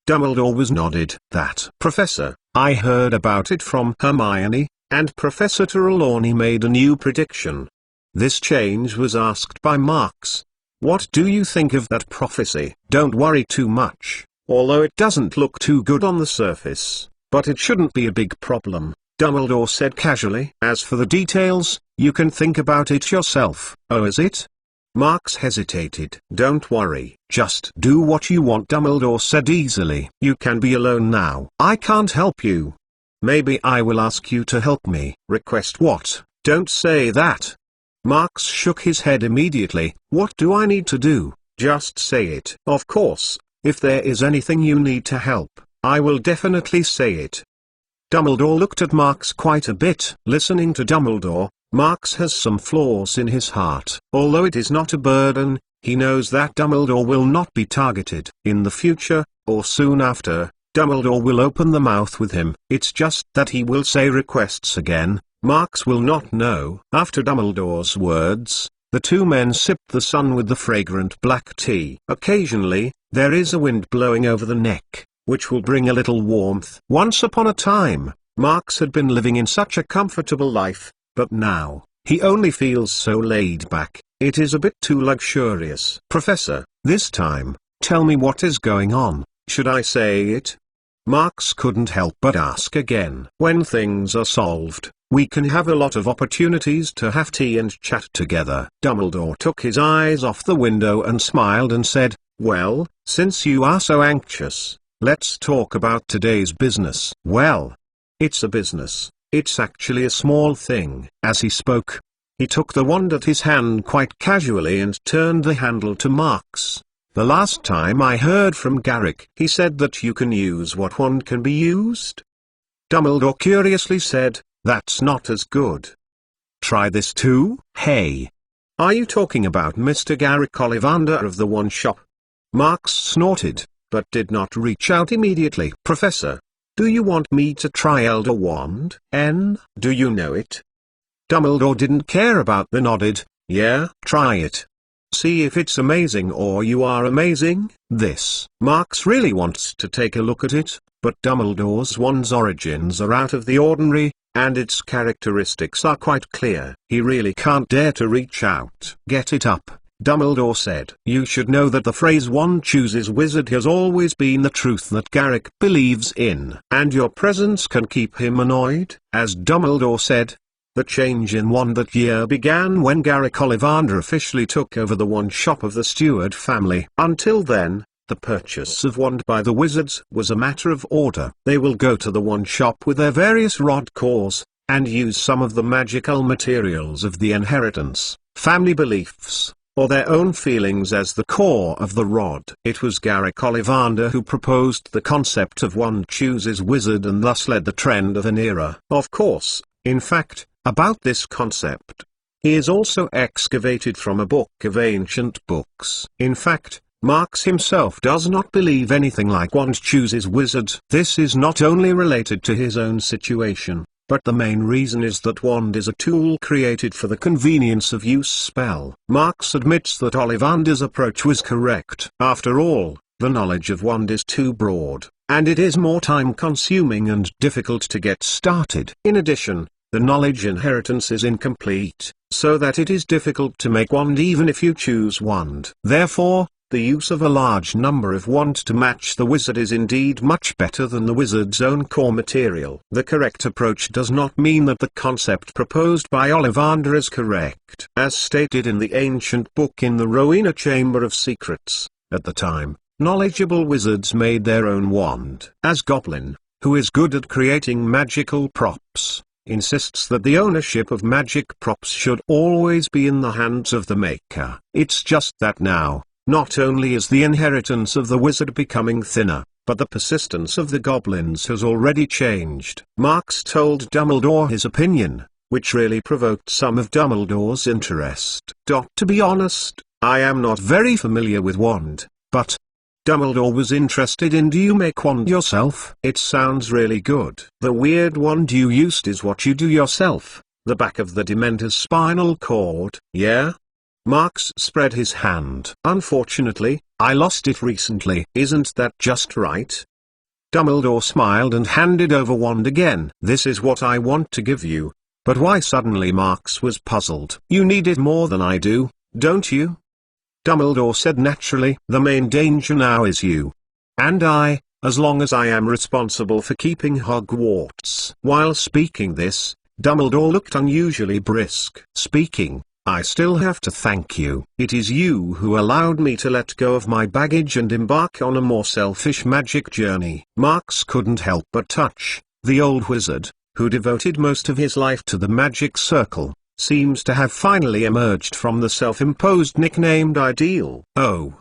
Dumbledore was nodded. "That, Professor, I heard about it from Hermione, and Professor Trelawney made a new prediction." This change was asked by Marx. "What do you think of that prophecy?" "Don't worry too much, although it doesn't look too good on the surface, but it shouldn't be a big problem," Dumbledore said casually. "As for the details, you can think about it yourself." "Oh, is it?" Marx hesitated. "Don't worry, just do what you want," Dumbledore said easily. "You can be alone now. I can't help you. Maybe I will ask you to help me." "Request what?" "Don't say that." Marx shook his head immediately. "What do I need to do?" "Just say it." "Of course, if there is anything you need to help, I will definitely say it." Dumbledore looked at Marx quite a bit. Listening to Dumbledore, Marx has some flaws in his heart. Although it is not a burden, he knows that Dumbledore will not be targeted. In the future, or soon after, Dumbledore will open the mouth with him. It's just that he will say requests again. Marx will not know. After Dumbledore's words, the two men sipped the sun with the fragrant black tea. Occasionally, there is a wind blowing over the neck, which will bring a little warmth. Once upon a time, Marx had been living in such a comfortable life. But now, he only feels so laid back, it is a bit too luxurious. "Professor, this time, tell me what is going on. Should I say it?" Marx couldn't help but ask again. "When things are solved, we can have a lot of opportunities to have tea and chat together." Dumbledore took his eyes off the window and smiled and said, "Well, since you are so anxious, let's talk about today's business." "Well, it's a business. It's actually a small thing." As he spoke, he took the wand at his hand quite casually and turned the handle to Marx. "The last time I heard from Garrick, he said that you can use what wand can be used." Dumbledore curiously said, "That's not as good. Try this too." "Hey! Are you talking about Mr. Garrick Ollivander of the Wand Shop?" Marx snorted, but did not reach out immediately. "Professor, do you want me to try Elder Wand? Do you know it?" Dumbledore didn't care about the nodded. "Yeah, try it." see if it's amazing or you are amazing. This. Marx really wants to take a look at it, but Dumbledore's wand's origins are out of the ordinary, and its characteristics are quite clear. He really can't dare to reach out. Get it up, Dumbledore said. You should know that the phrase "one chooses wizard" has always been the truth that Garrick believes in. And your presence can keep him annoyed. As Dumbledore said, the change in wand that year began when Garrick Ollivander officially took over the wand shop of the Stewart family. Until then, the purchase of wand by the wizards was a matter of order. They will go to the wand shop with their various rod cores, and use some of the magical materials of the inheritance, family beliefs, or their own feelings as the core of the rod. It was Garrick Ollivander who proposed the concept of "one chooses wizard" and thus led the trend of an era. Of course, in fact, about this concept, he is also excavated from a book of ancient books. In fact, Marx himself does not believe anything like "wand chooses wizard." This is not only related to his own situation, but the main reason is that wand is a tool created for the convenience of use spell. Marx admits that Ollivander's approach was correct. After all, the knowledge of wand is too broad, and it is more time-consuming and difficult to get started. In addition, the knowledge inheritance is incomplete, so that it is difficult to make wand even if you choose wand. Therefore, the use of a large number of wand to match the wizard is indeed much better than the wizard's own core material. The correct approach does not mean that the concept proposed by Ollivander is correct. As stated in the ancient book in the Rowena Chamber of Secrets, at the time, knowledgeable wizards made their own wand. As Goblin, who is good at creating magical props, insists that the ownership of magic props should always be in the hands of the maker. It's just that now, not only is the inheritance of the wizard becoming thinner, but the persistence of the goblins has already changed. Marx told Dumbledore his opinion, which really provoked some of Dumbledore's interest. To be honest, I am not very familiar with wand, but Dumbledore was interested in "do you make wand yourself? It sounds really good." The weird wand you used is what you do yourself, the back of the Dementor's spinal cord. Yeah? Marx spread his hand. Unfortunately, I lost it recently. Isn't that just right? Dumbledore smiled and handed over wand again. This is what I want to give you. But why suddenly? Marx was puzzled. You need it more than I do, don't you? Dumbledore said naturally. The main danger now is you. And I, as long as I am responsible for keeping Hogwarts. While speaking this, Dumbledore looked unusually brisk. Speaking, I still have to thank you. It is you who allowed me to let go of my baggage and embark on a more selfish magic journey. Marx couldn't help but touch. The old wizard, who devoted most of his life to the magic circle, seems to have finally emerged from the self-imposed nicknamed ideal. Oh.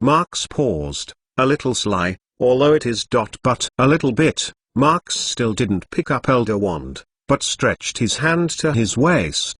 Marx paused, a little sly, although it is but a little bit. Marx still didn't pick up Elder Wand, but stretched his hand to his waist.